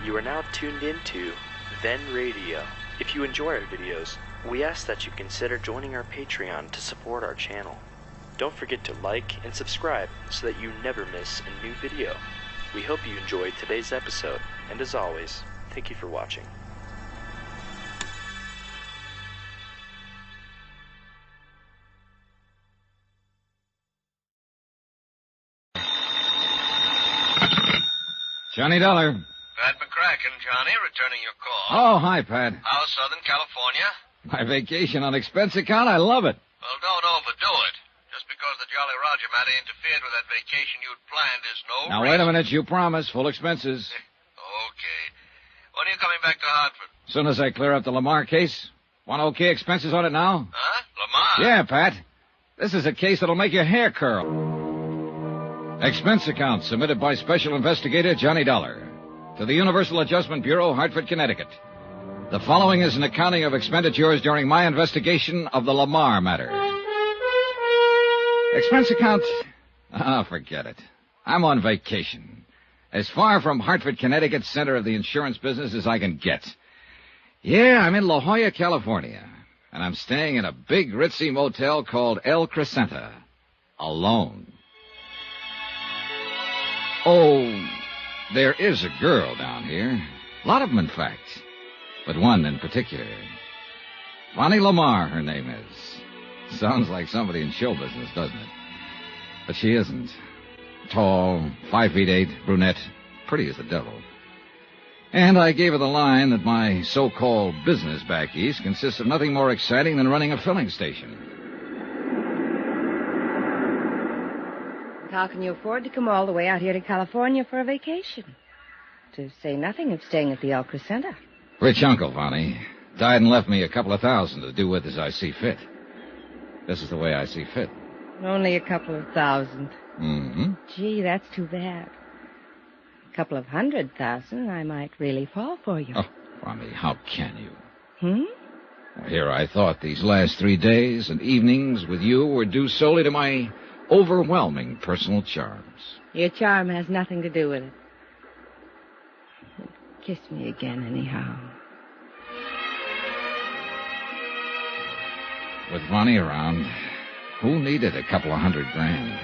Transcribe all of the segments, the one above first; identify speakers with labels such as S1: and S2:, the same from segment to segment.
S1: You are now tuned into Then Radio. If you enjoy our videos, we ask that you consider joining our Patreon to support our channel. Don't forget to like and subscribe so that you never miss a new video. We hope you enjoyed today's episode, and as always, thank you for watching.
S2: Johnny Dollar.
S3: Pat McCracken, Johnny, returning your call.
S2: Oh, hi, Pat.
S3: How's Southern California?
S2: My vacation on expense account? I love it.
S3: Well, don't overdo it. Just because the Jolly Roger matter interfered with that vacation you'd planned is no
S2: Now,
S3: reason.
S2: wait a minute. You promised. Full expenses.
S3: Okay. When are you coming back to Hartford?
S2: As soon as I clear up the Lamarr case. Want okay expenses on it now?
S3: Huh? Lamarr?
S2: Yeah, Pat. This is a case that'll make your hair curl. Expense account submitted by Special Investigator Johnny Dollar to the Universal Adjustment Bureau, Hartford, Connecticut. The following is an accounting of expenditures during my investigation of the Lamarr matter. Expense account? Forget it. I'm on vacation. As far from Hartford, Connecticut, center of the insurance business as I can get. Yeah, I'm in La Jolla, California. And I'm staying in a big ritzy motel called El Crescenta. Alone. Oh, there is a girl down here. A lot of them, in fact. But one in particular. Bonnie Lamarr, her name is. Sounds like somebody in show business, doesn't it? But she isn't. Tall, 5'8", brunette, pretty as the devil. And I gave her the line that my so-called business back east consists of nothing more exciting than running a filling station.
S4: How can you afford to come all the way out here to California for a vacation? To say nothing of staying at the El Crescenta.
S2: Rich uncle, Bonnie. Died and left me a couple of $1,000 to do with as I see fit. This is the way I see fit.
S4: Only a couple of $1,000.
S2: Mm-hmm.
S4: Gee, that's too bad. A couple of $100,000, I might really fall for you.
S2: Oh, Bonnie, how can you?
S4: Hmm?
S2: Here I thought these last 3 days and evenings with you were due solely to my overwhelming personal charms.
S4: Your charm has nothing to do with it. Kiss me again, anyhow.
S2: With Bonnie around, who needed a couple of $100,000?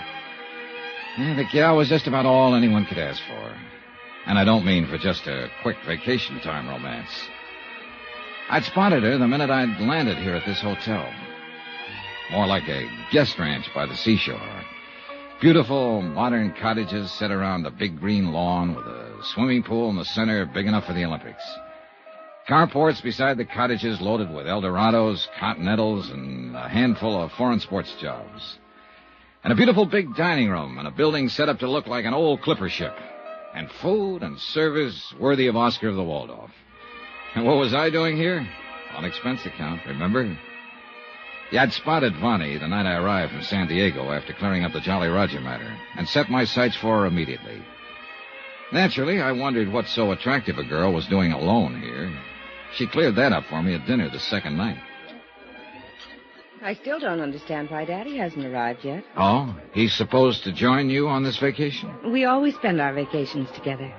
S2: The gal was just about all anyone could ask for. And I don't mean for just a quick vacation time romance. I'd spotted her the minute I'd landed here at this hotel. More like a guest ranch by the seashore. Beautiful, modern cottages set around a big green lawn with a swimming pool in the center big enough for the Olympics. Carports beside the cottages loaded with Eldorados, Continentals, and a handful of foreign sports jobs. And a beautiful big dining room and a building set up to look like an old clipper ship. And food and service worthy of Oscar of the Waldorf. And what was I doing here? On expense account, remember? Yeah, I'd spotted Bonnie the night I arrived from San Diego after clearing up the Jolly Roger matter and set my sights for her immediately. Naturally, I wondered what so attractive a girl was doing alone here. She cleared that up for me at dinner the second night.
S4: I still don't understand why Daddy hasn't arrived yet.
S2: Oh? He's supposed to join you on this vacation?
S4: We always spend our vacations together.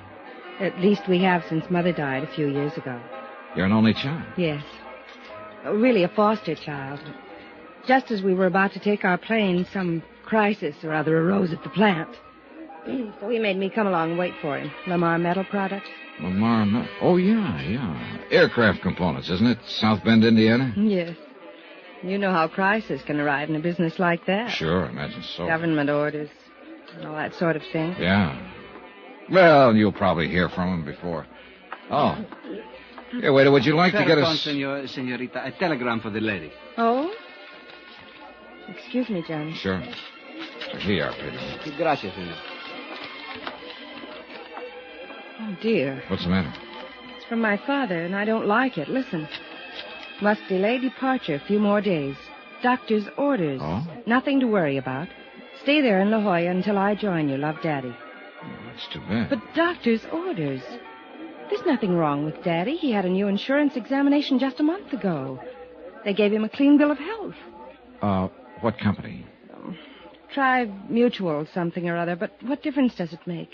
S4: At least we have since Mother died a few years ago.
S2: You're an only child?
S4: Yes. Really a foster child. Just as we were about to take our plane, some crisis or other arose at the plant. So he made me come along and wait for him. Lamarr Metal Products.
S2: Lamarr, oh, yeah. Aircraft components, isn't it? South Bend, Indiana?
S4: Yes. You know how crisis can arrive in a business like that.
S2: Sure, I imagine so.
S4: Government orders, all that sort of thing.
S2: Yeah. Well, you'll probably hear from him before. Oh. Here, waiter, would you like to get us...
S5: Senorita, a telegram for the lady.
S4: Oh? Excuse me, Johnny.
S2: Sure. Here you are, Peter.
S5: Gracias, senor.
S4: Oh, dear.
S2: What's the matter?
S4: It's from my father, and I don't like it. Listen. Must delay departure a few more days. Doctor's orders.
S2: Oh?
S4: Nothing to worry about. Stay there in La Jolla until I join you. Love, Daddy.
S2: Oh, that's too bad.
S4: But doctor's orders. There's nothing wrong with Daddy. He had a new insurance examination just a month ago. They gave him a clean bill of health.
S2: What company?
S4: Try Mutual something or other, but what difference does it make?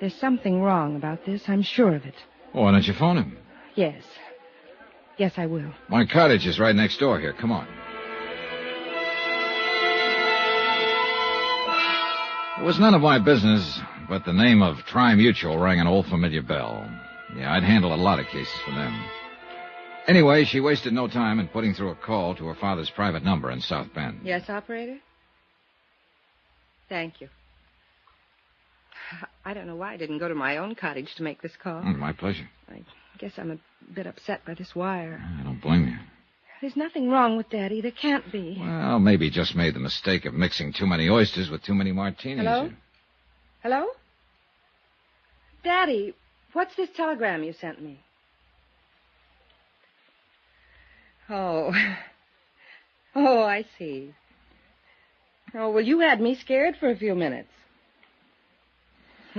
S4: There's something wrong about this. I'm sure of it.
S2: Well, why don't you phone him?
S4: Yes. Yes, I will.
S2: My cottage is right next door here. Come on. It was none of my business, but the name of Tri-Mutual rang an old familiar bell. Yeah, I'd handled a lot of cases for them. Anyway, she wasted no time in putting through a call to her father's private number in South Bend.
S4: Yes, operator? Thank you. I don't know why I didn't go to my own cottage to make this call.
S2: My pleasure.
S4: I guess I'm a bit upset by this wire.
S2: I don't blame you.
S4: There's nothing wrong with Daddy. There can't be.
S2: Well, maybe he just made the mistake of mixing too many oysters with too many martinis.
S4: Hello? Hello? Daddy, what's this telegram you sent me? Oh. Oh, I see. Oh, well, you had me scared for a few minutes.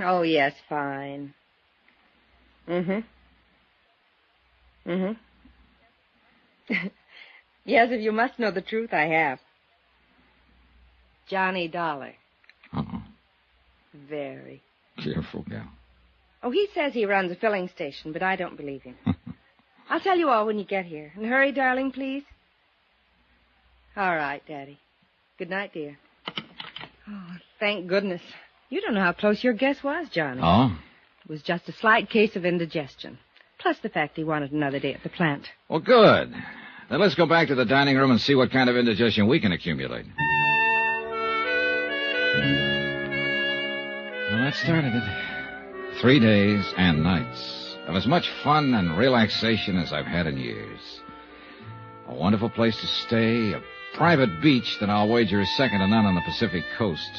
S4: Oh, yes, fine. Mm-hmm. Yes, if you must know the truth, I have. Johnny Dollar.
S2: Uh-oh.
S4: Very.
S2: Careful, gal.
S4: Oh, he says he runs a filling station, but I don't believe him. I'll tell you all when you get here. And hurry, darling, please. All right, Daddy. Good night, dear. Oh, thank goodness. You don't know how close your guess was, Johnny.
S2: Oh?
S4: It was just a slight case of indigestion. Plus the fact he wanted another day at the plant.
S2: Well, good. Then let's go back to the dining room and see what kind of indigestion we can accumulate. Well, that started it. 3 days and nights of as much fun and relaxation as I've had in years. A wonderful place to stay, a private beach that I'll wager is second to none on the Pacific coast.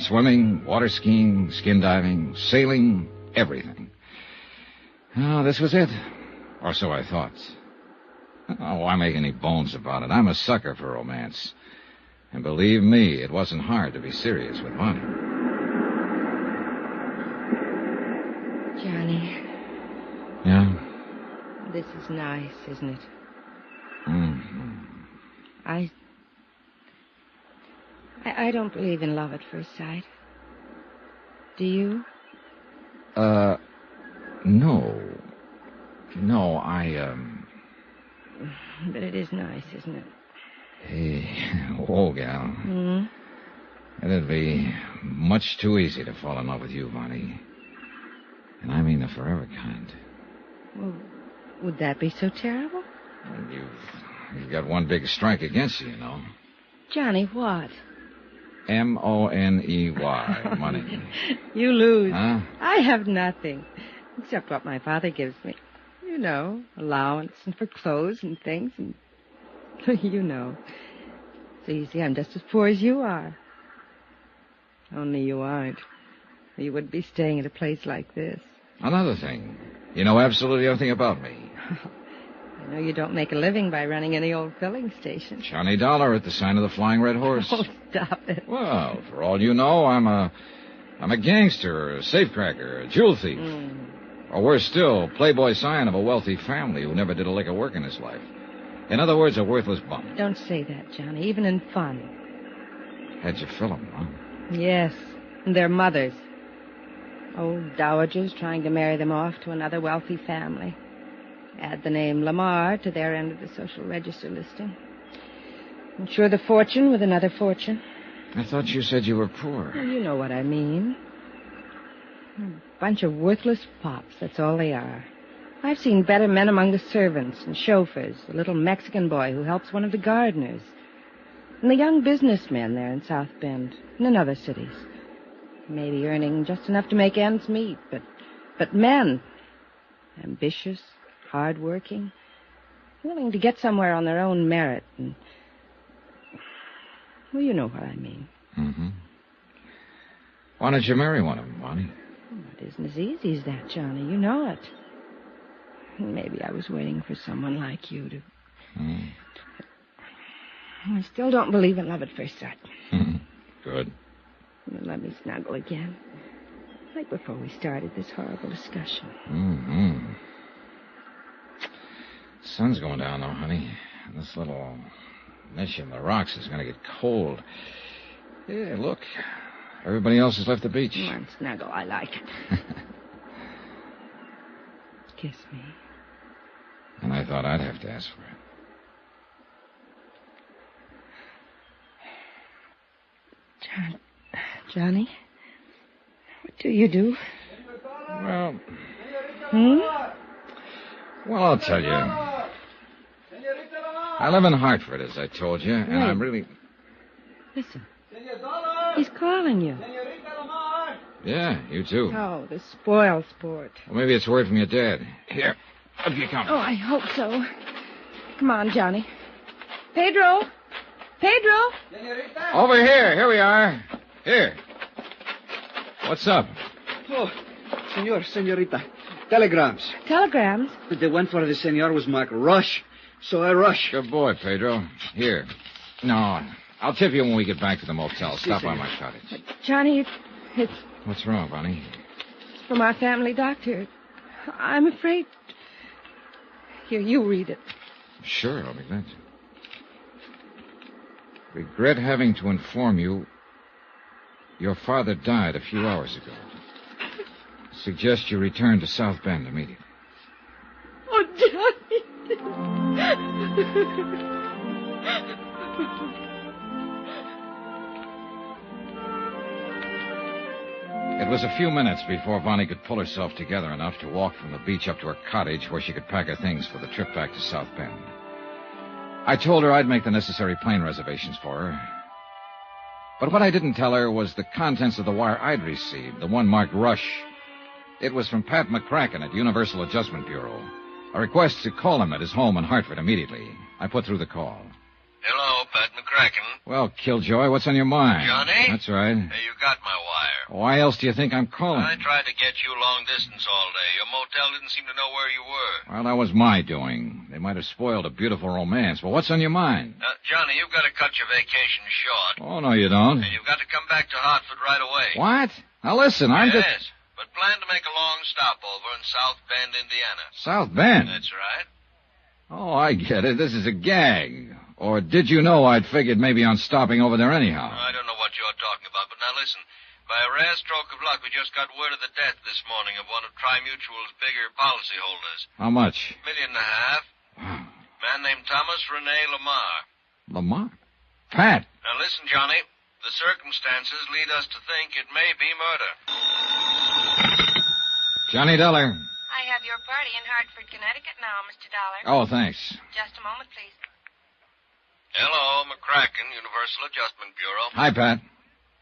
S2: Swimming, water skiing, skin diving, sailing, everything. Oh, this was it. Or so I thought. Oh, why make any bones about it? I'm a sucker for romance. And believe me, it wasn't hard to be serious with Bonnie.
S4: Johnny.
S2: Yeah?
S4: This is nice, isn't it?
S2: Mm-hmm.
S4: I don't believe in love at first sight. Do you?
S2: No. No,
S4: But it is nice, isn't it?
S2: Hey, whoa, gal.
S4: Hmm?
S2: It'd be much too easy to fall in love with you, Bonnie. And I mean the forever kind.
S4: Well, would that be so terrible?
S2: Well, you've got one big strike against you, you know.
S4: Johnny, what?
S2: Money. Money.
S4: You lose.
S2: Huh?
S4: I have nothing, except what my father gives me. You know, allowance and for clothes and things, and you know. So you see, I'm just as poor as you are. Only you aren't. You wouldn't be staying at a place like this.
S2: Another thing. You know absolutely everything about me.
S4: I know you don't make a living by running any old filling station.
S2: Johnny Dollar at the sign of the Flying Red Horse.
S4: Oh, stop it.
S2: Well, for all you know, I'm a gangster, a safecracker, a jewel thief. Or worse still, playboy scion of a wealthy family who never did a lick of work in his life. In other words, a worthless bum.
S4: Don't say that, Johnny, even in fun.
S2: How'd you fill him, huh?
S4: Yes, and their mothers. Old dowagers trying to marry them off to another wealthy family. Add the name Lamarr to their end of the social register listing. Insure the fortune with another fortune.
S2: I thought you said you were poor.
S4: Well, you know what I mean. A bunch of worthless pops, that's all they are. I've seen better men among the servants and chauffeurs, a little Mexican boy who helps one of the gardeners, and the young businessmen there in South Bend and in other cities. Maybe earning just enough to make ends meet, but men, ambitious, hard-working, willing to get somewhere on their own merit, and, well, you know what I mean.
S2: Mm-hmm. Why don't you marry one of them, Bonnie?
S4: It isn't as easy as that, Johnny. You know it. Maybe I was waiting for someone like you to... I still don't believe in love at first sight.
S2: Good.
S4: Let me snuggle again. Like before we started this horrible discussion.
S2: Mm-hmm. Sun's going down, though, honey. This little niche in the rocks is going to get cold. Yeah, look. Everybody else has left the beach.
S4: Come on, snuggle. I like it. Kiss me.
S2: And I thought I'd have to ask for it.
S4: Johnny? What do you do?
S2: Well... Well, I'll tell you. I live in Hartford, as I told you, and I'm really...
S4: Listen. He's calling you.
S2: Yeah, you too.
S4: Oh, the spoil sport.
S2: Well, maybe it's word from your dad. Here, up you come.
S4: Oh, I hope so. Come on, Johnny. Pedro? Pedro?
S2: Over here. Here we are. Here. What's up?
S5: Oh, senorita. Telegrams.
S4: Telegrams?
S5: The one for the senor was marked rush, so I rush.
S2: Good boy, Pedro. Here. No, I'll tip you when we get back to the motel. Stop by
S5: senor.
S2: my cottage.
S4: Johnny, it's
S2: What's wrong, Bonnie?
S4: from our family doctor. I'm afraid... Here, you read it.
S2: Sure, I'll be glad to. Regret having to inform you your father died a few hours ago. Suggest you return to South Bend immediately.
S4: Oh, Johnny.
S2: It was a few minutes before Bonnie could pull herself together enough to walk from the beach up to her cottage where she could pack her things for the trip back to South Bend. I told her I'd make the necessary plane reservations for her. But what I didn't tell her was the contents of the wire I'd received, the one marked Rush. It was from Pat McCracken at Universal Adjustment Bureau. A request to call him at his home in Hartford immediately. I put through the call.
S3: Hello, Pat McCracken.
S2: Well, Killjoy, what's on your mind?
S3: Johnny?
S2: That's right.
S3: Hey, you got my wire.
S2: Why else do you think I'm calling?
S3: I tried to get you long distance all day. Your motel didn't seem to know where you were.
S2: Well, that was my doing. They might have spoiled a beautiful romance. Well, what's on your mind?
S3: Johnny, you've got to cut your vacation short.
S2: Oh, no, you don't.
S3: And you've got to come back to Hartford right away.
S2: What? Now, listen, I'm
S3: yes,
S2: just...
S3: but plan to make a long stopover in South Bend, Indiana.
S2: South Bend?
S3: That's right.
S2: Oh, I get it. This is a gag. Or did you know I'd figured maybe on stopping over there anyhow?
S3: I don't know what you're talking about, but now listen. By a rare stroke of luck, we just got word of the death this morning of one of Tri-Mutual's bigger policyholders.
S2: How much?
S3: $1.5 million.
S2: Wow.
S3: Man named Thomas Rene Lamarr.
S2: Lamarr? Pat.
S3: Now listen, Johnny. The circumstances lead us to think it may be murder.
S2: Johnny Dollar.
S6: I have your party in Hartford, Connecticut now, Mr. Dollar.
S2: Oh, thanks.
S6: Just a moment, please.
S3: Hello, McCracken, Universal Adjustment Bureau.
S2: Hi, Pat.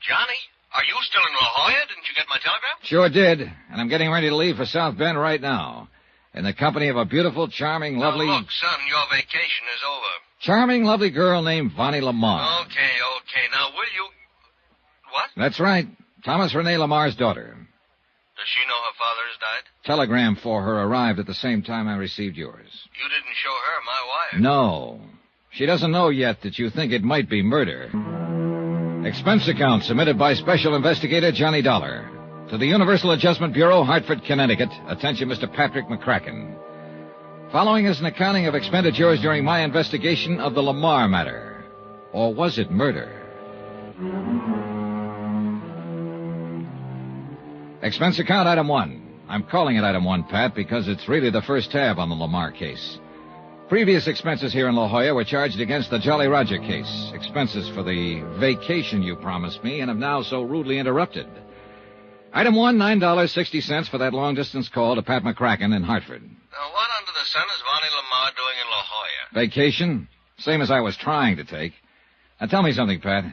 S3: Johnny, are you still in La Jolla? Didn't you get my telegram?
S2: Sure did. And I'm getting ready to leave for South Bend right now. In the company of a beautiful, charming, lovely...
S3: Now, look, son, your vacation is over.
S2: Charming, lovely girl named Vonnie Lamarr.
S3: Okay. Now, will you... What?
S2: That's right. Thomas Rene Lamarr's daughter.
S3: Does she know her father has died?
S2: Telegram for her arrived at the same time I received yours.
S3: You didn't show her my wire.
S2: No. She doesn't know yet that you think it might be murder. Expense account submitted by Special Investigator Johnny Dollar. To the Universal Adjustment Bureau, Hartford, Connecticut. Attention, Mr. Patrick McCracken. Following is an accounting of expenditures during my investigation of the Lamarr matter. Or was it murder? Expense account item 1. I'm calling it item 1, Pat, because it's really the first tab on the Lamarr case. Previous expenses here in La Jolla were charged against the Jolly Roger case. Expenses for the vacation you promised me and have now so rudely interrupted. Item 1, $9.60 for that long-distance call to Pat McCracken in Hartford.
S3: Now, what under the sun is Vonnie Lamarr doing in La Jolla?
S2: Vacation? Same as I was trying to take. Now, tell me something, Pat.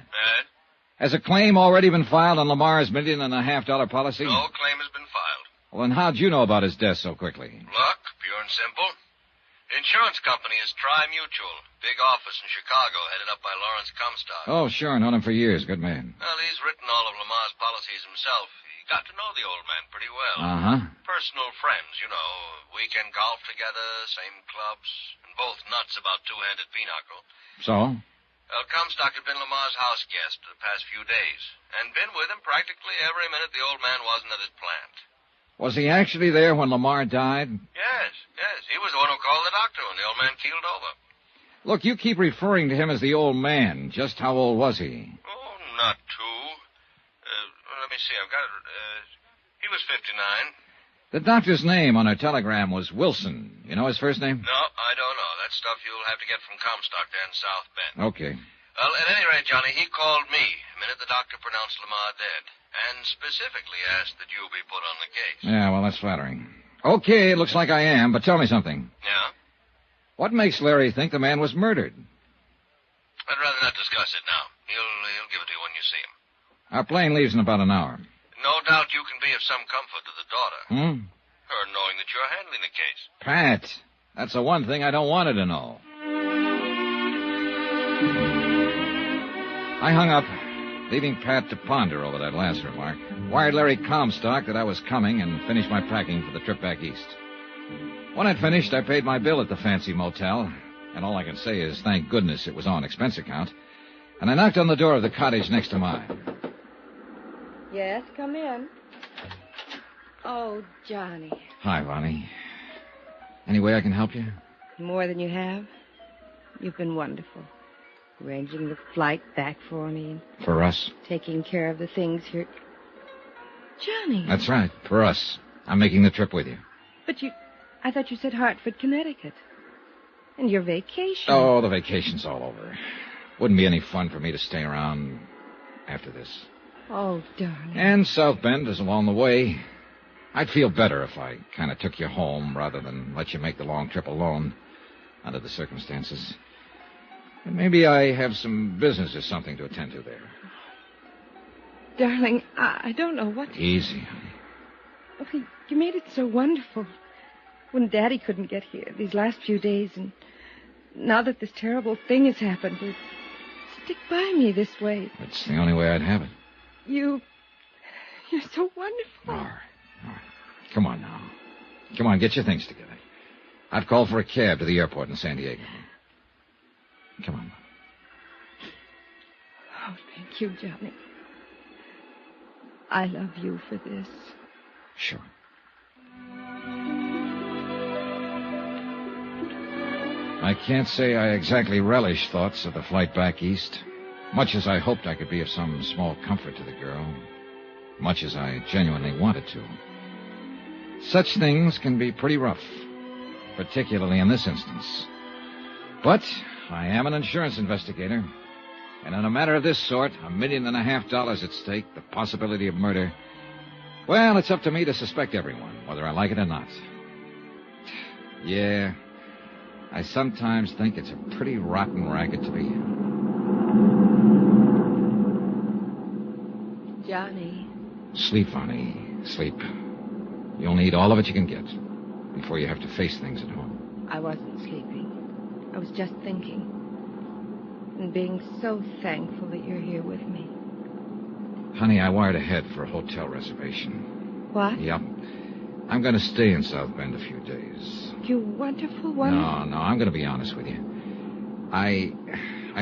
S2: Has a claim already been filed on Lamarr's $1.5 million policy?
S3: No claim has been filed.
S2: Well, then how'd you know about his death so quickly?
S3: Luck, pure and simple. The insurance company is Tri-Mutual. Big office in Chicago, headed up by Lawrence Comstock.
S2: Oh, sure. Known him for years. Good man.
S3: Well, he's written all of Lamarr's policies himself. He got to know the old man pretty well.
S2: Uh-huh.
S3: Personal friends, you know. Weekend golf together, same clubs, and both nuts about two-handed pinochle.
S2: So?
S3: Well, Comstock had been Lamarr's house guest for the past few days, and been with him practically every minute the old man wasn't at his plant.
S2: Was he actually there when Lamarr died?
S3: Yes. He was the one who called the doctor when the old man keeled over.
S2: Look, you keep referring to him as the old man. Just how old was he?
S3: Oh, not too. me see. I've got it. He was 59.
S2: The doctor's name on her telegram was Wilson. You know his first name?
S3: No, I don't know. That stuff you'll have to get from Comstock there in South Bend.
S2: Okay.
S3: Well, at any rate, Johnny, he called me the minute the doctor pronounced Lamarr dead, and specifically asked that you be put on the case.
S2: Yeah, well, that's flattering. Okay, it looks like I am, but tell me something.
S3: Yeah?
S2: What makes Larry think the man was murdered?
S3: I'd rather not discuss it now. He'll give it to you when you see him.
S2: Our plane leaves in about an hour.
S3: No doubt you can be of some comfort to the daughter. Her knowing that you're handling the case.
S2: Pat, that's the one thing I don't want her to know. I hung up, leaving Pat to ponder over that last remark. Wired Larry Comstock that I was coming and finished my packing for the trip back east. When I'd finished, I paid my bill at the fancy motel, and all I can say is thank goodness it was on expense account, and I knocked on the door of the cottage next to mine.
S4: Yes, come in. Oh, Johnny.
S2: Hi, Vonnie. Any way I can help you?
S4: More than you have. You've been wonderful. Arranging the flight back for me.
S2: For us?
S4: Taking care of the things here. Johnny.
S2: That's right, for us. I'm making the trip with you.
S4: But I thought you said Hartford, Connecticut. And your vacation.
S2: Oh, the vacation's all over. Wouldn't be any fun for me to stay around after this.
S4: Oh, darling.
S2: And South Bend is along the way. I'd feel better if I kind of took you home rather than let you make the long trip alone under the circumstances. And maybe I have some business or something to attend to there.
S4: Darling, I don't know what...
S2: Easy.
S4: Okay, you made it so wonderful. When Daddy couldn't get here these last few days, and now that this terrible thing has happened, to stick by me this way.
S2: It's the only way I'd have it.
S4: You're so wonderful.
S2: All right. Come on now. Come on, get your things together. I've called for a cab to the airport in San Diego. Come on.
S4: Oh, thank you, Johnny. I love you for this.
S2: Sure. I can't say I exactly relish thoughts of the flight back east, much as I hoped I could be of some small comfort to the girl, much as I genuinely wanted to. Such things can be pretty rough, particularly in this instance. But I am an insurance investigator, and in a matter of this sort, $1.5 million at stake, the possibility of murder, well, it's up to me to suspect everyone, whether I like it or not. Yeah, I sometimes think it's a pretty rotten racket to be in.
S4: Johnny.
S2: Sleep, Vonnie. Sleep. You'll need all of it you can get before you have to face things at home.
S4: I wasn't sleeping. I was just thinking. And being so thankful that you're here with me.
S2: Honey, I wired ahead for a hotel reservation.
S4: What?
S2: Yep. I'm going to stay in South Bend a few days.
S4: You wonderful, wonderful...
S2: No, I'm going to be honest with you. I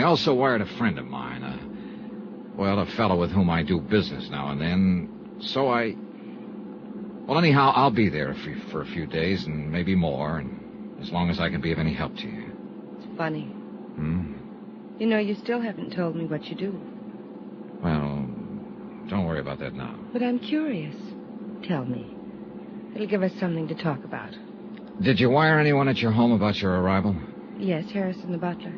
S2: also wired a friend of mine, a fellow with whom I do business now and then. So well, anyhow, I'll be there for a few days and maybe more, and as long as I can be of any help to you.
S4: It's funny.
S2: Hmm?
S4: You know, you still haven't told me what you do.
S2: Well, don't worry about that now.
S4: But I'm curious. Tell me. It'll give us something to talk about.
S2: Did you wire anyone at your home about your arrival?
S4: Yes, Harrison the butler.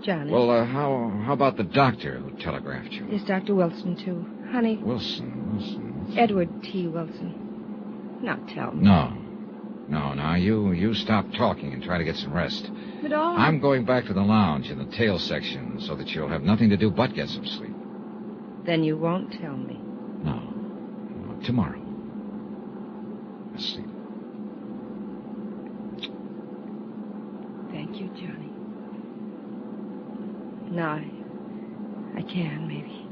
S4: Johnny.
S2: Well, how about the doctor who telegraphed you?
S4: Yes, Dr. Wilson, too. Honey.
S2: Wilson.
S4: Edward T. Wilson. Now tell me.
S2: No, you stop talking and try to get some rest.
S4: But all...
S2: I'm going back to the lounge in the tail section so that you'll have nothing to do but get some sleep.
S4: Then you won't tell me.
S2: No, tomorrow. Sleep.
S4: Thank you, Johnny. Now I can, maybe.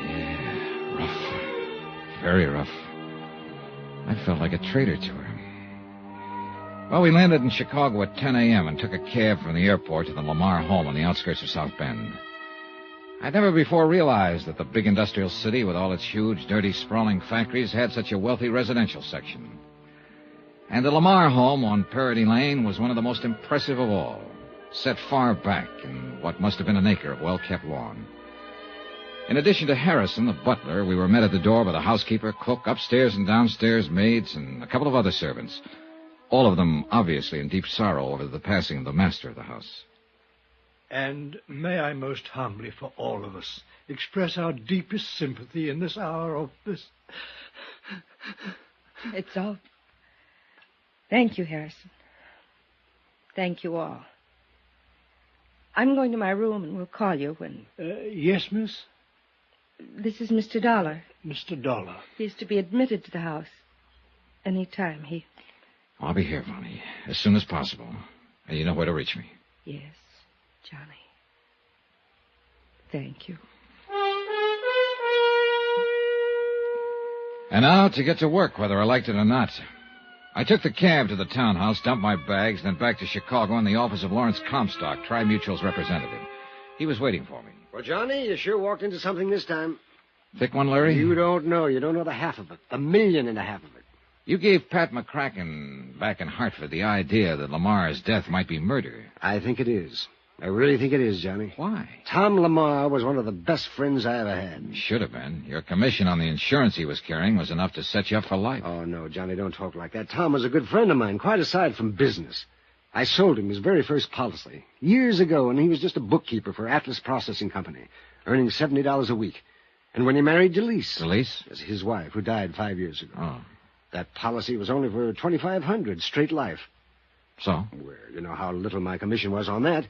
S2: Yeah, rough. Very rough. I felt like a traitor to her. Well, we landed in Chicago at 10 a.m. and took a cab from the airport to the Lamarr home on the outskirts of South Bend. I'd never before realized that the big industrial city with all its huge, dirty, sprawling factories had such a wealthy residential section. And the Lamarr home on Parody Lane was one of the most impressive of all. set far back in what must have been an acre of well-kept lawn. In addition to Harrison, the butler, we were met at the door by the housekeeper, cook, upstairs and downstairs maids, and a couple of other servants. All of them obviously in deep sorrow over the passing of the master of the house.
S7: And may I most humbly, for all of us, express our deepest sympathy in this hour of this...
S4: It's all... Thank you, Harrison. Thank you all. I'm going to my room and we'll call you when...
S7: Yes, miss?
S4: This is Mr. Dollar.
S7: Mr. Dollar.
S4: He is to be admitted to the house. Any time.
S2: I'll be here, Vonnie, as soon as possible. And you know where to reach me.
S4: Yes, Johnny. Thank you.
S2: And now to get to work, whether I liked it or not. I took the cab to the townhouse, dumped my bags, then back to Chicago in the office of Lawrence Comstock, Tri-Mutual's representative. He was waiting for me.
S8: Well, Johnny, you sure walked into something this time.
S2: Thick one, Larry?
S8: You don't know. You don't know the half of it. $1.5 million of it.
S2: You gave Pat McCracken back in Hartford the idea that Lamarr's death might be murder.
S8: I think it is. I really think it is, Johnny.
S2: Why?
S8: Tom Lamarr was one of the best friends I ever had.
S2: Should have been. Your commission on the insurance he was carrying was enough to set you up for life.
S8: Oh, no, Johnny, don't talk like that. Tom was a good friend of mine, quite aside from business. I sold him his very first policy years ago, and he was just a bookkeeper for Atlas Processing Company, earning $70 a week. And when he married Delise...
S2: Delise?
S8: That's his wife, who died 5 years ago.
S2: Oh.
S8: That policy was only for $2,500, straight life.
S2: So?
S8: Well, you know how little my commission was on that.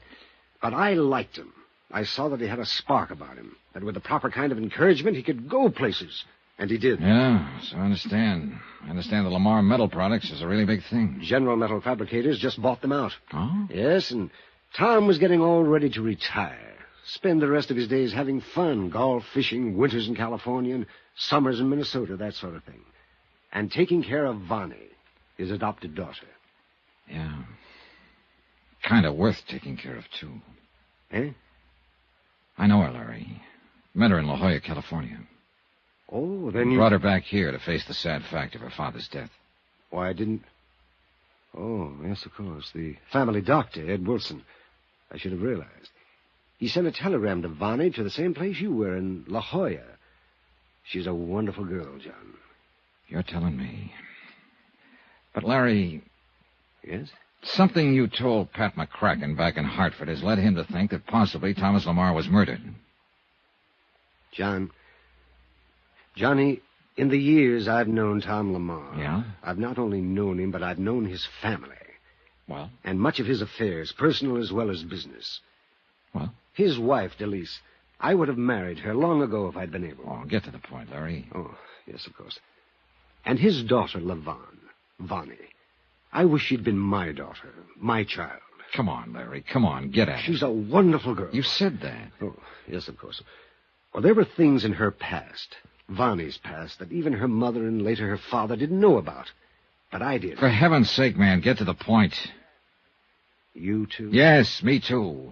S8: But I liked him. I saw that he had a spark about him, that with the proper kind of encouragement, he could go places. And he did.
S2: Yeah, so I understand. I understand the Lamarr Metal Products is a really big thing.
S8: General Metal Fabricators just bought them out.
S2: Oh?
S8: Yes, and Tom was getting all ready to retire. Spend the rest of his days having fun, golf, fishing, winters in California, and summers in Minnesota, that sort of thing. And taking care of Vonnie, his adopted daughter.
S2: Yeah. Kind of worth taking care of, too.
S8: Eh?
S2: I know her, Larry. Met her in La Jolla, California.
S8: Oh, then you...
S2: Brought her back here to face the sad fact of her father's death.
S8: Why, I didn't... Oh, yes, of course. The family doctor, Ed Wilson. I should have realized. He sent a telegram to Vonnie to the same place you were, in La Jolla. She's a wonderful girl, John.
S2: You're telling me. But, Larry...
S8: Yes?
S2: Something you told Pat McCracken back in Hartford has led him to think that possibly Thomas Lamarr was murdered.
S8: Johnny, in the years I've known Tom Lamarr...
S2: Yeah?
S8: I've not only known him, but I've known his family.
S2: Well?
S8: And much of his affairs, personal as well as business.
S2: Well?
S8: His wife, Delise. I would have married her long ago if I'd been able.
S2: Oh, get to the point, Larry.
S8: Oh, yes, of course. And his daughter, Vonnie. I wish she'd been my daughter, my child.
S2: Come on, Larry, come on, get at it.
S8: She's a wonderful girl.
S2: You said that.
S8: Oh, yes, of course. Well, there were things in her past, Vonnie's past, that even her mother and later her father didn't know about. But I did.
S2: For heaven's sake, man, get to the point.
S8: You too?
S2: Yes, me too.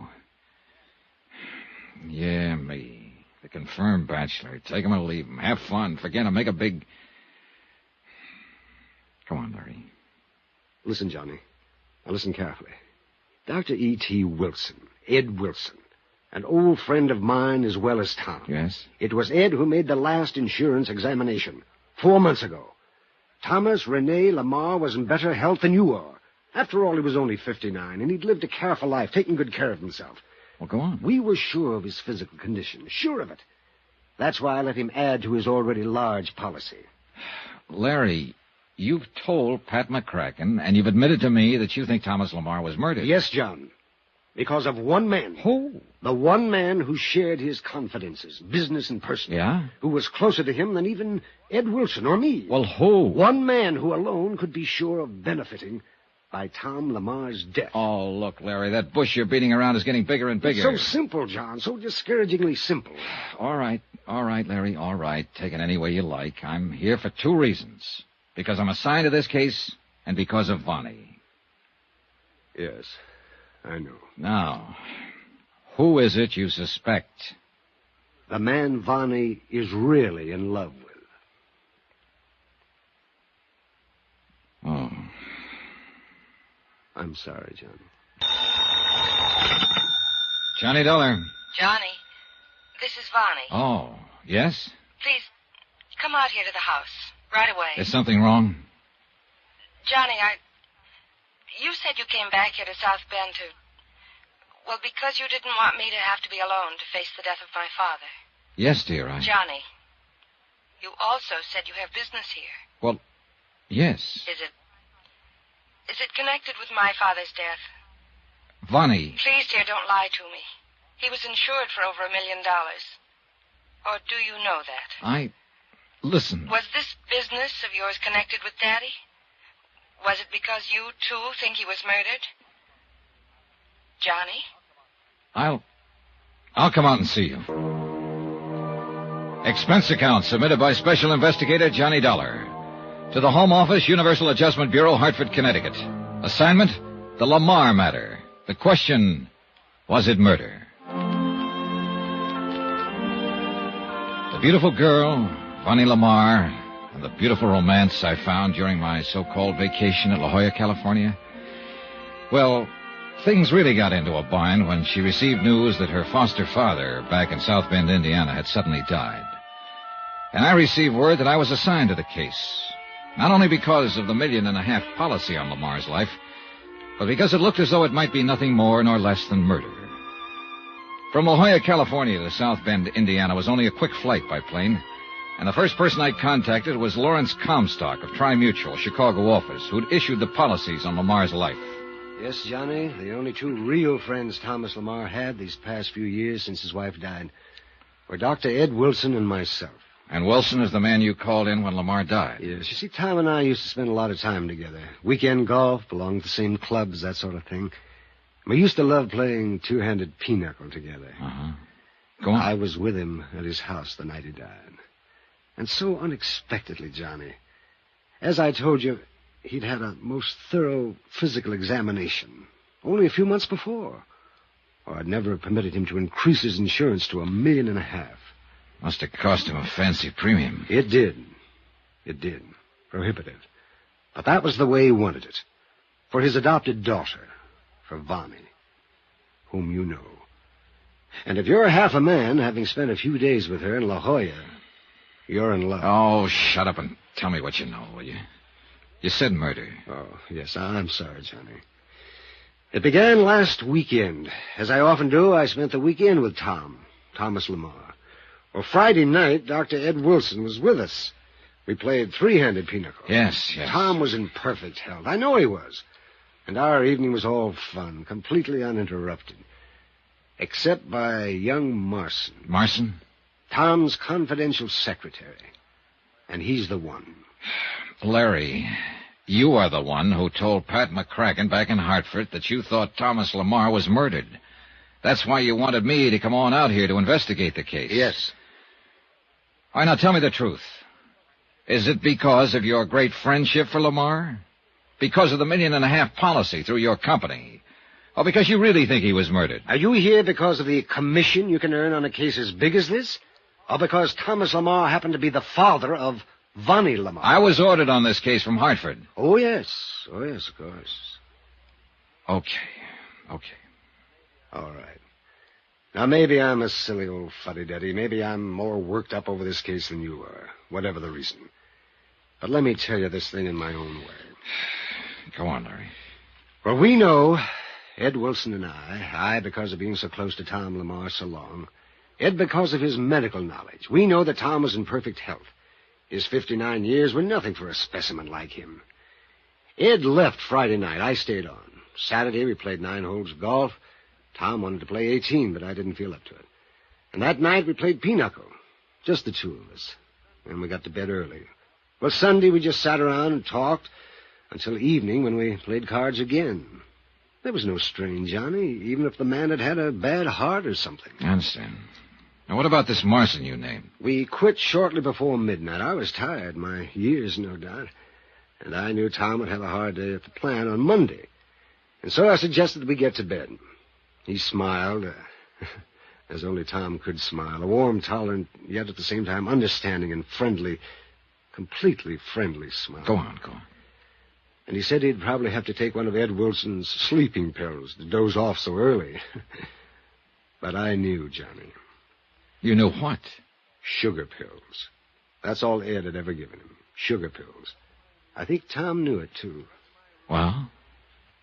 S2: Yeah, me. The confirmed bachelor. Take him or leave him. Have fun. Forget him. Make a big... Come on, Larry.
S8: Listen, Johnny. Now listen carefully. Dr. E.T. Wilson, Ed Wilson, an old friend of mine as well as Tom.
S2: Yes?
S8: It was Ed who made the last insurance examination 4 months ago. Thomas Rene Lamarr was in better health than you are. After all, he was only 59, and he'd lived a careful life, taking good care of himself.
S2: Well, go on.
S8: We were sure of his physical condition, sure of it. That's why I let him add to his already large policy.
S2: Larry, you've told Pat McCracken, and you've admitted to me that you think Thomas Lamarr was murdered.
S8: Yes, John. Because of one man.
S2: Who?
S8: The one man who shared his confidences, business and personal.
S2: Yeah?
S8: Who was closer to him than even Ed Wilson or me.
S2: Well, who?
S8: One man who alone could be sure of benefiting by Tom Lamarr's death.
S2: Oh, look, Larry, that bush you're beating around is getting bigger and bigger.
S8: It's so simple, John, so discouragingly simple.
S2: All right, Larry, all right. Take it any way you like. I'm here for 2 reasons. Because I'm assigned to this case, and because of Vonnie.
S8: Yes, I know.
S2: Now, who is it you suspect?
S8: The man Vonnie is really in love with.
S2: Oh.
S8: I'm sorry, John.
S2: Johnny Dollar.
S6: Johnny, this is Vonnie.
S2: Oh, yes?
S6: Please, come out here to the house. Right away.
S2: Is something wrong?
S6: Johnny, you said you came back here to South Bend to... Well, because you didn't want me to have to be alone to face the death of my father.
S2: Yes, dear,
S6: Johnny, you also said you have business here.
S2: Well, yes.
S6: Is it connected with my father's death?
S2: Vonnie.
S6: Please, dear, don't lie to me. He was insured for over $1 million. Or do you know that?
S2: Listen.
S6: Was this business of yours connected with Daddy? Was it because you, too, think he was murdered? Johnny?
S2: I'll come out and see you. Expense account submitted by Special Investigator Johnny Dollar to the Home Office, Universal Adjustment Bureau, Hartford, Connecticut. Assignment, the Lamarr matter. The question, was it murder? The beautiful girl, Vonnie Lamarr, and the beautiful romance I found during my so-called vacation at La Jolla, California. Well, things really got into a bind when she received news that her foster father back in South Bend, Indiana, had suddenly died. And I received word that I was assigned to the case, not only because of the $1.5 million policy on Lamarr's life, but because it looked as though it might be nothing more nor less than murder. From La Jolla, California to South Bend, Indiana was only a quick flight by plane, and the first person I contacted was Lawrence Comstock of Tri-Mutual, Chicago office, who'd issued the policies on Lamarr's life.
S8: Yes, Johnny, the only two real friends Thomas Lamarr had these past few years since his wife died were Dr. Ed Wilson and myself.
S2: And Wilson is the man you called in when Lamarr died?
S8: Yes, you see, Tom and I used to spend a lot of time together. Weekend golf, belonged to the same clubs, that sort of thing. We used to love playing two-handed pinochle together.
S2: Uh-huh. Go on.
S8: I was with him at his house the night he died. And so unexpectedly, Johnny, as I told you, he'd had a most thorough physical examination only a few months before, or I'd never have permitted him to increase his insurance to $1.5 million.
S2: Must have cost him a fancy premium.
S8: It did. It did. Prohibitive. But that was the way he wanted it. For his adopted daughter, for Vonnie, whom you know. And if you're half a man, having spent a few days with her in La Jolla, you're in love.
S2: Oh, shut up and tell me what you know, will you? You said murder.
S8: Oh, yes, I'm sorry, Johnny. It began last weekend. As I often do, I spent the weekend with Thomas Lamarr. Well, Friday night, Dr. Ed Wilson was with us. We played three-handed pinochle.
S2: Yes.
S8: Tom was in perfect health. I know he was. And our evening was all fun, completely uninterrupted. Except by young Marson.
S2: Marson?
S8: Tom's confidential secretary. And he's the one.
S2: Larry, you are the one who told Pat McCracken back in Hartford that you thought Thomas Lamarr was murdered. That's why you wanted me to come on out here to investigate the case.
S8: Yes.
S2: All right, now tell me the truth. Is it because of your great friendship for Lamarr? Because of the $1.5 million policy through your company? Or because you really think he was murdered?
S8: Are you here because of the commission you can earn on a case as big as this? Or because Thomas Lamarr happened to be the father of Vonnie Lamarr?
S2: I was ordered on this case from Hartford.
S8: Oh, yes. Oh, yes, of course.
S2: Okay.
S8: All right. Now, maybe I'm a silly old fuddy-duddy. Maybe I'm more worked up over this case than you are, whatever the reason. But let me tell you this thing in my own way.
S2: Go on, Larry.
S8: Well, we know, Ed Wilson and I because of being so close to Tom Lamarr so long, Ed because of his medical knowledge. We know that Tom was in perfect health. His 59 years were nothing for a specimen like him. Ed left Friday night. I stayed on. Saturday, we played 9 holes of golf. Tom wanted to play 18, but I didn't feel up to it. And that night, we played pinochle. Just the two of us. And we got to bed early. Well, Sunday, we just sat around and talked until evening when we played cards again. There was no strain, Johnny, even if the man had had a bad heart or something.
S2: I understand. Now, what about this Marson you named?
S8: We quit shortly before midnight. I was tired, my years, no doubt. And I knew Tom would have a hard day at the plant on Monday. And so I suggested we get to bed. He smiled, as only Tom could smile. A warm, tolerant, yet at the same time understanding and friendly, completely friendly smile.
S2: Go on.
S8: And he said he'd probably have to take one of Ed Wilson's sleeping pills to doze off so early. But I knew, Johnny.
S2: You knew what?
S8: Sugar pills. That's all Ed had ever given him. Sugar pills. I think Tom knew it, too.
S2: Well?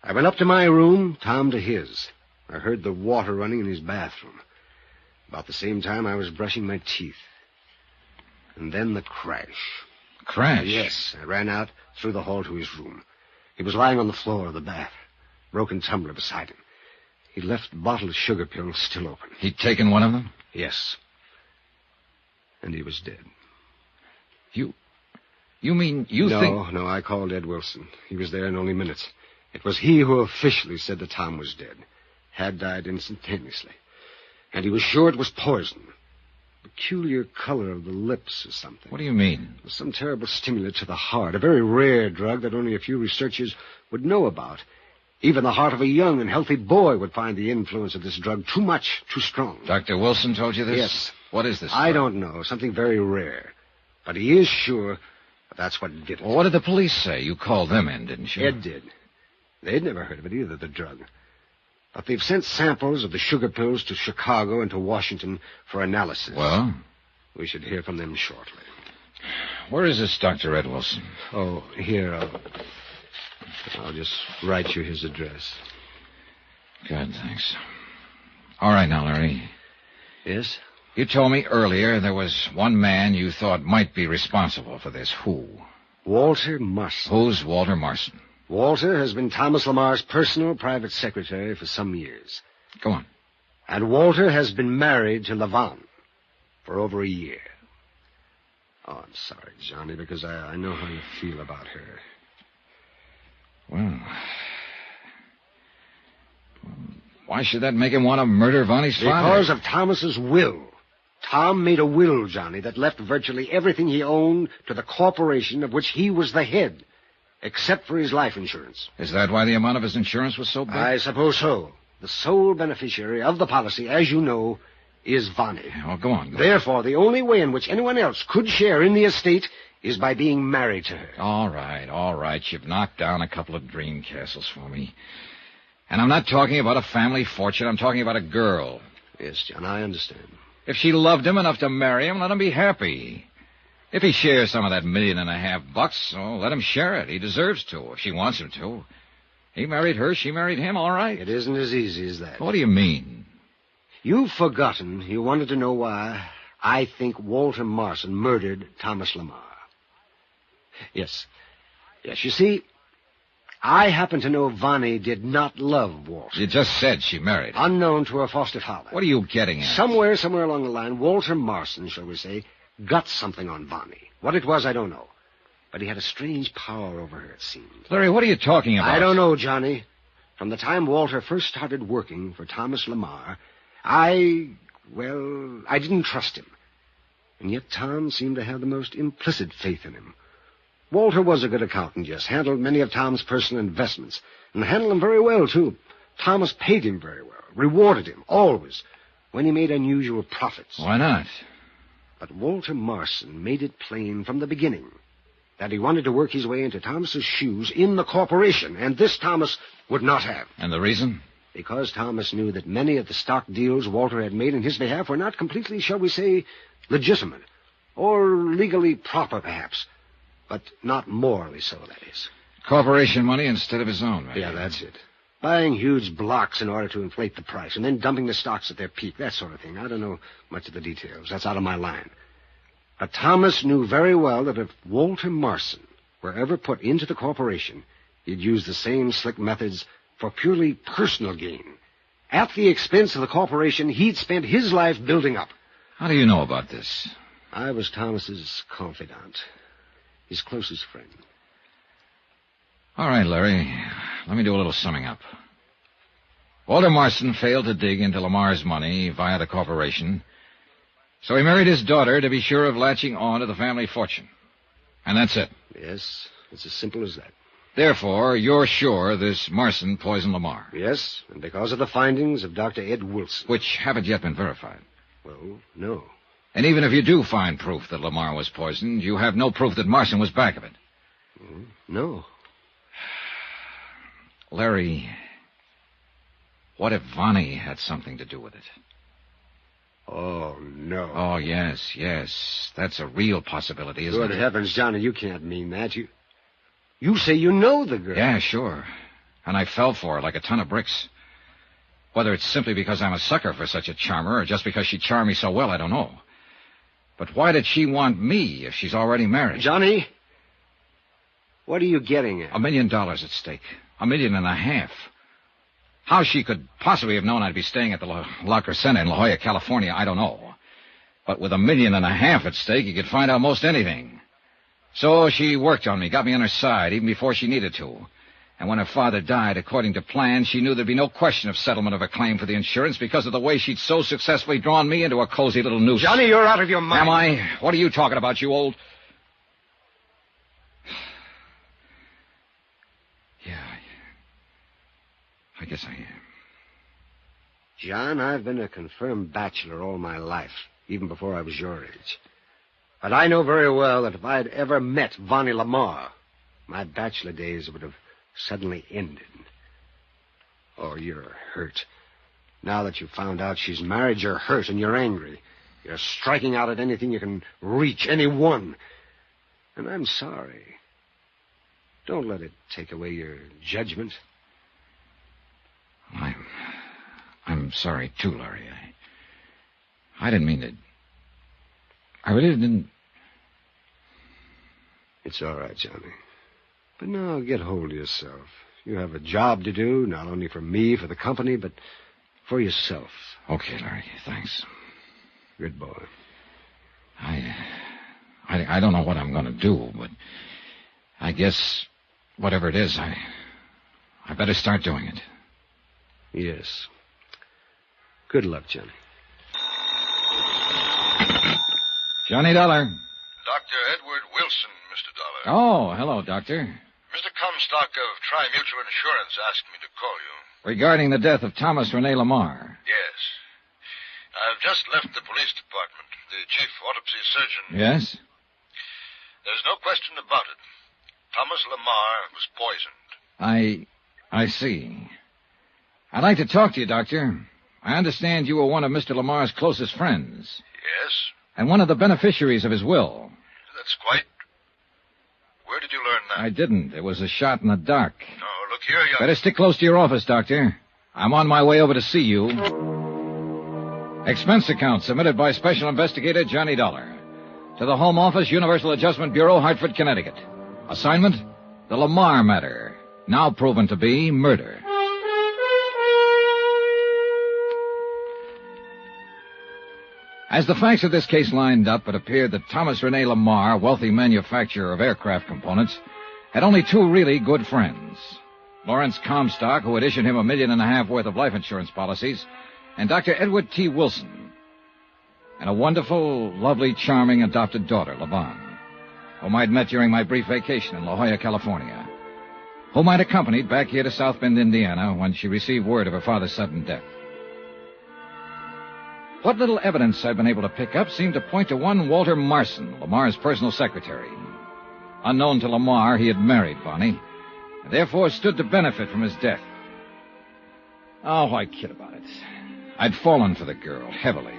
S8: I went up to my room, Tom to his. I heard the water running in his bathroom. About the same time, I was brushing my teeth. And then the crash.
S2: Crash?
S8: Yes. I ran out through the hall to his room. He was lying on the floor of the bath. Broken tumbler beside him. He'd left the bottle of sugar pills still open.
S2: He'd taken one of them?
S8: Yes. And he was dead.
S2: You mean you think...
S8: No, I called Ed Wilson. He was there in only minutes. It was he who officially said that Tom was dead. Had died instantaneously. And he was sure it was poison. Peculiar color of the lips or something.
S2: What do you mean?
S8: It was some terrible stimulant to the heart. A very rare drug that only a few researchers would know about. Even the heart of a young and healthy boy would find the influence of this drug too much, too strong.
S2: Dr. Wilson told you this?
S8: Yes.
S2: What is this
S8: I
S2: drug?
S8: don't know. Something very rare. But he is sure that's what did it.
S2: Well, what did the police say? You called them in, didn't you?
S8: Ed did. They'd never heard of it either, the drug. But they've sent samples of the sugar pills to Chicago and to Washington for analysis.
S2: Well?
S8: We should hear from them shortly.
S2: Where is this Dr. Ed Wilson?
S8: Oh, here, I'll just write you his address.
S2: Good, thanks. All right now, Larry.
S8: Yes?
S2: You told me earlier there was one man you thought might be responsible for this. Who?
S8: Walter Marson.
S2: Who's Walter Marson?
S8: Walter has been Thomas Lamarr's personal private secretary for some years.
S2: Go on.
S8: And Walter has been married to LaVon for over a year. Oh, I'm sorry, Johnny, because I know how you feel about her.
S2: Well, why should that make him want to murder Vonnie's father?
S8: Because of Thomas's will. Tom made a will, Johnny, that left virtually everything he owned to the corporation of which he was the head, except for his life insurance.
S2: Is that why the amount of his insurance was so big?
S8: I suppose so. The sole beneficiary of the policy, as you know, is Vonnie.
S2: Well, go on.
S8: Therefore, the only way in which anyone else could share in the estate is by being married to her.
S2: All right. You've knocked down a couple of dream castles for me. And I'm not talking about a family fortune. I'm talking about a girl.
S8: Yes, John, I understand.
S2: If she loved him enough to marry him, let him be happy. If he shares some of that $1.5 million, let him share it. He deserves to, if she wants him to. He married her, she married him, all right.
S8: It isn't as easy as that.
S2: What do you mean?
S8: You've forgotten you wanted to know why I think Walter Marson murdered Thomas Lamarr. Yes, you see, I happen to know Vonnie did not love Walter.
S2: You just said she married him.
S8: Unknown to her foster father.
S2: What are you getting at?
S8: Somewhere along the line, Walter Marson, shall we say, got something on Vonnie. What it was, I don't know. But he had a strange power over her, it seemed.
S2: Larry, what are you talking about?
S8: I don't know, Johnny. From the time Walter first started working for Thomas Lamarr, I didn't trust him. And yet Tom seemed to have the most implicit faith in him. Walter was a good accountant, yes, handled many of Tom's personal investments, and handled them very well, too. Thomas paid him very well, rewarded him, always, when he made unusual profits.
S2: Why not?
S8: But Walter Marson made it plain from the beginning that he wanted to work his way into Thomas's shoes in the corporation, and this Thomas would not have.
S2: And the reason?
S8: Because Thomas knew that many of the stock deals Walter had made in his behalf were not completely, shall we say, legitimate, or legally proper, perhaps, but not morally so, that is.
S2: Corporation money instead of his own, maybe.
S8: Yeah, that's it. Buying huge blocks in order to inflate the price, and then dumping the stocks at their peak, that sort of thing. I don't know much of the details. That's out of my line. But Thomas knew very well that if Walter Marson were ever put into the corporation, he'd use the same slick methods for purely personal gain. At the expense of the corporation he'd spent his life building up.
S2: How do you know about this?
S8: I was Thomas's confidant, his closest friend.
S2: All right, Larry. Let me do a little summing up. Walter Marson failed to dig into Lamarr's money via the corporation, so he married his daughter to be sure of latching on to the family fortune. And that's it.
S8: Yes, it's as simple as that.
S2: Therefore, you're sure this Marson poisoned Lamarr?
S8: Yes, and because of the findings of Dr. Ed Wilson.
S2: Which haven't yet been verified.
S8: Well, no.
S2: And even if you do find proof that Lamarr was poisoned, you have no proof that Marson was back of it.
S8: No.
S2: Larry, what if Vonnie had something to do with it?
S8: Oh, no.
S2: Oh, yes. That's a real possibility, isn't
S8: Good
S2: it?
S8: heavens, Johnny, you can't mean that. You say you know the girl.
S2: Yeah, sure. And I fell for her like a ton of bricks. Whether it's simply because I'm a sucker for such a charmer or just because she charmed me so well, I don't know. But why did she want me if she's already married?
S8: Johnny, what are you getting at?
S2: $1 million at stake. $1.5 million. How she could possibly have known I'd be staying at the La Crescenta in La Jolla, California, I don't know. But with $1.5 million at stake, you could find out most anything. So she worked on me, got me on her side, even before she needed to. And when her father died, according to plan, she knew there'd be no question of settlement of a claim for the insurance because of the way she'd so successfully drawn me into a cozy little noose.
S8: Johnny, you're out of your mind.
S2: Am I? What are you talking about, you old... Yeah, I guess I am.
S8: John, I've been a confirmed bachelor all my life, even before I was your age. But I know very well that if I had ever met Vonnie Lamarr, my bachelor days would have suddenly ended. Oh, you're hurt. Now that you've found out she's married, you're hurt and you're angry. You're striking out at anything you can reach, anyone. And I'm sorry. Don't let it take away your judgment.
S2: I'm sorry, too, Larry. I didn't mean to... I really didn't...
S8: It's all right, Johnny. But now get hold of yourself. You have a job to do, not only for me, for the company, but for yourself.
S2: Okay, Larry, thanks.
S8: Good boy.
S2: I don't know what I'm going to do, but I guess whatever it is, I better start doing it.
S8: Yes. Good luck, Johnny.
S2: Johnny Dollar.
S3: Dr. Edward Wilson, Mr. Dollar.
S2: Oh, hello, Doctor.
S3: Mr. Comstock of Tri-Mutual Insurance asked me to call you.
S2: Regarding the death of Thomas Rene Lamarr.
S3: Yes. I've just left the police department. The chief autopsy surgeon...
S2: Yes?
S3: There's no question about it. Thomas Lamarr was poisoned.
S2: I see. I'd like to talk to you, Doctor. I understand you were one of Mr. Lamar's closest friends.
S3: Yes?
S2: And one of the beneficiaries of his will.
S3: That's quite... Where did you learn that?
S2: I didn't. It was a shot in the dark.
S3: Oh, look here, young...
S2: Better stick close to your office, Doctor. I'm on my way over to see you. Expense account submitted by Special Investigator Johnny Dollar. To the Home Office, Universal Adjustment Bureau, Hartford, Connecticut. Assignment, the Lamarr matter. Now proven to be murder. As the facts of this case lined up, it appeared that Thomas Rene Lamarr, wealthy manufacturer of aircraft components, had only two really good friends. Lawrence Comstock, who had issued him $1.5 million worth of life insurance policies, and Dr. Edward T. Wilson, and a wonderful, lovely, charming adopted daughter, Levon, whom I'd met during my brief vacation in La Jolla, California, whom I'd accompanied back here to South Bend, Indiana, when she received word of her father's sudden death. What little evidence I'd been able to pick up seemed to point to one Walter Marson, Lamar's personal secretary. Unknown to Lamarr, he had married Bonnie, and therefore stood to benefit from his death. Oh, why kid about it? I'd fallen for the girl, heavily.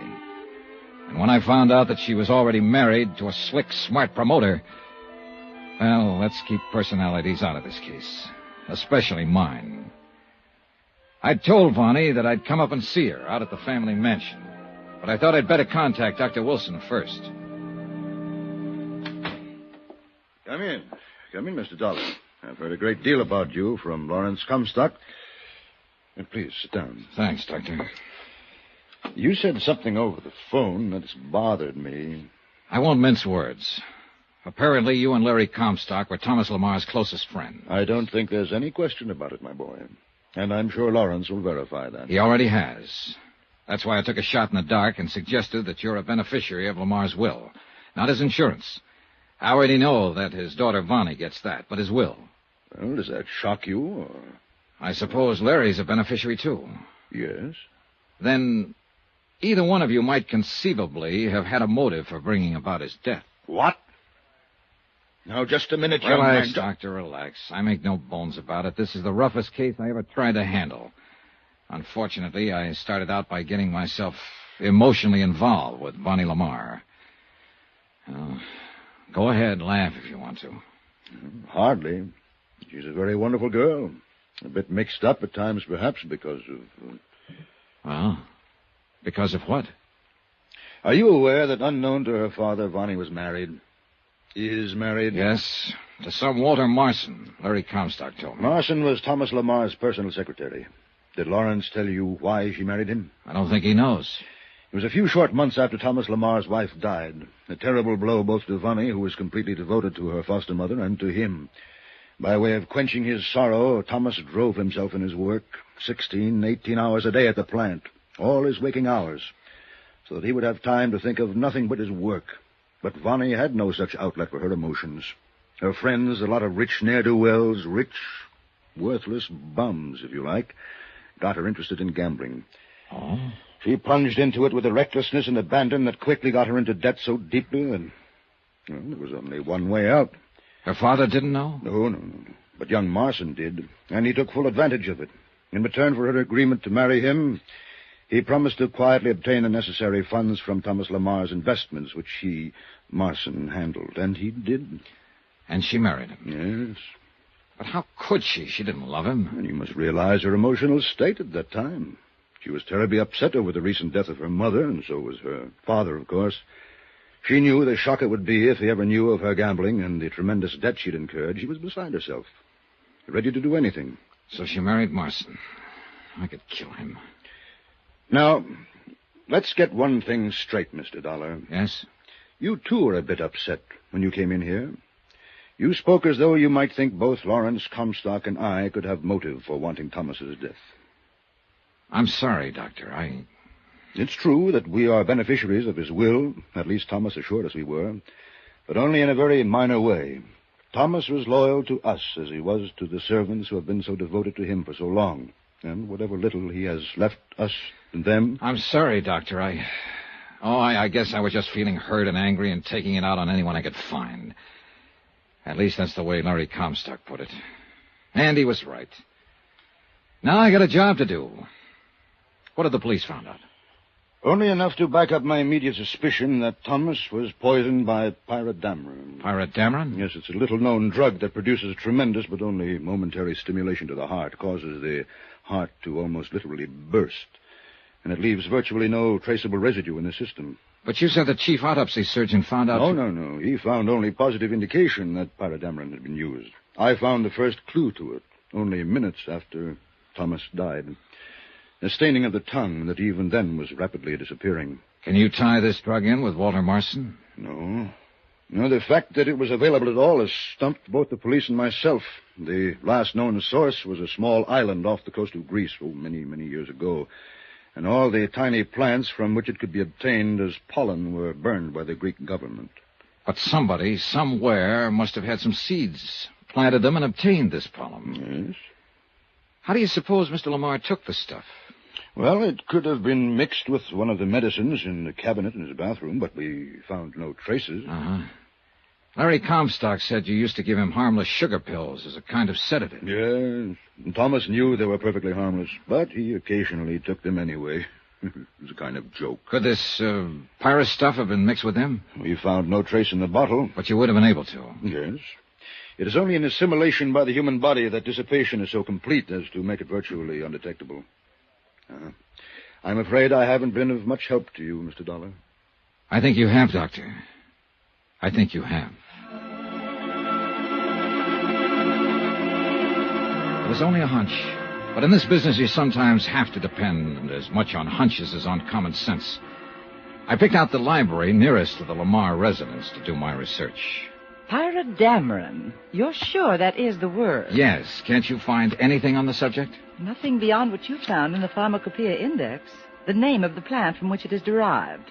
S2: And when I found out that she was already married to a slick, smart promoter, well, let's keep personalities out of this case, especially mine. I'd told Bonnie that I'd come up and see her out at the family mansion, but I thought I'd better contact Dr. Wilson first.
S9: Come in. Come in, Mr. Dollar. I've heard a great deal about you from Lawrence Comstock. Please, sit down.
S2: Thanks, Doctor.
S9: You said something over the phone that's bothered me.
S2: I won't mince words. Apparently, you and Larry Comstock were Thomas Lamar's closest friend.
S9: I don't think there's any question about it, my boy. And I'm sure Lawrence will verify that.
S2: He already has. That's why I took a shot in the dark and suggested that you're a beneficiary of Lamar's will. Not his insurance. I already know that his daughter Vonnie gets that, but his will.
S9: Well, does that shock you, or...
S2: I suppose Larry's a beneficiary, too.
S9: Yes.
S2: Then either one of you might conceivably have had a motive for bringing about his death.
S9: What? Now, just a minute, young man.
S2: Relax, Doctor, relax. I make no bones about it. This is the roughest case I ever tried to handle. Unfortunately, I started out by getting myself emotionally involved with Bonnie Lamarr. Go ahead, laugh if you want to.
S9: Hardly. She's a very wonderful girl. A bit mixed up at times, perhaps, because of...
S2: Well, because of what?
S9: Are you aware that unknown to her father, Bonnie was married? Is married?
S2: Yes, to some Walter Marson, Larry Comstock told me.
S9: Marson was Thomas Lamar's personal secretary. Did Lawrence tell you why she married him?
S2: I don't think he knows.
S9: It was a few short months after Thomas Lamar's wife died. A terrible blow both to Bonnie, who was completely devoted to her foster mother, and to him. By way of quenching his sorrow, Thomas drove himself in his work 16, 18 hours a day at the plant, all his waking hours, so that he would have time to think of nothing but his work. But Bonnie had no such outlet for her emotions. Her friends, a lot of rich ne'er-do-wells, rich, worthless bums, if you like, got her interested in gambling.
S2: Oh?
S9: She plunged into it with a recklessness and abandon that quickly got her into debt so deeply that there was only one way out.
S2: Her father didn't know?
S9: No. But young Marson did, and he took full advantage of it. In return for her agreement to marry him, he promised to quietly obtain the necessary funds from Thomas Lamar's investments, which he, Marson, handled. And he did.
S2: And she married him?
S9: Yes.
S2: But how could she? She didn't love him.
S9: And you must realize her emotional state at that time. She was terribly upset over the recent death of her mother, and so was her father, of course. She knew the shock it would be if he ever knew of her gambling and the tremendous debt she'd incurred. She was beside herself, ready to do anything.
S2: So she married Marson. I could kill him.
S9: Now, let's get one thing straight, Mr. Dollar.
S2: Yes?
S9: You, too, were a bit upset when you came in here. You spoke as though you might think both Lawrence, Comstock, and I could have motive for wanting Thomas's death.
S2: I'm sorry, Doctor.
S9: It's true that we are beneficiaries of his will. At least Thomas assured us we were. But only in a very minor way. Thomas was loyal to us as he was to the servants who have been so devoted to him for so long. And whatever little he has left us and them...
S2: I'm sorry, Doctor. I guess I was just feeling hurt and angry and taking it out on anyone I could find. At least that's the way Larry Comstock put it. And he was right. Now I got a job to do. What have the police found out?
S9: Only enough to back up my immediate suspicion that Thomas was poisoned by pyridamrin.
S2: Pyridamrin?
S9: Yes, it's a little-known drug that produces a tremendous but only momentary stimulation to the heart, causes the heart to almost literally burst, and it leaves virtually no traceable residue in the system.
S2: But you said the chief autopsy surgeon found out...
S9: No. He found only positive indication that pyridamrin had been used. I found the first clue to it only minutes after Thomas died. The staining of the tongue that even then was rapidly disappearing.
S2: Can you tie this drug in with Walter Marson?
S9: No, the fact that it was available at all has stumped both the police and myself. The last known source was a small island off the coast of Greece, many, many years ago. And all the tiny plants from which it could be obtained as pollen were burned by the Greek government.
S2: But somebody, somewhere, must have had some seeds, planted them, and obtained this pollen.
S9: Yes.
S2: How do you suppose Mr. Lamarr took the stuff?
S9: Well, it could have been mixed with one of the medicines in the cabinet in his bathroom, but we found no traces.
S2: Uh-huh. Larry Comstock said you used to give him harmless sugar pills as a kind of sedative.
S9: Yes, and Thomas knew they were perfectly harmless, but he occasionally took them anyway. It was a kind of joke.
S2: Could this pyrus stuff have been mixed with them?
S9: We found no trace in the bottle.
S2: But you would have been able to.
S9: Yes. It is only in assimilation by the human body that dissipation is so complete as to make it virtually undetectable. I'm afraid I haven't been of much help to you, Mr. Dollar.
S2: I think you have, Doctor. I think you have. It was only a hunch. But in this business, you sometimes have to depend as much on hunches as on common sense. I picked out the library nearest to the Lamarr residence to do my research.
S10: Pyridamrin. You're sure that is the word?
S2: Yes. Can't you find anything on the subject?
S10: Nothing beyond what you found in the Pharmacopoeia Index. The name of the plant from which it is derived.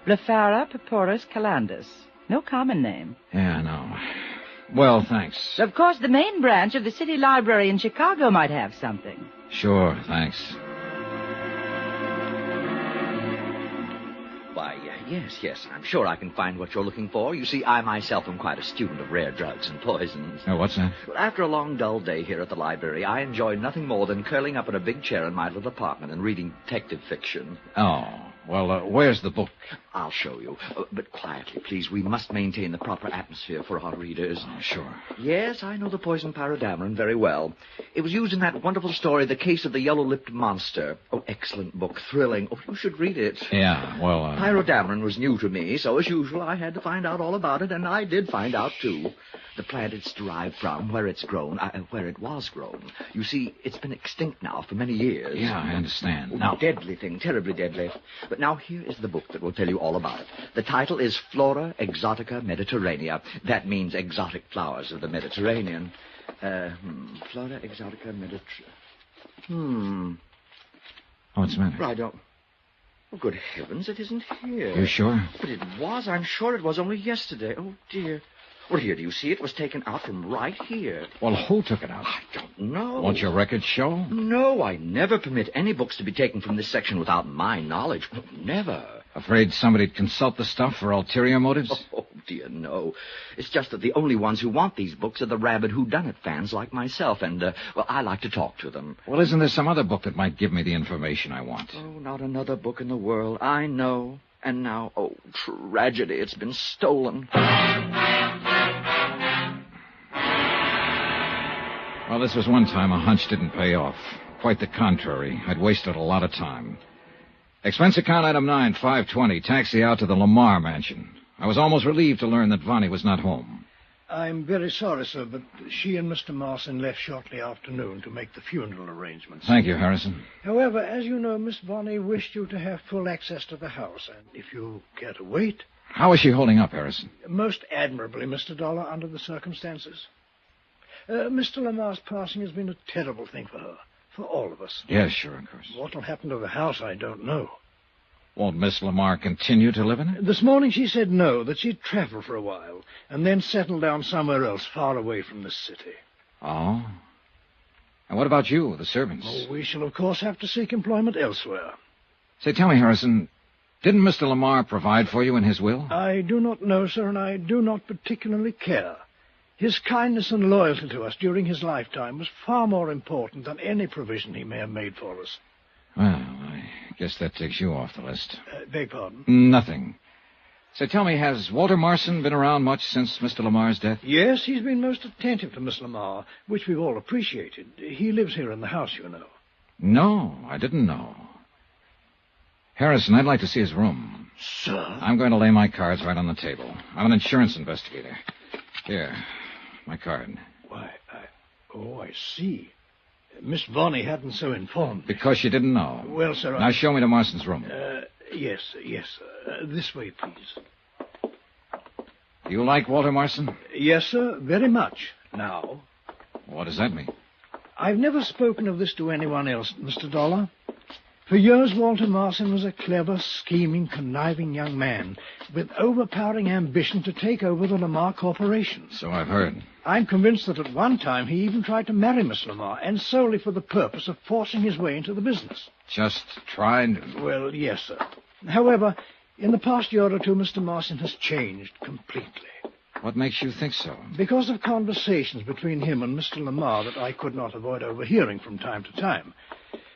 S10: Blephara purpuris calandus. No common name.
S2: Yeah, no. Well, thanks.
S10: Of course, the main branch of the City Library in Chicago might have something.
S2: Sure, thanks.
S11: Why, yes, I'm sure I can find what you're looking for. You see, I myself am quite a student of rare drugs and poisons.
S2: Oh, what's that?
S11: Well, after a long, dull day here at the library, I enjoy nothing more than curling up in a big chair in my little apartment and reading detective fiction.
S2: Oh, Well, where's the book?
S11: I'll show you. But quietly, please. We must maintain the proper atmosphere for our readers.
S2: Oh, sure.
S11: Yes, I know the poison pyrodamarin very well. It was used in that wonderful story, The Case of the Yellow-Lipped Monster. Oh, excellent book. Thrilling. Oh, you should read it.
S2: Yeah, well,
S11: Pyrodamarin was new to me, so as usual, I had to find out all about it, and I did find out, too. The plant it's derived from, where it's grown, where it was grown. You see, it's been extinct now for many years.
S2: Yeah, I understand.
S11: Now, deadly thing, terribly deadly. But now here is the book that will tell you all about it. The title is Flora Exotica Mediterranea. That means exotic flowers of the Mediterranean. Flora Exotica Mediterranean.
S2: What's the matter?
S11: I don't... Oh, good heavens, it isn't here.
S2: You sure?
S11: But it was. I'm sure it was only yesterday. Oh, dear. Well, here, do you see? It was taken out from right here.
S2: Well, who took it out?
S11: I don't know.
S2: Won't your records show?
S11: No, I never permit any books to be taken from this section without my knowledge. Never.
S2: Afraid somebody'd consult the stuff for ulterior motives?
S11: Oh, dear, no. It's just that the only ones who want these books are the rabid whodunit fans like myself, and, well, I like to talk to them.
S2: Well, isn't there some other book that might give me the information I want?
S11: Oh, not another book in the world. I know. And now, oh, tragedy, it's been stolen.
S2: Well, this was one time a hunch didn't pay off. Quite the contrary. I'd wasted a lot of time. Expense account item 9, 520, taxi out to the Lamarr mansion. I was almost relieved to learn that Vonnie was not home.
S7: I'm very sorry, sir, but she and Mr. Marson left shortly after noon to make the funeral arrangements.
S2: Thank you, Harrison.
S7: However, as you know, Miss Vonnie wished you to have full access to the house, and if you care to wait...
S2: How is she holding up, Harrison?
S7: Most admirably, Mr. Dollar, under the circumstances. Mr. Lamar's passing has been a terrible thing for her, for all of us.
S2: Yes, sure, of course.
S7: What will happen to the house, I don't know.
S2: Won't Miss Lamarr continue to live in it?
S7: This morning she said no, that she'd travel for a while, and then settle down somewhere else, far away from this city.
S2: Oh? And what about you, the servants?
S7: Oh, we shall, of course, have to seek employment elsewhere.
S2: Say, tell me, Harrison, didn't Mr. Lamarr provide for you in his will?
S7: I do not know, sir, and I do not particularly care. His kindness and loyalty to us during his lifetime was far more important than any provision he may have made for us.
S2: Well, I guess that takes you off the list.
S7: Beg pardon?
S2: Nothing. Say, tell me, has Walter Marson been around much since Mr. Lamar's death?
S7: Yes, he's been most attentive to Miss Lamarr, which we've all appreciated. He lives here in the house, you know.
S2: No, I didn't know. Harrison, I'd like to see his room.
S7: Sir?
S2: I'm going to lay my cards right on the table. I'm an insurance investigator. Here, my card.
S7: Why, I see. Miss Vonnie hadn't so informed me.
S2: Because she didn't know.
S7: Well, sir,
S2: Now show me to Marston's room.
S7: Yes. This way, please.
S2: Do you like Walter Marson?
S7: Yes, sir, very much. Now.
S2: What does that mean?
S7: I've never spoken of this to anyone else, Mr. Dollar. For years, Walter Marson was a clever, scheming, conniving young man with overpowering ambition to take over the Lamarr Corporation.
S2: So I've heard.
S7: I'm convinced that at one time he even tried to marry Miss Lamarr, and solely for the purpose of forcing his way into the business.
S2: Just tried?
S7: Well, yes, sir. However, in the past year or two, Mr. Marson has changed completely.
S2: What makes you think so?
S7: Because of conversations between him and Mr. Lamarr that I could not avoid overhearing from time to time.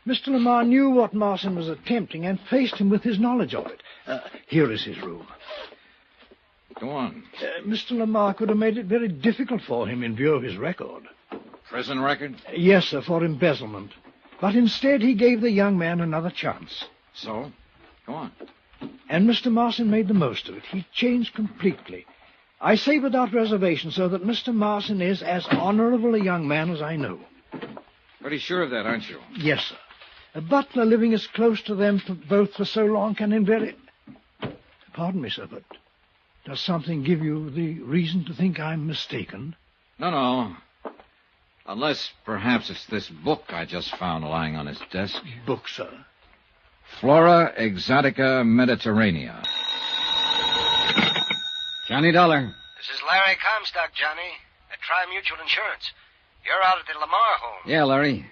S7: Mr. Lamarr knew what Marson was attempting and faced him with his knowledge of it. Here is his room.
S2: Go on.
S7: Mr. Lamarr could have made it very difficult for him in view of his record.
S2: Prison record?
S7: Yes, sir, for embezzlement. But instead he gave the young man another chance.
S2: So? Go on.
S7: And Mr. Marson made the most of it. He changed completely. I say without reservation, sir, that Mr. Marson is as honorable a young man as I know.
S2: Pretty sure of that, aren't you?
S7: Yes, sir. A butler living as close to them both for so long can invariably... Pardon me, sir, but does something give you the reason to think I'm mistaken?
S2: No. Unless, perhaps, it's this book I just found lying on his desk.
S7: Book, sir?
S2: Flora Exotica Mediterranea.
S12: Johnny Dollar.
S13: This is Larry Comstock, Johnny, at Tri-Mutual Insurance. You're out at the Lamarr home.
S12: Yeah, Larry.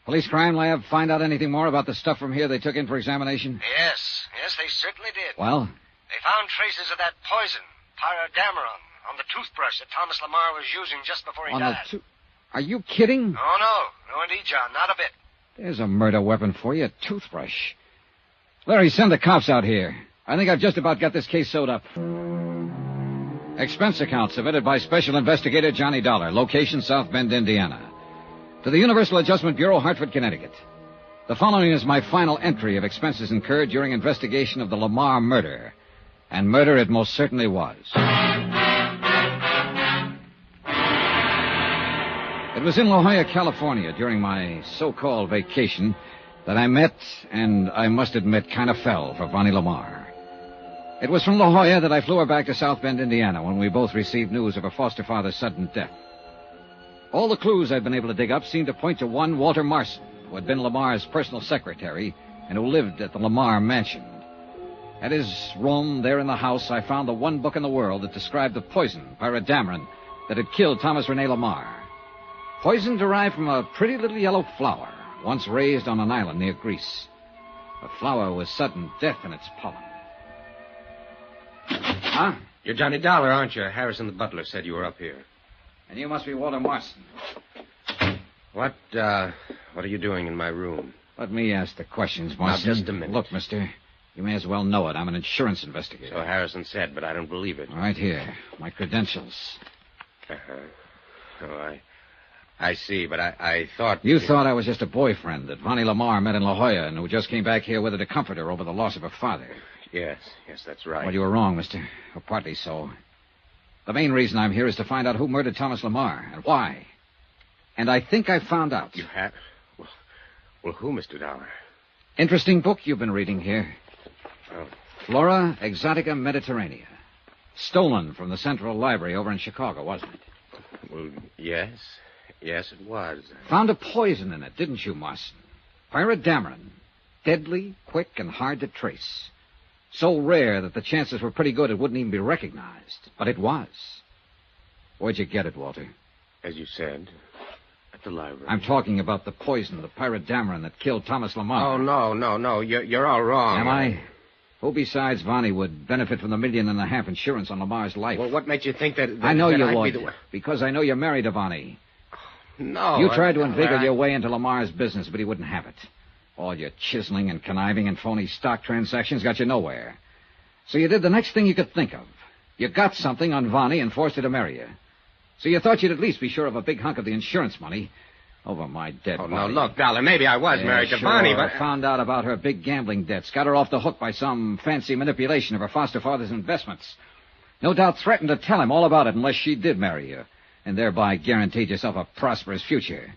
S12: Police crime lab find out anything more about the stuff from here they took in for examination?
S13: Yes, they certainly did.
S12: Well?
S13: They found traces of that poison, pyrodamarin, on the toothbrush that Thomas Lamarr was using just before he died.
S12: Are you kidding?
S13: Oh, no, indeed, John, not a bit.
S12: There's a murder weapon for you, a toothbrush. Larry, send the cops out here. I think I've just about got this case sewed up. Expense account submitted by Special Investigator Johnny Dollar. Location, South Bend, Indiana. To the Universal Adjustment Bureau, Hartford, Connecticut. The following is my final entry of expenses incurred during investigation of the Lamarr murder. And murder it most certainly was. It was in La Jolla, California, during my so-called vacation, that I met, and I must admit, kind of fell for Vonnie Lamarr. It was from La Jolla that I flew her back to South Bend, Indiana, when we both received news of her foster father's sudden death. All the clues I'd been able to dig up seemed to point to one Walter Marson, who had been Lamarr's personal secretary and who lived at the Lamarr mansion. At his room there in the house, I found the one book in the world that described the poison, pyridamrin, that had killed Thomas Rene Lamarr. Poison derived from a pretty little yellow flower, once raised on an island near Greece. The flower was sudden death in its pollen. Huh?
S14: You're Johnny Dollar, aren't you? Harrison the butler said you were up here.
S12: And you must be Walter Marson.
S14: What are you doing in my room?
S12: Let me ask the questions, Marson.
S14: Now, just a minute.
S12: Look, mister, you may as well know it. I'm an insurance investigator.
S14: So Harrison said, but I don't believe it.
S12: Right here. My credentials.
S14: Oh, I see, but I thought...
S12: You thought I was just a boyfriend that Vonnie Lamarr met in La Jolla and who just came back here with her to comfort her over the loss of her father.
S14: Yes, that's right.
S12: Well, you were wrong, mister. Or partly so. The main reason I'm here is to find out who murdered Thomas Lamarr and why. And I think I've found out.
S14: You have? Well, who, Mr. Dollar?
S12: Interesting book you've been reading here.
S14: Oh.
S12: Flora Exotica Mediterranea. Stolen from the Central Library over in Chicago, wasn't it?
S14: Well, yes. Yes, it was.
S12: Found a poison in it, didn't you, Marson? Pyridamrin. Deadly, quick, and hard to trace. So rare that the chances were pretty good it wouldn't even be recognized. But it was. Where'd you get it, Walter?
S14: As you said, at the library.
S12: I'm talking about the poison, the pyridamrin that killed Thomas Lamarr.
S14: Oh, no. You're all wrong.
S12: Am I? Who besides Vonnie would benefit from the $1.5 million insurance on Lamarr's life?
S14: Well, what makes you think that
S12: I know
S14: that
S12: you
S14: I'd
S12: would.
S14: Be the...
S12: Because I know you're married to Vonnie.
S14: No.
S12: You tried to inveigle your way into Lamarr's business, but he wouldn't have it. All your chiseling and conniving and phony stock transactions got you nowhere. So you did the next thing you could think of. You got something on Vonnie and forced her to marry you. So you thought you'd at least be sure of a big hunk of the insurance money over my dead body.
S14: No, look, Dollar, maybe I was married to Vonnie, but...
S12: I found out about her big gambling debts, got her off the hook by some fancy manipulation of her foster father's investments. No doubt threatened to tell him all about it unless she did marry you, and thereby guaranteed yourself a prosperous future.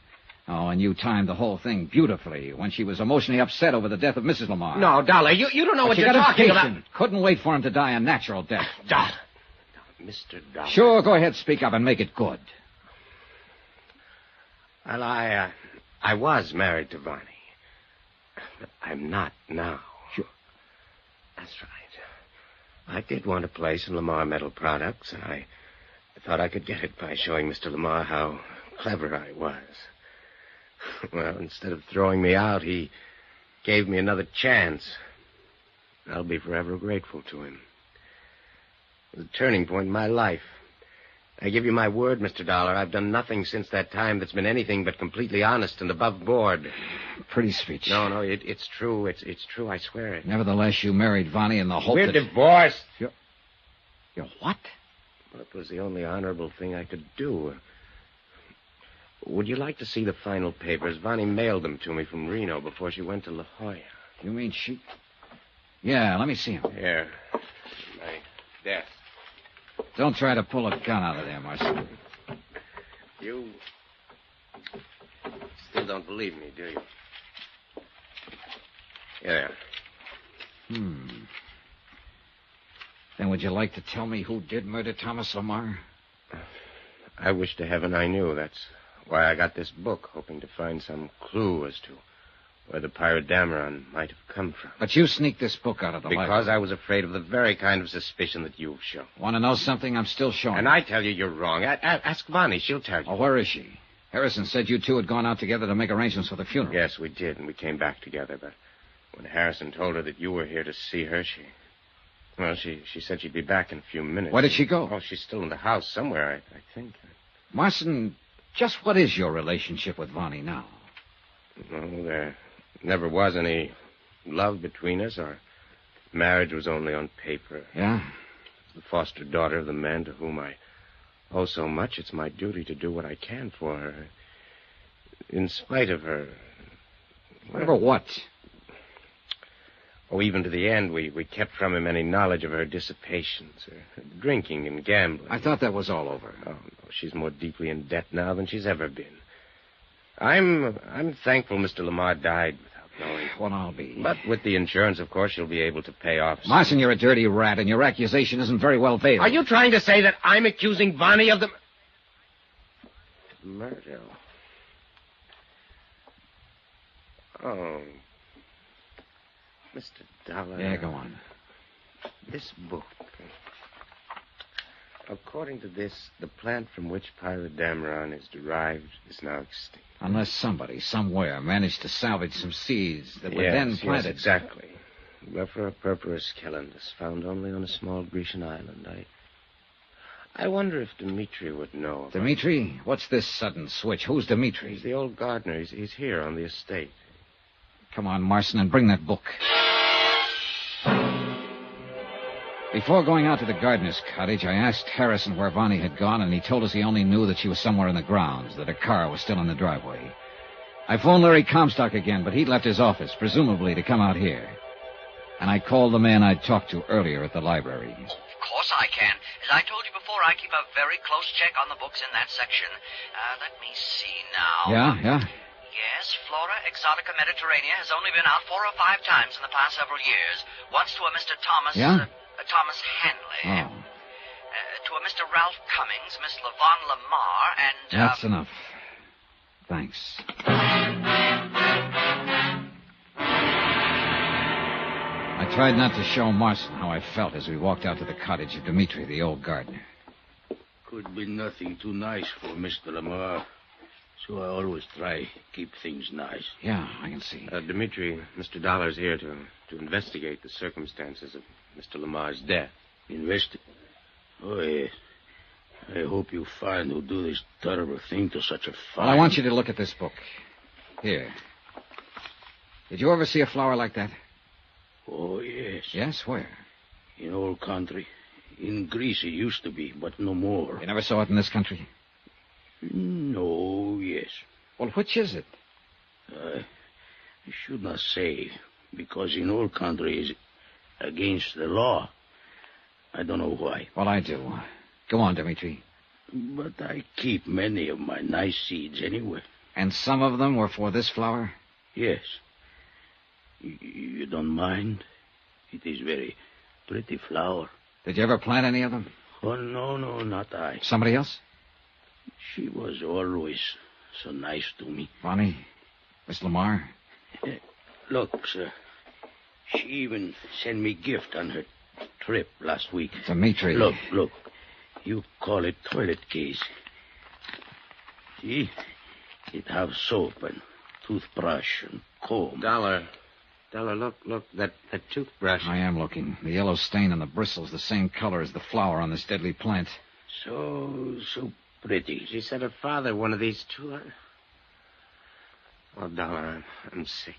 S12: Oh, and you timed the whole thing beautifully when she was emotionally upset over the death of Mrs. Lamarr.
S14: No, Dollar, you don't know what you're talking about.
S12: Couldn't wait for him to die a natural death.
S14: Dollar. Mr. Dollar.
S12: Sure, go ahead, speak up and make it good.
S14: Well, I was married to Vonnie. But I'm not now.
S12: Sure.
S14: That's right. I did want a place in Lamarr Metal Products, and I thought I could get it by showing Mr. Lamarr how clever I was. Well, instead of throwing me out, he gave me another chance. I'll be forever grateful to him. It was a turning point in my life. I give you my word, Mr. Dollar, I've done nothing since that time that's been anything but completely honest and above board.
S12: Pretty speech.
S14: No, it's true. It's true, I swear it.
S12: Nevertheless, you married Vonnie in the hope
S14: We're
S12: that...
S14: divorced.
S12: You're what?
S14: Well, it was the only honorable thing I could do. Would you like to see the final papers? Vonnie mailed them to me from Reno before she went to La Jolla.
S12: You mean she... Yeah, let me see him.
S14: Here. My desk.
S12: Don't try to pull a gun out of there, Marson.
S14: You still don't believe me, do you? Yeah.
S12: Then would you like to tell me who did murder Thomas Lamarr?
S14: I wish to heaven I knew. That's why I got this book, hoping to find some clue as to where the pyridamrin might have come from.
S12: But you sneaked this book out of the library.
S14: Because I was afraid of the very kind of suspicion that you've shown.
S12: Want to know something? I'm still showing.
S14: And I tell you you're wrong. Ask Vonnie. She'll tell you.
S12: Oh, where is she? Harrison said you two had gone out together to make arrangements for the funeral.
S14: Yes, we did, and we came back together. But when Harrison told her that you were here to see her, she said she'd be back in a few minutes.
S12: Where did she go?
S14: Oh, she's still in the house somewhere, I think.
S12: Marson, just what is your relationship with Vonnie now?
S14: No, there never was any love between us. Our marriage was only on paper.
S12: Yeah?
S14: The foster daughter of the man to whom I owe so much, it's my duty to do what I can for her. In spite of her.
S12: Whatever what?
S14: Oh, even to the end, we kept from him any knowledge of her dissipations, her drinking and gambling.
S12: I thought that was all over.
S14: Oh, no, she's more deeply in debt now than she's ever been. I'm thankful Mr. Lamarr died without knowing.
S12: Well, I'll be.
S14: But with the insurance, of course, she'll be able to pay off.
S12: Marson, you're a dirty rat, and your accusation isn't very well veiled.
S14: Are you trying to say that I'm accusing Bonnie of the murder? Oh. Mr. Dollar.
S12: Yeah, go on.
S14: This book. According to this, the plant from which pyrrodamaron is derived is now extinct.
S12: Unless somebody, somewhere, managed to salvage some seeds that were then planted.
S14: Yes, exactly. Lephra purpurus calendus, found only on a small Grecian island. I wonder if Dmitri would know.
S12: Dmitri? What's this sudden switch? Who's Dmitri?
S14: He's the old gardener. He's here on the estate.
S12: Come on, Marson, and bring that book. Before going out to the gardener's cottage, I asked Harrison where Vonnie had gone, and he told us he only knew that she was somewhere in the grounds, that her car was still in the driveway. I phoned Larry Comstock again, but he'd left his office, presumably to come out here. And I called the man I'd talked to earlier at the library.
S15: Of course I can. As I told you before, I keep a very close check on the books in that section. Let me see now.
S12: Yeah?
S15: Yes, Flora Exotica Mediterranea has only been out 4 or 5 times in the past several years. Once to a Mr. Thomas...
S12: Yeah?
S15: Thomas Hanley.
S12: Oh.
S15: To a Mr. Ralph Cummings, Miss Levon Lamarr, and...
S12: That's enough. Thanks. I tried not to show Marson how I felt as we walked out to the cottage of Dmitri, the old gardener.
S16: Could be nothing too nice for Mr. Lamarr. So I always try keep things nice.
S12: Yeah, I can see.
S14: Dmitri, Mr. Dollar's here to investigate the circumstances of Mr. Lamar's death.
S16: Oh, yes. I hope you find who do this terrible thing to such a fine...
S12: Well, I want you to look at this book. Here. Did you ever see a flower like that?
S16: Oh, yes.
S12: Yes? Where?
S16: In old country. In Greece it used to be, but no more.
S12: You never saw it in this country?
S16: No, yes.
S12: Well, which is it?
S16: I should not say, because in old country is against the law. I don't know why.
S12: Well, I do. Go on, Dmitri.
S16: But I keep many of my nice seeds anyway.
S12: And some of them were for this flower?
S16: Yes. You don't mind? It is very pretty flower.
S12: Did you ever plant any of them?
S16: Oh, no, not I.
S12: Somebody else?
S16: She was always so nice to me.
S12: Vonnie? Miss Lamarr?
S16: Look, sir. She even sent me gift on her trip last week.
S12: Dmitri.
S16: Look. You call it toilet case. See? It have soap and toothbrush and comb.
S14: Dollar, look, that toothbrush.
S12: I am looking. The yellow stain on the bristle's the same color as the flower on this deadly plant.
S16: So pretty.
S14: She said her father one of these too. Oh, Dollar, I'm sick.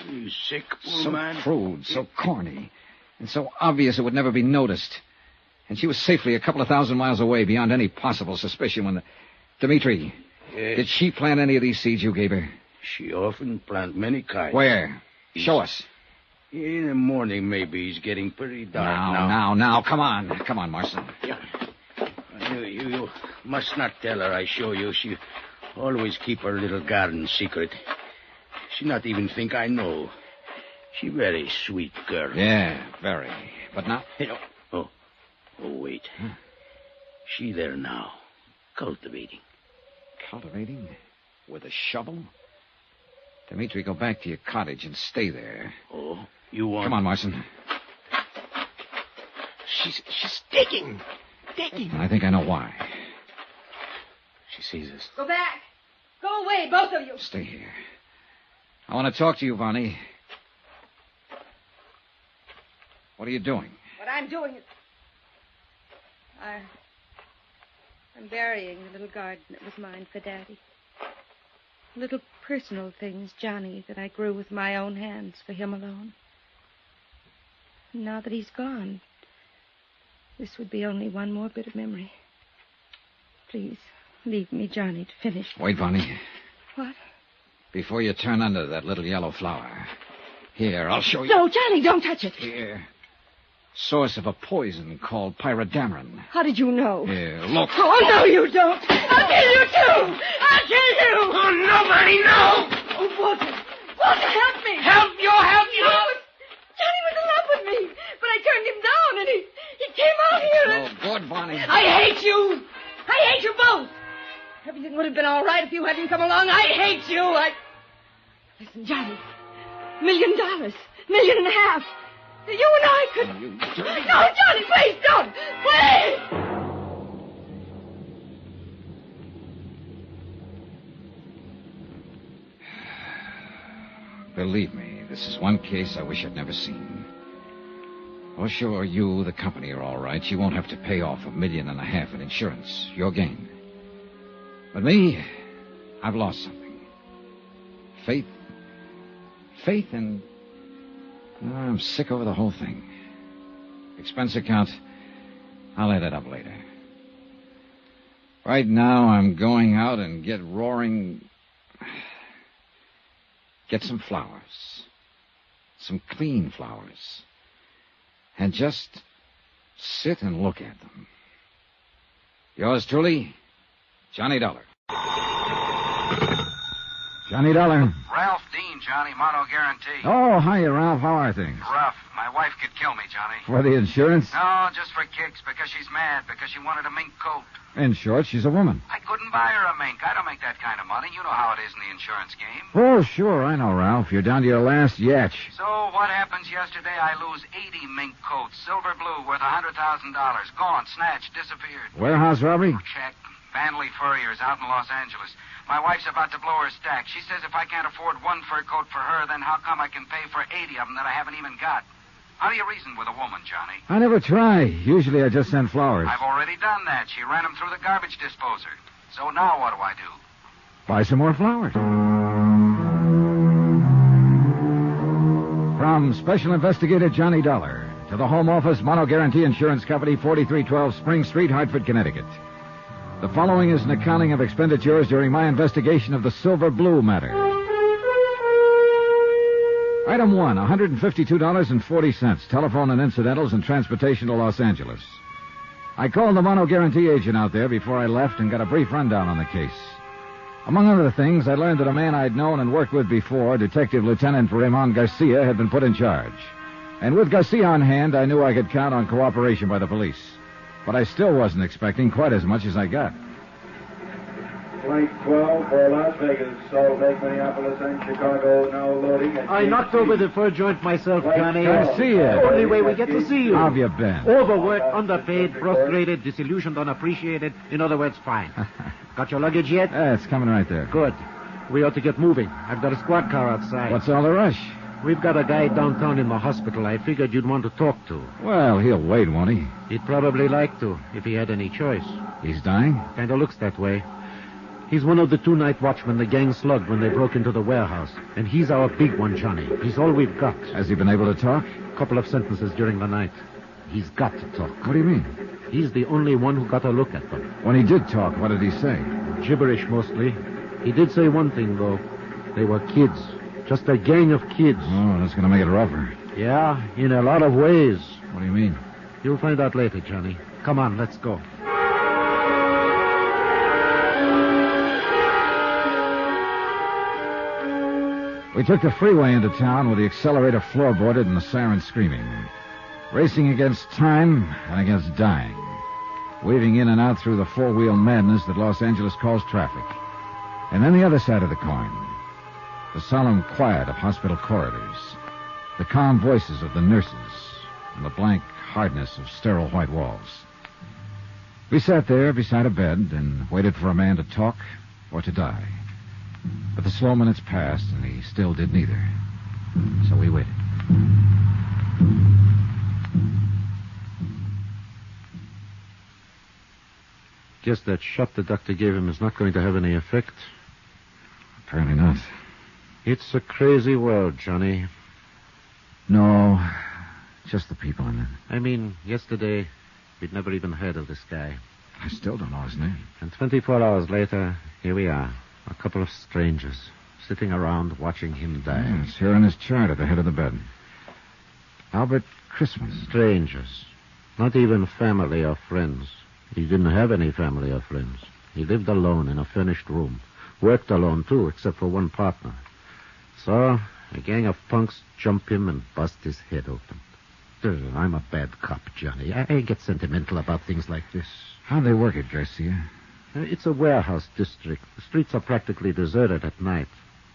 S16: You sick, poor
S12: so
S16: man?
S12: So crude, so corny, and so obvious it would never be noticed. And she was safely a couple of thousand miles away beyond any possible suspicion when the... Dmitri,
S16: yes.
S12: Did she plant any of these seeds you gave her?
S16: She often plant many kinds.
S12: Where? Show us.
S16: In the morning, maybe. It's getting pretty dark
S12: now. Come on, Marson.
S16: Yeah. You must not tell her I show you. She always keep her little garden secret. She not even think I know. She very sweet girl.
S12: Yeah, very. But now...
S16: Oh, wait.
S12: Huh?
S16: She there now, cultivating.
S12: Cultivating? With a shovel? Dmitri, go back to your cottage and stay there.
S16: Oh, you want...
S12: Come on, Marson.
S14: She's digging.
S12: I think I know why.
S14: She sees us.
S4: Go back. Go away, both of you.
S12: Stay here. I want to talk to you, Vonnie. What are you doing?
S4: What I'm doing is... I'm burying the little garden that was mine for Daddy. Little personal things, Johnny, that I grew with my own hands for him alone. Now that he's gone, this would be only one more bit of memory. Please, leave me, Johnny, to finish.
S12: Wait, Vonnie.
S4: What?
S12: Before you turn under that little yellow flower. Here, I'll show you.
S4: No, Johnny, don't touch it.
S12: Here. Source of a poison called pyrodameron.
S4: How did you know?
S12: Here, look.
S4: Oh, no, you don't. I'll kill you, too. I'll kill you.
S13: Oh, nobody, no.
S4: Oh, Walter. Walter, help me.
S13: Help you, help you.
S4: Johnny was in love with me, but I turned him down, and he came out here and...
S12: Oh, good, Bonnie.
S4: I hate you. I hate you both. Everything would have been all right if you hadn't come along. I hate you. Listen, Johnny. $1 million. $1.5 million. You and I could... No, Johnny, please don't. Please.
S12: Believe me, this is one case I wish I'd never seen. Oh, sure, you, the company, are all right. You won't have to pay off $1.5 million in insurance. Your gain. But me, I've lost something. Faith. Faith and... I'm sick over the whole thing. Expense account, I'll add it up later. Right now, I'm going out and get some flowers. Some clean flowers. And just sit and look at them. Yours truly, Johnny Dollar. Johnny Dollar.
S17: Ralph Dean, Johnny, mono guarantee.
S12: Oh, hiya, Ralph. How are things?
S17: Rough. My wife could kill me, Johnny.
S12: For the insurance?
S17: No, just for kicks, because she's mad, because she wanted a mink coat.
S12: In short, she's a woman.
S17: I couldn't buy her a mink. I don't make that kind of money. You know how it is in the insurance game.
S12: Oh, sure, I know, Ralph. You're down to your last yatch.
S17: So what happens yesterday? I lose 80 mink coats, silver blue, worth $100,000. Gone, snatched, disappeared.
S12: Warehouse robbery?
S17: Check. Vanley Furriers out in Los Angeles. My wife's about to blow her stack. She says if I can't afford one fur coat for her, then how come I can pay for 80 of them that I haven't even got? How do you reason with a woman, Johnny?
S12: I never try. Usually I just send flowers.
S17: I've already done that. She ran them through the garbage disposer. So now what do I do?
S12: Buy some more flowers. From Special Investigator Johnny Dollar to the Home Office Mono Guarantee Insurance Company, 4312 Spring Street, Hartford, Connecticut. The following is an accounting of expenditures during my investigation of the Silver Blue matter. Item 1, $152.40, telephone and incidentals and transportation to Los Angeles. I called the Mono Guarantee agent out there before I left and got a brief rundown on the case. Among other things, I learned that a man I'd known and worked with before, Detective Lieutenant Raymond Garcia, had been put in charge. And with Garcia on hand, I knew I could count on cooperation by the police. But I still wasn't expecting quite as much as I got.
S18: Flight 12 for Las Vegas, Salt Lake, Minneapolis, and Chicago, now loading.
S7: I knocked over the fur joint myself, Johnny.
S12: Garcia.
S7: Only way we get to see you.
S12: How have you been?
S7: Overworked, underpaid, frustrated, disillusioned, unappreciated. In other words, fine. Got your luggage yet?
S12: Yeah, it's coming right there.
S7: Good. We ought to get moving. I've got a squad car outside.
S12: What's all the rush?
S7: We've got a guy downtown in the hospital I figured you'd want to talk to.
S12: Well, he'll wait, won't he?
S7: He'd probably like to, if he had any choice.
S12: He's dying?
S7: Kinda looks that way. He's one of the 2 night watchmen the gang slugged when they broke into the warehouse. And he's our big one, Johnny. He's all we've got.
S12: Has he been able to talk?
S7: A couple of sentences during the night. He's got to talk.
S12: What do you mean?
S7: He's the only one who got a look at them.
S12: When he did talk, what did he say?
S7: Gibberish, mostly. He did say one thing, though. They were kids. Just a gang of kids.
S12: Oh, that's going to make it rougher.
S7: Yeah, in a lot of ways.
S12: What do you mean?
S7: You'll find out later, Johnny. Come on, let's go.
S12: We took the freeway into town with the accelerator floorboarded and the siren screaming. Racing against time and against dying. Weaving in and out through the four-wheel madness that Los Angeles calls traffic. And then the other side of the coin. The solemn quiet of hospital corridors. The calm voices of the nurses. And the blank hardness of sterile white walls. We sat there beside a bed and waited for a man to talk or to die. But the slow minutes passed, and he still did neither. So we waited.
S7: Guess that shot the doctor gave him is not going to have any effect.
S12: Apparently not.
S7: It's a crazy world, Johnny.
S12: No, Just the people in it.
S19: I mean, yesterday, we'd never even heard of this guy.
S12: I still don't know his name.
S19: And 24 hours later, here we are. A couple of strangers sitting around watching him die.
S12: Yeah, it's here in his chart at the head of the bed. Albert Christmas.
S19: Strangers. Not even family or friends. He didn't have any family or friends. He lived alone in a furnished room. Worked alone, too, except for one partner. So, a gang of punks jump him and bust his head open. I'm a bad cop, Johnny. I get sentimental about things like this.
S12: How'd they work it, Garcia?
S19: It's a warehouse district. The streets are practically deserted at night.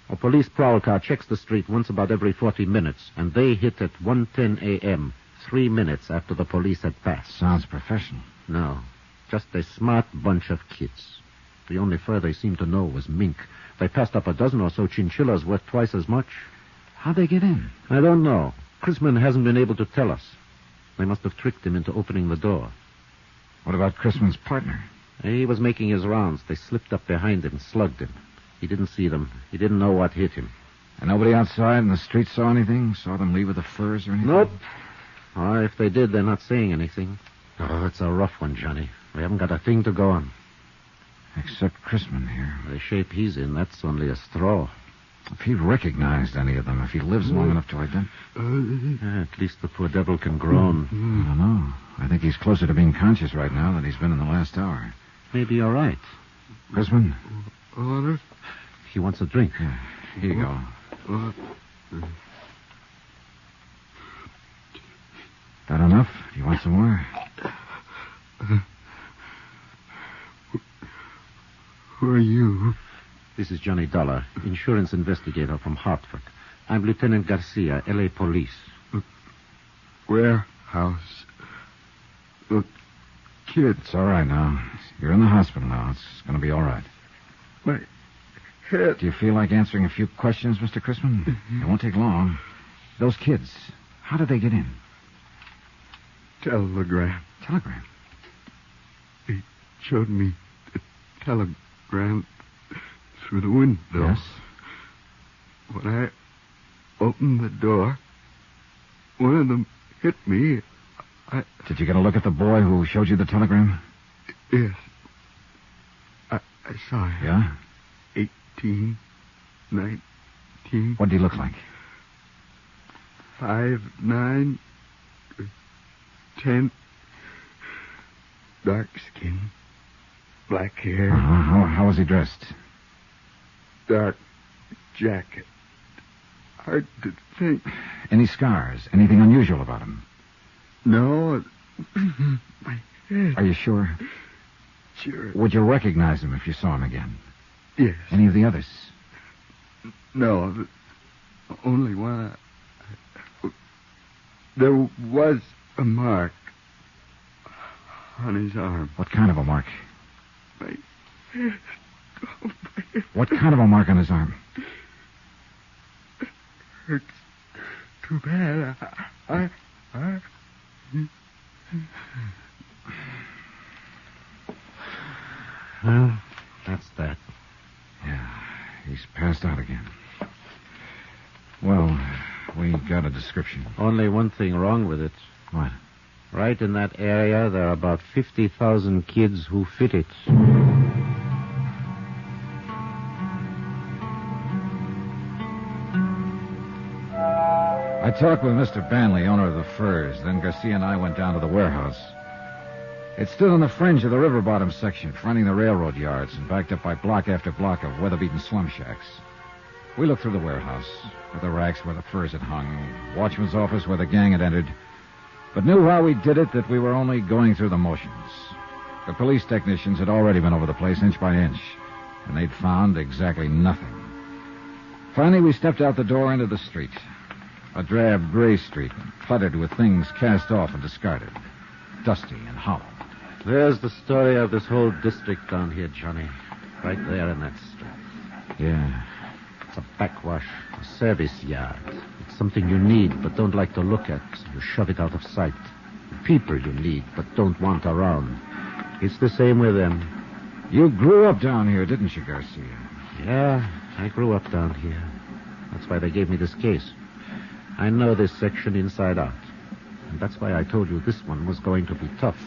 S19: A police prowl car checks the street once about every 40 minutes, and they hit at 1:10 a.m., 3 minutes after the police had passed.
S12: Sounds professional.
S19: No, just a smart bunch of kids. The only fur they seemed to know was mink. They passed up a dozen or so chinchillas worth twice as much.
S12: How'd they get in?
S19: I don't know. Chrisman hasn't been able to tell us. They must have tricked him into opening the door.
S12: What about Chrisman's partner?
S19: He was making his rounds. They slipped up behind him, slugged him. He didn't see them. He didn't know what hit him.
S12: And nobody outside in the street saw anything? Saw them leave with the furs or anything?
S19: Nope. Or if they did, they're not saying anything. Oh, it's a rough one, Johnny. We haven't got a thing to go on.
S12: Except Chrisman here.
S19: The shape he's in, that's only a straw.
S12: If he recognized any of them, if he lives long enough to identify...
S19: At least the poor devil can groan.
S12: I don't know. I think he's closer to being conscious right now than he's been in the last hour.
S19: Maybe you're right.
S12: Chrisman?
S19: He wants a drink.
S12: Yeah, here you go. That enough? Do you want some more?
S20: Who are you?
S19: This is Johnny Dollar, insurance investigator from Hartford. I'm Lieutenant Garcia, L.A. Police.
S20: Warehouse. The kid.
S12: It's all right now. You're in the hospital now. It's going to be all right.
S20: My head.
S12: Do you feel like answering a few questions, Mr. Chrisman? It won't take long. Those kids, how did they get in?
S20: Telegram.
S12: Telegram?
S20: He showed me the telegram through the window.
S12: Yes?
S20: When I opened the door, one of them hit me.
S12: Did you get a look at the boy who showed you the telegram?
S20: Yes. I saw him.
S12: Yeah?
S20: 18, 19.
S12: What did he look like?
S20: 5'9", 10, dark skin, black hair.
S12: How was he dressed?
S20: Dark jacket. Hard to think.
S12: Any scars? Anything unusual about him?
S20: No. My head.
S12: Are you sure?
S20: Sure.
S12: Would you recognize him if you saw him again?
S20: Yes.
S12: Any of the others?
S20: No. The only one. There was a mark on his arm.
S12: What kind of a mark?
S20: My head. Oh, my head.
S12: What kind of a mark on his arm?
S20: Hurts too bad. I...
S19: Well, that's that.
S12: Yeah, he's passed out again. Well, we got a description.
S19: Only one thing wrong with it.
S12: What?
S19: Right in that area, there are about 50,000 kids who fit it.
S12: I talked with Mr. Banley, owner of the Furs. Then Garcia and I went down to the warehouse. It stood on the fringe of the river bottom section, fronting the railroad yards, and backed up by block after block of weather-beaten slum shacks. We looked through the warehouse, at the racks where the furs had hung, watchman's office where the gang had entered, but knew while we did it that we were only going through the motions. The police technicians had already been over the place inch by inch, and they'd found exactly nothing. Finally, we stepped out the door into the street. A drab gray street, cluttered with things cast off and discarded. Dusty and hollow.
S19: There's the story of this whole district down here, Johnny. Right there in that street.
S12: Yeah.
S19: It's a backwash, a service yard. It's something you need but don't like to look at. You shove it out of sight. People you need but don't want around. It's the same with them.
S12: You grew up down here, didn't you, Garcia?
S19: Yeah, I grew up down here. That's why they gave me this case. I know this section inside out. And that's why I told you this one was going to be tough.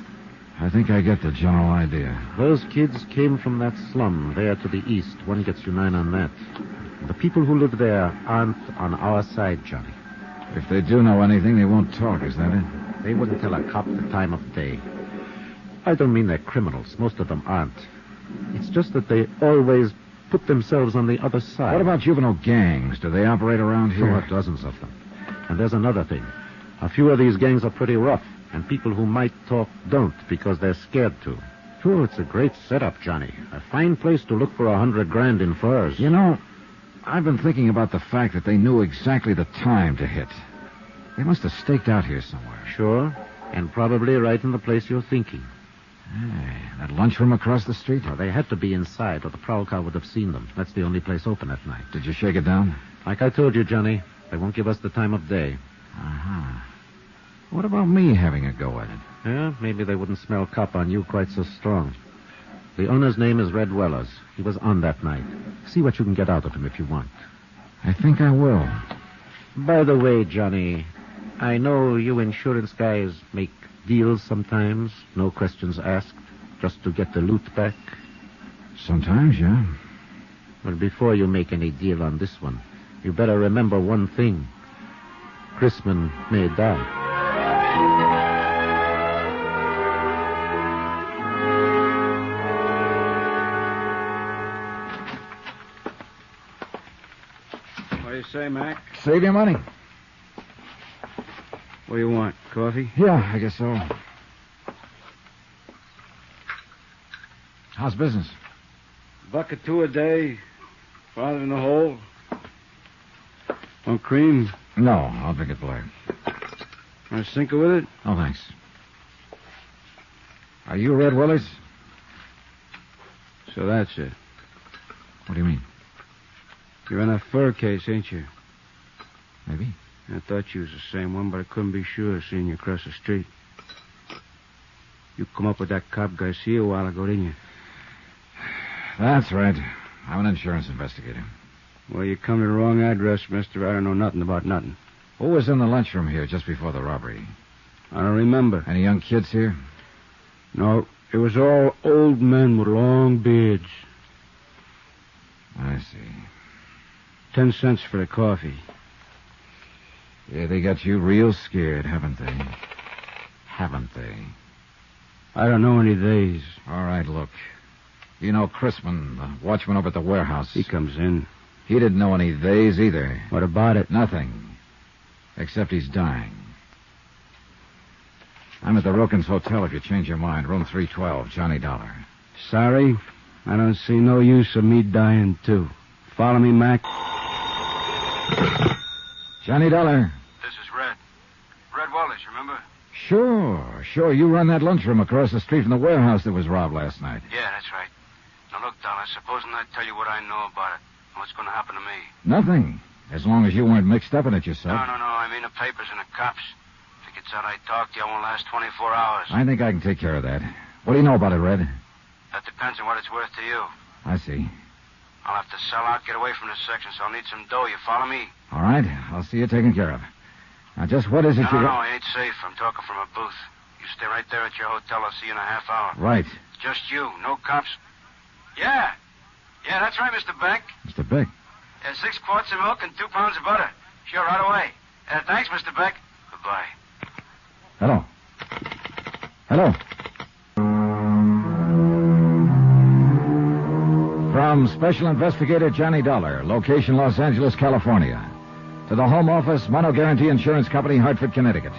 S12: I think I get the general idea.
S19: Those kids came from that slum there to the east. One gets you 9 on that. The people who live there aren't on our side, Johnny.
S12: If they do know anything, they won't talk, is that it?
S19: They wouldn't tell a cop the time of day. I don't mean they're criminals. Most of them aren't. It's just that they always put themselves on the other side.
S12: What about juvenile gangs? Do they operate around here?
S19: Sure, dozens of them. And there's another thing. A few of these gangs are pretty rough, and people who might talk don't because they're scared to. Sure, it's a great setup, Johnny. A fine place to look for $100,000 in furs.
S12: You know, I've been thinking about the fact that they knew exactly the time to hit. They must have staked out here somewhere.
S19: Sure, and probably right in the place you're thinking.
S12: Hey, that lunchroom across the street?
S19: Well, they had to be inside, or the prowl car would have seen them. That's the only place open at night.
S12: Did you shake it down?
S19: Like I told you, Johnny, they won't give us the time of day.
S12: Uh-huh. What about me having a go at it?
S19: Yeah, maybe they wouldn't smell cop on you quite so strong. The owner's name is Red Wellers. He was on that night. See what you can get out of him if you want.
S12: I think I will.
S19: By the way, Johnny, I know you insurance guys make deals sometimes, no questions asked, just to get the loot back.
S12: Sometimes, yeah.
S19: Well, before you make any deal on this one, you better remember one thing. Chrisman may die.
S16: What do you say, Mac?
S12: Save your money.
S16: What do you want? Coffee?
S12: Yeah, I guess so. How's business?
S16: $1.02 a day. Father in the hole. Want cream?
S12: No, I'll drink it black.
S16: Want a sinker with it?
S12: Oh, thanks. Are you Red Willers?
S16: So that's it.
S12: What do you mean?
S16: You're in that fur case, ain't you?
S12: Maybe.
S16: I thought you was the same one, but I couldn't be sure seeing you across the street. You come up with that cop Garcia a while ago, didn't you?
S12: That's right. I'm an insurance investigator.
S16: Well, you come to the wrong address, mister. I don't know nothing about nothing.
S12: Who was in the lunchroom here just before the robbery?
S16: I don't remember.
S12: Any young kids here?
S16: No, it was all old men with long beards.
S12: I see.
S16: 10 cents for the coffee.
S12: Yeah, they got you real scared, haven't they? Haven't they?
S16: I don't know any days.
S12: All right, look. You know Chrisman, the watchman over at the warehouse.
S16: He comes in.
S12: He didn't know any days either.
S16: What about it?
S12: Nothing. Except he's dying. I'm at the Wilkins Hotel if you change your mind. Room 312, Johnny Dollar.
S16: Sorry, I don't see no use of me dying, too. Follow me, Mac?
S12: Johnny Dollar.
S17: This is Red. Red Wallace, remember?
S12: Sure. You run that lunchroom across the street from the warehouse that was robbed last night.
S17: Yeah, that's right. Now, look, Dollar, supposing I tell you what I know about it, what's going to happen to me?
S12: Nothing. As long as you weren't mixed up in it yourself.
S17: No. I mean the papers and the cops. If it gets out I talked to you, I won't last 24 hours.
S12: I think I can take care of that. What do you know about it, Red?
S17: That depends on what it's worth to you.
S12: I see.
S17: I'll have to sell out, get away from this section, so I'll need some dough. You follow me?
S12: All right. I'll see you taken care of. Now, just what is it
S17: No, I ain't safe. I'm talking from a booth. You stay right there at your hotel. I'll see you in a half hour.
S12: Right.
S17: Just you. No cops. Yeah, that's right, Mr. Beck.
S12: Mr. Beck?
S17: 6 quarts of milk and 2 pounds of butter. Sure, right away. Thanks, Mr. Beck. Goodbye.
S12: Hello. From Special Investigator Johnny Dollar, location Los Angeles, California. To the Home Office, Mono Guarantee Insurance Company, Hartford, Connecticut.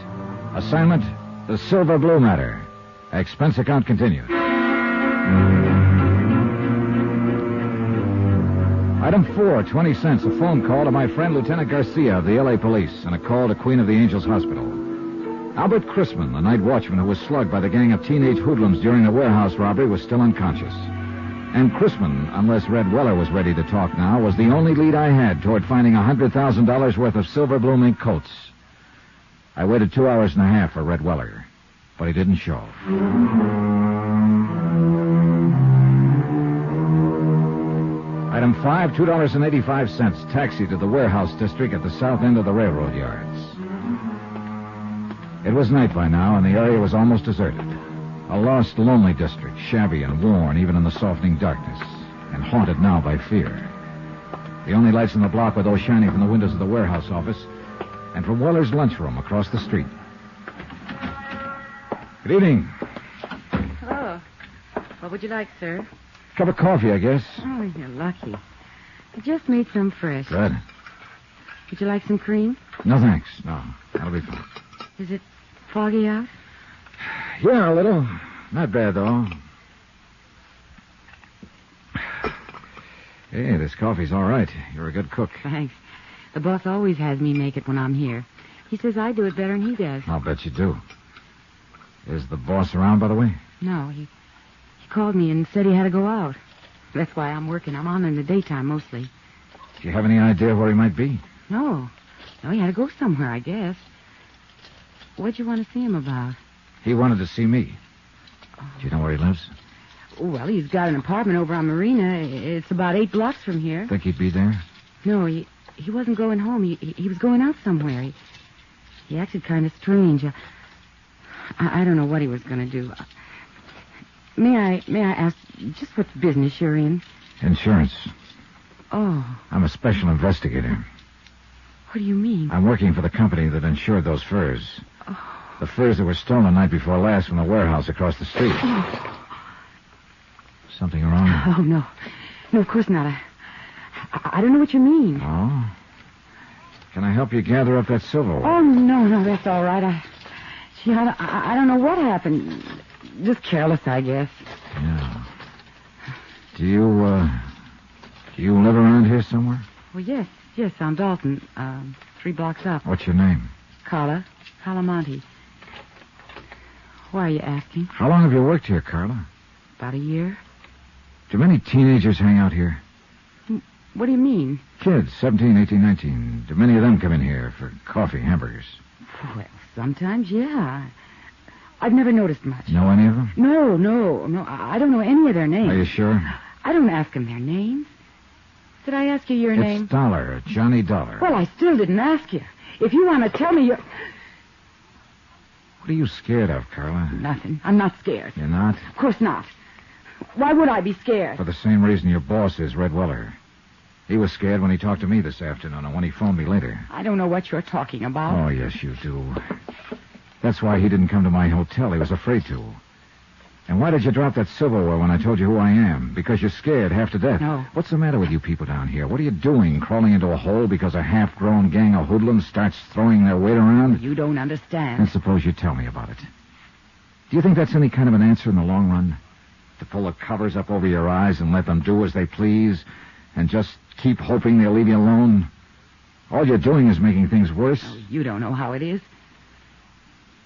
S12: Assignment, the Silver Blue matter. Expense account continued. Item 4, 20 cents, a phone call to my friend Lieutenant Garcia of the L.A. Police, and a call to Queen of the Angels Hospital. Albert Chrisman, the night watchman who was slugged by the gang of teenage hoodlums during the warehouse robbery, was still unconscious. And Chrisman, unless Red Weller was ready to talk now, was the only lead I had toward finding $100,000 worth of silver blue mink coats. I waited 2 hours and a half for Red Weller, but he didn't show. Item 5, $2.85, taxi to the warehouse district at the south end of the railroad yards. It was night by now, and the area was almost deserted. A lost, lonely district, shabby and worn even in the softening darkness, and haunted now by fear. The only lights in the block were those shining from the windows of the warehouse office and from Weller's lunchroom across the street. Good evening.
S4: Hello. What would you like, sir?
S12: Cup of coffee, I guess.
S4: Oh, you're lucky. I just made some fresh.
S12: Good.
S4: Would you like some cream?
S12: No, thanks. No, that'll be fine.
S4: Is it foggy out?
S12: Yeah, a little. Not bad, though. Hey, this coffee's all right. You're a good cook.
S4: Thanks. The boss always has me make it when I'm here. He says I do it better than he does.
S12: I'll bet you do. Is the boss around, by the way?
S4: No, he called me and said he had to go out. That's why I'm working. I'm on in the daytime mostly.
S12: Do you have any idea where he might be?
S4: No, he had to go somewhere, I guess. What'd you want to see him about?
S12: He wanted to see me. Do you know where he lives?
S4: Well, he's got an apartment over on Marina. It's about 8 blocks from here.
S12: Think he'd be there?
S4: No, he wasn't going home. He was going out somewhere. He acted kind of strange. I don't know what he was going to do. May I ask just what business you're in?
S12: Insurance.
S4: Oh.
S12: I'm a special investigator.
S4: What do you mean?
S12: I'm working for the company that insured those furs. Oh. The furs that were stolen the night before last from the warehouse across the street.
S4: Oh.
S12: Something wrong?
S4: Oh, no. No, of course not. I don't know what you mean.
S12: Oh? Can I help you gather up that silverware?
S4: Oh, no, that's all right. I don't know what happened. Just careless, I guess.
S12: Yeah. Do you live around here somewhere?
S4: Well, yes, on Dalton, 3 blocks up.
S12: What's your name?
S4: Carla Monte. Why are you asking?
S12: How long have you worked here, Carla?
S4: About a year.
S12: Do many teenagers hang out here?
S4: What do you mean?
S12: Kids, 17, 18, 19. Do many of them come in here for coffee, hamburgers?
S4: Well, sometimes, yeah. I've never noticed much.
S12: Know any of them?
S4: No. I don't know any of their names.
S12: Are you sure?
S4: I don't ask them their names. Did I ask you your name?
S12: It's Dollar, Johnny Dollar.
S4: Well, I still didn't ask you. If you want to tell me
S12: What are you scared of, Carla?
S4: Nothing. I'm not scared.
S12: You're not?
S4: Of course not. Why would I be scared?
S12: For the same reason your boss is, Red Weller. He was scared when he talked to me this afternoon and when he phoned me later.
S4: I don't know what you're talking about.
S12: Oh, yes, you do. That's why he didn't come to my hotel. He was afraid to. And why did you drop that silverware when I told you who I am? Because you're scared half to death.
S4: No.
S12: What's the matter with you people down here? What are you doing, crawling into a hole because a half-grown gang of hoodlums starts throwing their weight around?
S4: You don't understand.
S12: And suppose you tell me about it. Do you think that's any kind of an answer in the long run? To pull the covers up over your eyes and let them do as they please and just keep hoping they'll leave you alone? All you're doing is making things worse.
S4: Oh, you don't know how it is.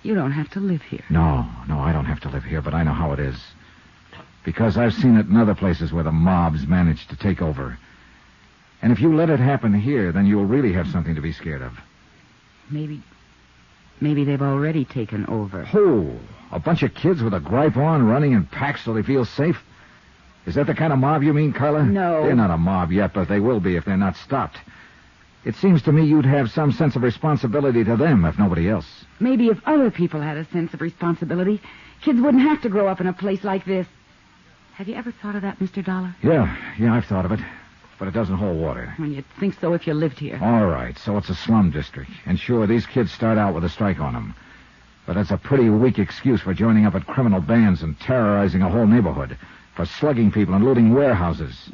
S4: You don't have to live here.
S12: No, I don't have to live here, but I know how it is. Because I've seen it in other places where the mobs managed to take over. And if you let it happen here, then you'll really have something to be scared of.
S4: Maybe they've already taken over.
S12: Who? A bunch of kids with a gripe on running in packs so they feel safe? Is that the kind of mob you mean, Carla?
S4: No.
S12: They're not a mob yet, but they will be if they're not stopped. It seems to me you'd have some sense of responsibility to them, if nobody else.
S4: Maybe if other people had a sense of responsibility, kids wouldn't have to grow up in a place like this. Have you ever thought of that, Mr. Dollar?
S12: Yeah, I've thought of it. But it doesn't hold water.
S4: Well, you'd think so if you lived here.
S12: All right, so it's a slum district. And sure, these kids start out with a strike on them. But that's a pretty weak excuse for joining up at criminal bands and terrorizing a whole neighborhood. For slugging people and looting warehouses.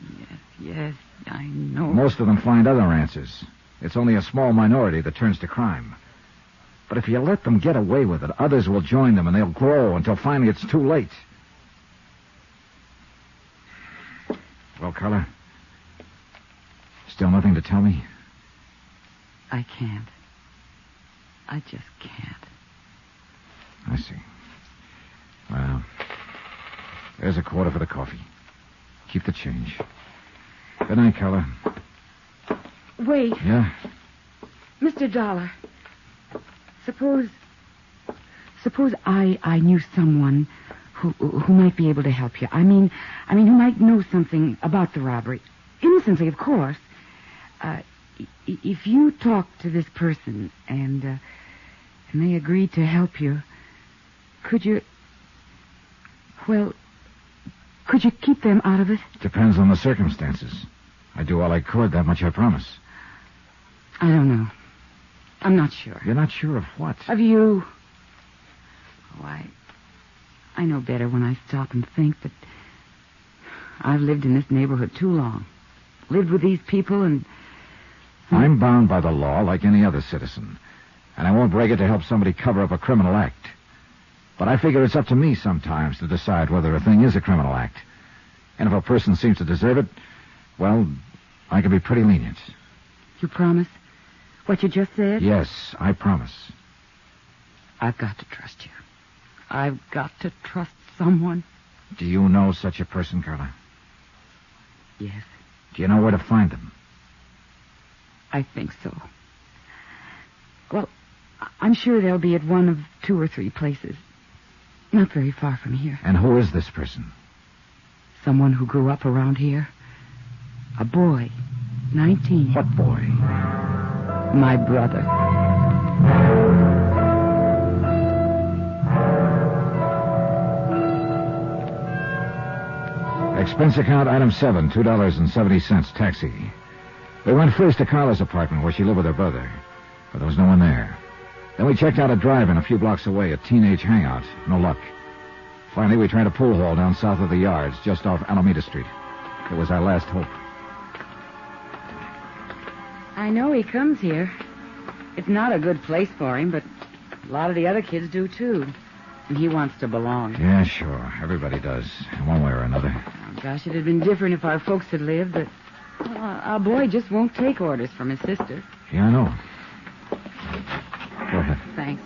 S4: Yes, I know.
S12: Most of them find other answers. It's only a small minority that turns to crime. But if you let them get away with it, others will join them and they'll grow until finally it's too late. Well, Carla, still nothing to tell me?
S4: I can't. I just can't.
S12: I see. Well, there's a quarter for the coffee. Keep the change. Good night, Carla.
S4: Wait.
S12: Yeah?
S4: Mr. Dollar, suppose I knew someone who might be able to help you. I mean, who might know something about the robbery. Innocently, of course. If you talk to this person and
S21: and they agreed to help you. Could you... Well, could you keep them out of it?
S12: Depends on the circumstances. I'd do all I could, that much I promise.
S21: I don't know. I'm not sure.
S12: You're not sure of what?
S21: Of you. Oh, I know better when I stop and think, but I've lived in this neighborhood too long. Lived with these people and...
S12: I'm bound by the law like any other citizen, and I won't break it to help somebody cover up a criminal act. But I figure it's up to me sometimes to decide whether a thing is a criminal act. And if a person seems to deserve it, well, I can be pretty lenient.
S21: You promise? What you just said?
S12: Yes, I promise.
S21: I've got to trust you. I've got to trust someone.
S12: Do you know such a person, Carla?
S21: Yes.
S12: Do you know where to find them?
S21: I think so. Well, I'm sure they'll be at one of 2 or 3 places. Not very far from here.
S12: And who is this person?
S21: Someone who grew up around here. A boy. 19.
S12: What boy?
S21: My brother.
S12: Expense account item 7, $2.70, taxi. We went first to Carla's apartment where she lived with her brother, but there was no one there. Then we checked out a drive-in a few blocks away, a teenage hangout. No luck. Finally, we tried a pool hall down south of the yards, just off Alameda Street. It was our last hope.
S21: I know he comes here. It's not a good place for him, but a lot of the other kids do, too. And he wants to belong.
S12: Yeah, sure. Everybody does, in one way or another.
S21: Oh, gosh, it'd have been different if our folks had lived, but our boy just won't take orders from his sister.
S12: Yeah, I know. Go ahead.
S21: Thanks.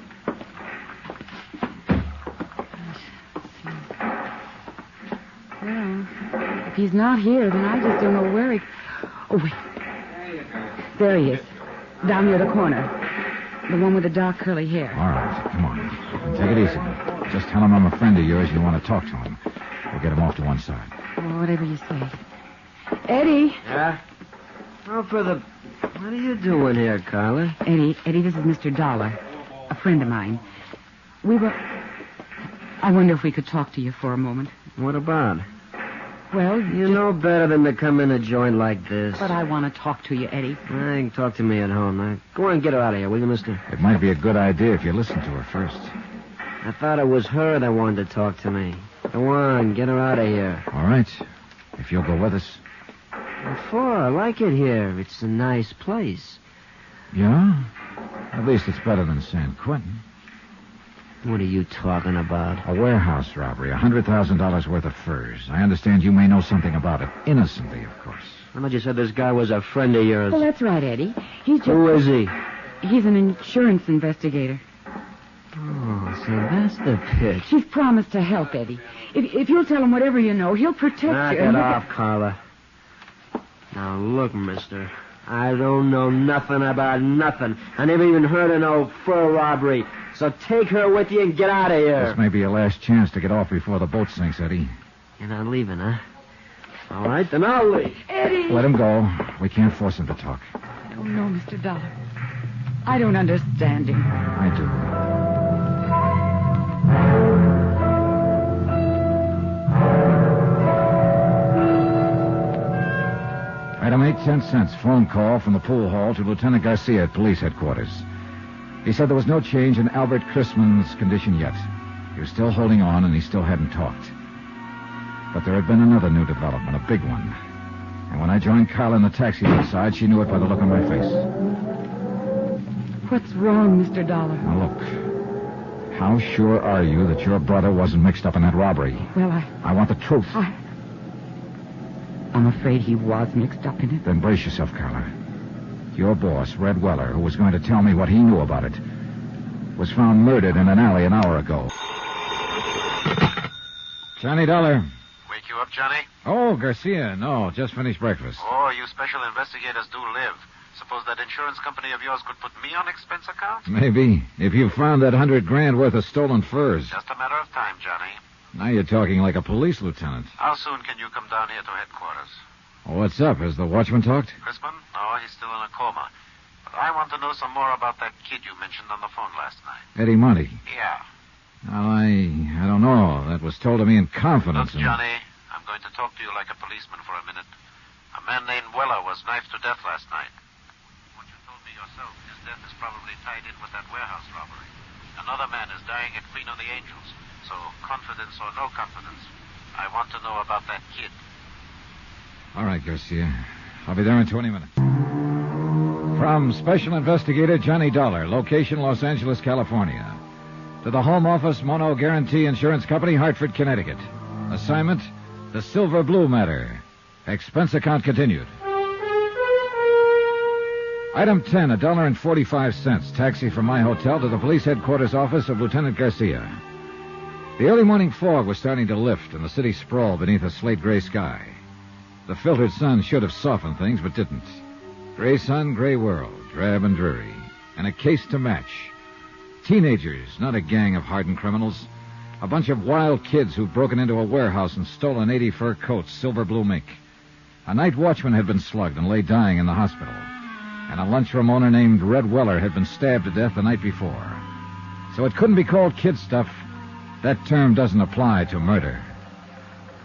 S21: Well, if he's not here, then I just don't know where he... Oh, wait. There he is. Down near the corner. The one with the dark curly hair.
S12: All right, come on. Take it easy. Just tell him I'm a friend of yours and you want to talk to him. We'll get him off to one side.
S21: Oh, whatever you say. Eddie.
S8: Yeah? Oh, what are you doing here, Carla?
S21: Eddie, this is Mr. Dollar. A friend of mine. I wonder if we could talk to you for a moment.
S8: What about?
S21: Well,
S8: you know better than to come in a joint like this.
S21: But I want to talk to you, Eddie.
S8: You can talk to me at home. Now, go on and get her out of here, will you, mister?
S12: It might be a good idea if you listen to her first.
S8: I thought it was her that wanted to talk to me. Go on, get her out of here.
S12: All right. If you'll go with us.
S8: What for? I like it here. It's a nice place.
S12: Yeah? At least it's better than San Quentin.
S8: What are you talking about?
S12: A warehouse robbery, $100,000 worth of furs. I understand you may know something about it. Innocently, of course.
S8: I thought you said this guy was a friend of yours.
S21: Well, that's right, Eddie.
S8: Who is he?
S21: He's an insurance investigator.
S8: Oh, so that's the pitch.
S21: He's promised to help, Eddie. If you'll tell him whatever you know, he'll protect you.
S8: Knock it off, Carla. Now, look, mister. I don't know nothing about nothing. I never even heard of no fur robbery. So take her with you and get out of here.
S12: This may be your last chance to get off before the boat sinks, Eddie.
S8: You're not leaving, huh? All right, then I'll leave.
S21: Eddie!
S12: Let him go. We can't force him to talk.
S21: Oh, no, Mr. Dollar. I don't understand him.
S12: I do. Item 8, 10 cents. Phone call from the pool hall to Lieutenant Garcia at police headquarters. He said there was no change in Albert Chrisman's condition yet. He was still holding on, and he still hadn't talked. But there had been another new development, a big one. And when I joined Carla in the taxi outside, she knew it by the look on my face.
S21: What's wrong, Mr. Dollar?
S12: Now, look. How sure are you that your brother wasn't mixed up in that robbery?
S21: Well,
S12: I want the truth.
S21: I'm afraid he was mixed up in it.
S12: Then brace yourself, Carla. Your boss, Red Weller, who was going to tell me what he knew about it, was found murdered in an alley an hour ago. Johnny Dollar.
S17: Wake you up, Johnny?
S12: Oh, Garcia. No, just finished breakfast.
S17: Oh, you special investigators do live. Suppose that insurance company of yours could put me on expense account?
S12: Maybe. If you found that $100,000 worth of stolen furs.
S17: Just a matter of time, Johnny.
S12: Now you're talking like a police lieutenant.
S17: How soon can you come down here to headquarters?
S12: Well, what's up? Has the watchman talked?
S17: Chrisman? No, he's still in a coma. But
S1: I want to know some more about that kid you mentioned on the phone last night.
S12: Eddie Monty.
S1: Yeah.
S12: Well, I don't know. That was told to me in confidence.
S1: Look, Johnny, I'm going to talk to you like a policeman for a minute. A man named Weller was knifed to death last night. What you told me yourself, his death is probably tied in with that warehouse robbery. Another man is dying at Queen of the Angels. So, confidence or no confidence, I want to know about that kid.
S12: All right, Garcia. I'll be there in 20 minutes. From Special Investigator Johnny Dollar, location Los Angeles, California. To the Home Office Mono Guarantee Insurance Company, Hartford, Connecticut. Assignment, the Silver Blue Matter. Expense account continued. Item 10, $1.45. Taxi from my hotel to the police headquarters office of Lieutenant Garcia. The early morning fog was starting to lift, and the city sprawled beneath a slate-gray sky. The filtered sun should have softened things, but didn't. Gray sun, gray world, drab and dreary, and a case to match. Teenagers, not a gang of hardened criminals. A bunch of wild kids who'd broken into a warehouse and stolen 80 fur coats, silver blue mink. A night watchman had been slugged and lay dying in the hospital. And a lunchroom owner named Red Weller had been stabbed to death the night before. So it couldn't be called kid stuff. That term doesn't apply to murder.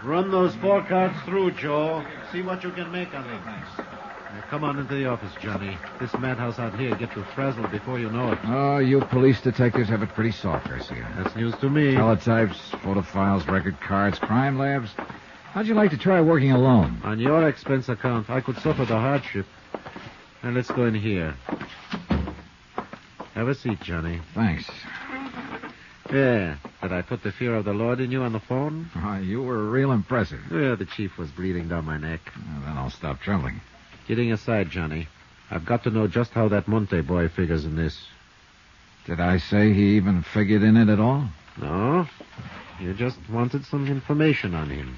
S19: Run those 4 cards through, Joe. See what you can make on them. Now, come on into the office, Johnny. This madhouse out here gets you frazzled before you know it.
S12: Oh, you police detectives have it pretty soft, Garcia.
S19: That's news to me.
S12: Teletypes, photo files, record cards, crime labs. How'd you like to try working alone?
S19: On your expense account, I could suffer the hardship. Now, let's go in here. Have a seat, Johnny.
S12: Thanks.
S19: Yeah. Did I put the fear of the Lord in you on the phone?
S12: You were real impressive.
S19: Yeah, the chief was bleeding down my neck.
S12: Well, then I'll stop trembling.
S19: Kidding aside, Johnny, I've got to know just how that Monte boy figures in this.
S12: Did I say he even figured in it at all?
S19: No. You just wanted some information on him.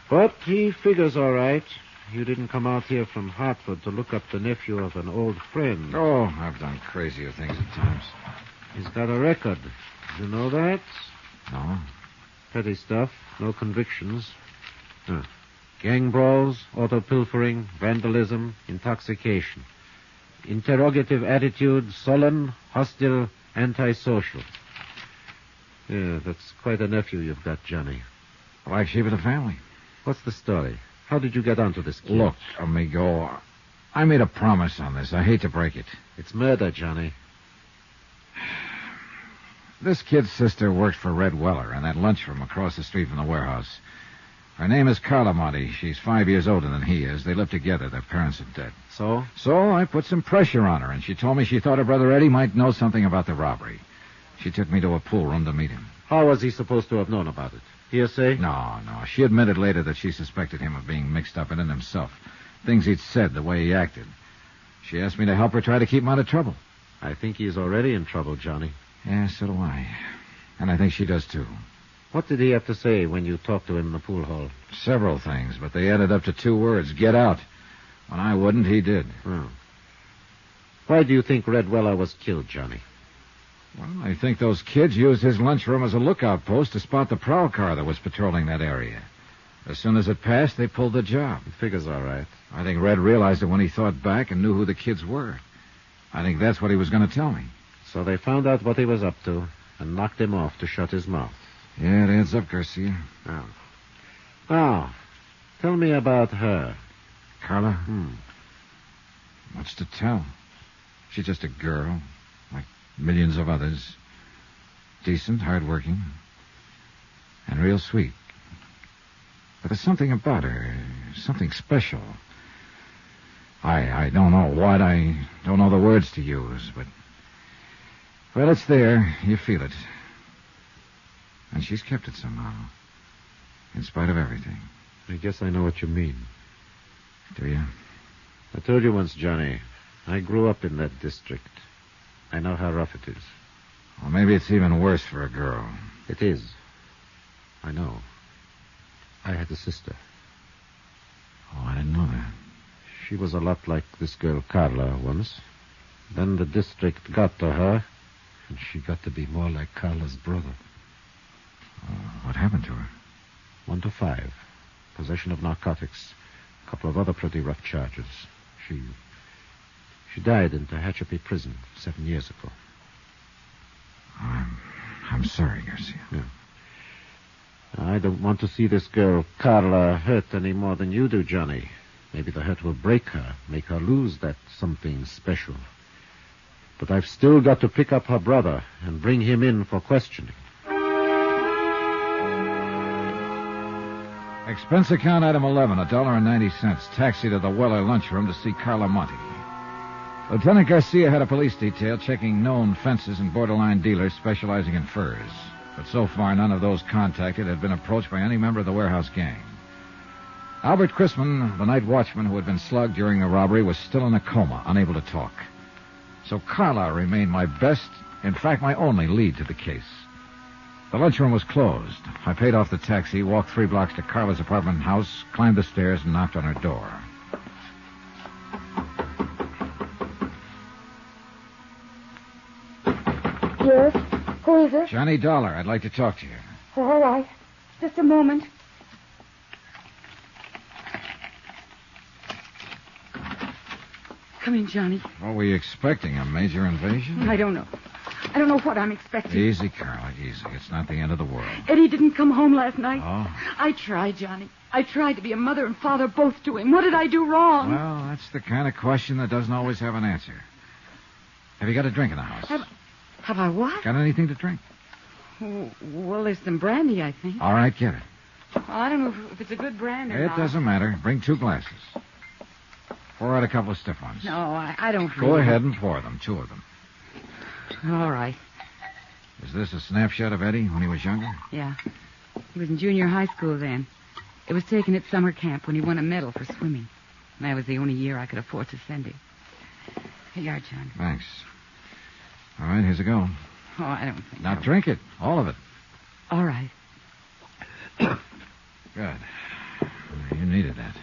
S19: But he figures all right. You didn't come out here from Hartford to look up the nephew of an old friend.
S12: Oh, I've done crazier things at times.
S19: He's got a record. You know that?
S12: No.
S19: Petty stuff. No convictions. Gang brawls, auto pilfering, vandalism, intoxication. Interrogative attitude, sullen, hostile, antisocial. Yeah, that's quite a nephew you've got, Johnny.
S12: Black sheep of the family.
S19: What's the story? How did you get onto this kid?
S12: Look, amigo, I made a promise on this. I hate to break it.
S19: It's murder, Johnny.
S12: This kid's sister worked for Red Weller in that lunchroom across the street from the warehouse. Her name is Carla Monty. She's 5 years older than he is. They live together. Their parents are dead.
S19: So?
S12: So I put some pressure on her, and she told me she thought her brother Eddie might know something about the robbery. She took me to a pool room to meet him.
S19: How was he supposed to have known about it? Hearsay?
S12: No. She admitted later that she suspected him of being mixed up in it himself. Things he'd said, the way he acted. She asked me to help her try to keep him out of trouble.
S19: I think he's already in trouble, Johnny.
S12: Yeah, so do I. And I think she does, too.
S19: What did he have to say when you talked to him in the pool hall?
S12: Several things, but they added up to 2 words. Get out. When I wouldn't, he did.
S19: Oh. Why do you think Red Weller was killed, Johnny?
S12: Well, I think those kids used his lunchroom as a lookout post to spot the prowl car that was patrolling that area. As soon as it passed, they pulled the job.
S19: It figures all right.
S12: I think Red realized it when he thought back and knew who the kids were. I think that's what he was going to tell me.
S19: So they found out what he was up to and knocked him off to shut his mouth.
S12: Yeah, it adds up, Garcia.
S19: Oh. Now, tell me about her.
S12: Carla? What's to tell? She's just a girl, like millions of others. Decent, hardworking, and real sweet. But there's something about her, something special. I don't know what, I don't know the words to use, but... Well, it's there. You feel it. And she's kept it somehow. In spite of everything.
S19: I guess I know what you mean.
S12: Do you?
S19: I told you once, Johnny. I grew up in that district. I know how rough it is.
S12: Well, maybe it's even worse for a girl.
S19: It is. I know. I had a sister.
S12: Oh, I didn't know that.
S19: She was a lot like this girl Carla once. Then the district got to her, and she got to be more like Carla's brother.
S12: What happened to her?
S19: 1 to 5. Possession of narcotics. A couple of other pretty rough charges. She died in Tehachapi prison 7 years ago.
S12: I'm sorry, Garcia.
S19: Yeah. I don't want to see this girl, Carla, hurt any more than you do, Johnny. Maybe the hurt will break her, make her lose that something special. But I've still got to pick up her brother and bring him in for questioning.
S12: Expense account item 11, $1.90. Taxi to the Weller lunchroom to see Carla Monte. Lieutenant Garcia had a police detail checking known fences and borderline dealers specializing in furs. But so far, none of those contacted had been approached by any member of the warehouse gang. Albert Chrisman, the night watchman who had been slugged during the robbery, was still in a coma, unable to talk. So Carla remained my best, in fact, my only lead to the case. The lunchroom was closed. I paid off the taxi, walked 3 blocks to Carla's apartment house, climbed the stairs, and knocked on her door.
S21: Yes? Who is it?
S12: Johnny Dollar. I'd like to talk to you.
S21: All right. Just a moment. Come in, Johnny.
S12: What were you expecting? A major invasion?
S21: I don't know. I don't know what I'm expecting.
S12: Easy, Carla, easy. It's not the end of the world.
S21: Eddie didn't come home last night.
S12: Oh?
S21: I tried, Johnny. I tried to be a mother and father both to him. What did I do wrong?
S12: Well, that's the kind of question that doesn't always have an answer. Have you got a drink in the house?
S21: Have I what?
S12: Got anything to drink?
S21: Well, there's some brandy, I think.
S12: All right, get it.
S21: I don't know if it's a good brand or not.
S12: It doesn't matter. Bring 2 glasses. Pour out a couple of stiff ones.
S21: No, I don't.
S12: Go ahead and pour them, 2 of them.
S21: All right.
S12: Is this a snapshot of Eddie when he was younger?
S21: Yeah. He was in junior high school then. It was taken at summer camp when he won a medal for swimming. And that was the only year I could afford to send him. Here you are, John.
S12: Thanks. All right, here's a go.
S21: Oh, I don't think
S12: Now
S21: so.
S12: drink it, all of it.
S21: All right.
S12: Good. You needed that.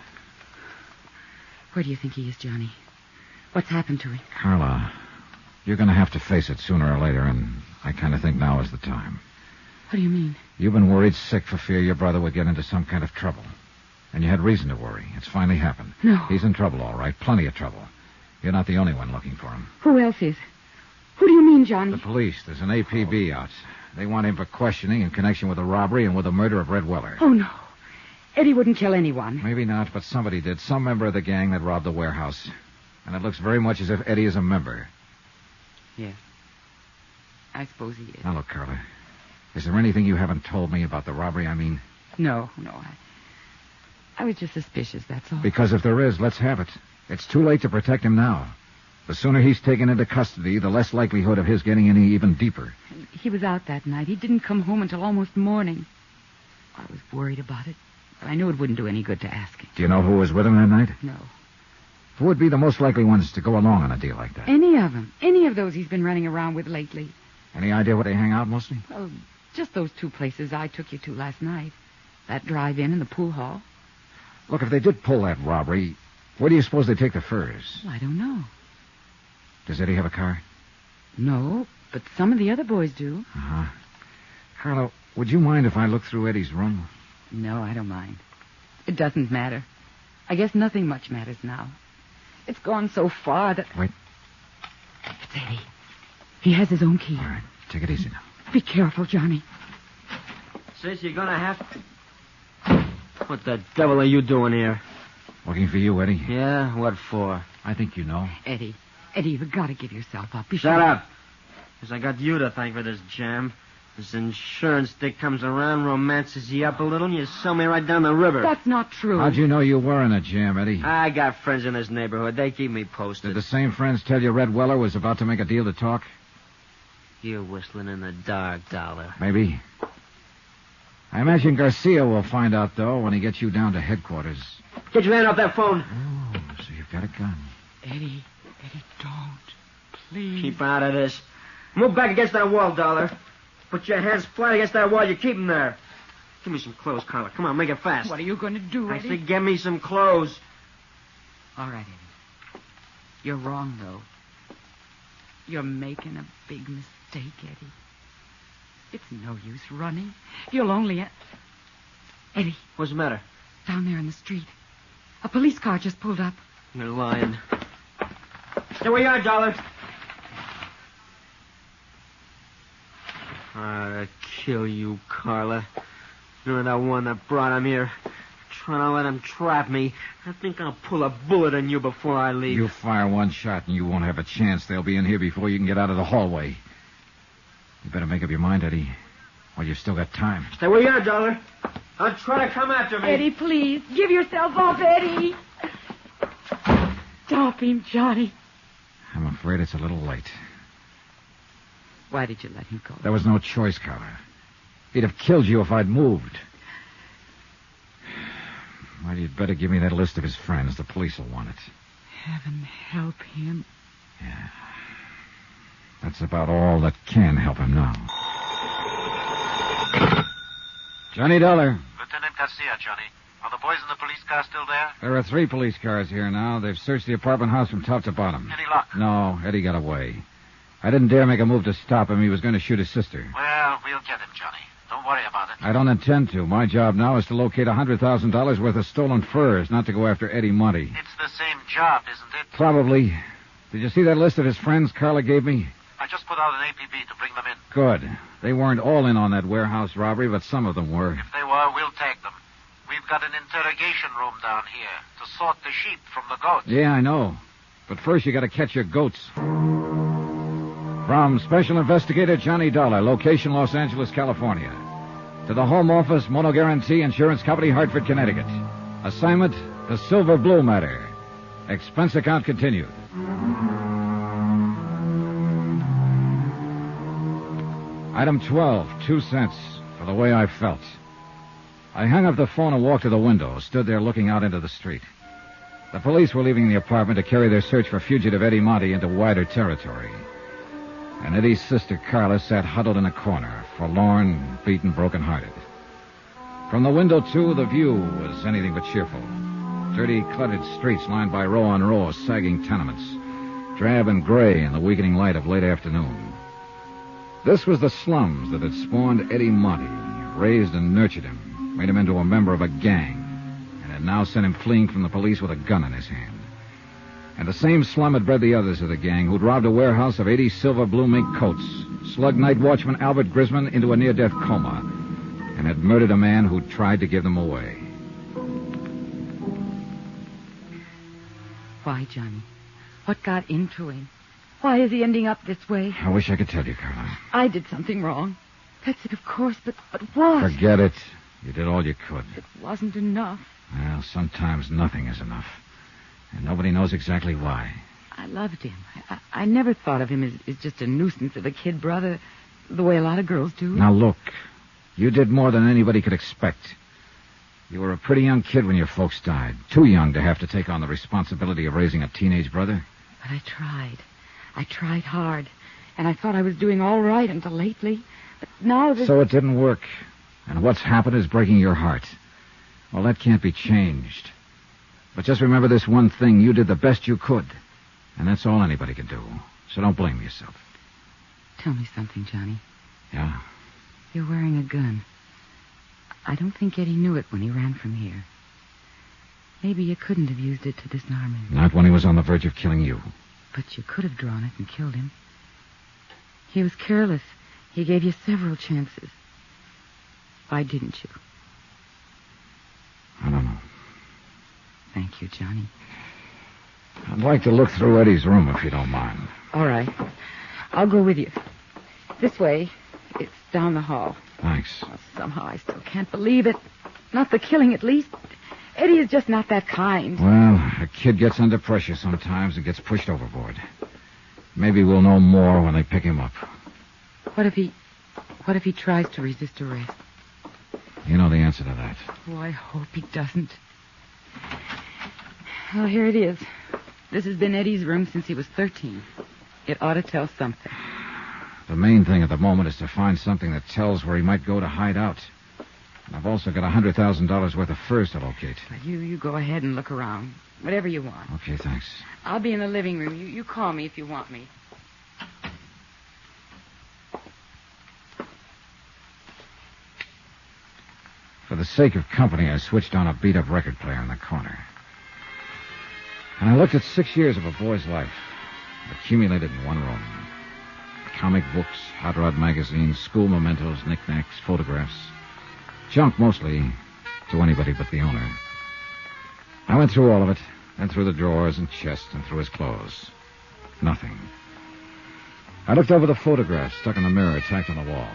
S21: Where do you think he is, Johnny? What's happened to him?
S12: Carla, you're going to have to face it sooner or later, and I kind of think now is the time.
S21: What do you mean?
S12: You've been worried sick for fear your brother would get into some kind of trouble. And you had reason to worry. It's finally happened.
S21: No.
S12: He's in trouble, all right. Plenty of trouble. You're not the only one looking for him.
S21: Who else is? Who do you mean, Johnny?
S12: The police. There's an APB out. They want him for questioning in connection with the robbery and with the murder of Red Weller.
S21: Oh, no. Eddie wouldn't kill anyone.
S12: Maybe not, but somebody did. Some member of the gang that robbed the warehouse. And it looks very much as if Eddie is a member.
S21: Yes. I suppose he is.
S12: Now, look, Carla. Is there anything you haven't told me about the robbery, I mean?
S21: No. I was just suspicious, that's all.
S12: Because if there is, let's have it. It's too late to protect him now. The sooner he's taken into custody, the less likelihood of his getting any even deeper.
S21: He was out that night. He didn't come home until almost morning. I was worried about it, but I knew it wouldn't do any good to ask him.
S12: Do you know who was with him that night?
S21: No.
S12: Who would be the most likely ones to go along on a deal like that?
S21: Any of them. Any of those he's been running around with lately.
S12: Any idea where they hang out mostly?
S21: Well, just those 2 places I took you to last night. That drive-in and the pool hall.
S12: Look, if they did pull that robbery, where do you suppose they take the furs?
S21: Well, I don't know.
S12: Does Eddie have a car?
S21: No, but some of the other boys do.
S12: Uh-huh. Carlo, would you mind if I look through Eddie's room?
S21: No, I don't mind. It doesn't matter. I guess nothing much matters now. It's gone so far that...
S12: Wait.
S21: It's Eddie. He has his own key.
S12: All right, take it easy now.
S21: Be careful, Johnny.
S5: Sis, you're gonna have to... What the devil are you doing here?
S12: Looking for you, Eddie.
S5: Yeah? What for?
S12: I think you know.
S21: Eddie, you've got to give yourself up.
S5: Shut up. Because I got you to thank for this jam. This insurance dick comes around, romances you up a little, and you sell me right down the river.
S21: That's not true.
S12: How'd you know you were in a jam, Eddie?
S5: I got friends in this neighborhood. They keep me posted.
S12: Did the same friends tell you Red Weller was about to make a deal to talk?
S5: You're whistling in the dark, Dollar.
S12: Maybe. I imagine Garcia will find out, though, when he gets you down to headquarters.
S5: Get your hand off that phone.
S12: Oh, so you've got a gun.
S21: Eddie, don't. Please.
S5: Keep out of this. Move back against that wall, Dollar. Put your hands flat against that wall. You keep them there. Give me some clothes, Carla. Come on, make it fast.
S21: What are you going to do, Eddie?
S5: I said get me some clothes.
S21: All right, Eddie. You're wrong, though. You're making a big mistake, Eddie. It's no use running. You'll only... Eddie.
S5: What's the matter?
S21: Down there in the street. A police car just pulled up.
S5: You're lying. Stay where you are, Dollar. I'll kill you, Carla. You're the one that brought him here. Trying to let him trap me. I think I'll pull a bullet on you before I leave.
S12: You fire one shot and you won't have a chance. They'll be in here before you can get out of the hallway. You better make up your mind, Eddie, while you've still got time.
S5: Stay where you are, Dollar. Don't try to come after me.
S21: Eddie, please. Give yourself up, Eddie. Stop him, Johnny.
S12: I'm afraid it's a little late.
S21: Why did you let him go?
S12: There was no choice, Carla. He'd have killed you if I'd moved. Well, you'd better give me that list of his friends. The police will want it.
S21: Heaven help him.
S12: Yeah. That's about all that can help him now. Johnny Dollar.
S1: Lieutenant Garcia, Johnny. Are the boys in the police car still there?
S12: There are 3 police cars here now. They've searched the apartment house from top to bottom.
S1: Any luck?
S12: No, Eddie got away. I didn't dare make a move to stop him. He was going to shoot his sister.
S1: Well, we'll get him, Johnny. Don't worry about it.
S12: I don't intend to. My job now is to locate $100,000 worth of stolen furs, not to go after Eddie Monty.
S1: It's the same job, isn't it?
S12: Probably. Did you see that list of his friends Carla gave me?
S1: I just put out an APB to bring them in.
S12: Good. They weren't all in on that warehouse robbery, but some of them were.
S1: If they were, we'll tag them. We've got an interrogation room down here to sort the sheep from the goats.
S12: Yeah, I know. But first you got to catch your goats. From Special Investigator Johnny Dollar, location Los Angeles, California. To the Home Office, Mono Guarantee Insurance Company, Hartford, Connecticut. Assignment, the Silver Blue matter. Expense account continued. Item 12, 2 cents for the way I felt. I hung up the phone and walked to the window, stood there looking out into the street. The police were leaving the apartment to carry their search for fugitive Eddie Monty into wider territory. And Eddie's sister, Carla, sat huddled in a corner, forlorn, beaten, broken-hearted. From the window, too, the view was anything but cheerful. Dirty, cluttered streets lined by row on row of sagging tenements, drab and gray in the weakening light of late afternoon. This was the slums that had spawned Eddie Monty, raised and nurtured him, made him into a member of a gang, and had now sent him fleeing from the police with a gun in his hand. And the same slum had bred the others of the gang who'd robbed a warehouse of 80 silver blue mink coats, slugged night watchman Albert Grisman into a near-death coma, and had murdered a man who'd tried to give them away.
S21: Why, Johnny? What got into him? Why is he ending up this way?
S12: I wish I could tell you, Carla.
S21: I did something wrong. That's it, of course, but what?
S12: Forget it. You did all you could.
S21: It wasn't enough.
S12: Well, sometimes nothing is enough. And nobody knows exactly why.
S21: I loved him. I never thought of him as just a nuisance of a kid brother, the way a lot of girls do.
S12: Now, look. You did more than anybody could expect. You were a pretty young kid when your folks died. Too young to have to take on the responsibility of raising a teenage brother.
S21: But I tried. I tried hard. And I thought I was doing all right until lately. But now that...
S12: So it didn't work. And what's happened is breaking your heart. Well, that can't be changed. But just remember this one thing. You did the best you could. And that's all anybody can do. So don't blame yourself.
S21: Tell me something, Johnny.
S12: Yeah?
S21: You're wearing a gun. I don't think Eddie knew it when he ran from here. Maybe you couldn't have used it to disarm him.
S12: Not when he was on the verge of killing you.
S21: But you could have drawn it and killed him. He was careless. He gave you several chances. Why didn't you?
S12: I don't know.
S21: Thank you, Johnny.
S12: I'd like to look through Eddie's room, if you don't mind.
S21: All right. I'll go with you. This way. It's down the hall.
S12: Thanks.
S21: Oh, somehow I still can't believe it. Not the killing, at least. Eddie is just not that kind.
S12: Well, a kid gets under pressure sometimes and gets pushed overboard. Maybe we'll know more when they pick him up.
S21: What if he tries to resist arrest?
S12: You know the answer to that.
S21: Oh, I hope he doesn't. Well, here it is. This has been Eddie's room since he was 13. It ought to tell something.
S12: The main thing at the moment is to find something that tells where he might go to hide out. And I've also got $100,000 worth of furs to locate.
S21: Well, you go ahead and look around. Whatever you want.
S12: Okay, thanks.
S21: I'll be in the living room. You call me if you want me.
S12: For the sake of company, I switched on a beat-up record player in the corner. And I looked at 6 years of a boy's life. accumulated in one room. Comic books, hot rod magazines, school mementos, knickknacks, photographs. Junk mostly to anybody but the owner. I went through all of it, then through the drawers and chest and through his clothes. Nothing. I looked over the photographs stuck in the mirror tacked on the wall.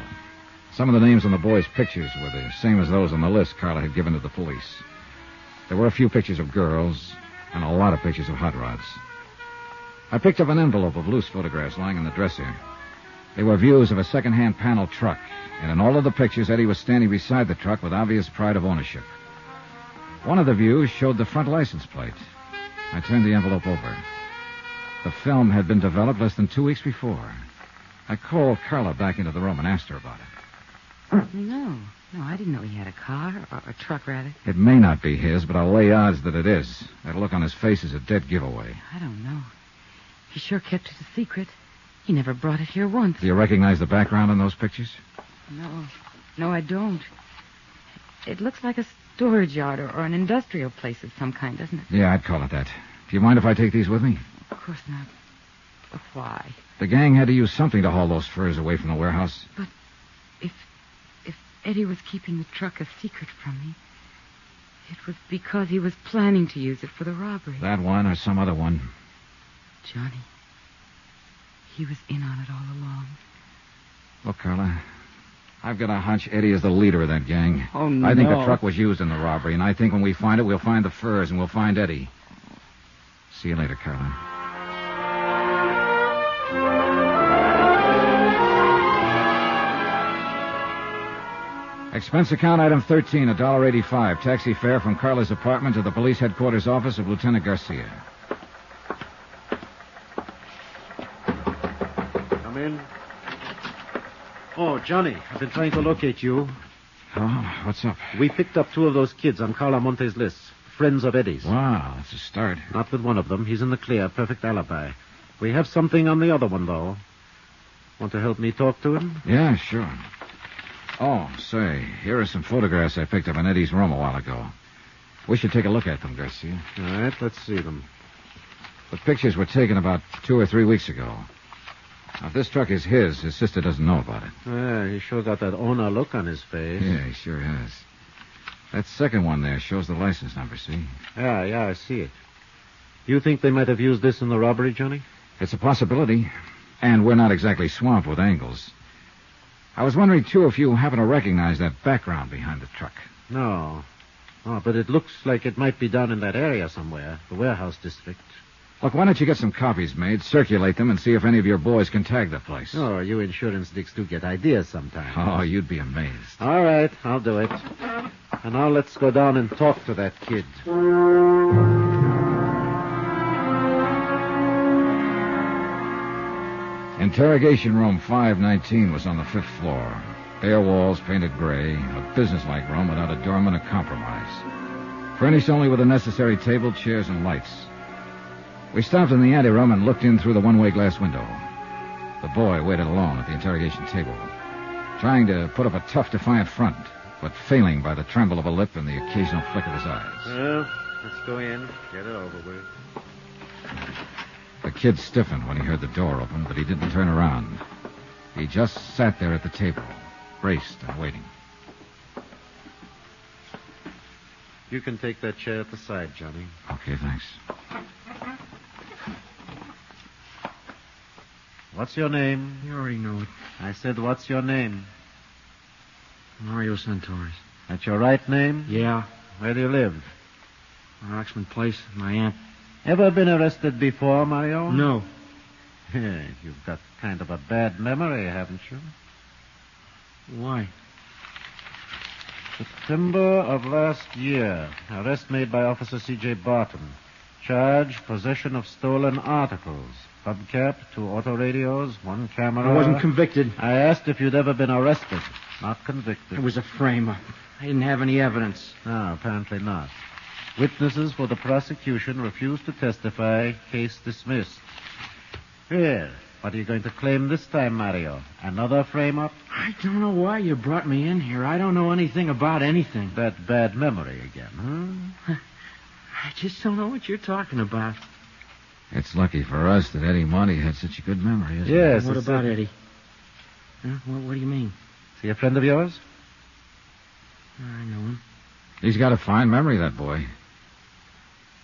S12: Some of the names on the boys' pictures were the same as those on the list Carla had given to the police. There were a few pictures of girls and a lot of pictures of hot rods. I picked up an envelope of loose photographs lying in the dresser. They were views of a second-hand panel truck, and in all of the pictures, Eddie was standing beside the truck with obvious pride of ownership. One of the views showed the front license plate. I turned the envelope over. The film had been developed less than 2 weeks before. I called Carla back into the room and asked her about it.
S21: No, I didn't know he had a car, or a truck, rather.
S12: It may not be his, but I'll lay odds that it is. That look on his face is a dead giveaway.
S21: I don't know. He sure kept it a secret. He never brought it here once.
S12: Do you recognize the background in those pictures?
S21: No, I don't. It looks like a storage yard or an industrial place of some kind, doesn't it?
S12: Yeah, I'd call it that. Do you mind if I take these with me?
S21: Of course not. But why?
S12: The gang had to use something to haul those furs away from the warehouse.
S21: But if Eddie was keeping the truck a secret from me, it was because he was planning to use it for the robbery.
S12: That one or some other one.
S21: Johnny, he was in on it all along.
S12: Look, Carla, I've got a hunch Eddie is the leader of that gang.
S21: Oh, no.
S12: I think the truck was used in the robbery, and I think when we find it, we'll find the furs and we'll find Eddie. See you later, Carla. Expense account item 13, $1.85. Taxi fare from Carla's apartment to the police headquarters office of Lieutenant Garcia.
S19: Come in. Oh, Johnny, I've been trying to locate you.
S12: Oh, what's up?
S19: We picked up 2 of those kids on Carla Monte's list. Friends of Eddie's.
S12: Wow, that's a start.
S19: Not with one of them. He's in the clear. Perfect alibi. We have something on the other one, though. Want to help me talk to him?
S12: Yeah, sure. Oh, say, here are some photographs I picked up in Eddie's room a while ago. We should take a look at them, Garcia.
S19: All right, let's see them.
S12: The pictures were taken about 2 or 3 weeks ago. Now, if this truck is his sister doesn't know about it.
S19: Yeah, he sure got that owner look on his face.
S12: Yeah, he sure has. That second one there shows the license number, see?
S19: Yeah, I see it. You think they might have used this in the robbery, Johnny?
S12: It's a possibility. And we're not exactly swamped with angles. I was wondering, too, if you happen to recognize that background behind the truck.
S19: No. Oh, but it looks like it might be down in that area somewhere, the warehouse district.
S12: Look, why don't you get some copies made, circulate them, and see if any of your boys can tag the place?
S19: Oh, you insurance dicks do get ideas sometimes.
S12: Oh, you'd be amazed.
S19: All right, I'll do it. And now let's go down and talk to that kid.
S12: Interrogation room 519 was on the 5th floor. Bare walls painted gray, a businesslike room without a doorman or compromise. Furnished only with the necessary table, chairs, and lights. We stopped in the anteroom and looked in through the one-way glass window. The boy waited alone at the interrogation table, trying to put up a tough, defiant front, but failing by the tremble of a lip and the occasional flick of his eyes.
S19: Well, let's go in, get it over with.
S12: The kid stiffened when he heard the door open, but he didn't turn around. He just sat there at the table, braced and waiting.
S19: You can take that chair at the side, Johnny.
S12: Okay, thanks.
S19: What's your name?
S5: You already know it.
S19: I said, what's your name?
S5: Mario Santoris.
S19: That's your right name?
S5: Yeah.
S19: Where do you live?
S5: Oxman Place, my aunt.
S19: Ever been arrested before, Mario?
S5: No.
S19: You've got kind of a bad memory, haven't you?
S5: Why?
S19: September of last year. Arrest made by Officer C.J. Barton. Charge, possession of stolen articles. Hubcap, 2 auto radios, 1 camera.
S5: I wasn't convicted.
S19: I asked if you'd ever been arrested. Not convicted.
S5: It was a frame-up. I didn't have any evidence.
S19: No, apparently not. Witnesses for the prosecution refused to testify. Case dismissed. Here. What are you going to claim this time, Mario? Another frame-up?
S5: I don't know why you brought me in here. I don't know anything about anything.
S19: That bad memory again, huh?
S5: I just don't know what you're talking about.
S12: It's lucky for us that Eddie Monty had such a good memory, isn't it?
S5: Yes. What about Eddie? Huh? What do you mean?
S19: Is he a friend of yours?
S5: I know him.
S12: He's got a fine memory, that boy.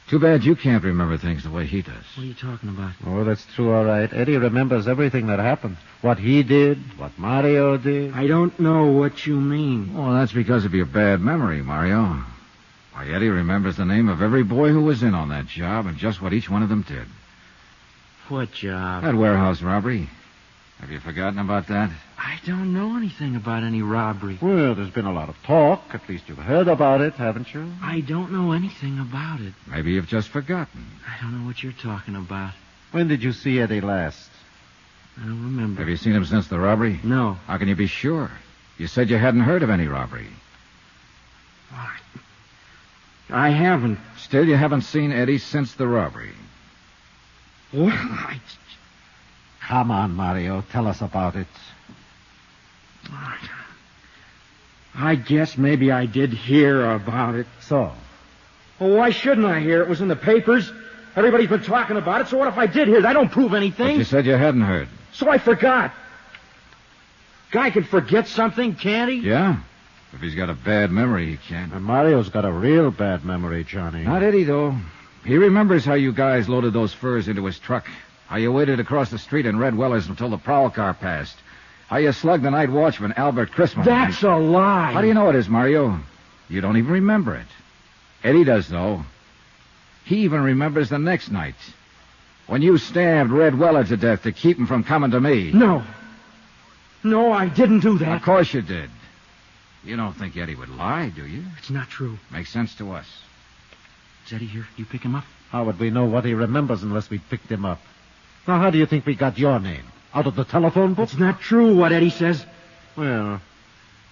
S12: Too bad you can't remember things the way he does.
S5: What are you talking about?
S19: Oh, that's true, all right. Eddie remembers everything that happened. What he did, what Mario did.
S5: I don't know what you mean.
S12: Well, that's because of your bad memory, Mario. Why, Eddie remembers the name of every boy who was in on that job and just what each one of them did.
S5: What job?
S12: That warehouse robbery. Have you forgotten about that?
S5: I don't know anything about any robbery.
S19: Well, there's been a lot of talk. At least you've heard about it, haven't you?
S5: I don't know anything about it.
S12: Maybe you've just forgotten.
S5: I don't know what you're talking about.
S19: When did you see Eddie last?
S5: I don't remember.
S12: Have you seen him since the robbery?
S5: No.
S12: How can you be sure? You said you hadn't heard of any robbery.
S5: I haven't.
S12: Still, you haven't seen Eddie since the robbery.
S5: What?
S19: Come on, Mario. Tell us about it.
S5: I guess maybe I did hear about it.
S19: So?
S5: Well, why shouldn't I hear? It was in the papers. Everybody's been talking about it, so what if I did hear it? I don't prove anything.
S12: But you said you hadn't heard.
S5: So I forgot. Guy can forget something, can't he?
S12: Yeah. If he's got a bad memory, he can.
S19: And Mario's got a real bad memory, Johnny.
S12: Not Eddie, though. He remembers how you guys loaded those furs into his truck. How you waited across the street in Red Weller's until the prowl car passed. How you slugged the night watchman, Albert Christmas.
S5: That's a lie.
S12: How do you know it is, Mario? You don't even remember it. Eddie does, though. He even remembers the next night. When you stabbed Red Weller to death to keep him from coming to me.
S5: No. No, I didn't do that.
S12: Of course you did. You don't think Eddie would lie, do you?
S5: It's not true.
S12: Makes sense to us.
S5: Is Eddie here? You pick him up?
S19: How would we know what he remembers unless we picked him up? Now, how do you think we got your name? Out of the telephone book?
S5: It's not true what Eddie says.
S19: Well,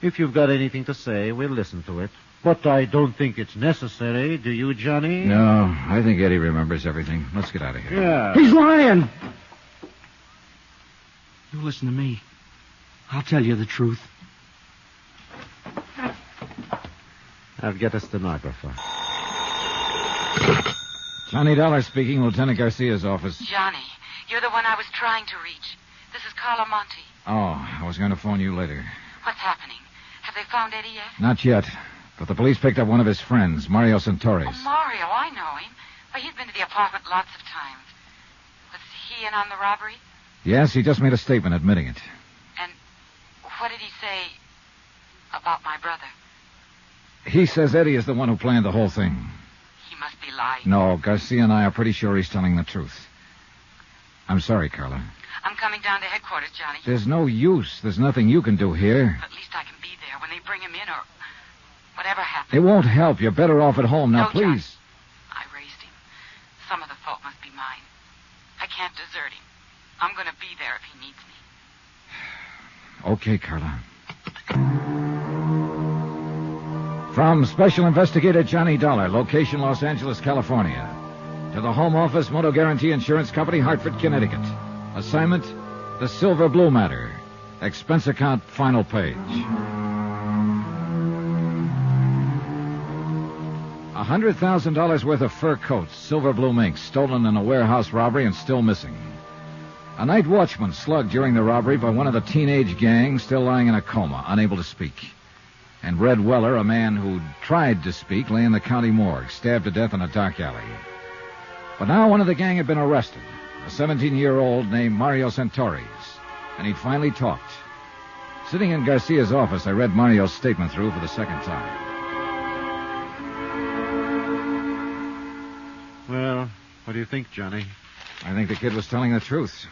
S19: if you've got anything to say, we'll listen to it. But I don't think it's necessary, do you, Johnny?
S12: No, I think Eddie remembers everything. Let's get out of here.
S19: Yeah.
S5: He's lying! You listen to me. I'll tell you the truth.
S19: I'll get a stenographer.
S12: Johnny Dollar speaking, Lieutenant Garcia's office.
S21: Johnny, you're the one I was trying to reach. This is Carla Monty.
S12: Oh, I was going to phone you later.
S21: What's happening? Have they found Eddie yet?
S12: Not yet, but the police picked up one of his friends, Mario Santoris.
S21: Oh, Mario, I know him. Well, he's been to the apartment lots of times. Was he in on the robbery?
S12: Yes, he just made a statement admitting it.
S21: And what did he say about my brother?
S12: He says Eddie is the one who planned the whole thing.
S21: He must be lying.
S12: No, Garcia and I are pretty sure he's telling the truth. I'm sorry, Carla.
S21: I'm coming down to headquarters, Johnny.
S12: There's no use. There's nothing you can do here.
S21: At least I can be there when they bring him in or whatever happens.
S12: It won't help. You're better off at home. Now,
S21: No,
S12: please.
S21: Johnny. I raised him. Some of the fault must be mine. I can't desert him. I'm going to be there if he needs me.
S12: Okay, Carla. From Special Investigator Johnny Dollar, location Los Angeles, California. To the Home Office, Moto Guarantee Insurance Company, Hartford, Connecticut. Assignment, the Silver Blue Matter. Expense account, final page. $100,000 worth of fur coats, silver blue minks, stolen in a warehouse robbery and still missing. A night watchman slugged during the robbery by one of the teenage gang, still lying in a coma, unable to speak. And Red Weller, a man who'd tried to speak, lay in the county morgue, stabbed to death in a dark alley. But now one of the gang had been arrested, a 17-year-old named Mario Santoris, and he'd finally talked. Sitting in Garcia's office, I read Mario's statement through for the second time.
S19: Well, what do you think, Johnny?
S12: I think the kid was telling the truth.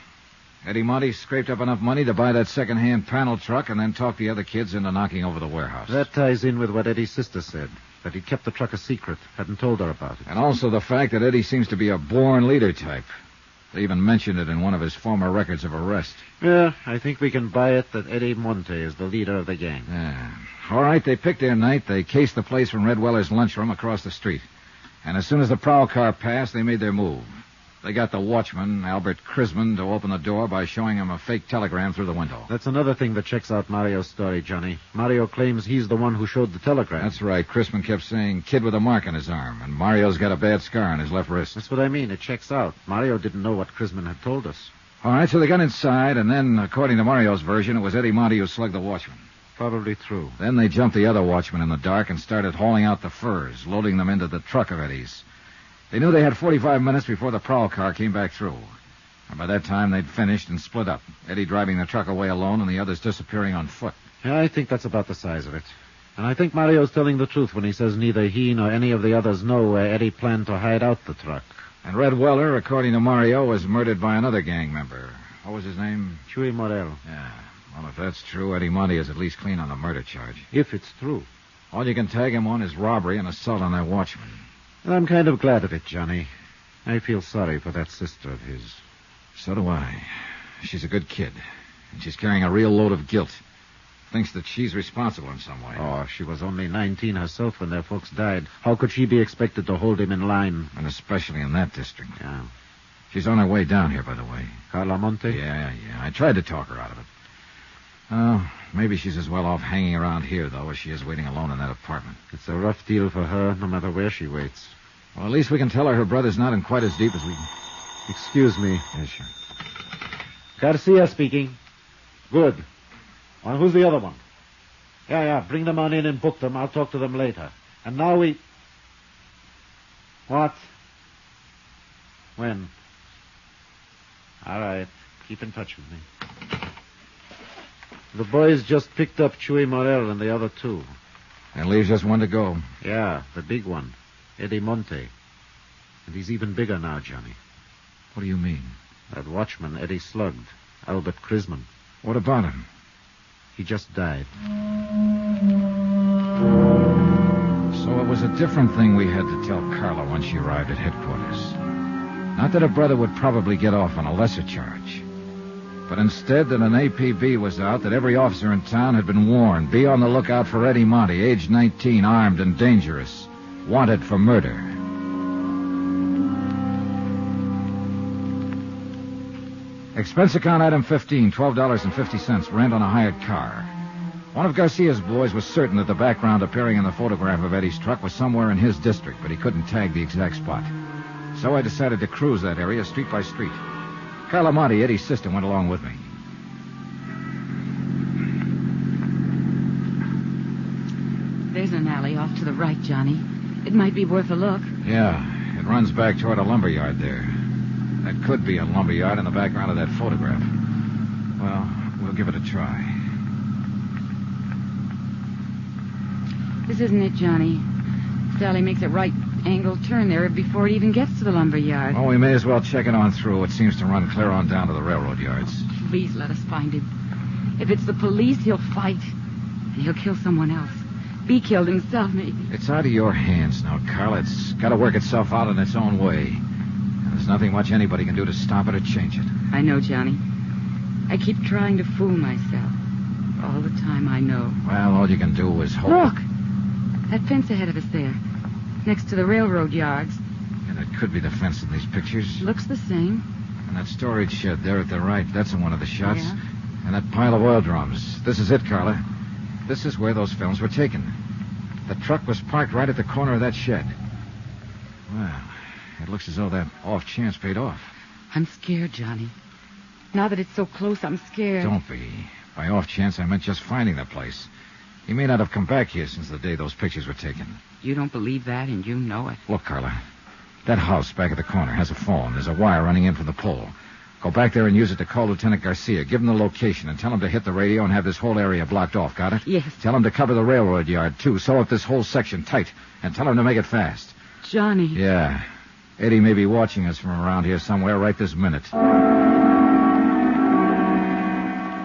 S12: Eddie Monty scraped up enough money to buy that second-hand panel truck and then talked the other kids into knocking over the warehouse.
S19: That ties in with what Eddie's sister said, that he kept the truck a secret, hadn't told her about it.
S12: And also the fact that Eddie seems to be a born leader type. They even mentioned it in one of his former records of arrest.
S19: Yeah, I think we can buy it that Eddie Monte is the leader of the gang.
S12: Yeah. All right, they picked their night. They cased the place from Red Weller's lunchroom across the street. And as soon as the prowl car passed, they made their move. They got the watchman, Albert Crisman, to open the door by showing him a fake telegram through the window.
S19: That's another thing that checks out Mario's story, Johnny. Mario claims he's the one who showed the telegram.
S12: That's right. Crisman kept saying kid with a mark on his arm, and Mario's got a bad scar on his left wrist.
S19: That's what I mean. It checks out. Mario didn't know what Crisman had told us.
S12: All right, so they got inside, and then, according to Mario's version, it was Eddie Monty who slugged the watchman.
S19: Probably true.
S12: Then they jumped the other watchman in the dark and started hauling out the furs, loading them into the truck of Eddie's. They knew they had 45 minutes before the prowl car came back through. And by that time, they'd finished and split up, Eddie driving the truck away alone and the others disappearing on foot.
S19: Yeah, I think that's about the size of it. And I think Mario's telling the truth when he says neither he nor any of the others know where Eddie planned to hide out the truck.
S12: And Red Weller, according to Mario, was murdered by another gang member. What was his name?
S19: Chuy Morel.
S12: Yeah. Well, if that's true, Eddie Monty is at least clean on the murder charge.
S19: If it's true.
S12: All you can tag him on is robbery and assault on that watchman.
S19: And I'm kind of glad of it, Johnny. I feel sorry for that sister of his.
S12: So do I. She's a good kid. And she's carrying a real load of guilt. Thinks that she's responsible in some way.
S19: Oh, she was only 19 herself when their folks died. How could she be expected to hold him in line?
S12: And especially in that district.
S19: Yeah.
S12: She's on her way down here, by the way.
S19: Carla Monte?
S12: Yeah. I tried to talk her out of it. Oh, maybe she's as well off hanging around here, though, as she is waiting alone in that apartment.
S19: It's a rough deal for her, no matter where she waits.
S12: Well, at least we can tell her brother's not in quite as deep as we...
S19: Excuse me.
S12: Yes, sure.
S19: Garcia speaking. Good. Well, who's the other one? Yeah, bring them on in and book them. I'll talk to them later. And now we... What? When? All right. Keep in touch with me. The boys just picked up Chuy Morel and the other two.
S12: And leaves just one to go.
S19: Yeah, the big one. Eddie Monte. And he's even bigger now, Johnny.
S12: What do you mean?
S19: That watchman Eddie slugged, Albert Crisman.
S12: What about him?
S19: He just died.
S12: So it was a different thing we had to tell Carla when she arrived at headquarters. Not that her brother would probably get off on a lesser charge, but instead that an APB was out, that every officer in town had been warned, be on the lookout for Eddie Monty, age 19, armed and dangerous, wanted for murder. Expense account item 15, $12.50, rent on a hired car. One of Garcia's boys was certain that the background appearing in the photograph of Eddie's truck was somewhere in his district, but he couldn't tag the exact spot. So I decided to cruise that area street by street. Carla Monty, Eddie's sister, went along with me.
S21: There's an alley off to the right, Johnny. It might be worth a look.
S12: Yeah, it runs back toward a lumberyard there. That could be a lumberyard in the background of that photograph. Well, we'll give it a try.
S21: This isn't it, Johnny. Sally makes a right-angle turn there before it even gets to the lumberyard.
S12: Well, we may as well check it on through. It seems to run clear on down to the railroad yards.
S21: Please let us find him. If it's the police, he'll fight. And he'll kill someone else. Be killed himself, maybe.
S12: It's out of your hands now, Carla. It's got to work itself out in its own way. And there's nothing much anybody can do to stop it or change it.
S21: I know, Johnny. I keep trying to fool myself. All the time I know.
S12: Well, all you can do is hope.
S21: Look! That fence ahead of us there. Next to the railroad yards.
S12: Yeah, that could be the fence in these pictures.
S21: Looks the same.
S12: And that storage shed there at the right, that's in one of the shots.
S21: Yeah.
S12: And that pile of oil drums. This is it, Carla. This is where those films were taken. The truck was parked right at the corner of that shed. Well, it looks as though that off chance paid off.
S21: I'm scared, Johnny. Now that it's so close, I'm scared.
S12: Don't be. By off chance, I meant just finding the place. He may not have come back here since the day those pictures were taken.
S21: You don't believe that, and you know it.
S12: Look, Carla. That house back at the corner has a phone. There's a wire running in from the pole. Go back there and use it to call Lieutenant Garcia. Give him the location and tell him to hit the radio and have this whole area blocked off. Got it?
S21: Yes.
S12: Tell him to cover the railroad yard, too. Sew up this whole section tight. And tell him to make it fast.
S21: Johnny.
S12: Yeah. Eddie may be watching us from around here somewhere right this minute.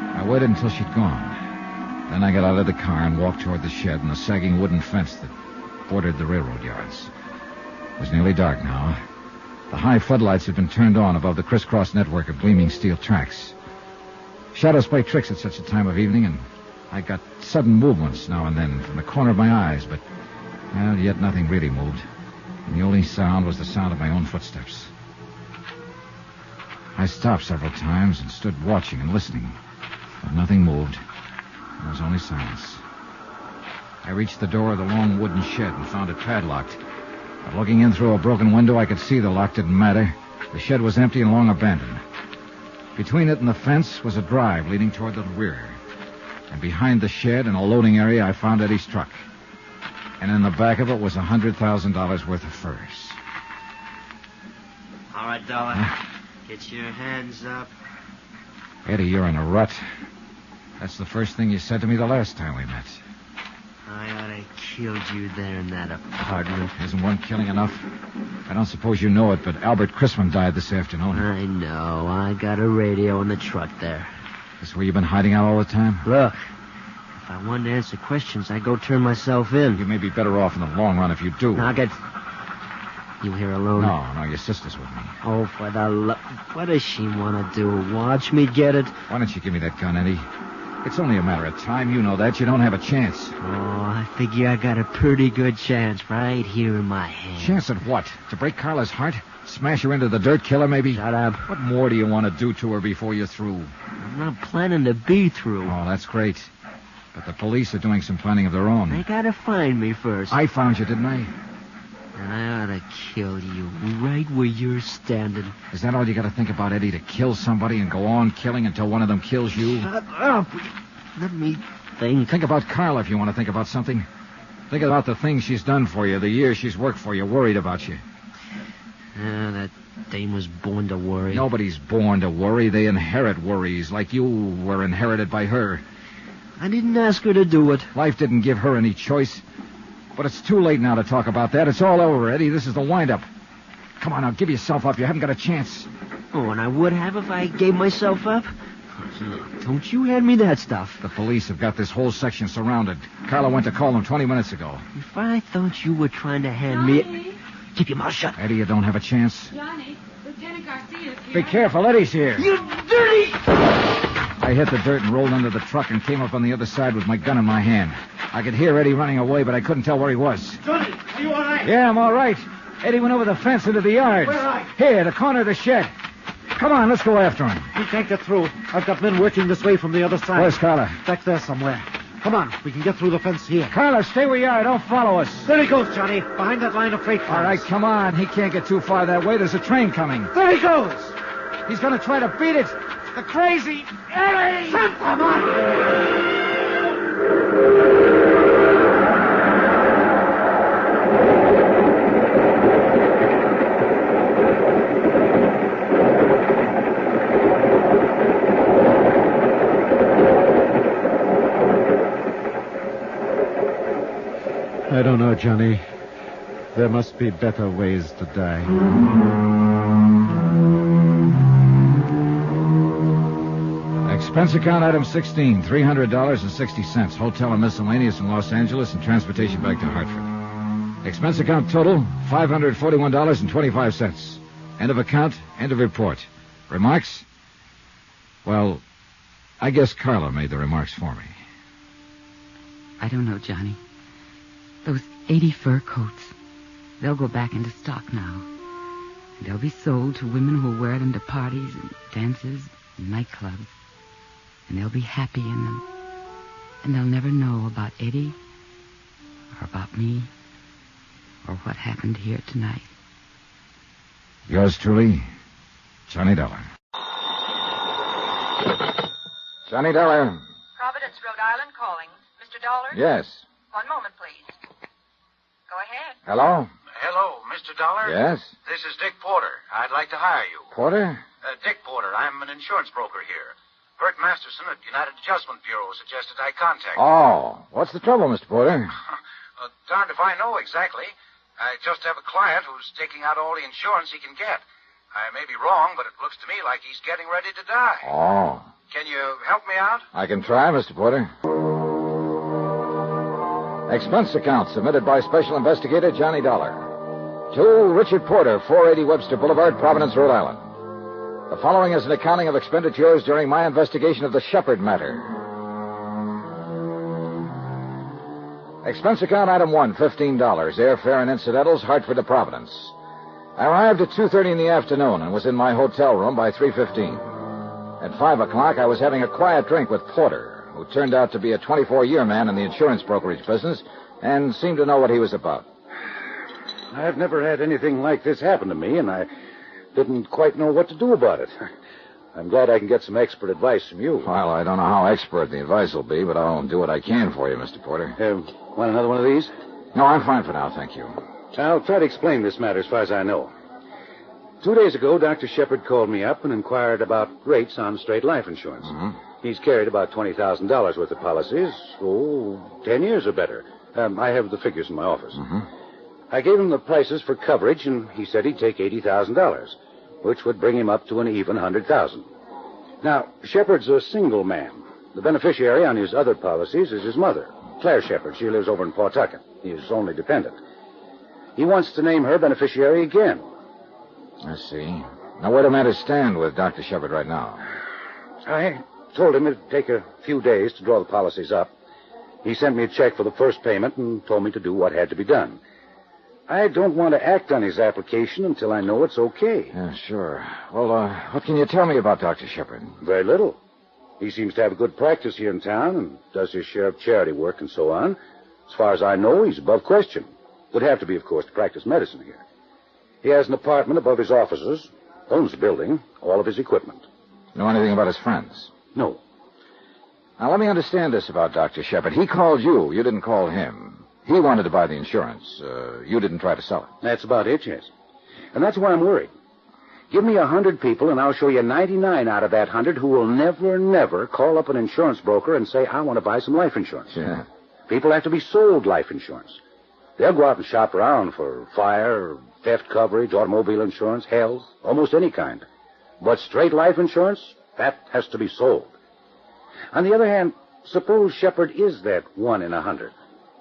S12: I waited until she'd gone. Then I got out of the car and walked toward the shed and the sagging wooden fence that bordered the railroad yards. It was nearly dark now. The high floodlights had been turned on above the crisscross network of gleaming steel tracks. Shadows play tricks at such a time of evening, and I got sudden movements now and then from the corner of my eyes, but, well, yet nothing really moved. And the only sound was the sound of my own footsteps. I stopped several times and stood watching and listening, but nothing moved. There was only silence. I reached the door of the long wooden shed and found it padlocked. But looking in through a broken window, I could see the lock didn't matter. The shed was empty and long abandoned. Between it and the fence was a drive leading toward the rear. And behind the shed, in a loading area, I found Eddie's truck. And in the back of it was $100,000 worth of furs.
S5: All right, Dollar. Get your hands up.
S12: Eddie, you're in a rut. That's the first thing you said to me the last time we met.
S5: I ought to killed you there in that apartment.
S12: Isn't one killing enough? I don't suppose you know it, but Albert Chrisman died this afternoon.
S5: I know. I got a radio in the truck there.
S12: This where you've been hiding out all the time?
S5: Look, if I wanted to answer questions, I'd go turn myself in.
S12: You may be better off in the long run if you do.
S5: Now, you here alone?
S12: No, your sister's with me.
S5: Oh, for the what does she want to do? Watch me get it?
S12: Why don't you give me that gun, Eddie? It's only a matter of time. You know that. You don't have a chance.
S5: Oh, I figure I got a pretty good chance right here in my hand.
S12: Chance at what? To break Carla's heart? Smash her into the dirt, kill her, maybe?
S5: Shut up.
S12: What more do you want to do to her before you're through?
S5: I'm not planning to be through.
S12: Oh, that's great. But the police are doing some planning of their own.
S5: They gotta find me first.
S12: I found you, didn't I?
S5: And I ought to kill you right where you're standing.
S12: Is that all you got to think about, Eddie? To kill somebody and go on killing until one of them kills you?
S5: Shut up. Let me think.
S12: Think about Carla if you want to think about something. Think about the things she's done for you, the years she's worked for you, worried about you.
S5: That dame was born to worry.
S12: Nobody's born to worry. They inherit worries, like you were inherited by her.
S5: I didn't ask her to do it.
S12: Life didn't give her any choice. But it's too late now to talk about that. It's all over, Eddie. This is the wind-up. Come on, now, give yourself up. You haven't got a chance.
S5: Oh, and I would have if I gave myself up? Don't you hand me that stuff.
S12: The police have got this whole section surrounded. Carla went to call them 20 minutes ago.
S5: If I thought you were trying to hand me it... Keep your mouth shut.
S12: Eddie, you don't have a chance.
S21: Johnny, Lieutenant Garcia's here.
S12: Be careful, Eddie's here.
S5: You dirty...
S12: I hit the dirt and rolled under the truck and came up on the other side with my gun in my hand. I could hear Eddie running away, but I couldn't tell where he was.
S7: Johnny, are you all right?
S12: Yeah, I'm all right. Eddie went over the fence into the yard.
S7: Where are you?
S12: Here, the corner of the shed. Come on, let's go after him.
S7: We can't get through. I've got men working this way from the other side.
S12: Where's Carla?
S7: Back there somewhere. Come on, we can get through the fence here.
S12: Carla, stay where you are. Don't follow us.
S7: There he goes, Johnny, behind that line of freight cars.
S12: All right, come on. He can't get too far that way. There's a train coming.
S7: There he goes.
S12: He's going to try to beat it. The crazy Eddie!
S7: Come on!
S19: I don't know, Johnny. There must be better ways to die.
S12: Expense account item 16, $300.60. Hotel and miscellaneous in Los Angeles and transportation back to Hartford. Expense account total, $541.25. End of account, end of report. Remarks? Well, I guess Carla made the remarks for me.
S21: I don't know, Johnny. Those 80 fur coats, they'll go back into stock now. And they'll be sold to women who'll wear them to parties and dances and nightclubs. And they'll be happy in them. And they'll never know about Eddie or about me or what happened here tonight.
S12: Yours truly, Johnny Dollar. Johnny Dollar.
S6: Providence, Rhode Island calling. Mr. Dollar?
S12: Yes.
S6: One moment, please. Go ahead.
S12: Hello?
S17: Hello, Mr. Dollar?
S12: Yes?
S17: This is Dick Porter. I'd like to hire you.
S12: Porter?
S17: Dick Porter. I'm an insurance broker here. Bert Masterson at United Adjustment Bureau suggested I contact you.
S12: Oh, what's the trouble, Mr. Porter?
S17: Darned if I know exactly. I just have a client who's taking out all the insurance he can get. I may be wrong, but it looks to me like he's getting ready to die.
S12: Oh.
S17: Can you help me out?
S12: I can try, Mr. Porter. Expense account submitted by Special Investigator Johnny Dollar. To Richard Porter, 480 Webster Boulevard, Providence, Rhode Island. The following is an accounting of expenditures during my investigation of the Shepard matter. Expense account item 1, $15. Airfare and incidentals, Hartford to Providence. I arrived at 2:30 in the afternoon and was in my hotel room by 3:15. At 5 o'clock, I was having a quiet drink with Porter, who turned out to be a 24-year man in the insurance brokerage business and seemed to know what he was about.
S9: I've never had anything like this happen to me, and I didn't quite know what to do about it. I'm glad I can get some expert advice from you.
S12: Well, I don't know how expert the advice will be, but I'll do what I can for you, Mr. Porter.
S9: Want another one of these?
S12: No, I'm fine for now, thank you.
S9: I'll try to explain this matter as far as I know. 2 days ago, Dr. Shepard called me up and inquired about rates on straight life insurance.
S12: Mm-hmm.
S9: He's carried about $20,000 worth of policies, 10 years or better. I have the figures in my office.
S12: Mm-hmm.
S9: I gave him the prices for coverage, and he said he'd take $80,000, which would bring him up to an even $100,000. Now, Shepard's a single man. The beneficiary on his other policies is his mother, Claire Shepard. She lives over in Pawtucket. He is only dependent. He wants to name her beneficiary again.
S12: I see. Now, where do matters stand with Dr. Shepard right now?
S9: I told him it'd take a few days to draw the policies up. He sent me a check for the first payment and told me to do what had to be done. I don't want to act on his application until I know it's okay.
S12: Yeah, sure. Well, what can you tell me about Dr. Shepard?
S9: Very little. He seems to have a good practice here in town and does his share of charity work and so on. As far as I know, he's above question. Would have to be, of course, to practice medicine here. He has an apartment above his offices, owns the building, all of his equipment.
S12: Know anything about his friends?
S9: No.
S12: Now, let me understand this about Dr. Shepard. He called you. You didn't call him. He wanted to buy the insurance. You didn't try to sell it.
S9: That's about it, yes. And that's why I'm worried. Give me 100 people, and I'll show you 99 out of that 100 who will never call up an insurance broker and say, I want to buy some life insurance.
S12: Yeah.
S9: People have to be sold life insurance. They'll go out and shop around for fire, theft coverage, automobile insurance, health, almost any kind. But straight life insurance, that has to be sold. On the other hand, suppose Shepard is that 1 in 100.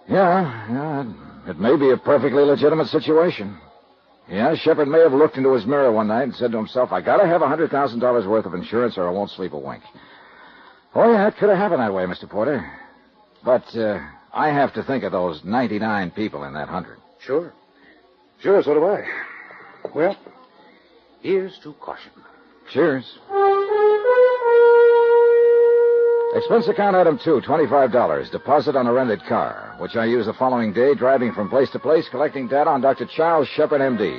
S12: Yeah, it may be a perfectly legitimate situation. Yeah, Shepard may have looked into his mirror one night and said to himself, I gotta have $100,000 worth of insurance or I won't sleep a wink. Oh, yeah, it could have happened that way, Mr. Porter. But, I have to think of those 99 people in that 100.
S9: Sure, so do I. Well, here's to caution.
S12: Cheers. Expense account item 2, $25. Deposit on a rented car, which I use the following day, driving from place to place, collecting data on Dr. Charles Shepard, M.D.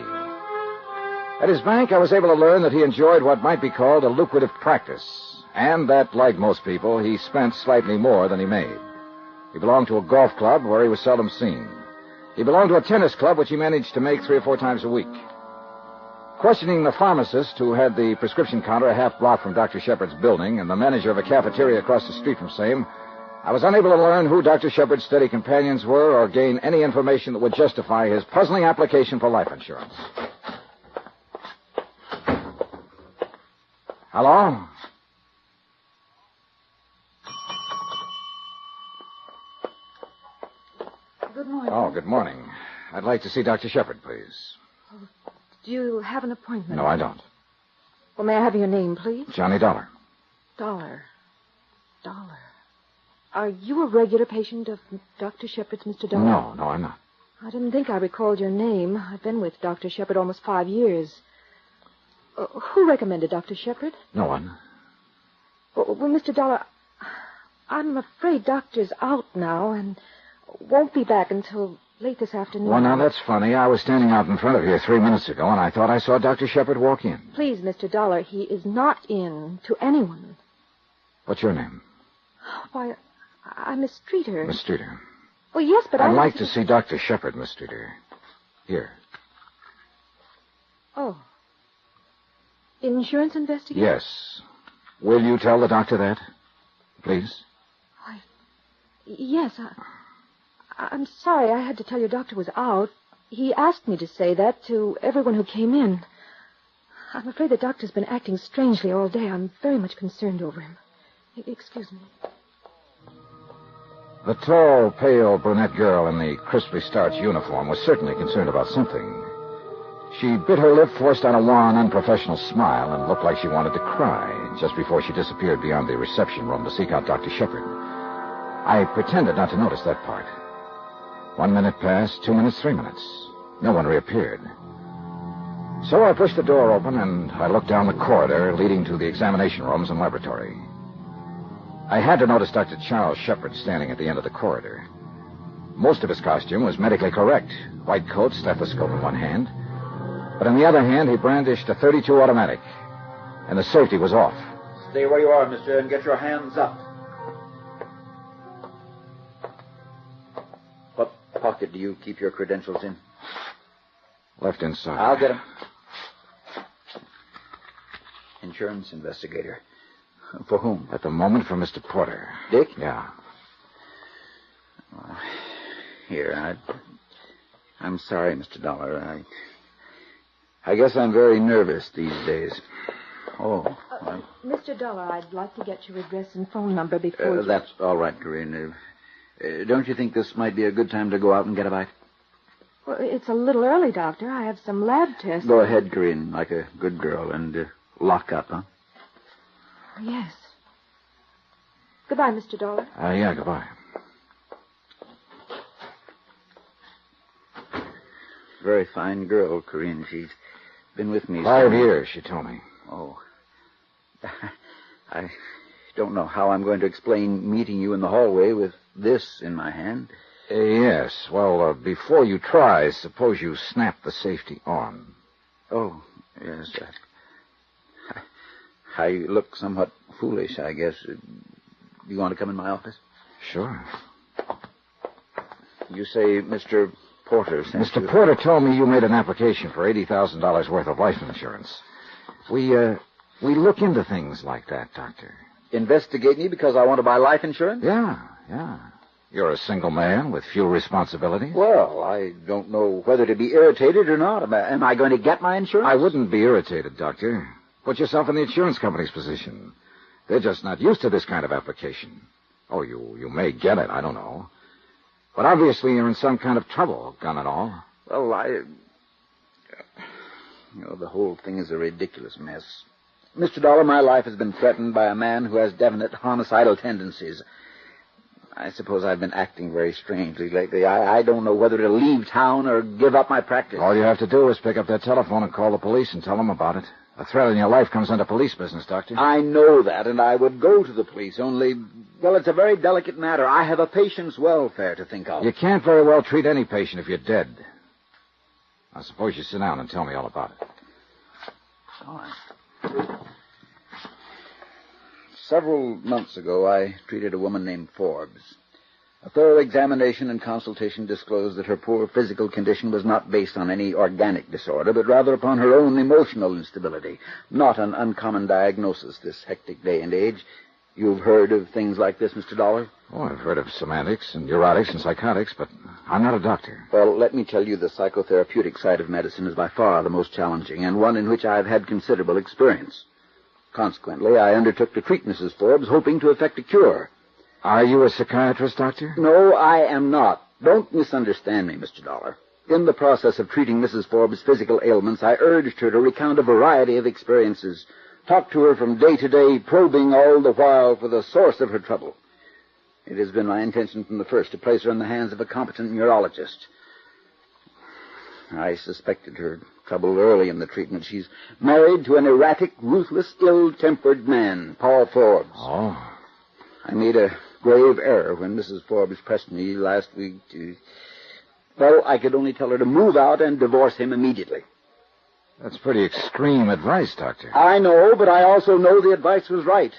S12: At his bank, I was able to learn that he enjoyed what might be called a lucrative practice, and that, like most people, he spent slightly more than he made. He belonged to a golf club where he was seldom seen. He belonged to a tennis club which he managed to make 3 or 4 times a week. Questioning the pharmacist who had the prescription counter a half block from Dr. Shepard's building and the manager of a cafeteria across the street from same, I was unable to learn who Dr. Shepard's steady companions were or gain any information that would justify his puzzling application for life insurance. Hello?
S3: Good morning.
S12: Oh, good morning. I'd like to see Dr. Shepard, please.
S3: Do you have an appointment?
S12: No, I don't.
S3: Well, may I have your name, please?
S12: Johnny Dollar.
S3: Dollar. Are you a regular patient of Dr. Shepard's, Mr. Dollar?
S12: No, I'm not.
S3: I didn't think I recalled your name. I've been with Dr. Shepard almost 5 years. Who recommended Dr. Shepard?
S12: No one.
S3: Well, Mr. Dollar, I'm afraid Doctor's out now and won't be back until late this afternoon.
S12: Well, now, that's funny. I was standing out in front of here 3 minutes ago, and I thought I saw Dr. Shepard walk in.
S3: Please, Mr. Dollar, he is not in to anyone.
S12: What's your name?
S3: Why, I'm Miss Streeter.
S12: Miss Streeter.
S3: Well, yes, but
S12: I'd like to see Dr. Shepard, Miss Streeter. Here.
S3: Oh. Insurance investigator?
S12: Yes. Will you tell the doctor that? Please?
S3: Yes, I'm sorry I had to tell your doctor was out. He asked me to say that to everyone who came in. I'm afraid the doctor's been acting strangely all day. I'm very much concerned over him. Excuse me.
S12: The tall, pale, brunette girl in the crisply starched uniform was certainly concerned about something. She bit her lip, forced on a wan, unprofessional smile, and looked like she wanted to cry just before she disappeared beyond the reception room to seek out Dr. Shepard. I pretended not to notice that part. 1 minute passed, 2 minutes, 3 minutes. No one reappeared. So I pushed the door open, and I looked down the corridor leading to the examination rooms and laboratory. I had to notice Dr. Charles Shepard standing at the end of the corridor. Most of his costume was medically correct. White coat, stethoscope in one hand. But in the other hand, he brandished a .32 automatic. And the safety was off.
S11: Stay where you are, mister, and get your hands up. What pocket do you keep your credentials in?
S12: Left inside.
S11: I'll get them. Insurance investigator. For whom?
S12: At the moment, for Mr. Porter.
S11: Dick?
S12: Yeah.
S11: Here, I'm sorry, Mr. Dollar. I guess I'm very nervous these days. Oh.
S3: Mr. Dollar, I'd like to get your address and phone number before you...
S11: That's all right, Corinne. Don't you think this might be a good time to go out and get a bite?
S3: Well, it's a little early, Doctor. I have some lab tests.
S11: Go ahead, Corinne, like a good girl, and lock up, huh?
S3: Yes. Goodbye, Mr. Dollar.
S12: Yeah, goodbye.
S11: Very fine girl, Corinne. She's been with me
S12: 5 years, she told me.
S11: Oh. I don't know how I'm going to explain meeting you in the hallway with this in my hand.
S12: Yes. Well, before you try, suppose you snap the safety on.
S11: Oh, yes. I look somewhat foolish, I guess. Do you want to come in my office?
S12: Sure.
S11: You say Mr. Porter sent
S12: Mr.
S11: you...
S12: Porter told me you made an application for $80,000 worth of life insurance. We look into things like that, Doctor.
S11: Investigate me because I want to buy life insurance?
S12: Yeah. You're a single man with few responsibilities.
S11: Well, I don't know whether to be irritated or not. Am I going to get my insurance?
S12: I wouldn't be irritated, Doctor. Put yourself in the insurance company's position. They're just not used to this kind of application. Oh, you may get it, I don't know. But obviously you're in some kind of trouble, gun and all.
S11: Well, the whole thing is a ridiculous mess. Mr. Dollar, my life has been threatened by a man who has definite homicidal tendencies. I suppose I've been acting very strangely lately. I don't know whether to leave town or give up my practice.
S12: All you have to do is pick up that telephone and call the police and tell them about it. A threat in your life comes under police business, Doctor.
S11: I know that, and I would go to the police, only, well, it's a very delicate matter. I have a patient's welfare to think of.
S12: You can't very well treat any patient if you're dead. I suppose you sit down and tell me all about it.
S11: All right. Several months ago, I treated a woman named Forbes. A thorough examination and consultation disclosed that her poor physical condition was not based on any organic disorder, but rather upon her own emotional instability. Not an uncommon diagnosis this hectic day and age. You've heard of things like this, Mr. Dollar?
S12: Oh, I've heard of semantics and neurotics and psychotics, but I'm not a doctor.
S11: Well, let me tell you, the psychotherapeutic side of medicine is by far the most challenging, and one in which I've had considerable experience. Consequently, I undertook to treat Mrs. Forbes, hoping to effect a cure.
S12: Are you a psychiatrist, Doctor?
S11: No, I am not. Don't misunderstand me, Mr. Dollar. In the process of treating Mrs. Forbes' physical ailments, I urged her to recount a variety of experiences, talk to her from day to day, probing all the while for the source of her trouble. It has been my intention from the first to place her in the hands of a competent neurologist. I suspected her trouble early in the treatment. She's married to an erratic, ruthless, ill-tempered man, Paul Forbes.
S12: Oh.
S11: I made a grave error when Mrs. Forbes pressed me last week to... Well, I could only tell her to move out and divorce him immediately.
S12: That's pretty extreme advice, Doctor.
S11: I know, but I also know the advice was right.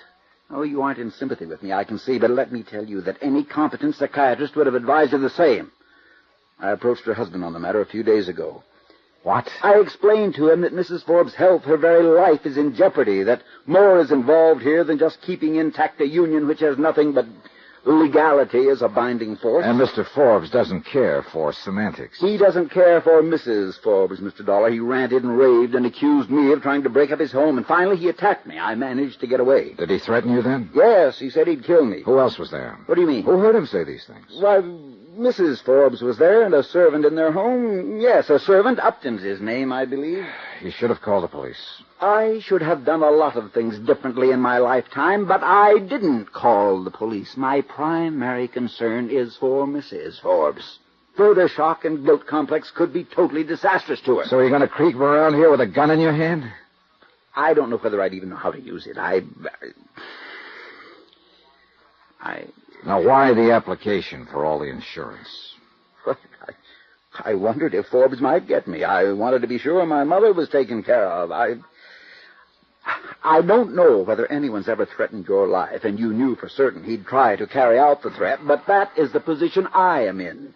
S11: Oh, you aren't in sympathy with me, I can see, but let me tell you that any competent psychiatrist would have advised her the same. I approached her husband on the matter a few days ago.
S12: What?
S11: I explained to him that Mrs. Forbes' health, her very life, is in jeopardy, that more is involved here than just keeping intact a union which has nothing but legality as a binding force.
S12: And Mr. Forbes doesn't care for semantics.
S11: He doesn't care for Mrs. Forbes, Mr. Dollar. He ranted and raved and accused me of trying to break up his home, and finally he attacked me. I managed to get away.
S12: Did he threaten you then?
S11: Yes, he said he'd kill me.
S12: Who else was there?
S11: What do you mean?
S12: Who heard him say these things?
S11: Why, Mrs. Forbes was there and a servant in their home. Yes, a servant. Upton's his name, I believe.
S12: You should have called the police.
S11: I should have done a lot of things differently in my lifetime, but I didn't call the police. My primary concern is for Mrs. Forbes.
S10: Further shock and guilt complex could be totally disastrous to her.
S2: So you're going to creep around here with a gun in your hand?
S10: I don't know whether I'd even know how to use it.
S2: Now, why the application for all the insurance?
S10: I wondered if Forbes might get me. I wanted to be sure my mother was taken care of. I don't know whether anyone's ever threatened your life, and you knew for certain he'd try to carry out the threat, but that is the position I am in.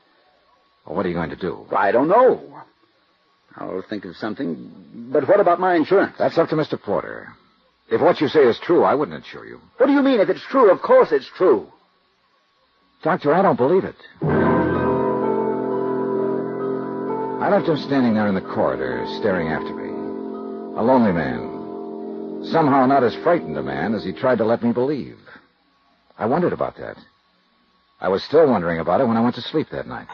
S2: Well, what are you going to do?
S10: I don't know. I'll think of something. But what about my insurance?
S2: That's up to Mr. Porter. If what you say is true, I wouldn't insure you.
S10: What do you mean, if it's true? Of course it's true.
S2: Doctor, I don't believe it. I left him standing there in the corridor, staring after me. A lonely man. Somehow not as frightened a man as he tried to let me believe. I wondered about that. I was still wondering about it when I went to sleep that night.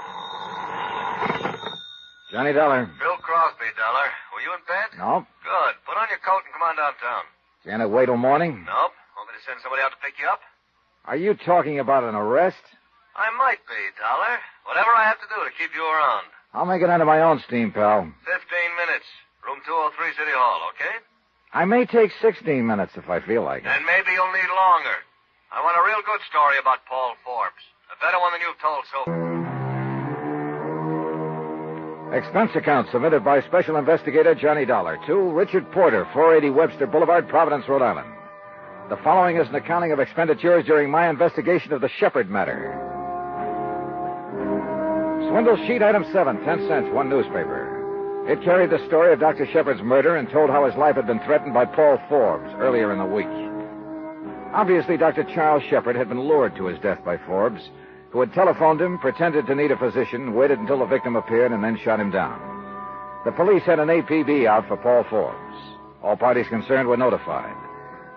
S2: Johnny Dollar.
S22: Bill Crosby, Dollar. Were you in bed?
S2: Nope.
S22: Good. Put on your coat and come on downtown.
S2: Can't it wait till morning?
S22: Nope. Want me to send somebody out to pick you up?
S2: Are you talking about an arrest?
S22: I might be, Dollar. Whatever I have to do to keep you around.
S2: I'll make it under my own steam, pal.
S22: 15 minutes. Room 203, City Hall, okay?
S2: I may take 16 minutes if I feel like it.
S22: And maybe you'll need longer. I want a real good story about Paul Forbes. A better one than you've told so far.
S2: Expense account submitted by Special Investigator Johnny Dollar to Richard Porter, 480 Webster Boulevard, Providence, Rhode Island. The following is an accounting of expenditures during my investigation of the Shepherd matter. Swindle sheet item 7, 10 cents, one newspaper. It carried the story of Dr. Shepherd's murder and told how his life had been threatened by Paul Forbes earlier in the week. Obviously, Dr. Charles Shepherd had been lured to his death by Forbes, who had telephoned him, pretended to need a physician, waited until the victim appeared, and then shot him down. The police had an APB out for Paul Forbes. All parties concerned were notified.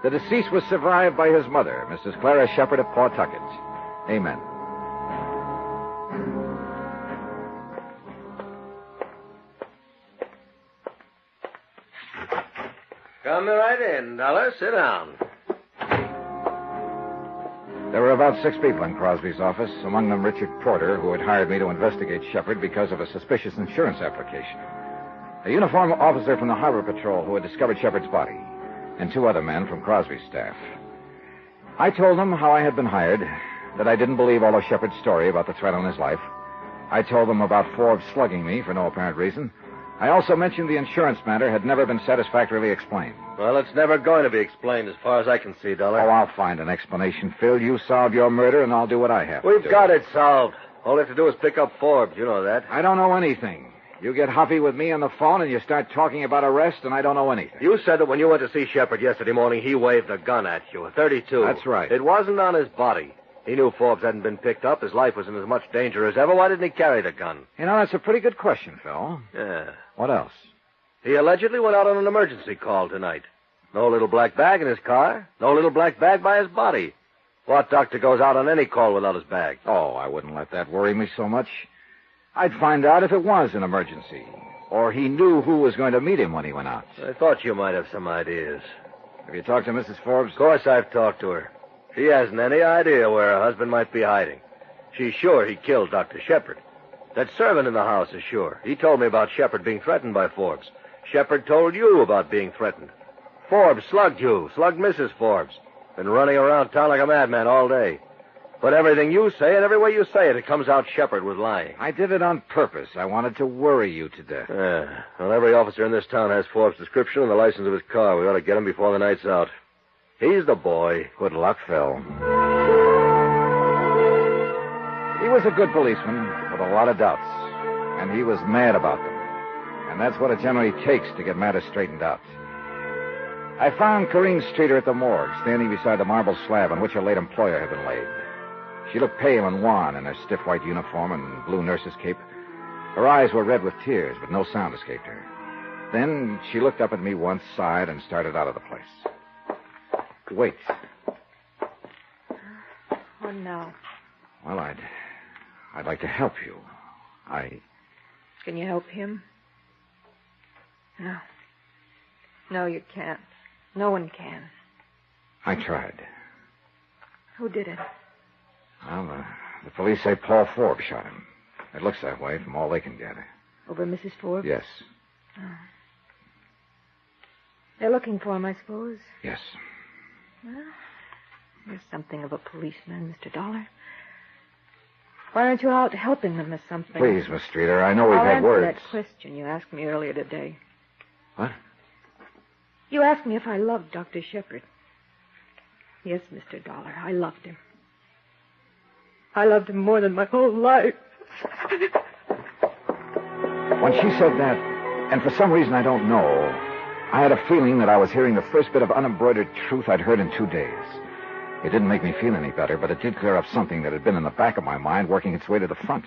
S2: The deceased was survived by his mother, Mrs. Clara Shepherd of Pawtucket. Amen.
S22: Come right in, Dollar. Sit down.
S2: There were about 6 people in Crosby's office, among them Richard Porter, who had hired me to investigate Shepherd because of a suspicious insurance application, a uniformed officer from the Harbor Patrol who had discovered Shepherd's body, and 2 other men from Crosby's staff. I told them how I had been hired, that I didn't believe all of Shepherd's story about the threat on his life. I told them about Forbes slugging me for no apparent reason. I also mentioned the insurance matter had never been satisfactorily explained.
S22: Well, it's never going to be explained as far as I can see, Dollar.
S2: Oh, I'll find an explanation, Phil. You solve your murder, and I'll do what I have to do.
S22: We've got it solved. All we have to do is pick up Forbes. You know that.
S2: I don't know anything. You get huffy with me on the phone, and you start talking about arrest, and I don't know anything.
S22: You said that when you went to see Shepherd yesterday morning, he waved a gun at you, a .32.
S2: That's right.
S22: It wasn't on his body. He knew Forbes hadn't been picked up. His life was in as much danger as ever. Why didn't he carry the gun?
S2: You know, that's a pretty good question, Phil.
S22: Yeah.
S2: What else?
S22: He allegedly went out on an emergency call tonight. No little black bag in his car. No little black bag by his body. What doctor goes out on any call without his bag?
S2: Oh, I wouldn't let that worry me so much. I'd find out if it was an emergency, or he knew who was going to meet him when he went out.
S22: I thought you might have some ideas.
S2: Have you talked to Mrs. Forbes?
S22: Of course I've talked to her. She hasn't any idea where her husband might be hiding. She's sure he killed Dr. Shepherd. That servant in the house is sure. He told me about Shepherd being threatened by Forbes. Shepherd told you about being threatened. Forbes slugged you, slugged Mrs. Forbes. Been running around town like a madman all day. But everything you say and every way you say it comes out Shepherd was lying.
S2: I did it on purpose. I wanted to worry you to death.
S22: Yeah. Well, every officer in this town has Forbes' description and the license of his car. We ought to get him before the night's out. He's the boy.
S2: Good luck, Phil. He was a good policeman with a lot of doubts, and he was mad about them. And that's what it generally takes to get matters straightened out. I found Corinne Streeter at the morgue, standing beside the marble slab on which her late employer had been laid. She looked pale and wan in her stiff white uniform and blue nurse's cape. Her eyes were red with tears, but no sound escaped her. Then she looked up at me once, sighed, and started out of the place. Wait.
S3: What now?
S2: Well, I'd like to help you.
S3: Can you help him? No. No, you can't. No one can.
S2: I tried.
S3: Who did it?
S2: Well, the police say Paul Forbes shot him.
S12: It looks that way from all they can gather.
S3: Over Mrs. Forbes?
S12: Yes.
S3: Oh. They're looking for him, I suppose.
S12: Yes.
S3: Well, you're something of a policeman, Mr. Dollar. Why aren't you out helping them or something?
S12: Please, Miss Streeter, I know we've had
S3: answer
S12: words.
S3: that question you asked me earlier today.
S12: What?
S3: You asked me if I loved Dr. Shepard. Yes, Mr. Dollar, I loved him. I loved him more than my whole life.
S12: When she said that, and for some reason I don't know, I had a feeling that I was hearing the first bit of unembroidered truth I'd heard in 2 days. It didn't make me feel any better, but it did clear up something that had been in the back of my mind working its way to the front.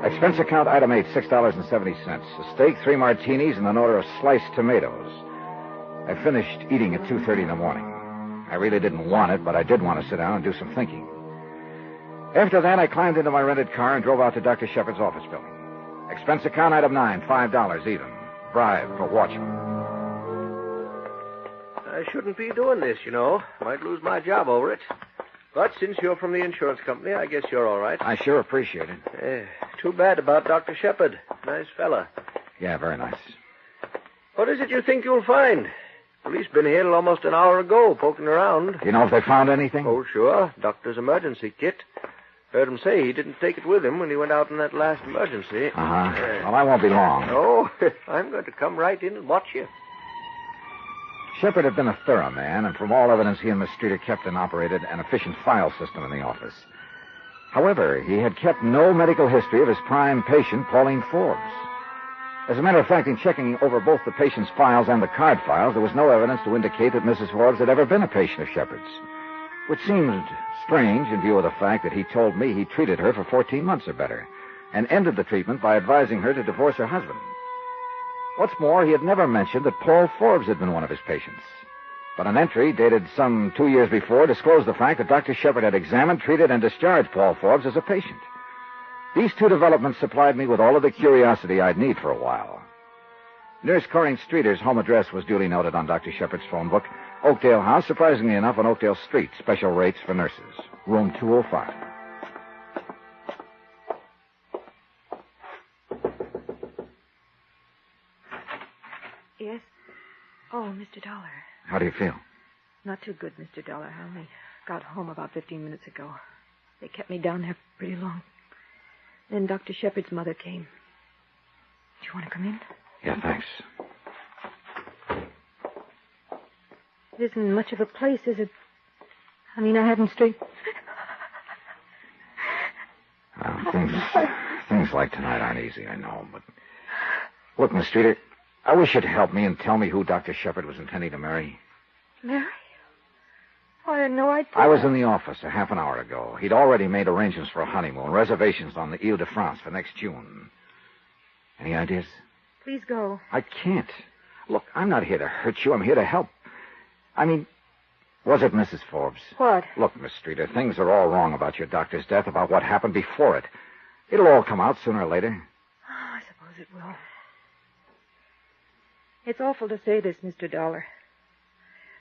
S12: Expense account item 8, $6.70. A steak, 3 martinis, and an order of sliced tomatoes. I finished eating at 2:30 in the morning. I really didn't want it, but I did want to sit down and do some thinking. After that, I climbed into my rented car and drove out to Dr. Shepard's office building. Expense account item 9, $5 even. Bribe for watching.
S22: I shouldn't be doing this, you know. Might lose my job over it. But since you're from the insurance company, I guess you're all right.
S12: I sure appreciate it.
S22: Too bad about Dr. Shepard. Nice fella.
S12: Yeah, very nice.
S22: What is it you think you'll find? Police been here almost an hour ago, poking around.
S12: Do you know if they found anything?
S22: Oh, sure. Doctor's emergency kit. Heard him say he didn't take it with him when he went out in that last emergency.
S12: Uh-huh. Well, I won't be long.
S22: No, I'm going to come right in and watch you.
S12: Shepard had been a thorough man, and from all evidence, he and Miss Streeter kept and operated an efficient file system in the office. However, he had kept no medical history of his prime patient, Pauline Forbes. As a matter of fact, in checking over both the patient's files and the card files, there was no evidence to indicate that Mrs. Forbes had ever been a patient of Shepard's, which seemed strange in view of the fact that he told me he treated her for 14 months or better and ended the treatment by advising her to divorce her husband. What's more, he had never mentioned that Paul Forbes had been one of his patients. But an entry dated some 2 years before disclosed the fact that Dr. Shepard had examined, treated, and discharged Paul Forbes as a patient. These two developments supplied me with all of the curiosity I'd need for a while. Nurse Corinne Streeter's home address was duly noted on Dr. Shepard's phone book. Oakdale House, surprisingly enough, on Oakdale Street. Special rates for nurses. Room 205.
S3: Yes? Oh, Mr. Dollar.
S12: How do you feel?
S3: Not too good, Mr. Dollar. I only got home about 15 minutes ago. They kept me down there pretty long. Then Dr. Shepard's mother came. Do you want to come in?
S12: Yeah, thanks.
S3: It isn't much of a place, is it? I mean, I haven't straight...
S12: Well, things like tonight aren't easy, I know, but... Look, Miss Streeter, I wish you'd help me and tell me who Dr. Shepard was intending to marry.
S3: Marry? Oh, I had no idea.
S12: I was in the office a half an hour ago. He'd already made arrangements for a honeymoon, reservations on the Ile de France for next June. Any ideas?
S3: Please go.
S12: I can't. Look, I'm not here to hurt you. I'm here to help. I mean, was it Mrs. Forbes?
S3: What?
S12: Look, Miss Streeter, things are all wrong about your doctor's death, about what happened before it. It'll all come out sooner or later.
S3: Oh, I suppose it will. It's awful to say this, Mr. Dollar,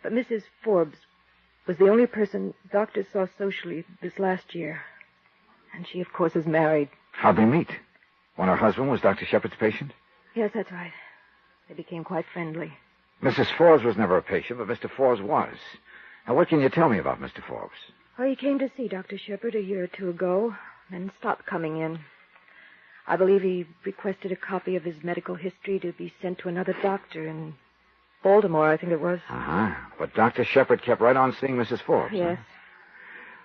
S3: but Mrs. Forbes was the only person doctors saw socially this last year. And she, of course, is married.
S12: How'd they meet? When her husband was Dr. Shepard's patient?
S3: Yes, that's right. They became quite friendly.
S12: Mrs. Forbes was never a patient, but Mr. Forbes was. Now, what can you tell me about Mr. Forbes?
S3: Well, he came to see Dr. Shepard a year or two ago, then stopped coming in. I believe he requested a copy of his medical history to be sent to another doctor in Baltimore, I think it was.
S12: Uh-huh. But Dr. Shepard kept right on seeing Mrs. Forbes.
S3: Yes.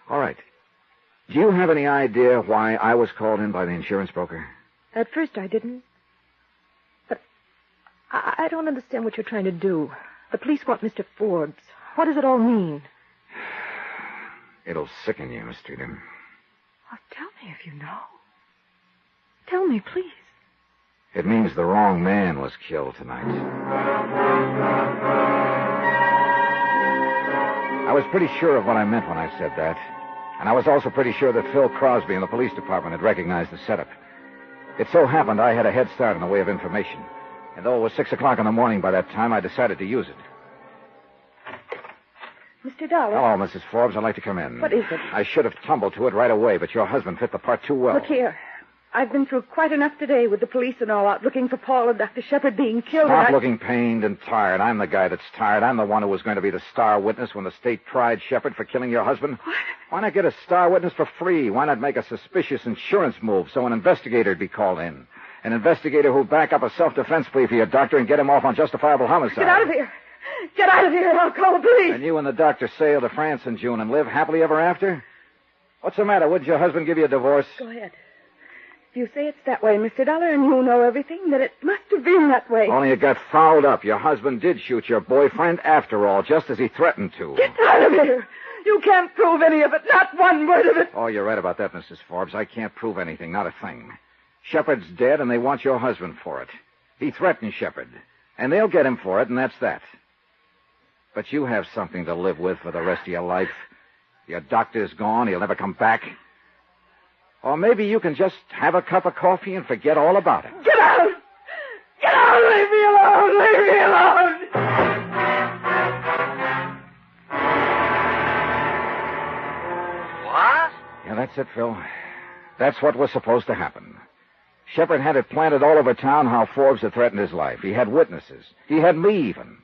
S12: Huh? All right. Do you have any idea why I was called in by the insurance broker?
S3: At first I didn't. But I don't understand what you're trying to do. The police want Mr. Forbes. What does it all mean?
S12: It'll sicken you, Miss Streeter.
S3: Oh, tell me if you know. Tell me, please.
S12: It means the wrong man was killed tonight. I was pretty sure of what I meant when I said that. And I was also pretty sure that Phil Crosby in the police department had recognized the setup. It so happened I had a head start in the way of information. And though it was 6 o'clock in the morning by that time, I decided to use it.
S3: Mr. Dollar.
S12: Hello, Mrs. Forbes. I'd like to come in.
S3: What is it?
S12: I should have tumbled to it right away, but your husband fit the part too well.
S3: Look here. I've been through quite enough today with the police and all out looking for Paul and Dr. Shepard being killed.
S12: Stop looking pained and tired. I'm the guy that's tired. I'm the one who was going to be the star witness when the state tried Shepard for killing your husband. What? Why not get a star witness for free? Why not make a suspicious insurance move so an investigator would be called in? An investigator who'd back up a self-defense plea for your doctor and get him off on justifiable homicide.
S3: Get out of here. Get out of here. I'll call the police.
S12: And you and the doctor sail to France in June and live happily ever after? What's the matter? Wouldn't your husband give you a divorce?
S3: Go ahead. If you say it's that way, Mr. Dollar, and you know everything, then it must have been that way.
S12: Only it got fouled up. Your husband did shoot your boyfriend after all, just as he threatened to.
S3: Get out of here. You can't prove any of it. Not one word of it.
S12: Oh, you're right about that, Mrs. Forbes. I can't prove anything. Not a thing. Shepard's dead, and they want your husband for it. He threatened Shepard, and they'll get him for it, and that's that. But you have something to live with for the rest of your life. Your doctor's gone. He'll never come back. Or maybe you can just have a cup of coffee and forget all about it.
S3: Get out! Get out! Leave me alone! Leave me alone!
S22: What?
S12: Yeah, that's it, Phil. That's what was supposed to happen. Shepard had it planted all over town how Forbes had threatened his life. He had witnesses. He had me, even.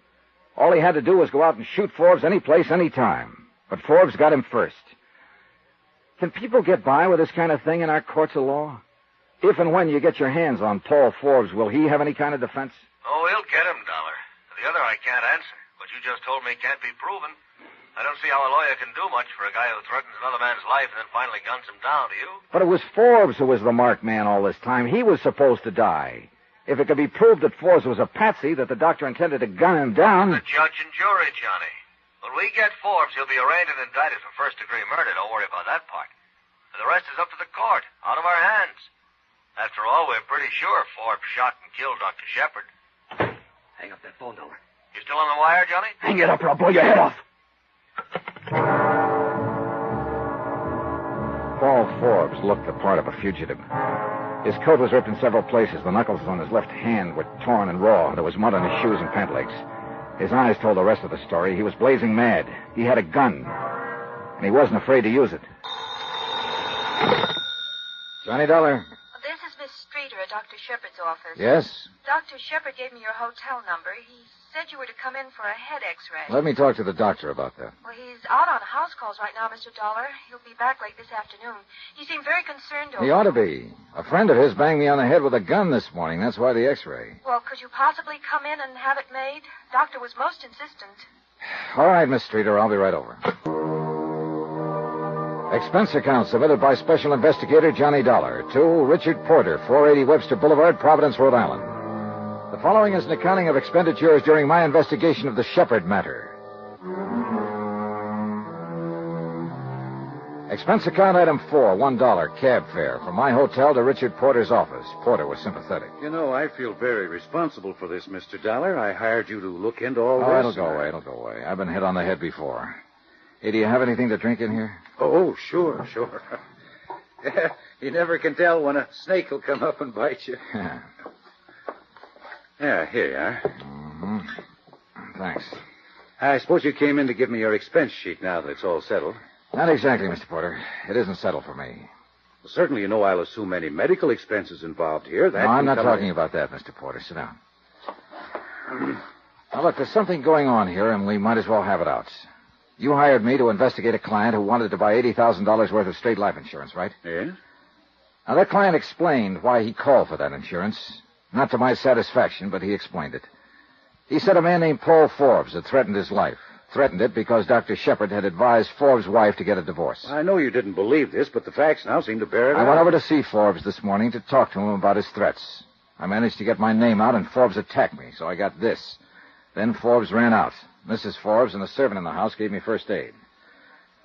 S12: All he had to do was go out and shoot Forbes any place, any time. But Forbes got him first. Can people get by with this kind of thing in our courts of law? If and when you get your hands on Paul Forbes, will he have any kind of defense?
S22: Oh, he'll get him, Dollar. The other I can't answer. What you just told me can't be proven. I don't see how a lawyer can do much for a guy who threatens another man's life and then finally guns him down, do you?
S12: But it was Forbes who was the marked man all this time. He was supposed to die. If it could be proved that Forbes was a patsy, that the doctor intended to gun him down...
S22: The judge and jury, Johnny. When we get Forbes, he'll be arraigned and indicted for first-degree murder. Don't worry about that part. And the rest is up to the court, out of our hands. After all, we're pretty sure Forbes shot and killed Dr. Shepard.
S11: Hang up that phone, Dollar.
S22: You still on the wire, Johnny?
S11: Hang it up or I'll blow your head off.
S12: Paul Forbes looked the part of a fugitive. His coat was ripped in several places. The knuckles on his left hand were torn and raw. There was mud on his shoes and pant legs. His eyes told the rest of the story. He was blazing mad. He had a gun, and he wasn't afraid to use it. Johnny Dollar.
S6: This is Miss Streeter at Dr. Shepard's office.
S12: Yes?
S6: Dr. Shepard gave me your hotel number. He said you were to come in for a head x-ray.
S12: Let me talk to the doctor about that.
S6: Well, he's out on house calls right now, Mr. Dollar. He'll be back late this afternoon. He seemed very concerned over
S12: He ought to be. A friend of his banged me on the head with a gun this morning. That's why the x-ray.
S6: Well, could you possibly come in and have it made? Doctor was most insistent.
S12: All right, Miss Streeter. I'll be right over. Expense account submitted by Special Investigator Johnny Dollar to Richard Porter, 480 Webster Boulevard, Providence, Rhode Island. The following is an accounting of expenditures during my investigation of the Shepard matter. Expense account item 4, $1 cab fare from my hotel to Richard Porter's office. Porter was sympathetic.
S14: You know, I feel very responsible for this, Mr. Dollar. I hired you to look into all this.
S12: Oh, it'll go away. It'll go away. I've been hit on the head before. Hey, do you have anything to drink in here?
S14: Oh, sure. Yeah, you never can tell when a snake will come up and bite you. Yeah, here you are.
S12: Mm-hmm. Thanks.
S14: I suppose you came in to give me your expense sheet now that it's all settled.
S12: Not exactly, Mr. Porter. It isn't settled for me.
S14: Well, certainly you know I'll assume any medical expenses involved here.
S12: No, I'm not talking about that, Mr. Porter. Sit down. Now, look, there's something going on here, and we might as well have it out. You hired me to investigate a client who wanted to buy $80,000 worth of straight life insurance, right?
S14: Yes.
S12: Now, that client explained why he called for that insurance. Not to my satisfaction, but he explained it. He said a man named Paul Forbes had threatened his life. Threatened it because Dr. Shepard had advised Forbes' wife to get a divorce.
S14: I know you didn't believe this, but the facts now seem to bear it out.
S12: I went over to see Forbes this morning to talk to him about his threats. I managed to get my name out, and Forbes attacked me, so I got this. Then Forbes ran out. Mrs. Forbes and the servant in the house gave me first aid.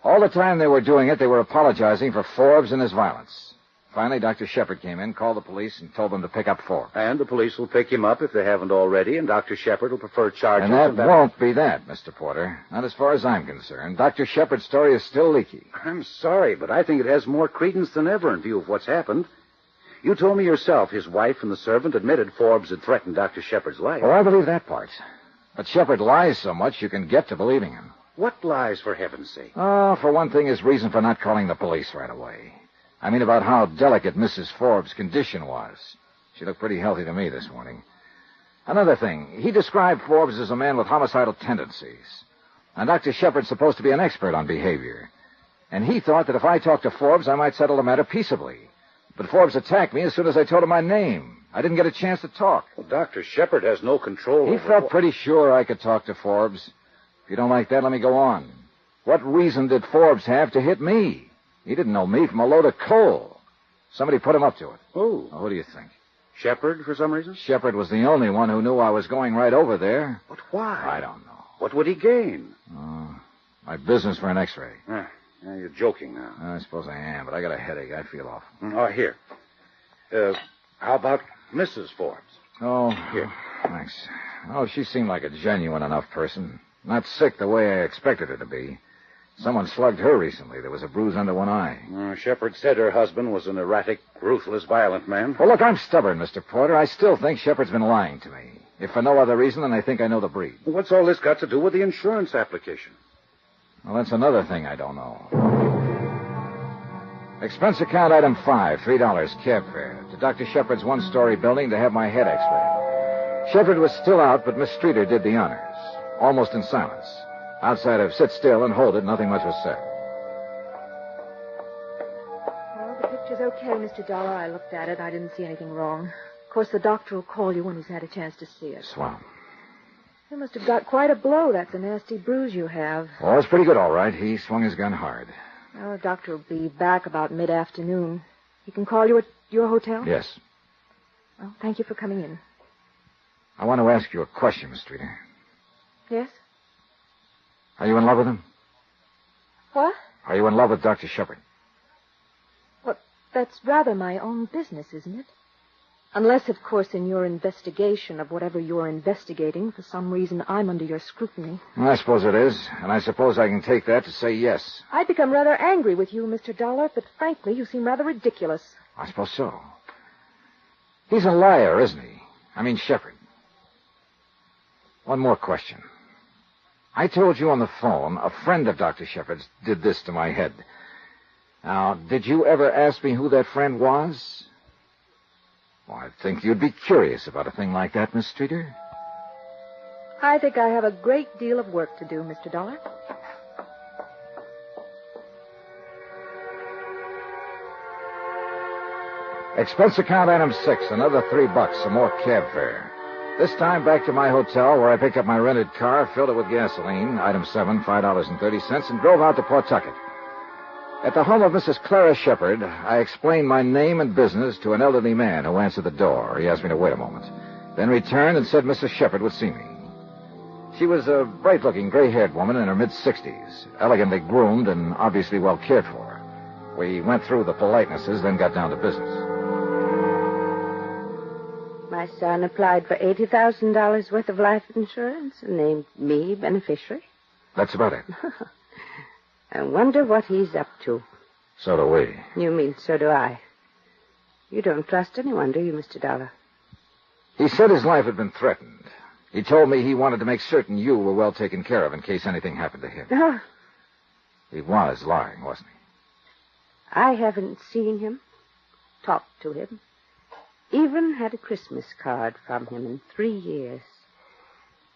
S12: All the time they were doing it, they were apologizing for Forbes and his violence. Finally, Dr. Shepard came in, called the police, and told them to pick up Forbes.
S14: And the police will pick him up if they haven't already, and Dr. Shepard will prefer charges.
S12: And that won't be that, Mr. Porter. Not as far as I'm concerned. Dr. Shepard's story is still leaky.
S14: I'm sorry, but I think it has more credence than ever in view of what's happened. You told me yourself his wife and the servant admitted Forbes had threatened Dr. Shepard's life.
S12: Oh, I believe that part. But Shepard lies so much you can get to believing him.
S14: What lies, for heaven's sake?
S12: Oh, for one thing, his reason for not calling the police right away. I mean about how delicate Mrs. Forbes' condition was. She looked pretty healthy to me this morning. Another thing, he described Forbes as a man with homicidal tendencies. And Dr. Shepard's supposed to be an expert on behavior. And he thought that if I talked to Forbes, I might settle the matter peaceably. But Forbes attacked me as soon as I told him my name. I didn't get a chance to talk.
S14: Well, Dr. Shepard has no control
S12: He
S14: over...
S12: felt pretty sure I could talk to Forbes. If you don't like that, let me go on. What reason did Forbes have to hit me? He didn't know me from a load of coal. Somebody put him up to it.
S14: Who?
S12: Well, who do you think?
S14: Shepard, for some reason?
S12: Shepard was the only one who knew I was going right over there.
S14: But why?
S12: I don't know.
S14: What would he gain?
S12: My business for an X-ray.
S14: Yeah, you're joking now.
S12: I suppose I am, but I got a headache. I feel awful.
S14: Oh, here. How about Mrs. Forbes?
S12: Oh,
S14: here.
S12: Thanks. Oh, she seemed like a genuine enough person. Not sick the way I expected her to be. Someone slugged her recently. There was a bruise under one eye.
S14: Shepard said her husband was an erratic, ruthless, violent man.
S12: Well, look, I'm stubborn, Mr. Porter. I still think Shepard's been lying to me. If for no other reason than I think I know the breed.
S14: What's all this got to do with the insurance application?
S12: Well, that's another thing I don't know. Expense account item 5, $3, cab fare. To Dr. Shepard's one-story building to have my head x-rayed. Shepard was still out, but Miss Streeter did the honors. Almost in silence. Outside of sit still and hold it, nothing much was said.
S3: Well, the picture's okay, Mr. Dollar. I looked at it. I didn't see anything wrong. Of course, the doctor will call you when he's had a chance to see it.
S12: Swell.
S3: You must have got quite a blow. That's a nasty bruise you have.
S12: Oh, it's pretty good, all right. He swung his gun hard.
S3: Well, the doctor will be back about mid-afternoon. He can call you at your hotel?
S12: Yes.
S3: Well, thank you for coming in.
S12: I want to ask you a question, Miss Streeter.
S3: Yes?
S12: Are you in love with him?
S3: What?
S12: Are you in love with Dr. Shepard?
S3: Well, that's rather my own business, isn't it? Unless, of course, in your investigation of whatever you're investigating, for some reason I'm under your scrutiny.
S12: Well, I suppose it is, and I suppose I can take that to say yes.
S3: I'd become rather angry with you, Mr. Dollar, but frankly, you seem rather ridiculous.
S12: I suppose so. He's a liar, isn't he? I mean, Shepard. One more question. I told you on the phone a friend of Dr. Shepard's did this to my head. Now, did you ever ask me who that friend was? Well, I think you'd be curious about a thing like that, Miss Streeter.
S3: I think I have a great deal of work to do, Mr. Dollar.
S12: Expense account item 6, another $3, some more cab fare. This time back to my hotel where I picked up my rented car, filled it with gasoline, item 7, $5.30, and drove out to Pawtucket. At the home of Mrs. Clara Shepard, I explained my name and business to an elderly man who answered the door. He asked me to wait a moment, then returned and said Mrs. Shepard would see me. She was a bright-looking, gray-haired woman in her mid-60s, elegantly groomed and obviously well cared for. We went through the politenesses, then got down to business.
S13: My son applied for $80,000 worth of life insurance and named me beneficiary.
S12: That's about it.
S13: I wonder what he's up to.
S12: So do we.
S13: You mean so do I. You don't trust anyone, do you, Mr. Dollar?
S12: He said his life had been threatened. He told me he wanted to make certain you were well taken care of in case anything happened to him.
S13: Oh.
S12: He was lying, wasn't he?
S13: I haven't seen him, talked to him, even had a Christmas card from him in 3 years.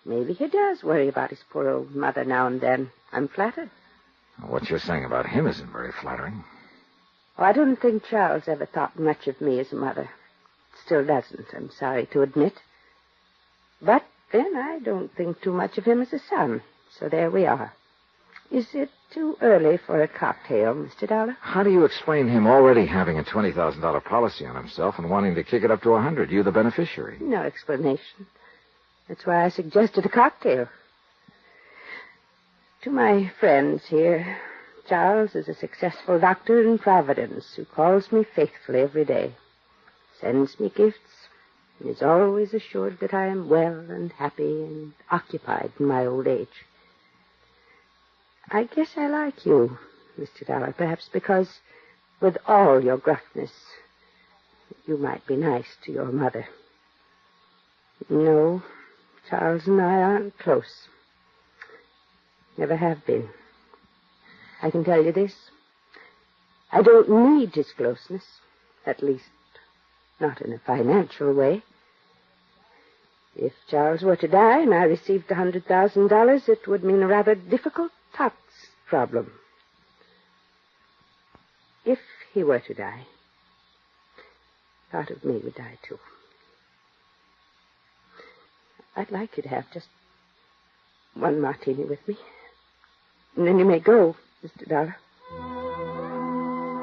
S13: Maybe he does worry about his poor old mother now and then. I'm flattered.
S12: What you're saying about him isn't very flattering.
S13: Oh, I don't think Charles ever thought much of me as a mother. Still doesn't, I'm sorry to admit. But then I don't think too much of him as a son. So there we are. Is it too early for a cocktail, Mr. Dollar?
S12: How do you explain him already having a $20,000 policy on himself and wanting to kick it up to $100,000? You, the beneficiary.
S13: No explanation. That's why I suggested a cocktail. To my friends here, Charles is a successful doctor in Providence who calls me faithfully every day, sends me gifts, and is always assured that I am well and happy and occupied in my old age. I guess I like you, Mr. Dollar, perhaps because, with all your gruffness, you might be nice to your mother. No, Charles and I aren't close. Never have been. I can tell you this. I don't need his closeness. At least, not in a financial way. If Charles were to die and I received the $100,000, it would mean a rather difficult tax problem. If he were to die, part of me would die too. I'd like you to have just one martini with me. And then you may go, Mr. Dollar.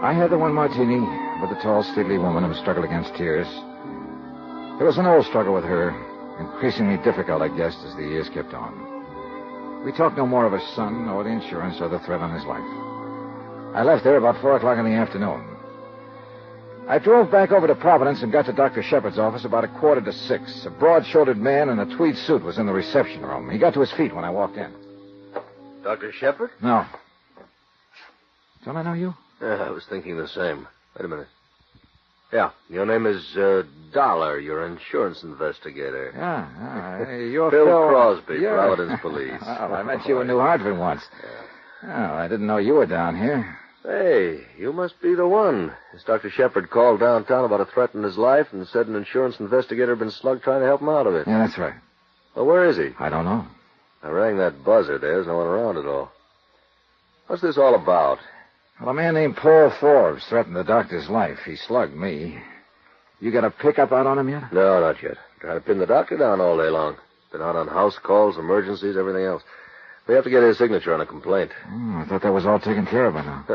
S2: I had the one martini with the tall, stately woman who struggled against tears. It was an old struggle with her, increasingly difficult, I guessed, as the years kept on. We talked no more of her son, or the insurance, or the threat on his life. I left there about 4 o'clock in the afternoon. I drove back over to Providence and got to Dr. Shepard's office about 5:45. A broad-shouldered man in a tweed suit was in the reception room. He got to his feet when I walked in.
S22: Dr. Shepard?
S2: No. Don't I know you?
S22: Yeah, I was thinking the same. Wait a minute. Yeah, your name is Dollar. You're an insurance investigator.
S2: Yeah, you're
S22: Phil Crosby, Providence Police.
S2: Well, I met you in New Hartford once. Oh, I didn't know you were down here.
S22: Hey, you must be the one. As Dr. Shepard called downtown about a threat in his life and said an insurance investigator had been slugged trying to help him out of it.
S2: Yeah, that's right.
S22: Well, where is he?
S2: I don't know.
S22: I rang that buzzer. There's no one around at all. What's this all about?
S2: Well, a man named Paul Forbes threatened the doctor's life. He slugged me. You got a pickup out on him yet?
S22: No, not yet. Trying to pin the doctor down all day long. Been out on house calls, emergencies, everything else. We have to get his signature on a complaint.
S2: I thought that was all taken care of by now.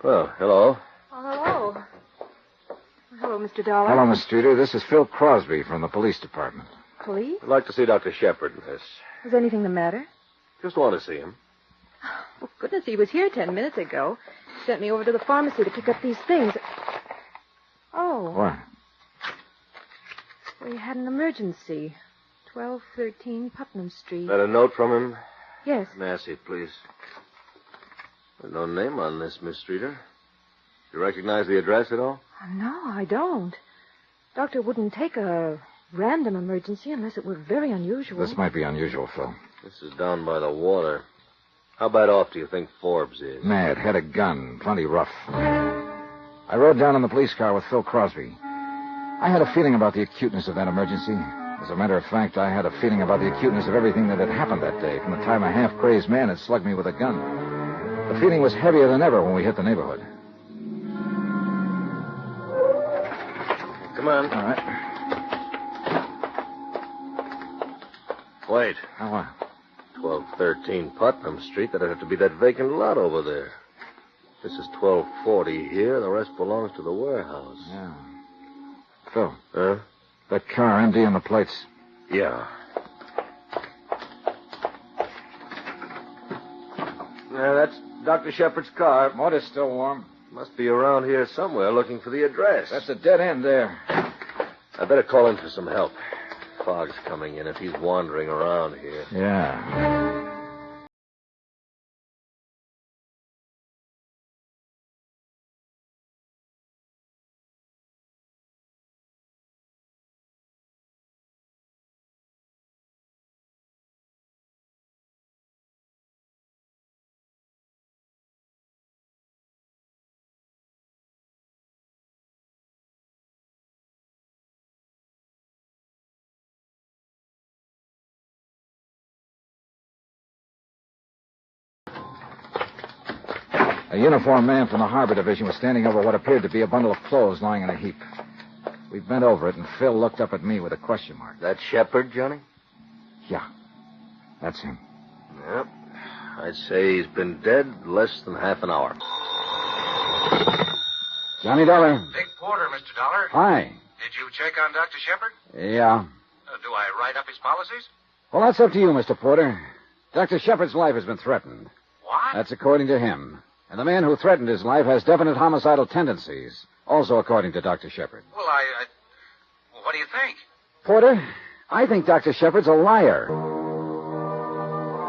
S22: Well, hello.
S3: Oh, hello. Hello, Mr. Dollar.
S2: Hello, Miss Streeter. This is Phil Crosby from the police department.
S3: Police?
S22: I'd like to see Dr. Shepard, miss.
S3: Is anything the matter?
S22: Just want to see him.
S3: Oh, goodness, he was here 10 minutes ago. Sent me over to the pharmacy to pick up these things. Oh.
S2: What?
S3: We had an emergency. 1213 Putnam Street.
S22: Got a note from him?
S3: Yes.
S22: Massey, please. There's no name on this, Miss Streeter. Do you recognize the address at all?
S3: No, I don't. Doctor wouldn't take a random emergency unless it were very unusual.
S2: This might be unusual, Phil.
S22: This is down by the water. How bad off do you think Forbes is?
S2: Mad, had a gun, plenty rough. I rode down in the police car with Phil Crosby. I had a feeling about the acuteness of that emergency. As a matter of fact, I had a feeling about the acuteness of everything that had happened that day, from the time a half-crazed man had slugged me with a gun. The feeling was heavier than ever when we hit the neighborhood.
S22: Come on.
S2: All right.
S22: Wait.
S2: What?
S22: 1213 Putnam Street. That'd have to be that vacant lot over there. This is 1240 here. The rest belongs to the warehouse.
S2: Yeah. Phil.
S22: Huh?
S2: That car empty and the plates.
S22: Yeah. Yeah, that's Dr. Shepard's car.
S2: Motor's still warm.
S22: Must be around here somewhere looking for the address.
S2: That's a dead end there.
S22: I better call in for some help. Fog's coming in if he's wandering around here.
S2: Yeah. A uniformed man from the Harbor Division was standing over what appeared to be a bundle of clothes lying in a heap. We bent over it, and Phil looked up at me with a question mark.
S22: That Shepard, Johnny?
S2: Yeah. That's him.
S22: Yep. I'd say he's been dead less than half an hour.
S2: Johnny Dollar.
S17: Big Porter, Mr. Dollar.
S2: Hi.
S17: Did you check on Dr. Shepard?
S2: Yeah.
S17: Do I write up his policies?
S2: Well, that's up to you, Mr. Porter. Dr. Shepard's life has been threatened.
S17: What?
S2: That's according to him. And the man who threatened his life has definite homicidal tendencies, also according to Dr. Shepard.
S17: Well, well, what do you think?
S2: Porter, I think Dr. Shepard's a liar.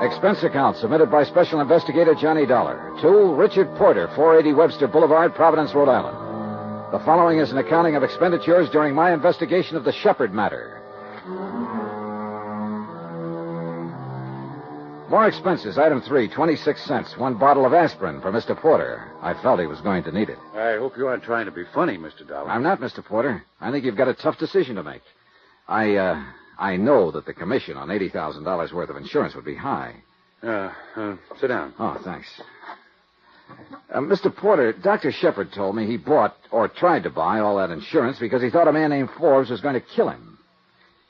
S2: Expense account submitted by Special Investigator Johnny Dollar to Richard Porter, 480 Webster Boulevard, Providence, Rhode Island. The following is an accounting of expenditures during my investigation of the Shepard matter.
S12: More expenses. Item 3, 26 cents. 1 bottle of aspirin for Mr. Porter. I felt he was going to need it.
S14: I hope you aren't trying to be funny, Mr. Dollar.
S12: I'm not, Mr. Porter. I think you've got a tough decision to make. I know that the commission on $80,000 worth of insurance would be high.
S14: Sit down.
S12: Oh, thanks. Mr. Porter, Dr. Shepard told me he bought, or tried to buy, all that insurance because he thought a man named Forbes was going to kill him.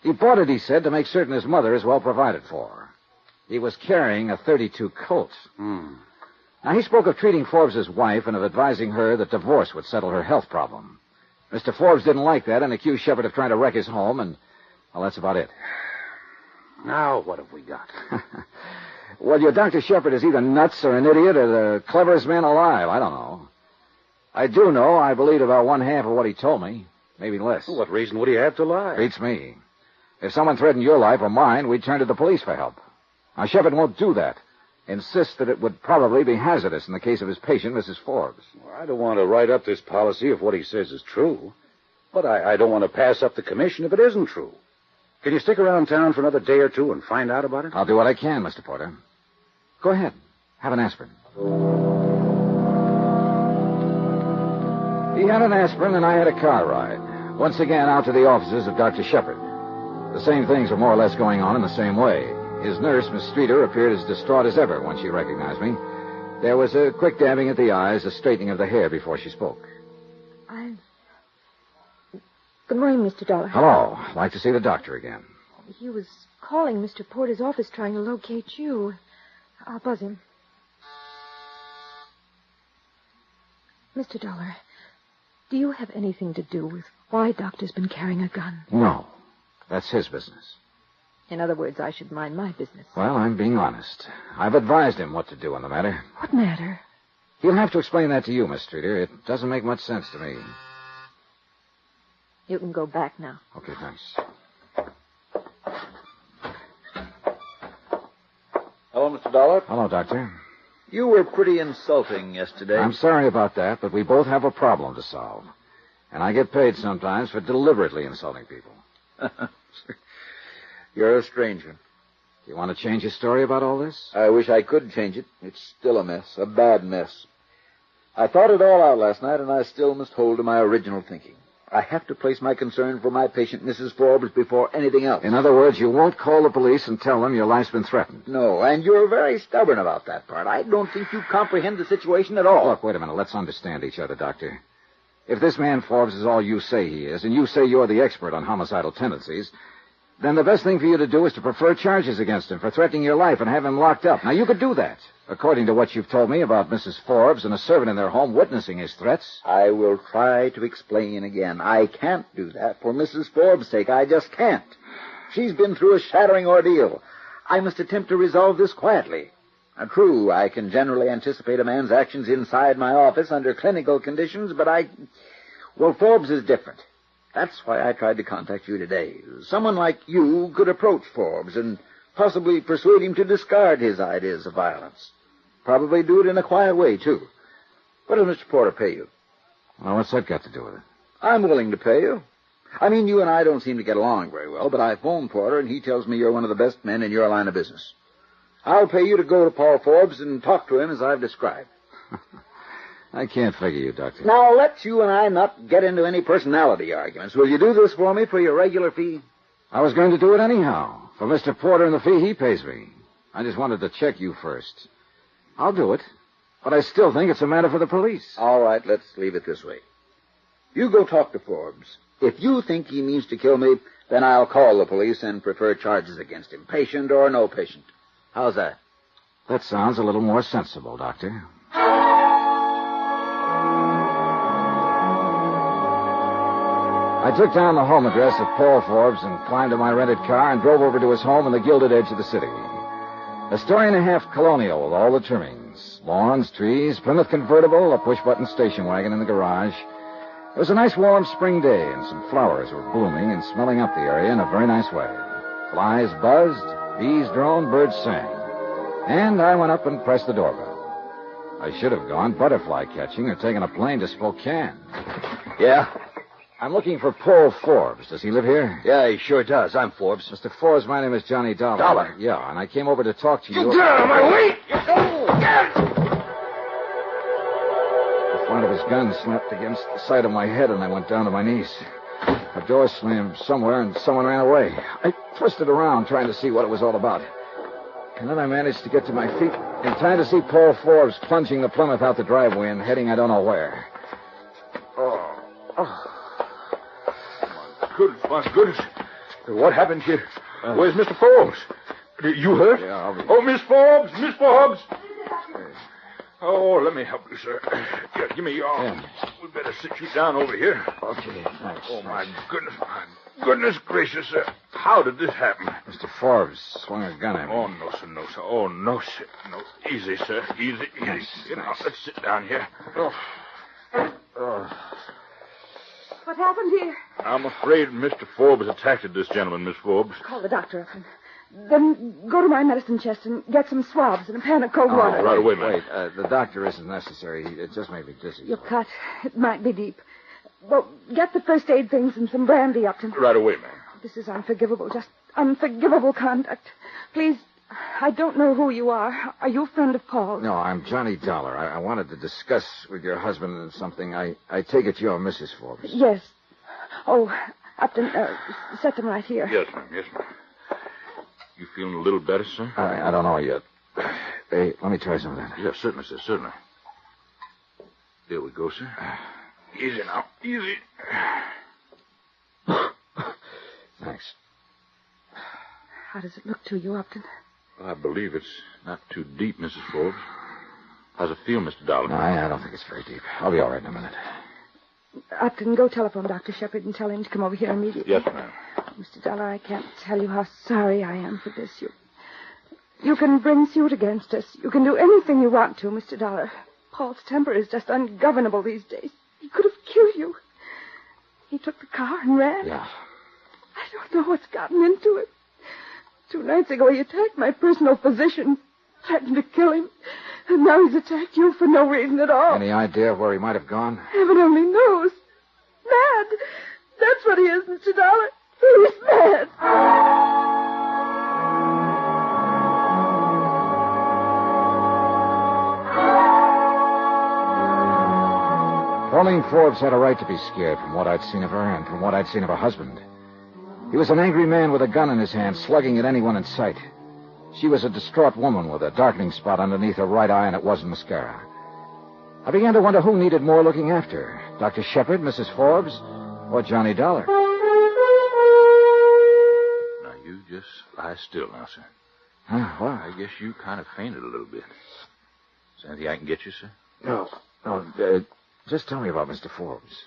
S12: He bought it, he said, to make certain his mother is well provided for. He was carrying a .32 Colt. Now, he spoke of treating Forbes' wife and of advising her that divorce would settle her health problem. Mr. Forbes didn't like that and accused Shepard of trying to wreck his home, and, well, that's about it.
S14: Now, what have we got?
S12: Well, your Dr. Shepard is either nuts or an idiot or the cleverest man alive. I don't know. I do know I believed about 1/2 of what he told me, maybe less.
S14: Well, what reason would he have to lie?
S12: Beats me. If someone threatened your life or mine, we'd turn to the police for help. Now, Shepard won't do that. Insists that it would probably be hazardous in the case of his patient, Mrs. Forbes.
S14: Well, I don't want to write up this policy if what he says is true. But I don't want to pass up the commission if it isn't true. Can you stick around town for another day or two and find out about it?
S12: I'll do what I can, Mr. Porter. Go ahead. Have an aspirin. He had an aspirin, and I had a car ride. Once again, out to the offices of Dr. Shepard. The same things were more or less going on in the same way. His nurse, Miss Streeter, appeared as distraught as ever when she recognized me. There was a quick dabbing at the eyes, a straightening of the hair before she spoke.
S3: Good morning, Mr. Dollar.
S12: Hello. I'd like to see the doctor again.
S3: He was calling Mr. Porter's office trying to locate you. I'll buzz him. Mr. Dollar, do you have anything to do with why Doctor's been carrying a gun?
S12: No. That's his business.
S3: In other words, I should mind my business.
S12: Well, I'm being honest. I've advised him what to do on the matter.
S3: What matter?
S12: He'll have to explain that to you, Miss Streeter. It doesn't make much sense to me.
S3: You can go back now.
S12: Okay, thanks.
S15: Hello, Mr. Dollar.
S12: Hello, Doctor.
S15: You were pretty insulting yesterday.
S12: I'm sorry about that, but we both have a problem to solve. And I get paid sometimes for deliberately insulting people.
S15: You're a stranger.
S12: Do you want to change your story about all this?
S15: I wish I could change it. It's still a mess, a bad mess. I thought it all out last night, and I still must hold to my original thinking. I have to place my concern for my patient, Mrs. Forbes, before anything else.
S12: In other words, you won't call the police and tell them your life's been threatened.
S15: No, and you're very stubborn about that part. I don't think you comprehend the situation at all.
S12: Look, wait a minute. Let's understand each other, Doctor. If this man Forbes is all you say he is, and you say you're the expert on homicidal tendencies, then the best thing for you to do is to prefer charges against him for threatening your life and have him locked up. Now, you could do that, according to what you've told me about Mrs. Forbes and a servant in their home witnessing his threats.
S15: I will try to explain again. I can't do that for Mrs. Forbes' sake. I just can't. She's been through a shattering ordeal. I must attempt to resolve this quietly. True, I can generally anticipate a man's actions inside my office under clinical conditions, but well, Forbes is different. That's why I tried to contact you today. Someone like you could approach Forbes and possibly persuade him to discard his ideas of violence. Probably do it in a quiet way, too. What does Mr. Porter pay you?
S12: Well, what's that got to do with it?
S15: I'm willing to pay you. I mean, you and I don't seem to get along very well, but I phoned Porter, and he tells me you're one of the best men in your line of business. I'll pay you to go to Paul Forbes and talk to him as I've described.
S12: I can't figure you, Doctor.
S15: Now, let's you and I not get into any personality arguments. Will you do this for me for your regular fee?
S12: I was going to do it anyhow, for Mr. Porter and the fee he pays me. I just wanted to check you first. I'll do it, but I still think it's a matter for the police.
S15: All right, let's leave it this way. You go talk to Forbes. If you think he means to kill me, then I'll call the police and prefer charges against him, patient or no patient. How's that?
S12: That sounds a little more sensible, Doctor. I took down the home address of Paul Forbes and climbed to my rented car and drove over to his home on the gilded edge of the city. A story-and-a-half colonial with all the trimmings. Lawns, trees, Plymouth convertible, a push-button station wagon in the garage. It was a nice warm spring day, and some flowers were blooming and smelling up the area in a very nice way. Flies buzzed, bees droned, birds sang. And I went up and pressed the doorbell. I should have gone butterfly catching or taken a plane to Spokane.
S15: Yeah?
S12: I'm looking for Paul Forbes. Does he live here?
S14: Yeah, he sure does. I'm Forbes.
S12: Mr. Forbes, my name is Johnny Dollar.
S14: Dollar?
S12: Yeah, and I came over to talk to you.
S14: You get out of my way!
S12: The front of his gun snapped against the side of my head, and I went down to my knees. A door slammed somewhere, and someone ran away. I twisted around, trying to see what it was all about. And then I managed to get to my feet in time to see Paul Forbes plunging the Plymouth out the driveway and heading I don't know where.
S18: My goodness. What happened here? Where's Mr. Forbes? You hurt?
S12: Yeah,
S18: Oh, Miss Forbes! Miss Forbes! Oh, let me help you, sir. Here, give me your arm. We'd better sit you down over here.
S12: Okay, thanks.
S18: Oh, my goodness gracious, sir. How did this happen?
S12: Mr. Forbes swung a gun at me.
S18: Oh, no, sir, no, sir. Oh, no, sir. No, easy, sir. Easy.
S12: Nice,
S18: You know, let's sit down here.
S3: What happened here?
S18: I'm afraid Mr. Forbes attacked this gentleman, Miss Forbes.
S3: Call the doctor up and then go to my medicine chest and get some swabs and a pan of cold water.
S18: Right away, ma'am.
S12: Wait, the doctor isn't necessary. It just made me dizzy.
S3: You're cut. It might be deep. Well, get the first aid things and some brandy, Upton.
S18: Right away, ma'am.
S3: This is unforgivable, just unforgivable conduct. Please, I don't know who you are. Are you a friend of Paul's?
S12: No, I'm Johnny Dollar. I wanted to discuss with your husband something. I take it you're Mrs. Forbes.
S3: Yes. Oh, Upton, set them right here.
S18: Yes, ma'am. Yes, ma'am. You feeling a little better, sir?
S12: I don't know yet. Hey, let me try some of that.
S18: Yes, certainly, sir. Certainly. There we go, sir. Easy now. Easy.
S12: Thanks.
S3: How does it look to you, Upton?
S18: I believe it's not too deep, Mrs. Forbes. How's it feel, Mr. Dollar?
S12: No, I don't think it's very deep. I'll be all right in a minute.
S3: Upton, go telephone Dr. Shepard and tell him to come over here immediately.
S18: Yes, ma'am.
S3: Mr. Dollar, I can't tell you how sorry I am for this. You can bring suit against us. You can do anything you want to, Mr. Dollar. Paul's temper is just ungovernable these days. He could have killed you. He took the car and ran.
S12: Yeah.
S3: I don't know what's gotten into him. 2 nights ago, he attacked my personal physician, threatened to kill him. And now he's attacked you for no reason at all.
S12: Any idea where he might have gone?
S3: Heaven only knows. Mad. That's what he is, Mr. Dollar. He's mad.
S12: Pauline Forbes had a right to be scared from what I'd seen of her and from what I'd seen of her husband. He was an angry man with a gun in his hand, slugging at anyone in sight. She was a distraught woman with a darkening spot underneath her right eye, and it wasn't mascara. I began to wonder who needed more looking after, Dr. Shepard, Mrs. Forbes, or Johnny Dollar.
S18: Now, you just lie still now, sir.
S12: What?
S18: I guess you kind of fainted a little bit. Is there anything I can get you, sir?
S12: No. Just tell me about Mr. Forbes.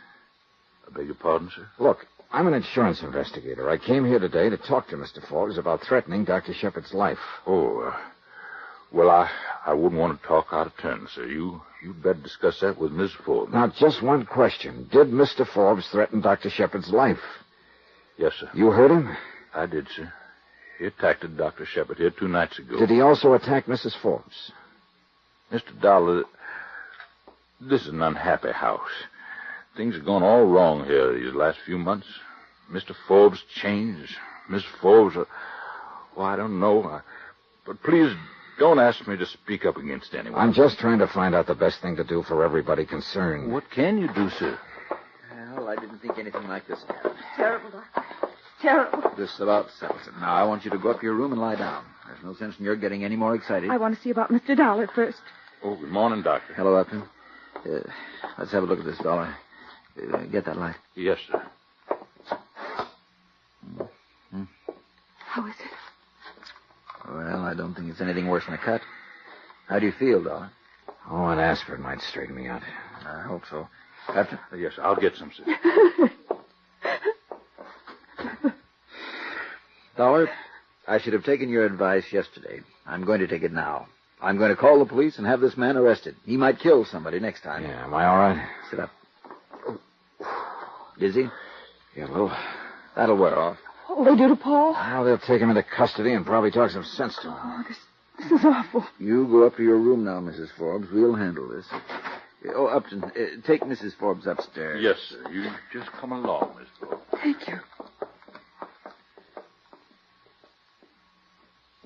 S18: I beg your pardon, sir?
S12: Look, I'm an insurance investigator. I came here today to talk to Mr. Forbes about threatening Dr. Shepard's life.
S18: Oh, well, I wouldn't want to talk out of turn, sir. You'd better discuss that with Miss Forbes.
S12: Now, just one question. Did Mr. Forbes threaten Dr. Shepard's life?
S18: Yes, sir.
S12: You heard him?
S18: I did, sir. He attacked Dr. Shepard here 2 nights ago.
S12: Did he also attack Mrs. Forbes?
S18: Mr. Dollar, this is an unhappy house. Things have gone all wrong here these last few months. Mr. Forbes changed. Miss Forbes, I don't know. But please don't ask me to speak up against anyone.
S12: I'm just trying to find out the best thing to do for everybody concerned.
S18: What can you do, sir?
S11: Well, I didn't think anything like this happened.
S3: Terrible, Doctor. Terrible.
S11: This about settles it. Now, I want you to go up to your room and lie down. There's no sense in your getting any more excited.
S3: I want to see about Mr. Dollar first.
S18: Oh, good morning, Doctor.
S11: Hello, Upton. Let's have a look at this, Dollar. Get that light.
S18: Yes, sir.
S3: How is it?
S11: Well, I don't think it's anything worse than a cut. How do you feel, Dollar?
S12: Oh, an aspirin might straighten me out.
S11: I hope so. Upton?
S18: Yes, I'll get some, sir.
S11: Dollar, I should have taken your advice yesterday. I'm going to take it now. I'm going to call the police and have this man arrested. He might kill somebody next time.
S12: Yeah, am I all right?
S11: Sit up. Dizzy?
S12: Yeah, well.
S11: That'll wear off.
S3: What'll they do to Paul?
S12: Well, they'll take him into custody and probably talk some sense to him.
S3: Oh, this is awful.
S11: You go up to your room now, Mrs. Forbes. We'll handle this.
S10: Oh, Upton, take Mrs. Forbes upstairs.
S18: Yes, sir. You just come along, Miss Forbes.
S3: Thank you.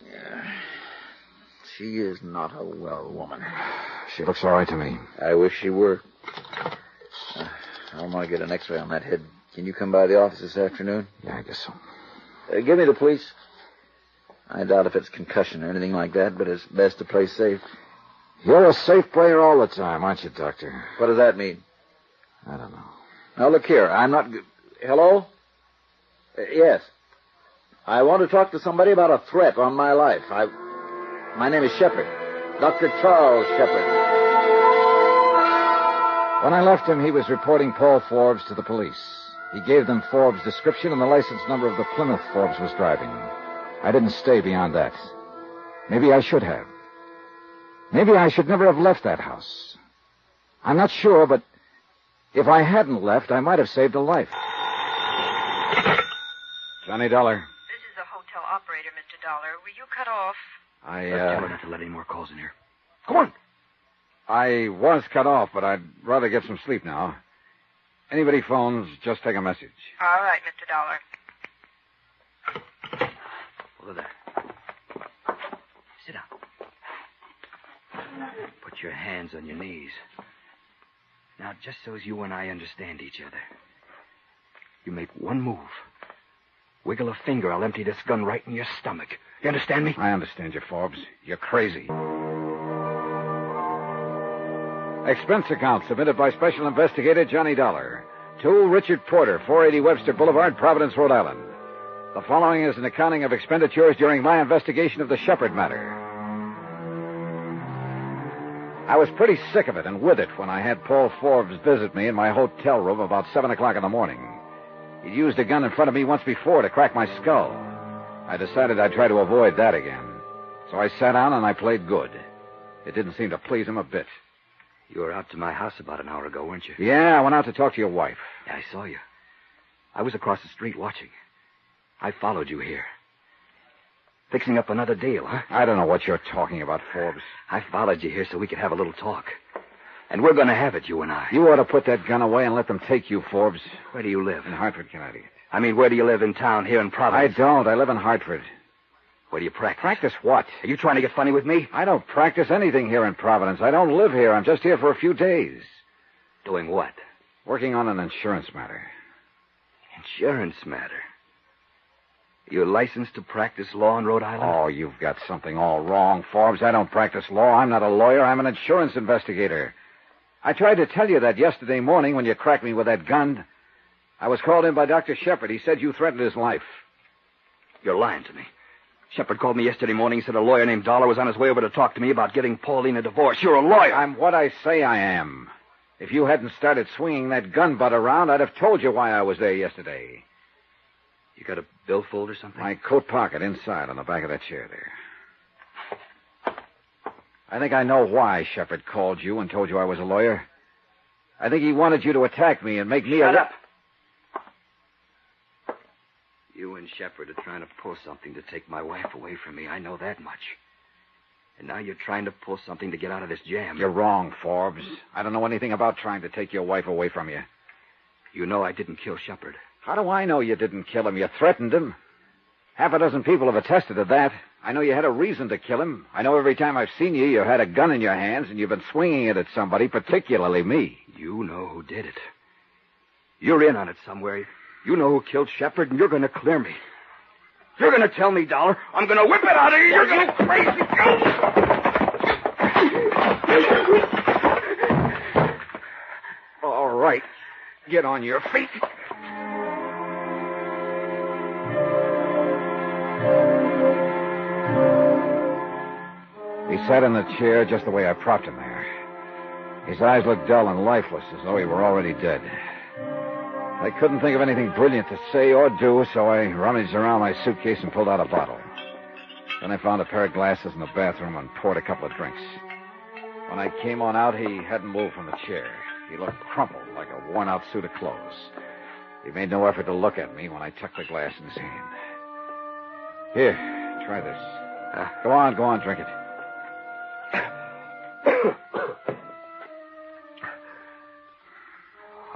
S10: Yeah. She is not a well woman.
S12: She looks all right to me.
S10: I wish she were. I want to get an x-ray on that head. Can you come by the office this afternoon?
S12: Yeah, I guess so.
S10: Give me the police. I doubt if it's concussion or anything like that, but it's best to play safe.
S12: You're a safe player all the time, aren't you, Doctor?
S10: What does that mean?
S12: I don't know.
S10: Now, look here. I'm not... Hello? Yes. I want to talk to somebody about a threat on my life. My name is Shepard. Dr. Charles Shepard.
S12: When I left him, he was reporting Paul Forbes to the police. He gave them Forbes' description and the license number of the Plymouth Forbes was driving. I didn't stay beyond that. Maybe I should have. Maybe I should never have left that house. I'm not sure, but if I hadn't left, I might have saved a life. Johnny Dollar.
S6: This is the hotel operator, Mr. Dollar. Were you cut off?
S22: Tell her not to let any more calls in here. Come on.
S12: I was cut off, but I'd rather get some sleep now. Anybody phones, just take a message.
S6: All right, Mr. Dollar.
S22: Over there. Sit down. Put your hands on your knees. Now, just so as you and I understand each other, you make one move. Wiggle a finger, I'll empty this gun right in your stomach. You understand me?
S12: I understand you, Forbes. You're crazy. Expense account submitted by Special Investigator Johnny Dollar to Richard Porter, 480 Webster Boulevard, Providence, Rhode Island. The following is an accounting of expenditures during my investigation of the Shepard matter. I was pretty sick of it and with it when I had Paul Forbes visit me in my hotel room about 7 o'clock in the morning. He'd used a gun in front of me once before to crack my skull. I decided I'd try to avoid that again. So I sat down and I played good. It didn't seem to please him a bit.
S22: You were out to my house about an hour ago, weren't you?
S12: Yeah, I went out to talk to your wife.
S22: Yeah, I saw you. I was across the street watching. I followed you here. Fixing up another deal, huh?
S12: I don't know what you're talking about, Forbes.
S22: I followed you here so we could have a little talk. And we're going to have it, you and I.
S12: You ought to put that gun away and let them take you, Forbes.
S22: Where do you live?
S12: In Hartford, Connecticut.
S22: I mean, where do you live in town, here in Providence?
S12: I don't. I live in Hartford.
S22: Where do you practice?
S12: Practice what?
S22: Are you trying to get funny with me?
S12: I don't practice anything here in Providence. I don't live here. I'm just here for a few days.
S22: Doing what?
S12: Working on an insurance matter.
S22: Insurance matter? You're licensed to practice law in Rhode Island?
S12: Oh, you've got something all wrong, Forbes. I don't practice law. I'm not a lawyer. I'm an insurance investigator. I tried to tell you that yesterday morning when you cracked me with that gun. I was called in by Dr. Shepard. He said you threatened his life.
S22: You're lying to me. Shepard called me yesterday morning and said a lawyer named Dollar was on his way over to talk to me about getting Pauline a divorce. You're a lawyer.
S12: I'm what I say I am. If you hadn't started swinging that gun butt around, I'd have told you why I was there yesterday.
S22: You got a billfold or something?
S12: My coat pocket inside on the back of that chair there. I think I know why Shepard called you and told you I was a lawyer. I think he wanted you to attack me and make me
S22: Shut up. You and Shepard are trying to pull something to take my wife away from me. I know that much. And now you're trying to pull something to get out of this jam.
S12: You're wrong, Forbes. I don't know anything about trying to take your wife away from you.
S22: You know I didn't kill Shepard.
S12: How do I know you didn't kill him? You threatened him. Half a dozen people have attested to that. I know you had a reason to kill him. I know every time I've seen you, you had a gun in your hands and you've been swinging it at somebody, particularly me.
S22: You know who did it. You're in on it somewhere. You know who killed Shepard, and you're going to clear me. You're going to tell me, Dollar. I'm going to whip it out of you. You're going to crazy.
S12: All right. Get on your feet. He sat in the chair just the way I propped him there. His eyes looked dull and lifeless, as though he were already dead. I couldn't think of anything brilliant to say or do, so I rummaged around my suitcase and pulled out a bottle. Then I found a pair of glasses in the bathroom and poured a couple of drinks. When I came on out, he hadn't moved from the chair. He looked crumpled, like a worn-out suit of clothes. He made no effort to look at me when I tucked the glass in his hand. Here, try this. Go on, drink it.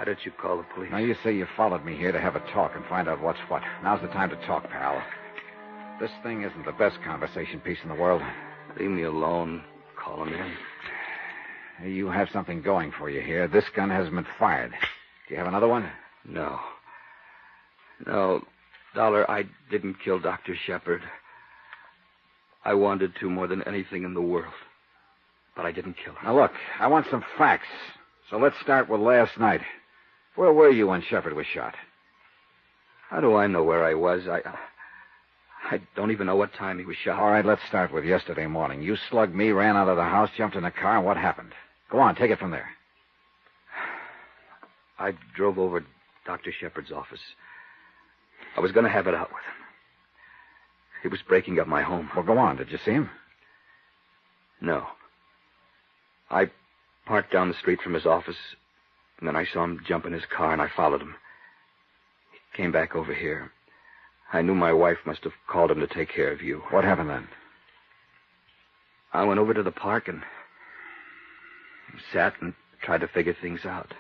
S22: Why did you call the police?
S12: Now, you say you followed me here to have a talk and find out what's what. Now's the time to talk, pal. This thing isn't the best conversation piece in the world.
S22: Leave me alone. Call him in.
S12: Hey, you have something going for you here. This gun hasn't been fired. Do you have another one?
S22: No. No, Dollar, I didn't kill Dr. Shepard. I wanted to more than anything in the world. But I didn't kill her.
S12: Now, look, I want some facts. So let's start with last night. Where were you when Shepard was shot?
S22: How do I know where I was? I don't even know what time he was shot.
S12: All right, let's start with yesterday morning. You slugged me, ran out of the house, jumped in a car, and what happened? Go on, take it from there.
S22: I drove over to Dr. Shepard's office. I was going to have it out with him. He was breaking up my home.
S12: Well, go on. Did you see him?
S22: No. I parked down the street from his office, and then I saw him jump in his car, and I followed him. He came back over here. I knew my wife must have called him to take care of you.
S12: What happened then?
S22: I went over to the park and sat and tried to figure things out.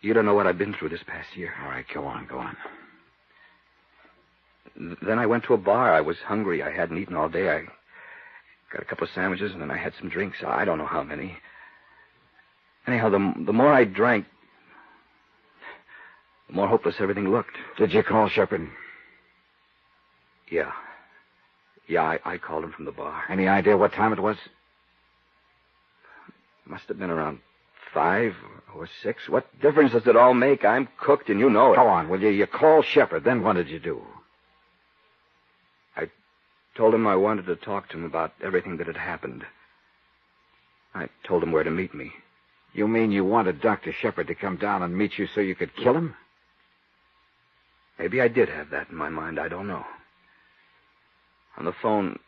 S22: You don't know what I've been through this past year.
S12: All right, go on.
S22: Then I went to a bar. I was hungry. I hadn't eaten all day. I got a couple of sandwiches, and then I had some drinks. I don't know how many. Anyhow, the more I drank, the more hopeless everything looked.
S12: Did you call Shepard?
S22: Yeah. Yeah, I called him from the bar.
S12: Any idea what time it was?
S22: Must have been around 5 or 6. What difference does it all make? I'm cooked, and you know it.
S12: Go on, will you? You called Shepard. Then what did you do?
S22: I told him I wanted to talk to him about everything that had happened. I told him where to meet me.
S12: You mean you wanted Dr. Shepard to come down and meet you so you could kill him?
S22: Maybe I did have that in my mind. I don't know. On the phone,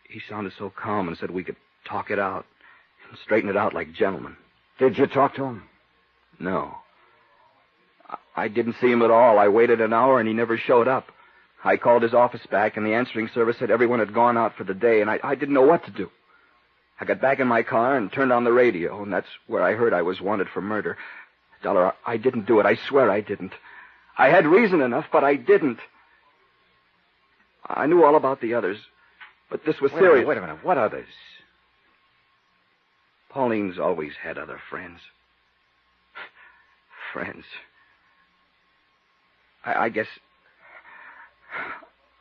S22: he sounded so calm and said we could talk it out and straighten it out like gentlemen.
S12: Did you talk to him?
S22: No. I didn't see him at all. I waited an hour, and he never showed up. I called his office back, and the answering service said everyone had gone out for the day, and I didn't know what to do. I got back in my car and turned on the radio, and that's where I heard I was wanted for murder. Dollar, I didn't do it. I swear I didn't. I had reason enough, but I didn't. I knew all about the others, but this was serious.
S12: Wait a minute. What others?
S22: Pauline's always had other friends. Friends. I guess...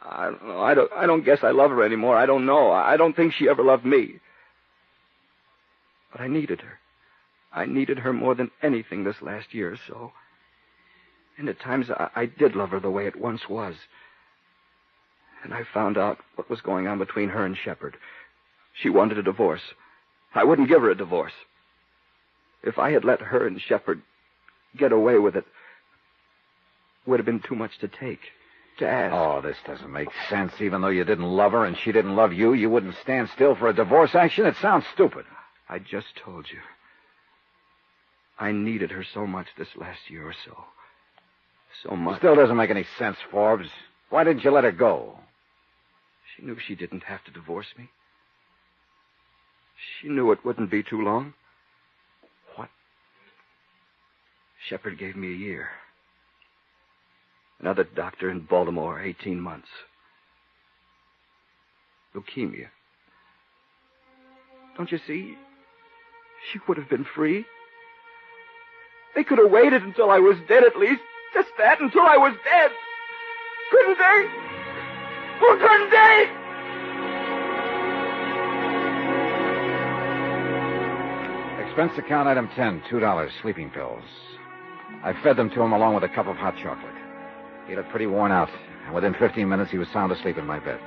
S22: I don't know. I don't guess I love her anymore. I don't know. I don't think she ever loved me. But I needed her. I needed her more than anything this last year or so. And at times I did love her the way it once was. And I found out what was going on between her and Shepard. She wanted a divorce. I wouldn't give her a divorce. If I had let her and Shepard get away with it, would have been too much to take, to ask.
S12: Oh, this doesn't make sense. Even though you didn't love her and she didn't love you, you wouldn't stand still for a divorce action? It sounds stupid.
S22: I just told you. I needed her so much this last year or so. So much.
S12: It still doesn't make any sense, Forbes. Why didn't you let her go?
S22: She knew she didn't have to divorce me. She knew it wouldn't be too long.
S12: What?
S22: Shepard gave me a year. Another doctor in Baltimore, 18 months. Leukemia. Don't you see? She would have been free. They could have waited until I was dead at least. Just that, until I was dead. Couldn't they? Oh, couldn't they?
S12: Expense account item 10, $2, sleeping pills. I fed them to him along with a cup of hot chocolate. He looked pretty worn out, and within 15 minutes he was sound asleep in my bed.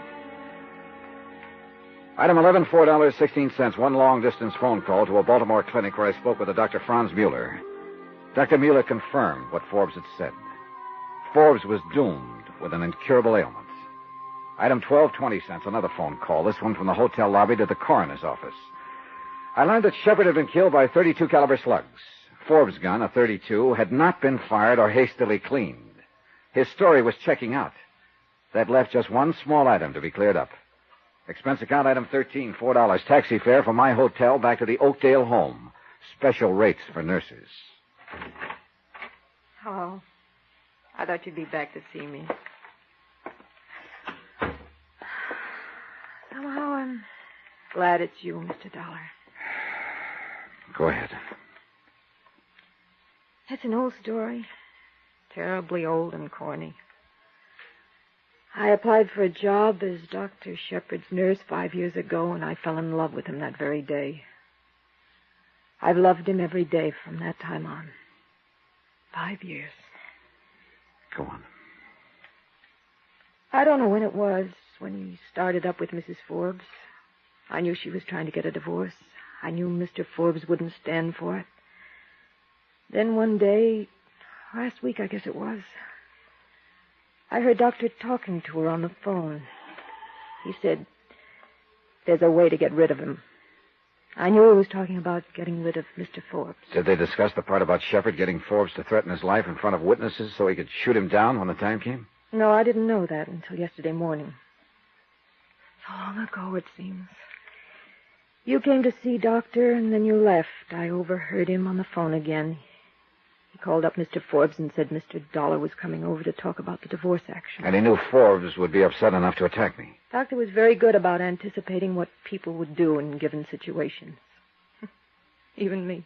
S12: Item 11, $4.16, one long-distance phone call to a Baltimore clinic where I spoke with a Dr. Franz Mueller. Dr. Mueller confirmed what Forbes had said. Forbes was doomed with an incurable ailment. Item 12, 20 cents, another phone call, this one from the hotel lobby to the coroner's office. I learned that Shepard had been killed by 32 caliber slugs. Forbes' gun, a .32, had not been fired or hastily cleaned. His story was checking out. That left just one small item to be cleared up. Expense account item 13, $4, taxi fare from my hotel back to the Oakdale home. Special rates for nurses.
S3: Hello. I thought you'd be back to see me. Somehow I'm glad it's you, Mr. Dollar.
S12: Go ahead.
S3: It's an old story. Terribly old and corny. I applied for a job as Dr. Shepard's nurse 5 years ago, and I fell in love with him that very day. I've loved him every day from that time on. 5 years.
S12: Go on.
S3: I don't know when it was, when he started up with Mrs. Forbes. I knew she was trying to get a divorce. I knew Mr. Forbes wouldn't stand for it. Then one day, last week I guess it was, I heard Doctor talking to her on the phone. He said, there's a way to get rid of him. I knew he was talking about getting rid of Mr. Forbes.
S12: Did they discuss the part about Shepard getting Forbes to threaten his life in front of witnesses so he could shoot him down when the time came?
S3: No, I didn't know that until yesterday morning. So long ago, it seems. You came to see Doctor, and then you left. I overheard him on the phone again. He called up Mr. Forbes and said Mr. Dollar was coming over to talk about the divorce action.
S12: And he knew Forbes would be upset enough to attack me.
S3: Doctor was very good about anticipating what people would do in given situations. Even me.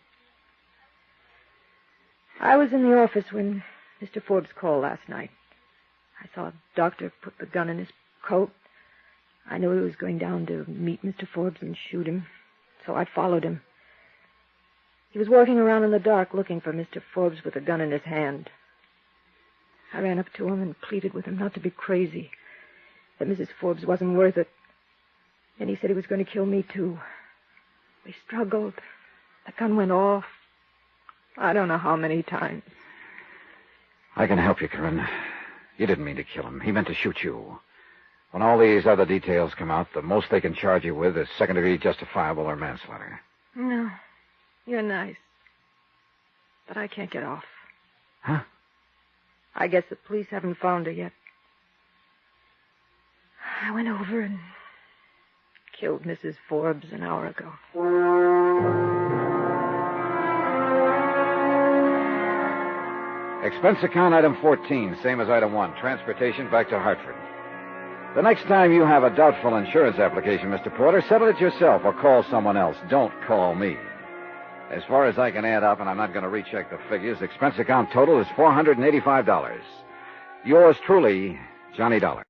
S3: I was in the office when Mr. Forbes called last night. I saw Doctor put the gun in his coat. I knew he was going down to meet Mr. Forbes and shoot him, so I followed him. He was walking around in the dark looking for Mr. Forbes with a gun in his hand. I ran up to him and pleaded with him not to be crazy, that Mrs. Forbes wasn't worth it. And he said he was going to kill me, too. We struggled. The gun went off. I don't know how many times.
S12: I can help you, Corinne. You didn't mean to kill him. He meant to shoot you. When all these other details come out, the most they can charge you with is second-degree justifiable or manslaughter.
S3: No. You're nice. But I can't get off.
S12: Huh?
S3: I guess the police haven't found her yet. I went over and killed Mrs. Forbes an hour ago.
S12: Expense account item 14, same as item 1, transportation back to Hartford. The next time you have a doubtful insurance application, Mr. Porter, settle it yourself or call someone else. Don't call me. As far as I can add up, and I'm not going to recheck the figures, expense account total is $485. Yours truly, Johnny Dollar.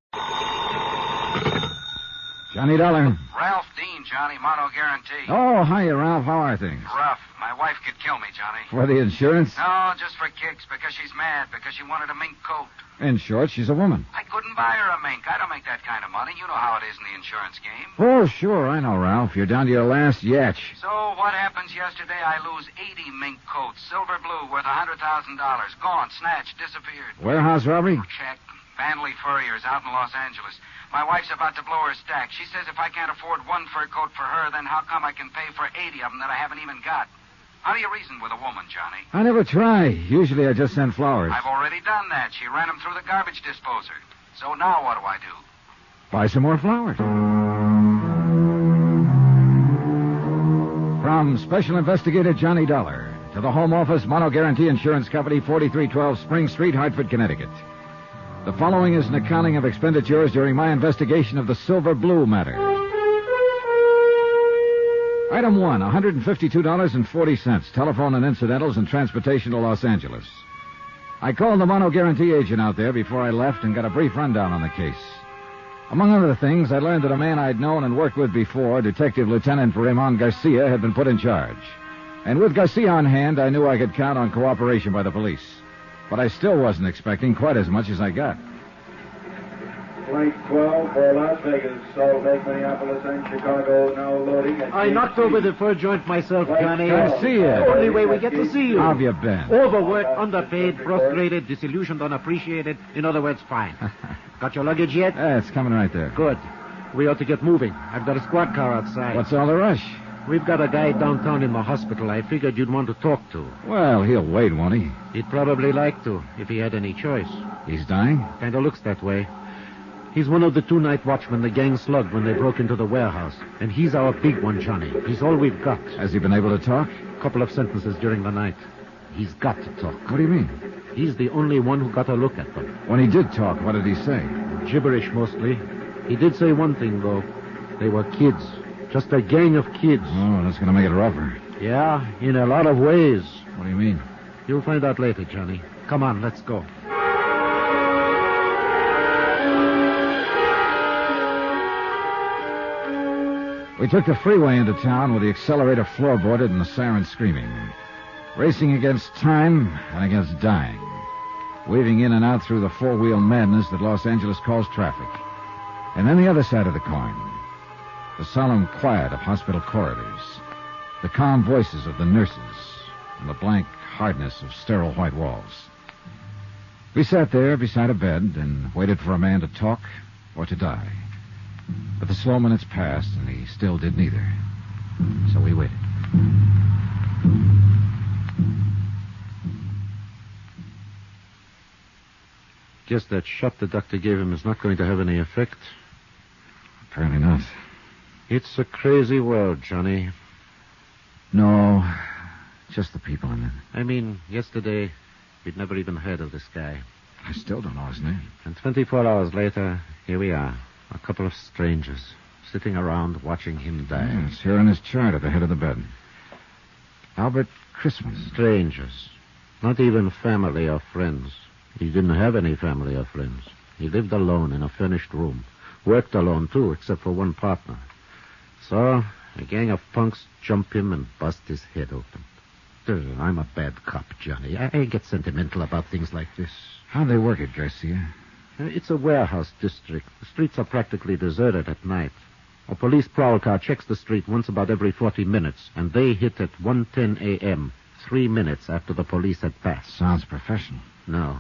S12: Johnny Dollar.
S17: Ralph Dean, Johnny, mono guarantee.
S12: Oh, hiya, Ralph. How are things?
S17: Rough. My wife could kill me, Johnny.
S12: For the insurance?
S17: No, just for kicks, because she's mad, because she wanted a mink coat.
S12: In short, she's a woman.
S17: I couldn't buy her a mink. I don't make that kind of money. You know how it is in the insurance game.
S12: Oh, sure, I know, Ralph. You're down to your last yatch.
S17: So what happens yesterday? I lose 80 mink coats, silver blue, worth $100,000. Gone, snatched, disappeared.
S12: Warehouse robbery?
S17: Check. Vanley Furriers out in Los Angeles. My wife's about to blow her stack. She says if I can't afford one fur coat for her, then how come I can pay for 80 of them that I haven't even got? How do you reason with a woman, Johnny?
S12: I never try. Usually I just send flowers.
S17: I've already done that. She ran them through the garbage disposer. So now what do I do?
S12: Buy some more flowers. From Special Investigator Johnny Dollar to the Home Office Mono Guarantee Insurance Company, 4312 Spring Street, Hartford, Connecticut. The following is an accounting of expenditures during my investigation of the Silver Blue matter. Item 1, $152.40, telephone and incidentals and transportation to Los Angeles. I called the Mono Guarantee agent out there before I left and got a brief rundown on the case. Among other things, I learned that a man I'd known and worked with before, Detective Lieutenant Raymond Garcia, had been put in charge. And with Garcia on hand, I knew I could count on cooperation by the police. But I still wasn't expecting quite as much as I got.
S16: Flight 12 for Las Vegas, Salt Lake, Minneapolis, and Chicago, now loading.
S19: I knocked over the fur joint myself, Johnny.
S12: Garcia.
S19: Only way we get to see you.
S12: How have you been?
S19: Overworked, underpaid, frustrated, disillusioned, unappreciated. In other words, fine. Got your luggage yet?
S12: Yeah, it's coming right there.
S19: Good. We ought to get moving. I've got a squad car outside.
S12: What's all the rush?
S19: We've got a guy downtown in the hospital I figured you'd want to talk to.
S12: Well, he'll wait, won't he?
S19: He'd probably like to, if he had any choice.
S12: He's dying?
S19: Kind of looks that way. He's one of the 2 night watchmen the gang slugged when they broke into the warehouse. And he's our big one, Johnny. He's all we've got.
S12: Has he been able to talk?
S19: A couple of sentences during the night. He's got to talk.
S12: What do you mean?
S19: He's the only one who got a look at them.
S12: When he did talk, what did he say?
S19: Gibberish, mostly. He did say one thing, though. They were kids. Just a gang of kids.
S12: Oh, that's going to make it rougher.
S19: Yeah, in a lot of ways.
S12: What do you mean?
S19: You'll find out later, Johnny. Come on, let's go.
S12: We took the freeway into town with the accelerator floorboarded and the siren screaming. Racing against time and against dying. Weaving in and out through the four-wheel madness that Los Angeles calls traffic. And then the other side of the coin. The solemn quiet of hospital corridors. The calm voices of the nurses. And the blank hardness of sterile white walls. We sat there beside a bed and waited for a man to talk or to die. But the slow minutes passed, and he still did neither. So we waited.
S19: Guess that shot the doctor gave him is not going to have any effect.
S12: Apparently not.
S19: It's a crazy world, Johnny.
S12: No, just the people in it.
S19: I mean, yesterday, we'd never even heard of this guy.
S12: I still don't know his name.
S19: And 24 hours later, here we are. A couple of strangers, sitting around watching him die.
S12: Yes, here in his chart at the head of the bed. Albert Christmas.
S19: Strangers. Not even family or friends. He didn't have any family or friends. He lived alone in a furnished room. Worked alone, too, except for one partner. So, a gang of punks jump him and bust his head open. I'm a bad cop, Johnny. I get sentimental about things like this.
S12: How'd they work it, Garcia?
S19: It's a warehouse district. The streets are practically deserted at night. A police prowl car checks the street once about every 40 minutes, and they hit at 1:10 a.m., 3 minutes after the police had passed.
S12: Sounds professional.
S19: No,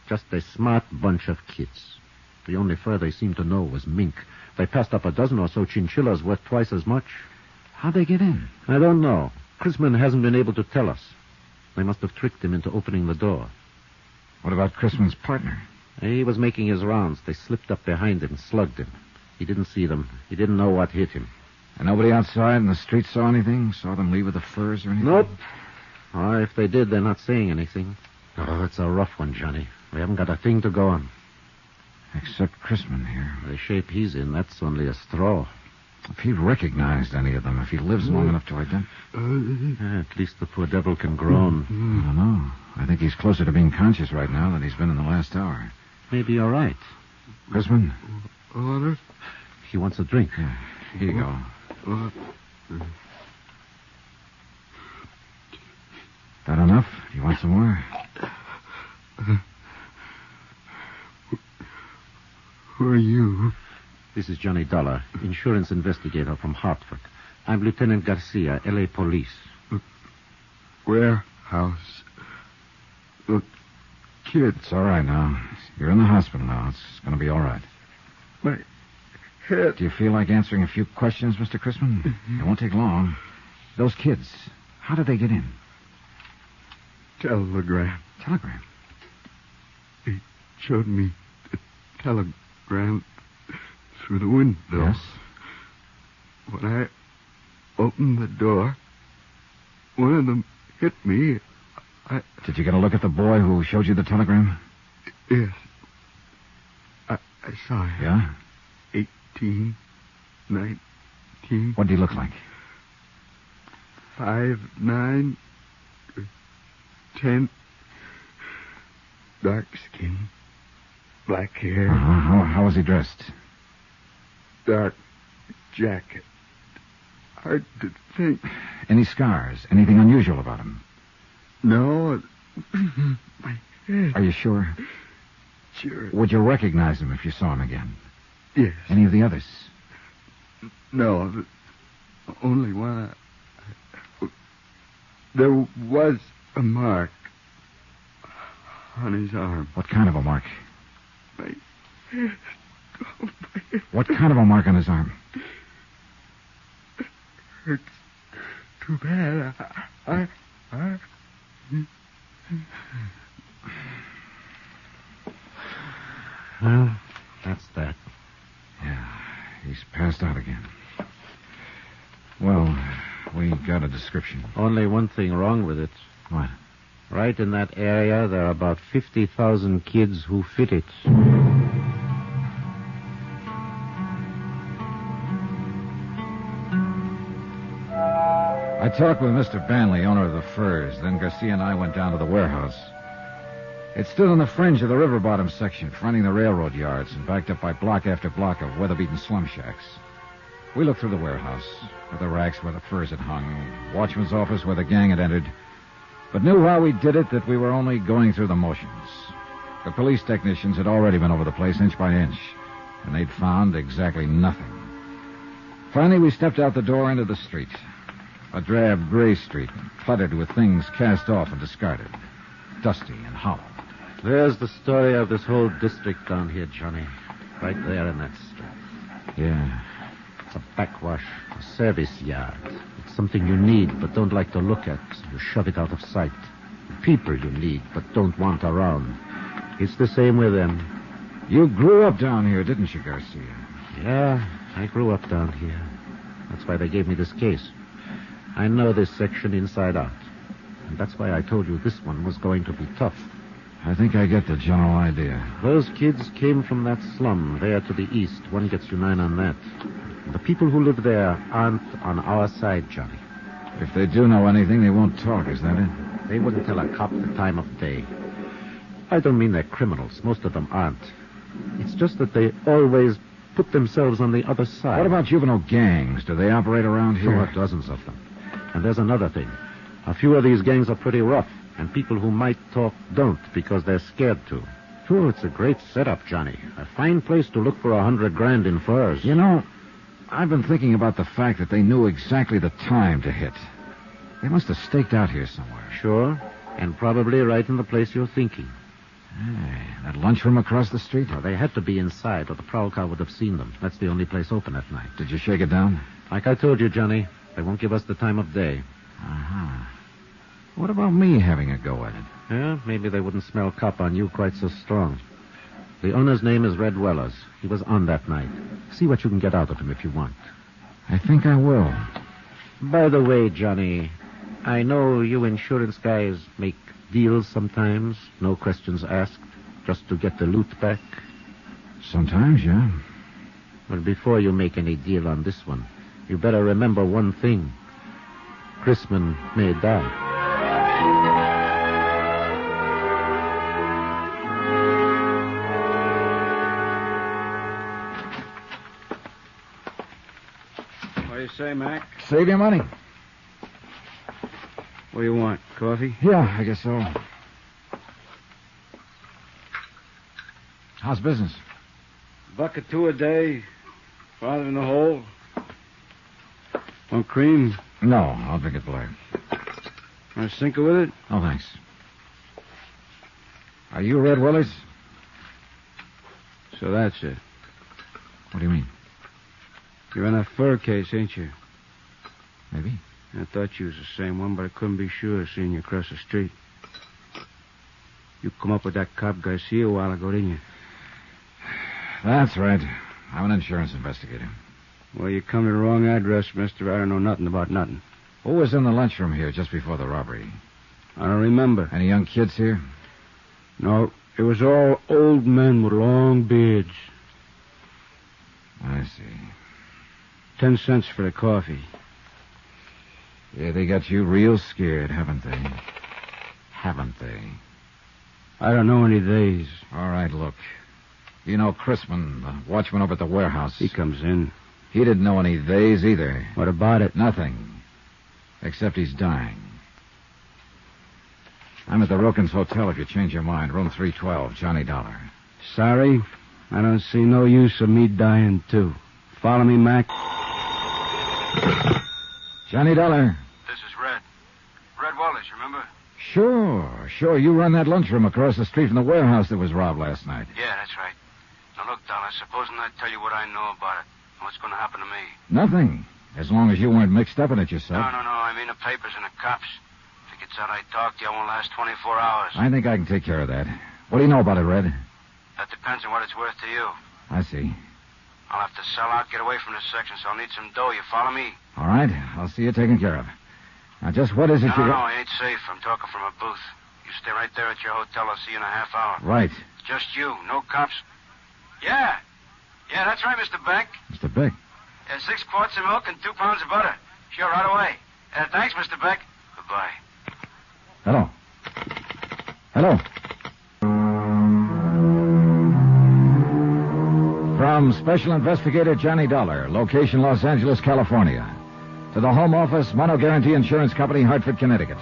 S19: just a smart bunch of kids. The only fur they seemed to know was mink. They passed up a dozen or so chinchillas worth twice as much.
S12: How'd they get in?
S19: I don't know. Chrisman hasn't been able to tell us. They must have tricked him into opening the door.
S12: What about Chrisman's partner?
S19: He was making his rounds. They slipped up behind him, slugged him. He didn't see them. He didn't know what hit him.
S12: And nobody outside in the street saw anything? Saw them leave with the furs or anything?
S19: Nope. Or if they did, they're not saying anything. Oh, it's a rough one, Johnny. We haven't got a thing to go on.
S12: Except Chrisman here.
S19: The shape he's in, that's only a straw.
S12: If he recognized any of them, if he lives long enough to identify...
S19: At least the poor devil can groan.
S12: I don't know. I think he's closer to being conscious right now than he's been in the last hour.
S19: Maybe you're right.
S12: Chrisman?
S19: Water? He wants a drink.
S12: Yeah, here you go. That enough? You want some more?
S19: Who are you? This is Johnny Dollar, insurance investigator from Hartford. I'm Lieutenant Garcia, L.A. Police.
S4: Warehouse. Look, kid.
S12: It's all right now. You're in the hospital now. It's going to be all right.
S4: My head.
S12: Do you feel like answering a few questions, Mr. Chrisman? It won't take long. Those kids, how did they get in?
S4: Telegram.
S12: Telegram?
S4: They showed me the telegram through the window.
S12: Yes?
S4: When I opened the door, one of them hit me.
S12: Did you get a look at the boy who showed you the telegram?
S4: Yes. I saw him.
S12: Yeah?
S4: 18, 19.
S12: What did he look like?
S4: 5'9", 10. Dark skin, black hair.
S12: How was he dressed?
S4: Dark jacket. Hard to think.
S12: Any scars? Anything unusual about him?
S4: No. My head.
S12: Are you sure?
S4: Sure.
S12: Would you recognize him if you saw him again?
S4: Yes.
S12: Any of the others?
S4: No. The only one. There was a mark on his arm.
S12: What kind of a mark?
S4: My head. Oh, my head.
S12: What kind of a mark on his arm?
S4: Hurts too bad.
S19: Well, that's that.
S12: Yeah, he's passed out again. Well, we got a description.
S19: Only one thing wrong with it.
S12: What?
S19: Right in that area, there are about 50,000 kids who fit it.
S12: I talked with Mr. Banley, owner of the Furs. Then Garcia and I went down to the warehouse. It stood on the fringe of the river bottom section, fronting the railroad yards, and backed up by block after block of weather-beaten slum shacks. We looked through the warehouse, at the racks where the furs had hung, watchman's office where the gang had entered, but knew while we did it that we were only going through the motions. The police technicians had already been over the place inch by inch, and they'd found exactly nothing. Finally, we stepped out the door into the street. A drab gray street, cluttered with things cast off and discarded, dusty and hollow.
S19: There's the story of this whole district down here, Johnny. Right there in that strip.
S12: Yeah.
S19: It's a backwash, a service yard. It's something you need but don't like to look at. So you shove it out of sight. People you need but don't want around. It's the same with them.
S12: You grew up down here, didn't you, Garcia?
S19: Yeah, I grew up down here. That's why they gave me this case. I know this section inside out. And that's why I told you this one was going to be tough.
S12: I think I get the general idea.
S19: Those kids came from that slum there to the east. One gets you 9 on that. The people who live there aren't on our side, Johnny.
S12: If they do know anything, they won't talk, is that it?
S19: They wouldn't tell a cop the time of day. I don't mean they're criminals. Most of them aren't. It's just that they always put themselves on the other side.
S12: What about juvenile gangs? Do they operate around here?
S19: Sure, dozens of them. And there's another thing. A few of these gangs are pretty rough, and people who might talk don't because they're scared to. Sure, it's a great setup, Johnny. A fine place to look for $100 grand in furs.
S12: You know, I've been thinking about the fact that they knew exactly the time to hit. They must have staked out here somewhere.
S19: Sure, and probably right in the place you're thinking.
S12: Hey, that lunchroom across the street?
S19: Well, they had to be inside, or the prowl car would have seen them. That's the only place open at night.
S12: Did you shake it down?
S19: Like I told you, Johnny, they won't give us the time of day.
S12: Uh-huh. What about me having a go at it?
S19: Yeah, maybe they wouldn't smell cop on you quite so strong. The owner's name is Red Wellers. He was on that night. See what you can get out of him if you want.
S12: I think I will.
S19: By the way, Johnny, I know you insurance guys make deals sometimes, no questions asked, just to get the loot back.
S12: Sometimes, yeah.
S19: Well, before you make any deal on this one, you better remember one thing. Chrisman may die.
S8: What do you say, Mac?
S12: Save your money.
S8: What do you want? Coffee?
S12: Yeah, I guess so. How's business?
S8: $1.02 a day. Father in the hole. Want cream?
S12: No, I'll drink it black.
S8: Want a sinker with it?
S12: Oh, thanks. Are you Red Willers?
S8: So that's it.
S12: What do you mean?
S8: You're in that fur case, ain't you?
S12: Maybe.
S8: I thought you was the same one, but I couldn't be sure seeing you across the street. You come up with that cop Garcia a while ago, didn't you?
S12: That's right. I'm an insurance investigator.
S8: Well, you come to the wrong address, mister. I don't know nothing about nothing.
S12: Who was in the lunchroom here just before the robbery?
S8: I don't remember.
S12: Any young kids here?
S8: No, it was all old men with long beards.
S12: I see.
S8: 10 cents for the coffee.
S12: Yeah, they got you real scared, haven't they? Haven't they?
S8: I don't know any days.
S12: All right, look. You know Chrisman, the watchman over at the warehouse.
S8: He comes in.
S12: He didn't know any days either.
S8: What about it?
S12: Nothing. Except he's dying. I'm at the Wilkins Hotel if you change your mind. Room 312, Johnny Dollar.
S8: Sorry, I don't see no use of me dying, too. Follow me, Mac?
S12: Johnny Dollar.
S17: This is Red. Red Wallace, remember?
S12: Sure. You run that lunchroom across the street from the warehouse that was robbed last night.
S17: Yeah, that's right. Now, look, Dollar, supposing I tell you what I know about it. What's going to happen to me?
S12: Nothing. As long as you weren't mixed up in it yourself.
S17: No. I mean the papers and the cops. If it gets out I talked to you, I won't last 24 hours.
S12: I think I can take care of that. What do you know about it, Red?
S17: That depends on what it's worth to you.
S12: I see.
S17: I'll have to sell out, get away from this section, so I'll need some dough. You follow me?
S12: All right. I'll see you taken care of. Now, just what is it
S17: No, I ain't safe. I'm talking from a booth. You stay right there at your hotel. I'll see you in a half hour.
S12: Right.
S17: Just you. No cops. Yeah. Yeah, that's right, Mr. Beck.
S12: Mr. Beck.
S17: 6 quarts of milk and 2 pounds of butter. Sure, right away. Thanks, Mr. Beck. Goodbye.
S12: Hello. Hello. From Special Investigator Johnny Dollar, location Los Angeles, California. To the Home Office, Mono Guarantee Insurance Company, Hartford, Connecticut.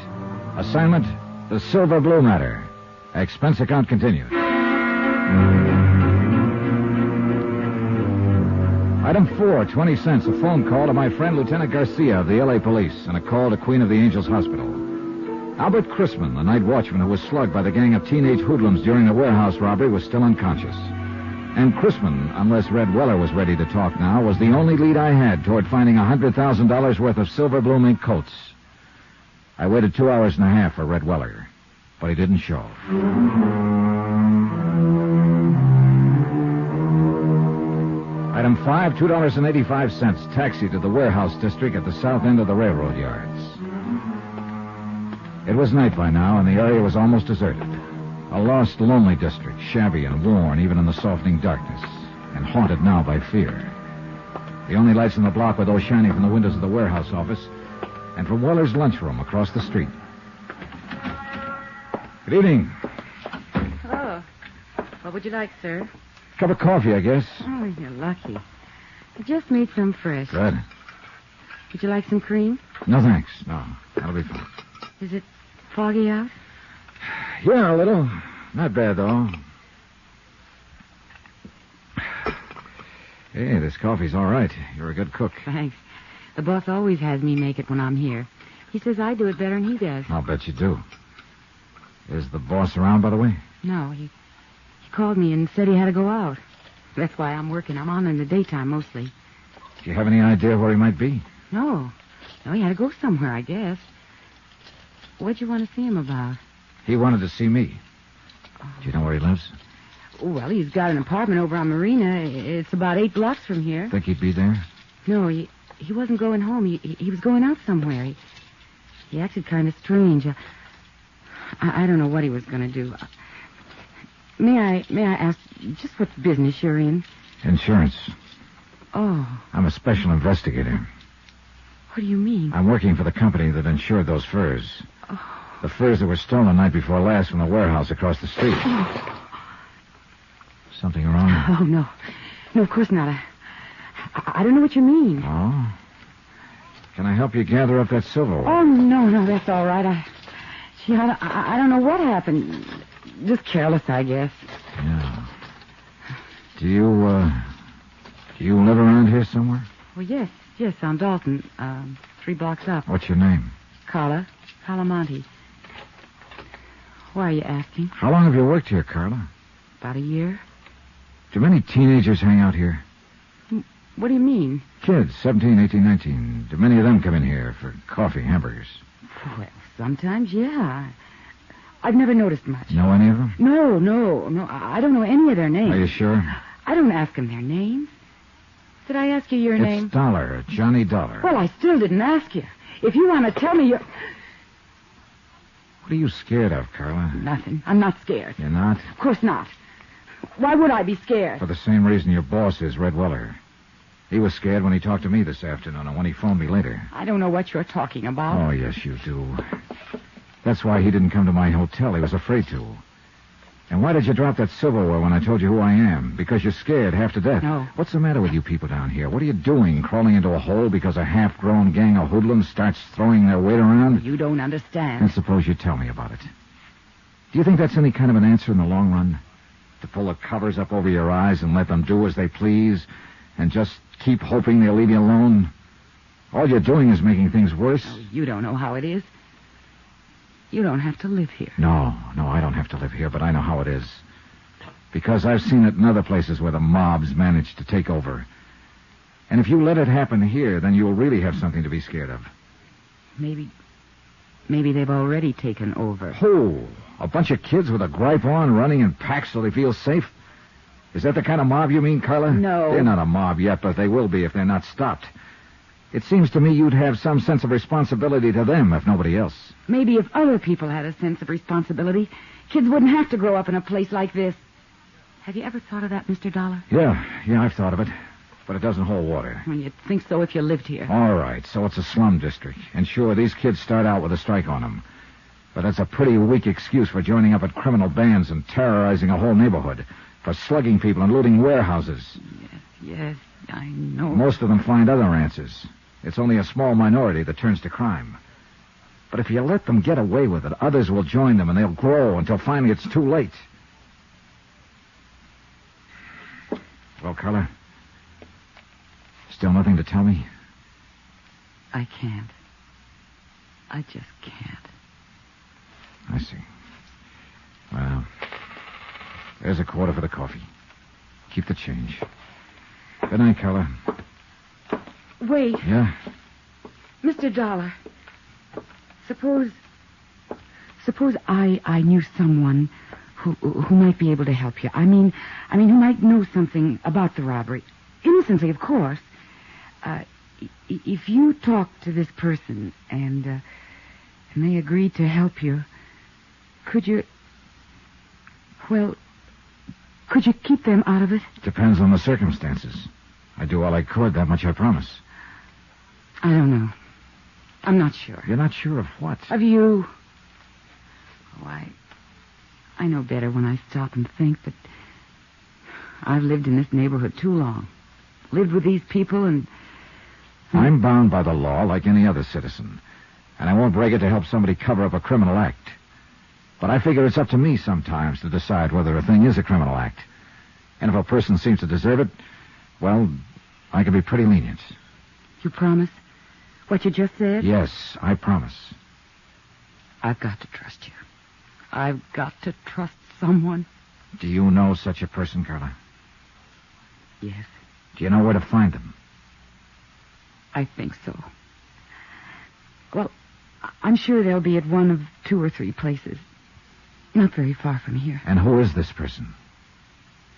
S12: Assignment, the Silver Blue Matter. Expense account continued. Item 4, 20 cents. A phone call to my friend Lieutenant Garcia of the L.A. Police and a call to Queen of the Angels Hospital. Albert Chrisman, the night watchman who was slugged by the gang of teenage hoodlums during the warehouse robbery, was still unconscious. And Chrisman, unless Red Weller was ready to talk now, was the only lead I had toward finding $100,000 worth of silver blue mink coats. I waited 2 hours and a half for Red Weller, but he didn't show. Item 5, $2.85, taxi to the warehouse district at the south end of the railroad yards. It was night by now, and the area was almost deserted. A lost, lonely district, shabby and worn even in the softening darkness, and haunted now by fear. The only lights in the block were those shining from the windows of the warehouse office and from Weller's lunchroom across the street. Good evening.
S21: Hello. What would you like, sir?
S12: Cup of coffee, I guess.
S21: Oh, you're lucky. I just made some fresh.
S12: Good.
S21: Would you like some cream?
S12: No, thanks. No, that'll be fine.
S21: Is it foggy out?
S12: Yeah, a little. Not bad, though. Hey, this coffee's all right. You're a good cook.
S21: Thanks. The boss always has me make it when I'm here. He says I do it better than he does.
S12: I'll bet you do. Is the boss around, by the way?
S21: No, he called me and said he had to go out. That's why I'm working. I'm on in the daytime mostly.
S12: Do you have any idea where he might be?
S21: No, he had to go somewhere, I guess. What'd you want to see him about?
S12: He wanted to see me. Do you know where he lives?
S21: Well, he's got an apartment over on Marina. It's about 8 blocks from here.
S12: Think he'd be there?
S21: No, he wasn't going home. He was going out somewhere. He acted kind of strange. I don't know what he was going to do. May I ask just what business you're in?
S12: Insurance.
S21: Oh.
S12: I'm a special investigator.
S21: What do you mean?
S12: I'm working for the company that insured those furs. Oh. The furs that were stolen the night before last from the warehouse across the street.
S21: Oh.
S12: Something wrong?
S21: Oh, no. No, of course not. I don't know what you mean.
S12: Oh? Can I help you gather up that silverware?
S21: Oh, no, that's all right. I don't know what happened. Just careless, I guess.
S12: Yeah. Do you live around here somewhere?
S21: Well, yes, on Dalton, 3 blocks up.
S12: What's your name?
S21: Carla Monte. Why are you asking?
S12: How long have you worked here, Carla?
S21: About a year.
S12: Do many teenagers hang out here?
S21: What do you mean?
S12: Kids, 17, 18, 19. Do many of them come in here for coffee, hamburgers?
S21: Well, sometimes, yeah. I've never noticed much.
S12: Know any of them?
S21: No. I don't know any of their names.
S12: Are you sure?
S21: I don't ask them their names. Did I ask you your name?
S12: It's Dollar, Johnny Dollar.
S21: Well, I still didn't ask you. If you want to tell me your...
S12: What are you scared of, Carla?
S21: Nothing. I'm not scared.
S12: You're not?
S21: Of course not. Why would I be scared?
S12: For the same reason your boss is, Red Weller. He was scared when he talked to me this afternoon and when he phoned me later.
S21: I don't know what you're talking about.
S12: Oh, yes, you do. That's why he didn't come to my hotel. He was afraid to. And why did you drop that silverware when I told you who I am? Because you're scared half to death.
S21: No.
S12: What's the matter with you people down here? What are you doing, crawling into a hole because a half-grown gang of hoodlums starts throwing their weight around?
S21: You don't understand.
S12: And suppose you tell me about it. Do you think that's any kind of an answer in the long run? To pull the covers up over your eyes and let them do as they please and just keep hoping they'll leave you alone? All you're doing is making things worse.
S21: Oh, you don't know how it is. You don't have to live here.
S12: No, I don't have to live here, but I know how it is. Because I've seen it in other places where the mobs managed to take over. And if you let it happen here, then you'll really have something to be scared of.
S21: Maybe they've already taken over.
S12: Who? A bunch of kids with a gripe on running in packs so they feel safe? Is that the kind of mob you mean, Carla?
S21: No.
S12: They're not a mob yet, but they will be if they're not stopped. It seems to me you'd have some sense of responsibility to them, if nobody else.
S21: Maybe if other people had a sense of responsibility, kids wouldn't have to grow up in a place like this. Have you ever thought of that, Mr. Dollar?
S12: Yeah, I've thought of it. But it doesn't hold water.
S21: Well, you'd think so if you lived here.
S12: All right, so it's a slum district. And sure, these kids start out with a strike on them. But that's a pretty weak excuse for joining up at criminal bands and terrorizing a whole neighborhood, for slugging people and looting warehouses.
S21: Yes, I know.
S12: Most of them find other answers. It's only a small minority that turns to crime. But if you let them get away with it, others will join them and they'll grow until finally it's too late. Well, Carla? Still nothing to tell me?
S21: I can't. I just can't.
S12: I see. Well, there's a quarter for the coffee. Keep the change. Good night, Carla.
S21: Wait.
S12: Yeah?
S21: Mr. Dollar. Suppose I knew someone who might be able to help you. I mean, who might know something about the robbery. Innocently, of course. If you talk to this person and they agree to help you, could you keep them out of it?
S12: Depends on the circumstances. I'd do all I could, that much I promise.
S21: I don't know. I'm not sure.
S12: You're not sure of what?
S21: Of you. Oh, I know better when I stop and think, but I've lived in this neighborhood too long. Lived with these people and...
S12: I'm bound by the law like any other citizen, and I won't break it to help somebody cover up a criminal act. But I figure it's up to me sometimes to decide whether a thing is a criminal act. And if a person seems to deserve it, well, I can be pretty lenient.
S21: You promise what you just said?
S12: Yes, I promise.
S21: I've got to trust you. I've got to trust someone.
S12: Do you know such a person, Carla?
S21: Yes.
S12: Do you know where to find them?
S21: I think so. Well, I'm sure they'll be at one of 2 or 3 places. Not very far from here.
S12: And who is this person?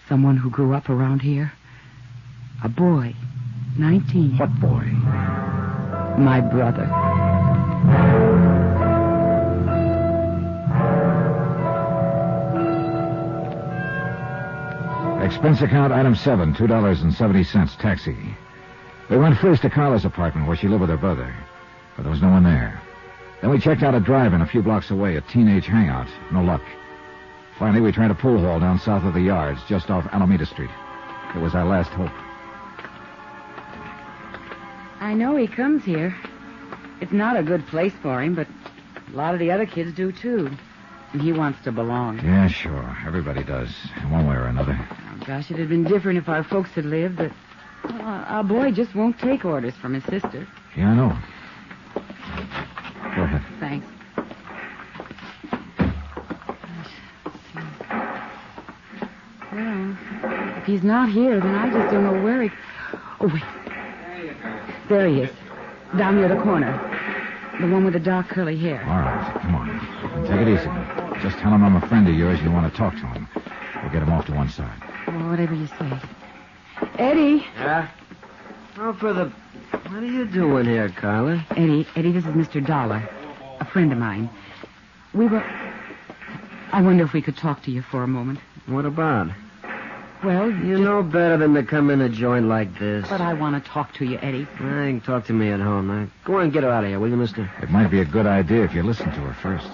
S21: Someone who grew up around here. A boy. 19.
S12: What boy?
S21: My brother.
S12: Expense account item 7, $2.70, taxi. We went first to Carla's apartment where she lived with her brother, but there was no one there. Then we checked out a drive-in a few blocks away, a teenage hangout. No luck. Finally, we tried a pool hall down south of the yards, just off Alameda Street. It was our last hope.
S21: I know he comes here. It's not a good place for him, but a lot of the other kids do, too. And he wants to belong.
S12: Yeah, sure. Everybody does, in one way or another.
S21: Oh, gosh, it had been different if our folks had lived, but our boy just won't take orders from his sister.
S12: Yeah, I know. Go ahead.
S21: Thanks. Well, if he's not here, then I just don't know where he... Oh, wait. There he is. Down near the corner. The one with the dark curly hair.
S12: All right, come on. Take it easy. Just tell him I'm a friend of yours. You want to talk to him. We'll get him off to one side.
S21: Oh, whatever you say. Eddie.
S5: Yeah? Oh, what are you doing here, Carla?
S21: Eddie, this is Mr. Dollar, a friend of mine. I wonder if we could talk to you for a moment.
S5: What about?
S21: Well,
S5: you know better than to come in a joint like this.
S21: But I want to talk to you, Eddie.
S5: You can talk to me at home. Now, go on and get her out of here, will you, mister?
S12: It might be a good idea if you listen to her first.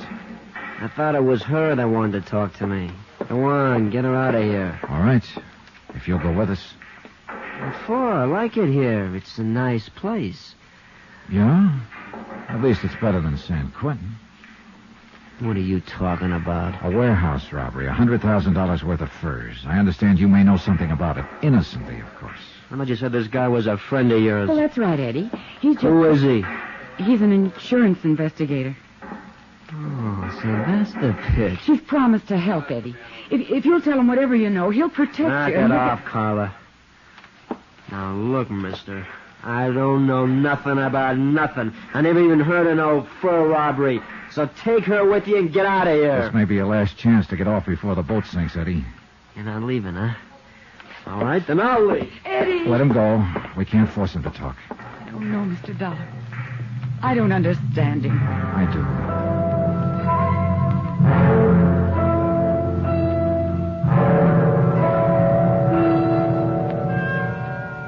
S5: I thought it was her that wanted to talk to me. Go on, get her out of here.
S12: All right. If you'll go with us.
S5: What for? I like it here. It's a nice place.
S12: Yeah? At least it's better than San Quentin.
S5: What are you talking about?
S12: A warehouse robbery, $100,000 worth of furs. I understand you may know something about it. Innocently, of course.
S5: I thought you said this guy was a friend of yours.
S21: Well, that's right, Eddie.
S5: Who is he?
S21: He's an insurance investigator.
S5: Oh, so that's the pitch.
S21: He's promised to help, Eddie. If you'll tell him whatever you know, he'll protect you.
S5: Knock it off, Carla. Now, look, mister. I don't know nothing about nothing. I never even heard of no fur robbery. So take her with you and get out of here.
S12: This may be your last chance to get off before the boat sinks, Eddie.
S5: You're not leaving, huh? All right, then I'll leave.
S21: Eddie!
S12: Let him go. We can't force him to talk.
S21: Oh, no, Mr. Dollar. I don't understand him.
S12: I do.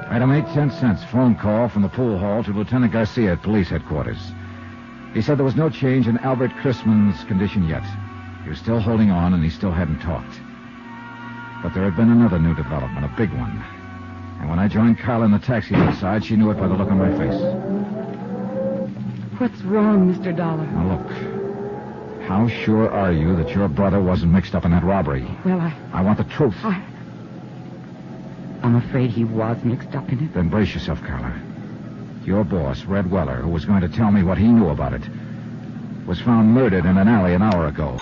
S12: Item 8 phone call from the pool hall to Lieutenant Garcia at police headquarters. He said there was no change in Albert Chrisman's condition yet. He was still holding on, and he still hadn't talked. But there had been another new development, a big one. And when I joined Carla in the taxi outside, she knew it by the look on my face.
S21: What's wrong, Mr. Dollar?
S12: Now, look. How sure are you that your brother wasn't mixed up in that robbery?
S21: Well,
S12: I want the truth.
S21: I'm afraid he was mixed up in it.
S12: Then brace yourself, Carla. Your boss, Red Weller, who was going to tell me what he knew about it, was found murdered in an alley an hour ago.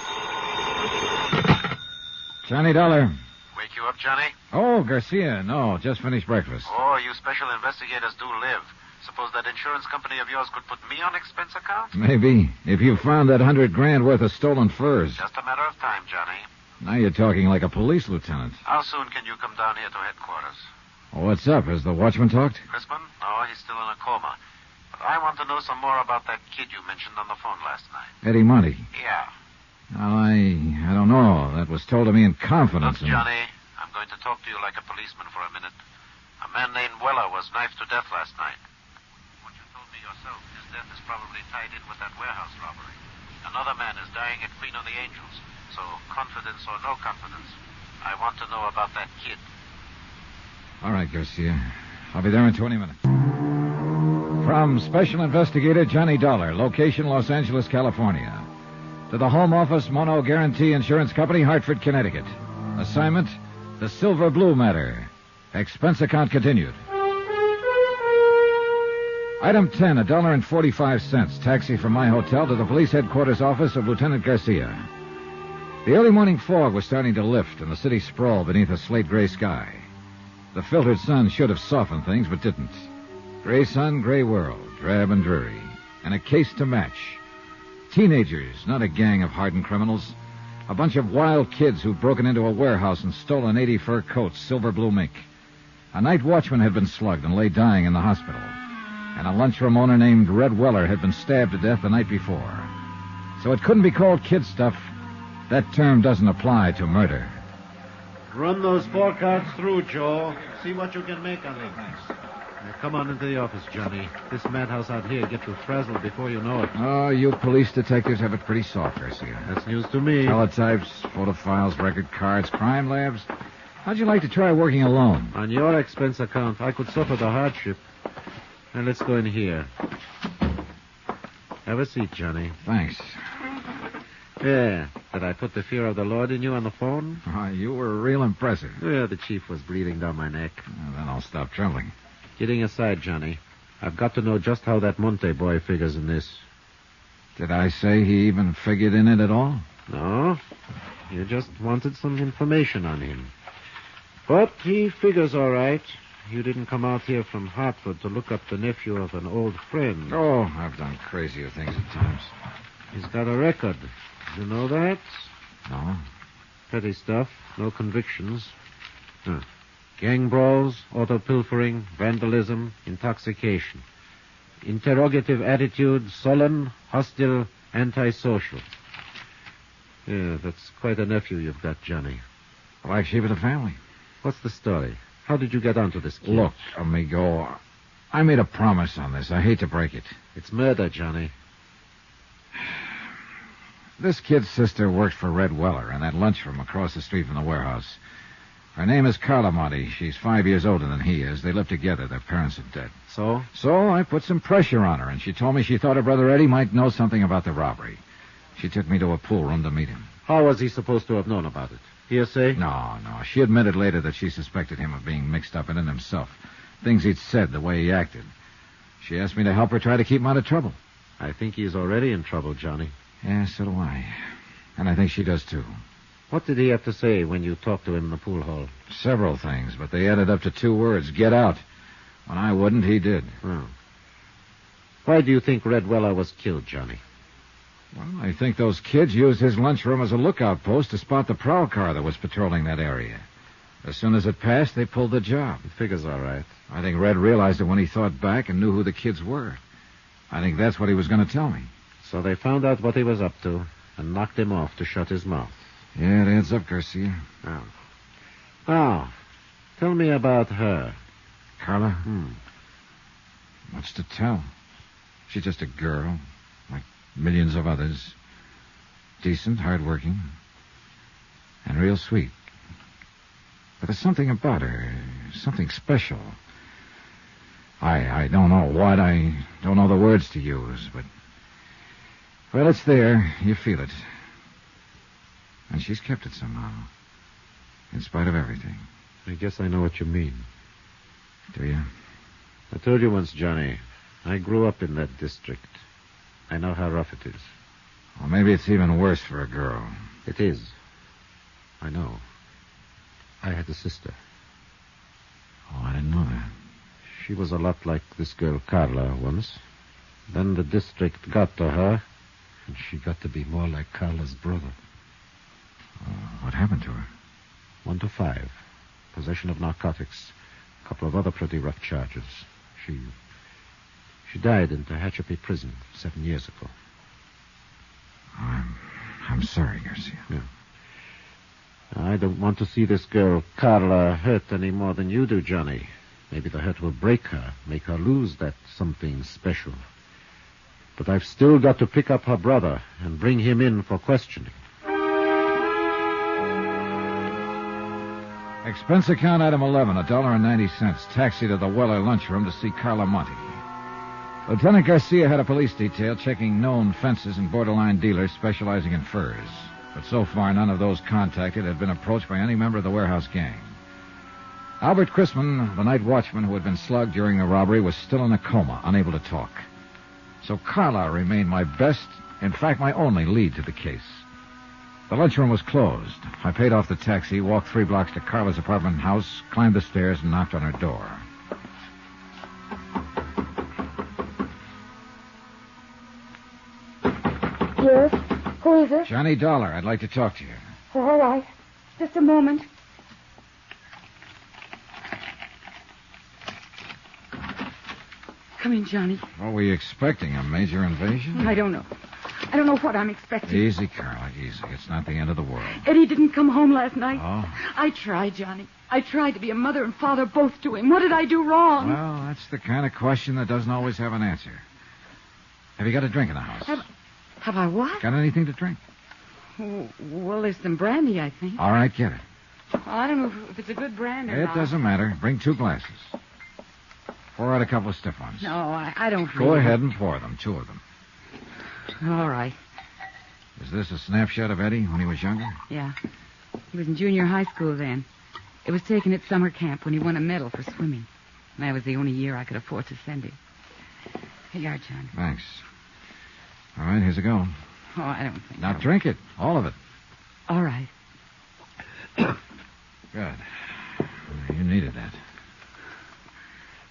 S12: Johnny Dollar.
S17: Wake you up, Johnny?
S12: Oh, Garcia. No, just finished breakfast.
S17: Oh, you special investigators do live. Suppose that insurance company of yours could put me on expense account?
S12: Maybe. If you found that $100,000 worth of stolen furs.
S17: Just a matter of time, Johnny.
S12: Now you're talking like a police lieutenant.
S17: How soon can you come down here to headquarters?
S12: Oh, what's up? Has the watchman talked?
S17: Chrisman? No, he's still in a coma. But I want to know some more about that kid you mentioned on the phone last night.
S12: Eddie Monty.
S17: Yeah.
S12: Well, I don't know. That was told to me in confidence.
S17: Look, Johnny, I'm going to talk to you like a policeman for a minute. A man named Weller was knifed to death last night. What you told me yourself, his death is probably tied in with that warehouse robbery. Another man is dying at Queen of the Angels. So, confidence or no confidence, I want to know about that kid.
S12: All right, Garcia. I'll be there in 20 minutes. From Special Investigator Johnny Dollar, location Los Angeles, California. To the Home Office Mono Guarantee Insurance Company, Hartford, Connecticut. Assignment, the Silver Blue matter. Expense account continued. Item 10, $1.45. Taxi from my hotel to the police headquarters office of Lieutenant Garcia. The early morning fog was starting to lift, and the city sprawled beneath a slate-gray sky. The filtered sun should have softened things, but didn't. Gray sun, gray world, drab and dreary, and a case to match. Teenagers, not a gang of hardened criminals. A bunch of wild kids who'd broken into a warehouse and stolen 80 fur coats, silver blue mink. A night watchman had been slugged and lay dying in the hospital. And a lunchroom owner named Red Weller had been stabbed to death the night before. So it couldn't be called kid stuff. That term doesn't apply to murder.
S19: Run those forecards through, Joe. See what you can make on them. Now, come on into the office, Johnny. This madhouse out here gets you frazzled before you know it.
S12: Oh, you police detectives have it pretty soft, Garcia.
S19: That's news to me.
S12: Teletypes, photo files, record cards, crime labs. How'd you like to try working alone?
S19: On your expense account, I could suffer the hardship. Now, let's go in here. Have a seat, Johnny.
S12: Thanks.
S19: Yeah. Did I put the fear of the Lord in you on the phone?
S12: Oh, you were real impressive.
S19: Yeah, the chief was breathing down my neck.
S12: Well, then I'll stop trembling.
S19: Kidding aside, Johnny, I've got to know just how that Monte boy figures in this.
S12: Did I say he even figured in it at all?
S19: No. You just wanted some information on him. But he figures all right. You didn't come out here from Hartford to look up the nephew of an old friend.
S12: Oh, I've done crazier things at times.
S19: He's got a record. You know that?
S12: No.
S19: Petty stuff. No convictions. Gang brawls, auto pilfering, vandalism, intoxication. Interrogative attitude, sullen, hostile, antisocial. Yeah, that's quite a nephew you've got, Johnny.
S12: Black sheep of the family.
S19: What's the story? How did you get onto this kid?
S12: Look, amigo, I made a promise on this. I hate to break it.
S19: It's murder, Johnny.
S12: This kid's sister works for Red Weller in that lunchroom across the street from the warehouse. Her name is Carla Monty. She's 5 years older than he is. They live together. Their parents are dead.
S19: So?
S12: So I put some pressure on her, and she told me she thought her brother Eddie might know something about the robbery. She took me to a pool room to meet him.
S19: How was he supposed to have known about it? Hearsay?
S12: No. She admitted later that she suspected him of being mixed up in it himself. Things he'd said, the way he acted. She asked me to help her try to keep him out of trouble.
S19: I think he's already in trouble, Johnny.
S12: Yeah, so do I. And I think she does, too.
S19: What did he have to say when you talked to him in the pool hall?
S12: Several things, but they added up to 2 words. Get out. When I wouldn't, he did.
S19: Oh. Why do you think Red Weller was killed, Johnny?
S12: Well, I think those kids used his lunchroom as a lookout post to spot the prowl car that was patrolling that area. As soon as it passed, they pulled the job.
S19: It figures all right.
S12: I think Red realized it when he thought back and knew who the kids were. I think that's what he was going to tell me.
S19: So they found out what he was up to and knocked him off to shut his mouth.
S12: Yeah, it adds up, Garcia.
S19: Oh. Now, tell me about her.
S12: Carla? What's to tell? She's just a girl, like millions of others. Decent, hardworking, and real sweet. But there's something about her, something special. I don't know what, I don't know the words to use, but... Well, it's there. You feel it. And she's kept it somehow. In spite of everything.
S19: I guess I know what you mean.
S12: Do you?
S19: I told you once, Johnny, I grew up in that district. I know how rough it is.
S12: Well, maybe it's even worse for a girl.
S19: It is. I know. I had a sister.
S12: Oh, I didn't know that.
S19: She was a lot like this girl Carla once. Then the district got to her, and she got to be more like Carla's brother.
S12: What happened to her?
S19: 1 to 5. Possession of narcotics. A couple of other pretty rough charges. She died in Tehachapi prison 7 years ago.
S12: I'm sorry, Garcia.
S19: Yeah. I don't want to see this girl Carla hurt any more than you do, Johnny. Maybe the hurt will break her, make her lose that something special. But I've still got to pick up her brother and bring him in for questioning.
S12: Expense account item 11, $1.90. Taxi to the Weller lunchroom to see Carla Monte. Lieutenant Garcia had a police detail checking known fences and borderline dealers specializing in furs. But so far, none of those contacted had been approached by any member of the warehouse gang. Albert Chrisman, the night watchman who had been slugged during the robbery, was still in a coma, unable to talk. So Carla remained my best, in fact, my only lead to the case. The lunchroom was closed. I paid off the taxi, walked 3 blocks to Carla's apartment house, climbed the stairs, and knocked on her door.
S3: Yes? Who is it?
S12: Johnny Dollar. I'd like to talk to you.
S3: All right. Just a moment.
S21: Come in, Johnny.
S12: What were you expecting? A major invasion?
S21: I don't know. I don't know what I'm expecting.
S12: Easy, Carla, easy. It's not the end of the world.
S21: Eddie didn't come home last night.
S12: Oh?
S21: I tried, Johnny. I tried to be a mother and father both to him. What did I do wrong?
S12: Well, that's the kind of question that doesn't always have an answer. Have you got a drink in the house?
S21: Have I what?
S12: Got anything to drink?
S21: Oh, well, there's some brandy, I think.
S12: All right, get it.
S21: I don't know if it's a good brand or not.
S12: It doesn't matter. Bring 2 glasses. Pour out a couple of stiff ones.
S21: No, I don't
S12: Go
S21: really.
S12: ahead and pour them, 2 of them.
S21: All right.
S12: Is this a snapshot of Eddie when he was younger?
S21: Yeah. He was in junior high school then. It was taken at summer camp when he won a medal for swimming. That was the only year I could afford to send him. Here you are, John.
S12: Thanks. All right, here's a go.
S21: Oh, I don't think
S12: Now
S21: so.
S12: drink it, all of it.
S21: All right.
S12: Good. You needed that.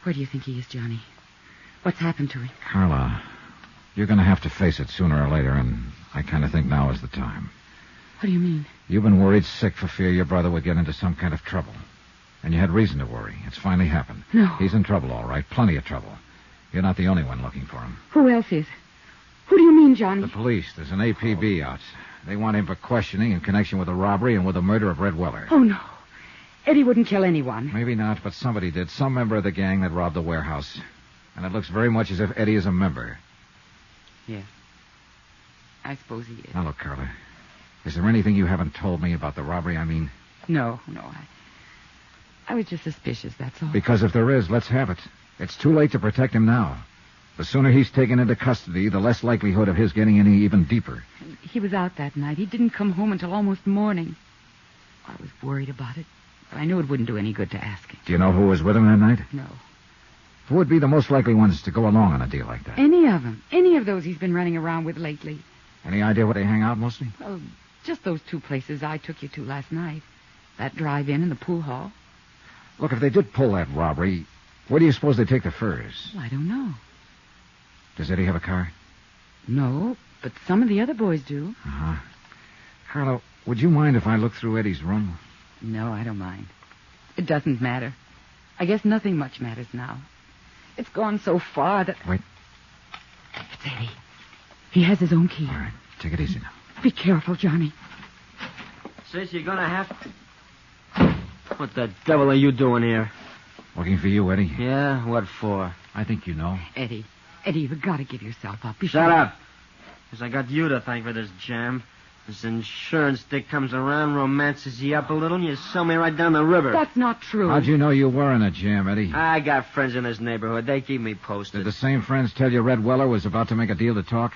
S21: Where do you think he is, Johnny? What's happened to him?
S12: Carla, you're going to have to face it sooner or later, and I kind of think now is the time.
S21: What do you mean?
S12: You've been worried sick for fear your brother would get into some kind of trouble. And you had reason to worry. It's finally happened.
S21: No.
S12: He's in trouble, all right. Plenty of trouble. You're not the only one looking for him.
S21: Who else is? Who do you mean, Johnny?
S12: The police. There's an APB out. They want him for questioning in connection with the robbery and with the murder of Red Weller.
S21: Oh, no. Eddie wouldn't kill anyone.
S12: Maybe not, but somebody did. Some member of the gang that robbed the warehouse. And it looks very much as if Eddie is a member.
S21: Yeah. I suppose he is.
S12: Now, look, Carla. Is there anything you haven't told me about the robbery? I mean...
S21: No. I was just suspicious, that's all.
S12: Because if there is, let's have it. It's too late to protect him now. The sooner he's taken into custody, the less likelihood of his getting any even deeper.
S21: He was out that night. He didn't come home until almost morning. I was worried about it, but I knew it wouldn't do any good to ask him.
S12: Do you know who was with him that night?
S21: No.
S12: Who would be the most likely ones to go along on a deal like that?
S21: Any of them. Any of those he's been running around with lately.
S12: Any idea where they hang out mostly?
S21: Well, just those 2 places I took you to last night. That drive-in and the pool hall.
S12: Look, if they did pull that robbery, where do you suppose they take the furs?
S21: Well, I don't know.
S12: Does Eddie have a car?
S21: No, but some of the other boys do.
S12: Uh-huh. Carlo, would you mind if I look through Eddie's room?
S21: No, I don't mind. It doesn't matter. I guess nothing much matters now. It's gone so far that...
S12: Wait.
S21: It's Eddie. He has his own key.
S12: All right, take it easy now.
S21: Be careful, Johnny.
S5: Sis, you're gonna have to... What the devil are you doing here?
S12: Looking for you, Eddie.
S5: Yeah? What for?
S12: I think you know.
S21: Eddie, you've got to give yourself up.
S5: Shut up. Because I got you to thank for this jam. This insurance dick comes around, romances you up a little, and you sell me right down the river.
S21: That's not true.
S12: How'd you know you were in a jam, Eddie?
S5: I got friends in this neighborhood. They keep me posted.
S12: Did the same friends tell you Red Weller was about to make a deal to talk?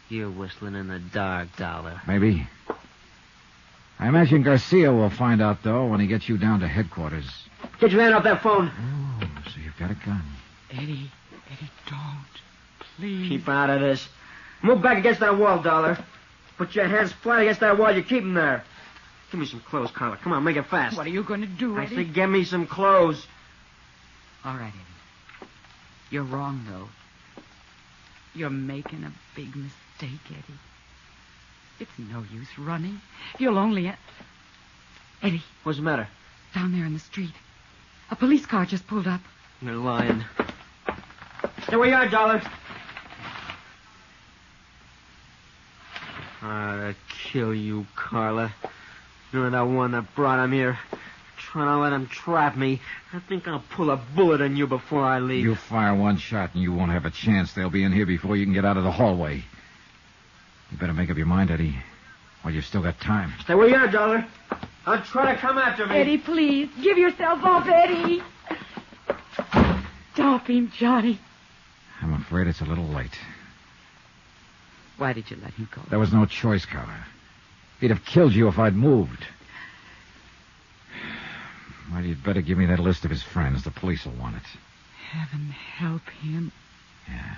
S5: You're whistling in the dark, Dollar.
S12: Maybe. I imagine Garcia will find out, though, when he gets you down to headquarters.
S5: Get your hand off that phone.
S12: Oh, so you've got a gun.
S21: Eddie, don't. Please.
S5: Keep out of this. Move back against that wall, Dollar. Put your hands flat against that wall. You keep them there. Give me some clothes, Carla. Come on, make it fast.
S21: What are you going to do, Eddie?
S5: I said get me some clothes.
S21: All right, Eddie. You're wrong, though. You're making a big mistake, Eddie. It's no use running. You'll only... Eddie.
S5: What's the matter?
S21: Down there in the street. A police car just pulled up.
S5: You're lying. Stay where you are, Dollar. I'll kill you, Carla. You're the one that brought him here. Trying to let him trap me. I think I'll pull a bullet on you before I leave.
S12: You fire one shot and you won't have a chance. They'll be in here before you can get out of the hallway. You better make up your mind, Eddie, while you've still got time.
S5: Stay where you are, Dollar. Don't try to come after me.
S21: Eddie, please. Give yourself up, Eddie. Stop him, Johnny.
S12: I'm afraid it's a little late.
S21: Why did you let him go?
S12: There was no choice, Carla. He'd have killed you if I'd moved. Well, you'd better give me that list of his friends. The police will want it.
S21: Heaven help him.
S12: Yeah.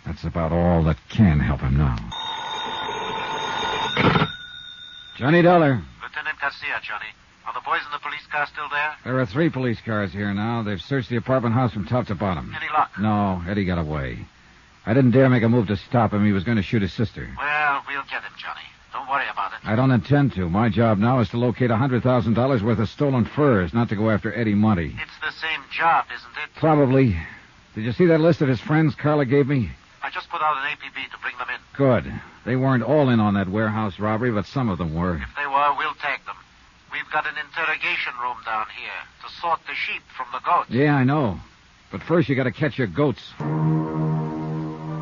S12: That's about all that can help him now. Johnny Dollar.
S1: Lieutenant Garcia, Johnny. Are the boys in the police car still there?
S12: There are 3 police cars here now. They've searched the apartment house from top to bottom.
S1: Any luck?
S12: No, Eddie got away. I didn't dare make a move to stop him. He was going to shoot his sister.
S1: Well, we'll get him, Johnny. Don't worry about it.
S12: I don't intend to. My job now is to locate $100,000 worth of stolen furs, not to go after Eddie Monty.
S1: It's the same job, isn't it?
S12: Probably. Did you see that list of his friends Carla gave me?
S1: I just put out an APB to bring them in.
S12: Good. They weren't all in on that warehouse robbery, but some of them were.
S1: If they were, we'll tag them. We've got an interrogation room down here to sort the sheep from the goats.
S12: Yeah, I know. But first you got to catch your goats.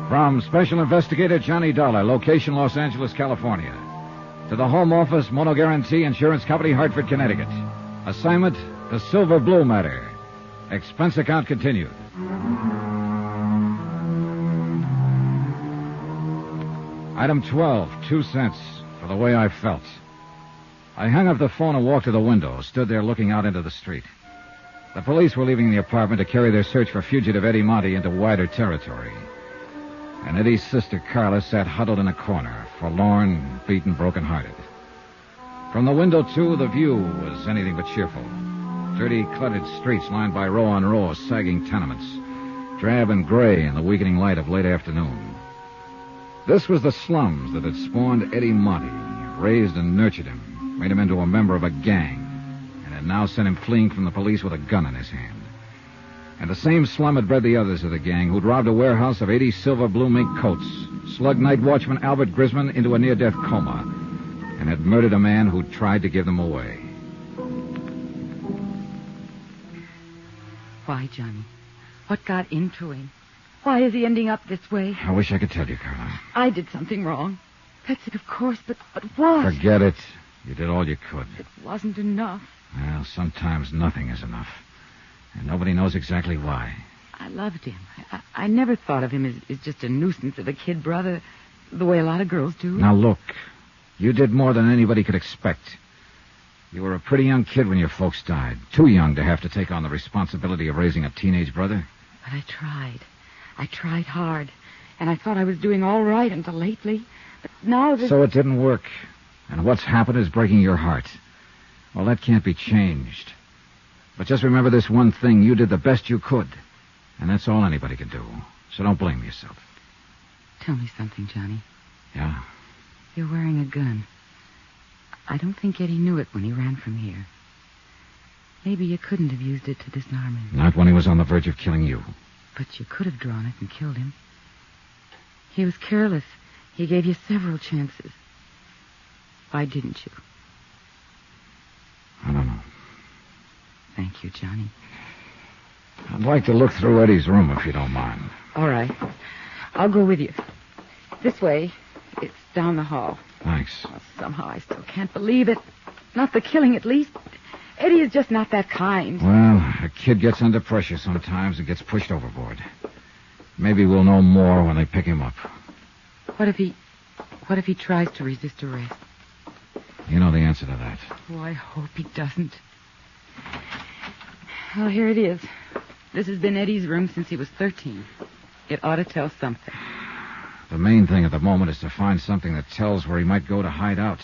S12: From Special Investigator Johnny Dollar, location Los Angeles, California. To the Home Office, Mono Guarantee Insurance Company, Hartford, Connecticut. Assignment, the Silver Blue matter. Expense account continued. Item 12, 2 cents for the way I felt. I hung up the phone and walked to the window, stood there looking out into the street. The police were leaving the apartment to carry their search for fugitive Eddie Monty into wider territory. And Eddie's sister Carla sat huddled in a corner, forlorn, beaten, broken-hearted. From the window, too, the view was anything but cheerful. Dirty, cluttered streets lined by row on row of sagging tenements, drab and gray in the weakening light of late afternoon. This was the slums that had spawned Eddie Monty, raised and nurtured him, made him into a member of a gang, and had now sent him fleeing from the police with a gun in his hand. And the same slum had bred the others of the gang who'd robbed a warehouse of 80 silver blue mink coats, slugged night watchman Albert Grisman into a near-death coma, and had murdered a man who'd tried to give them away.
S21: Why, Johnny? What got into him? Why is he ending up this way?
S12: I wish I could tell you, Carla.
S21: I did something wrong. That's it, of course, but what?
S12: Forget it. You did all you could.
S21: It wasn't enough.
S12: Well, sometimes nothing is enough. And nobody knows exactly why.
S21: I loved him. I never thought of him as just a nuisance of a kid brother, the way a lot of girls do.
S12: Now, look. You did more than anybody could expect. You were a pretty young kid when your folks died. Too young to have to take on the responsibility of raising a teenage brother.
S21: But I tried. I tried hard. And I thought I was doing all right until lately. But now
S12: So it didn't work. And what's happened is breaking your heart. Well, that can't be changed. But just remember this one thing. You did the best you could. And that's all anybody can do. So don't blame yourself.
S21: Tell me something, Johnny.
S12: Yeah?
S21: You're wearing a gun. I don't think Eddie knew it when he ran from here. Maybe you couldn't have used it to disarm him.
S12: Not when he was on the verge of killing you.
S21: But you could have drawn it and killed him. He was careless. He gave you several chances. Why didn't you?
S12: I don't know.
S21: Thank you, Johnny.
S12: I'd like to look through Eddie's room, if you don't mind.
S21: All right. I'll go with you. This way. It's down the hall.
S12: Thanks.
S21: Oh, somehow I still can't believe it. Not the killing, at least. Eddie is just not that kind.
S12: Well, a kid gets under pressure sometimes and gets pushed overboard. Maybe we'll know more when they pick him up.
S21: What if he tries to resist arrest?
S12: You know the answer to that.
S21: Oh, I hope he doesn't. Well, here it is. This has been Eddie's room since he was 13. It ought to tell something.
S12: The main thing at the moment is to find something that tells where he might go to hide out.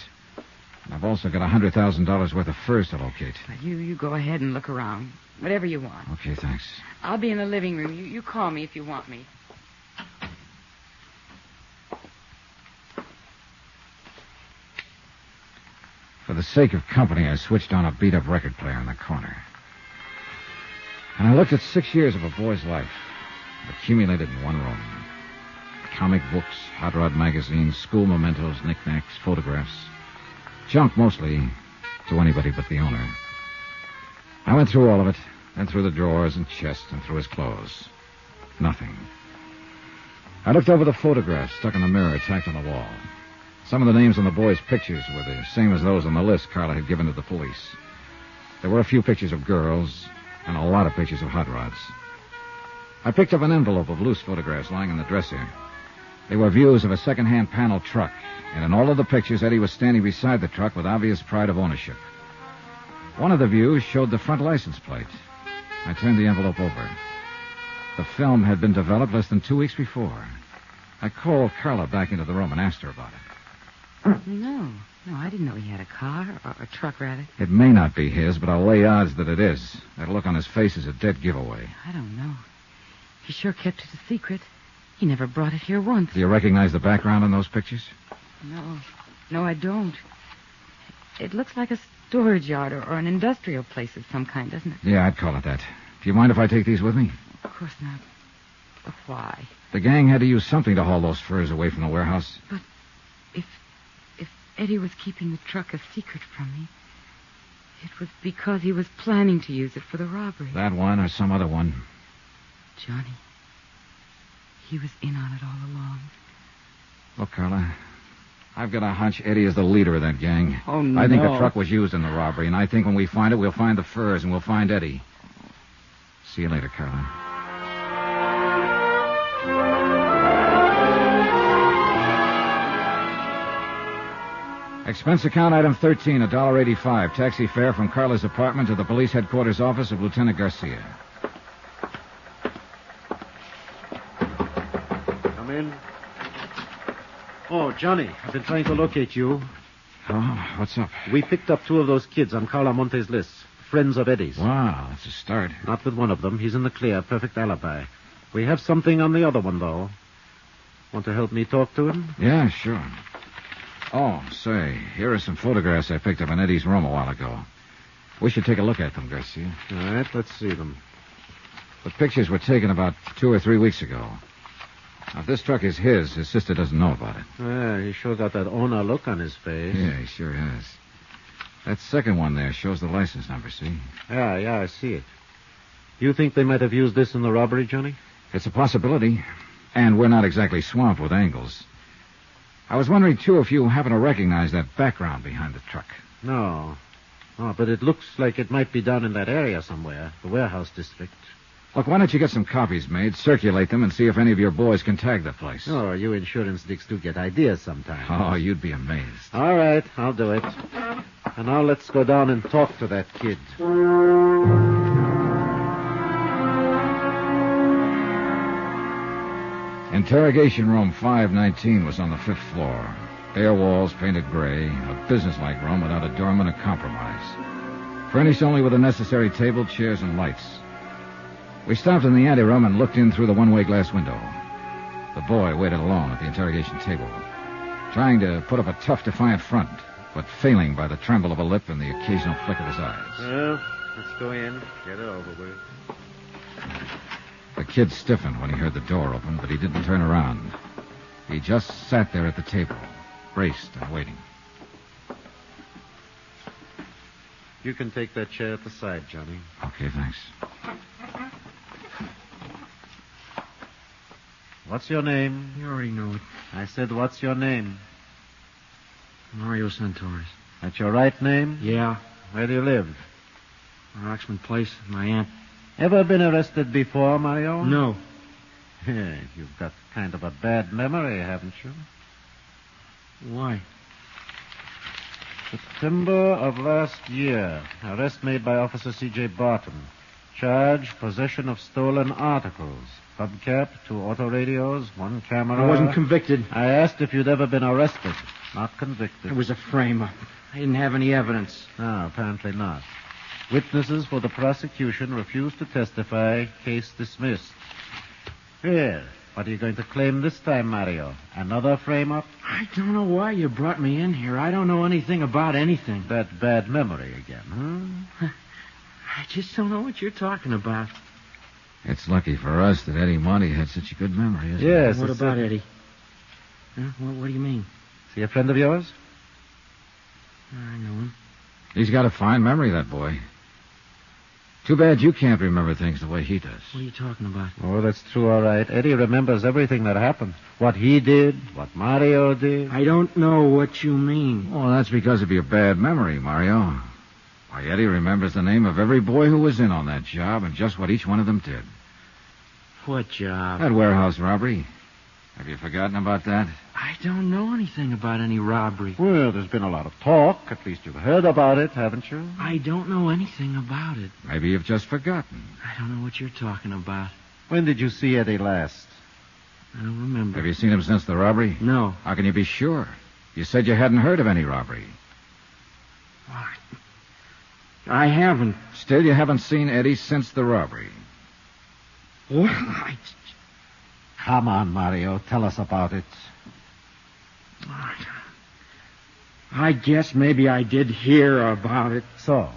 S12: And I've also got $100,000 worth of furs to locate.
S21: You go ahead and look around. Whatever you want.
S12: Okay, thanks.
S21: I'll be in the living room. You call me if you want me.
S12: For the sake of company, I switched on a beat-up record player in the corner. And I looked at 6 years of a boy's life, accumulated in one room. Comic books, hot rod magazines, school mementos, knickknacks, photographs. Junk mostly to anybody but the owner. I went through all of it, then through the drawers and chest and through his clothes. Nothing. I looked over the photographs stuck in the mirror tacked on the wall. Some of the names on the boys' pictures were the same as those on the list Carla had given to the police. There were a few pictures of girls and a lot of pictures of hot rods. I picked up an envelope of loose photographs lying in the dresser. They were views of a second-hand panel truck, and in all of the pictures, Eddie was standing beside the truck with obvious pride of ownership. One of the views showed the front license plate. I turned the envelope over. The film had been developed less than 2 weeks before. I called Carla back into the room and asked her about it.
S21: No, I didn't know he had a car, or a truck, rather.
S12: It may not be his, but I'll lay odds that it is. That look on his face is a dead giveaway.
S21: I don't know. He sure kept it a secret. He never brought it here once.
S12: Do you recognize the background in those pictures?
S21: No, I don't. It looks like a storage yard or an industrial place of some kind, doesn't it?
S12: Yeah, I'd call it that. Do you mind if I take these with me?
S21: Of course not. But why?
S12: The gang had to use something to haul those furs away from the warehouse.
S21: But if Eddie was keeping the truck a secret from me, it was because he was planning to use it for the robbery.
S12: That one or some other one.
S21: Johnny, he was in on it all along.
S12: Look, Carla, I've got a hunch Eddie is the leader of that gang.
S21: Oh, no.
S12: I think the truck was used in the robbery, and I think when we find it, we'll find the furs, and we'll find Eddie. See you later, Carla. Expense account item 13, $1.85. Taxi fare from Carla's apartment to the police headquarters office of Lieutenant Garcia.
S19: Come in. Oh, Johnny, I've been trying to locate you.
S12: Oh, what's up?
S19: We picked up 2 of those kids on Carla Monte's list. Friends of Eddie's.
S12: Wow, that's a start.
S19: Not with one of them. He's in the clear. Perfect alibi. We have something on the other one, though. Want to help me talk to him?
S12: Yeah, sure. Oh, say, here are some photographs I picked up in Eddie's room a while ago. We should take a look at them, Garcia.
S19: All right, let's see them.
S12: The pictures were taken about 2 or 3 weeks ago. Now, if this truck is his sister doesn't know about it.
S19: Yeah, he sure got that owner look on his face.
S12: Yeah, he sure has. That second one there shows the license number, see?
S19: Yeah, I see it. You think they might have used this in the robbery, Johnny?
S12: It's a possibility. And we're not exactly swamped with angles. I was wondering, too, if you happen to recognize that background behind the truck.
S19: No. Oh, but it looks like it might be down in that area somewhere, the warehouse district.
S12: Look, why don't you get some copies made, circulate them, and see if any of your boys can tag the place.
S19: Oh, you insurance dicks do get ideas sometimes.
S12: Oh, you'd be amazed.
S19: All right, I'll do it. And now let's go down and talk to that kid.
S12: Interrogation room 519 was on the 5th floor. Bare walls painted gray, a businesslike room without a doorman or compromise. Furnished only with the necessary table, chairs, and lights. We stopped in the anteroom and looked in through the one-way glass window. The boy waited alone at the interrogation table, trying to put up a tough, defiant front, but failing by the tremble of a lip and the occasional flick of his eyes.
S19: Well, Let's go in. Get it over with.
S12: The kid stiffened when he heard the door open, but he didn't turn around. He just sat there at the table, braced and waiting.
S19: You can take that chair at the side, Johnny.
S12: Okay, thanks.
S19: What's your name?
S5: You already know it.
S19: I said, what's your name?
S5: Mario Santoris.
S19: That's your right name?
S5: Yeah.
S19: Where do you live?
S5: Roxman Place, my aunt.
S19: Ever been arrested before, Mario?
S5: No.
S19: You've got kind of a bad memory, haven't you?
S5: Why?
S19: September of last year. Arrest made by Officer C.J. Barton. Charge, possession of stolen articles. Hubcap, 2 autoradios, 1 camera.
S5: I wasn't convicted.
S19: I asked if you'd ever been arrested. Not convicted.
S5: It was a frame-up. I didn't have any evidence.
S19: No, apparently not. Witnesses for the prosecution refused to testify. Case dismissed. Here. What are you going to claim this time, Mario? Another frame-up?
S5: I don't know why you brought me in here. I don't know anything about anything.
S19: That bad memory again, huh?
S5: I just don't know what you're talking about.
S12: It's lucky for us that Eddie Monty had such a good memory, isn't
S19: Yes.
S12: it?
S5: What about Eddie? Huh? What do you mean?
S19: Is he a friend of yours?
S5: I know him.
S12: He's got a fine memory, that boy. Too bad you can't remember things the way he does.
S5: What are you talking about?
S19: Oh, that's true, all right. Eddie remembers everything that happened. What he did, what Mario did.
S5: I don't know what you mean.
S12: Well, that's because of your bad memory, Mario. Why, Eddie remembers the name of every boy who was in on that job and just what each one of them did.
S5: What job?
S12: That warehouse robbery. Have you forgotten about that?
S5: I don't know anything about any robbery.
S19: Well, there's been a lot of talk. At least you've heard about it, haven't you?
S5: I don't know anything about it.
S12: Maybe you've just forgotten.
S5: I don't know what you're talking about.
S19: When did you see Eddie last?
S5: I don't remember.
S12: Have you seen him since the robbery?
S5: No.
S12: How can you be sure? You said you hadn't heard of any robbery.
S5: I haven't.
S12: Still, you haven't seen Eddie since the robbery.
S5: Well,
S19: Come on, Mario. Tell us about it.
S5: I guess maybe I did hear about it.
S19: So?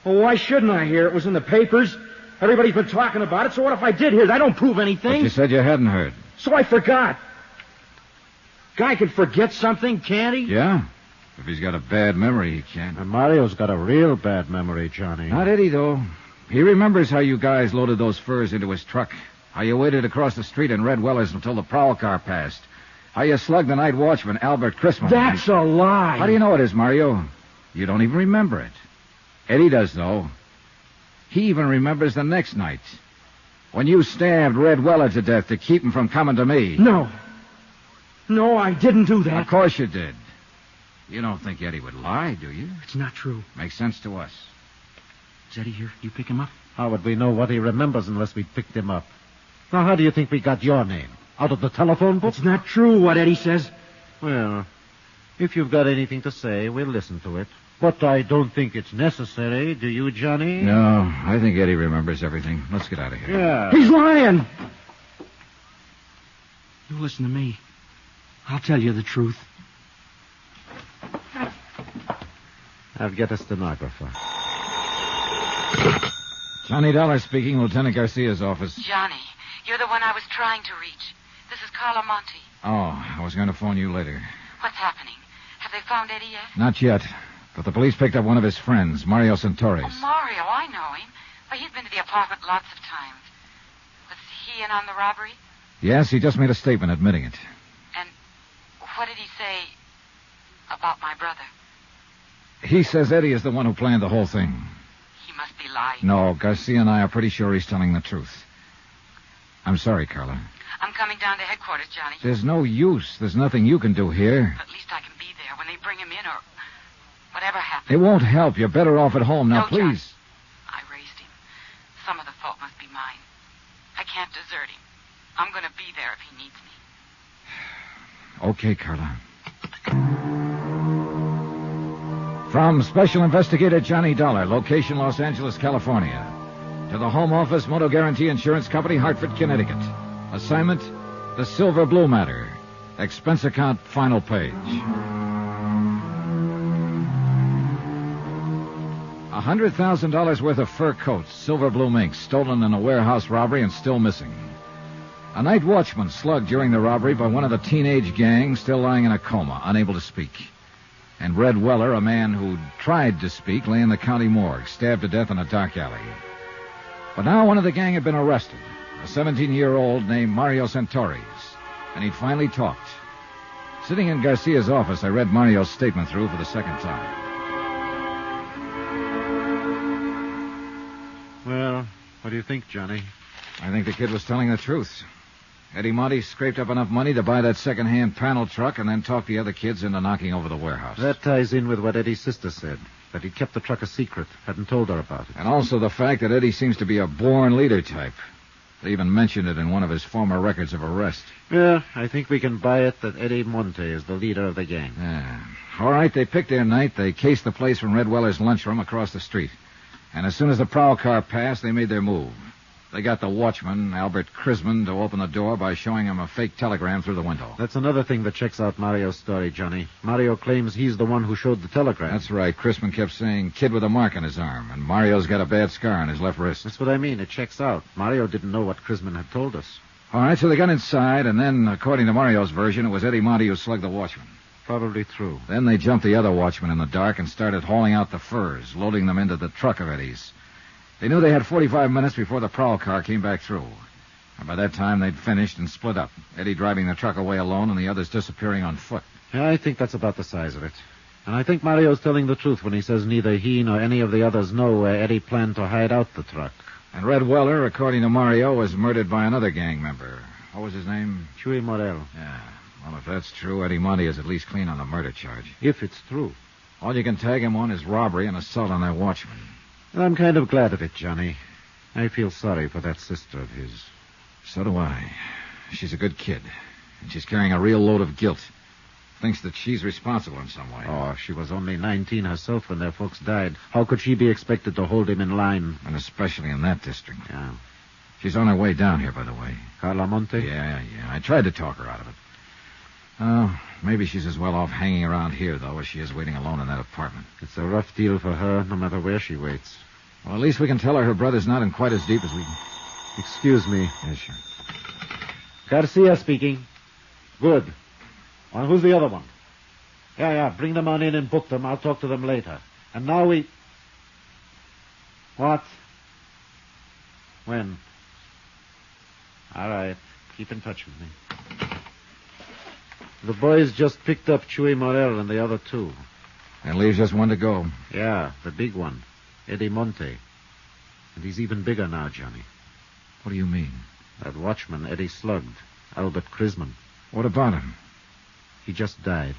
S5: Well, why shouldn't I hear? It was in the papers. Everybody's been talking about it, so what if I did hear it? I don't prove anything.
S12: But you said you hadn't heard.
S5: So I forgot. Guy can forget something, can't he?
S12: Yeah. If he's got a bad memory, he can.
S19: And Mario's got a real bad memory, Johnny.
S12: Not Eddie, though. He remembers how you guys loaded those furs into his truck. How you waited across the street in Red Weller's until the prowl car passed. How you slugged the night watchman, Albert Christmas.
S5: That's a lie.
S12: How do you know it is, Mario? You don't even remember it. Eddie does, though. He even remembers the next night. When you stabbed Red Weller to death to keep him from coming to me.
S5: No. No, I didn't do that.
S12: Of course you did. You don't think Eddie would lie, do you?
S5: It's not true.
S12: Makes sense to us.
S5: Is Eddie here? You pick him up?
S19: How would we know what he remembers unless we picked him up? Now, how do you think we got your name? Out of the telephone book?
S5: It's not true what Eddie says.
S19: Well, if you've got anything to say, we'll listen to it. But I don't think it's necessary. Do you, Johnny?
S12: No, I think Eddie remembers everything. Let's get out of here.
S19: Yeah.
S5: He's lying. You listen to me. I'll tell you the truth.
S19: I'll get a stenographer.
S12: Johnny Dollar speaking, Lieutenant Garcia's office.
S21: Johnny, you're the one I was trying to reach. This is Carla Monte.
S12: Oh, I was going to phone you later.
S21: What's happening? Have they found Eddie yet?
S12: Not yet, but the police picked up one of his friends, Mario Santoris.
S21: Oh, Mario, I know him. Why, he's been to the apartment lots of times. Was he in on the robbery?
S12: Yes, he just made a statement admitting it.
S21: And what did he say about my brother?
S12: He says Eddie is the one who planned the whole thing.
S21: He must be lying.
S12: No, Garcia and I are pretty sure he's telling the truth. I'm sorry, Carla.
S21: I'm coming down to headquarters, Johnny.
S12: There's no use. There's nothing you can do here.
S21: At least I can be there when they bring him in or whatever happens.
S12: It won't help. You're better off at home. Now,
S21: No,
S12: please.
S21: Johnny. I raised him. Some of the fault must be mine. I can't desert him. I'm going to be there if he needs me.
S12: Okay, Carla. From Special Investigator Johnny Dollar, location Los Angeles, California, to the Home Office Motor Guarantee Insurance Company, Hartford, Connecticut. Assignment, the Silver Blue Matter. Expense account, final page. $100,000 worth of fur coats, silver blue minks, stolen in a warehouse robbery and still missing. A night watchman slugged during the robbery by one of the teenage gang, still lying in a coma, unable to speak. And Red Weller, a man who tried to speak, lay in the county morgue, stabbed to death in a dark alley. But now one of the gang had been arrested, a 17-year-old named Mario Santoris, and he'd finally talked. Sitting in Garcia's office, I read Mario's statement through for the second time.
S19: Well, what do you think, Johnny?
S12: I think the kid was telling the truth. Eddie Monty scraped up enough money to buy that second-hand panel truck and then talked the other kids into knocking over the warehouse.
S19: That ties in with what Eddie's sister said, that he kept the truck a secret, hadn't told her about it.
S12: And also the fact that Eddie seems to be a born leader type. They even mentioned it in one of his former records of arrest.
S19: Yeah, I think we can buy it that Eddie Monte is the leader of the gang.
S12: Yeah. All right, they picked their night. They cased the place from Red Weller's lunchroom across the street. And as soon as the prowl car passed, they made their move. They got the watchman, Albert Crisman, to open the door by showing him a fake telegram through the window.
S19: That's another thing that checks out Mario's story, Johnny. Mario claims he's the one who showed the telegram.
S12: That's right. Crisman kept saying, kid with a mark on his arm, and Mario's got a bad scar on his left wrist.
S19: That's what I mean. It checks out. Mario didn't know what Crisman had told us.
S12: All right, so they got inside, and then, according to Mario's version, it was Eddie Monty who slugged the watchman.
S19: Probably true.
S12: Then they jumped the other watchman in the dark and started hauling out the furs, loading them into the truck of Eddie's. They knew they had 45 minutes before the prowl car came back through. And by that time, they'd finished and split up, Eddie driving the truck away alone and the others disappearing on foot.
S19: Yeah, I think that's about the size of it. And I think Mario's telling the truth when he says neither he nor any of the others know where Eddie planned to hide out the truck.
S12: And Red Weller, according to Mario, was murdered by another gang member. What was his name?
S19: Chuy Morel.
S12: Yeah. Well, if that's true, Eddie Monty is at least clean on the murder charge.
S19: If it's true.
S12: All you can tag him on is robbery and assault on that watchman.
S19: And I'm kind of glad of it, Johnny. I feel sorry for that sister of his.
S12: So do I. She's a good kid. And she's carrying a real load of guilt. Thinks that she's responsible in some way.
S19: Oh, she was only 19 herself when their folks died. How could she be expected to hold him in line?
S12: And especially in that district.
S19: Yeah.
S12: She's on her way down here, by the way.
S19: Carla Monte?
S12: Yeah. I tried to talk her out of it. Oh, maybe she's as well off hanging around here, though, as she is waiting alone in that apartment.
S19: It's a rough deal for her, no matter where she waits.
S12: Well, at least we can tell her brother's not in quite as deep as we...
S19: Excuse me.
S12: Yes, sure.
S19: Garcia speaking. Good. Well, who's the other one? Yeah, bring them on in and book them. I'll talk to them later. And now we... What? When? All right. Keep in touch with me. The boys just picked up Chuy Morel and the other two.
S12: And leaves just one to go.
S19: Yeah, the big one. Eddie Monte. And he's even bigger now, Johnny.
S12: What do you mean?
S19: That watchman Eddie slugged, Albert Crisman.
S12: What about him?
S19: He just died.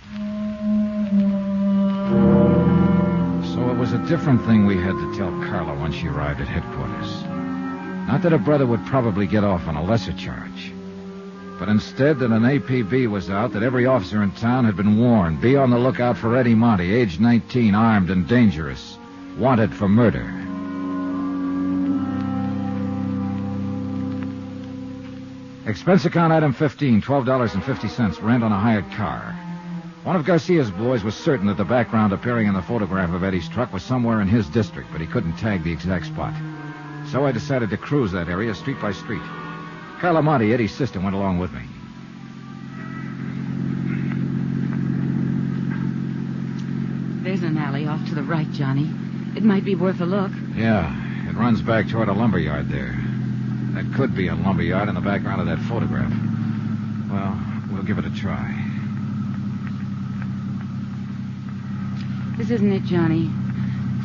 S12: So it was a different thing we had to tell Carla when she arrived at headquarters. Not that her brother would probably get off on a lesser charge. But instead that an APB was out, that every officer in town had been warned. Be on the lookout for Eddie Monty, age 19, armed and dangerous. Wanted for murder. Expense account item 15, $12.50, rent on a hired car. One of Garcia's boys was certain that the background appearing in the photograph of Eddie's truck was somewhere in his district, but he couldn't tag the exact spot. So I decided to cruise that area street by street. Carla Monty, Eddie's sister, went along with me.
S21: There's an alley off to the right, Johnny. It might be worth a look.
S12: Yeah, it runs back toward a lumberyard there. That could be a lumberyard in the background of that photograph. Well, we'll give it a try.
S21: This isn't it, Johnny.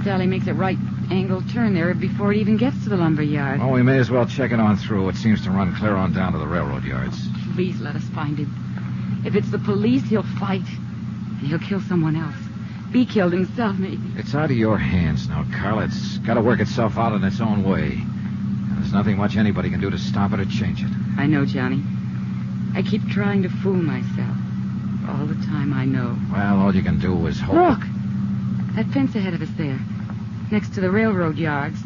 S21: Sally makes a right-angle turn there before it even gets to the lumberyard.
S12: Well, we may as well check it on through. It seems to run clear on down to the railroad yards.
S21: Please let us find him. If it's the police, he'll fight. And he'll kill someone else. Be killed himself, maybe.
S12: It's out of your hands now, Carl. It's got to work itself out in its own way. And there's nothing much anybody can do to stop it or change it.
S21: I know, Johnny. I keep trying to fool myself. All the time I know.
S12: Well, all you can do is hope.
S21: Look! That fence ahead of us there. Next to the railroad yards.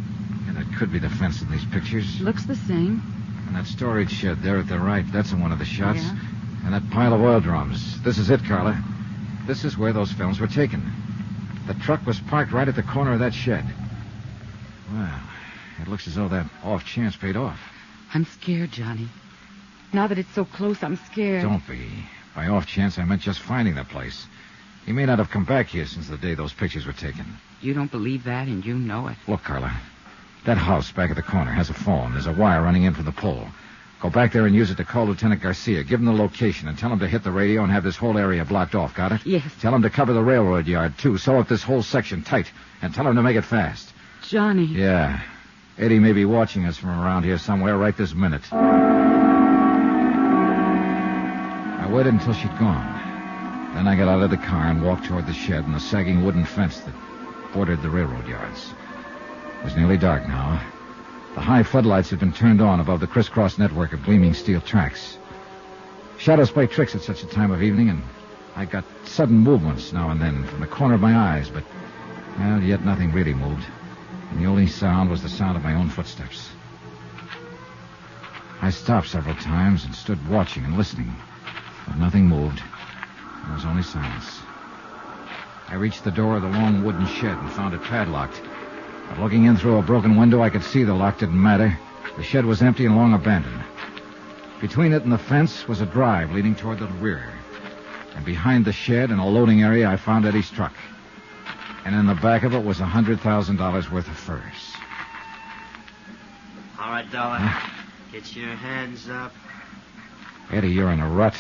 S12: Yeah, that could be the fence in these pictures.
S21: Looks the same.
S12: And that storage shed there at the right, that's in one of the shots.
S21: Yeah.
S12: And that pile of oil drums. This is it, Carla. This is where those films were taken. The truck was parked right at the corner of that shed. Well, it looks as though that off chance paid off.
S21: I'm scared, Johnny. Now that it's so close, I'm scared.
S12: Don't be. By off chance, I meant just finding the place. He may not have come back here since the day those pictures were taken.
S21: You don't believe that, and you know it.
S12: Look, Carla, that house back at the corner has a phone. There's a wire running in from the pole. Go back there and use it to call Lieutenant Garcia. Give him the location and tell him to hit the radio and have this whole area blocked off. Got it?
S21: Yes.
S12: Tell him to cover the railroad yard, too. Sew up this whole section tight. And tell him to make it fast.
S21: Johnny.
S12: Yeah. Eddie may be watching us from around here somewhere right this minute. I waited until she'd gone. Then I got out of the car and walked toward the shed and the sagging wooden fence that bordered the railroad yards. It was nearly dark now. The high floodlights had been turned on above the crisscross network of gleaming steel tracks. Shadows play tricks at such a time of evening, and I got sudden movements now and then from the corner of my eyes, but, well, yet nothing really moved. And the only sound was the sound of my own footsteps. I stopped several times and stood watching and listening, but nothing moved. There was only silence. I reached the door of the long wooden shed and found it padlocked. But looking in through a broken window, I could see the lock didn't matter. The shed was empty and long abandoned. Between it and the fence was a drive leading toward the rear. And behind the shed, in a loading area, I found Eddie's truck. And in the back of it was $100,000 worth of furs.
S5: All right, Dollar. Get your hands up.
S12: Eddie, you're in a rut.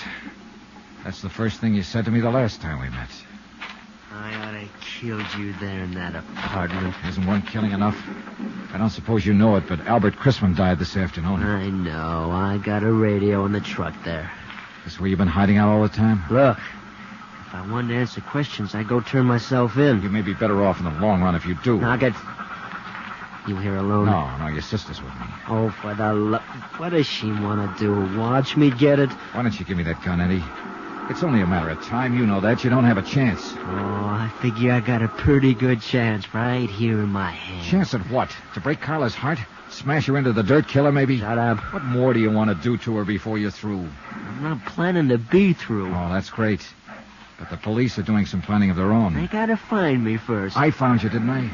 S12: That's the first thing you said to me the last time we met.
S5: I ought to killed you there in that apartment.
S12: Isn't one killing enough? I don't suppose you know it, but Albert Chrisman died this afternoon.
S5: I know. I got a radio in the truck there.
S12: This where you've been hiding out all the time?
S5: Look, if I wanted to answer questions, I'd go turn myself in.
S12: You may be better off in the long run if you do.
S5: Now, get... You here alone?
S12: No, your sister's with me.
S5: Oh, for the love... What does she want to do? Watch me get it?
S12: Why don't you give me that gun, Eddie? It's only a matter of time. You know that. You don't have a chance.
S5: Oh, I figure I got a pretty good chance right here in my hand.
S12: Chance at what? To break Carla's heart? Smash her into the dirt, kill her, maybe?
S5: Shut up.
S12: What more do you want to do to her before you're through?
S5: I'm not planning to be through.
S12: Oh, that's great. But the police are doing some planning of their own.
S5: They gotta find me first.
S12: I found you, didn't I?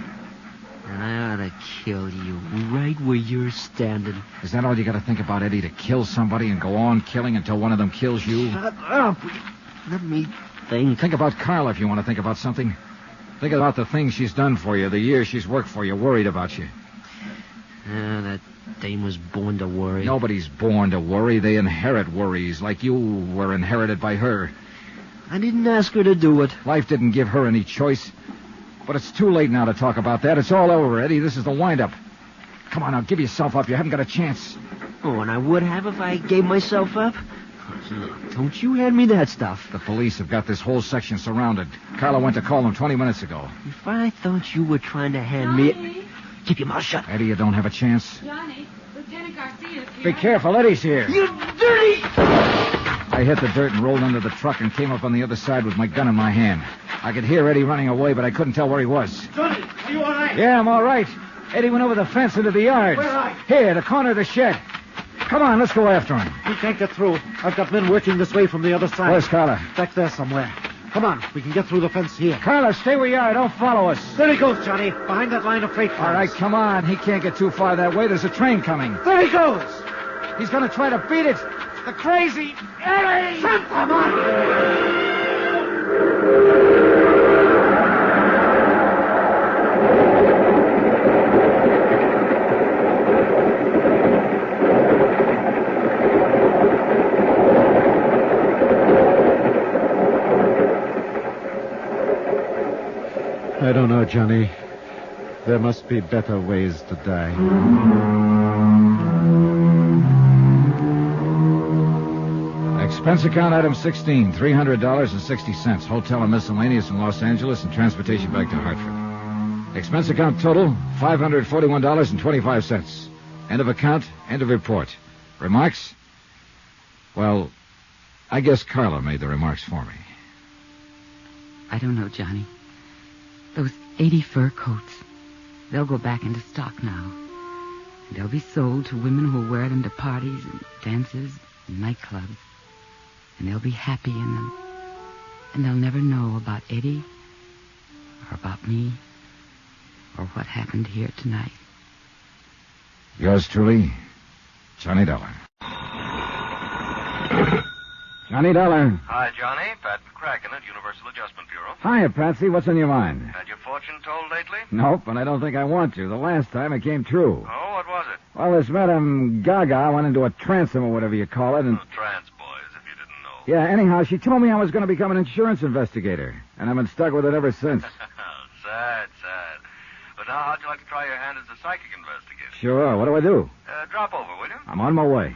S5: And I ought to kill you right where you're standing.
S12: Is that all you gotta think about, Eddie? To kill somebody and go on killing until one of them kills you?
S5: Shut up. Let me think.
S12: Think about Carla if you want to think about something. Think about the things she's done for you, the years she's worked for you, worried about you.
S5: That dame was born to worry.
S12: Nobody's born to worry. They inherit worries, like you were inherited by her.
S5: I didn't ask her to do it.
S12: Life didn't give her any choice. But it's too late now to talk about that. It's all over, Eddie. This is the wind-up. Come on now, give yourself up. You haven't got a chance.
S5: Oh, and I would have if I gave myself up? Don't you hand me that stuff.
S12: The police have got this whole section surrounded. Carla went to call them 20 minutes ago.
S5: If I thought you were trying to hand me... Keep your mouth shut.
S12: Eddie, you don't have a chance.
S21: Johnny, Lieutenant Garcia's here.
S12: Be careful, Eddie's here.
S5: You dirty...
S12: I hit the dirt and rolled under the truck and came up on the other side with my gun in my hand. I could hear Eddie running away, but I couldn't tell where he was.
S16: Johnny, are you all right?
S12: Yeah, I'm all right. Eddie went over the fence into the yard.
S16: Where are you?
S12: Here, the corner of the shed. Come on, let's go after him.
S7: We can't get through. I've got men working this way from the other side.
S12: Where's Carla?
S7: Back there somewhere. Come on, we can get through the fence here.
S12: Carla, stay where you are. Don't follow us.
S7: There he goes, Johnny. Behind that line of freight cars.
S12: All right, come on. He can't get too far that way. There's a train coming.
S7: There he goes.
S12: He's going to try to beat it. The crazy Eddie!
S7: Come on!
S19: I don't know, Johnny. There must be better ways to die.
S12: Expense account item 16, $300.60. Hotel and miscellaneous in Los Angeles and transportation back to Hartford. Expense account total, $541.25. End of account, end of report. Remarks? Well, I guess Carla made the remarks for me.
S21: I don't know, Johnny. Those 80 fur coats, they'll go back into stock now. And they'll be sold to women who'll wear them to parties and dances and nightclubs. And they'll be happy in them. And they'll never know about Eddie or about me or what happened here tonight.
S12: Yours truly, Johnny Dollar. Johnny Dollar.
S22: Hi, Johnny. Pat McCracken at Universal Adjustment Bureau.
S12: Hiya, Patsy. What's on your mind?
S22: Had your fortune told lately?
S12: Nope, and I don't think I want to. The last time it came true.
S22: Oh, what was it?
S12: Well, this Madame Gaga went into a transom or whatever you call it, and...
S22: Trans boys, if you didn't know.
S12: Yeah, anyhow, she told me I was going to become an insurance investigator, and I've been stuck with it ever since.
S22: Sad. But now, how'd you like to try your hand as a psychic investigator?
S12: Sure. What do I do?
S22: Drop over, will you?
S12: I'm on my way.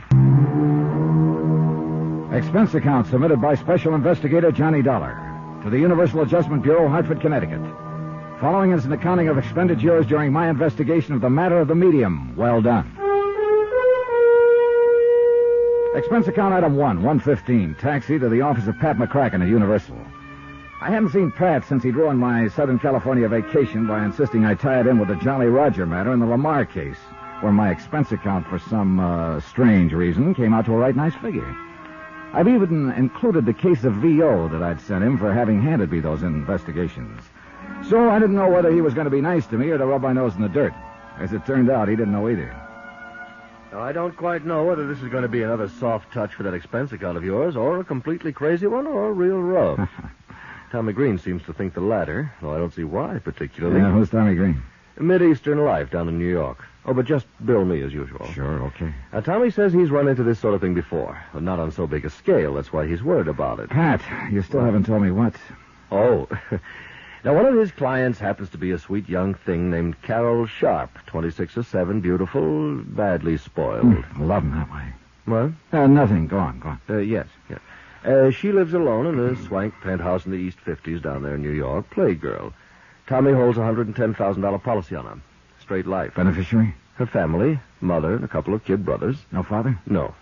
S12: Expense account submitted by Special Investigator Johnny Dollar to the Universal Adjustment Bureau, Hartford, Connecticut. Following is an accounting of expenditures during my investigation of the matter of the medium. Well done. Expense account item 1, 115, taxi to the office of Pat McCracken at Universal. I hadn't seen Pat since he'd ruined my Southern California vacation by insisting I tie it in with the Jolly Roger matter in the Lamarr case, where my expense account, for some strange reason, came out to a right nice figure. I've even included the case of VO that I'd sent him for having handed me those investigations. So I didn't know whether he was going to be nice to me or to rub my nose in the dirt. As it turned out, he didn't know either.
S22: Now, I don't quite know whether this is going to be another soft touch for that expense account of yours, or a completely crazy one, or a real rub. Tommy Green seems to think the latter, though I don't see why particularly.
S12: Yeah, who's Tommy Green?
S22: Mid-Eastern life down in New York. Oh, but just bill me as usual.
S12: Sure, okay.
S22: Now, Tommy says he's run into this sort of thing before, but not on so big a scale. That's why he's worried about it.
S12: Pat, you still haven't told me what.
S22: Oh. Now, one of his clients happens to be a sweet young thing named Carol Sharp, 26 or 7, beautiful, badly spoiled.
S12: Love him that way.
S22: What?
S12: Nothing. Go on.
S22: Yes. She lives alone in a swank penthouse in the East 50s down there in New York. Playgirl. Tommy holds a $110,000 policy on her. Straight life.
S12: Beneficiary?
S22: Her family, mother, and a couple of kid brothers.
S12: No father?
S22: No.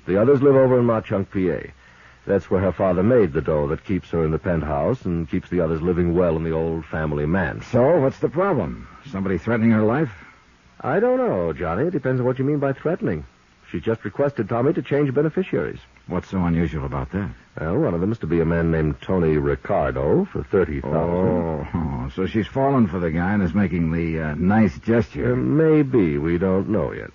S22: The others live over in Mauchunk, PA. That's where her father made the dough that keeps her in the penthouse and keeps the others living well in the old family manse.
S12: So, what's the problem? Somebody threatening her life?
S22: I don't know, Johnny. It depends on what you mean by threatening. She just requested Tommy to change beneficiaries.
S12: What's so unusual about that?
S22: Well, one of them is to be a man named Tony Ricardo for $30,000.
S12: Oh, so she's fallen for the guy and is making the nice gesture.
S22: Maybe. We don't know yet.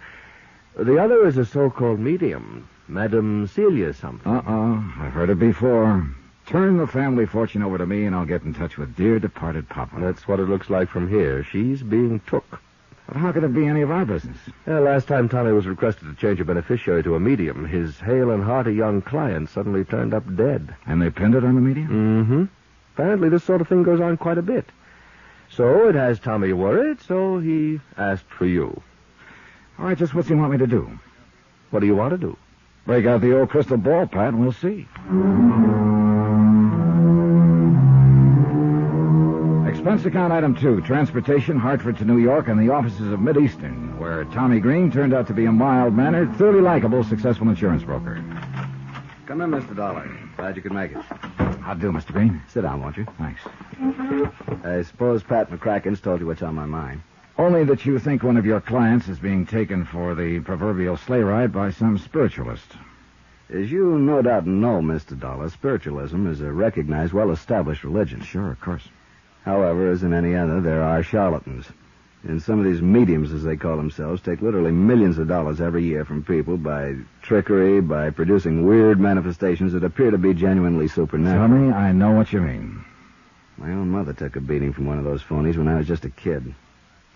S22: The other is a so-called medium, Madame Celia something.
S12: I've heard it before. Turn the family fortune over to me and I'll get in touch with dear departed Papa.
S22: That's what it looks like from here. She's being took.
S12: But how could it be any of our business?
S22: Last time Tommy was requested to change a beneficiary to a medium, his hale and hearty young client suddenly turned up dead.
S12: And they pinned it on the medium?
S22: Mm-hmm. Apparently this sort of thing goes on quite a bit. So it has Tommy worried, so he asked for you.
S12: All right, just what's he want me to do?
S22: What do you want to do?
S12: Break out the old crystal ball, Pat, and we'll see. Expense account item 2, transportation, Hartford to New York, and the offices of Mid-Eastern, where Tommy Green turned out to be a mild-mannered, thoroughly likable, successful insurance broker.
S9: Come in, Mr. Dollar. Glad you could make it.
S12: How do, Mr. Green?
S9: Sit down, won't you?
S12: Thanks.
S9: I suppose Pat McCracken's told you what's on my mind.
S12: Only that you think one of your clients is being taken for the proverbial sleigh ride by some spiritualist.
S9: As you no doubt know, Mr. Dollar, spiritualism is a recognized, well-established religion.
S12: Sure, of course.
S9: However, as in any other, there are charlatans. And some of these mediums, as they call themselves, take literally millions of dollars every year from people by trickery, by producing weird manifestations that appear to be genuinely supernatural.
S12: Tommy, I know what you mean.
S9: My own mother took a beating from one of those phonies when I was just a kid.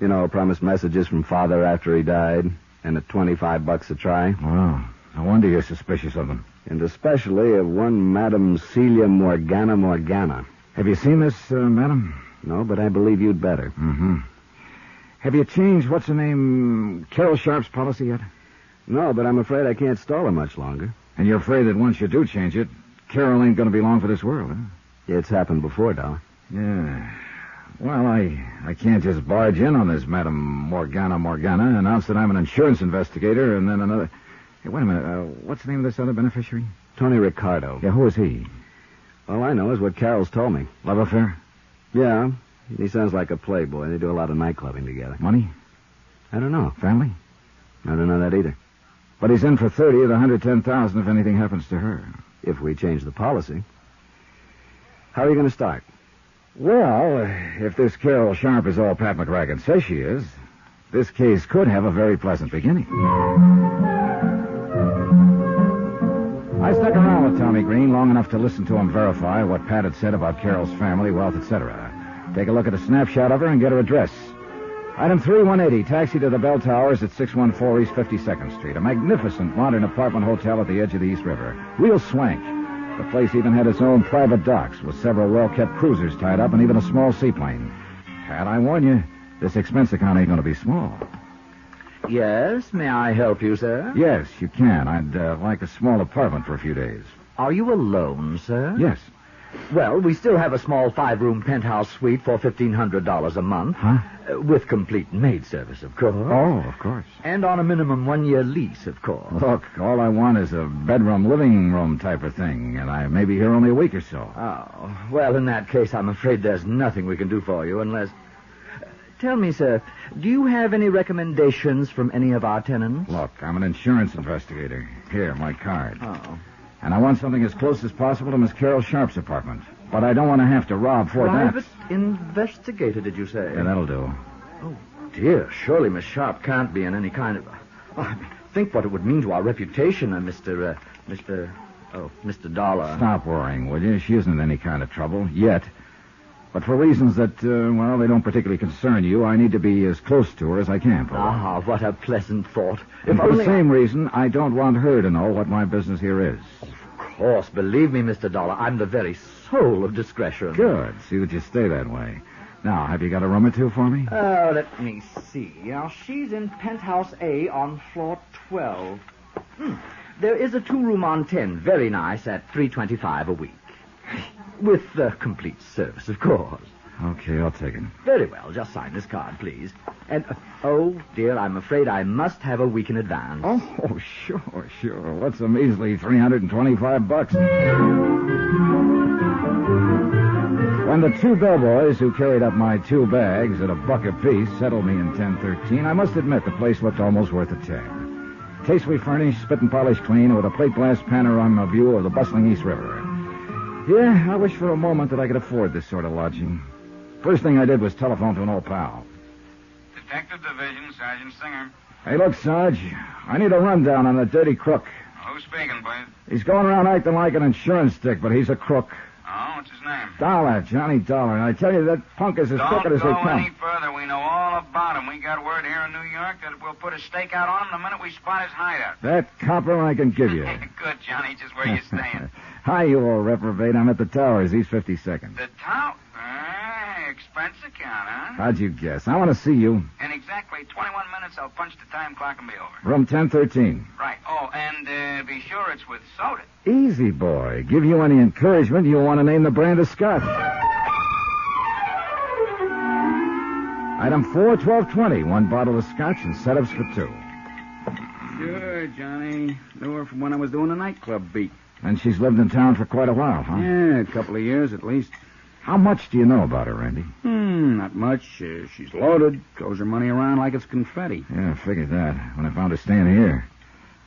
S9: You know, promised messages from father after he died, and at $25 a try.
S12: Wow. No wonder you're suspicious of them.
S9: And especially of one Madame Celia Morgana.
S12: Have you seen this, madam?
S9: No, but I believe you'd better.
S12: Mm-hmm. Have you changed, what's her name, Carol Sharp's policy yet?
S9: No, but I'm afraid I can't stall her much longer.
S12: And you're afraid that once you do change it, Carol ain't going to be long for this world, huh?
S9: It's happened before, Dollar.
S12: Yeah. Well, I can't just barge in on this Madame Morgana, announce that I'm an insurance investigator, and then another... Hey, wait a minute. What's the name of this other beneficiary?
S9: Tony Ricardo.
S12: Yeah, who is he?
S9: All I know is what Carol's told me.
S12: Love affair?
S9: Yeah. He sounds like a playboy. They do a lot of nightclubbing together.
S12: Money?
S9: I don't know.
S12: Family?
S9: I don't know that either.
S12: But he's in for 30 of the 110,000 if anything happens to her.
S9: If we change the policy. How are you going to start?
S12: Well, if this Carol Sharp is all Pat McCracken says she is,
S9: this case could have a very pleasant beginning. I stuck around with Tommy Green long enough to listen to him verify what Pat had said about Carol's family, wealth, etc. Take a look at a snapshot of her and get her address. Item 3180, taxi to the Bell Towers at 614 East 52nd Street. A magnificent modern apartment hotel at the edge of the East River. Real swank. The place even had its own private docks with several well-kept cruisers tied up and even a small seaplane. Pat, I warn you, this expense account ain't going to be small.
S11: Yes, may I help you, sir?
S9: Yes, you can. I'd like a small apartment for a few days.
S11: Are you alone, sir?
S9: Yes.
S11: Well, we still have a small 5-room penthouse suite for $1,500 a month.
S9: Huh?
S11: With complete maid service, of course.
S9: Oh, of course.
S11: And on a minimum 1-year lease, of course.
S9: Look, all I want is a bedroom, living room type of thing, and I may be here only a week or so.
S11: Oh, well, in that case, I'm afraid there's nothing we can do for you unless... Tell me, sir, do you have any recommendations from any of our tenants?
S9: Look, I'm an insurance investigator. Here, my card.
S11: Oh.
S9: And I want something as close as possible to Miss Carol Sharp's apartment. But I don't want to have to rob Fort
S11: Private investigator, did you say?
S9: Yeah, that'll do.
S11: Oh, dear. Surely Miss Sharp can't be in any kind of... think what it would mean to our reputation, Mr. Dollar.
S9: Stop worrying, will you? She isn't in any kind of trouble, yet. But for reasons that, they don't particularly concern you, I need to be as close to her as I can.
S11: Ah, what a pleasant thought.
S9: And for the same reason, I don't want her to know what my business here is.
S11: Of course, believe me, Mr. Dollar, I'm the very soul of discretion.
S9: Good. See that you stay that way. Now, have you got a room or two for me?
S11: Let me see. Now, she's in penthouse A on floor 12. There is a 2-room on 10, very nice, at $325 a week. With complete service, of course.
S9: Okay, I'll take it.
S11: Very well. Just sign this card, please. And, oh, dear, I'm afraid I must have a week in advance.
S9: Oh, sure. What's a measly $325? When the 2 bellboys who carried up my 2 bags at $1 apiece settled me in 1013, I must admit the place looked almost worth a tab. Tastefully furnished, spit and polished clean, with a plate glass panorama view of the bustling East River. Yeah, I wish for a moment that I could afford this sort of lodging. First thing I did was telephone to an old pal.
S17: Detective Division, Sergeant Singer.
S9: Hey, look, Sarge, I need a rundown on that dirty crook.
S17: Who's speaking, please?
S9: He's going around acting like an insurance dick, but he's a crook.
S17: Oh, what's his name?
S9: Dollar, Johnny Dollar. And I tell you, that punk is as crooked as they
S17: Don't go
S9: come.
S17: any further. We know all about him. We got word here in New York that we'll put a stakeout on him the minute we spot his hideout.
S9: That copper I can give you.
S17: Good, Johnny. Just where you staying?
S9: Hi, you old reprobate. I'm at the Towers, East 52nd.
S17: The town? Expense account, huh?
S9: How'd you guess? I want to see you.
S17: In exactly 21 minutes, I'll punch the time clock and be over.
S9: Room 1013.
S17: Right. Oh, and be sure it's with soda.
S9: Easy, boy. Give you any encouragement, you'll want to name the brand of scotch. Item 4, 1220. 1 bottle of scotch and setups for 2.
S17: Sure, Johnny. Knew her from when I was doing a nightclub beat.
S9: And she's lived in town for quite a while, huh?
S17: Yeah, a couple of years at least.
S9: How much do you know about her, Randy?
S17: Not much. She's loaded. Throws her money around like it's confetti.
S9: Yeah, I figured that. When I found her staying here.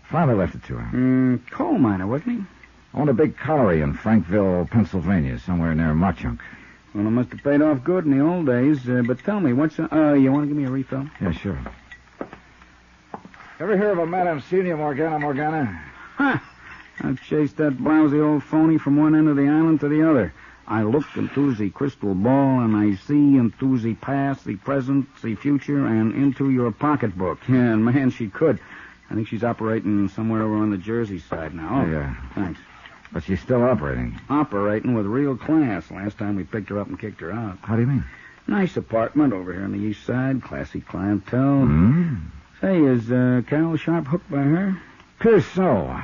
S9: Father left it to her.
S17: Coal miner, wasn't he?
S9: Owned a big colliery in Frankville, Pennsylvania, somewhere near Mauchunk.
S17: Well, it must have paid off good in the old days. But tell me, what's... you want to give me a refill?
S9: Yeah, sure. Ever hear of a Madame Celia Morgana?
S17: Huh. I've chased that blousy old phony from one end of the island to the other. I look into the crystal ball, and I see into the past, the present, the future, and into your pocketbook. Yeah, and man, she could. I think she's operating somewhere over on the Jersey side now.
S9: Oh, yeah.
S17: Thanks.
S9: But she's still operating.
S17: Operating with real class. Last time we picked her up and kicked her out.
S9: How do you mean?
S17: Nice apartment over here on the east side. Classy clientele. Say, is Carol Sharp hooked by her?
S9: Appears so.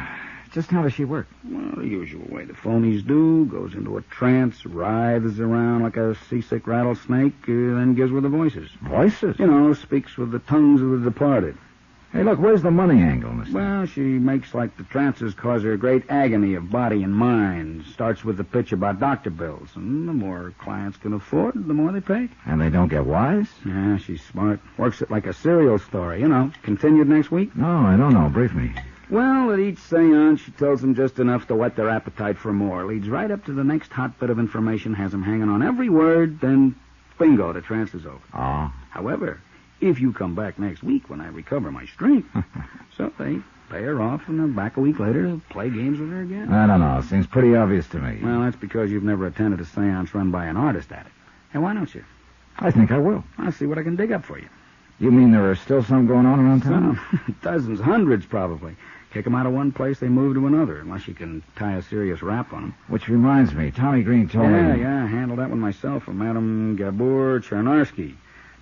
S9: Just how does she work?
S17: Well, the usual way the phonies do. Goes into a trance, writhes around like a seasick rattlesnake, then gives with the voices.
S9: Voices?
S17: You know, speaks with the tongues of the departed.
S9: Hey, look, where's the money angle, mister?
S17: Well, she makes like the trances cause her great agony of body and mind. Starts with the pitch about doctor bills. And the more clients can afford, the more they pay.
S9: And they don't get wise?
S17: Yeah, she's smart. Works it like a serial story, you know. Continued next week?
S9: No, I don't know. Brief me.
S17: Well, at each seance, she tells them just enough to whet their appetite for more. Leads right up to the next hot bit of information, has them hanging on every word, then bingo, the trance is over.
S9: Oh.
S17: However,
S8: if you come back next week when I recover my strength. So they pay her off and then back a week later to play games with her again.
S2: I don't know. Seems pretty obvious to me.
S8: Well, that's because you've never attended a seance run by an artist at it. Hey, why don't you?
S2: I think I will.
S8: I'll see what I can dig up for you.
S2: You mean there are still some going on around town?
S8: Some. Dozens, hundreds probably. Kick them out of one place, they move to another, unless you can tie a serious rap on them.
S2: Which reminds me, Tommy Green told me...
S8: Yeah, handled that one myself for Madame Gabor Charnarsky.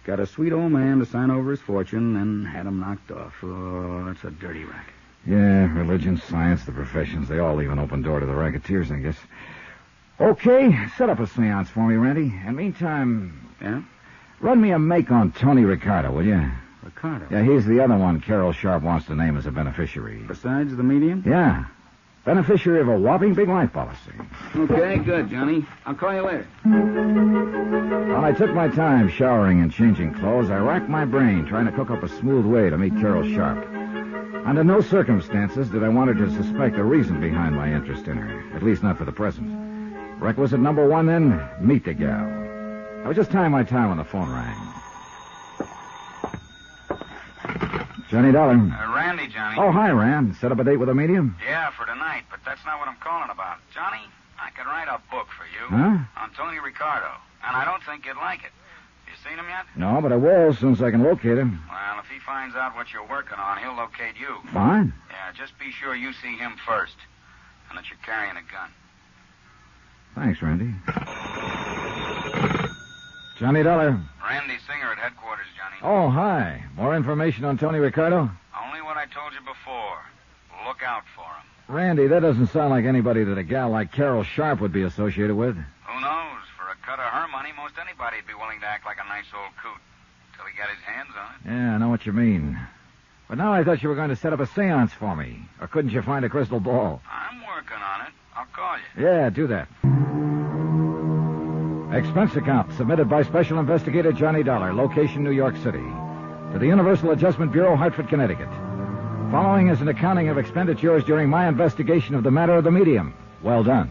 S8: Got a sweet old man to sign over his fortune, and had him knocked off. Oh, that's a dirty racket.
S2: Yeah, religion, science, the professions, they all leave an open door to the racketeers, I guess. Okay, set up a seance for me, Randy. And meantime...
S8: Yeah?
S2: Run me a make on Tony Ricardo, will you?
S8: Ricardo?
S2: Yeah, he's the other one Carol Sharp wants to name as a beneficiary.
S8: Besides the medium?
S2: Yeah. Beneficiary of a whopping big life policy.
S8: Okay, good, Johnny. I'll call you later.
S2: While I took my time showering and changing clothes, I racked my brain trying to cook up a smooth way to meet Carol Sharp. Under no circumstances did I want her to suspect the reason behind my interest in her, at least not for the present. Requisite number one, then, meet the gal. I was just tying my tie when the phone rang. Johnny Dollar.
S17: Randy, Johnny.
S2: Oh, hi, Rand. Set up a date with a medium?
S17: Yeah, for tonight, but that's not what I'm calling about. Johnny, I could write a book for you
S2: Huh?
S17: on Tony Ricardo, and I don't think you'd like it. You seen him yet?
S2: No, but I will as soon as I can locate him.
S17: Well, if he finds out what you're working on, he'll locate you.
S2: Fine.
S17: Yeah, just be sure you see him first, and that you're carrying a gun.
S2: Thanks, Randy. Johnny Dollar.
S17: Randy Singer at headquarters, Johnny.
S2: Oh, hi. More information on Tony Ricardo?
S17: Only what I told you before. Look out for him.
S2: Randy, that doesn't sound like anybody that a gal like Carol Sharp would be associated with.
S17: Who knows? For a cut of her money, most anybody'd be willing to act like a nice old coot. Till he got his hands on it.
S2: Yeah, I know what you mean. But now I thought you were going to set up a seance for me. Or couldn't you find a crystal ball?
S17: I'm working on it. I'll call you.
S2: Yeah, do that. Expense account submitted by Special Investigator Johnny Dollar, location New York City, to the Universal Adjustment Bureau, Hartford, Connecticut. Following is an accounting of expenditures during my investigation of the matter of the medium. Well done.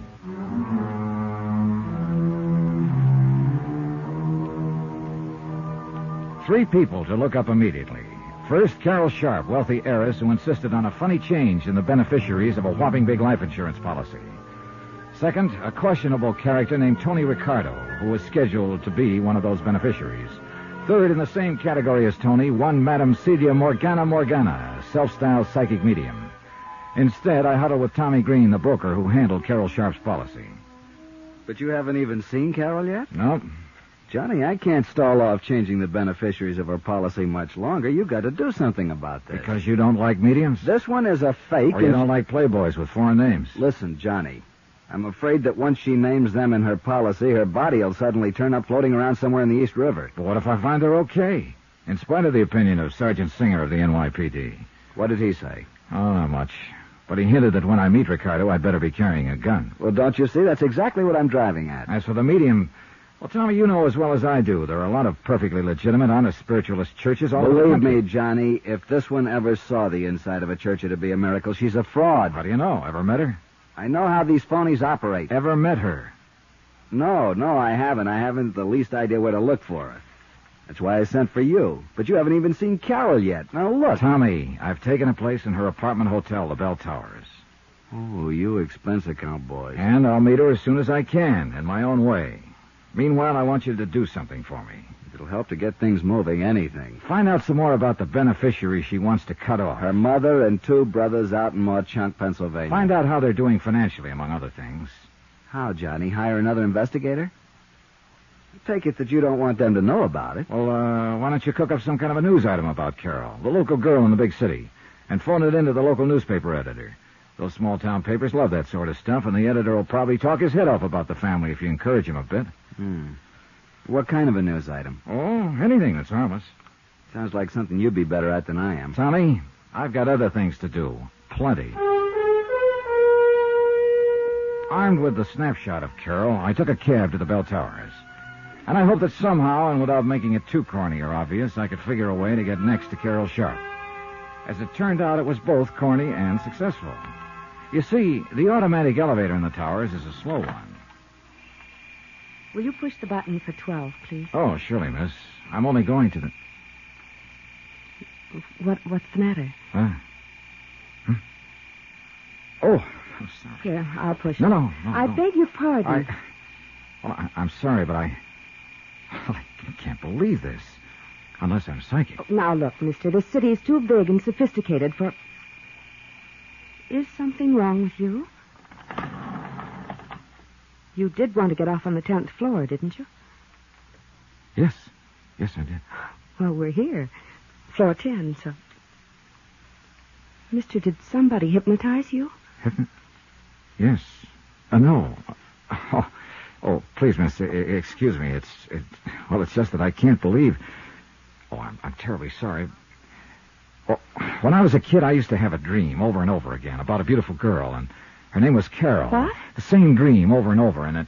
S2: Three people to look up immediately. First, Carol Sharp, wealthy heiress who insisted on a funny change in the beneficiaries of a whopping big life insurance policy. Second, a questionable character named Tony Ricardo, who was scheduled to be one of those beneficiaries. Third, in the same category as Tony, one Madame Celia Morgana, self-styled psychic medium. Instead, I huddled with Tommy Green, the broker who handled Carol Sharp's policy.
S9: But you haven't even seen Carol yet?
S2: Nope.
S9: Johnny, I can't stall off changing the beneficiaries of her policy much longer. You've got to do something about this.
S2: Because you don't like mediums?
S9: This one is a fake.
S2: Or you don't like playboys with foreign names?
S9: Listen, Johnny, I'm afraid that once she names them in her policy, her body will suddenly turn up floating around somewhere in the East River.
S2: But what if I find her okay? In spite of the opinion of Sergeant Singer of the NYPD.
S9: What did he say?
S2: Oh, not much. But he hinted that when I meet Ricardo, I'd better be carrying a gun.
S9: Well, don't you see? That's exactly what I'm driving at.
S2: As for the medium, well, Tommy, you know as well as I do, there are a lot of perfectly legitimate, honest spiritualist churches all over the country.
S9: Believe me, Johnny, if this one ever saw the inside of a church, it'd be a miracle. She's a fraud.
S2: How do you know? Ever met her?
S9: I know how these phonies operate.
S2: Ever met her?
S9: No, I haven't. I haven't the least idea where to look for her. That's why I sent for you. But you haven't even seen Carol yet. Now, look.
S2: Tommy, I've taken a place in her apartment hotel, the Bell Towers.
S9: Oh, you expense account boys.
S2: And I'll meet her as soon as I can, in my own way. Meanwhile, I want you to do something for me.
S9: It'll help to get things moving, anything.
S2: Find out some more about the beneficiary she wants to cut off.
S9: Her mother and two brothers out in Mauchunk, Pennsylvania.
S2: Find out how they're doing financially, among other things.
S9: How, Johnny? Hire another investigator? I take it that you don't want them to know about it.
S2: Well, why don't you cook up some kind of a news item about Carol, the local girl in the big city, and phone it in to the local newspaper editor. Those small-town papers love that sort of stuff, and the editor will probably talk his head off about the family if you encourage him a bit.
S9: What kind of a news item?
S2: Oh, anything that's harmless.
S9: Sounds like something you'd be better at than I am.
S2: Tommy, I've got other things to do. Plenty. Armed with the snapshot of Carol, I took a cab to the Bell Towers. And I hoped that somehow, and without making it too corny or obvious, I could figure a way to get next to Carol Sharp. As it turned out, it was both corny and successful. You see, the automatic elevator in the towers is a slow one.
S3: Will you push the button for 12, please?
S2: Oh, surely, miss. I'm only going to the...
S3: What's the matter?
S2: Oh, I'm sorry.
S3: Here, I'll push
S2: No,
S3: it.
S2: no.
S3: I beg your pardon.
S2: I'm sorry, but I can't believe this. Unless I'm psychic.
S3: Now, look, mister, this city is too big and sophisticated for... Is something wrong with you? You did want to get off on the 10th floor, didn't you?
S2: Yes. Yes, I did.
S3: Well, we're here. Floor 10, so... Mister, did somebody hypnotize you?
S2: Yes. No. Oh, please, miss, excuse me. It's just that I can't believe... Oh, I'm terribly sorry. Well, when I was a kid, I used to have a dream over and over again about a beautiful girl, and her name was Carol.
S3: What?
S2: The same dream over and over, and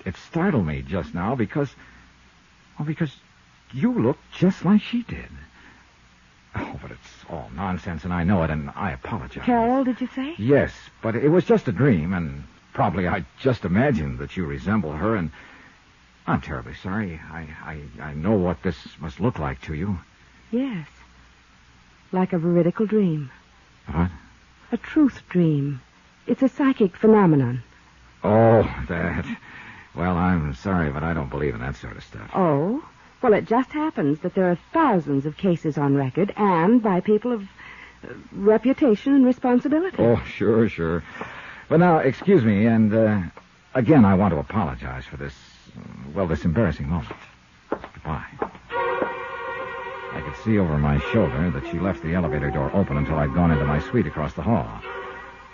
S2: it startled me just now because you look just like she did. Oh, but it's all nonsense, and I know it, and I apologize.
S3: Carol, did you say?
S2: Yes, but it was just a dream, and probably I just imagined that you resemble her, and I'm terribly sorry. I know what this must look like to you.
S3: Yes. Like a veridical dream.
S2: What?
S3: A truth dream. It's a psychic phenomenon.
S2: Oh, that. Well, I'm sorry, but I don't believe in that sort of stuff.
S3: Oh? Well, it just happens that there are thousands of cases on record, and by people of reputation and responsibility.
S2: Oh, sure. But now, excuse me, and again, I want to apologize for this, this embarrassing moment. Goodbye. I could see over my shoulder that she left the elevator door open until I'd gone into my suite across the hall.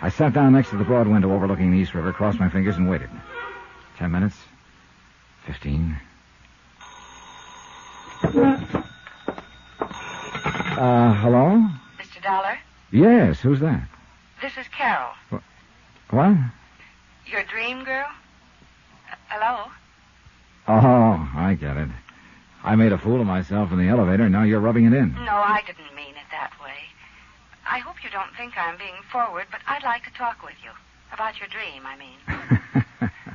S2: I sat down next to the broad window overlooking the East River, crossed my fingers, and waited. 10 minutes. 15. Hello?
S6: Mr. Dollar?
S2: Yes, who's that?
S6: This is Carol.
S2: What?
S6: Your dream girl? Hello?
S2: Oh, I get it. I made a fool of myself in the elevator, and now you're rubbing it in.
S6: No, I didn't mean it that way. I hope you don't think I'm being forward, but I'd like to talk with you. About your dream, I mean.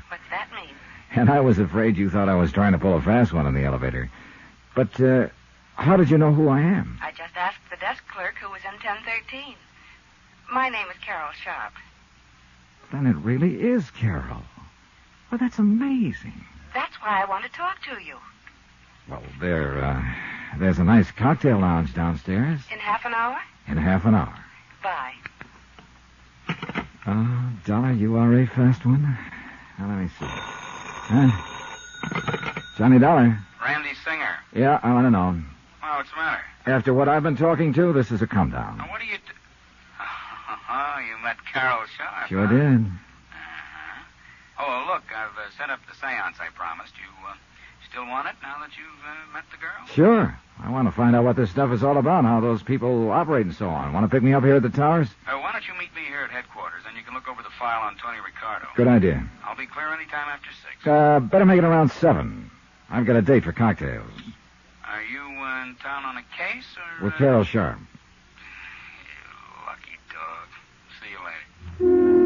S6: What's that mean?
S2: And I was afraid you thought I was trying to pull a fast one in the elevator. But, how did you know who I am?
S6: I just asked the desk clerk who was in 1013. My name is Carol Sharp.
S2: Then it really is Carol. Well, that's amazing.
S6: That's why I want to talk to you.
S2: Well, there's a nice cocktail lounge downstairs.
S6: In half an hour?
S2: In half an hour.
S6: Bye.
S2: Oh, Dollar, you are a fast one. Now, let me see. Johnny Dollar.
S17: Randy Singer.
S2: Yeah, I want to know.
S17: Well, what's the matter?
S2: After what I've been talking to, this is a come down.
S17: Now, what do you do? Oh, you met Carol Sharp.
S2: Sure did.
S17: Oh, look, I've set up the seance I promised you. Still want it now that you've met the girl?
S2: Sure. I want to find out what this stuff is all about, how those people operate and so on. Want to pick me up here at the towers?
S17: Why don't you meet me here at headquarters, and you can look over the file on Tony Ricardo.
S2: Good idea.
S17: I'll be clear any time after 6.
S2: Better make it around 7. I've got a date for cocktails.
S17: Are you in town on a case, or...
S2: With Carol Sharp.
S17: You lucky dog. See you later.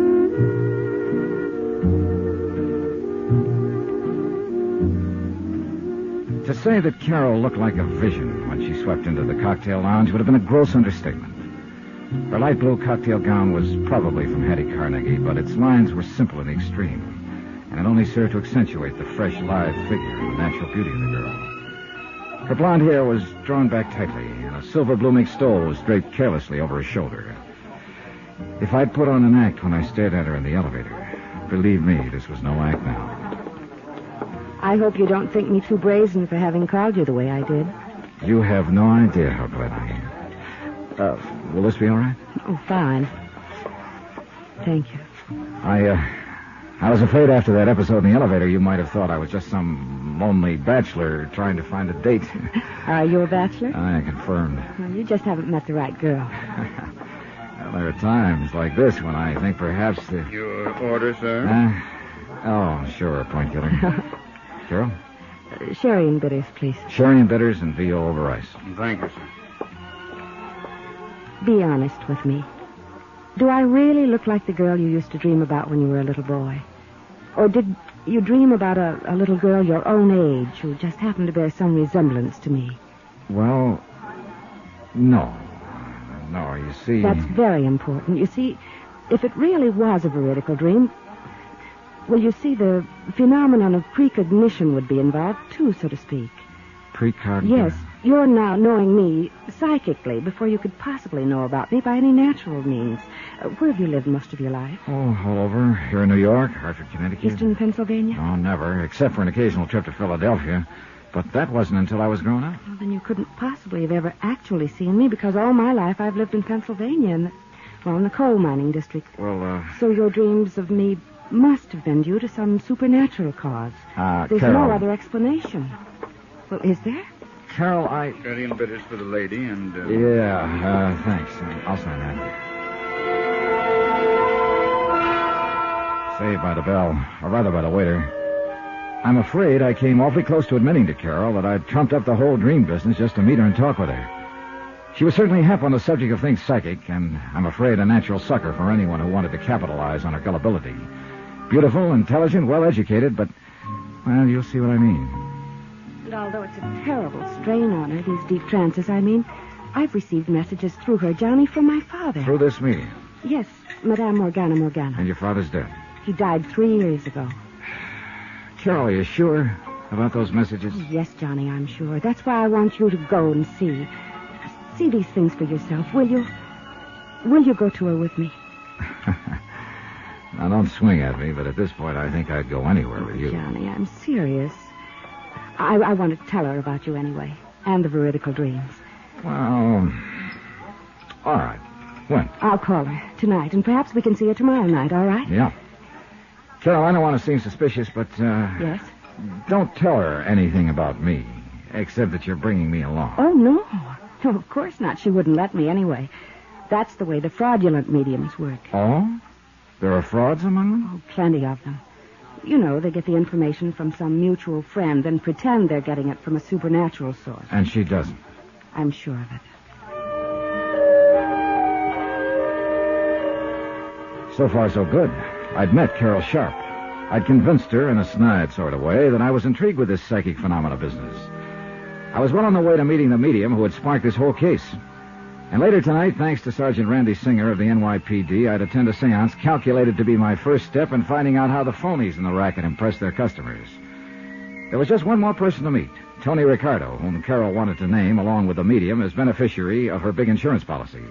S2: To say that Carol looked like a vision when she swept into the cocktail lounge would have been a gross understatement. Her light blue cocktail gown was probably from Hattie Carnegie, but its lines were simple in the extreme, and it only served to accentuate the fresh, lithe figure and the natural beauty of the girl. Her blonde hair was drawn back tightly, and a silver-blooming stole was draped carelessly over her shoulder. If I'd put on an act when I stared at her in the elevator, believe me, this was no act now.
S3: I hope you don't think me too brazen for having called you the way I did.
S2: You have no idea how glad I am. Will this be all right?
S3: Oh, fine. Thank you.
S2: I was afraid after that episode in the elevator you might have thought I was just some lonely bachelor trying to find a date.
S3: Are you a bachelor?
S2: I confirmed.
S3: Well, you just haven't met the right girl.
S2: Well, there are times like this when I think perhaps that...
S4: Your order, sir?
S2: Oh, sure, point killer. Carol?
S3: Sherry and bitters, please.
S2: Sherry and bitters and VO over ice.
S4: Thank you, sir.
S3: Be honest with me. Do I really look like the girl you used to dream about when you were a little boy? Or did you dream about a little girl your own age who just happened to bear some resemblance to me?
S2: Well, No. No, you see...
S13: That's very important. You see, if it really was a veridical dream, well, you see, the phenomenon of precognition would be involved, too, so to speak.
S2: Precognition?
S13: Yes, you're now knowing me psychically before you could possibly know about me by any natural means. Where have you lived most of your life?
S2: Oh, all over. Here in New York, Hartford, Connecticut.
S13: Eastern Pennsylvania?
S2: Oh, never, except for an occasional trip to Philadelphia. But that wasn't until I was grown up.
S13: Well, then you couldn't possibly have ever actually seen me, because all my life I've lived in Pennsylvania, in the coal mining district.
S2: Well,
S13: So your dreams of me must have been due to some supernatural cause. There's
S2: Carol.
S13: no other explanation. Well, is there?
S2: Carol, I...
S8: Guardian bidders for the lady and...
S2: Yeah, thanks. I'll sign that. Saved by the bell, or rather by the waiter. I'm afraid I came awfully close to admitting to Carol that I'd trumped up the whole dream business just to meet her and talk with her. She was certainly hep on the subject of things psychic, and I'm afraid a natural sucker for anyone who wanted to capitalize on her gullibility. Beautiful, intelligent, well-educated, but, well, you'll see what I mean.
S13: And although it's a terrible strain on her, these deep trances, I've received messages through her, Johnny, from my father.
S2: Through this meeting?
S13: Yes, Madame Morgana.
S2: And your father's dead?
S13: He died 3 years ago.
S2: Carol, are you sure about those messages?
S13: Yes, Johnny, I'm sure. That's why I want you to go and see. See these things for yourself, will you? Will you go to her with me?
S2: Now, don't swing at me, but at this point, I think I'd go anywhere with you.
S13: Johnny, I'm serious. I want to tell her about you anyway, and the veridical dreams.
S2: Well, all right. When?
S13: I'll call her tonight, and perhaps we can see her tomorrow night, all right?
S2: Yeah. Carol, I don't want to seem suspicious, but,
S13: Yes?
S2: don't tell her anything about me, except that you're bringing me along.
S13: Oh, no. No, of course not. She wouldn't let me anyway. That's the way the fraudulent mediums work.
S2: Oh? There are frauds among them?
S13: Oh, plenty of them. You know, they get the information from some mutual friend and pretend they're getting it from a supernatural source.
S2: And she doesn't.
S13: I'm sure of it.
S2: So far, so good. I'd met Carol Sharp. I'd convinced her in a snide sort of way that I was intrigued with this psychic phenomena business. I was well on the way to meeting the medium who had sparked this whole case. And later tonight, thanks to Sergeant Randy Singer of the NYPD, I'd attend a seance calculated to be my first step in finding out how the phonies in the racket impress their customers. There was just one more person to meet, Tony Ricardo, whom Carol wanted to name, along with the medium, as beneficiary of her big insurance policy.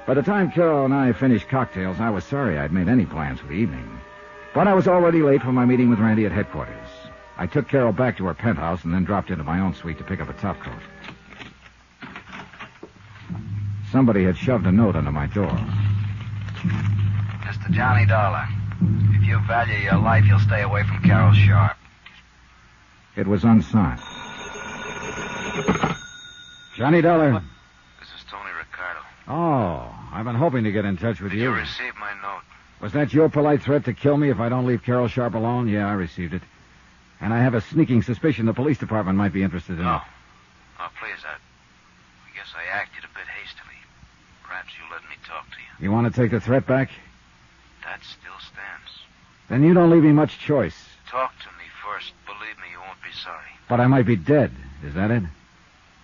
S2: By the time Carol and I finished cocktails, I was sorry I'd made any plans for the evening. But I was already late for my meeting with Randy at headquarters. I took Carol back to her penthouse and then dropped into my own suite to pick up a topcoat. Somebody had shoved a note under my door.
S11: Mr. Johnny Dollar, if you value your life, you'll stay away from Carol Sharp.
S2: It was unsigned. Johnny Dollar.
S17: This is Tony Ricardo.
S2: Oh, I've been hoping to get in touch with
S17: Did
S2: you.
S17: you receive my note?
S2: Was that your polite threat to kill me if I don't leave Carol Sharp alone? Yeah, I received it. And I have a sneaking suspicion the police department might be interested in it.
S17: Oh, please, I guess I acted a bit hastily. Perhaps you let me talk to you.
S2: You want to take the threat back?
S17: That still stands.
S2: Then you don't leave me much choice.
S17: Talk to me first. Believe me, you won't be sorry.
S2: But I might be dead. Is that it?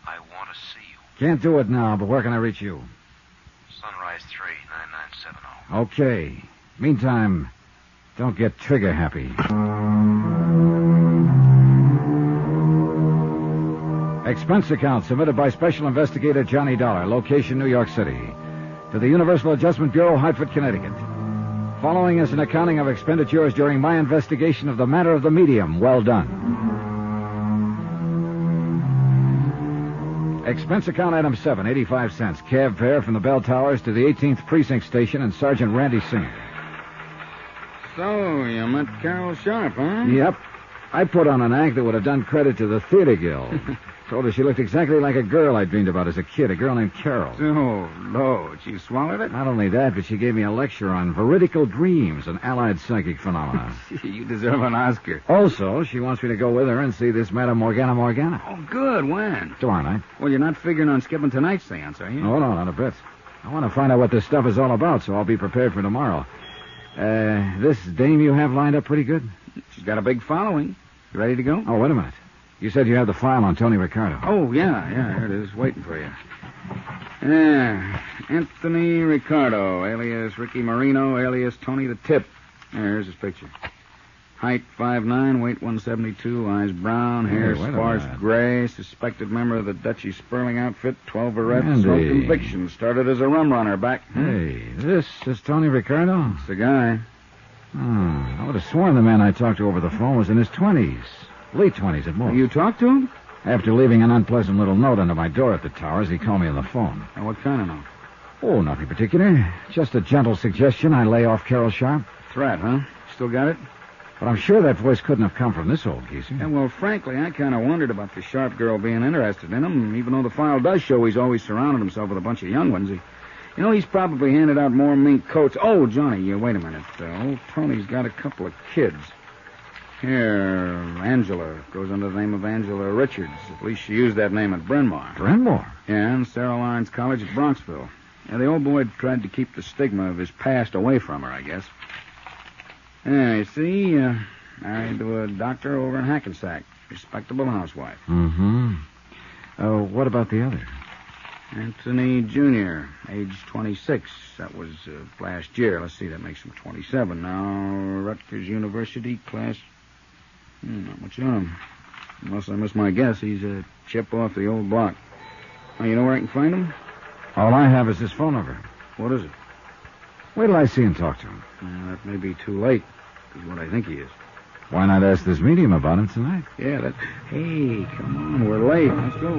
S17: I want to see you.
S2: Can't do it now, but where can I reach you?
S17: Sunrise 3, 9970.
S2: Okay. Meantime, don't get trigger happy. Expense account submitted by Special Investigator Johnny Dollar, location New York City, to the Universal Adjustment Bureau, Hartford, Connecticut. Following is an accounting of expenditures during my investigation of the matter of the medium. Well done. Expense account item 7, 85 cents. Cab fare from the Bell Towers to the 18th Precinct Station and Sergeant Randy Singer.
S8: So, you met Carol Sharp, huh?
S2: Yep. I put on an act that would have done credit to the Theater Guild. Told her she looked exactly like a girl I dreamed about as a kid, a girl named Carol.
S8: Oh, Lord, she swallowed it?
S2: Not only that, but she gave me a lecture on veridical dreams and allied psychic phenomena.
S8: You deserve an Oscar.
S2: Also, she wants me to go with her and see this Madame Morgana.
S8: Oh, good. When?
S2: Tomorrow night.
S8: Well, you're not figuring on skipping tonight's seance, are you?
S2: Oh, no, not a bit. I want to find out what this stuff is all about, so I'll be prepared for tomorrow. This dame you have lined up pretty good?
S8: She's got a big following. You ready to go?
S2: Oh, wait a minute. You said you had the file on Tony Ricardo.
S8: Oh, yeah, here it is, waiting for you. Yeah. Anthony Ricardo, alias Ricky Marino, alias Tony the Tip. Here's his picture. Height 5'9", weight 172, eyes brown, hair sparse gray, suspected member of the Dutchy Sperling outfit, 12 arrests, no convictions. Started as a rum runner back.
S12: Hey, this is Tony Ricardo?
S8: It's the guy.
S12: I would have sworn the man I talked to over the phone was in his 20s. Late 20s at most.
S8: You talked to him?
S12: After leaving an unpleasant little note under my door at the Towers, he called me on the phone.
S8: Now, what kind of note?
S12: Oh, nothing particular. Just a gentle suggestion I lay off Carol Sharp.
S8: Threat, huh? Still got it?
S12: But I'm sure that voice couldn't have come from this old geezer.
S8: Yeah, well, frankly, I kind of wondered about the Sharp girl being interested in him, even though the file does show he's always surrounded himself with a bunch of young ones. He's probably handed out more mink coats. Oh, Johnny, wait a minute. Old Tony's got a couple of kids. Here, Angela goes under the name of Angela Richards. At least she used that name at Bryn Mawr.
S12: Bryn Mawr?
S8: Yeah, and Sarah Lawrence College at Bronxville. Yeah, the old boy tried to keep the stigma of his past away from her, I guess. Yeah, you see, married to a doctor over in Hackensack. Respectable housewife.
S12: Mm-hmm. What about the other?
S8: Anthony Jr., age 26. That was last year. Let's see, that makes him 27 now. Rutgers University, class... not much on him. Unless I miss my guess, he's a chip off the old block. Oh, you know where I can find him?
S12: All I have is his phone number.
S8: What is it?
S12: Wait till I see and talk to him.
S8: That may be too late, is what I think he is.
S12: Why not ask this medium about him tonight?
S8: Yeah, that... Hey, come on, we're late. Let's go.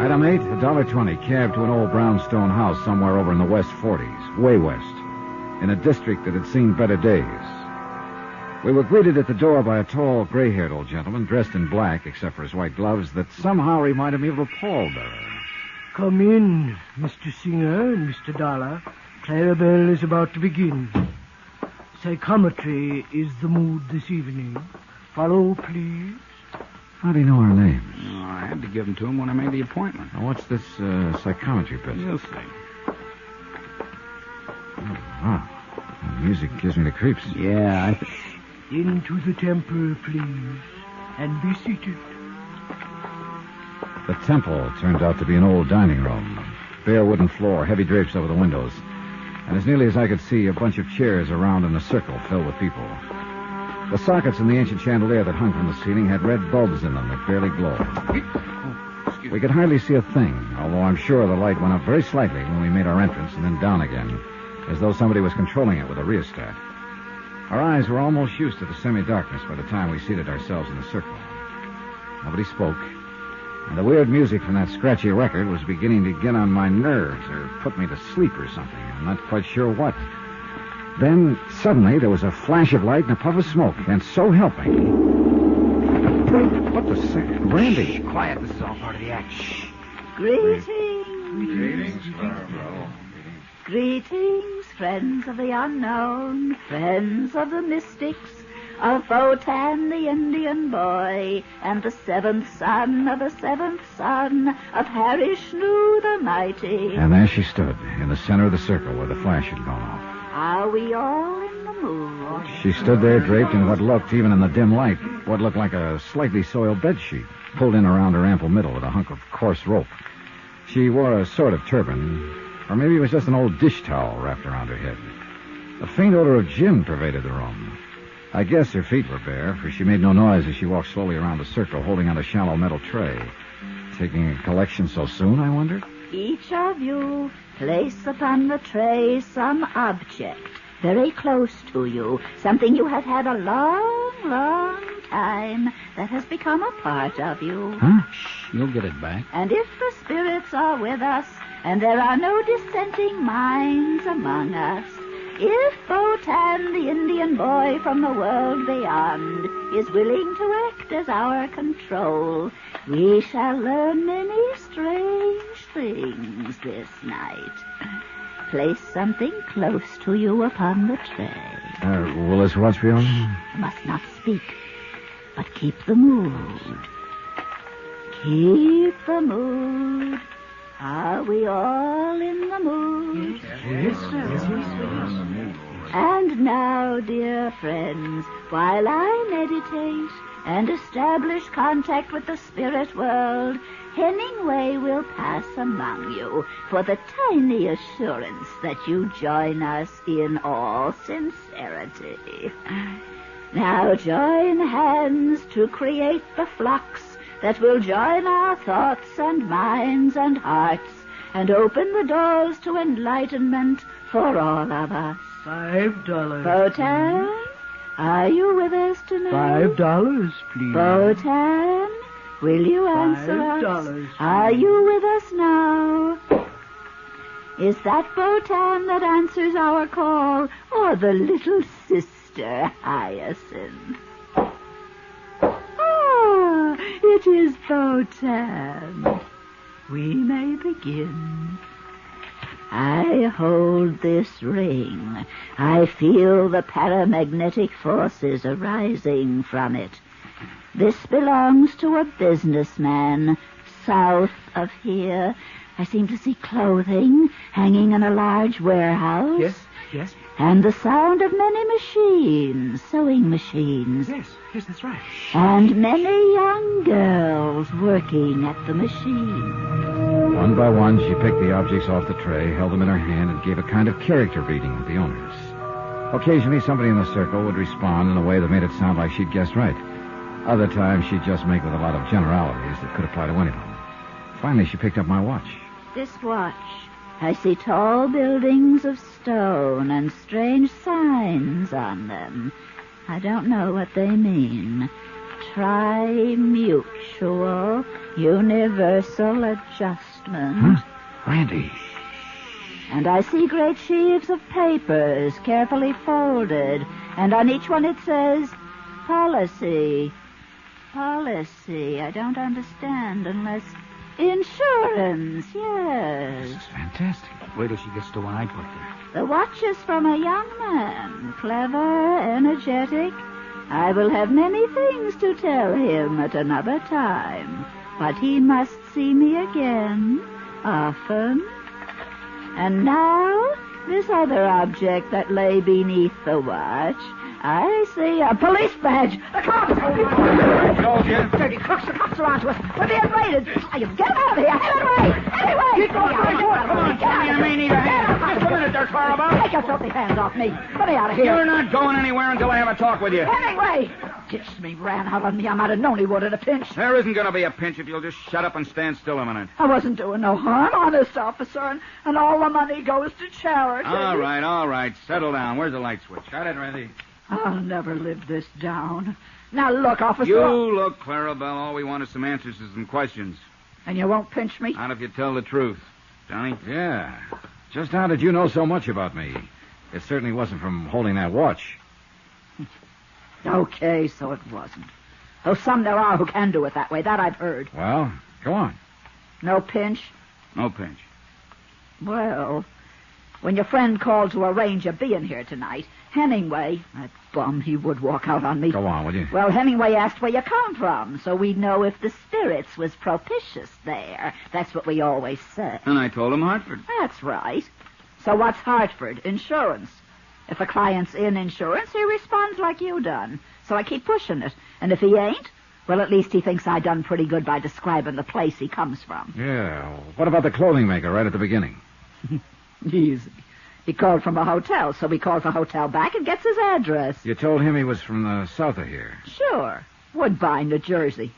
S12: Item 8, $1.20, cab to an old brownstone house somewhere over in the West 40s, way west, in a district that had seen better days. We were greeted at the door by a tall, gray-haired old gentleman dressed in black, except for his white gloves, that somehow reminded me of a pallbearer.
S15: Come in, Mr. Singer and Mr. Dollar. Clarabelle is about to begin. Psychometry is the mood this evening. Follow, please.
S12: How do you know our names?
S8: Oh, I had to give them to him when I made the appointment.
S12: Now, what's this psychometry business?
S8: You'll see.
S12: Oh, wow. The music gives me the creeps.
S8: Yeah,
S15: Into the temple, please. And be seated.
S12: The temple turned out to be an old dining room. Bare wooden floor, heavy drapes over the windows. And as nearly as I could see, a bunch of chairs around in a circle filled with people. The sockets in the ancient chandelier that hung from the ceiling had red bulbs in them that barely glowed. We could hardly see a thing, although I'm sure the light went up very slightly when we made our entrance and then down again, as though somebody was controlling it with a rheostat. Our eyes were almost used to the semi-darkness by the time we seated ourselves in the circle. Nobody spoke, and the weird music from that scratchy record was beginning to get on my nerves or put me to sleep or something. I'm not quite sure what. Then, suddenly, there was a flash of light and a puff of smoke, and so helping... What the second? Randy!
S7: Shh, quiet. This is all part of the act. Shh.
S20: Greetings.
S7: Greetings,
S20: friends of the unknown, friends of the mystics, of Wotan the Indian boy, and the seventh son of the seventh son of Harishnu the mighty.
S12: And there she stood, in the center of the circle where the flash had gone off.
S20: Are we all in the mood?
S12: She stood there draped in what looked, even in the dim light, what looked like a slightly soiled bedsheet, pulled in around her ample middle with a hunk of coarse rope. She wore a sort of turban, or maybe it was just an old dish towel wrapped around her head. A faint odor of gin pervaded the room. I guess her feet were bare, for she made no noise as she walked slowly around the circle, holding on a shallow metal tray. Taking a collection so soon, I wondered?
S20: Each of you place upon the tray some object very close to you, something you have had a long, long time that has become a part of you.
S8: Huh? Shh, you'll get it back.
S20: And if the spirits are with us, and there are no dissenting minds among us, if Wotan, the Indian boy from the world beyond, is willing to act as our control, we shall learn many strange things this night. Place something close to you upon the tray.
S12: Will this watch be on?
S20: You must not speak, but keep the mood. Keep the mood. Are we all in the mood?
S15: Yes, sir.
S20: And now, dear friends, while I meditate, and establish contact with the spirit world, Hemingway will pass among you for the tiny assurance that you join us in all sincerity. Now join hands to create the flux that will join our thoughts and minds and hearts and open the doors to enlightenment for all of us.
S15: $5.
S20: Botan, are you with us tonight?
S15: $5, please.
S20: Botan, will you answer us?
S15: $5.
S20: Are you with us now? Is that Botan that answers our call, or the little sister Hyacinth? Ah, it is Botan. We may begin. I hold this ring. I feel the paramagnetic forces arising from it. This belongs to a businessman south of here. I seem to see clothing hanging in a large warehouse.
S8: Yes.
S20: And the sound of many machines, sewing machines.
S8: Yes, that's right.
S20: And many young girls working at the machine.
S12: One by one, she picked the objects off the tray, held them in her hand, and gave a kind of character reading of the owners. Occasionally, somebody in the circle would respond in a way that made it sound like she'd guessed right. Other times, she'd just make with a lot of generalities that could apply to anyone. Finally, she picked up my watch.
S20: This watch. I see tall buildings of stone and strange signs on them. I don't know what they mean. Tri-mutual, universal adjustment.
S12: Huh? Randy.
S20: And I see great sheaves of papers carefully folded, and on each one it says, policy. Policy. I don't understand unless... Insurance, yes.
S8: This is fantastic. Wait till she gets to one I put there.
S20: The watch is from a young man, clever, energetic. I will have many things to tell him at another time, but he must see me again, often. And now, this other object that lay beneath the watch. I see a police badge. The cops! Dirty crooks, the cops are onto us. We're being raided. Get out of here. Anyway.
S8: Keep going. Come on, Johnny. I may need a hand. Just a minute there, Clarabelle.
S20: Take your filthy hands off me. Let me out of here.
S8: You're not going anywhere until I have a talk with you.
S20: Anyway. Ditched me, ran out on me. I might have known he would at a pinch.
S8: There isn't going to be a pinch if you'll just shut up and stand still a minute.
S20: I wasn't doing no harm, honest, officer, and all the money goes to charity.
S8: All right. Settle down. Where's the light switch?
S12: Got it, Randy.
S20: I'll never live this down. Now look, officer.
S8: You look, Clarabelle. All we want is some answers to some questions.
S20: And you won't pinch me?
S8: Not if you tell the truth. Johnny?
S12: Yeah. Just how did you know so much about me? It certainly wasn't from holding that watch.
S20: Okay, so it wasn't. Though some there are who can do it that way. That I've heard.
S12: Well, go on.
S20: No pinch?
S8: No pinch.
S20: Well, when your friend called to arrange your being here tonight, Hemingway, that bum, he would walk out on me.
S12: Go on, will you?
S20: Well, Hemingway asked where you come from, so we'd know if the spirits was propitious there. That's what we always say.
S8: And I told him Hartford.
S20: That's right. So what's Hartford? Insurance. If a client's in insurance, he responds like you done. So I keep pushing it. And if he ain't, well, at least he thinks I done pretty good by describing the place he comes from.
S12: Yeah. What about the clothing maker right at the beginning?
S20: Easy. He called from a hotel, so he calls the hotel back and gets his address.
S12: You told him he was from the south of here.
S20: Sure. Woodbine, New Jersey.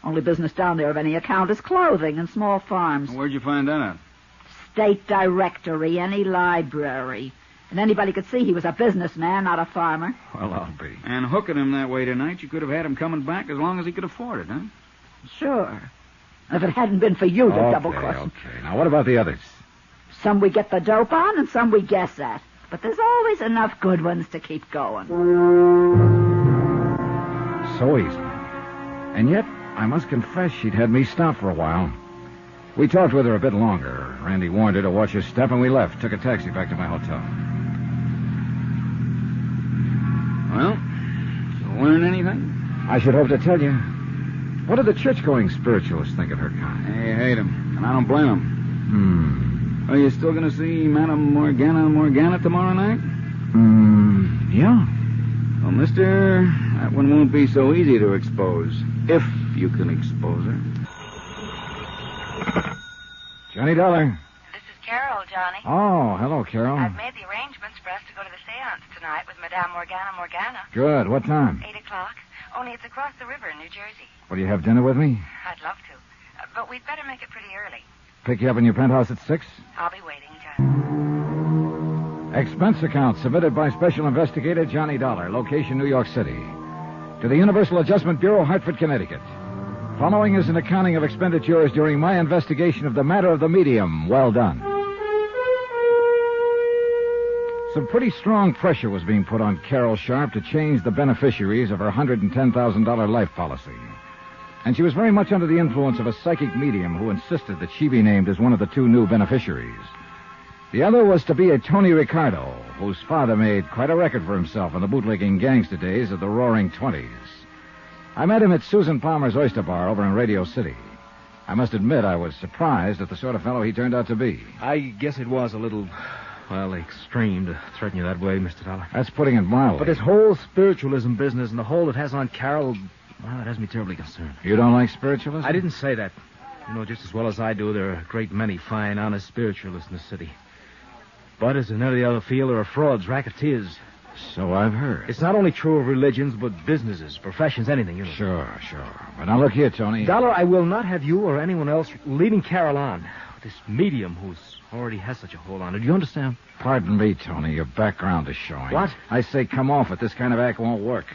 S20: Only business down there of any account is clothing and small farms.
S8: Where'd you find that out?
S20: State directory, any library. And anybody could see he was a businessman, not a farmer.
S12: Well, I'll be.
S8: And hooking him that way tonight, you could have had him coming back as long as he could afford it, huh?
S20: Sure. If it hadn't been for you to double-cross him.
S12: Okay. Now, what about the others?
S20: Some we get the dope on and some we guess at. But there's always enough good ones to keep going.
S12: So easy. And yet, I must confess she'd had me stop for a while. We talked with her a bit longer. Randy warned her to watch her step, and we left. Took a taxi back to my hotel.
S8: Well, you learn anything?
S12: I should hope to tell you. What do the church-going spiritualists think of her kind?
S8: They hate him, and I don't blame them. Are you still going to see Madame Morgana tomorrow night?
S12: Yeah.
S8: Well, mister, That one won't be so easy to expose, if you can expose her.
S12: Johnny Dollar.
S6: This is Carol, Johnny.
S12: Oh, hello, Carol.
S6: I've made the arrangements for us to go to the seance tonight with Madame Morgana.
S12: Good. What time?
S6: 8 o'clock. Only it's across the river in New Jersey.
S12: Will you have dinner with me?
S6: I'd love to. But we'd better make it pretty early.
S12: Pick you up in your penthouse at 6?
S6: I'll be waiting, Johnny.
S12: Expense account submitted by Special Investigator Johnny Dollar, location New York City. To the Universal Adjustment Bureau, Hartford, Connecticut. Following is an accounting of expenditures during my investigation of the matter of the medium. Well done. Some pretty strong pressure was being put on Carol Sharp to change the beneficiaries of her $110,000 life policy. And she was very much under the influence of a psychic medium who insisted that she be named as one of the 2 new beneficiaries. The other was to be a Tony Ricardo, whose father made quite a record for himself in the bootlegging gangster days of the Roaring *20s. I met him at Susan Palmer's Oyster Bar over in Radio City. I must admit I was surprised at the sort of fellow he turned out to be.
S14: I guess it was a little, extreme to threaten you that way, Mr. Dollar.
S12: That's putting it mildly.
S14: But this whole spiritualism business and the hold it has on Carol, it has me terribly concerned.
S12: You don't like spiritualism?
S14: I didn't say that. You know just as well as I do there are a great many fine, honest spiritualists in the city. But as in every other field, there are frauds, racketeers.
S12: So I've heard.
S14: It's not only true of religions, but businesses, professions, anything, you know.
S12: Sure. But now look here, Tony.
S14: Dollar, I will not have you or anyone else leading Carol on. This medium who's already has such a hold on her. Do you understand?
S12: Pardon me, Tony. Your background is showing.
S14: What?
S12: I say come off it. This kind of act won't work.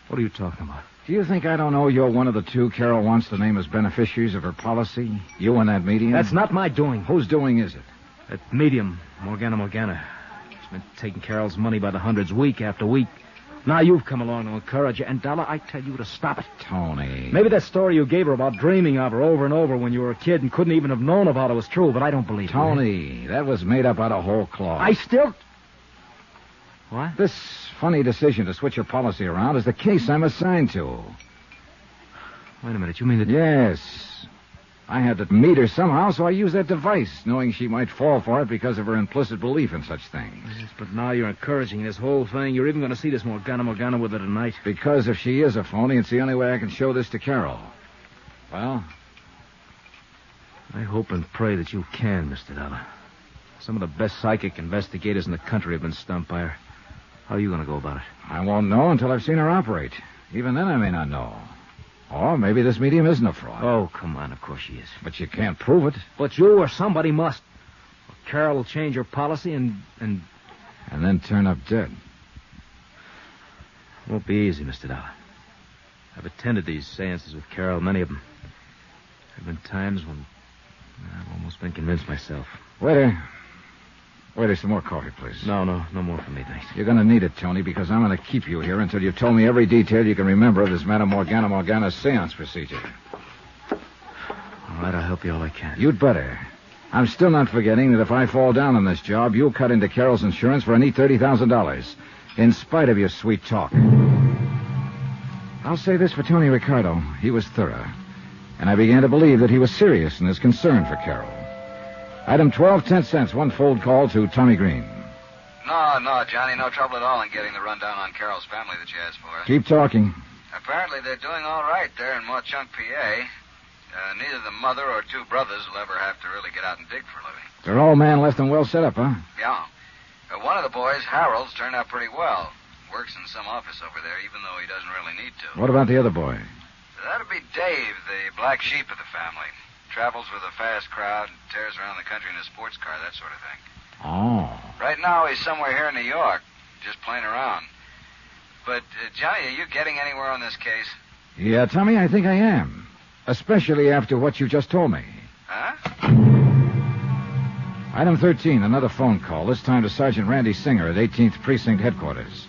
S14: What are you talking about?
S12: Do you think I don't know you're one of the 2 Carol wants to name as beneficiaries of her policy? You and that medium?
S14: That's not my doing.
S12: Whose doing is it?
S14: That medium, Morgana. He's been taking Carol's money by the hundreds week after week. Now you've come along to encourage her, and Dollar, I tell you to stop it.
S12: Tony.
S14: Maybe that story you gave her about dreaming of her over and over when you were a kid and couldn't even have known about it was true, but I don't believe it.
S12: Tony, that was made up out of whole cloth.
S14: I still... What?
S12: This funny decision to switch her policy around is the case I'm assigned to.
S14: Wait a minute, you mean that...
S12: Yes. I had to meet her somehow, so I used that device, knowing she might fall for it because of her implicit belief in such things.
S14: Yes, but now you're encouraging this whole thing. You're even going to see this Morgana with her tonight.
S12: Because if she is a phony, it's the only way I can show this to Carol. Well?
S14: I hope and pray that you can, Mr. Dollar. Some of the best psychic investigators in the country have been stumped by her. How are you going to go about it?
S12: I won't know until I've seen her operate. Even then I may not know. Or maybe this medium isn't a fraud.
S14: Oh, come on, of course she is.
S12: But you can't prove it.
S14: But you or somebody must. Or Carol will change her policy and
S12: then turn up dead.
S14: Won't be easy, Mr. Dollar. I've attended these seances with Carol, many of them. There have been times when I've almost been convinced myself.
S12: Waiter, some more coffee, please.
S14: No more for me, thanks.
S12: You're going to need it, Tony, because I'm going to keep you here until you've told me every detail you can remember of this Madame Morgana seance procedure.
S14: All right, I'll help you all I can.
S12: You'd better. I'm still not forgetting that if I fall down on this job, you'll cut into Carol's insurance for a neat $30,000, in spite of your sweet talk. I'll say this for Tony Ricardo. He was thorough, and I began to believe that he was serious in his concern for Carol. Item 12, 10 cents, one fold call to Tommy Green.
S17: No, Johnny, no trouble at all in getting the rundown on Carol's family that you asked for.
S12: Keep talking.
S17: Apparently they're doing all right there in Mauchunk, PA. Neither the mother or 2 brothers will ever have to really get out and dig for a living.
S12: They're all man left and well set up, huh?
S17: Yeah. One of the boys, Harold's, turned out pretty well. Works in some office over there, even though he doesn't really need to.
S12: What about the other boy?
S17: That'd be Dave, the black sheep of the family. Travels with a fast crowd, tears around the country in a sports car, that sort of thing.
S12: Oh.
S17: Right now, he's somewhere here in New York, just playing around. But, Johnny, are you getting anywhere on this case?
S12: Yeah, Tommy, I think I am. Especially after what you just told me.
S17: Huh?
S12: Item 13, another phone call, this time to Sergeant Randy Singer at 18th Precinct Headquarters.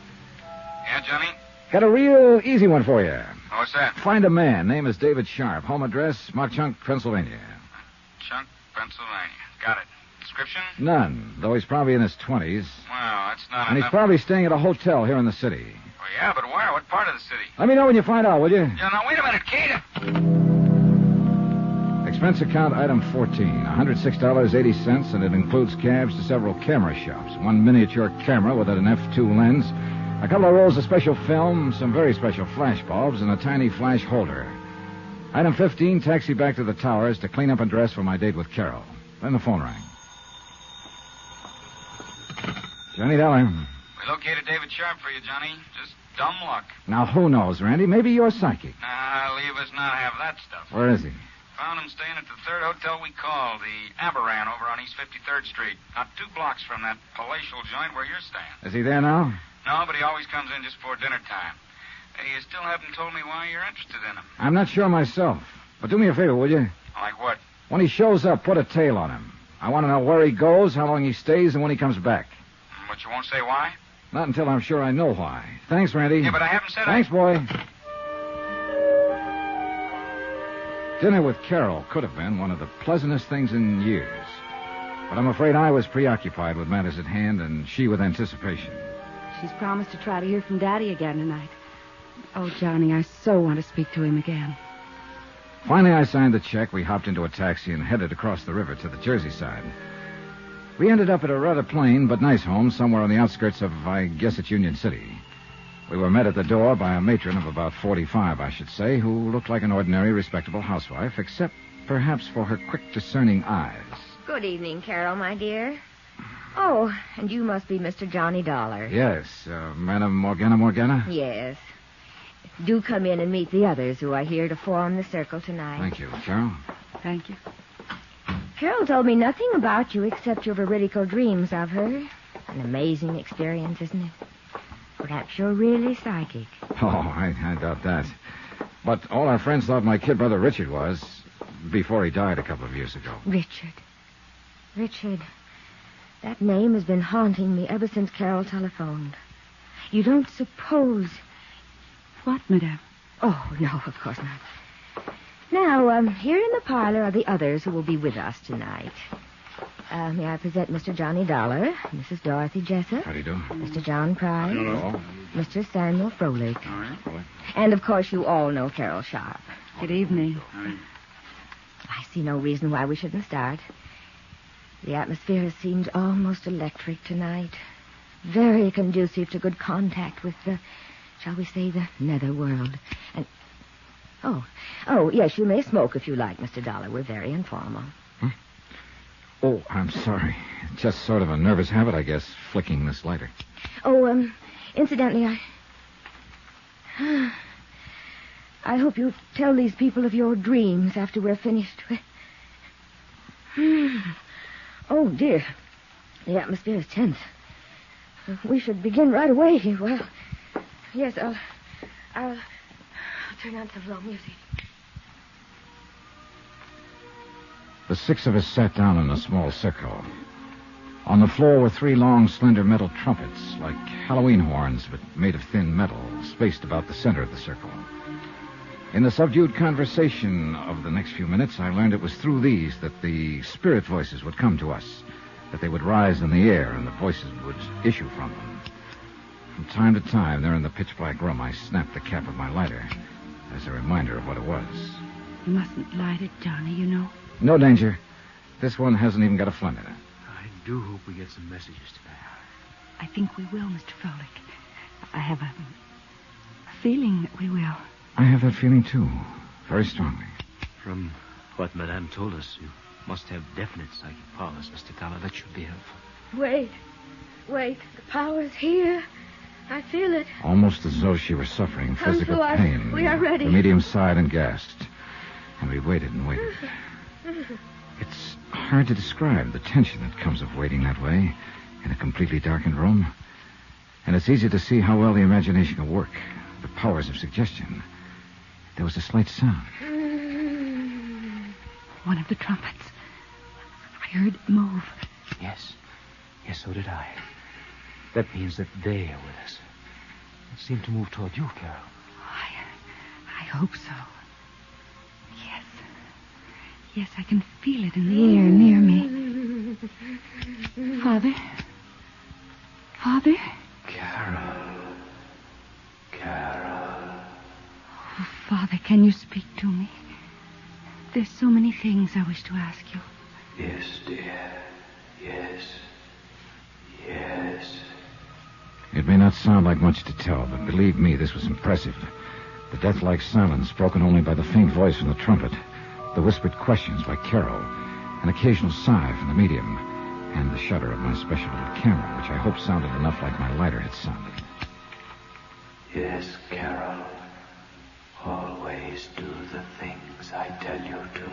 S17: Yeah, Johnny?
S12: Got a real easy one for you.
S17: What's that?
S12: Find a man. Name is David Sharp. Home address, Mauchunk, Pennsylvania.
S17: Chunk, Pennsylvania. Got it. Description?
S12: None, though he's probably in his 20s.
S17: Well, that's not
S12: And
S17: enough.
S12: he's probably staying at a hotel here in the city.
S17: Well, yeah, but where? What part of the city?
S12: Let me know when you find out, will you?
S17: Yeah, now, wait a minute, Kate.
S12: Expense account item 14, $106.80, and it includes cabs to several camera shops. One miniature camera with an f2 lens, A couple of rolls of special film, some very special flash bulbs, and a tiny flash holder. Item 15, taxi back to the towers to clean up and dress for my date with Carol. Then the phone rang. Johnny Dollar.
S17: We located David Sharp for you, Johnny. Just dumb luck.
S12: Now, who knows, Randy? Maybe you're psychic.
S17: Nah, leave us not have that stuff.
S12: Where is he?
S17: Found him staying at the third hotel we called, the Aberran over on East 53rd Street. Not 2 blocks from that palatial joint where you're staying.
S12: Is he there now?
S17: No, but he always comes in just before dinner time. Hey, you still haven't told me why you're interested in him.
S12: I'm not sure myself. But do me a favor, will you?
S17: Like what?
S12: When he shows up, put a tail on him. I want to know where he goes, how long he stays, and when he comes back.
S17: But you won't say why?
S12: Not until I'm sure I know why. Thanks, Randy.
S17: Yeah, but I haven't said
S12: Thanks, boy. Dinner with Carol could have been one of the pleasantest things in years. But I'm afraid I was preoccupied with matters at hand and she with anticipation.
S13: She's promised to try to hear from Daddy again tonight. Oh, Johnny, I so want to speak to him again.
S12: Finally, I signed the check. We hopped into a taxi and headed across the river to the Jersey side. We ended up at a rather plain but nice home somewhere on the outskirts of, I guess it's Union City. We were met at the door by a matron of about 45, I should say, who looked like an ordinary, respectable housewife, except perhaps for her quick, discerning eyes.
S10: Good evening, Carol, my dear. Oh, and you must be Mr. Johnny Dollar.
S12: Yes, Madam Morgana?
S10: Yes. Do come in and meet the others who are here to form the circle tonight.
S12: Thank you. Carol?
S13: Thank you.
S10: Carol told me nothing about you except your veridical dreams of her. An amazing experience, isn't it? Perhaps you're really psychic.
S12: Oh, I doubt that. But all our friends thought my kid brother Richard was, before he died a couple of years ago.
S10: Richard. That name has been haunting me ever since Carol telephoned. You don't suppose...
S13: What, Madame?
S10: Oh, no, of course not. Now, here in the parlor are the others who will be with us tonight. May I present Mr. Johnny Dollar, Mrs. Dorothy Jessup.
S12: How do you do?
S10: Mr. John Price.
S12: Hello.
S10: Mr. Samuel Froelich.
S12: All right.
S10: And, of course, you all know Carol Sharp.
S13: Good evening.
S10: I see no reason why we shouldn't start. The atmosphere has seemed almost electric tonight. Very conducive to good contact with the, shall we say, the netherworld. And, oh, yes, you may smoke if you like, Mr. Dollar. We're very informal.
S12: Oh, I'm sorry. Just sort of a nervous habit, I guess, flicking this lighter.
S10: Oh, incidentally, I hope you'll tell these people of your dreams after we're finished. Oh, dear. The atmosphere is tense. We should begin right away. Well, yes, I'll turn on some low music.
S12: The 6 of us sat down in a small circle. On the floor were 3 long, slender metal trumpets, like Halloween horns, but made of thin metal, spaced about the center of the circle. In the subdued conversation of the next few minutes, I learned it was through these that the spirit voices would come to us, that they would rise in the air and the voices would issue from them. From time to time, there in the pitch-black room, I snapped the cap of my lighter as a reminder of what it was.
S13: You mustn't light it, Johnny, you know.
S12: No danger. This one hasn't even got a flint in it.
S14: I do hope we get some messages tonight.
S13: I think we will, Mr. Froelich. I have a feeling that we will.
S12: I have that feeling, too. Very strongly.
S14: From what Madame told us, you must have definite psychic powers, Mr. Dollar. That should be helpful.
S10: Wait. The power's here. I feel it.
S12: Almost as though she were suffering
S10: Come
S12: physical
S10: to us.
S12: pain.
S10: We are ready.
S12: The medium sighed and gasped. And we waited and waited. It's hard to describe the tension that comes of waiting that way in a completely darkened room. And it's easy to see how well the imagination can work. The powers of suggestion. There was a slight sound.
S13: One of the trumpets. I heard it move.
S14: Yes, so did I. That means that they are with us. It seemed to move toward you, Carol.
S13: I hope so. Yes, I can feel it in the air near me. Father?
S14: Carol.
S13: Oh, Father, can you speak to me? There's so many things I wish to ask you.
S14: Yes, dear. Yes.
S12: It may not sound like much to tell, but believe me, this was impressive. The death-like silence broken only by the faint voice from the trumpet, the whispered questions by Carol, an occasional sigh from the medium, and the shudder of my special little camera, which I hope sounded enough like my lighter had sounded.
S1: Yes, Carol. Always do the things I tell you to.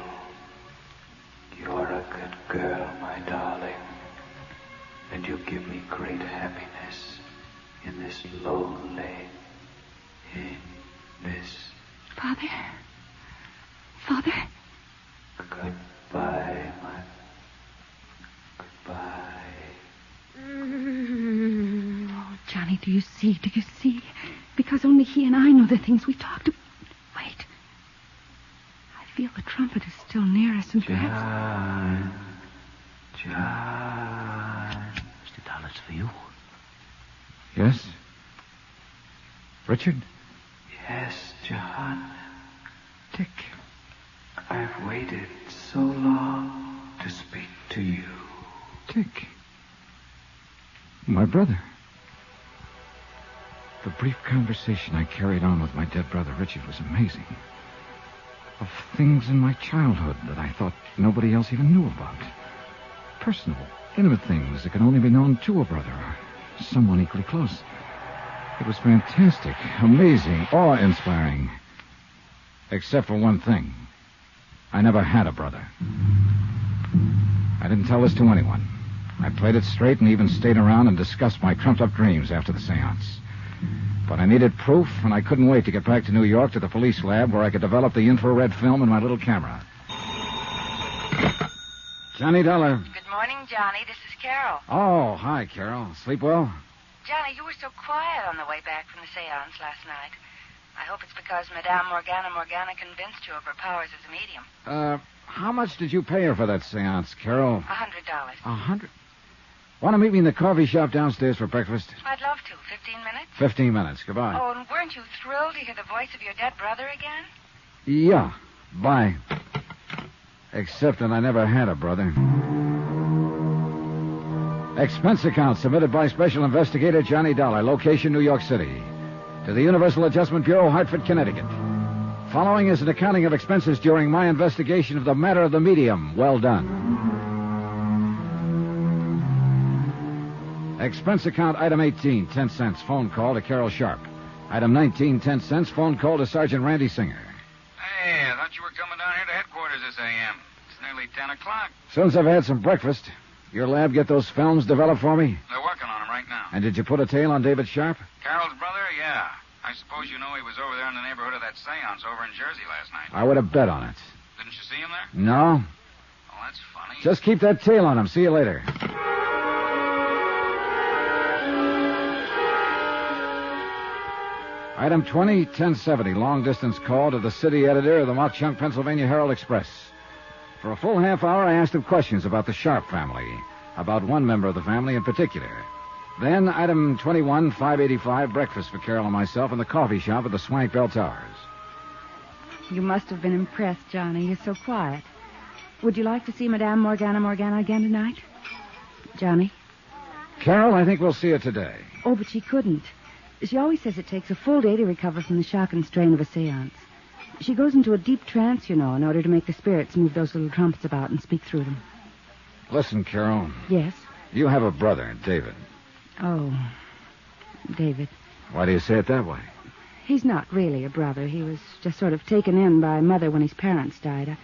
S1: You're a good girl, my darling. And you give me great happiness in this lonely, in this...
S21: Father? Father?
S1: Goodbye, my... Goodbye.
S21: Oh, Johnny, do you see? Do you see? Because only he and I know the things we talked about. Wait. I feel the trumpet is still near us and perhaps...
S1: John.
S14: Mr. Dollar, it's for you.
S12: Yes? Richard?
S1: Yes, John.
S12: Dick.
S1: I've waited so long to speak to you.
S12: Dick. My brother. The brief conversation I carried on with my dead brother Richard was amazing. Of things in my childhood that I thought nobody else even knew about. Personal, intimate things that could only be known to a brother or someone equally close. It was fantastic, amazing, awe-inspiring. Except for one thing. I never had a brother. I didn't tell this to anyone. I played it straight and even stayed around and discussed my trumped-up dreams after the seance. But I needed proof, and I couldn't wait to get back to New York to the police lab where I could develop the infrared film in my little camera. Johnny Dollar.
S6: Good morning, Johnny. This is Carol.
S12: Oh, hi, Carol. Sleep well?
S6: Johnny, you were so quiet on the way back from the seance last night. I hope it's because Madame Morgana convinced you of her powers as a medium.
S12: How much did you pay her for that seance, Carol?
S6: $100.
S12: $100? Want to meet me in the coffee shop downstairs for breakfast?
S6: I'd love to. 15 minutes?
S12: 15 minutes. Goodbye.
S6: Oh, and weren't you thrilled to hear the voice of your dead brother again?
S12: Yeah. Bye. Except that I never had a brother. Expense account submitted by Special Investigator Johnny Dollar, location New York City. To the Universal Adjustment Bureau, Hartford, Connecticut. Following is an accounting of expenses during my investigation of the matter of the medium. Well done. Expense account item 18, 10 cents, phone call to Carol Sharp. Item 19, 10 cents, phone call to Sergeant Randy Singer.
S17: Hey, I thought you were coming down here to headquarters this a.m. It's nearly 10 o'clock.
S12: As soon as I've had some breakfast, your lab get those films developed for me?
S17: They're working on them right now.
S12: And did you put a tail on David Sharp?
S17: Carol's brother? Yeah. I suppose you know he was over there in the neighborhood of that seance over in Jersey last night.
S12: I would have bet on it.
S17: Didn't you see him there?
S12: No.
S17: Oh, that's funny.
S12: Just keep that tail on him. See you later. Item 20, 1070, long-distance call to the city editor of the Mock-Chunk, Pennsylvania Herald Express. For a full half hour, I asked him questions about the Sharp family, about one member of the family in particular. Then, item 21, 585, breakfast for Carol and myself in the coffee shop at the Swank Bell Towers.
S13: You must have been impressed, Johnny. You're so quiet. Would you like to see Madame Morgana again tonight? Johnny?
S12: Carol, I think we'll see her today.
S13: Oh, but she couldn't. She always says it takes a full day to recover from the shock and strain of a seance. She goes into a deep trance, you know, in order to make the spirits move those little trumpets about and speak through them.
S12: Listen, Carol.
S13: Yes?
S12: You have a brother, David.
S13: Oh, David.
S12: Why do you say it that way?
S13: He's not really a brother. He was just sort of taken in by Mother when his parents died.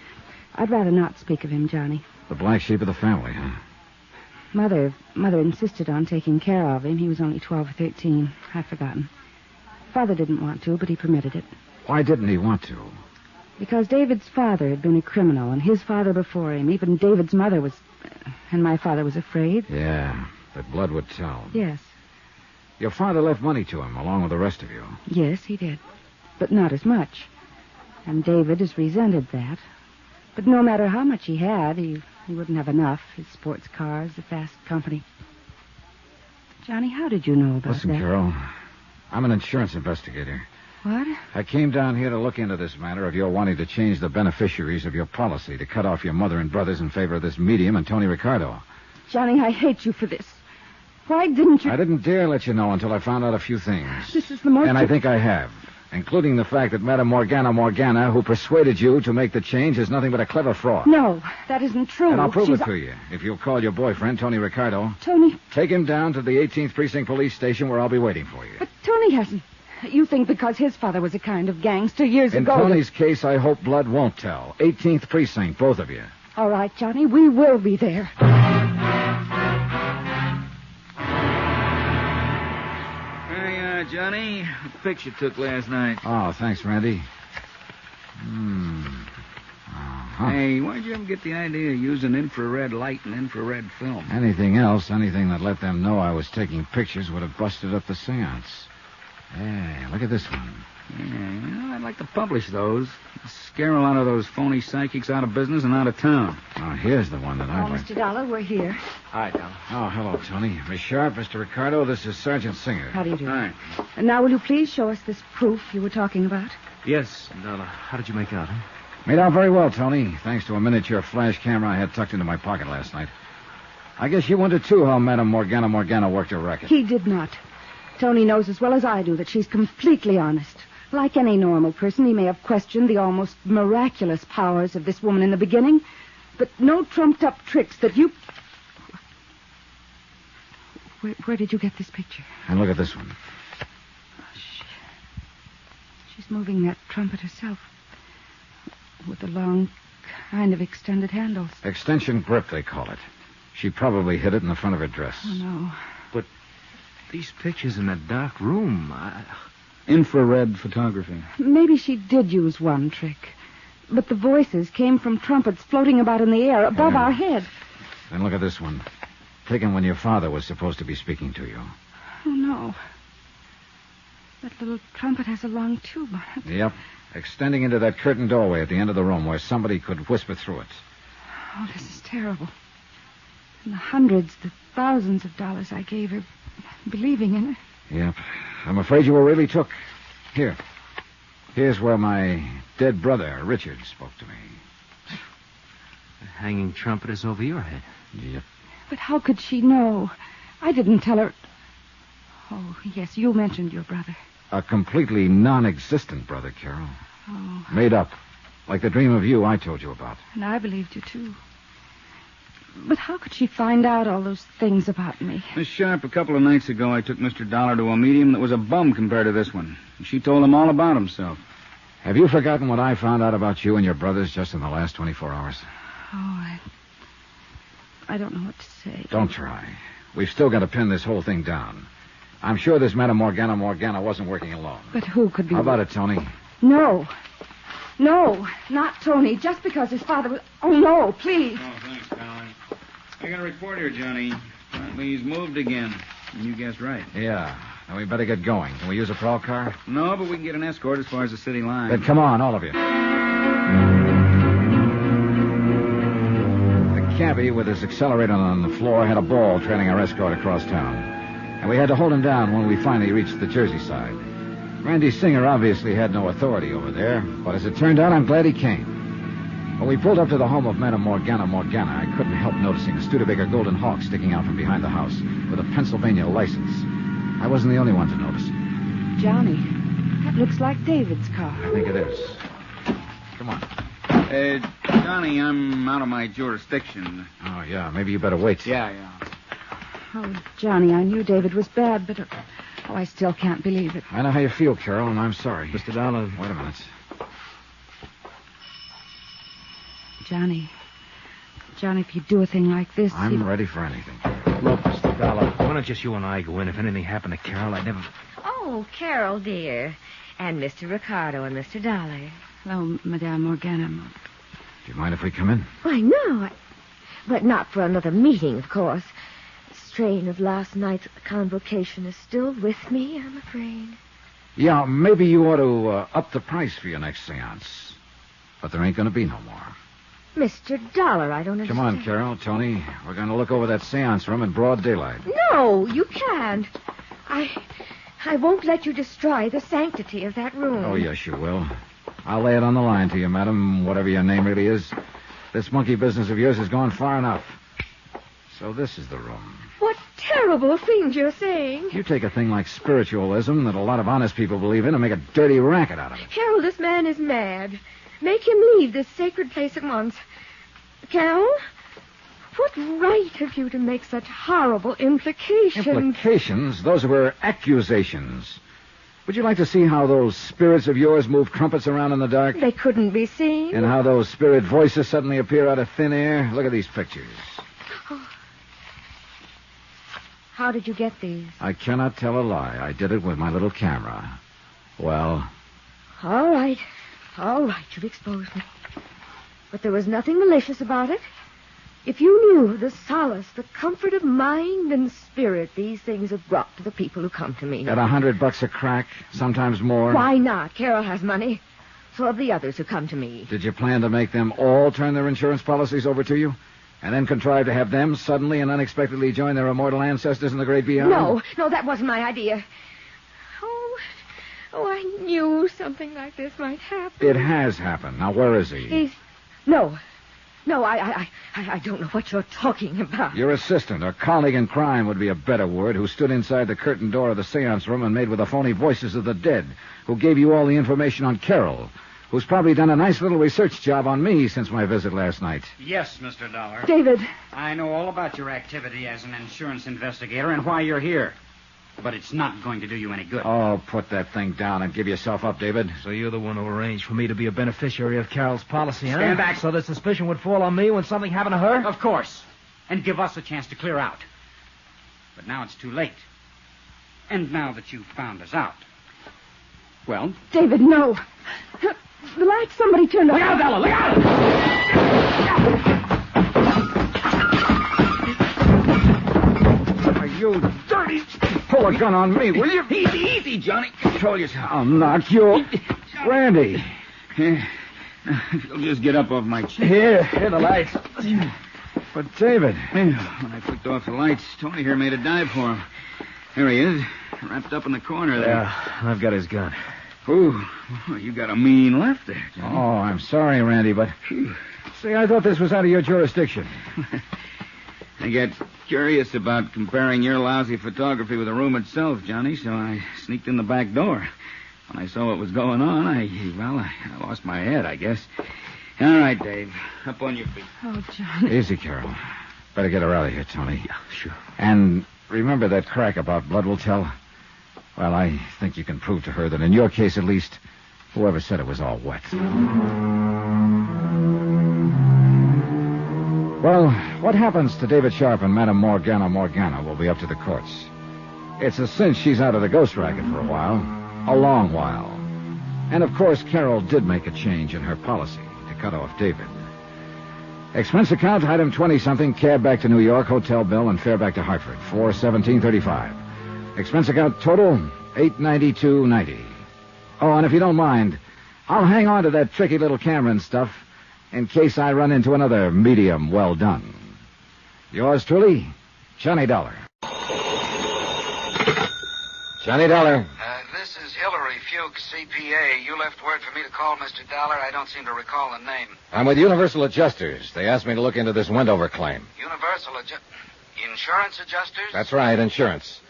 S13: I'd rather not speak of him, Johnny.
S12: The black sheep of the family, huh?
S13: Mother insisted on taking care of him. He was only 12 or 13. I've forgotten. Father didn't want to, but he permitted it.
S12: Why didn't he want to?
S13: Because David's father had been a criminal, and his father before him. Even David's mother was... And my father was afraid.
S12: Yeah, that blood would tell.
S13: Yes.
S12: Your father left money to him, along with the rest of you.
S13: Yes, he did. But not as much. And David has resented that. But no matter how much he had, he wouldn't have enough. His sports cars, the fast company. Johnny, how did you know about that?
S12: Listen, Carol, I'm an insurance investigator.
S13: What?
S12: I came down here to look into this matter of your wanting to change the beneficiaries of your policy, to cut off your mother and brothers in favor of this medium and Tony Ricardo.
S13: Johnny, I hate you for this. Why didn't you...
S12: I didn't dare let you know until I found out a few things.
S13: This is the most...
S12: And I think I have. Including the fact that Madame Morgana, who persuaded you to make the change, is nothing but a clever fraud.
S13: No, that isn't true.
S12: And I'll prove it to you. If you'll call your boyfriend, Tony Ricardo.
S13: Tony...
S12: Take him down to the 18th Precinct Police Station where I'll be waiting for you.
S13: But Tony hasn't... You think because his father was a kind of gangster years ago...
S12: In Tony's case, I hope blood won't tell. 18th Precinct, both of you.
S13: All right, Johnny, we will be there.
S8: Hey, Johnny, the picture took last night.
S12: Oh, thanks, Randy.
S8: Hey, why'd you ever get the idea of using infrared light and infrared film?
S12: Anything else, anything that let them know I was taking pictures would have busted up the seance. Hey, look at this one.
S8: Yeah, I'd like to publish those. Scare a lot of those phony psychics out of business and out of town.
S12: Oh, here's the one that I'd like.
S13: Mr. Dollar, we're here.
S14: Hi, Dollar.
S12: Oh, hello, Tony. Miss Sharp, Mr. Ricardo, this is Sergeant Singer.
S13: How do you do?
S8: Hi.
S13: And now will you please show us this proof you were talking about?
S14: Yes, Dollar. How did you make out, huh?
S12: Made out very well, Tony, thanks to a miniature flash camera I had tucked into my pocket last night. I guess you wondered, too, how Madame Morgana worked her racket.
S13: He did not. Tony knows as well as I do that she's completely honest. Like any normal person, he may have questioned the almost miraculous powers of this woman in the beginning, but no trumped-up tricks that you... Where did you get this picture?
S12: And look at this one.
S13: She's moving that trumpet herself. With the long, kind of extended handles.
S12: Extension grip, they call it. She probably hid it in the front of her dress.
S13: Oh, no.
S14: But these pictures in that dark room...
S8: Infrared photography.
S13: Maybe she did use one trick. But the voices came from trumpets floating about in the air above our head.
S12: And look at this one. Taken when your father was supposed to be speaking to you.
S13: Oh, no. That little trumpet has a long tube on it.
S12: Yep. Extending into that curtained doorway at the end of the room where somebody could whisper through it.
S13: Oh, this is terrible. And the hundreds, the thousands of dollars I gave her, believing in her.
S12: Yep. I'm afraid you were really took. Here. Here's where my dead brother, Richard, spoke to me.
S14: The hanging trumpet is over your head.
S12: Yep.
S13: But how could she know? I didn't tell her. Oh, yes, you mentioned your brother.
S12: A completely non-existent brother, Carol.
S13: Oh.
S12: Made up. Like the dream of you I told you about.
S13: And I believed you, too. But how could she find out all those things about me?
S8: Miss Sharp, a couple of nights ago, I took Mr. Dollar to a medium that was a bum compared to this one. She told him all about himself.
S12: Have you forgotten what I found out about you and your brothers just in the last 24 hours?
S13: Oh, I don't know what to say.
S12: Don't try. We've still got to pin this whole thing down. I'm sure this Madame Morgana wasn't working alone.
S13: But who could be...
S12: How about it, Tony?
S13: No. No, not Tony. Just because his father was... Oh, no, please.
S8: Oh, thanks, Colin. I got a report here, Johnny. Apparently he's moved again. And you guessed right.
S12: Yeah. Now we better get going. Can we use a prowl car?
S8: No, but we can get an escort as far as the city line.
S12: Then come on, all of you. The cabbie, with his accelerator on the floor, had a ball trailing our escort across town. And we had to hold him down when we finally reached the Jersey side. Randy Singer obviously had no authority over there, but as it turned out, I'm glad he came. When we pulled up to the home of Madame Morgana, I couldn't help noticing a Studebaker Golden Hawk sticking out from behind the house with a Pennsylvania license. I wasn't the only one to notice it.
S13: Johnny, that looks like David's car.
S12: I think it is. Come on.
S8: Johnny, I'm out of my jurisdiction.
S12: Oh, yeah, maybe you better wait.
S8: Yeah.
S13: Oh, Johnny, I knew David was bad, but... I still can't believe it.
S12: I know how you feel, Carol, and I'm sorry.
S14: Mr. Dollar...
S12: Wait a minute.
S13: Johnny, if you do a thing like this...
S12: I'm ready for anything.
S14: Look, Mr. Dollar, why don't just you and I go in? If anything happened to Carol, I'd never...
S10: Oh, Carol, dear. And Mr. Ricardo and Mr. Dollar.
S13: Hello, Madame Morgana.
S12: Do you mind if we come in?
S10: Why, no. But not for another meeting, of course. The strain of last night's convocation is still with me, I'm afraid.
S12: Yeah, maybe you ought to up the price for your next seance. But there ain't going to be no more.
S10: Mr. Dollar, I don't understand.
S12: Come on, Carol, Tony. We're going to look over that seance room in broad daylight.
S10: No, you can't. I won't let you destroy the sanctity of that room.
S12: Oh, yes, you will. I'll lay it on the line to you, madam, whatever your name really is. This monkey business of yours has gone far enough. So this is the room.
S10: What
S3: terrible things you're saying.
S12: You take a thing like spiritualism that a lot of honest people believe in and make a dirty racket out of it.
S3: Harold, this man is mad. Make him leave this sacred place at once. Carol, what right have you to make such horrible implications?
S12: Implications? Those were accusations. Would you like to see how those spirits of yours move trumpets around in the dark?
S3: They couldn't be seen.
S12: And how those spirit voices suddenly appear out of thin air? Look at these pictures.
S3: Oh. How did you get these?
S12: I cannot tell a lie. I did it with my little camera. Well?
S3: All right. You've exposed me. But there was nothing malicious about it. If you knew the solace, the comfort of mind and spirit these things have brought to the people who come to me.
S12: At $100 a crack, sometimes more.
S3: Why not? Carol has money. So have the others who come to me.
S12: Did you plan to make them all turn their insurance policies over to you? And then contrive to have them suddenly and unexpectedly join their immortal ancestors in the great beyond?
S3: No, that wasn't my idea. Oh, I knew something like this might happen.
S12: It has happened. Now, where is he?
S3: No, I don't know what you're talking about.
S12: Your assistant, or colleague in crime would be a better word, who stood inside the curtained door of the seance room and made with the phony voices of the dead, who gave you all the information on Carol, who's probably done a nice little research job on me since my visit last night.
S5: Yes, Mr. Dollar.
S3: David.
S5: I know all about your activity as an insurance investigator and why you're here. But it's not going to do you any good.
S12: Oh, put that thing down and give yourself up, David.
S14: So you're the one who arranged for me to be a beneficiary of Carol's policy, huh?
S5: Stand back.
S14: So the suspicion would fall on me when something happened to her?
S5: Of course. And give us a chance to clear out. But now it's too late. And now that you've found us out. Well?
S3: David, no. The light, somebody turned on.
S5: Look out, Della! Look out!
S12: You dirty... Pull a gun on me, will you?
S5: Easy, Johnny. Control yourself.
S12: I'll knock you... Randy.
S5: Here. If you'll just get up off my chair.
S12: Here the lights. But, David...
S5: When I flicked off the lights, Tony here made a dive for him. There he is, wrapped up in the corner there.
S14: Yeah, I've got his gun.
S5: Ooh, you got a mean left there, Johnny.
S12: Oh, I'm sorry, Randy, but... See, I thought this was out of your jurisdiction.
S5: I get curious about comparing your lousy photography with the room itself, Johnny, so I sneaked in the back door. When I saw what was going on, I lost my head, I guess. All right, Dave, up on your feet.
S3: Oh, Johnny.
S12: Easy, Carol. Better get her out of here, Tony.
S5: Yeah, sure.
S12: And remember that crack about blood will tell? Well, I think you can prove to her that in your case, at least, whoever said it was all wet. Well, what happens to David Sharp and Madame Morgana will be up to the courts. It's a cinch she's out of the ghost racket for a while. A long while. And, of course, Carol did make a change in her policy to cut off David. Expense account, item 20-something, cab back to New York, hotel bill, and fare back to Hartford, $417.35. Expense account total, $892.90. Oh, and if you don't mind, I'll hang on to that tricky little camera and stuff in case I run into another medium well done. Yours truly, Johnny Dollar. Johnny Dollar.
S17: This is Hillary Fuchs, CPA. You left word for me to call Mr. Dollar. I don't seem to recall the name.
S12: I'm with Universal Adjusters. They asked me to look into this Wendover claim.
S17: Insurance adjusters?
S12: That's right, insurance.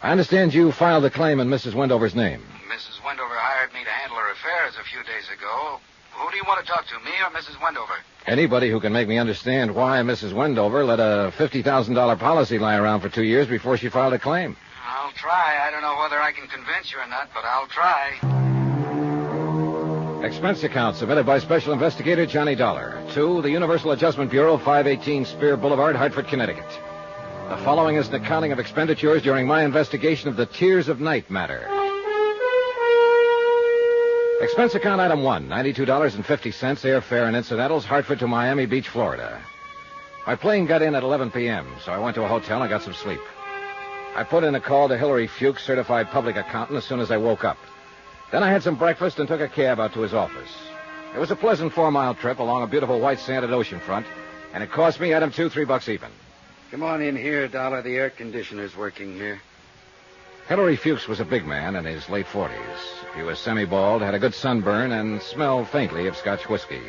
S12: I understand you filed a claim in Mrs. Wendover's name.
S17: Mrs. Wendover hired me to handle her affairs a few days ago. Who do you want to talk to, me or Mrs. Wendover?
S12: Anybody who can make me understand why Mrs. Wendover let a $50,000 policy lie around for 2 years before she filed a claim.
S17: I'll try. I don't know whether I can convince you or not, but I'll try.
S12: Expense account submitted by Special Investigator Johnny Dollar to the Universal Adjustment Bureau, 518 Spear Boulevard, Hartford, Connecticut. The following is an accounting of expenditures during my investigation of the Tears of Night matter. Expense account item 1, $92.50, airfare and incidentals, Hartford to Miami Beach, Florida. My plane got in at 11 p.m., so I went to a hotel and got some sleep. I put in a call to Hillary Fuchs, certified public accountant, as soon as I woke up. Then I had some breakfast and took a cab out to his office. It was a pleasant 4-mile trip along a beautiful white sanded oceanfront, and it cost me, item 2, $3 even.
S17: Come on in here, Dollar. The air conditioner's working here.
S12: Hillary Fuchs was a big man in his late 40s. He was semi-bald, had a good sunburn, and smelled faintly of Scotch whiskey.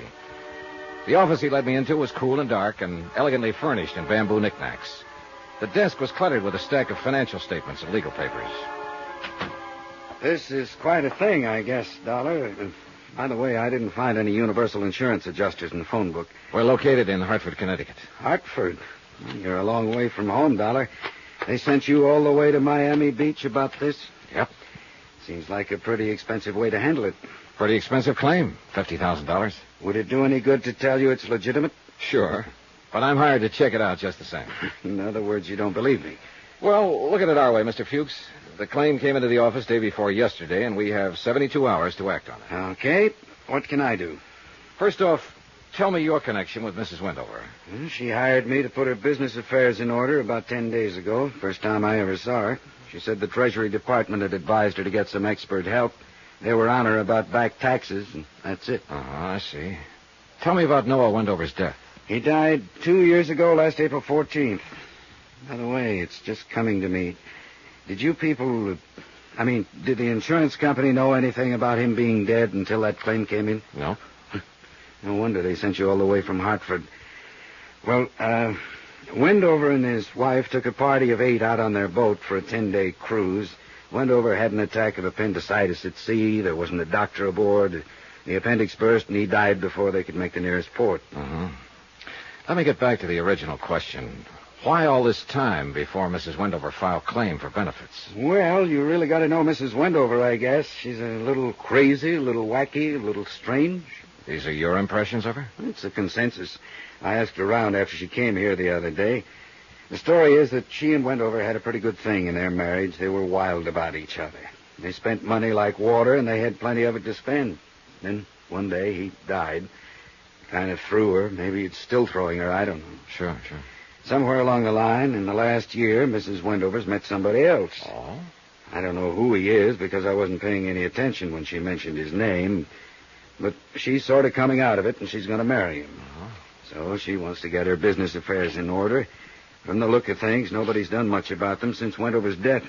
S12: The office he led me into was cool and dark and elegantly furnished in bamboo knickknacks. The desk was cluttered with a stack of financial statements and legal papers.
S16: This is quite a thing, I guess, Dollar. By the way, I didn't find any universal insurance adjusters in the phone book.
S12: We're located in Hartford, Connecticut.
S16: Hartford? You're a long way from home, Dollar. They sent you all the way to Miami Beach about this?
S12: Yep.
S16: Seems like a pretty expensive way to handle it.
S12: Pretty expensive claim. $50,000.
S16: Would it do any good to tell you it's legitimate?
S12: Sure. But I'm hired to check it out just the same.
S16: In other words, you don't believe me.
S12: Well, look at it our way, Mr. Fuchs. The claim came into the office day before yesterday, and we have 72 hours to act on it.
S16: Okay. What can I do?
S12: First off, tell me your connection with Mrs. Wendover.
S16: She hired me to put her business affairs in order about 10 days ago. First time I ever saw her. She said the Treasury Department had advised her to get some expert help. They were on her about back taxes, and that's it.
S12: I see. Tell me about Noah Wendover's death.
S16: He died 2 years ago, last April 14th. By the way, it's just coming to me. Did you people... did the insurance company know anything about him being dead until that claim came in?
S12: No.
S16: No wonder they sent you all the way from Hartford. Well, Wendover and his wife took a party of 8 out on their boat for a 10-day cruise. Wendover had an attack of appendicitis at sea. There wasn't a doctor aboard. The appendix burst, and he died before they could make the nearest port.
S12: Let me get back to the original question. Why all this time before Mrs. Wendover filed claim for benefits?
S16: Well, you really got to know Mrs. Wendover, I guess. She's a little crazy, a little wacky, a little strange.
S12: These are your impressions of her?
S16: It's a consensus. I asked around after she came here the other day. The story is that she and Wendover had a pretty good thing in their marriage. They were wild about each other. They spent money like water, and they had plenty of it to spend. Then one day he died. Kind of threw her. Maybe it's still throwing her. I don't know.
S12: Sure.
S16: Somewhere along the line, in the last year, Mrs. Wendover's met somebody else.
S12: Oh?
S16: I don't know who he is because I wasn't paying any attention when she mentioned his name. But she's sort of coming out of it, and she's going to marry him. So she wants to get her business affairs in order. From the look of things, nobody's done much about them since Wendover's death.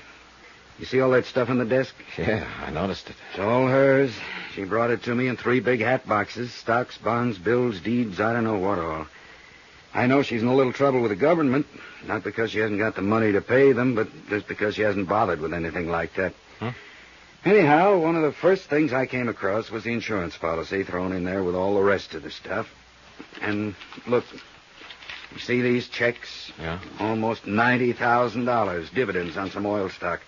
S16: You see all that stuff on the desk?
S12: Yeah, I noticed it.
S16: It's all hers. She brought it to me in 3 big hat boxes. Stocks, bonds, bills, deeds, I don't know what all. I know she's in a little trouble with the government. Not because she hasn't got the money to pay them, but just because she hasn't bothered with anything like that. Anyhow, one of the first things I came across was the insurance policy thrown in there with all the rest of the stuff. And look, you see these checks?
S12: Yeah.
S16: Almost $90,000 dividends on some oil stock.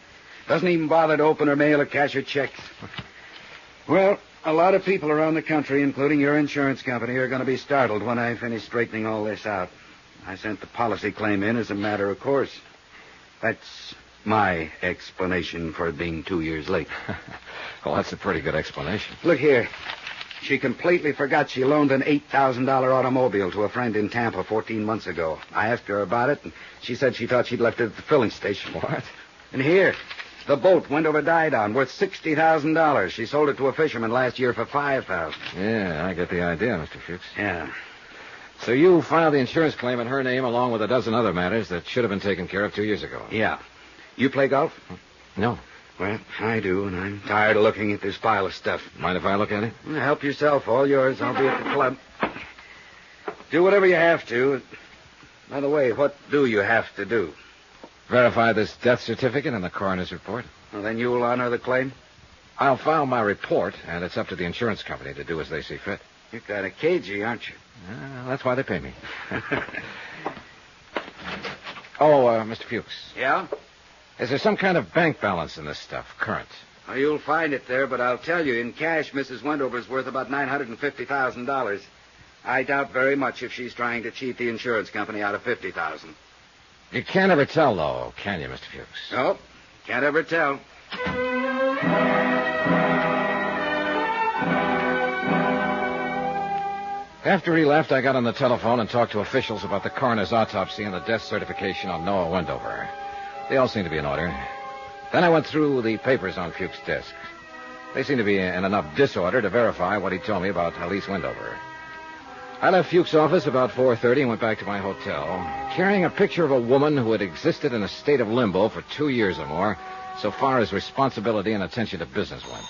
S16: Doesn't even bother to open or mail or cash her checks. Well, a lot of people around the country, including your insurance company, are going to be startled when I finish straightening all this out. I sent the policy claim in as a matter of course. That's my explanation for it being 2 years late.
S12: Well, that's a pretty good explanation.
S16: Look here. She completely forgot she loaned an $8,000 automobile to a friend in Tampa 14 months ago. I asked her about it, and she said she thought she'd left it at the filling station.
S12: What?
S16: And here, the boat Wendover died on, worth $60,000. She sold it to a fisherman last year for $5,000.
S12: Yeah, I get the idea, Mr. Fuchs.
S16: Yeah.
S12: So you filed the insurance claim in her name along with a dozen other matters that should have been taken care of 2 years ago.
S16: Yeah. You play golf?
S12: No.
S16: Well, I do, and I'm tired of looking at this pile of stuff.
S12: Mind if I look at it?
S16: Help yourself. All yours. I'll be at the club. Do whatever you have to. By the way, what do you have to do?
S12: Verify this death certificate and the coroner's report.
S16: Well, then you'll honor the claim?
S12: I'll file my report, and it's up to the insurance company to do as they see fit.
S16: You're kind of cagey, aren't you?
S12: That's why they pay me. Mr. Fuchs.
S16: Yeah?
S12: Is there some kind of bank balance in this stuff, current?
S16: Well, you'll find it there, but I'll tell you, in cash, Mrs. Wendover's worth about $950,000. I doubt very much if she's trying to cheat the insurance company out of $50,000.
S12: You can't ever tell, though, can you, Mr. Fuchs?
S16: No, can't ever tell.
S12: After he left, I got on the telephone and talked to officials about the coroner's autopsy and the death certification on Noah Wendover. They all seem to be in order. Then I went through the papers on Fuchs' desk. They seem to be in enough disorder to verify what he told me about Elise Wendover. I left Fuchs' office about 4:30 and went back to my hotel, carrying a picture of a woman who had existed in a state of limbo for 2 years or more, so far as responsibility and attention to business went.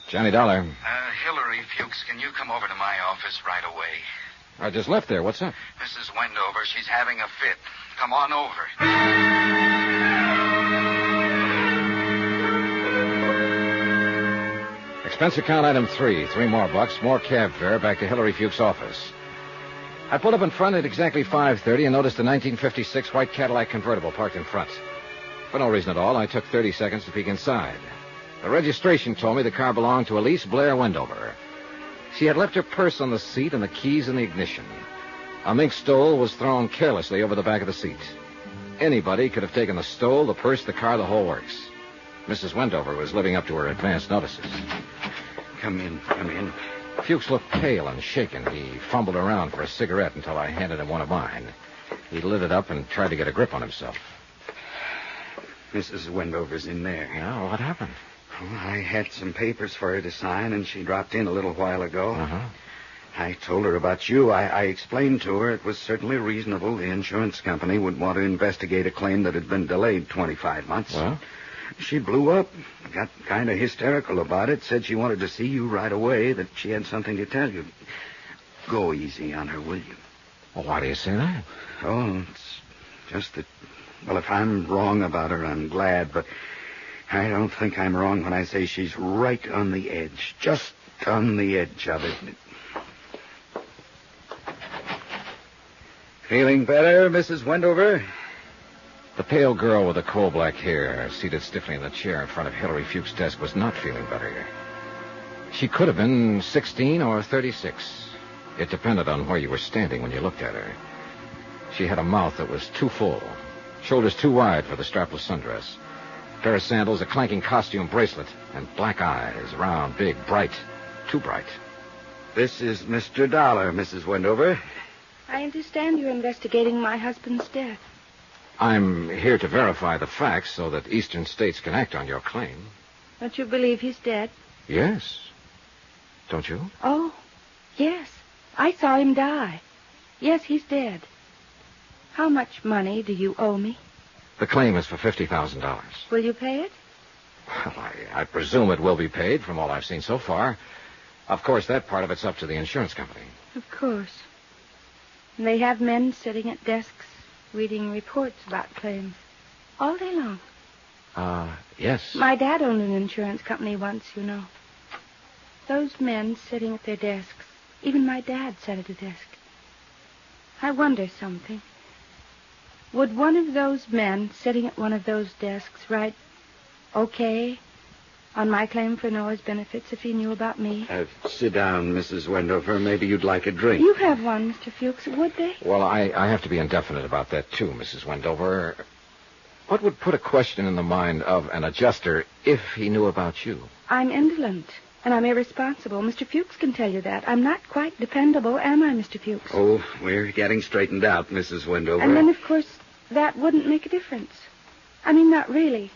S12: Johnny Dollar.
S17: Hillary, Fuchs, can you come over to my office right away?
S12: I just left there. What's up?
S17: Mrs. Wendover, she's having a fit. Come on over.
S12: Expense account item 3. $3 more, more cab fare back to Hillary Fuchs' office. I pulled up in front at exactly 5:30 and noticed a 1956 white Cadillac convertible parked in front. For no reason at all, I took 30 seconds to peek inside. The registration told me the car belonged to Elise Blair Wendover. She had left her purse on the seat and the keys in the ignition. A mink stole was thrown carelessly over the back of the seat. Anybody could have taken the stole, the purse, the car, the whole works. Mrs. Wendover was living up to her advance notices.
S16: Come in, come in.
S12: Fuchs looked pale and shaken. He fumbled around for a cigarette until I handed him one of mine. He lit it up and tried to get a grip on himself.
S16: Mrs. Wendover's in there.
S12: Yeah, what happened?
S16: Well, I had some papers for her to sign, and she dropped in a little while ago.
S12: Uh-huh.
S16: I told her about you. I explained to her it was certainly reasonable the insurance company would want to investigate a claim that had been delayed 25 months.
S12: Well?
S16: She blew up, got kind of hysterical about it, said she wanted to see you right away, that she had something to tell you. Go easy on her, will you?
S12: Well, why do you say that?
S16: Oh, it's just that, well, if I'm wrong about her, I'm glad, but I don't think I'm wrong when I say she's right on the edge, just on the edge of it. Feeling better, Mrs. Wendover?
S12: The pale girl with the coal-black hair, seated stiffly in the chair in front of Hillary Fuchs' desk, was not feeling better. She could have been 16 or 36. It depended on where you were standing when you looked at her. She had a mouth that was too full, shoulders too wide for the strapless sundress, a pair of sandals, a clanking costume bracelet, and black eyes, round, big, bright, too bright.
S16: This is Mr. Dollar, Mrs. Wendover.
S3: I understand you're investigating my husband's death.
S12: I'm here to verify the facts so that Eastern states can act on your claim.
S3: Don't you believe he's dead?
S12: Yes. Don't you?
S3: Oh, yes. I saw him die. Yes, he's dead. How much money do you owe me?
S12: The claim is for $50,000.
S3: Will you pay it?
S12: Well, I presume it will be paid from all I've seen so far. Of course, that part of it's up to the insurance company.
S3: Of course. And they have men sitting at desks reading reports about claims all day long.
S12: Yes.
S3: My dad owned an insurance company once, you know. Those men sitting at their desks, even my dad sat at a desk. I wonder something. Would one of those men sitting at one of those desks write, okay, on my claim for Noah's benefits if he knew about me?
S16: Sit down, Mrs. Wendover. Maybe you'd like a drink.
S3: You have one, Mr. Fuchs, would they?
S12: Well, I have to be indefinite about that, too, Mrs. Wendover. What would put a question in the mind of an adjuster if he knew about you?
S3: I'm indolent, and I'm irresponsible. Mr. Fuchs can tell you that. I'm not quite dependable, am I, Mr. Fuchs?
S16: Oh, we're getting straightened out, Mrs. Wendover.
S3: And then, of course, that wouldn't make a difference. I mean, not really.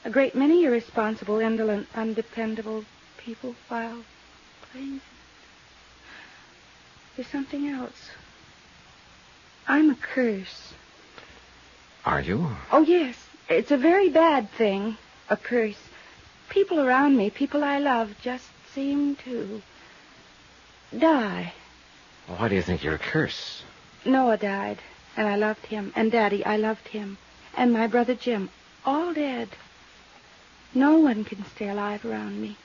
S3: A great many irresponsible, indolent, undependable people file claims. There's something else. I'm a curse.
S12: Are you?
S3: Oh, yes. It's a very bad thing, a curse. People around me, people I love, just seem to die.
S12: Well, why do you think you're a curse?
S3: Noah died, and I loved him. And Daddy, I loved him. And my brother Jim, all dead. No one can stay alive around me.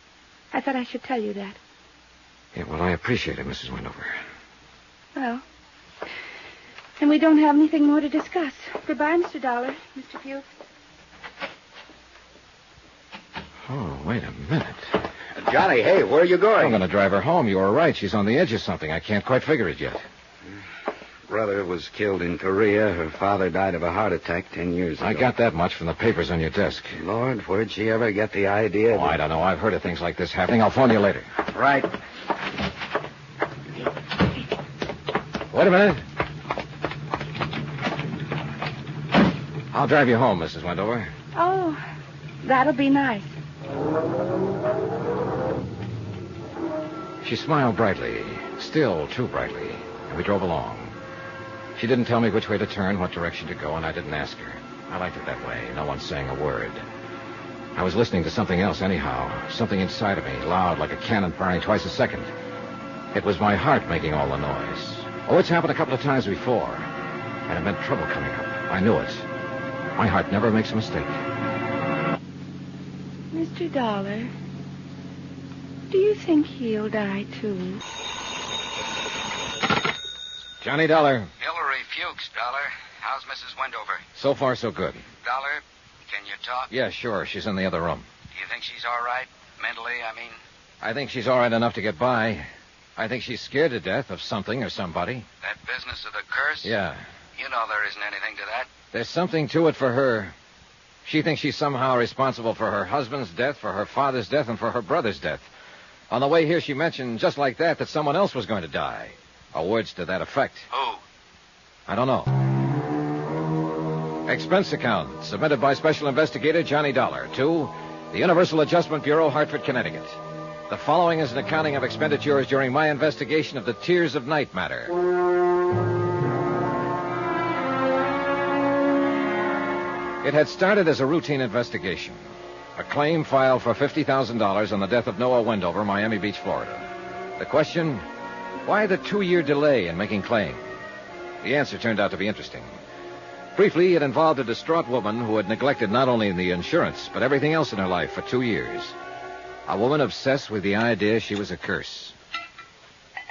S3: I thought I should tell you that.
S12: Yeah, well, I appreciate it, Mrs. Wendover.
S3: Well, and we don't have anything more to discuss. Goodbye, Mr. Dollar, Mr. Fuchs.
S12: Oh, wait a minute.
S16: Johnny, hey, where are you going?
S12: I'm going to drive her home. You were right. She's on the edge of something. I can't quite figure it yet.
S16: Brother was killed in Korea. Her father died of a heart attack 10 years ago.
S12: I got that much from the papers on your desk.
S16: Lord, where'd she ever get the idea?
S12: Oh, I don't know. I've heard of things like this happening. I'll phone you later.
S16: Right.
S12: Wait a minute. I'll drive you home, Mrs. Wendover.
S3: Oh, that'll be nice.
S12: She smiled brightly, still too brightly, and we drove along. She didn't tell me which way to turn, what direction to go, and I didn't ask her. I liked it that way, no one saying a word. I was listening to something else anyhow, something inside of me, loud like a cannon firing twice a second. It was my heart making all the noise. Oh, it's happened a couple of times before. And it meant trouble coming up. I knew it. My heart never makes a mistake.
S13: Mr. Dollar, do you think he'll die, too?
S12: Johnny Dollar.
S17: Hillary Fuchs, Dollar. How's Mrs. Wendover?
S12: So far, so good.
S17: Dollar, can you talk?
S12: Yeah, sure. She's in the other room.
S17: Do you think she's all right? Mentally, I mean?
S12: I think she's all right enough to get by. I think she's scared to death of something or somebody.
S17: That business of the curse?
S12: Yeah.
S17: You know there isn't anything to that.
S12: There's something to it for her. She thinks she's somehow responsible for her husband's death, for her father's death, and for her brother's death. On the way here, she mentioned just like that someone else was going to die. Or words to that effect.
S17: Who?
S12: I don't know. Expense account submitted by Special Investigator Johnny Dollar to the Universal Adjustment Bureau, Hartford, Connecticut. The following is an accounting of expenditures during my investigation of the Tears of Night matter. It had started as a routine investigation. A claim filed for $50,000 on the death of Noah Wendover, Miami Beach, Florida. The question, why the 2-year delay in making claim? The answer turned out to be interesting. Briefly, it involved a distraught woman who had neglected not only the insurance, but everything else in her life for 2 years. A woman obsessed with the idea she was a curse.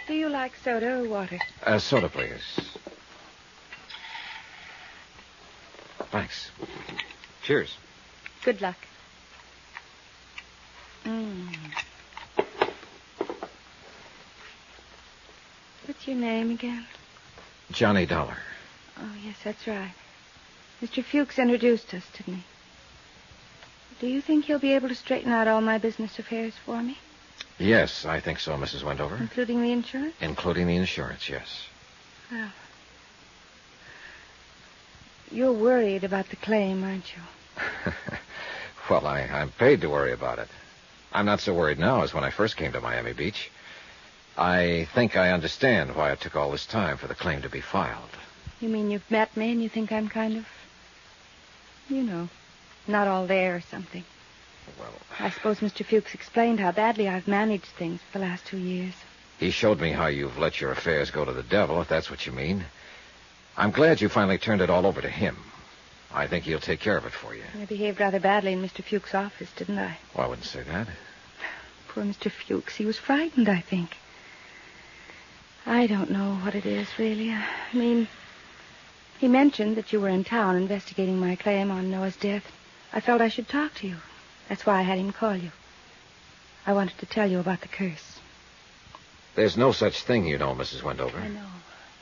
S13: Do you like soda or water?
S12: Soda, please. Thanks. Cheers.
S13: Good luck. What's your name again?
S12: Johnny Dollar.
S13: Oh, yes, that's right. Mr. Fuchs introduced us, didn't he? Do you think he'll be able to straighten out all my business affairs for me?
S12: Yes, I think so, Mrs. Wendover.
S13: Including the insurance?
S12: Including the insurance, yes.
S13: Well, you're worried about the claim, aren't you?
S12: Well, I'm paid to worry about it. I'm not so worried now as when I first came to Miami Beach. I think I understand why it took all this time for the claim to be filed.
S13: You mean you've met me and you think I'm kind of, not all there or something?
S12: Well,
S13: I suppose Mr. Fuchs explained how badly I've managed things for the last 2 years.
S12: He showed me how you've let your affairs go to the devil, if that's what you mean. I'm glad you finally turned it all over to him. I think he'll take care of it for you.
S13: I behaved rather badly in Mr. Fuchs' office, didn't I?
S12: Well, I wouldn't say that.
S13: Poor Mr. Fuchs. He was frightened, I think. I don't know what it is, really. I mean, he mentioned that you were in town investigating my claim on Noah's death. I felt I should talk to you. That's why I had him call you. I wanted to tell you about the curse.
S12: There's no such thing, you know, Mrs. Wendover.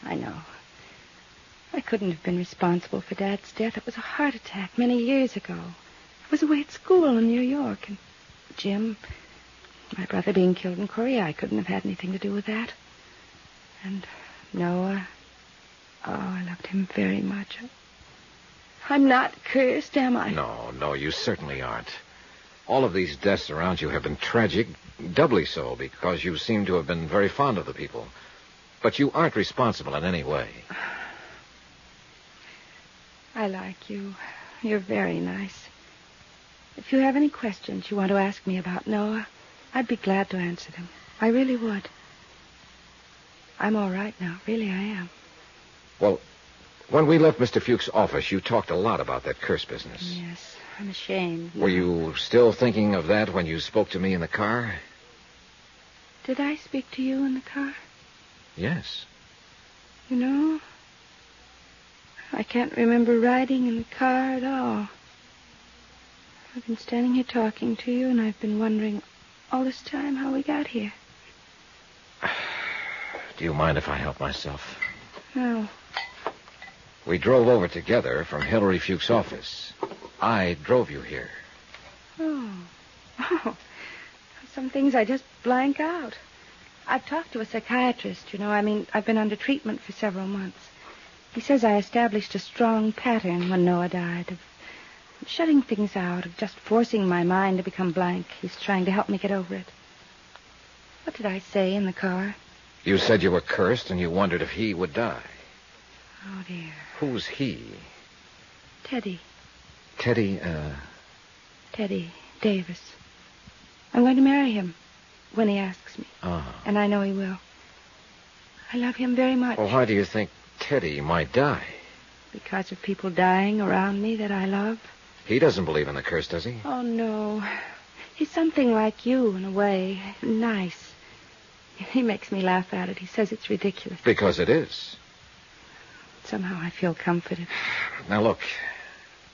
S13: I know. I couldn't have been responsible for Dad's death. It was a heart attack many years ago. I was away at school in New York, and Jim, my brother being killed in Korea, I couldn't have had anything to do with that. And Noah, I loved him very much. I'm not cursed, am I?
S12: No, you certainly aren't. All of these deaths around you have been tragic, doubly so, because you seem to have been very fond of the people. But you aren't responsible in any way.
S13: I like you. You're very nice. If you have any questions you want to ask me about Noah, I'd be glad to answer them. I really would. I'm all right now. Really, I am.
S12: Well, when we left Mr. Fuchs' office, you talked a lot about that curse business.
S13: Yes, I'm ashamed.
S12: Were you still thinking of that when you spoke to me in the car?
S13: Did I speak to you in the car?
S12: Yes.
S13: You know, I can't remember riding in the car at all. I've been standing here talking to you, and I've been wondering all this time how we got here.
S12: Do you mind if I help myself?
S13: No.
S12: We drove over together from Hillary Fuchs' office. I drove you here.
S13: Oh. Some things I just blank out. I've talked to a psychiatrist, I've been under treatment for several months. He says I established a strong pattern when Noah died of shutting things out, of just forcing my mind to become blank. He's trying to help me get over it. What did I say in the car?
S12: You said you were cursed and you wondered if he would die.
S13: Oh, dear.
S12: Who's he?
S13: Teddy.
S12: Teddy
S13: Davis. I'm going to marry him when he asks me.
S12: Oh.
S13: And I know he will. I love him very much.
S14: Well, why do you think Teddy might die?
S13: Because of people dying around me that I love.
S14: He doesn't believe in the curse, does he?
S13: Oh, no. He's something like you in a way. Nice. He makes me laugh at it. He says it's ridiculous.
S14: Because it is.
S13: Somehow I feel comforted.
S14: Now, look.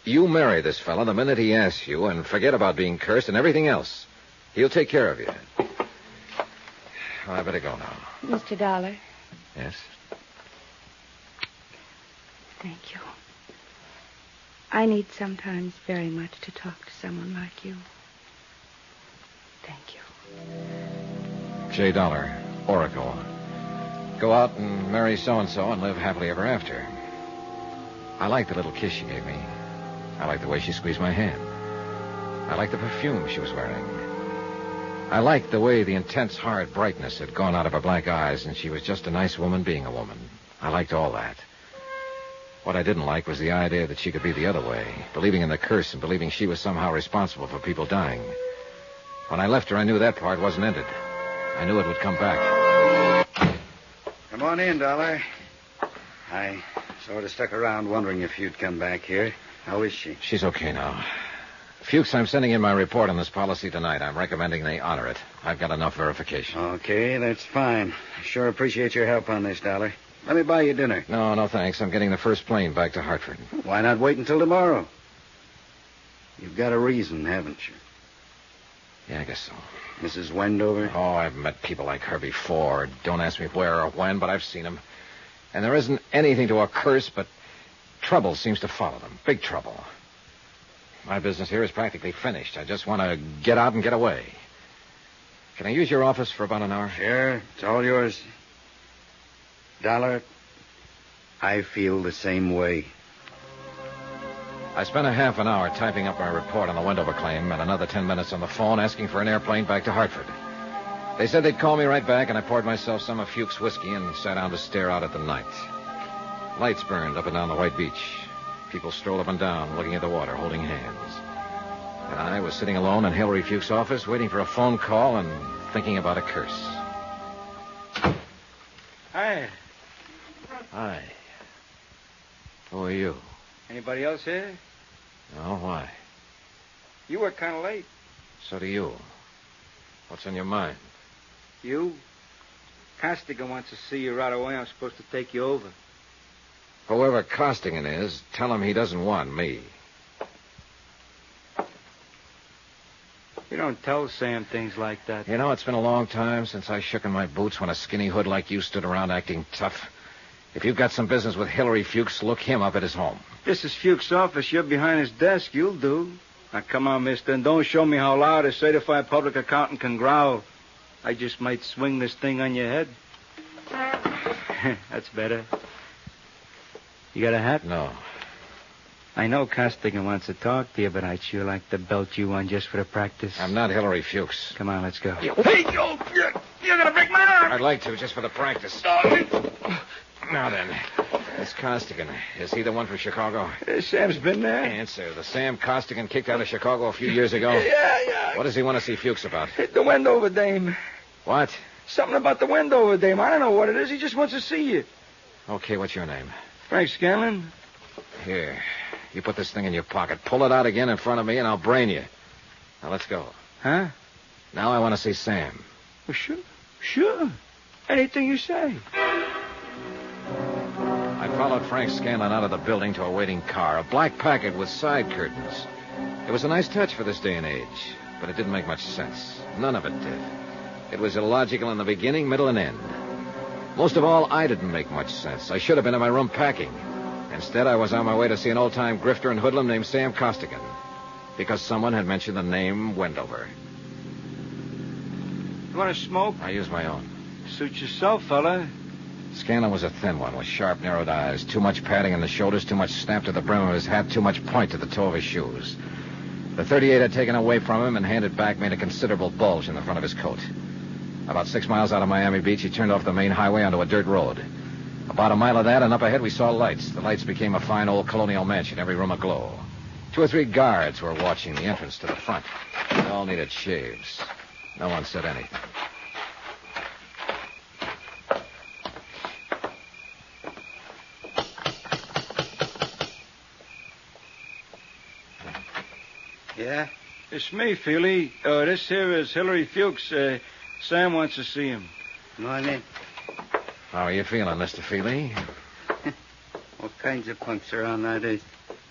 S14: You marry this fella the minute he asks you and forget about being cursed and everything else. He'll take care of you. Well, I better go now.
S13: Mr. Dollar.
S14: Yes?
S13: Thank you. I need sometimes very much to talk to someone like you. Thank you.
S14: J. Dollar, Oracle. Go out and marry so-and-so and live happily ever after. I like the little kiss she gave me. I like the way she squeezed my hand. I like the perfume she was wearing. I liked the way the intense, hard brightness had gone out of her black eyes, and she was just a nice woman being a woman. I liked all that. What I didn't like was the idea that she could be the other way, believing in the curse and believing she was somehow responsible for people dying. When I left her, I knew that part wasn't ended. I knew it would come back.
S16: Come on in, Dollar. I sort of stuck around wondering if you'd come back here. How is she?
S14: She's okay now. Fuchs, I'm sending in my report on this policy tonight. I'm recommending they honor it. I've got enough verification.
S16: Okay, that's fine. I sure appreciate your help on this, Dollar. Let me buy you dinner.
S14: No, thanks. I'm getting the first plane back to Hartford.
S16: Why not wait until tomorrow? You've got a reason, haven't you?
S14: Yeah, I guess so.
S16: Mrs. Wendover?
S14: Oh, I've met people like her before. Don't ask me where or when, but I've seen them. And there isn't anything to a curse, but trouble seems to follow them. Big trouble. My business here is practically finished. I just want to get out and get away. Can I use your office for about an hour?
S16: Sure. It's all yours. Dollar, I feel the same way.
S14: I spent a half an hour typing up my report on the Wendover claim and another 10 minutes on the phone asking for an airplane back to Hartford. They said they'd call me right back, and I poured myself some of Fuchs' whiskey and sat down to stare out at the night. Lights burned up and down the white beach. People strolled up and down, looking at the water, holding hands. And I was sitting alone in Hillary Fuchs' office, waiting for a phone call and thinking about a curse.
S8: Hi.
S14: Hi. Who are you?
S8: Anybody else here?
S14: No, why?
S8: You work kind of late.
S14: So do you. What's on your mind?
S8: You? Costigan wants to see you right away. I'm supposed to take you over.
S14: Whoever Costigan is, tell him he doesn't want me.
S8: You don't tell Sam things like that.
S14: You know, it's been a long time since I shook in my boots when a skinny hood like you stood around acting tough. If you've got some business with Hillary Fuchs, look him up at his home.
S8: This is Fuchs' office. You're behind his desk. You'll do. Now, come on, mister, and don't show me how loud a certified public accountant can growl. I just might swing this thing on your head. That's better. You got a hat?
S14: No.
S8: I know Costigan wants to talk to you, but I'd sure like to belt you one just for the practice.
S14: I'm not Hillary Fuchs.
S8: Come on, let's go.
S17: Hey, Joe! You're gonna break my arm!
S14: I'd like to, just for the practice. Now then, this Costigan, is he the one from Chicago?
S8: Sam's been there.
S14: Answer. The Sam Costigan kicked out of Chicago a few years ago?
S8: Yeah.
S14: What does he want to see Fuchs about?
S8: The Wendover dame.
S14: What?
S8: Something about the Wendover dame. I don't know what it is. He just wants to see you.
S14: Okay, what's your name?
S8: Frank Scanlon.
S14: Here. You put this thing in your pocket. Pull it out again in front of me, and I'll brain you. Now, let's go.
S8: Huh?
S14: Now I want to see Sam.
S8: Well, sure. Anything you say.
S14: I followed Frank Scanlon out of the building to a waiting car, a black Packard with side curtains. It was a nice touch for this day and age, but it didn't make much sense. None of it did. It was illogical in the beginning, middle, and end. Most of all, I didn't make much sense. I should have been in my room packing. Instead, I was on my way to see an old-time grifter and hoodlum named Sam Costigan, because someone had mentioned the name Wendover.
S8: You want to smoke?
S14: I use my own.
S8: Suit yourself, fella.
S14: Scanlon was a thin one with sharp, narrowed eyes, too much padding in the shoulders, too much snap to the brim of his hat, too much point to the toe of his shoes. The .38 I'd taken away from him and handed back made a considerable bulge in the front of his coat. About 6 miles out of Miami Beach, he turned off the main highway onto a dirt road. About a mile of that, and up ahead we saw lights. The lights became a fine old colonial mansion, every room aglow. 2 or 3 guards were watching the entrance to the front. They all needed shaves. No one said anything.
S16: Yeah?
S8: It's me, Feely. This here is Hillary Fuchs. Sam wants to see him.
S16: Morning.
S14: How are you feeling, Mr. Feely?
S16: What kinds of punks around nowadays?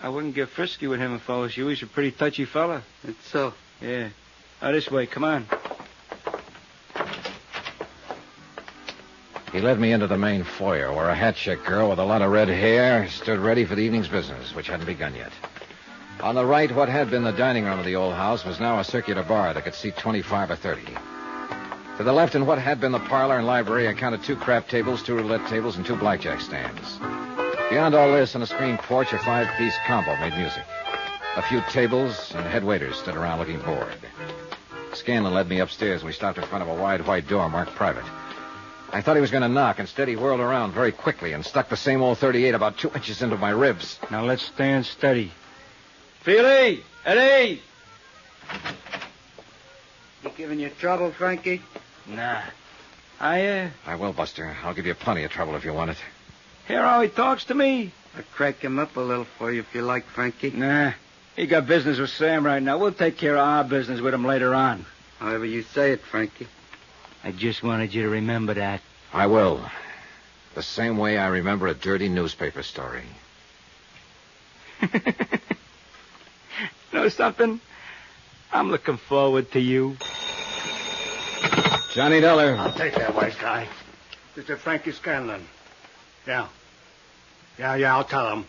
S8: I wouldn't get frisky with him if I was you. He's a pretty touchy fella.
S16: It's so.
S8: Yeah. This way. Come on.
S14: He led me into the main foyer, where a hat-check girl with a lot of red hair stood ready for the evening's business, which hadn't begun yet. On the right, what had been the dining room of the old house was now a circular bar that could seat 25 or 30. To the left, in what had been the parlor and library, I counted 2 crap tables, 2 roulette tables, and 2 blackjack stands. Beyond all this, on a screen porch, a 5-piece combo made music. A few tables and head waiters stood around looking bored. Scanlon led me upstairs, and we stopped in front of a wide white door marked private. I thought he was going to knock. Instead, he whirled around very quickly and stuck the same old .38 about 2 inches into my ribs.
S8: Now let's stand steady. Feely! Eddie!
S16: You giving you trouble, Frankie?
S8: Nah.
S14: I will, Buster. I'll give you plenty of trouble if you want it.
S8: Hear how he talks to me?
S16: I'll crack him up a little for you if you like, Frankie.
S8: Nah. He got business with Sam right now. We'll take care of our business with him later on.
S16: However you say it, Frankie.
S8: I just wanted you to remember that.
S14: I will. The same way I remember a dirty newspaper story.
S8: Know something? I'm looking forward to you.
S14: Johnny Dollar.
S18: I'll take that, white guy. This is Frankie Scanlon. Yeah, I'll tell him.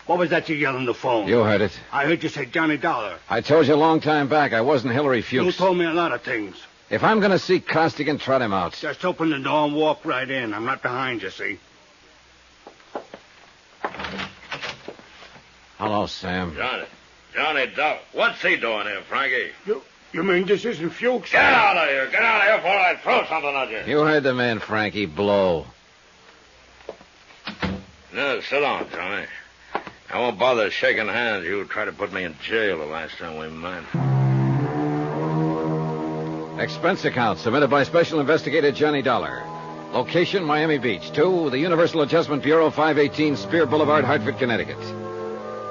S18: What was that you yelled on the phone?
S14: You heard it.
S18: I heard you say Johnny Dollar.
S14: I told you a long time back I wasn't Hillary Fuchs.
S18: You told me a lot of things.
S14: If I'm going to see Costigan, trot him out.
S18: Just open the door and walk right in. I'm not behind you, see?
S14: Hello, Sam.
S22: Johnny Dollar. What's he doing here, Frankie?
S18: You mean this isn't Fuchs?
S22: Get out of here. Get out of here before I throw something at you.
S14: You heard the man, Frankie. Blow.
S22: No, sit down, Johnny. I won't bother shaking hands. You tried to put me in jail the last time we met.
S14: Expense account submitted by Special Investigator Johnny Dollar. Location, Miami Beach. To the Universal Adjustment Bureau, 518 Spear Boulevard, Hartford, Connecticut.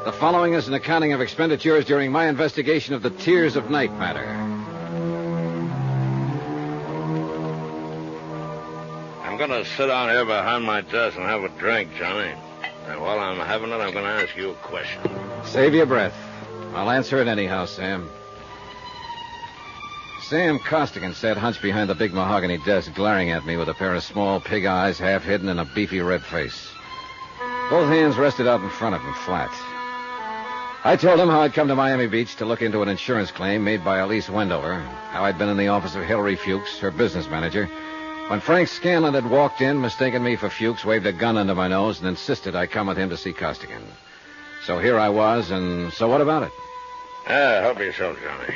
S14: The following is an accounting of expenditures during my investigation of the Tears of Night matter.
S22: I'm going to sit down here behind my desk and have a drink, Johnny. And while I'm having it, I'm going to ask you a question.
S14: Save your breath. I'll answer it anyhow, Sam. Sam Costigan sat hunched behind the big mahogany desk, glaring at me with a pair of small pig eyes half hidden in a beefy red face. Both hands rested out in front of him, flat. I told him how I'd come to Miami Beach to look into an insurance claim made by Elise Wendover, how I'd been in the office of Hillary Fuchs, her business manager, when Frank Scanlon had walked in, mistaken me for Fuchs, waved a gun under my nose, and insisted I come with him to see Costigan. So here I was, and so what about it?
S22: Help yourself, Johnny.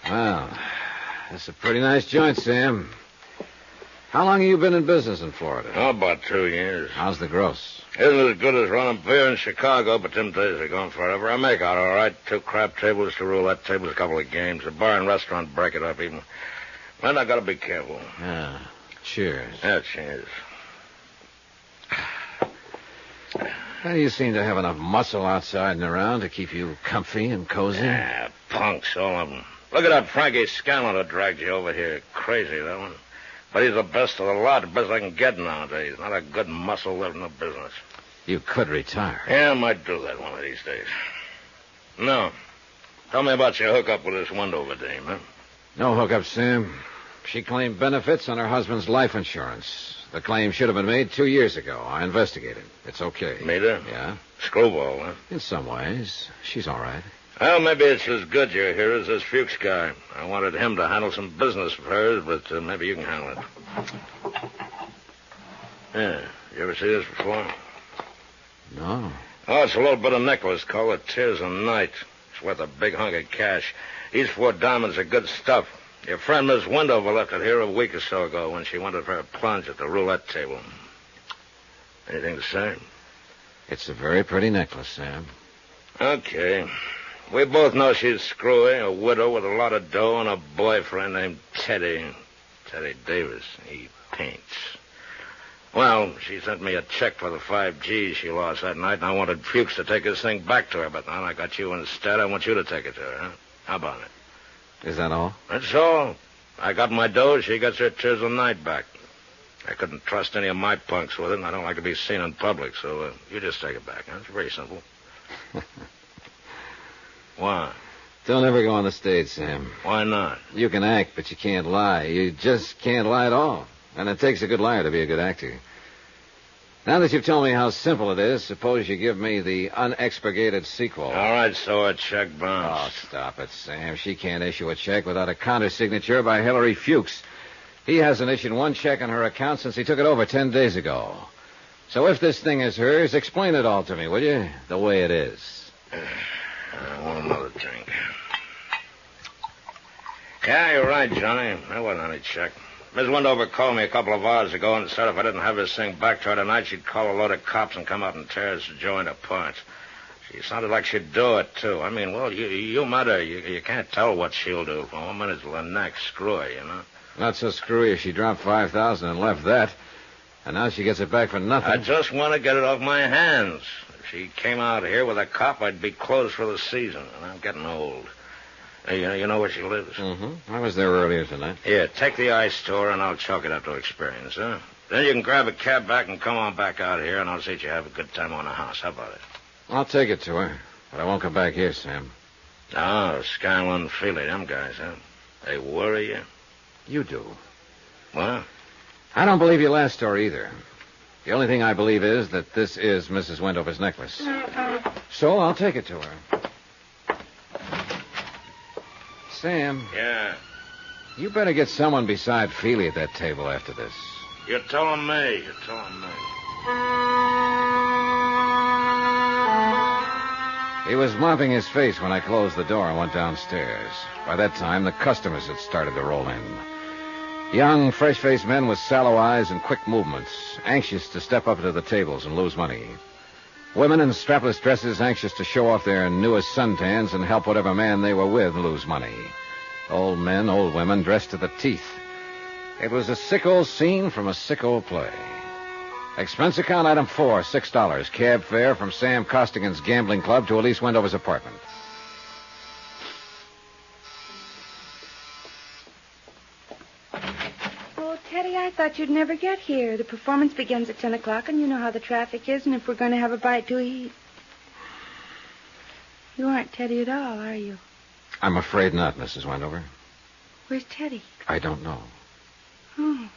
S14: Well, this is a pretty nice joint, Sam. How long have you been in business in Florida?
S22: Oh, about 2 years.
S14: How's the gross?
S22: Isn't as good as running beer in Chicago, but them days are gone forever. I make out all right. 2 crap tables, 2 roulette tables, a couple of games. A bar and restaurant break it up even. Man, I gotta be careful.
S14: Yeah. Cheers.
S22: Yeah, cheers.
S14: You seem to have enough muscle outside and around to keep you comfy and cozy.
S22: Yeah, punks, all of them. Look at that Frankie Scanlon that dragged you over here. Crazy, that one. But he's the best of the lot, the best I can get nowadays. Not a good muscle left in the business.
S14: You could retire.
S22: Yeah, I might do that one of these days. No. Tell me about your hookup with this Wendover dame, huh?
S14: No hookup, Sam. She claimed benefits on her husband's life insurance. The claim should have been made 2 years ago. I investigated. It's okay.
S22: Made her?
S14: Yeah.
S22: Screwball, huh?
S14: In some ways. She's all right.
S22: Well, maybe it's as good you're here as this Fuchs guy. I wanted him to handle some business of hers, but maybe you can handle it. Yeah. You ever see this before?
S14: No.
S22: Oh, it's a little bit of necklace called Tears of Night. It's worth a big hunk of cash. These 4 diamonds are good stuff. Your friend Miss Wendover left it here a week or so ago when she wanted for a plunge at the roulette table. Anything to say?
S14: It's a very pretty necklace, Sam.
S22: Okay. We both know she's screwy, a widow with a lot of dough, and a boyfriend named Teddy. Teddy Davis. He paints.
S9: Well, she sent me a check for the 5 G's she lost that night, and I wanted Fuchs to take his thing back to her, but now I got you instead. I want you to take it to her, huh? How about it?
S14: Is that all?
S9: That's all. I got my dough, she gets her chisel night back. I couldn't trust any of my punks with it, and I don't like to be seen in public, so you just take it back, huh? It's very simple. Why?
S14: Don't ever go on the stage, Sam.
S9: Why not?
S14: You can act, but you can't lie. You just can't lie at all. And it takes a good liar to be a good actor. Now that you've told me how simple it is, suppose you give me the unexpurgated sequel.
S9: All right, so a check bounce.
S14: Oh, stop it, Sam. She can't issue a check without a countersignature by Hillary Fuchs. He hasn't issued one check on her account since he took it over 10 days ago. So if this thing is hers, explain it all to me, will you? The way it is.
S9: I want another drink. Yeah, you're right, Johnny. There wasn't any check. Miss Wendover called me a couple of hours ago and said if I didn't have this thing back to her tonight, she'd call a load of cops and come out and tear this joint apart. She sounded like she'd do it, too. I mean, well, you met her. You can't tell what she'll do. For 1 minute till the next. Screw her, you know?
S14: Not so screwy if she dropped $5,000 and left that. And now she gets it back for nothing.
S9: I just want to get it off my hands. If she came out here with a cop, I'd be closed for the season. And I'm getting old. You know where she lives?
S14: Mm-hmm. I was there earlier tonight.
S9: Here, take the ice to her, and I'll chalk it up to experience, huh? Then you can grab a cab back and come on back out here, and I'll see that you have a good time on the house. How about it?
S14: I'll take it to her, but I won't come back here, Sam.
S9: Oh, Scanlon and Feely, them guys, huh? They worry you?
S14: You do.
S9: What?
S14: I don't believe your last story either. The only thing I believe is that this is Mrs. Wendover's necklace. So I'll take it to her. Sam.
S9: Yeah?
S14: You better get someone beside Feely at that table after this.
S9: You're telling me. You're telling me.
S14: He was mopping his face when I closed the door and went downstairs. By that time, the customers had started to roll in. Young, fresh-faced men with sallow eyes and quick movements, anxious to step up to the tables and lose money. Women in strapless dresses, anxious to show off their newest suntans and help whatever man they were with lose money. Old men, old women, dressed to the teeth. It was a sick old scene from a sick old play. Expense account item 4, $6. Cab fare from Sam Costigan's gambling club to Elise Wendover's apartment.
S3: Oh, Teddy, I thought you'd never get here. The performance begins at 10 o'clock, and you know how the traffic is, and if we're going to have a bite to eat... You aren't Teddy at all, are you?
S14: I'm afraid not, Mrs. Wendover.
S3: Where's Teddy?
S14: I don't know.
S3: Oh.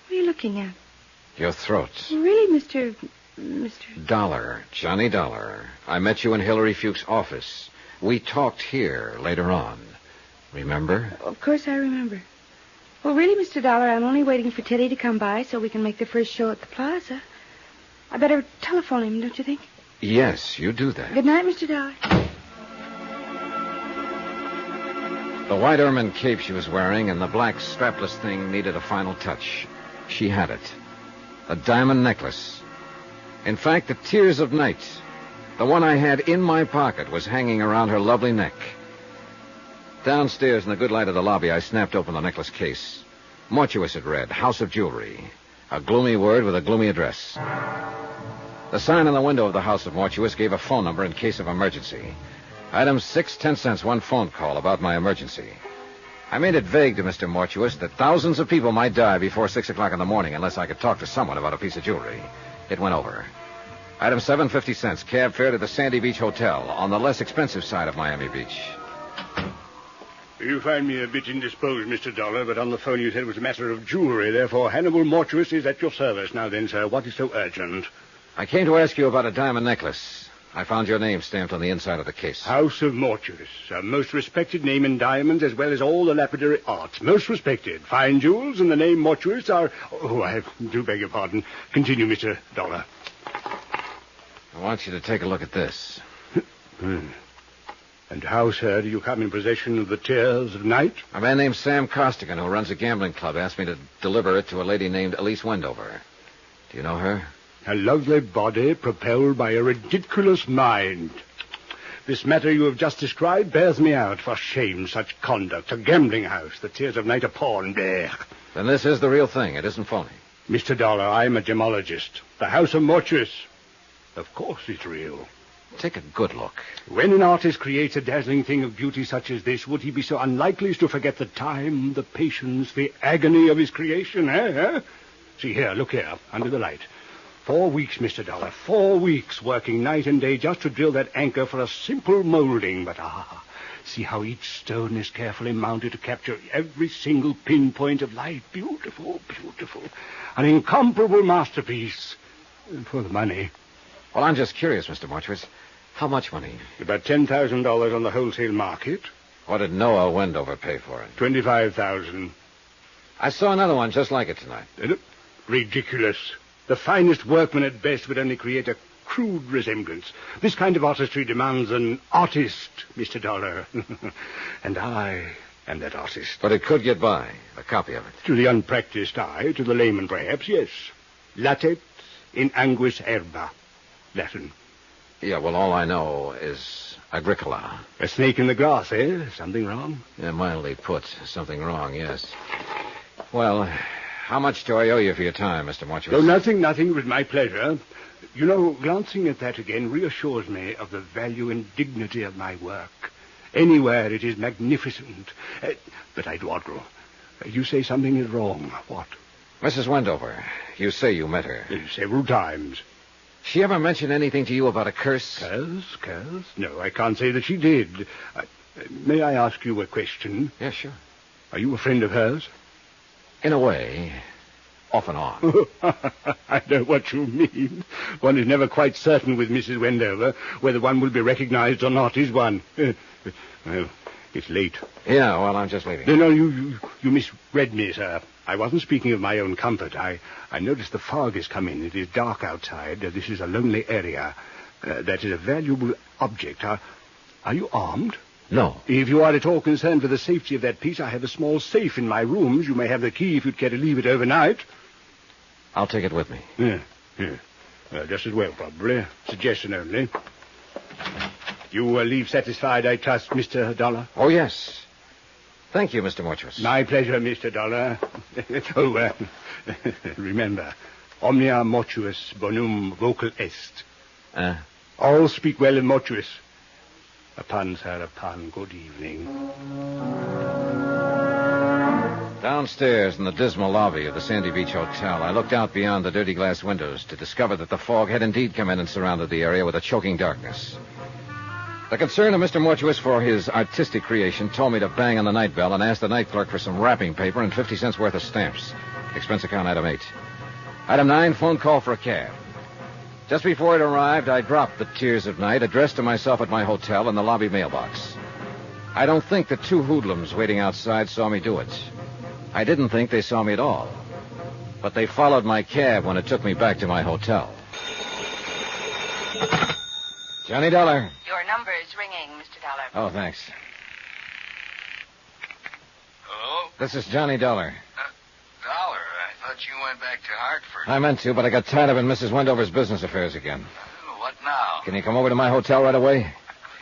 S3: What are you looking at?
S14: Your throat.
S3: Really, Mr.
S14: Dollar. Johnny Dollar. I met you in Hillary Fuchs' office. We talked here later on. Remember?
S3: Of course I remember. Well, really, Mr. Dollar, I'm only waiting for Teddy to come by so we can make the first show at the plaza. I better telephone him, don't you think?
S14: Yes, you do that.
S3: Good night, Mr. Dollar.
S14: The white ermine cape she was wearing and the black strapless thing needed a final touch. She had it. A diamond necklace. In fact, the Tears of Night, the one I had in my pocket, was hanging around her lovely neck. Downstairs in the good light of the lobby, I snapped open the necklace case. Mortuus it read, House of Jewelry. A gloomy word with a gloomy address. The sign on the window of the House of Mortuus gave a phone number in case of emergency. Item 6, 10 cents, one phone call about my emergency. I made it vague to Mr. Mortuus that thousands of people might die before 6 o'clock in the morning unless I could talk to someone about a piece of jewelry. It went over. Item 7, 50 cents, cab fare to the Sandy Beach Hotel on the less expensive side of Miami Beach.
S18: You find me a bit indisposed, Mr. Dollar, but on the phone you said it was a matter of jewelry. Therefore, Hannibal Mortuus is at your service. Now then, sir, what is so urgent?
S14: I came to ask you about a diamond necklace. I found your name stamped on the inside of the case.
S18: House of Mortuus. A most respected name in diamonds as well as all the lapidary arts. Most respected. Fine jewels and the name Mortuus are... Oh, I do beg your pardon. Continue, Mr. Dollar.
S14: I want you to take a look at this.
S18: And how, sir, do you come in possession of the Tears of Night?
S14: A man named Sam Costigan, who runs a gambling club, asked me to deliver it to a lady named Elise Wendover. Do you know her?
S18: A lovely body propelled by a ridiculous mind. This matter you have just described bears me out. For shame, such conduct. A gambling house, the Tears of Night, a pawn. Blech.
S14: Then this is the real thing. It isn't phony.
S18: Mr. Dollar, I'm a gemologist. The House of Mortuus. Of course it's real.
S14: Take a good look.
S18: When an artist creates a dazzling thing of beauty such as this, would he be so unlikely as to forget the time, the patience, the agony of his creation, eh? See here, look here, under the light. 4 weeks, Mr. Dollar, 4 weeks working night and day just to drill that anchor for a simple molding. But, see how each stone is carefully mounted to capture every single pinpoint of light. Beautiful, beautiful. An incomparable masterpiece. For the money.
S14: Well, I'm just curious, Mr. Mortuis. How much money?
S18: About $10,000 on the wholesale market.
S14: What did Noah Wendover pay for it?
S18: $25,000.
S14: I saw another one just like it tonight.
S18: Ridiculous. The finest workman at best would only create a crude resemblance. This kind of artistry demands an artist, Mr. Dollar. And I am that artist.
S14: But it could get by, a copy of it.
S18: To the unpracticed eye, to the layman perhaps, yes. Latet in anguis herba. Latin.
S14: Yeah, well, all I know is agricola.
S18: A snake in the grass, eh? Something wrong?
S14: Yeah, mildly put. Something wrong, yes. Well, how much do I owe you for your time, Mr. Mortuis?
S18: Oh, nothing. It was my pleasure. You know, glancing at that again reassures me of the value and dignity of my work. Anywhere it is magnificent. But I dawdle. You say something is wrong. What?
S14: Mrs. Wendover, you say you met her.
S18: Several times.
S14: She ever mention anything to you about a curse?
S18: Curse? No, I can't say that she did. May I ask you a question?
S14: Yeah, sure.
S18: Are you a friend of hers?
S14: In a way. Off and on.
S18: I know what you mean. One is never quite certain with Mrs. Wendover whether one will be recognized or not, is one? Well, it's late.
S14: Yeah, well, I'm just leaving.
S18: No, you misread me, sir. I wasn't speaking of my own comfort. I noticed the fog has come in. It is dark outside. This is a lonely area. That is a valuable object. Are you armed?
S14: No.
S18: If you are at all concerned for the safety of that piece, I have a small safe in my rooms. You may have the key if you'd care to leave it overnight.
S14: I'll take it with me.
S18: Yeah. Just as well, probably. Suggestion only. You leave satisfied, I trust, Mr. Dollar?
S14: Oh, yes. Thank you, Mr. Mortuis.
S18: My pleasure, Mr. Dollar. Remember, omnia mortuus bonum vocal est. All speak well in mortuis. A pun, sir, a pun. Good evening.
S14: Downstairs in the dismal lobby of the Sandy Beach Hotel, I looked out beyond the dirty glass windows to discover that the fog had indeed come in and surrounded the area with a choking darkness. The concern of Mr. Mortuis for his artistic creation told me to bang on the night bell and ask the night clerk for some wrapping paper and 50 cents worth of stamps. Expense account item 8. Item 9, phone call for a cab. Just before it arrived, I dropped the Tears of Night addressed to myself at my hotel in the lobby mailbox. I don't think the two hoodlums waiting outside saw me do it. I didn't think they saw me at all. But they followed my cab when it took me back to my hotel. Johnny Dollar.
S6: Your number is ringing, Mr. Dollar.
S14: Oh, thanks.
S4: Hello?
S14: This is Johnny Dollar.
S4: Dollar? I thought you went back to Hartford.
S14: I meant to, but I got tied up in Mrs. Wendover's business affairs again.
S4: What now?
S14: Can you come over to my hotel right away?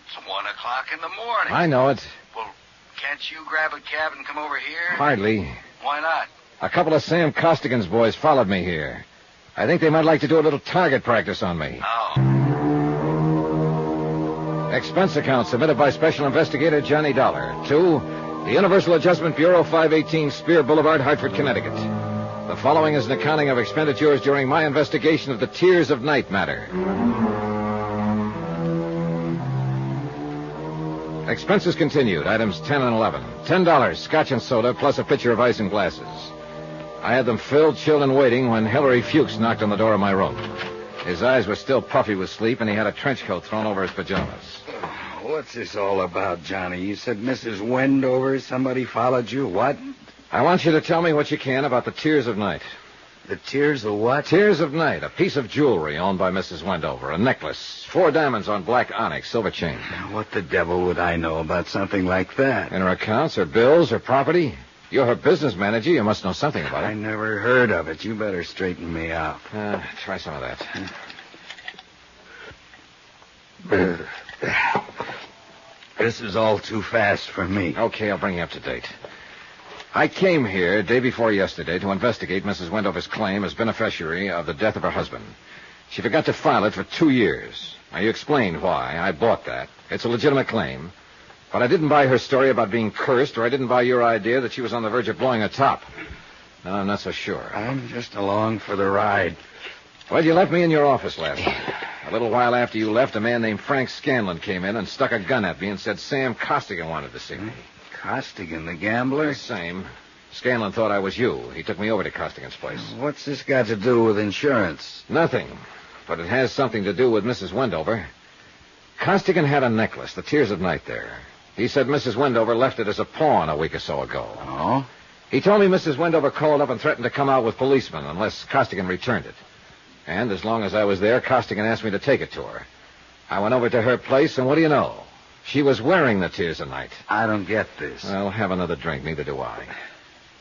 S4: It's 1 o'clock in the morning.
S14: I know it.
S4: Well, can't you grab a cab and come over here?
S14: Hardly.
S4: Why not?
S14: A couple of Sam Costigan's boys followed me here. I think they might like to do a little target practice on me.
S4: Oh.
S14: Expense account submitted by Special Investigator Johnny Dollar to the Universal Adjustment Bureau, 518 Spear Boulevard, Hartford, Connecticut. The following is an accounting of expenditures during my investigation of the Tears of Night matter. Expenses continued. Items 10 and 11. $10, scotch and soda, plus a pitcher of ice and glasses. I had them filled, chilled, and waiting when Hilary Fuchs knocked on the door of my room. His eyes were still puffy with sleep, and he had a trench coat thrown over his pajamas.
S16: What's this all about, Johnny? You said Mrs. Wendover, somebody followed you. What?
S14: I want you to tell me what you can about the Tears of Night.
S16: The Tears of what?
S14: Tears of Night, a piece of jewelry owned by Mrs. Wendover, a necklace, 4 diamonds on black onyx, silver chain.
S16: What the devil would I know about something like that?
S14: In her accounts, her bills, her property? You're her business manager. You must know something about it.
S16: I never heard of it. You better straighten me out.
S14: Try some of that.
S16: This is all too fast for me.
S14: Okay, I'll bring you up to date. I came here day before yesterday to investigate Mrs. Wendover's claim as beneficiary of the death of her husband. She forgot to file it for 2 years. Now, you explained why. I bought that. It's a legitimate claim. But I didn't buy her story about being cursed, or I didn't buy your idea that she was on the verge of blowing her top. No, I'm not so sure.
S16: I'm just along for the ride.
S14: Well, you left me in your office last night. A little while after you left, a man named Frank Scanlon came in and stuck a gun at me and said Sam Costigan wanted to see me.
S16: Costigan, the gambler?
S14: The same. Scanlon thought I was you. He took me over to Costigan's place.
S16: What's this got to do with insurance?
S14: Nothing. But it has something to do with Mrs. Wendover. Costigan had a necklace, the Tears of Night there. He said Mrs. Wendover left it as a pawn a week or so ago.
S16: Oh?
S14: He told me Mrs. Wendover called up and threatened to come out with policemen unless Costigan returned it. And as long as I was there, Costigan asked me to take it to her. I went over to her place, and what do you know? She was wearing the Tears of Night.
S16: I don't get this.
S14: Well, have another drink. Neither do I.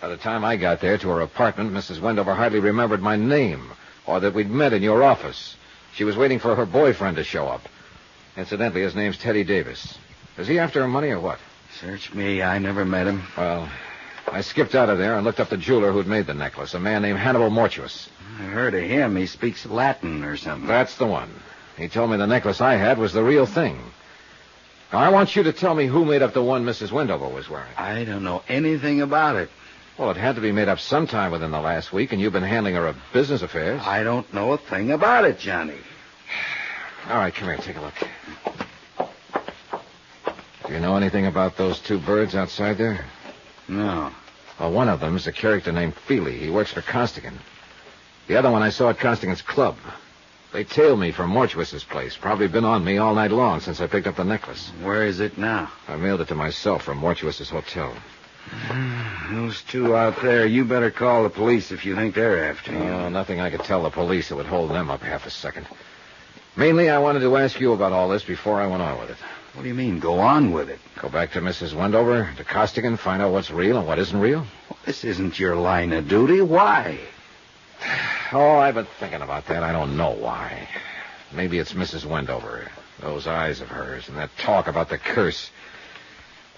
S14: By the time I got there to her apartment, Mrs. Wendover hardly remembered my name or that we'd met in your office. She was waiting for her boyfriend to show up. Incidentally, his name's Teddy Davis. Is he after her money or what?
S16: Search me. I never met him.
S14: Well, I skipped out of there and looked up the jeweler who'd made the necklace, a man named Hannibal Mortuus.
S16: I heard of him. He speaks Latin or something.
S14: That's the one. He told me the necklace I had was the real thing. Now, I want you to tell me who made up the one Mrs. Wendover was wearing.
S16: I don't know anything about it.
S14: Well, it had to be made up sometime within the last week, and you've been handling her business affairs.
S16: I don't know a thing about it, Johnny.
S14: All right, come here. Take a look. Do you know anything about those 2 birds outside there?
S16: No.
S14: Well, one of them's a character named Feely. He works for Costigan. The other one I saw at Costigan's club. They tailed me from Mortuus's place. Probably been on me all night long since I picked up the necklace.
S16: Where is it now?
S14: I mailed it to myself from Mortuus's hotel.
S16: Those 2 out there, you better call the police if you think they're after you.
S14: Oh, nothing I could tell the police that would hold them up half a second. Mainly, I wanted to ask you about all this before I went on with it.
S16: What do you mean, go on with it?
S14: Go back to Mrs. Wendover, to Costigan, find out what's real and what isn't real?
S16: Well, this isn't your line of duty. Why?
S14: Oh, I've been thinking about that. I don't know why. Maybe it's Mrs. Wendover. Those eyes of hers and that talk about the curse.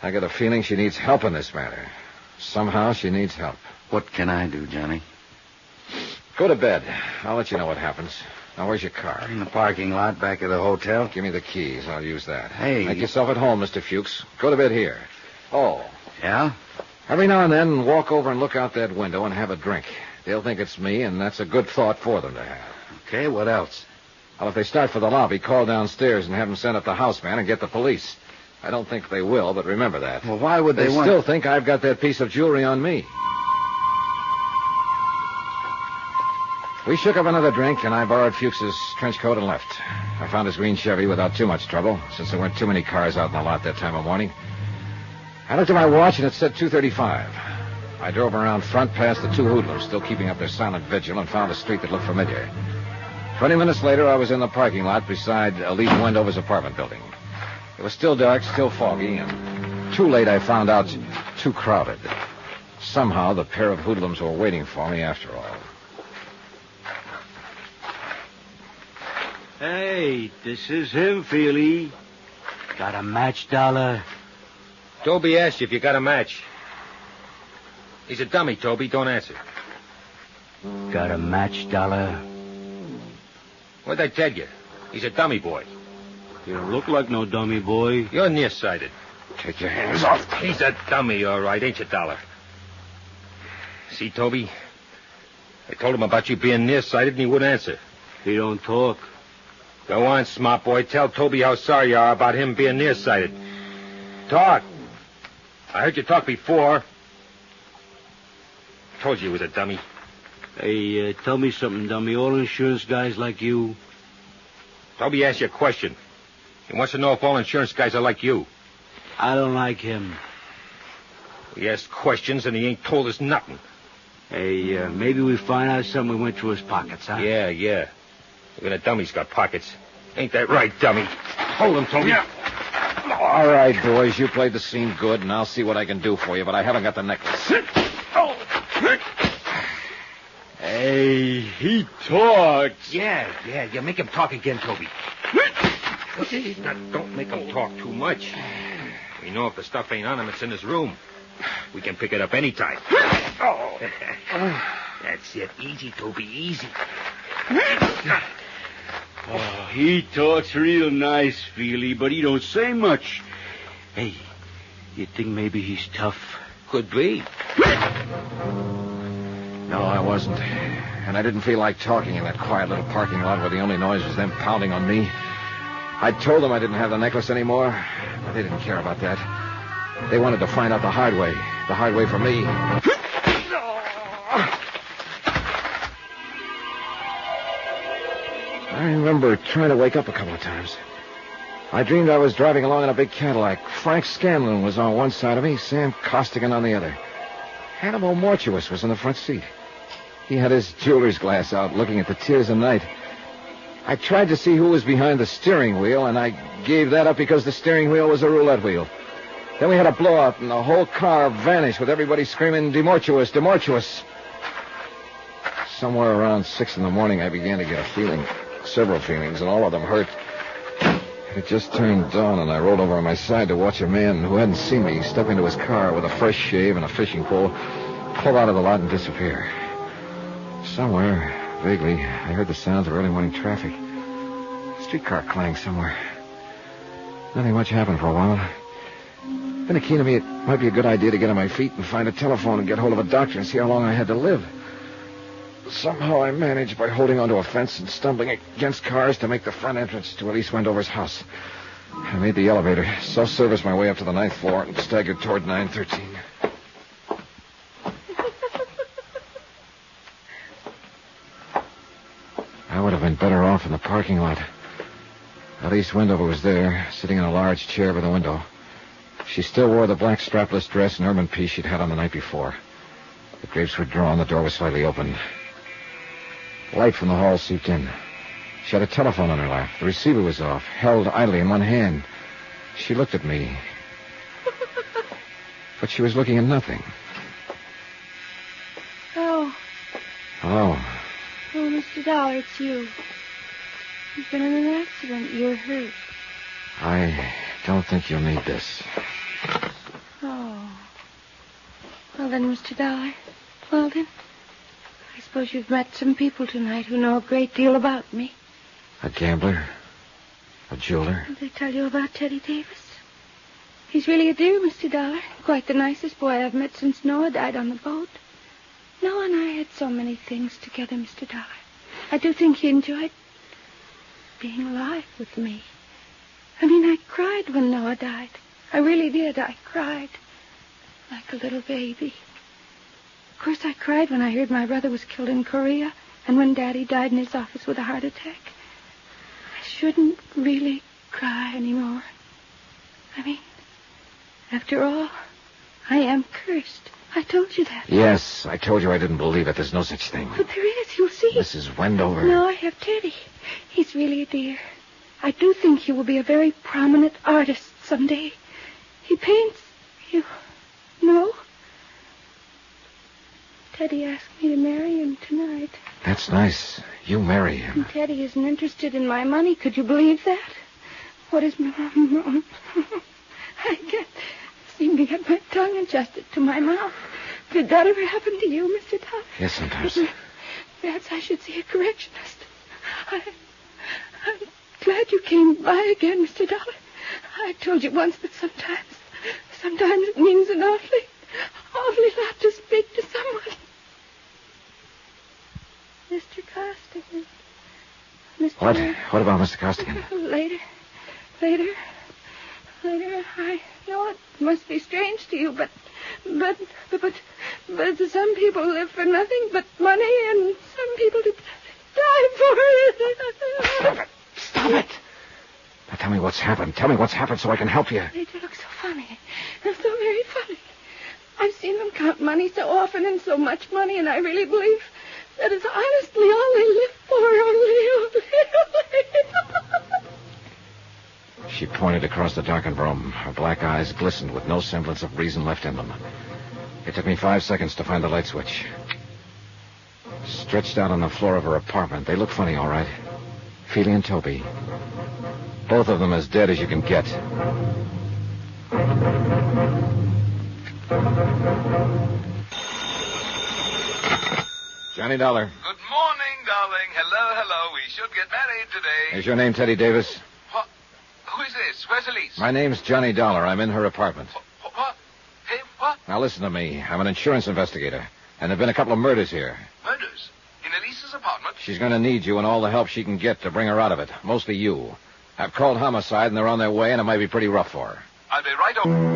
S14: I got a feeling she needs help in this matter. Somehow she needs help.
S16: What can I do, Johnny?
S14: Go to bed. I'll let you know what happens. Now, where's your car?
S16: In the parking lot back of the hotel.
S14: Give me the keys. I'll use that.
S16: Hey.
S14: Make yourself at home, Mr. Fuchs. Go to bed here. Oh.
S16: Yeah?
S14: Every now and then, walk over and look out that window and have a drink. They'll think it's me, and that's a good thought for them to have.
S16: Okay, what else?
S14: Well, if they start for the lobby, call downstairs and have them send up the houseman and get the police. I don't think they will, but remember that.
S16: Well, why would they want...
S14: still think I've got that piece of jewelry on me. We shook up another drink, and I borrowed Fuchs's trench coat and left. I found his green Chevy without too much trouble, since there weren't too many cars out in the lot that time of morning. I looked at my watch, and it said 2:35. I drove around front past the 2 hoodlums, still keeping up their silent vigil, and found a street that looked familiar. 20 minutes later, I was in the parking lot beside Elite Wendover's apartment building. It was still dark, still foggy, and too late I found out too crowded. Somehow, the pair of hoodlums were waiting for me after all.
S15: Hey, this is him, Feely. Got a match, Dollar?
S17: Toby asked you if you got a match. He's a dummy, Toby. Don't answer.
S15: Got a match, Dollar?
S17: What'd I tell you? He's a dummy boy.
S15: You don't look like no dummy boy.
S17: You're nearsighted.
S14: Take your hands off.
S17: He's a dummy, all right, ain't you, Dollar? See, Toby? I told him about you being nearsighted, and he wouldn't answer.
S15: He don't talk.
S17: Go on, smart boy. Tell Toby how sorry you are about him being nearsighted. Talk. I heard you talk before. Told you he was a dummy.
S15: Hey, tell me something, dummy. All insurance guys like you?
S17: Toby asked you a question. He wants to know if all insurance guys are like you.
S15: I don't like him.
S17: We asked questions, and he ain't told us nothing.
S15: Hey, maybe we find out something we went through his pockets, huh?
S17: Yeah. Even a dummy's got pockets. Ain't that right, dummy? Hold him, Toby.
S14: Yeah. All right, boys, you played the scene good, and I'll see what I can do for you, but I haven't got the necklace.
S15: Hey, he talks.
S17: Yeah, you make him talk again, Toby. Now, don't make him talk too much. We know if the stuff ain't on him, it's in his room.
S5: We can pick it up any time. Oh. That's it. Easy, Toby, easy.
S11: Oh, he talks real nice, Feely, but he don't say much. Hey, you think maybe he's tough?
S5: Could be.
S14: No, I wasn't. And I didn't feel like talking in that quiet little parking lot where the only noise was them pounding on me. I told them I didn't have the necklace anymore, but they didn't care about that. They wanted to find out the hard way for me. I remember trying to wake up a couple of times. I dreamed I was driving along in a big Cadillac. Frank Scanlon was on one side of me, Sam Costigan on the other. Hannibal Mortuus was in the front seat. He had his jeweler's glass out, looking at the tiers of night. I tried to see who was behind the steering wheel, and I gave that up because the steering wheel was a roulette wheel. Then we had a blowout, and the whole car vanished with everybody screaming, "Demortuous, Demortuous." Somewhere around 6 in the morning, I began to get a feeling, several feelings, and all of them hurt. It just turned dawn, and I rolled over on my side to watch a man who hadn't seen me step into his car with a fresh shave and a fishing pole, pull out of the lot and disappear. Somewhere, vaguely, I heard the sounds of early morning traffic. Streetcar clanged somewhere. Nothing much happened for a while. Then it came to me it might be a good idea to get on my feet and find a telephone and get hold of a doctor and see how long I had to live. Somehow I managed by holding onto a fence and stumbling against cars to make the front entrance to Elise Wendover's house. I made the elevator, self-serviced my way up to the 9th floor, and staggered toward 913. I would have been better off in the parking lot. Elise Wendover was there, sitting in a large chair by the window. She still wore the black strapless dress and ermine piece she'd had on the night before. The drapes were drawn, the door was slightly open. Light from the hall seeped in. She had a telephone on her lap. The receiver was off, held idly in one hand. She looked at me. But she was looking at nothing.
S3: Oh.
S14: Hello.
S3: Oh, Mr. Dollar, it's you. You've been in an accident. You're hurt.
S14: I don't think you'll need this.
S3: Oh. Well then, Mr. Dollar. Well then. I suppose you've met some people tonight who know a great deal about me.
S14: A gambler? A jeweler?
S3: Did they tell you about Teddy Davis? He's really a dear, Mr. Dollar. Quite the nicest boy I've met since Noah died on the boat. Noah and I had so many things together, Mr. Dollar. I do think he enjoyed being alive with me. I mean, I cried when Noah died. I really did. I cried like a little baby. Of course, I cried when I heard my brother was killed in Korea and when Daddy died in his office with a heart attack. I shouldn't really cry anymore. I mean, after all, I am cursed. I told you that.
S14: Yes, I told you I didn't believe it. There's no such thing.
S3: But there is. You'll see.
S14: Mrs. Wendover.
S3: No, I have Teddy. He's really a dear. I do think he will be a very prominent artist someday. He paints. You know? Teddy asked me to marry him tonight.
S14: That's nice. You marry him.
S3: And Teddy isn't interested in my money. Could you believe that? What is Mom? I can't seem to get my tongue adjusted to my mouth. Did that ever happen to you, Mr. Dollar?
S14: Yes, sometimes.
S3: Perhaps I should see a correctionist. I'm glad you came by again, Mr. Dollar. I told you once that sometimes it means an awfully lot to speak to someone. Mr. Costigan.
S14: What about Mr. Costigan?
S3: Later. I know it must be strange to you, but some people live for nothing but money, and some people die for it.
S14: Stop it! Now tell me what's happened. Tell me what's happened so I can help you.
S3: They do look so funny. They're so very funny. I've seen them count money so often and so much money, and I really believe that is honestly all they live for.
S14: She pointed across the darkened room. Her black eyes glistened with no semblance of reason left in them. It took me 5 seconds to find the light switch. Stretched out on the floor of her apartment, they look funny, all right. Feely and Toby. Both of them as dead as you can get. Johnny Dollar.
S4: Good morning, darling. Hello. We should get married today.
S14: Is your name Teddy Davis?
S4: What? Who is this? Where's Elise?
S14: My name's Johnny Dollar. I'm in her apartment.
S4: What? Hey, what?
S14: Now listen to me. I'm an insurance investigator, and there've been a couple of murders here.
S4: Murders? In Elise's apartment?
S14: She's going to need you and all the help she can get to bring her out of it. Mostly you. I've called homicide, and they're on their way, and it might be pretty rough for her.
S4: I'll be right over.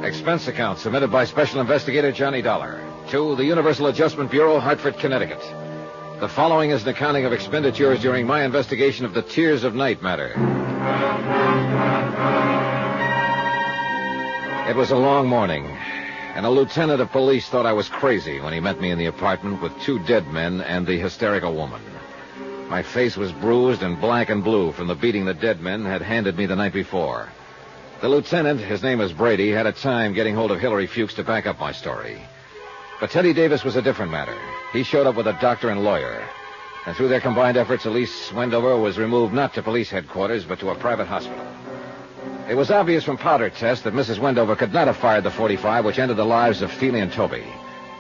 S14: Expense account submitted by Special Investigator Johnny Dollar to the Universal Adjustment Bureau, Hartford, Connecticut. The following is an accounting of expenditures during my investigation of the Tears of Night matter. It was a long morning, and a lieutenant of police thought I was crazy when he met me in the apartment with 2 dead men and the hysterical woman. My face was bruised and black and blue from the beating the dead men had handed me the night before. The lieutenant, his name is Brady, had a time getting hold of Hillary Fuchs to back up my story. But Teddy Davis was a different matter. He showed up with a doctor and lawyer. And through their combined efforts, Elise Wendover was removed not to police headquarters, but to a private hospital. It was obvious from powder tests that Mrs. Wendover could not have fired the .45 which ended the lives of Feely and Toby.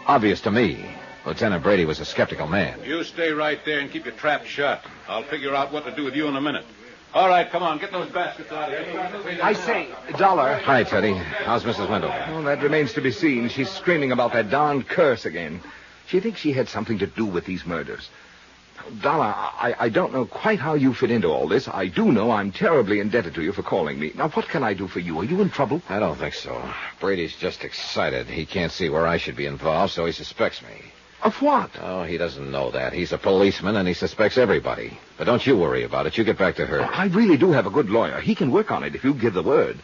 S14: Obvious to me. Lieutenant Brady was a skeptical man.
S11: You stay right there and keep your trap shut. I'll figure out what to do with you in a minute. All right, come on, get those baskets out of here.
S2: I say, Dollar.
S14: Hi, Teddy. How's Mrs. Wendover?
S2: Well, that remains to be seen. She's screaming about that darned curse again. She thinks she had something to do with these murders. Dollar, I don't know quite how you fit into all this. I do know I'm terribly indebted to you for calling me. Now, what can I do for you? Are you in trouble?
S14: I don't think so. Brady's just excited. He can't see where I should be involved, so he suspects me.
S2: Of what?
S14: Oh, he doesn't know that. He's a policeman, and he suspects everybody. But don't you worry about it. You get back to her.
S2: I really do have a good lawyer. He can work on it if you give the word.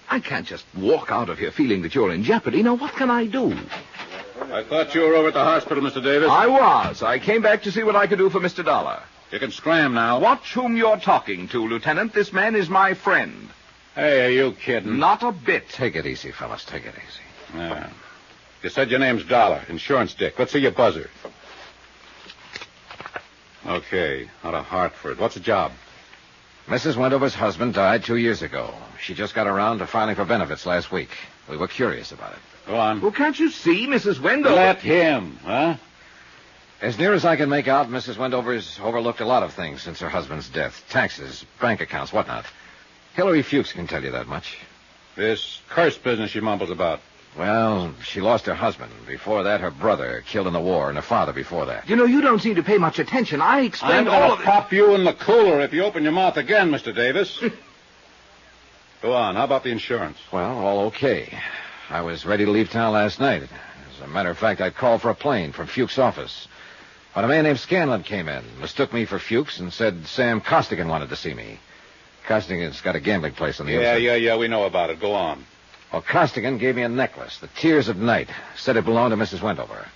S2: I can't just walk out of here feeling that you're in jeopardy. Now, what can I do?
S11: I thought you were over at the hospital, Mr. Davis.
S2: I was. I came back to see what I could do for Mr. Dollar.
S11: You can scram now.
S2: Watch whom you're talking to, Lieutenant. This man is my friend.
S11: Hey, are you kidding?
S2: Not a bit.
S14: Take it easy, fellas. Take it easy.
S11: Yeah. You said your name's Dollar, insurance dick. Let's see your buzzer. Okay, out of Hartford. What's the job?
S14: Mrs. Wendover's husband died 2 years ago. She just got around to filing for benefits last week. We were curious about it.
S11: Go on.
S2: Well, can't you see, Mrs. Wendover?
S11: Let him, huh?
S14: As near as I can make out, Mrs. Wendover's overlooked a lot of things since her husband's death. Taxes, bank accounts, whatnot. Hillary Fuchs can tell you that much.
S11: This curse business she mumbles about.
S14: Well, she lost her husband. Before that, her brother, killed in the war, and her father before that.
S2: You know, you don't seem to pay much attention. I explained all of it.
S11: I'm going to pop you in the cooler if you open your mouth again, Mr. Davis. Go on. How about the insurance?
S14: Well, all okay. I was ready to leave town last night. As a matter of fact, I'd called for a plane from Fuchs' office. When a man named Scanlon came in, mistook me for Fuchs, and said Sam Costigan wanted to see me. Costigan's got a gambling place on the inside.
S11: Yeah, we know about it. Go on.
S14: Well, Costigan gave me a necklace, the Tears of Night. Said it belonged to Mrs. Wendover.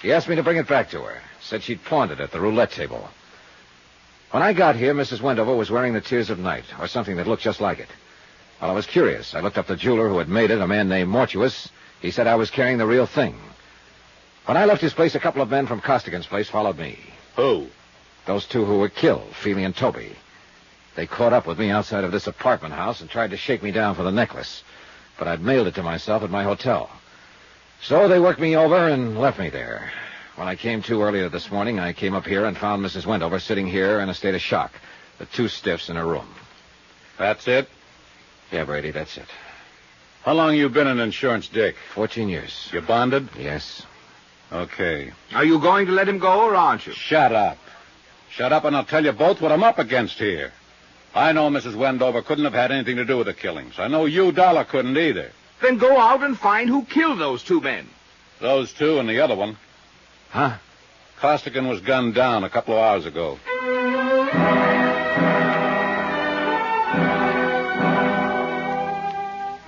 S14: He asked me to bring it back to her. Said she'd pawned it at the roulette table. When I got here, Mrs. Wendover was wearing the Tears of Night, or something that looked just like it. Well, I was curious. I looked up the jeweler who had made it, a man named Mortuus. He said I was carrying the real thing. When I left his place, a couple of men from Costigan's place followed me.
S11: Who?
S14: Those 2 who were killed, Feely and Toby. They caught up with me outside of this apartment house and tried to shake me down for the necklace. But I'd mailed it to myself at my hotel. So they worked me over and left me there. When I came to earlier this morning, I came up here and found Mrs. Wendover sitting here in a state of shock. The 2 stiffs in her room.
S11: That's it?
S14: Yeah, Brady, that's it.
S11: How long you been an insurance dick?
S14: 14 years.
S11: You bonded?
S14: Yes.
S11: Okay.
S2: Are you going to let him go, or aren't you?
S11: Shut up. Shut up, and I'll tell you both what I'm up against here. I know Mrs. Wendover couldn't have had anything to do with the killings. I know you, Dollar, couldn't either.
S2: Then go out and find who killed those 2 men.
S11: Those 2 and the other one.
S14: Huh?
S11: Costigan was gunned down a couple of hours ago.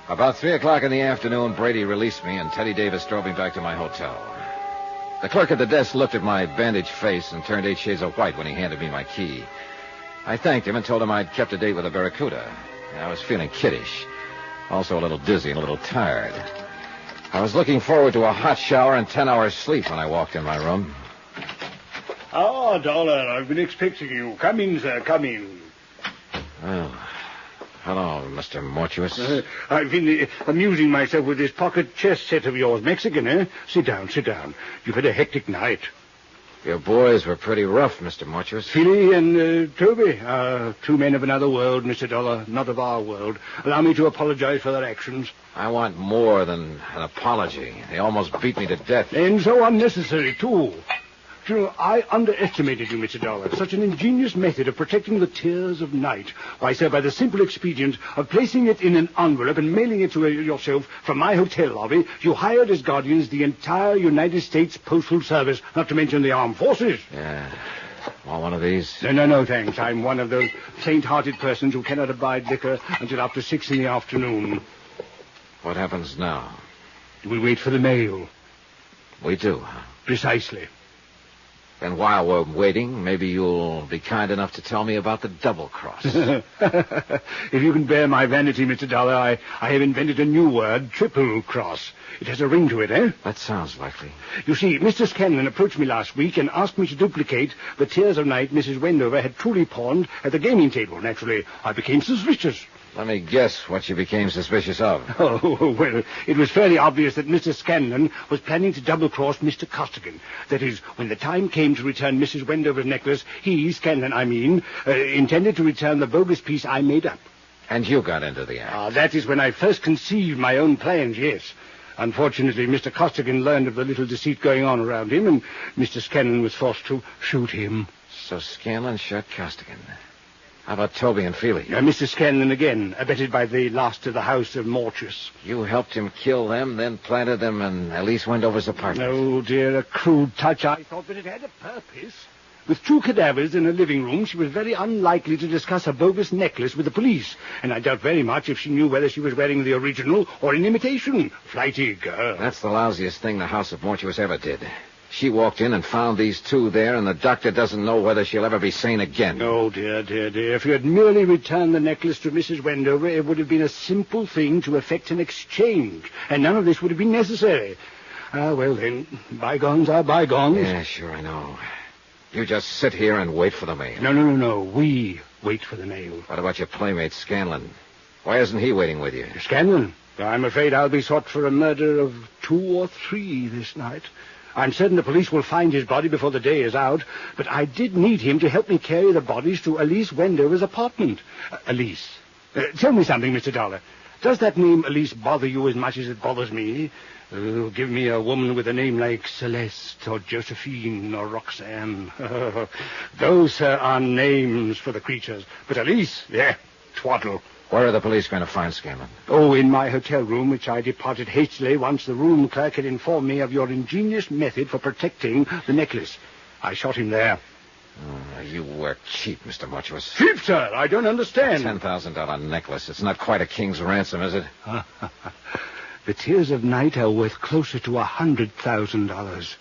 S14: About 3 o'clock in the afternoon, Brady released me, and Teddy Davis drove me back to my hotel. The clerk at the desk looked at my bandaged face and turned 8 shades of white when he handed me my key. I thanked him and told him I'd kept a date with a Barracuda. I was feeling kiddish, also a little dizzy and a little tired. I was looking forward to a hot shower and 10 hours sleep when I walked in my room.
S18: Oh, Dollar, I've been expecting you. Come in, sir, come in.
S14: Oh, hello, Mr. Mortuus?
S18: I've been amusing myself with this pocket chess set of yours. Mexican, eh? Sit down, sit down. You've had a hectic night.
S14: Your boys were pretty rough, Mr. Mortuus.
S18: Philly and Toby are two men of another world, Mr. Dollar, not of our world. Allow me to apologize for their actions.
S14: I want more than an apology. They almost beat me to death.
S18: And so unnecessary, too. You know, I underestimated you, Mr. Dollar. Such an ingenious method of protecting the tears of night. Why, sir, by the simple expedient of placing it in an envelope and mailing it to yourself from my hotel lobby, you hired as guardians the entire United States Postal Service, not to mention the armed forces.
S14: Yeah. Want one of these?
S18: No, thanks. I'm one of those faint-hearted persons who cannot abide liquor until after 6 in the afternoon.
S14: What happens now?
S18: We wait for the mail.
S14: We do, huh?
S18: Precisely.
S14: And while we're waiting, maybe you'll be kind enough to tell me about the double cross.
S18: If you can bear my vanity, Mr. Dollar, I have invented a new word, triple cross. It has a ring to it, eh?
S14: That sounds likely.
S18: You see, Mr. Scanlon approached me last week and asked me to duplicate the Tears of Night Mrs. Wendover had truly pawned at the gaming table. Naturally, I became suspicious.
S14: Let me guess what you became suspicious of.
S18: Oh, well, it was fairly obvious that Mr. Scanlon was planning to double-cross Mr. Costigan. That is, when the time came to return Mrs. Wendover's necklace, he, Scanlon, intended to return the bogus piece I made up.
S14: And you got into the act.
S18: That is when I first conceived my own plans, yes. Unfortunately, Mr. Costigan learned of the little deceit going on around him, and Mr. Scanlon was forced to shoot him.
S14: So Scanlon shot Costigan. How about Toby and Feely?
S18: Mr. Scanlon again, abetted by the last of the house of Mortius.
S14: You helped him kill them, then planted them in Elise Wendover's apartment.
S18: Oh, dear, a crude touch, I thought, but it had a purpose. With 2 cadavers in a living room, she was very unlikely to discuss a bogus necklace with the police, and I doubt very much if she knew whether she was wearing the original or an imitation. Flighty girl.
S14: That's the lousiest thing the house of Mortuus ever did. She walked in and found these 2 there, and the doctor doesn't know whether she'll ever be sane again.
S18: Oh, dear. If you had merely returned the necklace to Mrs. Wendover, it would have been a simple thing to effect an exchange, and none of this would have been necessary. Well, then, bygones are bygones.
S14: Yeah, sure, I know. You just sit here and wait for the mail.
S18: No. We wait for the mail.
S14: What about your playmate, Scanlon? Why isn't he waiting with you?
S18: Scanlon? I'm afraid I'll be sought for a murder of 2 or 3 this night. I'm certain the police will find his body before the day is out, but I did need him to help me carry the bodies to Elise Wendover's apartment. Elise. Tell me something, Mr. Dollar. Does that name Elise bother you as much as it bothers me? Give me a woman with a name like Celeste or Josephine or Roxanne. Those, sir, are names for the creatures. But Elise, twaddle.
S14: Where are the police going to find Scanlon?
S18: Oh, in my hotel room, which I departed hastily once the room clerk had informed me of your ingenious method for protecting the necklace. I shot him there.
S14: Oh, you were cheap, Mr. Mortuus.
S18: Cheap, sir? I don't understand.
S14: $10,000 necklace. It's not quite a king's ransom, is it?
S18: The Tears of Night are worth closer to $100,000.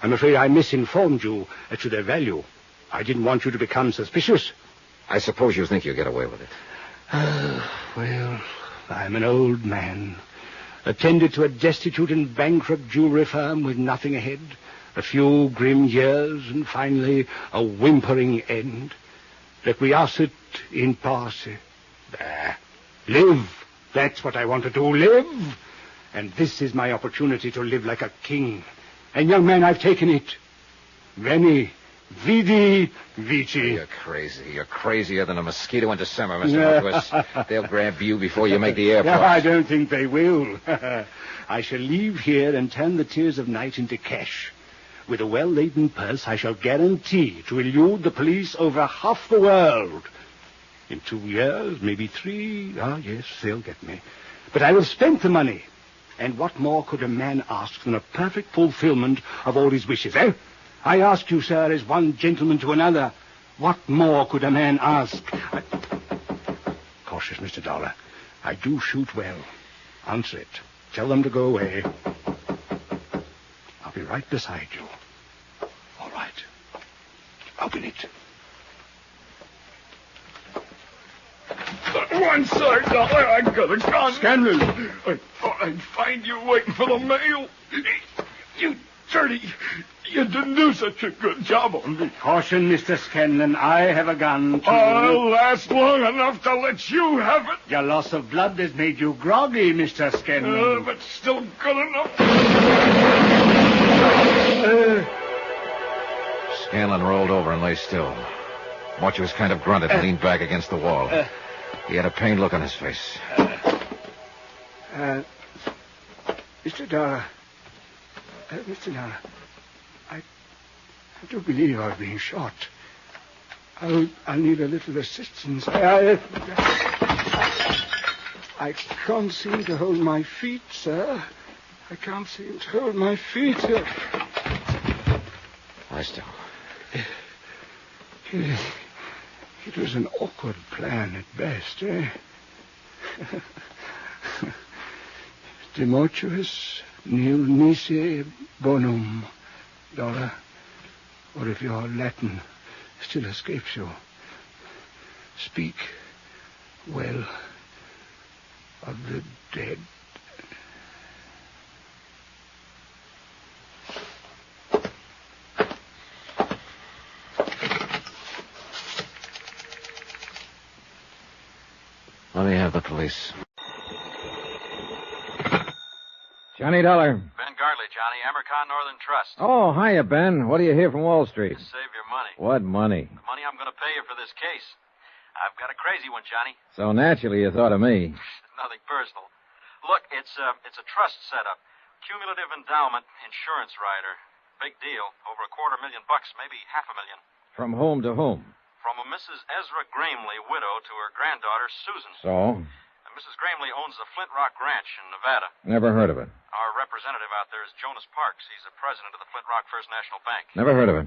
S18: I'm afraid I misinformed you as to their value. I didn't want you to become suspicious.
S14: I suppose you think you'll get away with it.
S18: Well, I'm an old man. Attended to a destitute and bankrupt jewelry firm with nothing ahead. A few grim years, and finally a whimpering end. Requiescit in pace. There. Live. That's what I want to do. Live. And this is my opportunity to live like a king. And, young man, I've taken it. Veni, vidi, vici.
S14: You're crazy. You're crazier than a mosquito in December, Mr. Mortuus. They'll grab you before you make the airport.
S18: No, I don't think they will. I shall leave here and turn the Tears of Night into cash. With a well-laden purse, I shall guarantee to elude the police over half the world. In 2 years, maybe 3, yes, they'll get me. But I will spend the money. And what more could a man ask than a perfect fulfillment of all his wishes, eh? I ask you, sir, as one gentleman to another, what more could a man ask? Cautious, Mr. Dollar. I do shoot well. Answer it. Tell them to go away. I'll be right beside you. All right. Open it.
S7: One side, Dollar, I got a gun.
S18: Scanlon!
S7: I thought I'd find you waiting for the mail. You Dirty. You didn't do such a good job on me.
S18: Caution, Mr. Scanlon. I have a gun, too.
S7: I'll last long enough to let you have it.
S18: Your loss of blood has made you groggy, Mr. Scanlon.
S7: But still good enough.
S14: Scanlon rolled over and lay still. Mortuus kind of grunted and leaned back against the wall. He had a pained look on his face.
S18: Mr. Dollar. Mr. Dollar. I do believe I've been shot. I'll need a little assistance. I can't seem to hold my feet, sir. I can't seem to hold my feet.
S14: Lie still.
S18: It was an awkward plan at best, eh? De mortuis nil nisi bonum, Dollar. Or if your Latin still escapes you, speak well of the dead.
S14: Let me have the police.
S12: Johnny Dollar.
S22: Ben Gartley, Johnny. Amercon Northern Trust.
S12: Oh, hiya, Ben. What do you hear from Wall Street?
S22: Save your money.
S12: What money?
S22: The money I'm going to pay you for this case. I've got a crazy one, Johnny.
S12: So naturally you thought of me.
S22: Nothing personal. Look, it's a trust setup. Cumulative endowment insurance rider. Big deal. Over $250,000, maybe $500,000.
S12: From whom to whom?
S22: From a Mrs. Ezra Gramley, widow, to her granddaughter, Susan.
S12: So?
S22: And Mrs. Gramley owns the Flint Rock Ranch in Nevada.
S12: Never heard of it.
S22: Our representative out there is Jonas Parks. He's the president of the Flint Rock First National Bank.
S12: Never heard of it.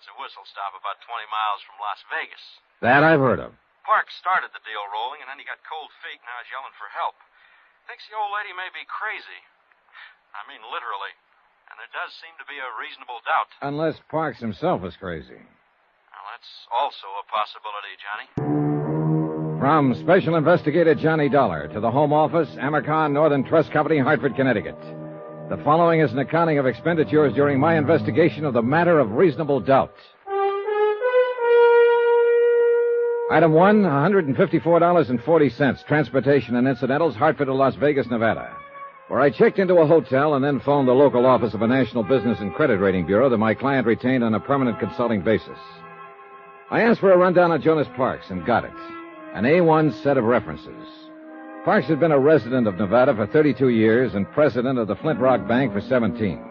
S22: It's a whistle stop about 20 miles from Las Vegas.
S12: That I've heard of.
S22: Parks started the deal rolling, and then he got cold feet. Now he's yelling for help. Thinks the old lady may be crazy. I mean, literally. And there does seem to be a reasonable doubt.
S12: Unless Parks himself is crazy.
S22: Well, that's also a possibility, Johnny.
S12: From Special Investigator Johnny Dollar to the Home Office, Amercon Northern Trust Company, Hartford, Connecticut. The following is an accounting of expenditures during my investigation of the matter of reasonable doubt. Item 1, $154.40, transportation and incidentals, Hartford to Las Vegas, Nevada, where I checked into a hotel and then phoned the local office of a national business and credit rating bureau that my client retained on a permanent consulting basis. I asked for a rundown on Jonas Parks and got it. An A1 set of references. Parks had been a resident of Nevada for 32 years and president of the Flint Rock Bank for 17.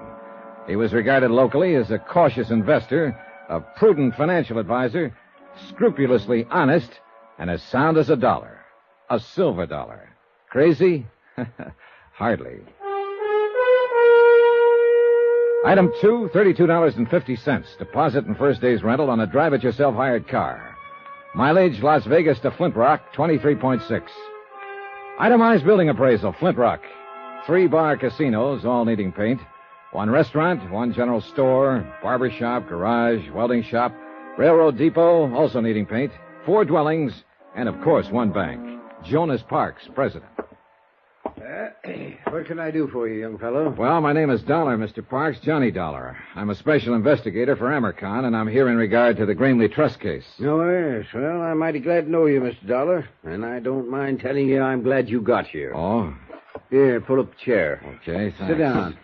S12: He was regarded locally as a cautious investor, a prudent financial advisor, scrupulously honest, and as sound as a dollar. A silver dollar. Crazy? Hardly. Item 2, $32.50. Deposit and first day's rental on a drive-it-yourself hired car. Mileage, Las Vegas to Flint Rock, 23.6. Itemized building appraisal, Flint Rock. 3 bar casinos, all needing paint. 1 restaurant, 1 general store, barber shop, garage, welding shop, railroad depot, also needing paint. 4 dwellings, and of course 1 bank. Jonas Parks, president.
S19: What can I do for you, young fellow?
S12: Well, my name is Dollar, Mr. Parks, Johnny Dollar. I'm a special investigator for Amercon, and I'm here in regard to the Gramley Trust case.
S19: Oh, yes. Well, I'm mighty glad to know you, Mr. Dollar. And I don't mind telling you I'm glad you got here.
S12: Oh?
S19: Here, pull up a chair.
S12: Okay, thanks.
S19: Sit down.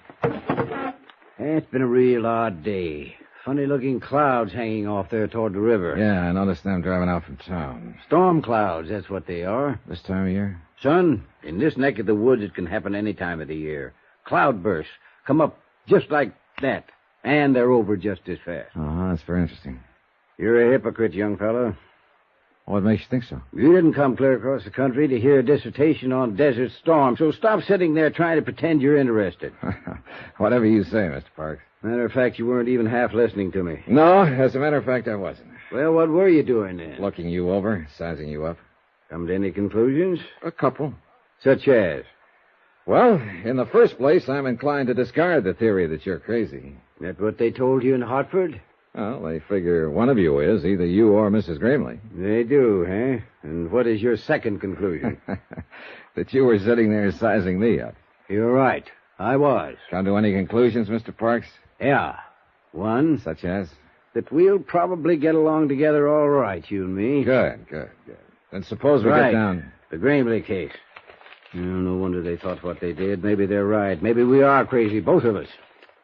S19: It's been a real odd day. Funny-looking clouds hanging off there toward the river.
S12: Yeah, I noticed them driving out from town.
S19: Storm clouds, that's what they are.
S12: This time of year?
S19: Son, in this neck of the woods, it can happen any time of the year. Cloudbursts come up just like that, and they're over just as fast.
S12: Uh-huh, that's very interesting.
S19: You're a hypocrite, young fellow.
S12: What makes you think so?
S19: You didn't come clear across the country to hear a dissertation on desert storms, so stop sitting there trying to pretend you're interested.
S12: Whatever you say, Mr. Parks.
S19: Matter of fact, you weren't even half listening to me.
S12: No, as a matter of fact, I wasn't.
S19: Well, what were you doing then?
S12: Looking you over, sizing you up.
S19: Come to any conclusions?
S12: A couple.
S19: Such as?
S12: Well, in the first place, I'm inclined to discard the theory that you're crazy.
S19: That what they told you in Hartford?
S12: Well, they figure one of you is, either you or Mrs. Gramley.
S19: They do, eh? And what is your second conclusion?
S12: That you were sitting there sizing me up.
S19: You're right. I was.
S12: Come to any conclusions, Mr. Parks?
S19: Yeah. One.
S12: Such as?
S19: That we'll probably get along together all right, you and me.
S12: Good. Then suppose we get down...
S19: The Gramley case. No wonder they thought what they did. Maybe they're right. Maybe we are crazy, both of us.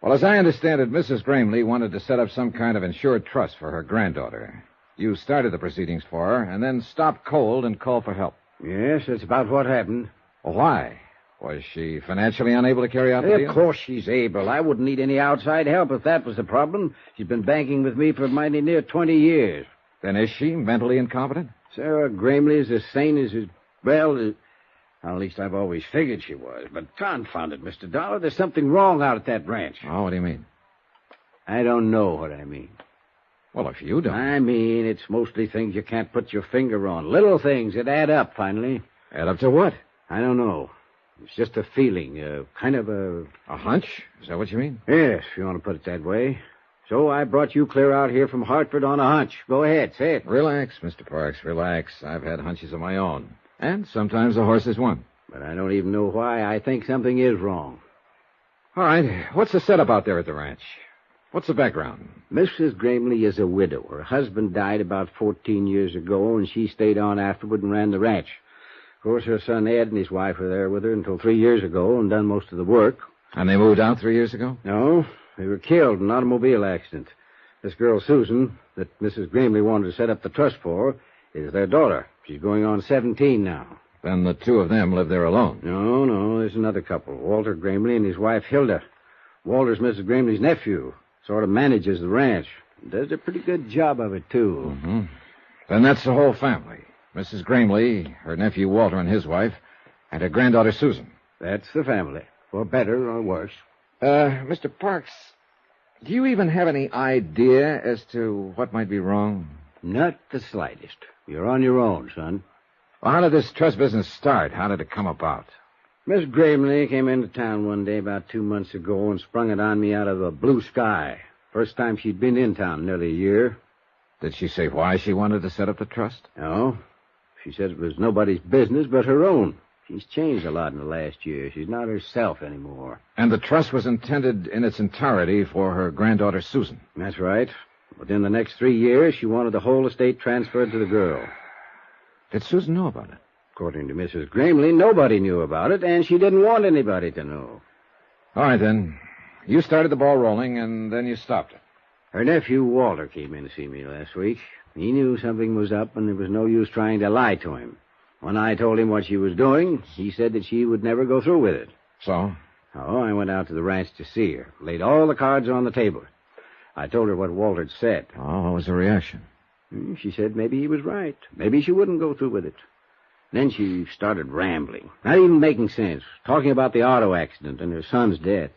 S12: Well, as I understand it, Mrs. Gramley wanted to set up some kind of insured trust for her granddaughter. You started the proceedings for her, and then stopped cold and called for help.
S19: Yes, that's about what happened.
S12: Well, why? Was she financially unable to carry out the deal?
S19: Of course she's able. I wouldn't need any outside help if that was the problem. She's been banking with me for mighty near 20 years.
S12: Then is she mentally incompetent?
S19: Sarah Gramley is as sane as... Well, at least I've always figured she was. But confound it, Mr. Dollar, there's something wrong out at that ranch.
S12: Oh, what do you mean?
S19: I don't know what I mean.
S12: Well, if you don't...
S19: I mean, it's mostly things you can't put your finger on. Little things that add up, finally.
S12: Add up to what?
S19: I don't know. It's just a feeling, kind of a...
S12: A hunch? Is that what you mean?
S19: Yes, if you want to put it that way. So I brought you clear out here from Hartford on a hunch. Go ahead, say it.
S12: Relax, Mr. Parks, relax. I've had hunches of my own. And sometimes the horse is one.
S19: But I don't even know why I think something is wrong.
S12: All right, what's the setup out there at the ranch? What's the background?
S19: Mrs. Gramley is a widow. Her husband died about 14 years ago, and she stayed on afterward and ran the ranch. Of course, her son Ed and his wife were there with her until 3 years ago and done most of the work.
S12: And they moved out 3 years ago?
S19: No, they were killed in an automobile accident. This girl, Susan, that Mrs. Gramley wanted to set up the trust for, is their daughter. She's going on 17 now.
S12: Then the two of them live there alone?
S19: No, there's another couple. Walter Gramley and his wife, Hilda. Walter's Mrs. Gramley's nephew. Sort of manages the ranch. Does a pretty good job of it, too.
S12: Mm-hmm. Then that's the whole family. Mrs. Gramley, her nephew Walter and his wife, and her granddaughter Susan.
S19: That's the family, for better or worse.
S12: Mr. Parks, do you even have any idea as to what might be wrong?
S19: Not the slightest. You're on your own, son.
S12: Well, how did this trust business start? How did it come about?
S19: Miss Gramley came into town one day about 2 months ago and sprung it on me out of a blue sky. First time she'd been in town in nearly a year.
S12: Did she say why she wanted to set up the trust?
S19: No. She said it was nobody's business but her own. She's changed a lot in the last year. She's not herself anymore.
S12: And the trust was intended in its entirety for her granddaughter Susan?
S19: That's right. Within the next 3 years, she wanted the whole estate transferred to the girl.
S12: Did Susan know about it?
S19: According to Mrs. Gramley, nobody knew about it, and she didn't want anybody to know.
S12: All right, then. You started the ball rolling, and then you stopped it.
S19: Her nephew, Walter, came in to see me last week. He knew something was up, and there was no use trying to lie to him. When I told him what she was doing, he said that she would never go through with it.
S12: So?
S19: Oh, I went out to the ranch to see her. Laid all the cards on the table. I told her what Walter had said.
S12: Oh, what was her reaction?
S19: She said maybe he was right. Maybe she wouldn't go through with it. Then she started rambling, not even making sense, talking about the auto accident and her son's death.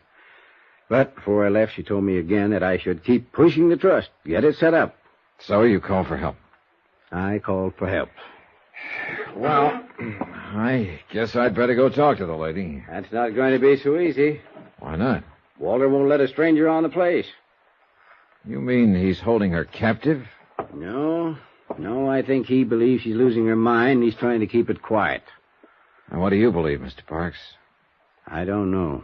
S19: But before I left, she told me again that I should keep pushing the trust, get it set up.
S12: So you called for help?
S19: I called for help.
S12: Well, I guess I'd better go talk to the lady.
S19: That's not going to be so easy.
S12: Why not?
S19: Walter won't let a stranger on the place.
S12: You mean he's holding her captive?
S19: No, I think he believes she's losing her mind, and he's trying to keep it quiet.
S12: And what do you believe, Mr. Parks?
S19: I don't know.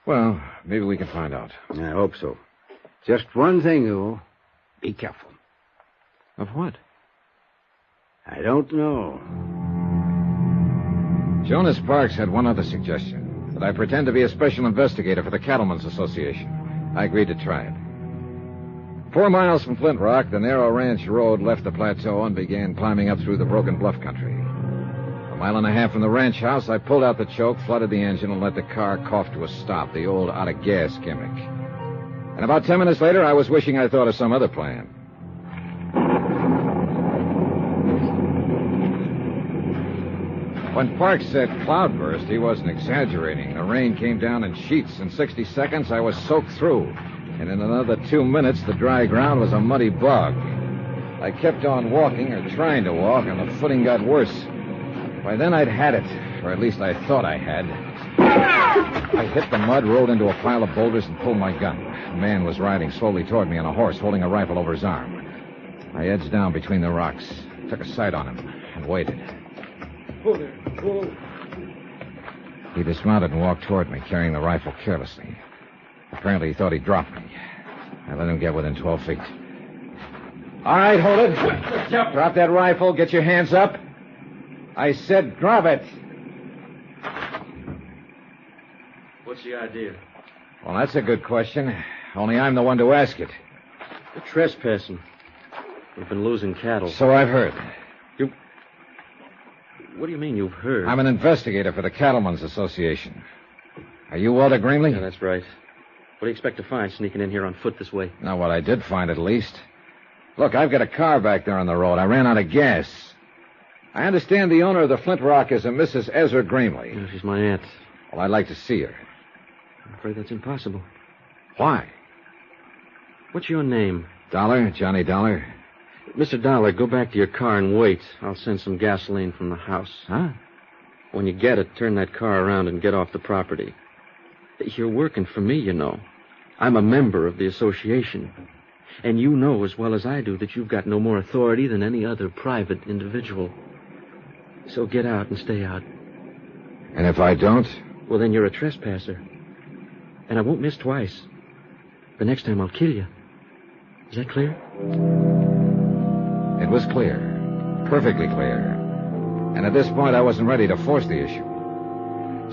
S12: Well, maybe we can find out.
S19: I hope so. Just one thing, though. Be careful.
S12: Of what?
S19: I don't know.
S12: Jonas Parks had one other suggestion, that I pretend to be a special investigator for the Cattlemen's Association. I agreed to try it. 4 miles from Flint Rock, the narrow ranch road left the plateau and began climbing up through the broken bluff country. 1.5 miles from the ranch house, I pulled out the choke, flooded the engine, and let the car cough to a stop, the old out-of-gas gimmick. And about 10 minutes later, I was wishing I'd thought of some other plan. When Parks said cloudburst, he wasn't exaggerating. The rain came down in sheets. In 60 seconds, I was soaked through. And in another 2 minutes, the dry ground was a muddy bog. I kept on walking, or trying to walk, and the footing got worse. By then, I'd had it, or at least I thought I had. I hit the mud, rolled into a pile of boulders, and pulled my gun. A man was riding slowly toward me on a horse, holding a rifle over his arm. I edged down between the rocks, took a sight on him, and waited. He dismounted and walked toward me, carrying the rifle carelessly. Apparently he thought he'd drop me. I let him get within 12 feet. All right, hold it. Drop that rifle. Get your hands up. I said drop it.
S20: What's the idea?
S12: Well, that's a good question. Only I'm the one to ask it.
S20: You're trespassing. We've been losing cattle.
S12: So I've heard.
S20: What do you mean you've heard?
S12: I'm an investigator for the Cattlemen's Association. Are you Walter Greenley?
S20: Yeah, that's right. What do you expect to find sneaking in here on foot this way?
S12: Not what I did find, at least. Look, I've got a car back there on the road. I ran out of gas. I understand the owner of the Flint Rock is a Mrs. Ezra Greenley.
S20: Yeah, she's my aunt.
S12: Well, I'd like to see her.
S20: I'm afraid that's impossible.
S12: Why?
S20: What's your name?
S12: Dollar, Johnny Dollar.
S20: Mr. Dollar, go back to your car and wait. I'll send some gasoline from the house.
S12: Huh?
S20: When you get it, turn that car around and get off the property. You're working for me, you know. I'm a member of the association. And you know as well as I do that you've got no more authority than any other private individual. So get out and stay out.
S12: And if I don't?
S20: Well, then you're a trespasser. And I won't miss twice. The next time I'll kill you. Is that clear?
S12: It was clear. Perfectly clear. And at this point, I wasn't ready to force the issue.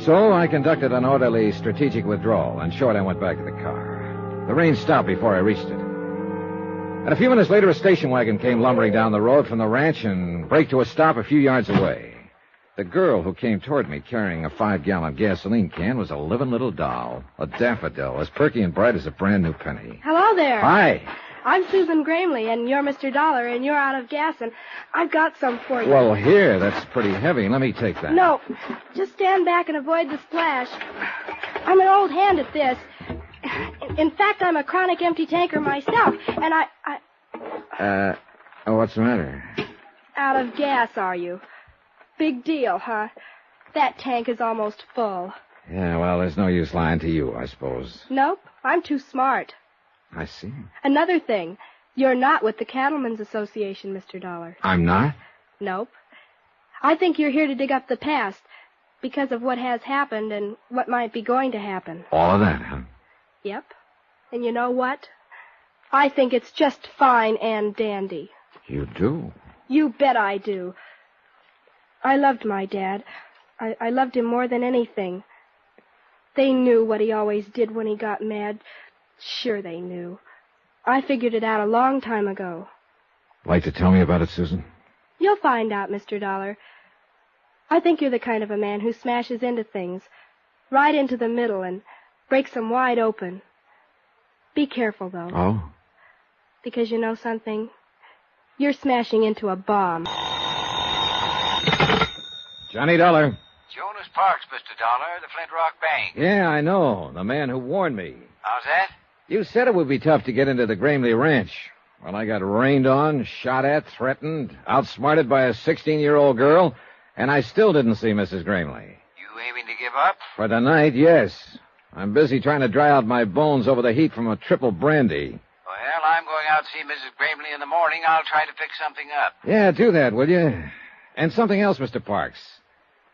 S12: So I conducted an orderly, strategic withdrawal. In short, I went back to the car. The rain stopped before I reached it. And a few minutes later, a station wagon came lumbering down the road from the ranch and braked to a stop a few yards away. The girl who came toward me carrying a 5-gallon gasoline can was a living little doll, a daffodil, as perky and bright as a brand new penny.
S21: Hello there.
S12: Hi.
S21: I'm Susan Gramley, and you're Mr. Dollar, and you're out of gas, and I've got some for you.
S12: Well, here, that's pretty heavy. Let me take that.
S21: No, just stand back and avoid the splash. I'm an old hand at this. In fact, I'm a chronic empty tanker myself, and
S12: what's the matter?
S21: Out of gas, are you? Big deal, huh? That tank is almost full.
S12: Yeah, well, there's no use lying to you, I suppose.
S21: Nope, I'm too smart.
S12: I see.
S21: Another thing, you're not with the Cattlemen's Association, Mr. Dollar.
S12: I'm not?
S21: Nope. I think you're here to dig up the past because of what has happened and what might be going to happen.
S12: All of that, huh?
S21: Yep. And you know what? I think it's just fine and dandy.
S12: You do?
S21: You bet I do. I loved my dad. I loved him more than anything. They knew what he always did when he got mad. Sure they knew. I figured it out a long time ago.
S12: Like to tell me about it, Susan?
S21: You'll find out, Mr. Dollar. I think you're the kind of a man who smashes into things, right into the middle, and breaks them wide open. Be careful, though.
S12: Oh?
S21: Because you know something? You're smashing into a bomb.
S12: Johnny Dollar.
S17: Jonas Parks, Mr. Dollar, the Flint Rock Bank.
S12: Yeah, I know. The man who warned me.
S17: How's that?
S12: You said it would be tough to get into the Gramley Ranch. Well, I got rained on, shot at, threatened, outsmarted by a 16-year-old girl, and I still didn't see Mrs. Gramley.
S17: You aiming to give up?
S12: For tonight, yes. I'm busy trying to dry out my bones over the heat from a triple brandy.
S17: Well, I'm going out to see Mrs. Gramley in the morning. I'll try to fix something up.
S12: Yeah, do that, will you? And something else, Mr. Parks.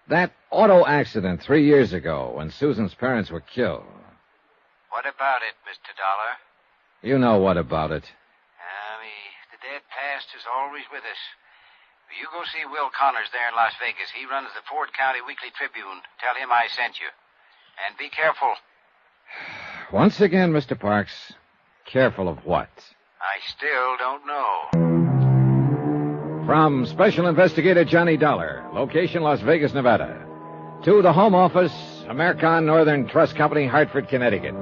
S12: That auto accident 3 years ago when Susan's parents were killed.
S17: What about it, Mr. Dollar?
S12: You know what about it.
S17: The dead past is always with us. You go see Will Connors there in Las Vegas. He runs the Ford County Weekly Tribune. Tell him I sent you. And be careful.
S12: Once again, Mr. Parks, careful of what?
S17: I still don't know.
S12: From Special Investigator Johnny Dollar, location Las Vegas, Nevada, to the Home Office, American Northern Trust Company, Hartford, Connecticut.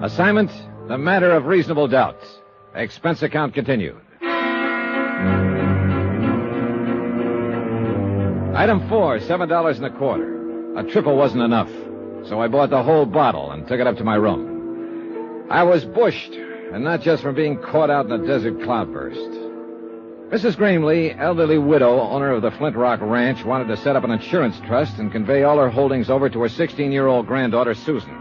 S12: Assignment, the matter of reasonable doubt. Expense account continued. Item 4, $7.25. A triple wasn't enough, so I bought the whole bottle and took it up to my room. I was bushed, and not just from being caught out in a desert cloudburst. Mrs. Gramley, elderly widow, owner of the Flint Rock Ranch, wanted to set up an insurance trust and convey all her holdings over to her 16-year-old granddaughter, Susan.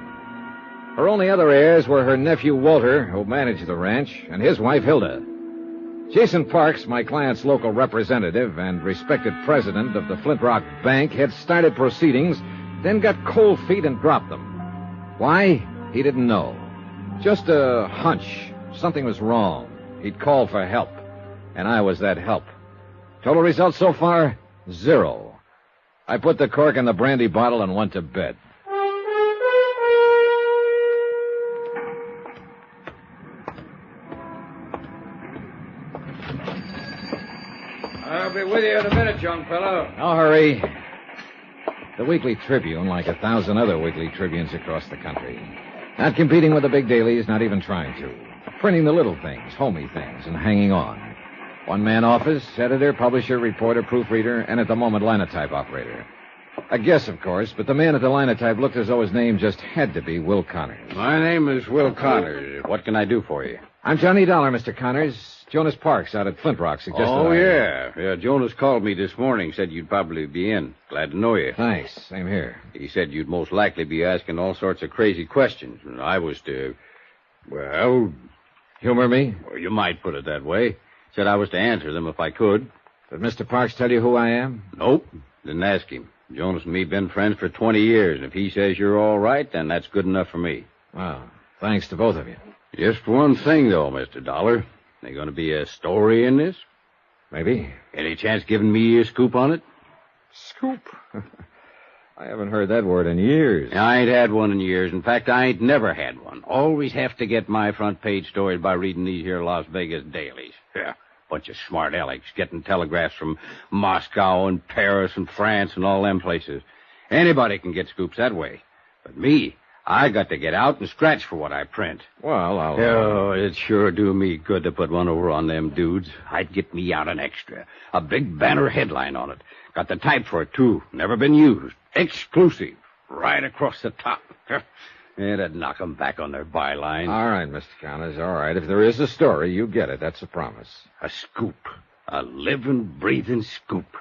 S12: Her only other heirs were her nephew, Walter, who managed the ranch, and his wife, Hilda. Jason Parks, my client's local representative and respected president of the Flint Rock Bank, had started proceedings then got cold feet and dropped them. Why? He didn't know. Just a hunch. Something was wrong. He'd called for help, and I was that help. Total result so far, 0. I put the cork in the brandy bottle and went to bed.
S8: I'll be with you in a minute, young fellow.
S12: No hurry. The Weekly Tribune, like 1,000 other weekly tribunes across the country. Not competing with the big dailies, not even trying to. Printing the little things, homey things, and hanging on. One-man office, editor, publisher, reporter, proofreader, and at the moment, linotype operator. A guess, of course, but the man at the linotype looked as though his name just had to be Will Connors.
S19: My name is Will Connors. What can I do for you?
S12: I'm Johnny Dollar, Mr. Connors. Jonas Parks out at Flint Rock suggested
S19: Yeah, Jonas called me this morning, said you'd probably be in. Glad to know you.
S12: Thanks. Same here.
S19: He said you'd most likely be asking all sorts of crazy questions. And I was to, well...
S12: Humor me?
S19: Well, you might put it that way. Said I was to answer them if I could.
S12: Did Mr. Parks tell you who I am?
S19: Nope. Didn't ask him. Jonas and me been friends for 20 years, and if he says you're all right, then that's good enough for me.
S12: Well, thanks to both of you.
S19: Just one thing, though, Mr. Dollar. There going to be a story in this?
S12: Maybe.
S19: Any chance giving me a scoop on it?
S12: Scoop? I haven't heard that word in years.
S19: I ain't had one in years. In fact, I ain't never had one. Always have to get my front page stories by reading these here Las Vegas dailies. Yeah. Bunch of smart alecks getting telegraphs from Moscow and Paris and France and all them places. Anybody can get scoops that way. But me, I got to get out and scratch for what I print.
S12: Well,
S19: Oh, it sure do me good to put one over on them dudes. I'd get me out an extra. A big banner headline on it. Got the type for it, too. Never been used. Exclusive. Right across the top. It'd knock 'em back on their byline.
S12: All right, Mr. Connors, all right. If there is a story, you get it. That's a promise.
S19: A scoop. A living, breathing scoop.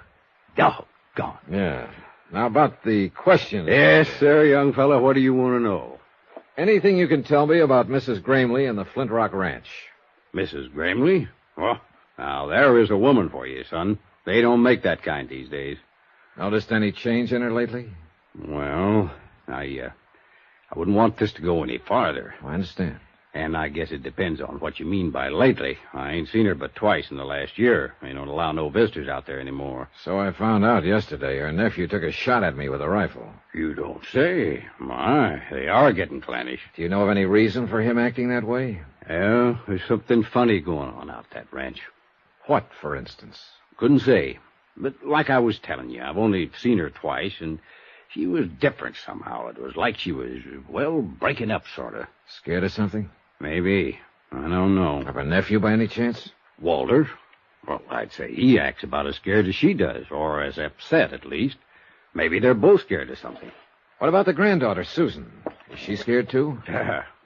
S19: Doggone.
S12: Yeah. Now, about the question.
S19: Yes, sir, young fella. What do you want to know?
S12: Anything you can tell me about Mrs. Gramley and the Flint Rock Ranch?
S19: Mrs. Gramley? Well, now, there is a woman for you, son. They don't make that kind these days.
S12: Noticed any change in her lately?
S19: Well, I wouldn't want this to go any farther.
S12: I understand.
S19: And I guess it depends on what you mean by lately. I ain't seen her but twice in the last year. They don't allow no visitors out there anymore.
S12: So I found out yesterday her nephew took a shot at me with a rifle.
S19: You don't say. My, they are getting clannish.
S12: Do you know of any reason for him acting that way?
S19: Yeah, there's something funny going on out that ranch.
S12: What, for instance?
S19: Couldn't say. But like I was telling you, I've only seen her twice, and she was different somehow. It was like she was, well, breaking up, sort of.
S12: Scared of something?
S19: Maybe. I don't know.
S12: Of her nephew, by any chance?
S19: Walter? Well, I'd say he acts about as scared as she does, or as upset, at least. Maybe they're both scared of something.
S12: What about the granddaughter, Susan? Is she scared, too?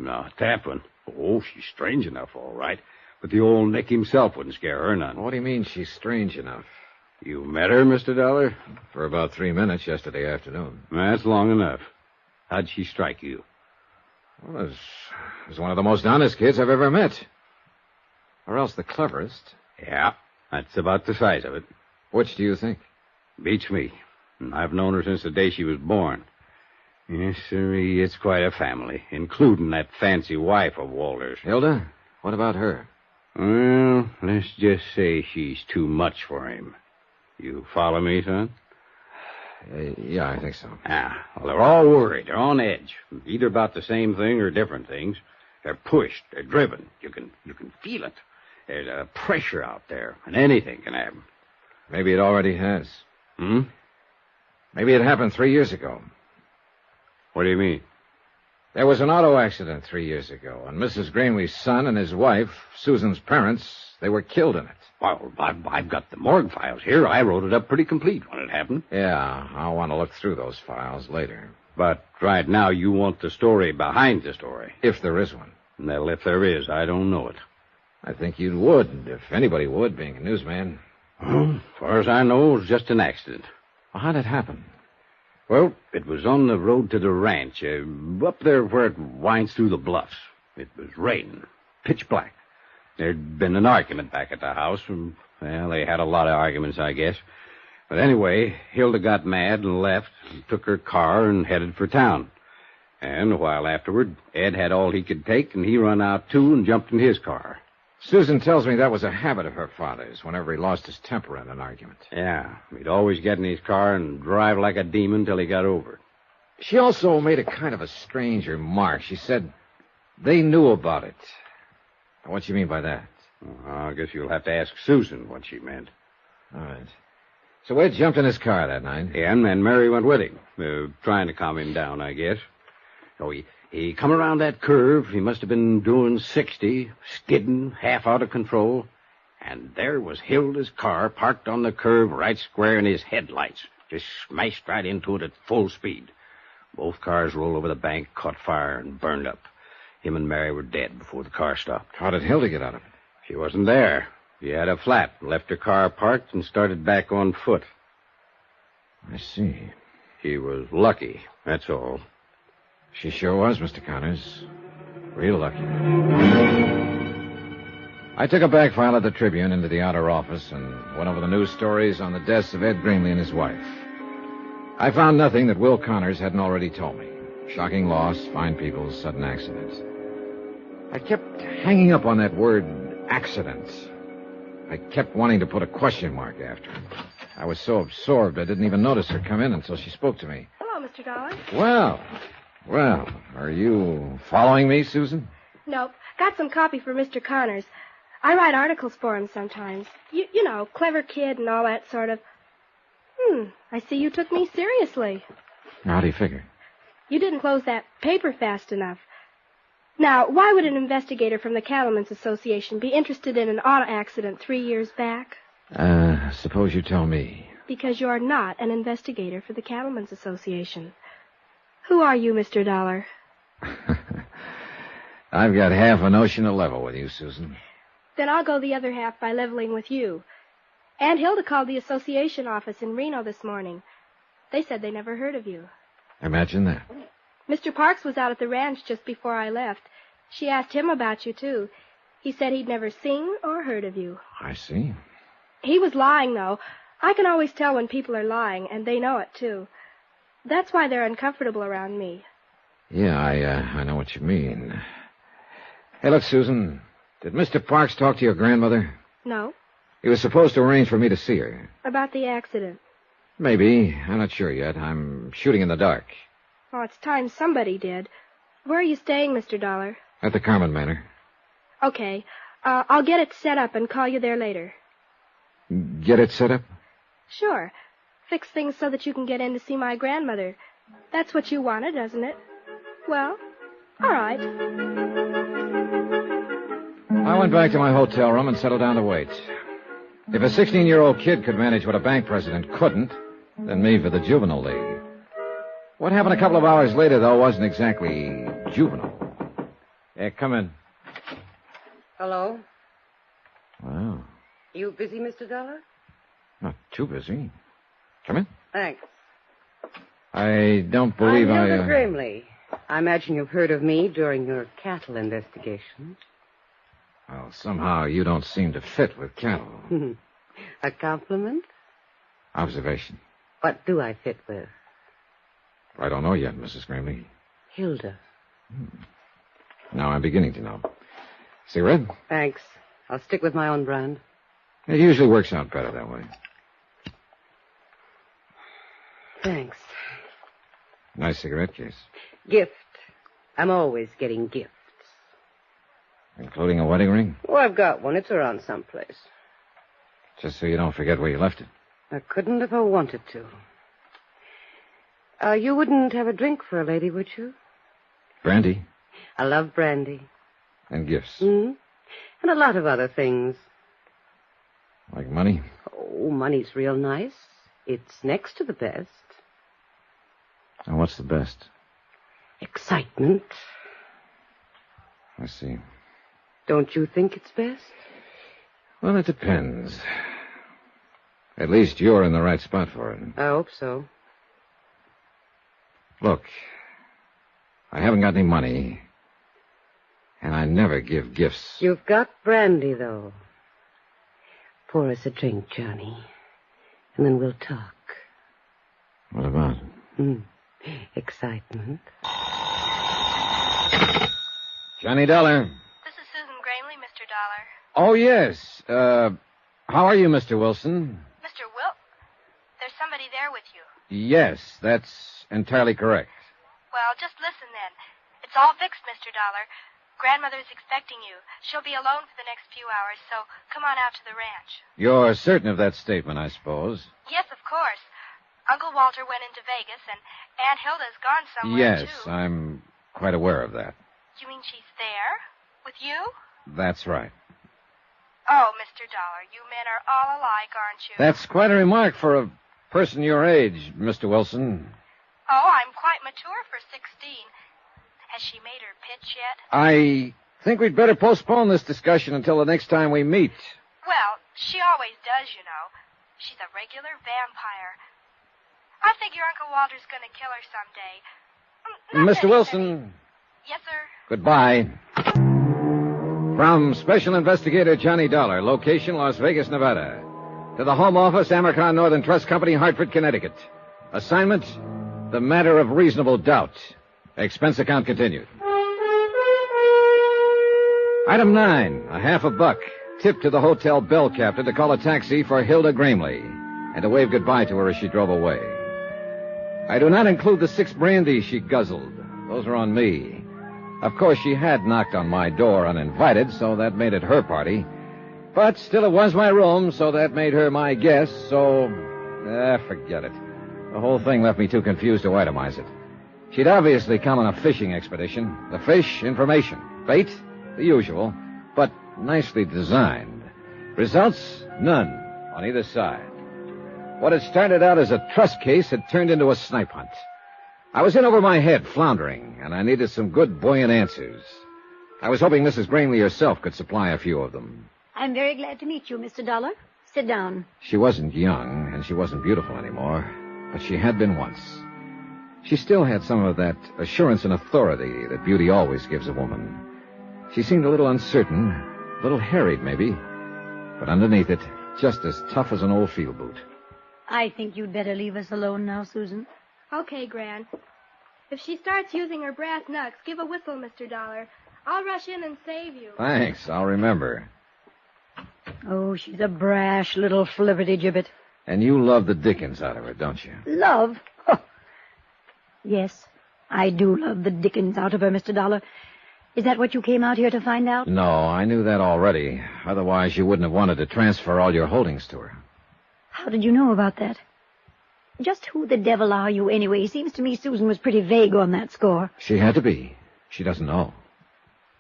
S19: Not that one. Oh, she's strange enough, all right. But the old Nick himself wouldn't scare her none.
S12: What do you mean she's strange enough?
S19: You met her, Mr. Dollar?
S12: For about 3 minutes yesterday afternoon.
S19: That's long enough. How'd she strike you?
S12: Well, as one of the most honest kids I've ever met. Or else the cleverest.
S19: Yeah, that's about the size of it.
S12: Which do you think?
S19: Beats me. I've known her since the day she was born. Yes, sir, it's quite a family, including that fancy wife of Walter's.
S12: Hilda? What about her?
S19: Well, let's just say she's too much for him. You follow me, son?
S12: Yeah, I think so.
S19: Well, they're all worried. They're on edge. Either about the same thing or different things. They're pushed. They're driven. You can feel it. There's a pressure out there, and anything can happen.
S12: Maybe it already has.
S19: Hmm?
S12: Maybe it happened 3 years ago.
S19: What do you mean?
S12: There was an auto accident 3 years ago, and Mrs. Gramley's son and his wife, Susan's parents, they were killed in it.
S19: Well, I've got the morgue files here. I wrote it up pretty complete when it happened.
S12: Yeah, I'll want to look through those files later.
S19: But right now you want the story behind the story.
S12: If there is one.
S19: Well, if there is, I don't know it.
S12: I think you would, if anybody would, being a newsman.
S19: Well, as far as I know, it was just an accident.
S12: Well, how'd it happen?
S19: Well, it was on the road to the ranch, up there where it winds through the bluffs. It was raining, pitch black. There'd been an argument back at the house, and, well, they had a lot of arguments, I guess. But anyway, Hilda got mad and left, and took her car and headed for town. And a while afterward, Ed had all he could take, and he run out, too, and jumped in his car.
S12: Susan tells me that was a habit of her father's whenever he lost his temper in an argument.
S19: Yeah, he'd always get in his car and drive like a demon till he got over it.
S12: She also made a kind of a strange remark. She said they knew about it. What do you mean by that?
S19: Well, I guess you'll have to ask Susan what she meant.
S12: All right. So Ed jumped in his car that night.
S19: Yeah, and Mary went with him, trying to calm him down, I guess. So he come around that curve. He must have been doing 60, skidding, half out of control. And there was Hilda's car parked on the curve right square in his headlights. Just smashed right into it at full speed. Both cars rolled over the bank, caught fire, and burned up. Him and Mary were dead before the car stopped.
S12: How did Hilda get out of it?
S19: She wasn't there. She had a flat, left her car parked, and started back on foot.
S12: I see.
S19: She was lucky, that's all.
S12: She sure was, Mr. Connors. Real lucky. I took a back file of the Tribune into the outer office and went over the news stories on the deaths of Ed Grimley and his wife. I found nothing that Will Connors hadn't already told me. Shocking loss, fine people, sudden accidents. I kept hanging up on that word, accidents. I kept wanting to put a question mark after it. I was so absorbed I didn't even notice her come in until she spoke to me.
S21: Hello, Mr. Dollar.
S12: Well, are you following me, Susan?
S21: Nope. Got some copy for Mr. Connors. I write articles for him sometimes. You know, clever kid and all that sort of... I see you took me seriously.
S12: How do you figure?
S21: You didn't close that paper fast enough. Now, why would an investigator from the Cattlemen's Association be interested in an auto accident 3 years back?
S12: Suppose you tell me.
S21: Because you're not an investigator for the Cattlemen's Association. Who are you, Mr. Dollar?
S12: I've got half a notion to level with you, Susan.
S21: Then I'll go the other half by leveling with you. Aunt Hilda called the association office in Reno this morning. They said they never heard of you.
S12: Imagine that.
S21: Mr. Parks was out at the ranch just before I left. She asked him about you, too. He said he'd never seen or heard of you.
S12: I see.
S21: He was lying, though. I can always tell when people are lying, and they know it, too. That's why they're uncomfortable around me.
S12: Yeah, I know what you mean. Hey, look, Susan, did Mr. Parks talk to your grandmother?
S21: No.
S12: He was supposed to arrange for me to see her.
S21: About the accident?
S12: Maybe. I'm not sure yet. I'm shooting in the dark.
S21: Oh, it's time somebody did. Where are you staying, Mr. Dollar?
S12: At the Carmen Manor.
S21: Okay. I'll get it set up and call you there later.
S12: Get it set up?
S21: Sure. Fix things so that you can get in to see my grandmother. That's what you wanted, doesn't it? Well, all right.
S12: I went back to my hotel room and settled down to wait. If a 16-year-old kid could manage what a bank president couldn't, then me for the juvenile league. What happened a couple of hours later, though, wasn't exactly juvenile. Yeah, come in.
S1: Hello?
S12: Wow.
S1: You busy, Mr. Dollar?
S12: Not too busy. Come in.
S1: Thanks.
S12: I don't believe
S1: I'm Hilda Grimley. I imagine you've heard of me during your cattle investigation.
S12: Well, somehow you don't seem to fit with cattle.
S1: A compliment?
S12: Observation.
S1: What do I fit with?
S12: I don't know yet, Mrs. Grimley.
S1: Hilda.
S12: Now I'm beginning to know. Cigarette?
S1: Thanks. I'll stick with my own brand.
S12: It usually works out better that way.
S1: Thanks.
S12: Nice cigarette case.
S1: Gift. I'm always getting gifts.
S12: Including a wedding ring?
S1: Oh, I've got one. It's around someplace.
S12: Just so you don't forget where you left it.
S1: I couldn't if I wanted to. You wouldn't have a drink for a lady, would you?
S12: Brandy?
S1: I love brandy.
S12: And gifts?
S1: And a lot of other things.
S12: Like money?
S1: Oh, money's real nice. It's next to the best.
S12: And what's the best?
S1: Excitement.
S12: I see.
S1: Don't you think it's best?
S12: Well, it depends. At least you're in the right spot for it.
S1: I hope so.
S12: Look, I haven't got any money, and I never give gifts.
S1: You've got brandy, though. Pour us a drink, Johnny, and then we'll talk.
S12: What about?
S1: Excitement.
S12: Johnny Dollar.
S21: This is Susan Gramley, Mr. Dollar.
S12: Oh, yes. How are you, Mr. Wilson?
S21: Mr. There's somebody there with you.
S12: Yes, that's entirely correct.
S21: Well, just listen then. It's all fixed, Mr. Dollar. Grandmother's expecting you. She'll be alone for the next few hours, so come on out to the ranch.
S12: You're certain of that statement, I suppose?
S21: Yes, of course. Uncle Walter went into Vegas, and Aunt Hilda's gone somewhere,
S12: Yes,
S21: too.
S12: I'm quite aware of that.
S21: You mean she's there? With you?
S12: That's right.
S21: Oh, Mr. Dollar, you men are all alike, aren't you?
S12: That's quite a remark for a person your age, Mr. Wilson.
S21: Oh, I'm quite mature for 16. Has she made her pitch yet?
S12: I think we'd better postpone this discussion until the next time we meet.
S21: Well, she always does, you know. She's a regular vampire. I figure Uncle Walter's going to kill her someday.
S12: Mr. Wilson.
S21: Yes, sir.
S12: Goodbye. From Special Investigator Johnny Dollar, location Las Vegas, Nevada. To the Home Office, Amercon Northern Trust Company, Hartford, Connecticut. Assignment, the matter of reasonable doubt. Expense account continued. Item 9, a $50. Tip to the hotel bell captain to call a taxi for Hilda Gramley and to wave goodbye to her as she drove away. I do not include the 6 brandies she guzzled. Those are on me. Of course, she had knocked on my door uninvited, so that made it her party. But still, it was my room, so that made her my guest, so... forget it. The whole thing left me too confused to itemize it. She'd obviously come on a fishing expedition. The fish, information. Bait, the usual, but nicely designed. Results, none on either side. What had started out as a trust case had turned into a snipe hunt. I was in over my head, floundering, and I needed some good, buoyant answers. I was hoping Mrs. Granley herself could supply a few of them.
S10: I'm very glad to meet you, Mr. Dollar. Sit down.
S12: She wasn't young, and she wasn't beautiful anymore, but she had been once. She still had some of that assurance and authority that beauty always gives a woman. She seemed a little uncertain, a little harried, maybe, but underneath it, just as tough as an old field boot.
S10: I think you'd better leave us alone now, Susan.
S21: Okay, Gran. If she starts using her brass knucks, give a whistle, Mr. Dollar. I'll rush in and save you.
S12: Thanks, I'll remember.
S10: Oh, she's a brash little flibberty-gibbet.
S12: And you love the dickens out of her, don't you?
S10: Love? Oh. Yes, I do love the dickens out of her, Mr. Dollar. Is that what you came out here to find out?
S12: No, I knew that already. Otherwise, you wouldn't have wanted to transfer all your holdings to her.
S10: How did you know about that? Just who the devil are you, anyway? Seems to me Susan was pretty vague on that score.
S12: She had to be. She doesn't know.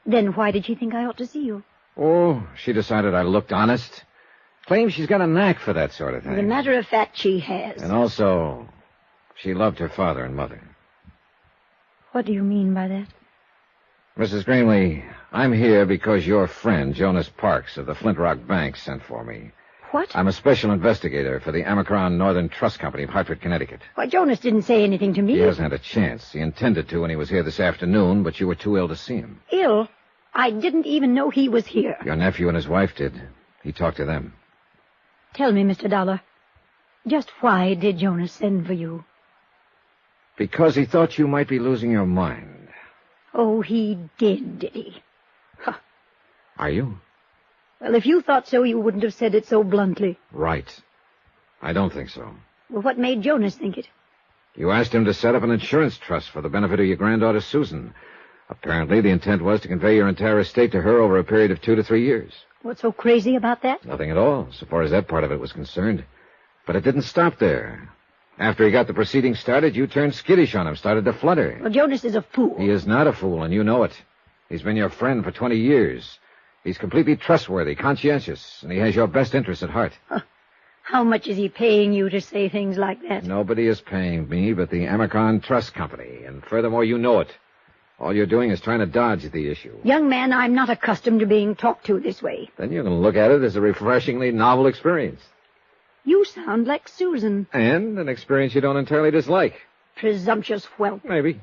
S10: Then why did she think I ought to see you?
S12: Oh, she decided I looked honest. Claims she's got a knack for that sort of thing.
S10: As a matter of fact, she has.
S12: And also, she loved her father and mother.
S10: What do you mean by that?
S12: Mrs. Granley, I'm here because your friend, Jonas Parks of the Flint Rock Bank, sent for me.
S10: What?
S12: I'm a special investigator for the Amercon Northern Trust Company of Hartford, Connecticut.
S10: Why, Jonas didn't say anything to me.
S12: He hasn't had a chance. He intended to when he was here this afternoon, but you were too ill to see him.
S10: Ill? I didn't even know he was here.
S12: Your nephew and his wife did. He talked to them.
S10: Tell me, Mr. Dollar, just why did Jonas send for you?
S12: Because he thought you might be losing your mind.
S10: Oh, he did he? Huh.
S12: Are you?
S10: Well, if you thought so, you wouldn't have said it so bluntly.
S12: Right. I don't think so.
S10: Well, what made Jonas think it?
S12: You asked him to set up an insurance trust for the benefit of your granddaughter, Susan. Apparently, the intent was to convey your entire estate to her over a period of 2 to 3 years.
S10: What's so crazy about that?
S12: Nothing at all, so far as that part of it was concerned. But it didn't stop there. After he got the proceedings started, you turned skittish on him, started to flutter.
S10: Well, Jonas is a fool.
S12: He is not a fool, and you know it. He's been your friend for 20 years. He's completely trustworthy, conscientious, and he has your best interests at heart.
S10: Huh. How much is he paying you to say things like that?
S12: Nobody is paying me but the Amercon Trust Company, and furthermore, you know it. All you're doing is trying to dodge the issue.
S10: Young man, I'm not accustomed to being talked to this way.
S12: Then you can look at it as a refreshingly novel experience.
S10: You sound like Susan.
S12: And an experience you don't entirely dislike.
S10: Presumptuous whelp.
S12: Maybe.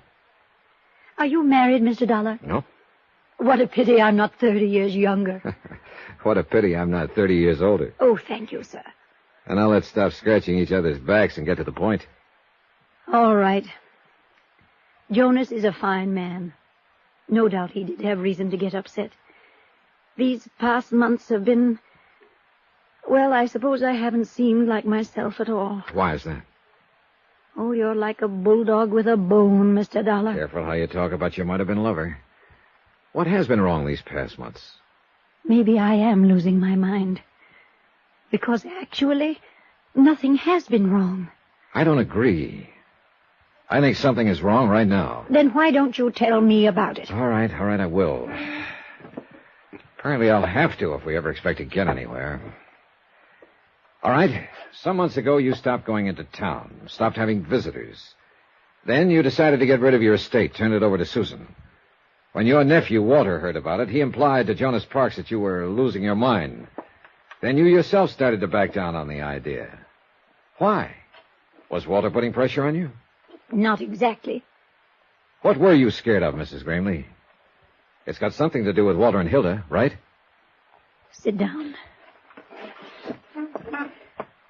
S10: Are you married, Mr. Dollar?
S12: No.
S10: What a pity I'm not 30 years younger.
S12: What a pity I'm not 30 years older.
S10: Oh, thank you, sir.
S12: And now let's stop scratching each other's backs and get to the point.
S10: All right. Jonas is a fine man. No doubt he did have reason to get upset. These past months have been... Well, I suppose I haven't seemed like myself at all.
S12: Why is that?
S10: Oh, you're like a bulldog with a bone, Mr. Dollar.
S12: Careful how you talk about your might-have-been lover. What has been wrong these past months?
S10: Maybe I am losing my mind. Because actually, nothing has been wrong.
S12: I don't agree. I think something is wrong right now.
S10: Then why don't you tell me about it?
S12: All right, I will. Apparently I'll have to if we ever expect to get anywhere. All right, some months ago you stopped going into town, stopped having visitors. Then you decided to get rid of your estate, turn it over to Susan. When your nephew, Walter, heard about it, he implied to Jonas Parks that you were losing your mind. Then you yourself started to back down on the idea. Why? Was Walter putting pressure on you?
S10: Not exactly.
S12: What were you scared of, Mrs. Gramley? It's got something to do with Walter and Hilda, right?
S10: Sit down.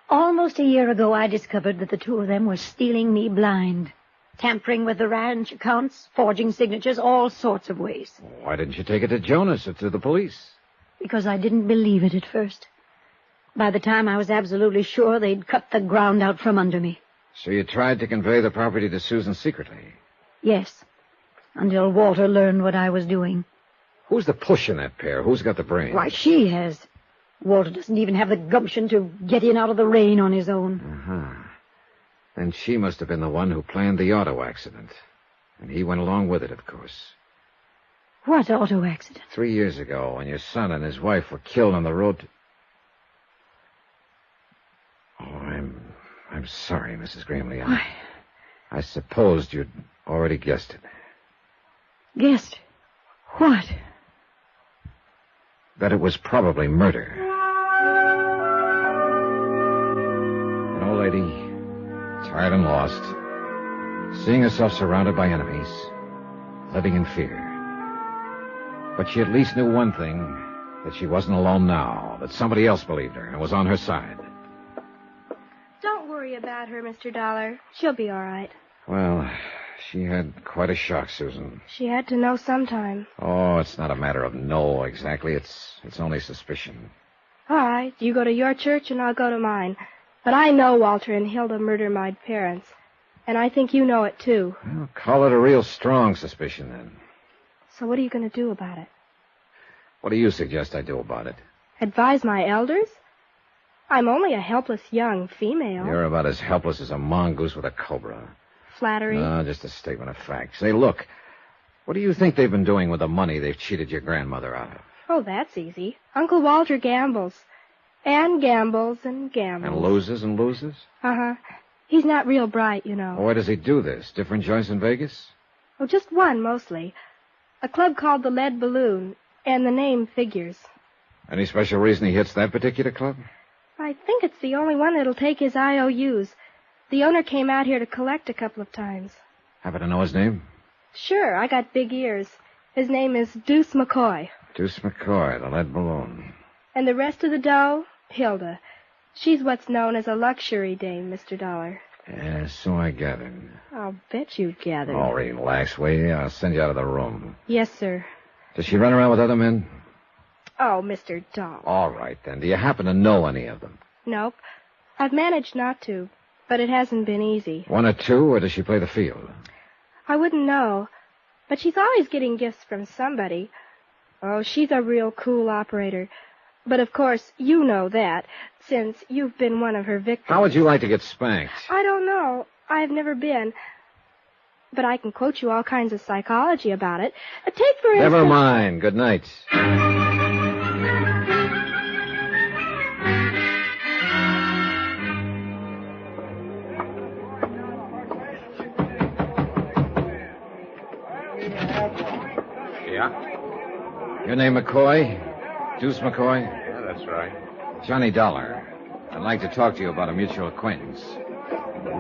S10: Almost a year ago, I discovered that the two of them were stealing me blind. Tampering with the ranch accounts, forging signatures, all sorts of ways.
S12: Why didn't you take it to Jonas or to the police?
S10: Because I didn't believe it at first. By the time I was absolutely sure, they'd cut the ground out from under me.
S12: So you tried to convey the property to Susan secretly?
S10: Yes, until Walter learned what I was doing.
S12: Who's the push in that pair? Who's got the brains?
S10: Why, she has. Walter doesn't even have the gumption to get in out of the rain on his own.
S12: Uh-huh. Then she must have been the one who planned the auto accident. And he went along with it, of course.
S10: What auto accident?
S12: 3 years ago, when your son and his wife were killed on the road to... Oh, I'm sorry, Mrs. Gramley. I supposed you'd already guessed it.
S10: Guessed? What?
S12: That it was probably murder. An old lady, tired and lost, seeing herself surrounded by enemies, living in fear. But she at least knew one thing, that she wasn't alone now, that somebody else believed her and was on her side.
S21: Don't worry about her, Mr. Dollar. She'll be all right.
S12: Well, she had quite a shock, Susan.
S21: She had to know sometime.
S12: Oh, it's not a matter of no, exactly. It's only suspicion.
S21: All right, you go to your church and I'll go to mine. But I know Walter and Hilda murdered my parents. And I think you know it, too.
S12: Well, call it a real strong suspicion, then.
S21: So what are you going to do about it?
S12: What do you suggest I do about it?
S21: Advise my elders? I'm only a helpless young female.
S12: You're about as helpless as a mongoose with a cobra.
S21: Flattery?
S12: No, just a statement of fact. Say, look, what do you think they've been doing with the money they've cheated your grandmother out of?
S21: Oh, that's easy. Uncle Walter gambles. And gambles and gambles.
S12: And loses and loses?
S21: Uh-huh. He's not real bright, you know.
S12: Well, where does he do this? Different joints in Vegas?
S21: Oh, just one, mostly. A club called the Lead Balloon, and the name figures.
S12: Any special reason he hits that particular club?
S21: I think it's the only one that'll take his IOUs. The owner came out here to collect a couple of times.
S12: Happen to know his name?
S21: Sure, I got big ears. His name is Deuce McCoy.
S12: Deuce McCoy, the Lead Balloon.
S21: And the rest of the dough, Hilda. She's what's known as a luxury dame, Mr. Dollar.
S12: Yeah, so I gathered.
S21: I'll bet you gathered.
S12: Oh, relax, will you? I'll send you out of the room.
S21: Yes, sir.
S12: Does she run around with other men?
S21: Oh, Mr. Dollar.
S12: All right, then. Do you happen to know any of them?
S21: Nope. I've managed not to, but it hasn't been easy.
S12: One or two, or does she play the field?
S21: I wouldn't know, but she's always getting gifts from somebody. Oh, she's a real cool operator. But, of course, you know that, since you've been one of her victims.
S12: How would you like to get spanked?
S21: I don't know. I've never been. But I can quote you all kinds of psychology about it. Take, for instance...
S12: Never mind. Good night.
S14: Yeah?
S12: Your name McCoy? Deuce McCoy?
S14: Yeah, that's right.
S12: Johnny Dollar. I'd like to talk to you about a mutual acquaintance.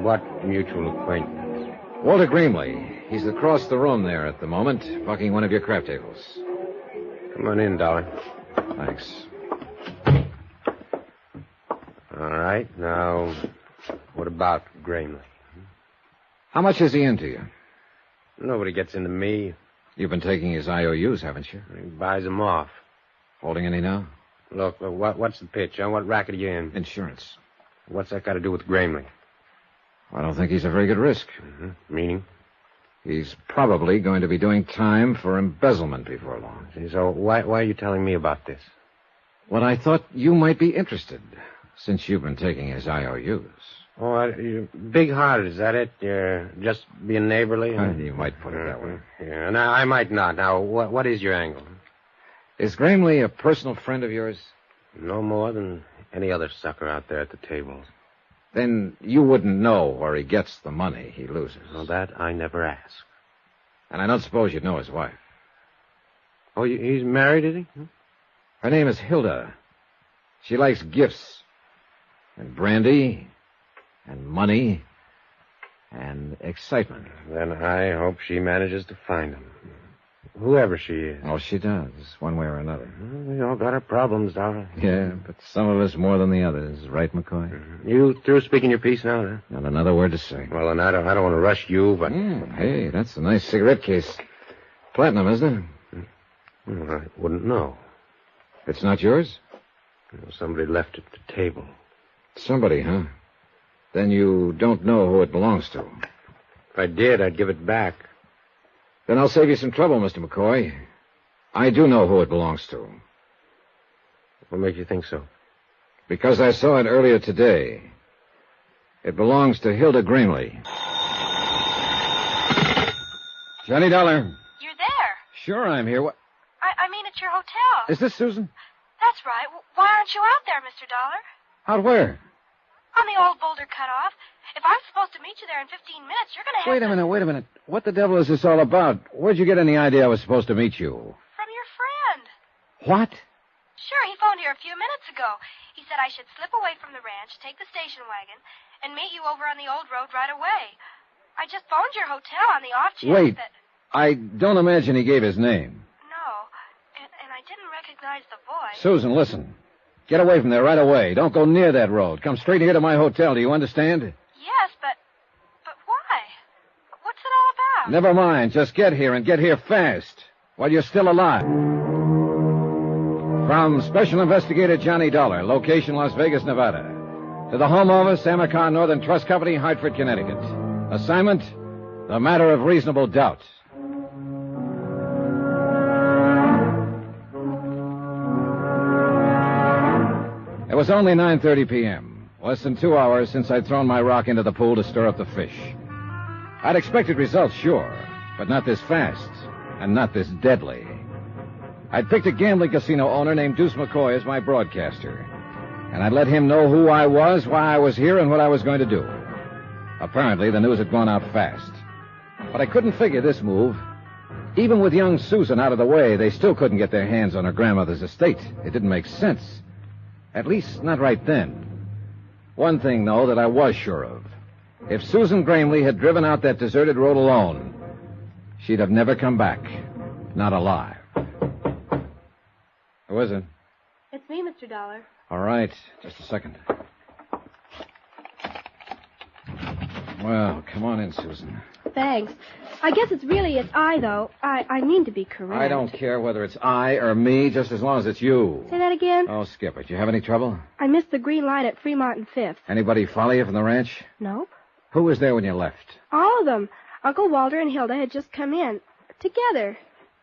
S14: What mutual acquaintance?
S12: Walter Grimley. He's across the room there at the moment, bucking one of your crap tables.
S14: Come on in, Dollar.
S12: Thanks.
S14: All right. Now, what about Gramley?
S12: How much is he into you?
S9: Nobody gets into me.
S12: You've been taking his IOUs, haven't you?
S9: He buys them off.
S12: Holding any now?
S9: Look, what's the pitch? Huh? What racket are you in?
S12: Insurance.
S9: What's that got to do with Gramley?
S12: I don't think he's a very good risk.
S9: Mm-hmm. Meaning?
S12: He's probably going to be doing time for embezzlement before long.
S9: So why are you telling me about this?
S12: Well, I thought you might be interested, since you've been taking his IOUs.
S9: Oh, you're big-hearted, is that it? You're just being neighborly?
S12: You might put it that way.
S9: Yeah, and I might not. Now, what is your angle?
S12: Is Gramley a personal friend of yours?
S9: No more than any other sucker out there at the table.
S12: Then you wouldn't know where he gets the money he loses.
S9: Well, that I never ask.
S12: And I don't suppose you'd know his wife.
S9: Oh, he's married, is he?
S12: Her name is Hilda. She likes gifts and brandy and money and excitement.
S9: Then I hope she manages to find him. Whoever she is.
S12: Oh, she does, one way or another.
S9: We all got our problems, Dollar.
S12: Yeah, but some of us more than the others. Right, McCoy?
S9: Mm-hmm. You through speaking your piece now, huh?
S12: Not another word to say.
S9: Well, then I don't want to rush you, but...
S12: Hey, that's a nice cigarette case. Platinum, isn't it?
S9: Well, I wouldn't know.
S12: It's not yours?
S9: Somebody left it at the table.
S12: Somebody, huh? Then you don't know who it belongs to.
S9: If I did, I'd give it back.
S12: Then I'll save you some trouble, Mr. McCoy. I do know who it belongs to.
S9: What makes you think so?
S12: Because I saw it earlier today. It belongs to Hilda Gramley. Johnny Dollar.
S21: You're there.
S12: Sure, I'm here. What?
S21: I mean, at your hotel.
S12: Is this Susan?
S21: That's right. Why aren't you out there, Mr. Dollar?
S12: Out where?
S21: On the old boulder cutoff. If I'm supposed to meet you there in 15 minutes, you're going to have
S12: Wait a minute. What the devil is this all about? Where'd you get any idea I was supposed to meet you?
S21: From your friend.
S12: What?
S21: Sure, he phoned here a few minutes ago. He said I should slip away from the ranch, take the station wagon, and meet you over on the old road right away. I just phoned your hotel on the off chance that...
S12: I don't imagine he gave his name.
S21: No, and I didn't recognize the voice.
S12: Susan, listen. Get away from there right away. Don't go near that road. Come straight here to my hotel. Do you understand?
S21: Yes, but why? What's it all about?
S12: Never mind. Just get here and get here fast while you're still alive. From Special Investigator Johnny Dollar, location Las Vegas, Nevada, to the Home Office, Amercar Northern Trust Company, Hartford, Connecticut. Assignment, The Matter of Reasonable Doubt. It was only 9:30 p.m., less than 2 hours since I'd thrown my rock into the pool to stir up the fish. I'd expected results, sure, but not this fast, and not this deadly. I'd picked a gambling casino owner named Deuce McCoy as my broadcaster, and I'd let him know who I was, why I was here, and what I was going to do. Apparently, the news had gone out fast. But I couldn't figure this move. Even with young Susan out of the way, they still couldn't get their hands on her grandmother's estate. It didn't make sense. At least, not right then. One thing, though, that I was sure of. If Susan Gramley had driven out that deserted road alone, she'd have never come back. Not alive. Who is it?
S21: It's me, Mr. Dollar.
S12: All right. Just a second. Well, come on in, Susan.
S21: Thanks. I guess it's I, though. I mean to be correct.
S12: I don't care whether it's I or me, just as long as it's you.
S21: Say that again?
S12: Oh, skip it. You have any trouble?
S21: I missed the green light at Fremont and Fifth.
S12: Anybody follow you from the ranch?
S21: Nope.
S12: Who was there when you left?
S21: All of them. Uncle Walter and Hilda had just come in. Together.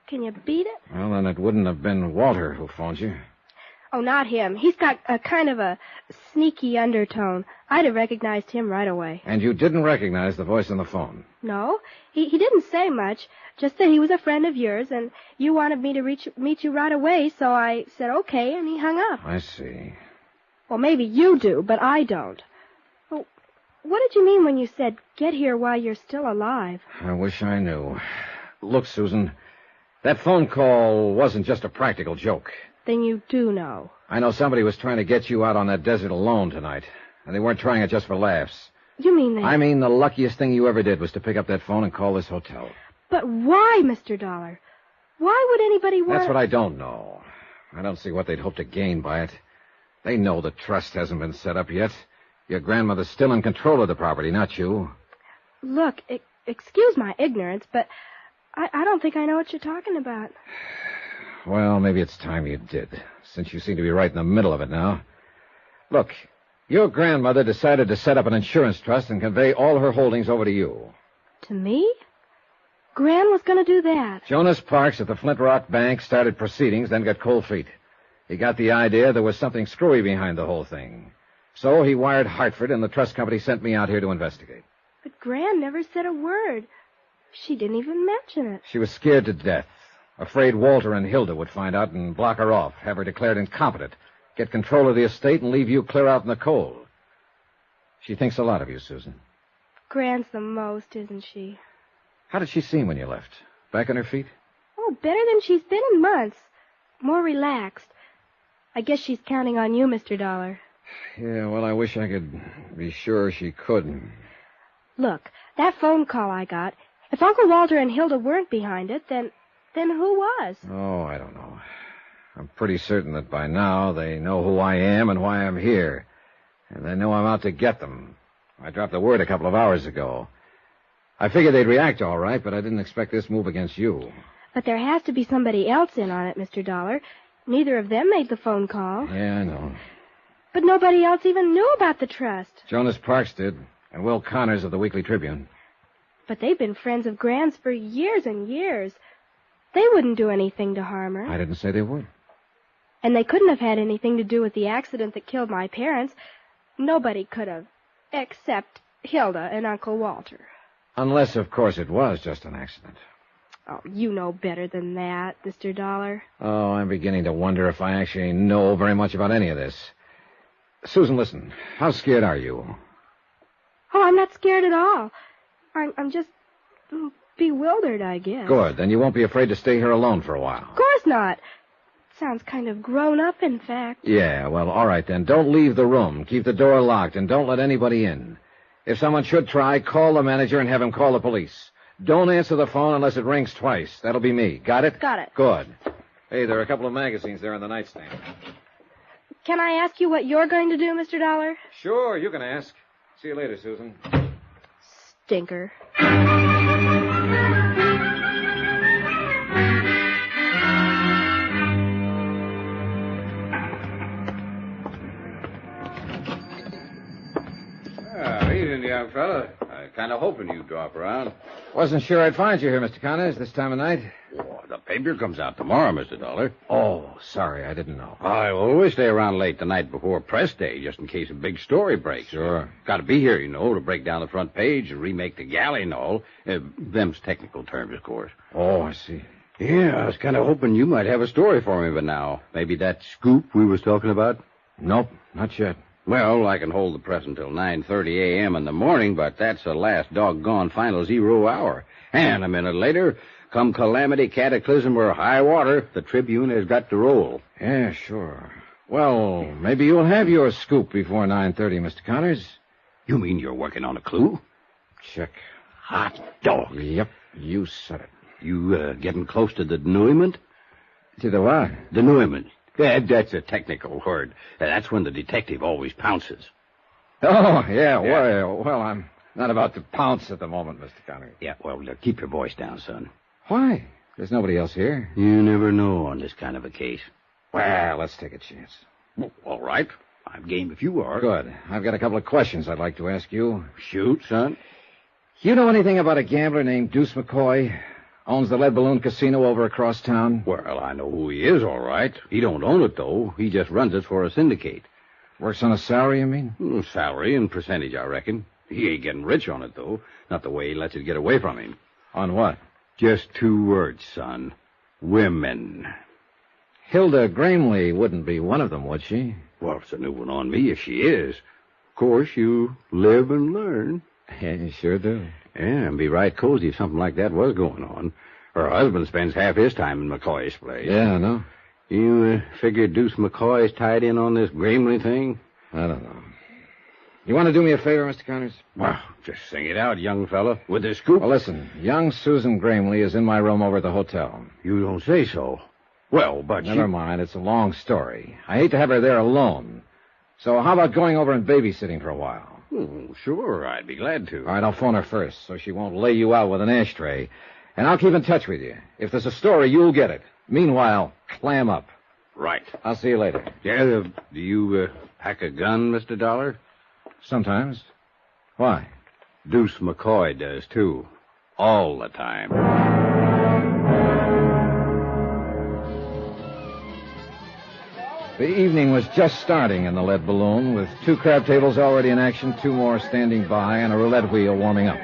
S21: Can you beat it?
S12: Well, then it wouldn't have been Walter who phoned you.
S21: Oh, not him. He's got a kind of a sneaky undertone. I'd have recognized him right away.
S12: And you didn't recognize the voice on the phone?
S21: No. He didn't say much. Just that he was a friend of yours, and you wanted me to meet you right away, so I said okay, and he hung up.
S12: I see.
S21: Well, maybe you do, but I don't. Well, what did you mean when you said, get here while you're still alive?
S12: I wish I knew. Look, Susan, that phone call wasn't just a practical joke.
S21: Then you do know.
S12: I know somebody was trying to get you out on that desert alone tonight, and they weren't trying it just for laughs.
S21: You mean they...
S12: I mean the luckiest thing you ever did was to pick up that phone and call this hotel.
S21: But why, Mr. Dollar? Why would anybody want...
S12: That's what I don't know. I don't see what they'd hope to gain by it. They know the trust hasn't been set up yet. Your grandmother's still in control of the property, not you.
S21: Look, excuse my ignorance, but I don't think I know what you're talking about.
S12: Well, maybe it's time you did, since you seem to be right in the middle of it now. Look, your grandmother decided to set up an insurance trust and convey all her holdings over to you.
S21: To me? Gran was going to do that.
S12: Jonas Parks at the Flint Rock Bank started proceedings, then got cold feet. He got the idea there was something screwy behind the whole thing. So he wired Hartford, and the trust company sent me out here to investigate.
S21: But Gran never said a word. She didn't even mention it.
S12: She was scared to death, afraid Walter and Hilda would find out and block her off, have her declared incompetent, get control of the estate, and leave you clear out in the cold. She thinks a lot of you, Susan.
S21: Gran's the most, isn't she?
S12: How did she seem when you left? Back on her feet?
S21: Oh, better than she's been in months. More relaxed. I guess she's counting on you, Mr. Dollar.
S12: Yeah, well, I wish I could be sure she could.
S21: Look, that phone call I got, if Uncle Walter and Hilda weren't behind it, then who was?
S12: Oh, I don't know. I'm pretty certain that by now they know who I am and why I'm here. And they know I'm out to get them. I dropped the word a couple of hours ago. I figured they'd react all right, but I didn't expect this move against you.
S21: But there has to be somebody else in on it, Mr. Dollar. Neither of them made the phone call.
S12: Yeah, I know.
S21: But nobody else even knew about the trust.
S12: Jonas Parks did, and Will Connors of the Weekly Tribune.
S21: But they've been friends of Gran's for years and years. They wouldn't do anything to harm her.
S12: I didn't say they would.
S21: And they couldn't have had anything to do with the accident that killed my parents. Nobody could have, except Hilda and Uncle Walter.
S12: Unless, of course, it was just an accident.
S21: Oh, you know better than that, Mr. Dollar.
S12: Oh, I'm beginning to wonder if I actually know very much about any of this. Susan, listen. How scared are you?
S21: Oh, I'm not scared at all. I'm just bewildered, I guess.
S12: Good. Then you won't be afraid to stay here alone for a while.
S21: Of course not. Sounds kind of grown up, in fact.
S12: Yeah, well, all right then. Don't leave the room. Keep the door locked and don't let anybody in. If someone should try, call the manager and have him call the police. Don't answer the phone unless it rings twice. That'll be me. Got it?
S21: Got it.
S12: Good. Hey, there are a couple of magazines there on the nightstand.
S21: Can I ask you what you're going to do, Mr. Dollar?
S12: Sure, you can ask. See you later, Susan.
S21: Stinker.
S5: Evening, young fella. I kind of hoping you'd drop around.
S12: Wasn't sure I'd find you here, Mr. Connors, this time of night.
S19: Oh, the paper comes out tomorrow, Mr. Dollar.
S12: Oh, sorry, I didn't know.
S19: I always stay around late the night before press day, just in case a big story breaks.
S12: Sure.
S19: Got to be here, you know, to break down the front page and remake the galley and all. Them's technical terms, of course.
S12: Oh, I see.
S19: Yeah, I was kind of hoping you might have a story for me, but now. Maybe that scoop we was talking about?
S12: Nope, not yet.
S19: Well, I can hold the press until 9:30 a.m. in the morning, but that's the last doggone final 0 hour. And a minute later, come calamity, cataclysm, or high water, the Tribune has got to roll.
S12: Yeah, sure. Well, maybe you'll have your scoop before 9:30, Mr. Connors.
S19: You mean you're working on a clue?
S12: Check.
S19: Hot dog.
S12: Yep, you said it.
S19: You getting close to the denouement?
S12: To the what?
S19: Denouement. That's a technical word. That's when the detective always pounces.
S12: Oh, yeah. Well, I'm not about to pounce at the moment, Mr. Connors.
S19: Yeah, well, keep your voice down, son.
S12: Why? There's nobody else here.
S19: You never know on this kind of a case.
S12: Well, let's take a chance.
S19: Well, all right. I'm game if you are.
S12: Good. I've got a couple of questions I'd like to ask you.
S19: Shoot, son.
S12: You know anything about a gambler named Deuce McCoy? Owns the Lead Balloon Casino over across town?
S19: Well, I know who he is, all right. He don't own it, though. He just runs it for a syndicate.
S12: Works on a salary, you mean?
S19: Salary and percentage, I reckon. He ain't getting rich on it, though. Not the way he lets it get away from him.
S12: On what?
S19: Just 2 words, son. Women.
S12: Hilda Gramley wouldn't be one of them, would she?
S19: Well, it's a new one on me if she is. Of course, you live and learn.
S12: Yeah, you sure do.
S19: Yeah, and be right cozy if something like that was going on. Her husband spends half his time in McCoy's place.
S12: Yeah, I know.
S19: You figure Deuce McCoy's tied in on this Gramley thing?
S12: I don't know. You want to do me a favor, Mr. Connors?
S19: Well, just sing it out, young fella, with the scoop.
S12: Well, listen, young Susan Gramley is in my room over at the hotel.
S19: You don't say so. Well, but
S12: Never mind, it's a long story. I hate to have her there alone. So how about going over and babysitting for a while?
S19: Sure, I'd be glad to.
S12: All right, I'll phone her first so she won't lay you out with an ashtray. And I'll keep in touch with you. If there's a story, you'll get it. Meanwhile, clam up.
S19: Right.
S12: I'll see you later.
S19: Yeah, do you pack a gun, Mr. Dollar?
S12: Sometimes. Why?
S19: Deuce McCoy does, too. All the time.
S12: The evening was just starting in the lead balloon, with 2 crab tables already in action, 2 more standing by, and a roulette wheel warming up.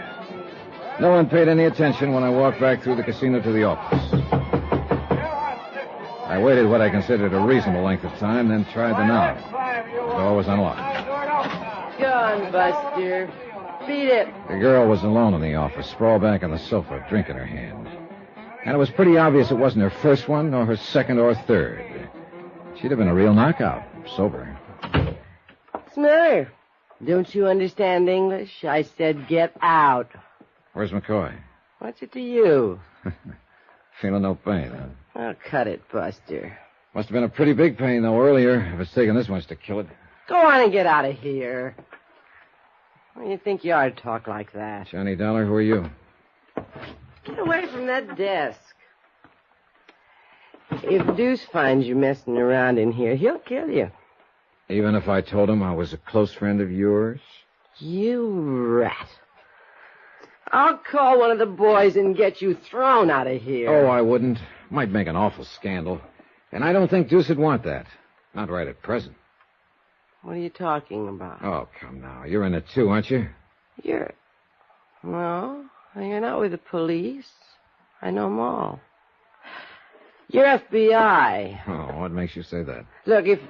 S12: No one paid any attention when I walked back through the casino to the office. I waited what I considered a reasonable length of time, then tried the knob. The door was unlocked.
S1: Go on, Buster. Beat it.
S12: The girl was alone in the office, sprawled back on the sofa, a drink in her hand. And it was pretty obvious it wasn't her first one, nor her second or third. She'd have been a real knockout, sober.
S1: What's the matter? Don't you understand English? I said get out.
S12: Where's McCoy?
S1: What's it to you?
S12: Feeling no pain, huh?
S1: Oh, cut it, Buster.
S12: Must have been a pretty big pain, though, earlier, if it's taken this much to kill it.
S1: Go on and get out of here. What do you think you are to talk like that?
S12: Johnny Dollar, who are you?
S1: Get away from that desk. If Deuce finds you messing around in here, he'll kill you.
S12: Even if I told him I was a close friend of yours?
S1: You rat. I'll call one of the boys and get you thrown out of here.
S12: Oh, I wouldn't. Might make an awful scandal. And I don't think Deuce would want that. Not right at present.
S1: What are you talking about?
S12: Oh, come now. You're in it too, aren't you?
S1: No, you're not with the police. I know them all. You're FBI.
S12: Oh, what makes you say that?
S1: Look, if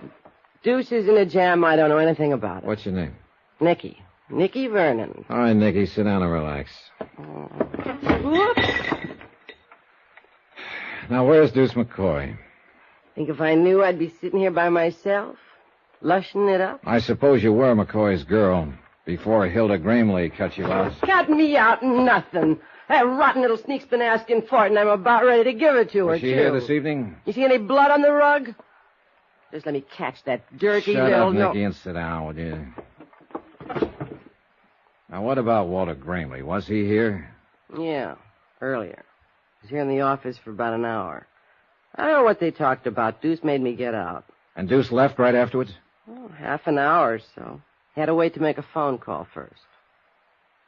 S1: Deuce is in a jam, I don't know anything about it.
S12: What's your name?
S1: Nicky. Nicky Vernon.
S12: All right, Nicky, sit down and relax.
S1: Whoops.
S12: Now, where's Deuce McCoy?
S1: Think if I knew I'd be sitting here by myself, lushing it up?
S12: I suppose you were McCoy's girl before Hilda Gramley cut you out.
S1: Cut me out, nothing. That rotten little sneak's been asking for it, and I'm about ready to give it to her,
S12: Was she
S1: too.
S12: here this evening?
S1: You see any blood on the rug? Just let me catch that dirty
S12: Shut
S1: little...
S12: up, Nicky, and sit down, would you? Now, what about Walter Gramley? Was he here?
S1: Yeah, earlier. He was here in the office for about an hour. I don't know what they talked about. Deuce made me get out.
S12: And Deuce left right afterwards?
S1: Oh, half an hour or so. Had to wait to make a phone call first.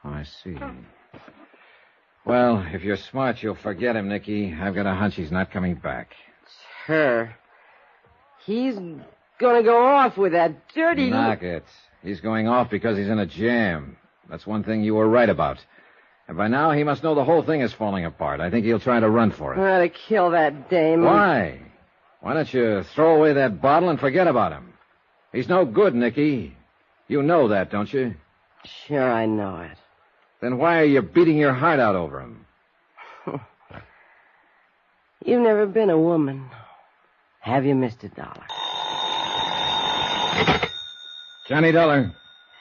S12: I see. Well, if you're smart, you'll forget him, Nicky. I've got a hunch he's not coming back.
S1: It's her. He's gonna go off with that dirty...
S12: Knock it. He's going off because he's in a jam. That's one thing you were right about. And by now, he must know the whole thing is falling apart. I think he'll try to run for it.
S1: I ought to kill that dame.
S12: Why? Why don't you throw away that bottle and forget about him? He's no good, Nicky. You know that, don't you?
S1: Sure, I know it.
S12: Then why are you beating your heart out over him?
S1: You've never been a woman, have you, Mr. Dollar?
S12: Johnny Dollar.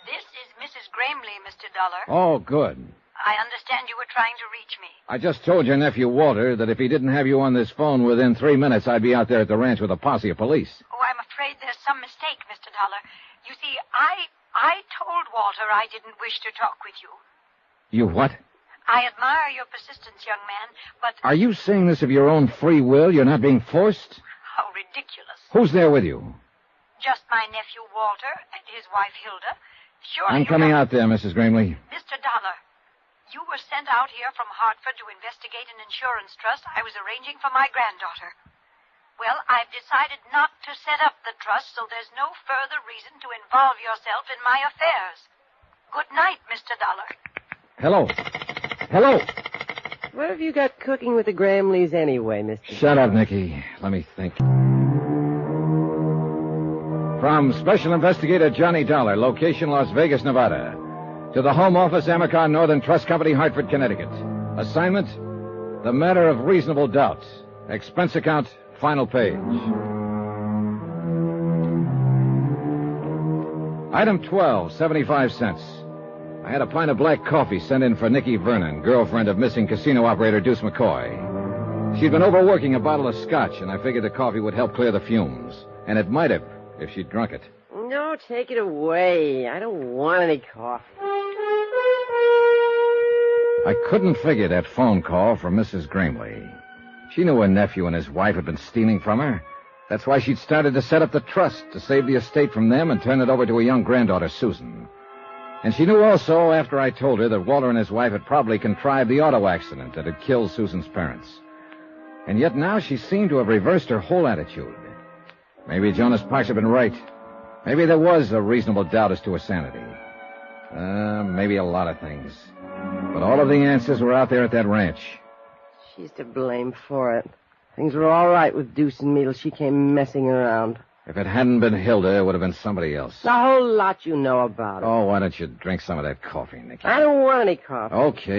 S10: This is Mrs. Gramley, Mr. Dollar.
S12: Oh, good.
S10: I understand you were trying to reach me.
S12: I just told your nephew, Walter, that if he didn't have you on this phone within 3 minutes, I'd be out there at the ranch with a posse of police.
S10: Oh, I'm afraid there's some mistake, Mr. Dollar. You see, I told Walter I didn't wish to talk with you.
S12: You what?
S10: I admire your persistence, young man, but...
S12: Are you saying this of your own free will? You're not being forced?
S10: How ridiculous.
S12: Who's there with you?
S10: Just my nephew, Walter, and his wife, Hilda. Surely
S12: I'm coming out there, Mrs. Gramley.
S10: Mr. Dollar, you were sent out here from Hartford to investigate an insurance trust I was arranging for my granddaughter. Well, I've decided not to set up the trust, so there's no further reason to involve yourself in my affairs. Good night, Mr. Dollar.
S12: Hello. Hello.
S1: What have you got cooking with the Gramleys anyway, Mr.
S12: Shut up, Nicky. Let me think. From Special Investigator Johnny Dollar, location Las Vegas, Nevada, to the Home Office, Amercon Northern Trust Company, Hartford, Connecticut. Assignment, the matter of reasonable doubt. Expense account, final page. Item 12, 75 cents. I had a pint of black coffee sent in for Nicky Vernon, girlfriend of missing casino operator Deuce McCoy. She'd been overworking a bottle of scotch, and I figured the coffee would help clear the fumes. And it might have, if she'd drunk it.
S1: No, take it away. I don't want any coffee.
S12: I couldn't figure that phone call from Mrs. Grimley. She knew her nephew and his wife had been stealing from her. That's why she'd started to set up the trust to save the estate from them and turn it over to a young granddaughter, Susan. And she knew also, after I told her, that Walter and his wife had probably contrived the auto accident that had killed Susan's parents. And yet now she seemed to have reversed her whole attitude. Maybe Jonas Parks had been right. Maybe there was a reasonable doubt as to her sanity. Maybe a lot of things. But all of the answers were out there at that ranch.
S1: She's to blame for it. Things were all right with Deuce and me till she came messing around.
S12: If it hadn't been Hilda, it would have been somebody else.
S1: A whole lot you know about it.
S12: Oh, why don't you drink some of that coffee, Nicky?
S1: I don't want any coffee.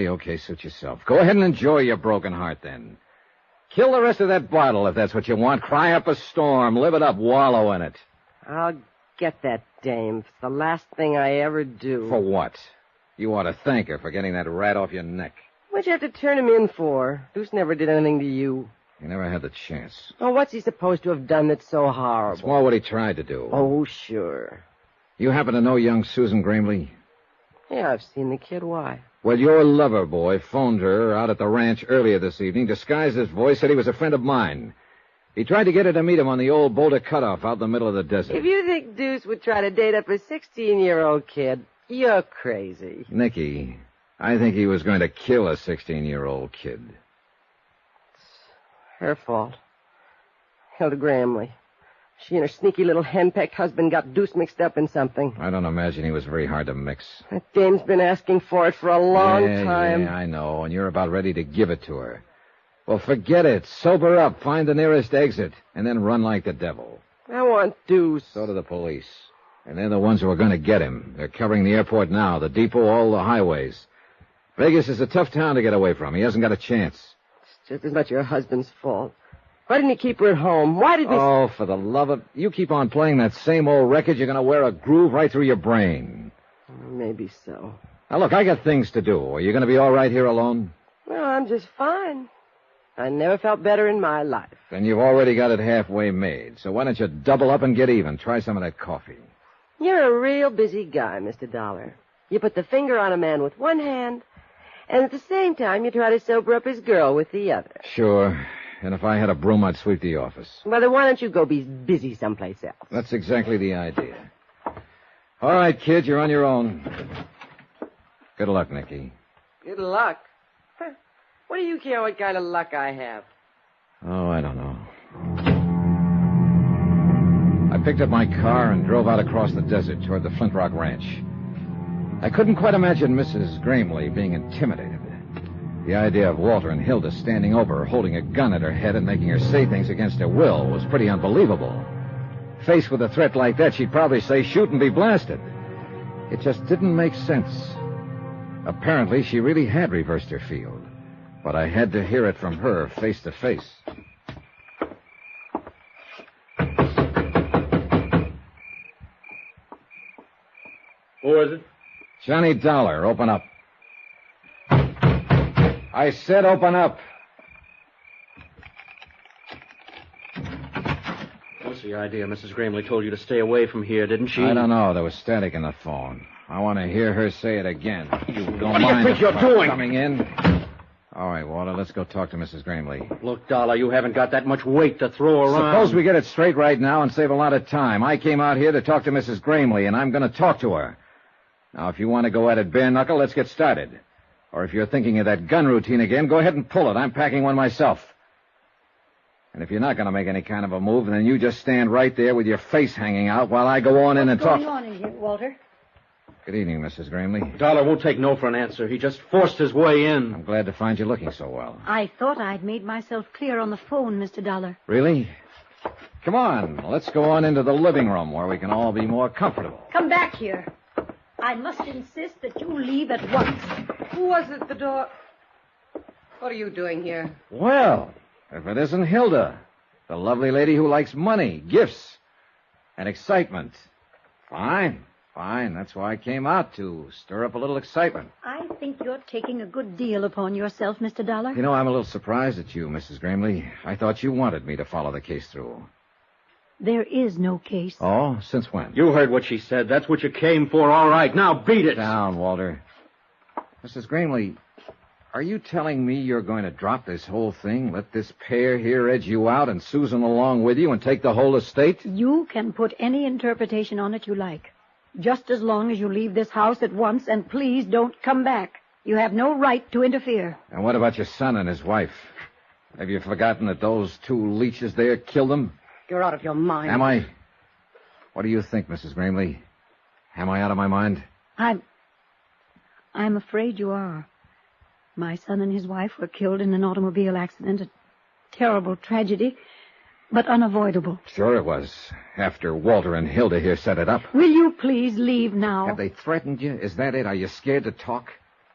S12: Okay, suit yourself. Go ahead and enjoy your broken heart, then. Kill the rest of that bottle if that's what you want. Cry up a storm. Live it up. Wallow in it.
S1: I'll get that dame. It's the last thing I ever do.
S12: For what? You ought to thank her for getting that rat off your neck.
S1: What'd you have to turn him in for? Deuce never did anything to you.
S12: He never had the chance.
S1: Oh, what's he supposed to have done that's so horrible?
S12: It's more what he tried to do.
S1: Oh, sure.
S12: You happen to know young Susan Grimley?
S1: Yeah, I've seen the kid. Why?
S12: Well, your lover boy phoned her out at the ranch earlier this evening, disguised his voice, said he was a friend of mine. He tried to get her to meet him on the old Boulder Cutoff out in the middle of the desert.
S1: If you think Deuce would try to date up a 16-year-old kid, you're crazy.
S12: Nicky, I think he was going to kill a 16-year-old kid.
S1: Her fault. Hilda Gramley. She and her sneaky little henpecked husband got Deuce mixed up in something.
S12: I don't imagine he was very hard to mix.
S1: That dame's been asking for it for a long time.
S12: Yeah, I know, and you're about ready to give it to her. Well, forget it. Sober up, find the nearest exit, and then run like the devil.
S1: I want Deuce.
S12: So do the police. And they're the ones who are going to get him. They're covering the airport now, the depot, all the highways. Vegas is a tough town to get away from. He hasn't got a chance.
S1: It's just as much your husband's fault. Why didn't you keep her at home? Why did we...
S12: Oh, for the love of... You keep on playing that same old record, you're going to wear a groove right through your brain.
S1: Maybe so.
S12: Now, look, I got things to do. Are you going to be all right here alone?
S1: Well, I'm just fine. I never felt better in my life.
S12: Then you've already got it halfway made. So why don't you double up and get even? Try some of that coffee.
S1: You're a real busy guy, Mr. Dollar. You put the finger on a man with one hand, and at the same time you try to sober up his girl with the other.
S12: Sure. And if I had a broom, I'd sweep the office.
S1: Well, then why don't you go be busy someplace else?
S12: That's exactly the idea. All right, kid, you're on your own. Good luck, Nicky.
S1: Good luck? What do you care what kind of luck I have?
S12: Oh, I don't know. I picked up my car and drove out across the desert toward the Flint Rock Ranch. I couldn't quite imagine Mrs. Gramley being intimidated. The idea of Walter and Hilda standing over her, holding a gun at her head and making her say things against her will was pretty unbelievable. Faced with a threat like that, she'd probably say, shoot and be blasted. It just didn't make sense. Apparently, she really had reversed her field. But I had to hear it from her face to face.
S9: Who is it?
S12: Johnny Dollar, open up. I said open up.
S9: What's the idea? Mrs. Gramley told you to stay away from here, didn't she?
S12: I don't know. There was static in the phone. I want to hear her say it again. You don't
S9: What do you
S12: mind
S9: think you're doing?
S12: coming in? All right, Walter, let's go talk to Mrs. Gramley.
S9: Look, Dollar, you haven't got that much weight to throw around.
S12: Suppose we get it straight right now and save a lot of time. I came out here to talk to Mrs. Gramley, and I'm going to talk to her. Now, if you want to go at it bare knuckle, let's get started. Or if you're thinking of that gun routine again, go ahead and pull it. I'm packing one myself. And if you're not going to make any kind of a move, then you just stand right there with your face hanging out while I go on in and talk.
S10: What's going on in here, Walter?
S12: Good evening, Mrs. Gramley.
S9: Dollar won't take no for an answer. He just forced his way in.
S12: I'm glad to find you looking so well.
S10: I thought I'd made myself clear on the phone, Mr. Dollar.
S12: Really? Come on, let's go on into the living room where we can all be more comfortable.
S10: Come back here. I must insist that you leave at once.
S1: Who was at the door? What are you doing here?
S12: Well, if it isn't Hilda, the lovely lady who likes money, gifts, and excitement. Fine. That's why I came out, to stir up a little excitement.
S10: I think you're taking a good deal upon yourself, Mr. Dollar.
S12: You know, I'm a little surprised at you, Mrs. Gramley. I thought you wanted me to follow the case through.
S10: There is no case.
S12: Oh, since when?
S20: You heard what she said. That's what you came for. All right, now beat it.
S12: Down, Walter. Mrs. Gramley, are you telling me you're going to drop this whole thing, let this pair here edge you out and Susan along with you and take the whole estate?
S10: You can put any interpretation on it you like. Just as long as you leave this house at once, and please don't come back. You have no right to interfere.
S12: And what about your son and his wife? Have you forgotten that those two leeches there killed them?
S1: You're out of your mind.
S12: Am I? What do you think, Mrs. Gramley? Am I out of my mind?
S10: I'm afraid you are. My son and his wife were killed in an automobile accident. A terrible tragedy, but unavoidable.
S12: Sure it was. After Walter and Hilda here set it up.
S10: Will you please leave now?
S12: Have they threatened you? Is that it? Are you scared to talk?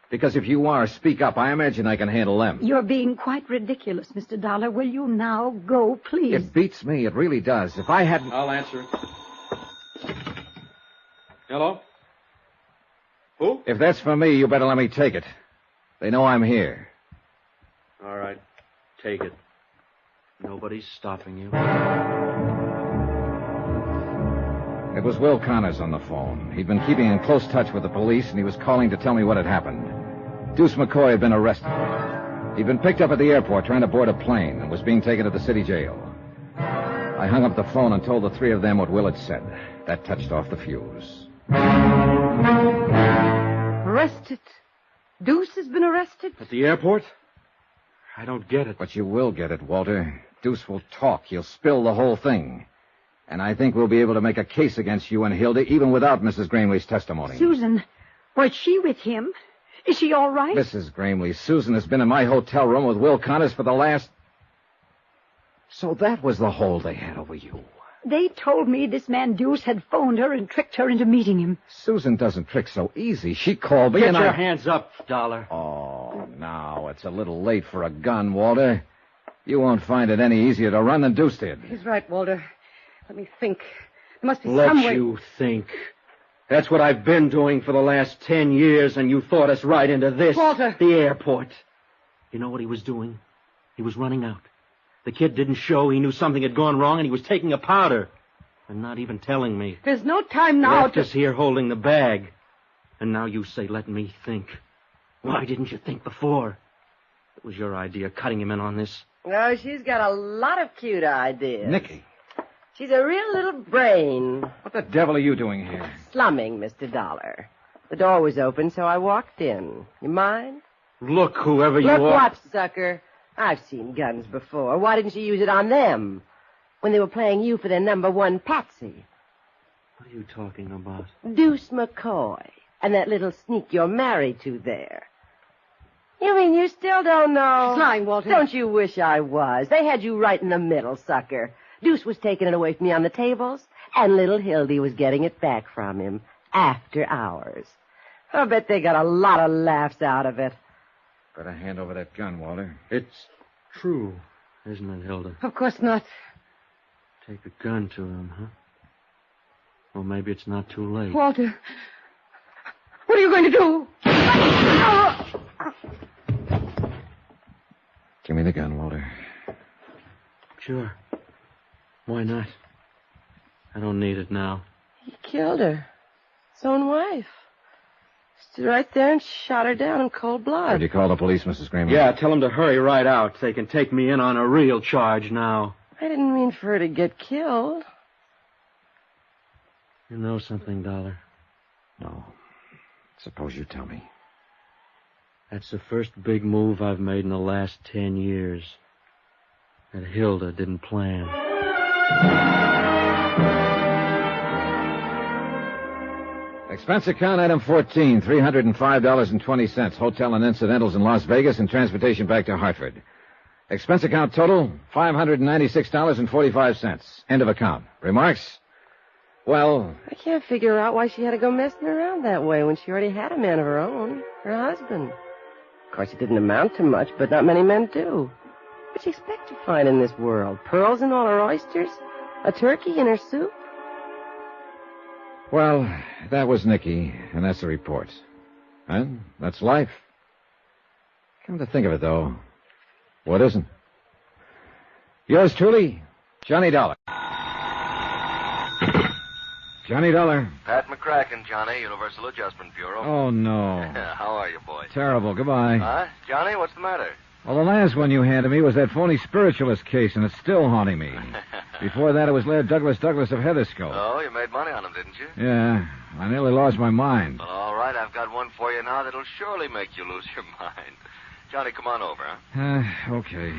S12: Because if you are, speak up. I imagine I can handle them.
S10: You're being quite ridiculous, Mr. Dollar. Will you now go, please?
S12: It beats me. It really does. If I hadn't...
S20: I'll answer it. Hello? Who?
S12: If that's for me, you better let me take it. They know I'm here.
S20: All right. Take it. Nobody's stopping you.
S12: It was Will Connors on the phone. He'd been keeping in close touch with the police, and he was calling to tell me what had happened. Deuce McCoy had been arrested. He'd been picked up at the airport trying to board a plane and was being taken to the city jail. I hung up the phone and told the three of them what Will had said. That touched off the fuse.
S1: Arrested? Deuce has been arrested?
S20: At the airport? I don't get it.
S12: But you will get it, Walter. Deuce will talk. He'll spill the whole thing. And I think we'll be able to make a case against you and Hilda even without Mrs. Gramley's testimony.
S10: Susan, was she with him? Is she all right?
S12: Mrs. Gramley, Susan has been in my hotel room with Will Connors for the last... So that was the hold they had over you.
S10: They told me this man Deuce had phoned her and tricked her into meeting him.
S12: Susan doesn't trick so easy. She called me
S20: Get
S12: and
S20: your
S12: I...
S20: hands up, Dollar.
S12: Oh, now it's a little late for a gun, Walter. You won't find it any easier to run than Deuce did.
S1: He's right, Walter. Let me think. There must be some way...
S20: Let you think. That's what I've been doing for the last 10 years, and you thought us right into this.
S1: Walter!
S20: The airport. You know what he was doing? He was running out. The kid didn't show. He knew something had gone wrong, and he was taking a powder. And not even telling me.
S1: There's no time now
S20: Left us here holding the bag. And now you say, let me think. Why didn't you think before? It was your idea, cutting him in on this.
S1: Oh, she's got a lot of cute ideas.
S12: Nicky.
S1: She's a real little brain.
S12: What the devil are you doing here?
S1: Slumming, Mr. Dollar. The door was open, so I walked in. You mind?
S20: Look, whoever you are.
S1: Look what, sucker? I've seen guns before. Why didn't you use it on them? When they were playing you for their number one patsy.
S20: What are you talking about?
S1: Deuce McCoy. And that little sneak you're married to there. You mean you still don't know? She's lying, Walter. Don't you wish I was? They had you right in the middle, sucker. Deuce was taking it away from me on the tables, and little Hildy was getting it back from him after hours. I bet they got a lot of laughs out of it.
S12: Better hand over that gun, Walter.
S20: It's true, isn't it, Hilda?
S1: Of course not.
S20: Take a gun to him, huh? Well, maybe it's not too late.
S1: Walter, what are you going to do?
S12: Give me the gun, Walter.
S20: Sure. Why not? I don't need it now.
S1: He killed her. His own wife. Stood right there and shot her down in cold blood.
S12: Did you call the police, Mrs. Gramley?
S20: Yeah, tell them to hurry right out. They can take me in on a real charge now.
S1: I didn't mean for her to get killed.
S20: You know something, Dollar?
S12: No. Suppose you tell me.
S20: That's the first big move I've made in the last 10 years. That Hilda didn't plan.
S12: Expense account item 14, $305.20. Hotel and incidentals in Las Vegas and transportation back to Hartford. Expense account total, $596.45. End of account. Remarks? Well...
S1: I can't figure out why she had to go messing around that way when she already had a man of her own, her husband. Of course, it didn't amount to much, but not many men do. What'd you expect to find in this world? Pearls in all her oysters? A turkey in her soup?
S12: Well, that was Nicky, and that's the report. And that's life. Come to think of it, though, what isn't? Yours truly, Johnny Dollar. Johnny Dollar.
S22: Pat McCracken, Johnny, Universal Adjustment Bureau.
S12: Oh, no.
S22: How are you, boy?
S12: Terrible. Goodbye.
S22: Huh? Johnny, what's the matter?
S12: Well, the last one you handed me was that phony spiritualist case, and it's still haunting me. Before that, it was Laird Douglas of Heatherscope.
S22: Oh, you made money on him, didn't you?
S12: Yeah. I nearly lost my mind.
S22: Well, all right, I've got one for you now that'll surely make you lose your mind. Johnny, come on over, huh?
S12: Okay.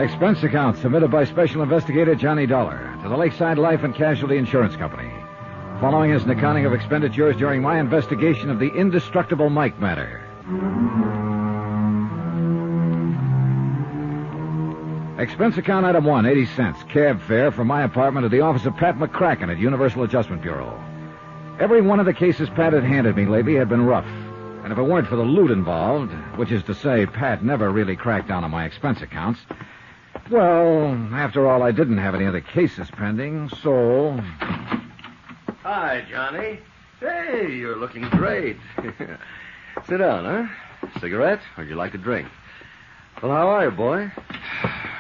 S12: Expense account submitted by Special Investigator Johnny Dollar to the Lakeside Life and Casualty Insurance Company. Following is an accounting of expenditures during my investigation of the Indestructible Mike matter. Expense account item 1, 80 cents. Cab fare from my apartment to the office of Pat McCracken at Universal Adjustment Bureau. Every one of the cases Pat had handed me lately had been rough. And if it weren't for the loot involved, which is to say Pat never really cracked down on my expense accounts, well, after all, I didn't have any other cases pending, so...
S22: Hi, Johnny. Hey, you're looking great. Sit down, huh? Cigarette? Or would you like a drink? Well, how are you, boy?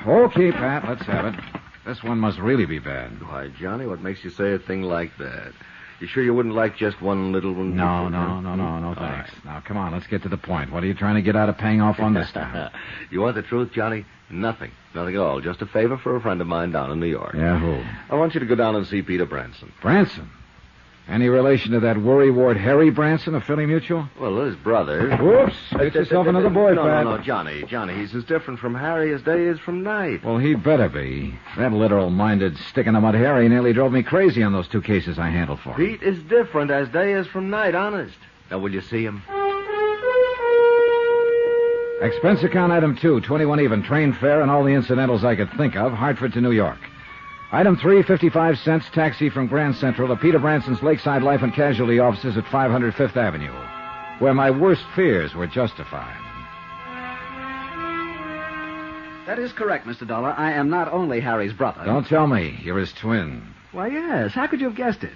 S12: Okay, Pat, let's have it. This one must really be bad.
S22: Why, Johnny, what makes you say a thing like that? You sure you wouldn't like just one little one?
S12: No, thanks.
S22: Right.
S12: Now, come on, let's get to the point. What are you trying to get out of paying off on this time?
S22: You want the truth, Johnny? Nothing. Nothing at all. Just a favor for a friend of mine down in New York.
S12: Yeah, who?
S22: I want you to go down and see Peter Branson.
S12: Branson? Any relation to that worrywart Harry Branson of Philly Mutual?
S22: Well, his brother.
S12: Whoops. Get yourself another boy, Pat.
S22: No, Johnny, he's as different from Harry as day is from night.
S12: Well, he better be. That literal-minded stick-in-the-mud Harry nearly drove me crazy on those 2 cases I handled for him.
S22: Pete is different as day is from night, honest. Now, will you see him?
S12: Expense account item 2, 21 even, train fare and all the incidentals I could think of, Hartford to New York. Item 3, 55 cents, taxi from Grand Central to Peter Branson's Lakeside Life and Casualty offices at 500 Fifth Avenue, where my worst fears were justified.
S6: That is correct, Mr. Dollar. I am not only Harry's brother.
S12: Don't tell me. You're his twin.
S6: Why, yes. How could you have guessed it?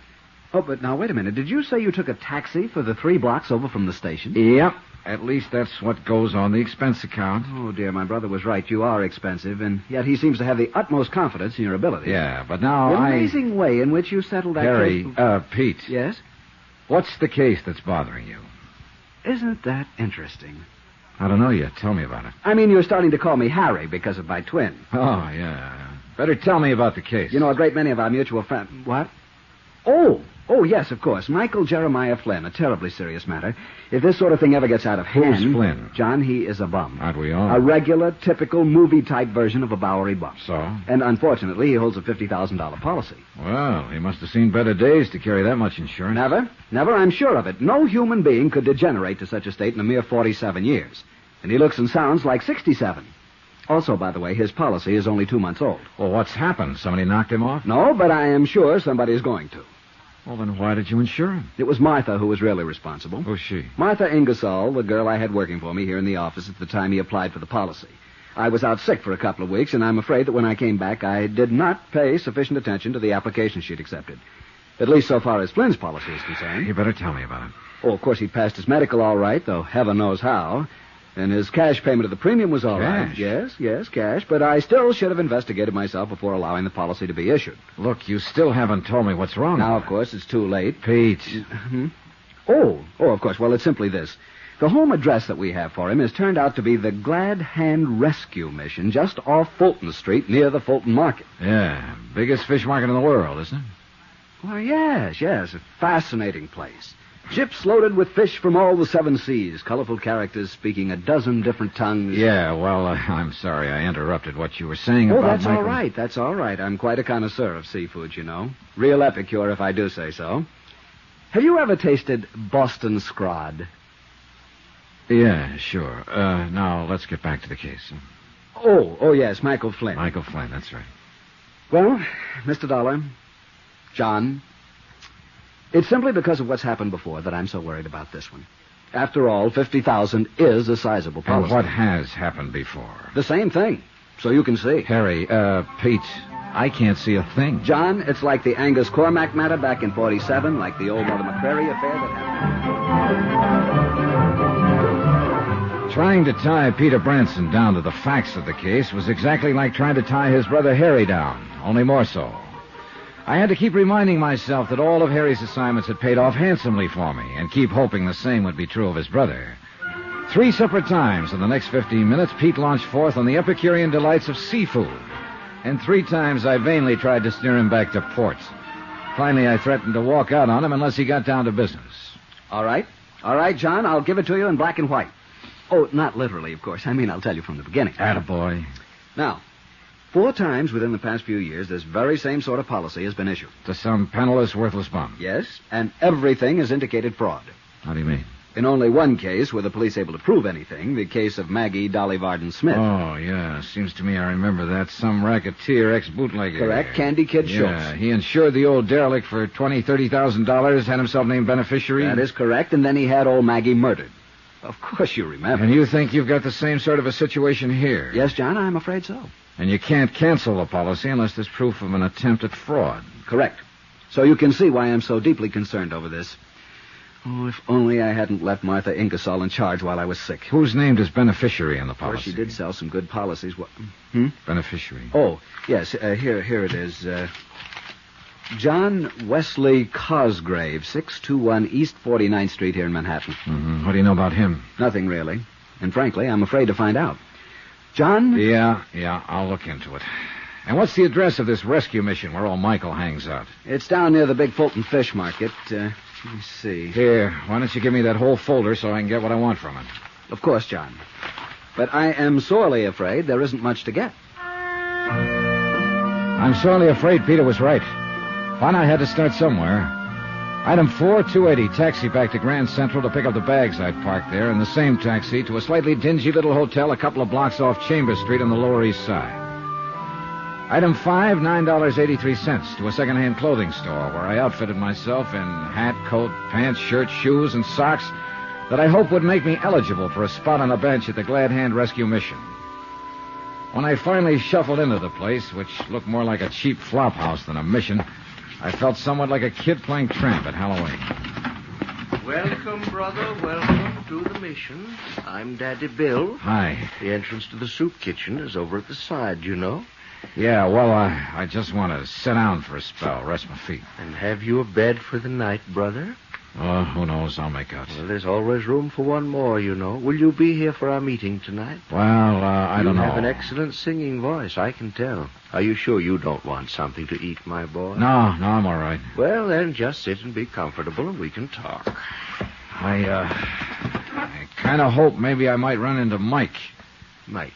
S6: Oh, but now, wait a minute. Did you say you took a taxi for the 3 blocks over from the station?
S12: Yep. At least that's what goes on the expense account.
S6: Oh, dear, my brother was right. You are expensive, and yet he seems to have the utmost confidence in your ability.
S12: Yeah, but now
S6: the amazing way in which you settled that case...
S12: Harry, Pete.
S6: Yes?
S12: What's the case that's bothering you?
S6: Isn't that interesting?
S12: I don't know yet. Tell me about it.
S6: I mean, you're starting to call me Harry because of my twin.
S12: Oh, yeah. Better tell me about the case.
S6: You know, a great many of our mutual friends... What? Oh, yes, of course. Michael Jeremiah Flynn, a terribly serious matter. If this sort of thing ever gets out of hand...
S12: Who's Flynn?
S6: John, he is a bum.
S12: Aren't we all?
S6: A regular, typical, movie-type version of a Bowery bum.
S12: So?
S6: And unfortunately, he holds a $50,000 policy.
S12: Well, he must have seen better days to carry that much insurance.
S6: Never, I'm sure of it. No human being could degenerate to such a state in a mere 47 years. And he looks and sounds like 67. Also, by the way, his policy is only 2 months old.
S12: Well, what's happened? Somebody knocked him off?
S6: No, but I am sure somebody's going to.
S12: Well, then why did you insure him?
S6: It was Martha who was really responsible.
S12: Who's she?
S6: Martha Ingersoll, the girl I had working for me here in the office at the time he applied for the policy. I was out sick for a couple of weeks, and I'm afraid that when I came back, I did not pay sufficient attention to the application she'd accepted. At least so far as Flynn's policy is concerned.
S12: You better tell me about it.
S6: Oh, of course, he passed his medical all right, though heaven knows how. And his cash payment of the premium was all right. Yes, cash. But I still should have investigated myself before allowing the policy to be issued.
S12: Look, you still haven't told me what's wrong.
S6: Now, of course, it's too late.
S12: Pete.
S6: Mm-hmm. Oh, of course. Well, it's simply this. The home address that we have for him has turned out to be the Glad Hand Rescue Mission, just off Fulton Street, near the Fulton Market.
S12: Yeah, biggest fish market in the world, isn't it?
S6: Well, yes. A fascinating place. Ships loaded with fish from all the 7 seas, colorful characters speaking a dozen different tongues.
S12: Yeah, well, I'm sorry I interrupted what you were saying about
S6: that's
S12: Michael.
S6: all right. That's all right. I'm quite a connoisseur of seafood, you know. Real epicure, if I do say so. Have you ever tasted Boston scrod?
S12: Yeah, sure. Now, let's get back to the case.
S6: Oh, yes, Michael Flynn.
S12: Michael Flynn, that's right.
S6: Well, Mr. Dollar, John... It's simply because of what's happened before that I'm so worried about this one. After all, $50,000 is a sizable policy.
S12: And what has happened before?
S6: The same thing, so you can see.
S12: Harry, Pete, I can't see a thing.
S6: John, it's like the Angus Cormac matter back in 47, like the old Mother McCrary affair that happened.
S12: Trying to tie Peter Branson down to the facts of the case was exactly like trying to tie his brother Harry down, only more so. I had to keep reminding myself that all of Harry's assignments had paid off handsomely for me, and keep hoping the same would be true of his brother. 3 separate times in the next 15 minutes, Pete launched forth on the Epicurean delights of seafood. And 3 times I vainly tried to steer him back to port. Finally, I threatened to walk out on him unless he got down to business.
S6: All right, John, I'll give it to you in black and white. Oh, not literally, of course. I mean, I'll tell you from the beginning.
S12: Attaboy.
S6: Now, 4 times within the past few years, this very same sort of policy has been issued.
S12: To some penniless, worthless bum.
S6: Yes, and everything has indicated fraud.
S12: How do you mean?
S6: In only one case were the police able to prove anything, the case of Maggie Dolly Varden Smith.
S12: Oh, yeah. Seems to me I remember that. Some racketeer, ex-bootlegger.
S6: Correct. Candy Kid Schultz.
S12: Yeah, he insured the old derelict for $20,000, had himself named beneficiary.
S6: That is correct, and then he had old Maggie murdered. Of course you remember.
S12: And you think you've got the same sort of a situation here?
S6: Yes, John, I'm afraid so.
S12: And you can't cancel the policy unless there's proof of an attempt at fraud.
S6: Correct. So you can see why I'm so deeply concerned over this. Oh, if only I hadn't left Martha Ingersoll in charge while I was sick.
S12: Who's named as beneficiary in the policy?
S6: Of course, she did sell some good policies.
S12: Beneficiary.
S6: Oh, yes, here it is. John Wesley Cosgrave, 621 East 49th Street here in Manhattan.
S12: Mm-hmm. What do you know about him?
S6: Nothing, really. And frankly, I'm afraid to find out. John?
S12: Yeah, I'll look into it. And what's the address of this rescue mission where old Michael hangs out?
S6: It's down near the Big Fulton Fish Market. Let me see.
S12: Here, why don't you give me that whole folder so I can get what I want from it?
S6: Of course, John. But I am sorely afraid there isn't much to get.
S12: I'm sorely afraid Peter was right. Fine, I had to start somewhere. Item 4, 280, taxi back to Grand Central to pick up the bags I'd parked there, and the same taxi to a slightly dingy little hotel a couple of blocks off Chambers Street on the Lower East Side. Item 5, $9.83 to a second-hand clothing store where I outfitted myself in hat, coat, pants, shirt, shoes, and socks that I hope would make me eligible for a spot on a bench at the Glad Hand Rescue Mission. When I finally shuffled into the place, which looked more like a cheap flop house than a mission, I felt somewhat like a kid playing tramp at Halloween.
S13: Welcome, brother. Welcome to the mission. I'm Daddy Bill.
S12: Hi.
S13: The entrance to the soup kitchen is over at the side, you know.
S12: Yeah, well, I just want to sit down for a spell, rest my feet.
S13: And have you a bed for the night, brother?
S12: Oh, who knows? I'll make out.
S13: Well, there's always room for one more, you know. Will you be here for our meeting tonight?
S12: Well, I don't know.
S13: You have an excellent singing voice, I can tell. Are you sure you don't want something to eat, my boy?
S12: No, I'm all right.
S13: Well, then, just sit and be comfortable and we can talk.
S12: I kind of hope maybe I might run into Mike.
S13: Mike?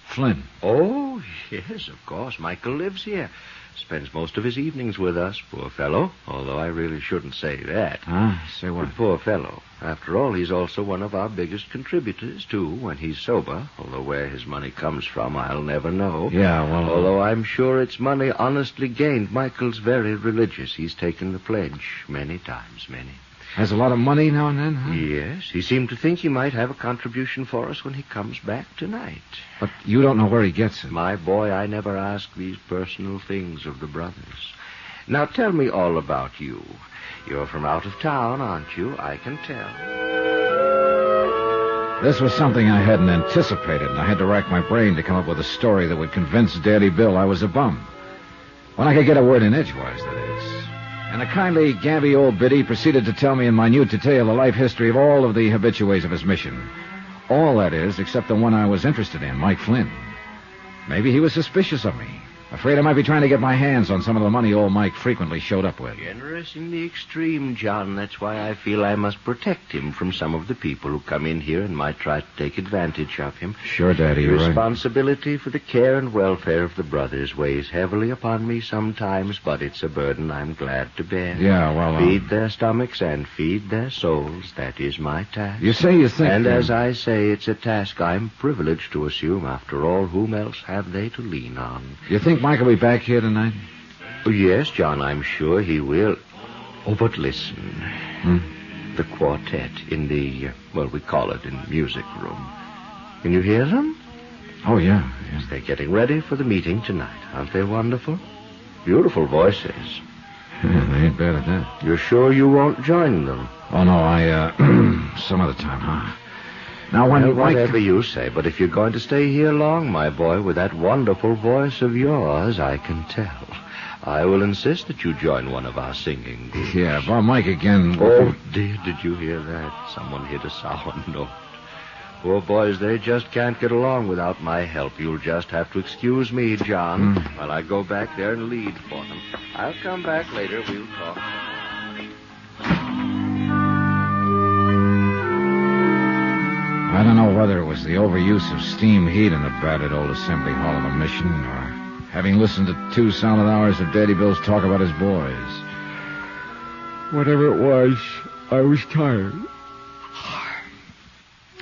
S12: Flynn.
S13: Oh, yes, of course. Michael lives here. Spends most of his evenings with us, poor fellow. Although I really shouldn't say that.
S12: Huh? Say what?
S13: Poor fellow. After all, he's also one of our biggest contributors, too, when he's sober. Although where his money comes from, I'll never know.
S12: Yeah, well...
S13: Although I'm sure it's money honestly gained. Michael's very religious. He's taken the pledge many times, many.
S12: Has a lot of money now and then, huh?
S13: Yes. He seemed to think he might have a contribution for us when he comes back tonight.
S12: But you don't know where he gets it.
S13: My boy, I never ask these personal things of the brothers. Now tell me all about you. You're from out of town, aren't you? I can tell.
S12: This was something I hadn't anticipated, and I had to rack my brain to come up with a story that would convince Daddy Bill I was a bum. When I could get a word in edgewise, that is. And a kindly, gabby old biddy proceeded to tell me in minute detail the life history of all of the habitués of his mission. All, that is, except the one I was interested in, Mike Flynn. Maybe he was suspicious of me. Afraid I might be trying to get my hands on some of the money old Mike frequently showed up with.
S13: Generous in the extreme, John. That's why I feel I must protect him from some of the people who come in here and might try to take advantage of him.
S12: Sure, Daddy, you're right.
S13: Responsibility for the care and welfare of the brothers weighs heavily upon me sometimes, but it's a burden I'm glad to bear.
S12: Yeah, well...
S13: Feed their stomachs and feed their souls. That is my task.
S12: You say you think...
S13: And as I say, it's a task I'm privileged to assume. After all, whom else have they to lean on?
S12: You think Mike will be back here tonight?
S13: Yes, John, I'm sure he will. Oh, but listen. The quartet in the, we call it in music room. Can you hear them?
S12: Oh, yeah.
S13: Yes, they're getting ready for the meeting tonight. Aren't they wonderful? Beautiful voices.
S12: Yeah, they ain't bad at that.
S13: You're sure you won't join them?
S12: Oh, no, some other time, huh? Now,
S13: whatever you say, but if you're going to stay here long, my boy, with that wonderful voice of yours, I can tell. I will insist that you join one of our singing groups.
S12: Yeah, about Mike again.
S13: Oh, dear, did you hear that? Someone hit a sour note. Poor boys, they just can't get along without my help. You'll just have to excuse me, John, while I go back there and lead for them. I'll come back later. We'll talk.
S12: I don't know whether it was the overuse of steam heat in the battered old assembly hall of the mission, or having listened to 2 solid hours of Daddy Bill's talk about his boys.
S7: Whatever it was, I was tired.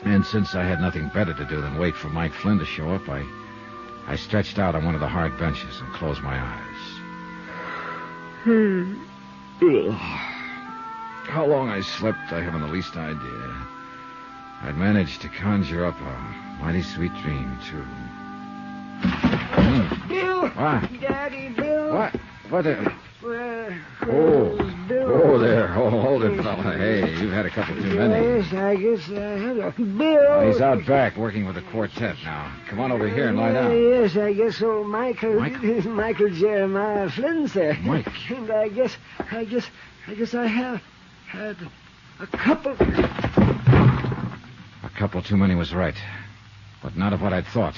S12: And since I had nothing better to do than wait for Mike Flynn to show up, I stretched out on one of the hard benches and closed my eyes. How long I slept, I haven't the least idea. I'd managed to conjure up a mighty sweet dream, too.
S15: Bill!
S12: What?
S15: Daddy, Bill!
S12: What? What the...
S15: Where's Bill?
S12: Oh, there. Oh, hold it, fella. Hey, you've had a couple too many.
S15: Yes, I guess I had a... Bill!
S12: He's out back working with the quartet now. Come on over here and lie down.
S15: Yes, I guess old Michael Jeremiah Flynn's there.
S12: Mike.
S15: And I guess I have had a couple...
S12: A couple too many was right, but not of what I'd thought.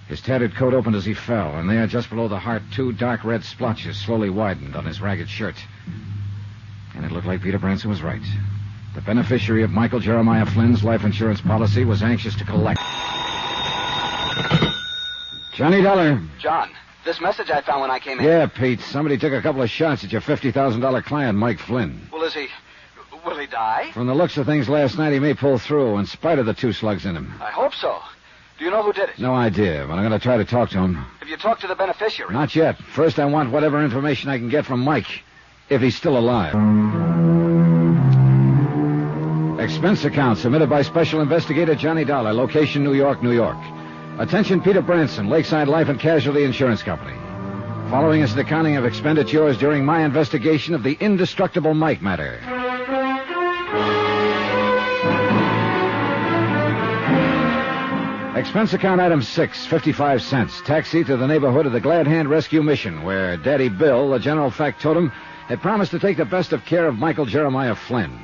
S12: His tattered coat opened as he fell, and there, just below the heart, 2 dark red splotches slowly widened on his ragged shirt. And it looked like Peter Branson was right. The beneficiary of Michael Jeremiah Flynn's life insurance policy was anxious to collect. Johnny Dollar.
S16: John, this message I found when I came in.
S12: Yeah, Pete. Somebody took a couple of shots at your $50,000 client, Mike Flynn.
S16: Well, will he die?
S12: From the looks of things last night, he may pull through, in spite of the 2 slugs in him.
S16: I hope so. Do you know who did it?
S12: No idea, but I'm going to try to talk to him.
S16: Have you talked to the beneficiary?
S12: Not yet. First, I want whatever information I can get from Mike, if he's still alive. Expense account submitted by Special Investigator Johnny Dollar, location New York, New York. Attention, Peter Branson, Lakeside Life and Casualty Insurance Company. Following is an accounting of expenditures during my investigation of the Indestructible Mike matter. Expense account item 6, 55 cents. Taxi to the neighborhood of the Glad Hand Rescue Mission, where Daddy Bill, the general factotum, had promised to take the best of care of Michael Jeremiah Flynn.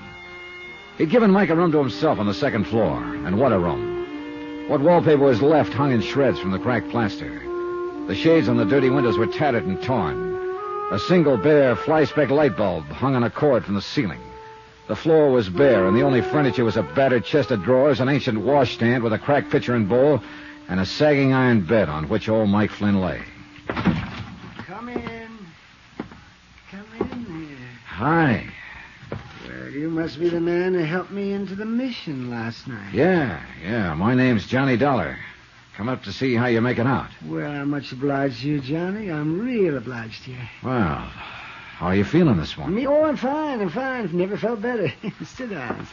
S12: He'd given Mike a room to himself on the 2nd floor, and what a room. What wallpaper was left hung in shreds from the cracked plaster. The shades on the dirty windows were tattered and torn. A single bare fly-speck light bulb hung on a cord from the ceiling. The floor was bare, and the only furniture was a battered chest of drawers, an ancient washstand with a cracked pitcher and bowl, and a sagging iron bed on which old Mike Flynn lay.
S15: Come in. Come in here.
S12: Hi.
S15: Well, you must be the man who helped me into the mission last night.
S12: Yeah. My name's Johnny Dollar. Come up to see how you're making out.
S15: Well, I'm much obliged to you, Johnny. I'm real obliged to you.
S12: Well, how are you feeling this morning?
S15: Me? Oh, I'm fine. Never felt better. Sit down.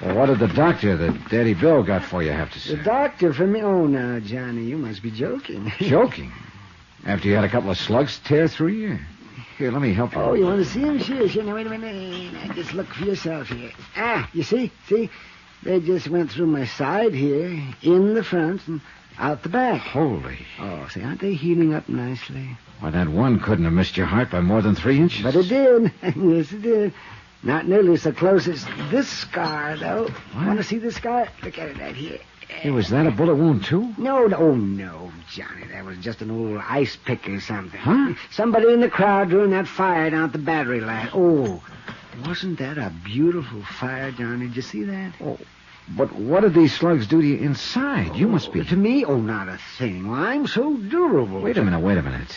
S12: Well, what did the doctor that Daddy Bill got for you have to say?
S15: The doctor for me? Oh, now, Johnny, you must be joking.
S12: Joking? After you had a couple of slugs tear through you? Here, let me help you.
S15: Oh, you want to see him? Sure. Now, wait a minute. Now, just look for yourself here. You see? They just went through my side here, in the front, and out the back.
S12: Holy.
S15: Oh, see, aren't they healing up nicely?
S12: Why, that one couldn't have missed your heart by more than 3 inches.
S15: But it did. Yes, it did. Not nearly so close as this scar, though.
S12: What?
S15: Want to see this scar? Look at it right here.
S12: Hey, was that a bullet wound, too?
S15: No, Johnny. That was just an old ice pick or something.
S12: Huh?
S15: Somebody in the crowd during that fire down at the battery line. Oh, wasn't that a beautiful fire, Johnny? Did you see that?
S12: Oh, but what did these slugs do to you inside? You must be...
S15: To me? Oh, not a thing. Well, I'm so durable.
S12: Wait a minute.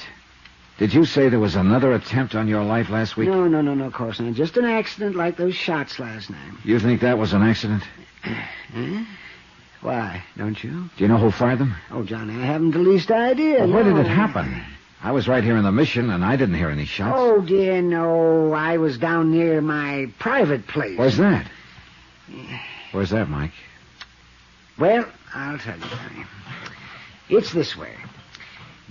S12: Did you say there was another attempt on your life last week?
S15: No, of course not. Just an accident like those shots last night.
S12: You think that was an accident?
S15: Huh? Why, don't you?
S12: Do you know who fired them?
S15: Oh, Johnny, I haven't the least idea.
S12: Well, where did it happen? I was right here in the mission, and I didn't hear any shots.
S15: Oh, dear, no. I was down near my private place.
S12: Where's that? Where's that, Mike?
S15: Well, I'll tell you, Johnny. It's this way.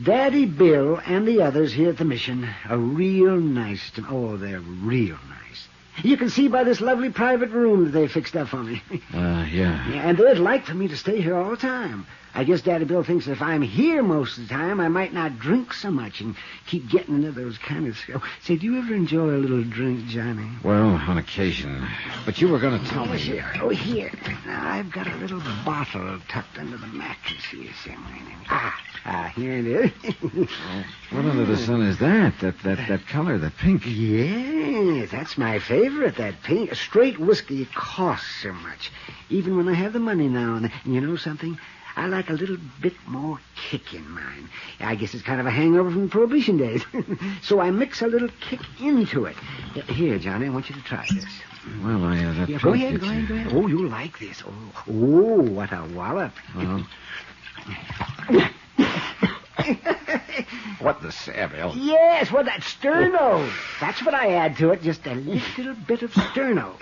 S15: Daddy Bill and the others here at the mission are real nice to me. Oh, they're real nice. You can see by this lovely private room that they fixed up for me.
S12: Yeah.
S15: And they'd like for me to stay here all the time. I guess Daddy Bill thinks if I'm here most of the time, I might not drink so much and keep getting into those kind of... Say, do you ever enjoy a little drink, Johnny?
S12: Well, on occasion. But you were going to tell me.
S15: Here. Now, I've got a little bottle tucked under the mattress here somewhere. Here it is.
S12: What under the sun is that? That color, that pink?
S15: Yes, that's my favorite, that pink. Straight whiskey, it costs so much. Even when I have the money now and then. You know something? I like a little bit more kick in mine. I guess it's kind of a hangover from Prohibition days. So I mix a little kick into it. Here, Johnny, I want you to try this.
S12: Well,
S15: go ahead. Oh, you'll like this. Oh, what a wallop.
S12: What the Saville?
S15: Yes, well, that's sterno. That's what I add to it, just a little bit of sterno.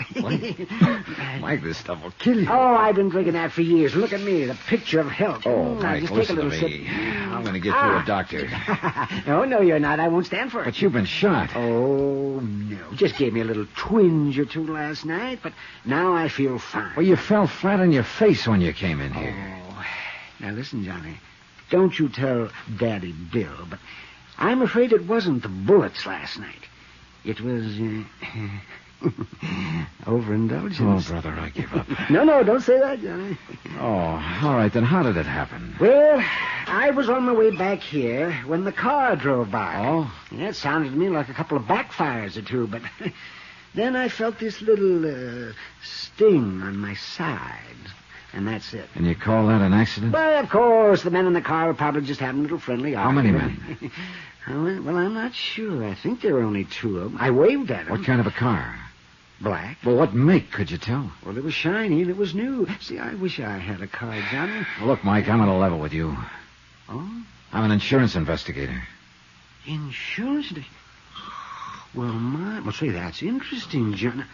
S12: Mike, this stuff will kill you.
S15: Oh, I've been drinking that for years. Look at me, the picture of health.
S12: Oh, Mike, just listen to me. I'm going to get you a doctor.
S15: No, you're not. I won't stand for it.
S12: But you've been shot.
S15: Oh, no. Just gave me a little twinge or two last night, but now I feel fine.
S12: Well, you fell flat on your face when you came in here.
S15: Oh, now listen, Johnny. Don't you tell Daddy Bill, but I'm afraid it wasn't the bullets last night. It was, overindulgence.
S12: Oh, brother, I give up.
S15: No, don't say that, Johnny.
S12: Oh, all right, then how did it happen?
S15: Well, I was on my way back here when the car drove by.
S12: Oh?
S15: Yeah, it sounded to me like a couple of backfires or two, but then I felt this little sting on my side. And that's it.
S12: And you call that an accident?
S15: Well, of course. The men in the car were probably just having a little friendly argument.
S12: How many men?
S15: Well, I'm not sure. I think there were only two of them. I waved at them.
S12: What kind of a car?
S15: Black.
S12: Well, what make, could you tell?
S15: Well, it was shiny and it was new. See, I wish I had a car, Johnny.
S12: Well, look, Mike, I'm on a level with you.
S15: Oh?
S12: I'm an insurance investigator.
S15: Insurance? Well, say, that's interesting, Johnny.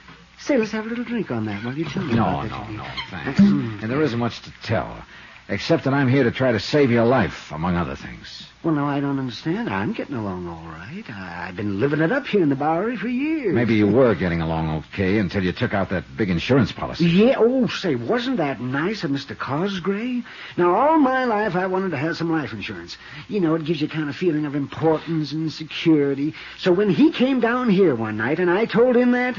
S15: Say, let's have a little drink on that while you tell me about it.
S12: No, thanks. And there isn't much to tell, except that I'm here to try to save your life, among other things.
S15: Well, no, I don't understand. I'm getting along all right. I've been living it up here in the Bowery for years.
S12: Maybe you were getting along okay until you took out that big insurance policy.
S15: Yeah, say, wasn't that nice of Mr. Cosgrave? Now, all my life I wanted to have some life insurance. You know, it gives you kind of feeling of importance and security. So when he came down here one night and I told him that...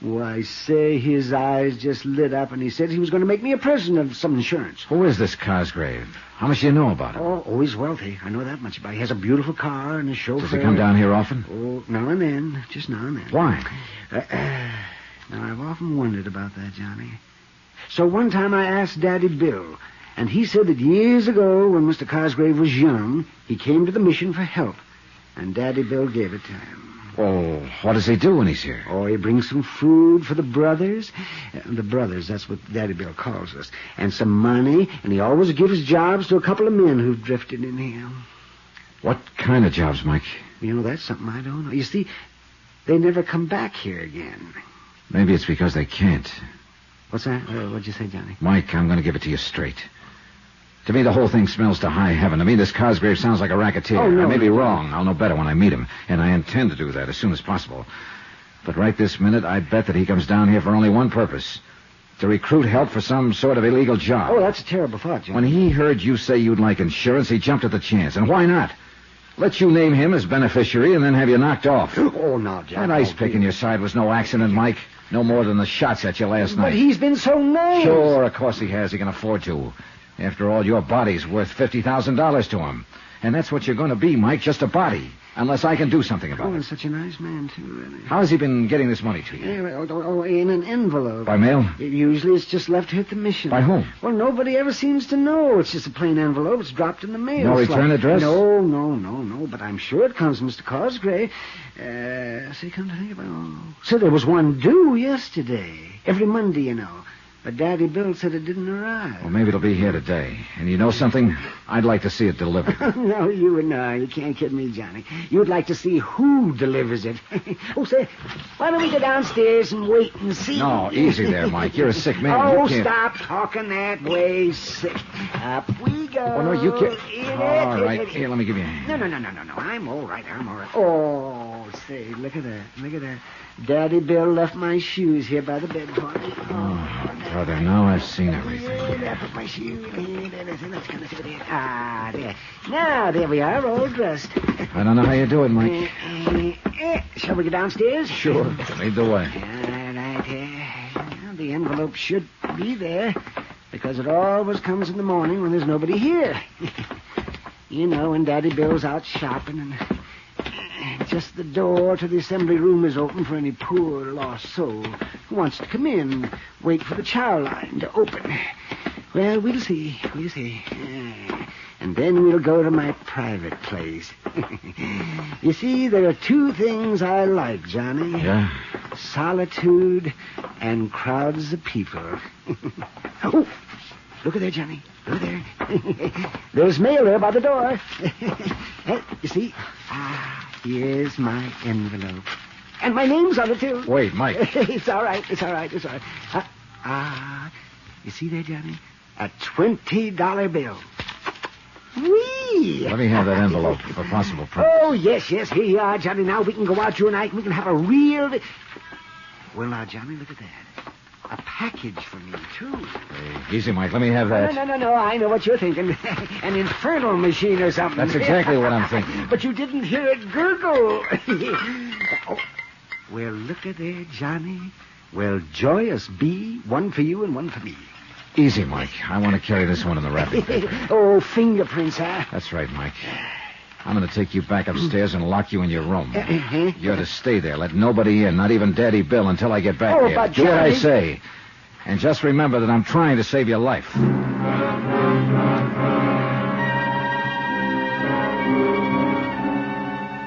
S15: Why, say, his eyes just lit up, and he said he was going to make me a present of some insurance.
S12: Who is this Cosgrave? How much do you know about him?
S15: Oh, he's wealthy. I know that much about him. He has a beautiful car and a chauffeur.
S12: Does he come down here often?
S15: Oh, now and then. Just now and then.
S12: Why?
S15: Now, I've often wondered about that, Johnny. So one time I asked Daddy Bill, and he said that years ago, when Mr. Cosgrave was young, he came to the mission for help, and Daddy Bill gave it to him.
S12: Oh, what does he do when he's here?
S15: Oh, he brings some food for the brothers. The brothers, that's what Daddy Bill calls us. And some money, and he always gives jobs to a couple of men who've drifted in here.
S12: What kind of jobs, Mike?
S15: You know, that's something I don't know. You see, they never come back here again.
S12: Maybe it's because they can't.
S15: What's that? What'd you say, Johnny?
S12: Mike, I'm going to give it to you straight. To me, the whole thing smells to high heaven. To me, this Cosgrave sounds like a racketeer.
S15: Oh, no,
S12: I may be
S15: no.
S12: wrong. I'll know better when I meet him, and I intend to do that as soon as possible. But right this minute, I bet that he comes down here for only one purpose. To recruit help for some sort of illegal job.
S15: Oh, that's a terrible thought, Johnny.
S12: When he heard you say you'd like insurance, he jumped at the chance. And why not? Let you name him as beneficiary and then have you knocked off.
S15: Oh, no, Johnny.
S12: That ice pick in your side was no accident, Mike. No more than the shots at you last night.
S15: But he's been so nice.
S12: Sure, of course he has. He can afford to. After all, your body's worth $50,000 to him. And that's what you're going to be, Mike, just a body. Unless I can do something about it.
S15: And such a nice man, too, really.
S12: How has he been getting this money to you?
S15: Yeah, in an envelope.
S12: By mail?
S15: Usually it's just left here at the mission.
S12: By whom?
S15: Well, nobody ever seems to know. It's just a plain envelope. It's dropped in the mail.
S12: No return address?
S15: No. But I'm sure it comes from Mr. Cosgrave. See, come to think about it. So there was one due yesterday. Every Monday, you know. But Daddy Bill said it didn't arrive.
S12: Well, maybe it'll be here today. And you know something? I'd like to see it delivered.
S15: No, you can't kid me, Johnny. You'd like to see who delivers it. Oh, say, why don't we go downstairs and wait and see?
S12: No, easy there, Mike. You're a sick man.
S15: Oh,
S12: you can't...
S15: stop talking that way, sick. Up we go.
S12: Oh, no, you can't. All right. Here, let me give you a hand.
S15: No. I'm all right. Oh, say, look at that. Daddy Bill left my shoes here by the bed for me.
S12: Oh, brother, now I've seen everything.
S15: I put my shoes in. Let's kind of see there. Ah, there. Now, there we are, all dressed.
S12: I don't know how you do it, Mike.
S15: Shall we go downstairs?
S12: Sure. Lead the way.
S15: All right. The envelope should be there, because it always comes in the morning when there's nobody here. You know, when Daddy Bill's out shopping and just the door to the assembly room is open for any poor lost soul who wants to come in, wait for the chow line to open. Well, we'll see. And then we'll go to my private place. You see, there are two things I like, Johnny.
S12: Yeah?
S15: Solitude and crowds of people. Oh, look at there, Johnny. Look at there. There's mail there by the door. You see? Here's my envelope. And my name's on it, too.
S12: Wait, Mike.
S15: It's all right. You see there, Johnny? A $20 bill. Whee!
S12: Let me have that envelope for possible purpose.
S15: Oh, yes. Here you are, Johnny. Now we can go out, you and I, and we can have a real... Well, now, Johnny, look at that. A package for me, too.
S12: Hey, easy, Mike. Let me have that.
S15: No. I know what you're thinking. An infernal machine or something.
S12: That's exactly what I'm thinking.
S15: But you didn't hear it gurgle. Oh. Well, look at there, Johnny. Well, joyous bee. One for you and one for me.
S12: Easy, Mike. I want to carry this one in the wrapping paper.
S15: Oh, fingerprints, huh?
S12: That's right, Mike. I'm going to take you back upstairs and lock you in your room. You're to stay there. Let nobody in, not even Daddy Bill, until I get back here.
S15: But
S12: do what I say. And just remember that I'm trying to save your life.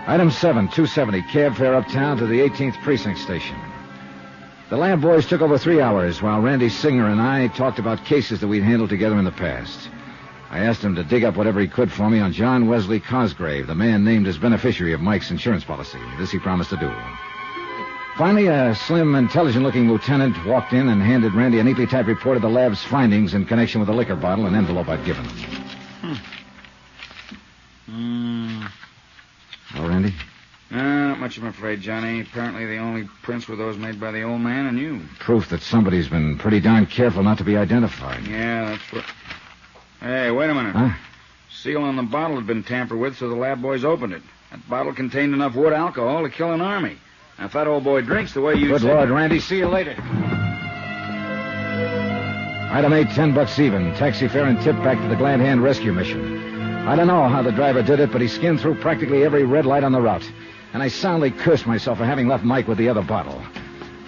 S12: Item 7, 270, cab fare uptown to the 18th Precinct Station. The Lab boys took over 3 hours while Randy Singer and I talked about cases that we'd handled together in the past. I asked him to dig up whatever he could for me on John Wesley Cosgrave, the man named as beneficiary of Mike's insurance policy. This he promised to do. Finally, a slim, intelligent-looking lieutenant walked in and handed Randy a neatly typed report of the lab's findings in connection with the liquor bottle and envelope I'd given him. Oh, Randy?
S8: Not much, I'm afraid, Johnny. Apparently the only prints were those made by the old man and you.
S12: Proof that somebody's been pretty darn careful not to be identified.
S8: Yeah, that's what... Hey, wait a minute.
S12: Huh?
S8: Seal on the bottle had been tampered with, so the lab boys opened it. That bottle contained enough wood alcohol to kill an army. Now, if that old boy drinks the way you
S12: Good
S8: said...
S12: Lord, Randy. See you later. Item 8, $10 even. Taxi fare and tip back to the Glad Hand rescue mission. I don't know how the driver did it, but he skimmed through practically every red light on the route. And I soundly cursed myself for having left Mike with the other bottle.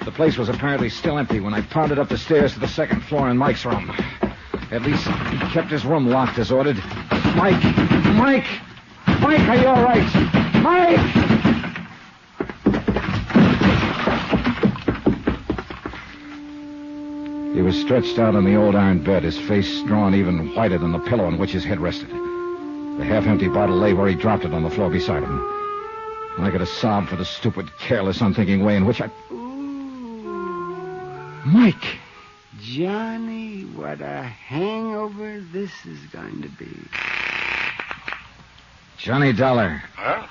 S12: The place was apparently still empty when I pounded up the stairs to the second floor in Mike's room. At least he kept his room locked as ordered. Mike, are you all right? Mike! He was stretched out on the old iron bed, his face drawn even whiter than the pillow on which his head rested. The half-empty bottle lay where he dropped it on the floor beside him. And I could have sobbed for the stupid, careless, unthinking way in which I... Mike!
S15: Johnny, what a hangover this is going to be.
S12: Johnny Dollar.
S3: Huh?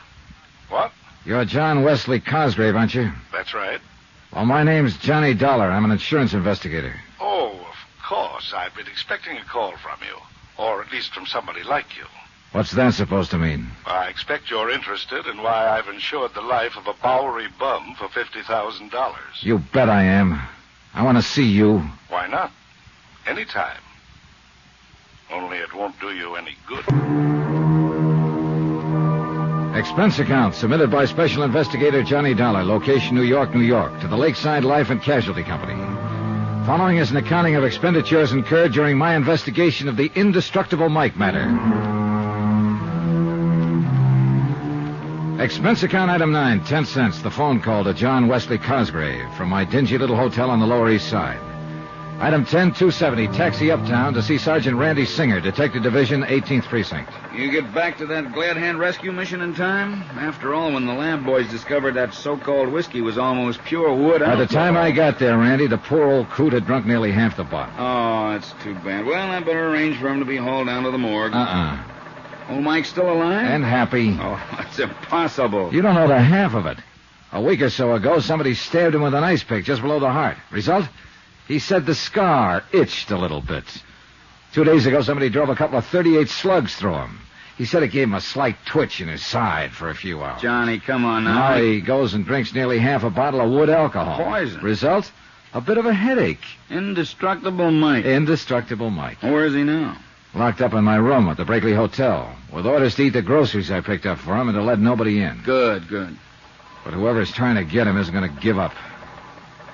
S3: What?
S12: You're John Wesley Cosgrave, aren't you?
S3: That's right.
S12: Well, my name's Johnny Dollar. I'm an insurance investigator.
S3: Oh, of course. I've been expecting a call from you. Or at least from somebody like you.
S12: What's that supposed to mean?
S3: I expect you're interested in why I've insured the life of a Bowery bum for $50,000.
S12: You bet I am. I want to see you.
S3: Why not? Anytime. Only it won't do you any good.
S12: Expense account submitted by Special Investigator Johnny Dollar, location New York, New York, to the Lakeside Life and Casualty Company. Following is an accounting of expenditures incurred during my investigation of the Indestructible Mike matter. Expense account item 9, 10 cents. The phone call to John Wesley Cosgrave from my dingy little hotel on the Lower East Side. Item 10, 270, taxi uptown to see Sergeant Randy Singer, Detective Division, 18th Precinct.
S8: You get back to that Glad Hand rescue mission in time? After all, when the lab boys discovered that so-called whiskey was almost pure wood...
S12: By the time I got there, Randy, the poor old coot had drunk nearly half the bottle.
S8: Oh, that's too bad. Well, I better arrange for him to be hauled down to the morgue. Old Mike's still alive?
S12: And happy.
S8: Oh, that's impossible.
S12: You don't know the half of it. A week or so ago, somebody stabbed him with an ice pick just below the heart. Result? He said the scar itched a little bit. 2 days ago, somebody drove a couple of 38 slugs through him. He said it gave him a slight twitch in his side for a few hours.
S8: Johnny, come on now.
S12: Now he goes and drinks nearly half a bottle of wood alcohol.
S8: Poison.
S12: Result? A bit of a headache.
S8: Indestructible Mike.
S12: Indestructible Mike.
S8: Where is he now?
S12: Locked up in my room at the Brakely Hotel, with orders to eat the groceries I picked up for him and to let nobody in.
S8: Good, good.
S12: But whoever's trying to get him isn't going to give up.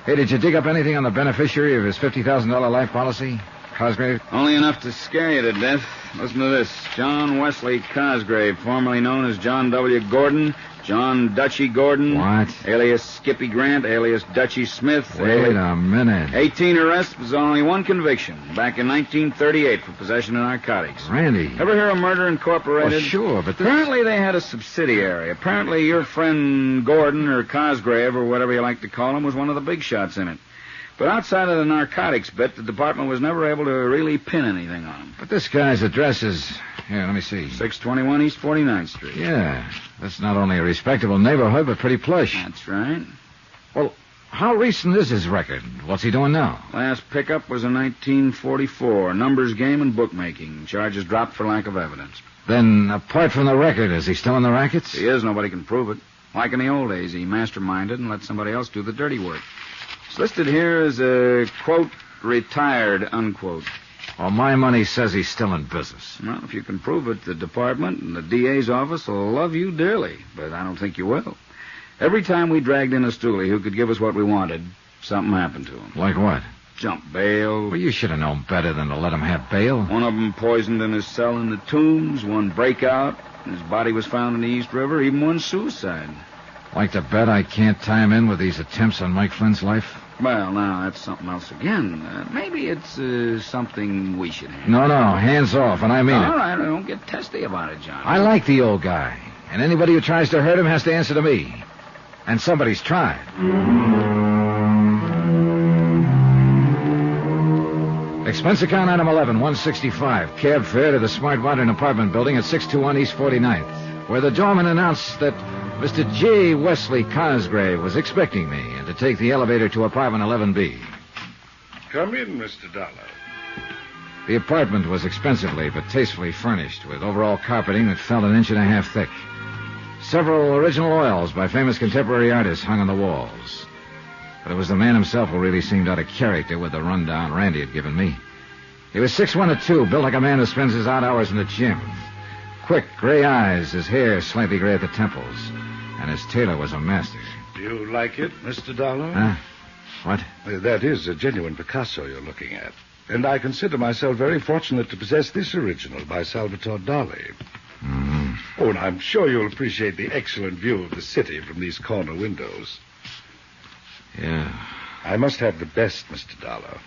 S12: Hey, did you dig up anything on the beneficiary of his $50,000 life policy? Cosgrave?
S8: Only enough to scare you to death. Listen to this. John Wesley Cosgrave, formerly known as John W. Gordon, John Dutchy Gordon.
S12: What?
S8: Alias Skippy Grant, alias Dutchy Smith.
S12: Wait a minute.
S8: 18 arrests, was only one conviction. Back in 1938 for possession of narcotics.
S12: Randy.
S8: Ever hear of Murder Incorporated?
S12: Oh, sure, but
S8: Apparently they had a subsidiary. Apparently your friend Gordon or Cosgrave or whatever you like to call him was one of the big shots in it. But outside of the narcotics bit, the department was never able to really pin anything on him.
S12: But this guy's address is... Here, let me see.
S8: 621 East 49th Street.
S12: Yeah. That's not only a respectable neighborhood, but pretty plush.
S8: That's right.
S12: Well, how recent is his record? What's he doing now?
S8: Last pickup was in 1944. Numbers game and bookmaking. Charges dropped for lack of evidence.
S12: Then, apart from the record, is he still in the rackets?
S8: He is. Nobody can prove it. Like in the old days, he masterminded and let somebody else do the dirty work. It's listed here as a, quote, retired, unquote.
S12: Well, my money says he's still in business.
S8: Well, if you can prove it, the department and the DA's office will love you dearly, but I don't think you will. Every time we dragged in a stoolie who could give us what we wanted, something happened to him.
S12: Like what?
S8: Jump bail.
S12: Well, you should have known better than to let him have bail.
S8: One of them poisoned in his cell in the Tombs, one breakout, his body was found in the East River, even one suicide.
S12: Like to bet I can't tie him in with these attempts on Mike Flynn's life?
S8: Well, now, that's something else again. Maybe it's something we should have.
S12: No, hands off, and I mean it.
S8: All right, don't get testy about it, John.
S12: I like the old guy, and anybody who tries to hurt him has to answer to me. And somebody's tried. Expense account item 11, 165. Cab fare to the Smart Modern apartment building at 621 East 49th, where the doorman announced that Mr. J. Wesley Cosgrave was expecting me and to take the elevator to apartment 11B.
S3: Come in, Mr. Dollar.
S12: The apartment was expensively but tastefully furnished with overall carpeting that felt 1.5 inches thick. Several original oils by famous contemporary artists hung on the walls. But it was the man himself who really seemed out of character with the rundown Randy had given me. He was 6'1" or 2, built like a man who spends his odd hours in the gym. Quick, gray eyes, his hair slightly gray at the temples. And his tailor was a master.
S3: Do you like it, Mr. Dollar?
S12: Huh? What?
S3: That is a genuine Picasso you're looking at. And I consider myself very fortunate to possess this original by Salvatore Dali.
S12: Mm-hmm.
S3: Oh, and I'm sure you'll appreciate the excellent view of the city from these corner windows.
S12: Yeah.
S3: I must have the best, Mr. Dollar.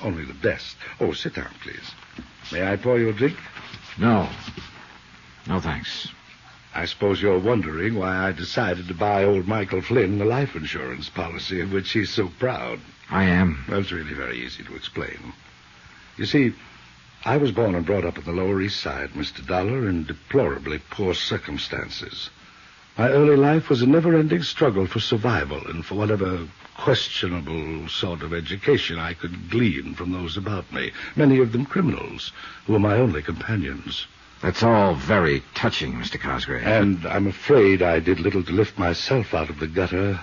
S3: Only the best. Oh, sit down, please. May I pour you a drink?
S12: No. No, thanks.
S3: I suppose you're wondering why I decided to buy old Michael Flynn the life insurance policy of which he's so proud.
S12: I am.
S3: Well, it's really very easy to explain. You see, I was born and brought up on the Lower East Side, Mr. Dollar, in deplorably poor circumstances. My early life was a never-ending struggle for survival and for whatever questionable sort of education I could glean from those about me, many of them criminals, who were my only companions.
S12: That's all very touching, Mr. Cosgrave.
S3: And I'm afraid I did little to lift myself out of the gutter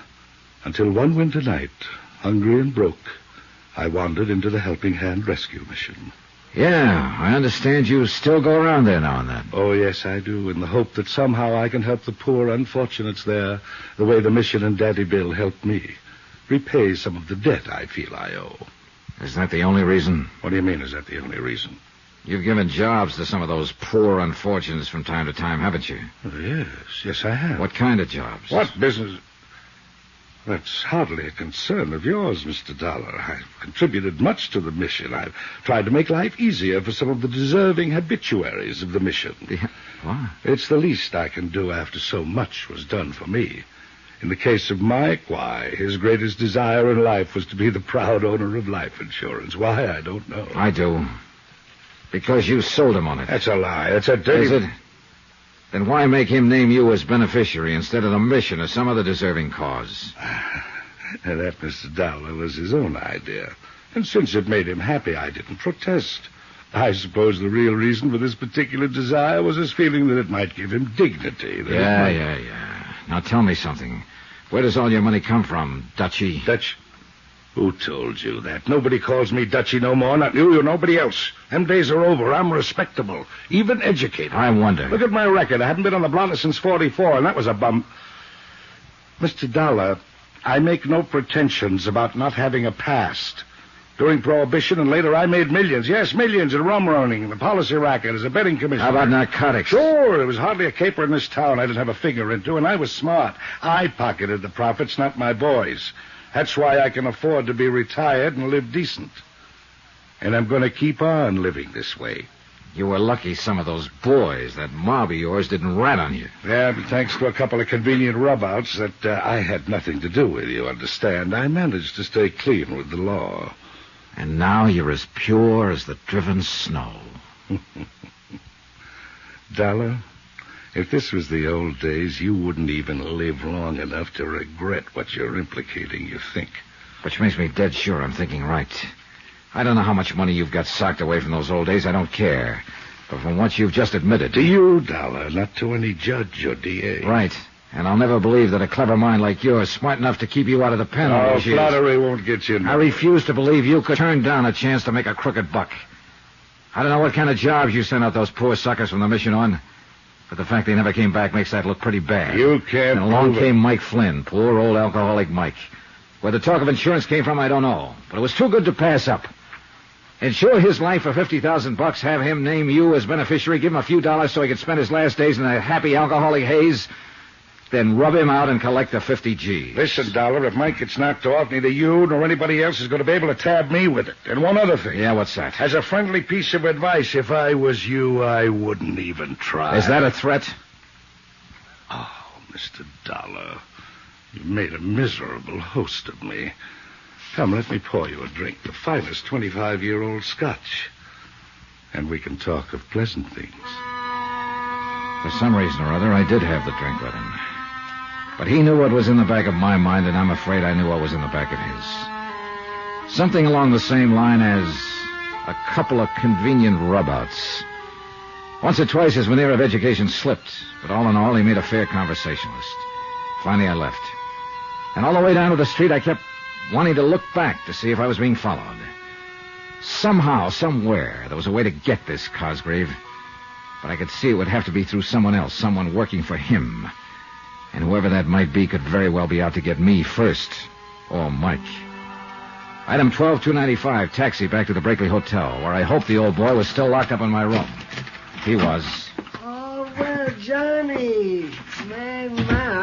S3: until one winter night, hungry and broke, I wandered into the Helping Hand Rescue Mission.
S12: Yeah, I understand you still go around there now and then.
S3: Oh, yes, I do, in the hope that somehow I can help the poor unfortunates there the way the mission and Daddy Bill helped me. Repay some of the debt I feel I owe.
S12: Isn't that the only reason?
S3: What do you mean, is that the only reason?
S12: You've given jobs to some of those poor unfortunates from time to time, haven't you?
S3: Oh, yes, I have.
S12: What kind of jobs?
S3: What business? That's hardly a concern of yours, Mr. Dollar. I've contributed much to the mission. I've tried to make life easier for some of the deserving habituaries of the mission.
S12: What?
S3: It's the least I can do after so much was done for me. In the case of Mike, why, his greatest desire in life was to be the proud owner of life insurance. Why, I don't know.
S12: I do. Because you sold him on it.
S3: That's a lie. That's a dirty...
S12: Is it? Then why make him name you as beneficiary instead of the mission or some other deserving cause?
S3: And that, Mr. Dollar, was his own idea. And since it made him happy, I didn't protest. I suppose the real reason for this particular desire was his feeling that it might give him dignity.
S12: Yeah. Now tell me something. Where does all your money come from, Dutchie?
S3: Dutch? Who told you that? Nobody calls me Dutchie no more, not you or nobody else. Them days are over. I'm respectable, even educated.
S12: I wonder.
S3: Look at my record. I haven't been on the blotter since 44, and that was a bum. Mr. Dollar, I make no pretensions about not having a past. During Prohibition and later, I made millions. Yes, millions in rum running, the policy racket, as a betting commissioner.
S12: How about narcotics?
S3: Sure, there was hardly a caper in this town I didn't have a finger into, and I was smart. I pocketed the profits, not my boys. That's why I can afford to be retired and live decent. And I'm going to keep on living this way.
S12: You were lucky some of those boys, that mob of yours, didn't rat on you.
S3: Yeah, but thanks to a couple of convenient rub-outs that I had nothing to do with, you understand, I managed to stay clean with the law.
S12: And now you're as pure as the driven snow.
S3: Dollar, if this was the old days, you wouldn't even live long enough to regret what you're implicating, you think.
S12: Which makes me dead sure I'm thinking right. I don't know how much money you've got socked away from those old days. I don't care. But from what you've just admitted...
S3: To you, Dollar, not to any judge or DA.
S12: Right. And I'll never believe that a clever mind like yours is smart enough to keep you out of the pen.
S3: Oh, flattery won't get you.
S12: I refuse to believe you could turn down a chance to make a crooked buck. I don't know what kind of jobs you sent out those poor suckers from the mission on, but the fact they never came back makes that look pretty bad.
S3: You can't.
S12: And along came Mike Flynn, poor old alcoholic Mike. Where the talk of insurance came from, I don't know, but it was too good to pass up. Insure his life for $50,000, have him name you as beneficiary, give him a few dollars so he could spend his last days in a happy alcoholic haze, then rub him out and collect the 50 G's.
S3: Listen, Dollar, if Mike gets knocked off, neither you nor anybody else is going to be able to tab me with it. And one other thing.
S12: Yeah, what's that?
S3: As a friendly piece of advice, if I was you, I wouldn't even try.
S12: Is that a threat?
S3: Oh, Mr. Dollar, you made a miserable host of me. Come, let me pour you a drink, the finest 25-year-old Scotch. And we can talk of pleasant things.
S12: For some reason or other, I did have the drink with him. But he knew what was in the back of my mind, and I'm afraid I knew what was in the back of his. Something along the same line as a couple of convenient rub-outs. Once or twice his veneer of education slipped, but all in all, he made a fair conversationalist. Finally, I left. And all the way down to the street, I kept wanting to look back to see if I was being followed. Somehow, somewhere, there was a way to get this Cosgrave. But I could see it would have to be through someone else, someone working for him. And whoever that might be could very well be out to get me first, or Mike. Item 12295, taxi back to the Brakely Hotel, where I hoped the old boy was still locked up in my room. He was.
S15: Oh, well, Johnny. My,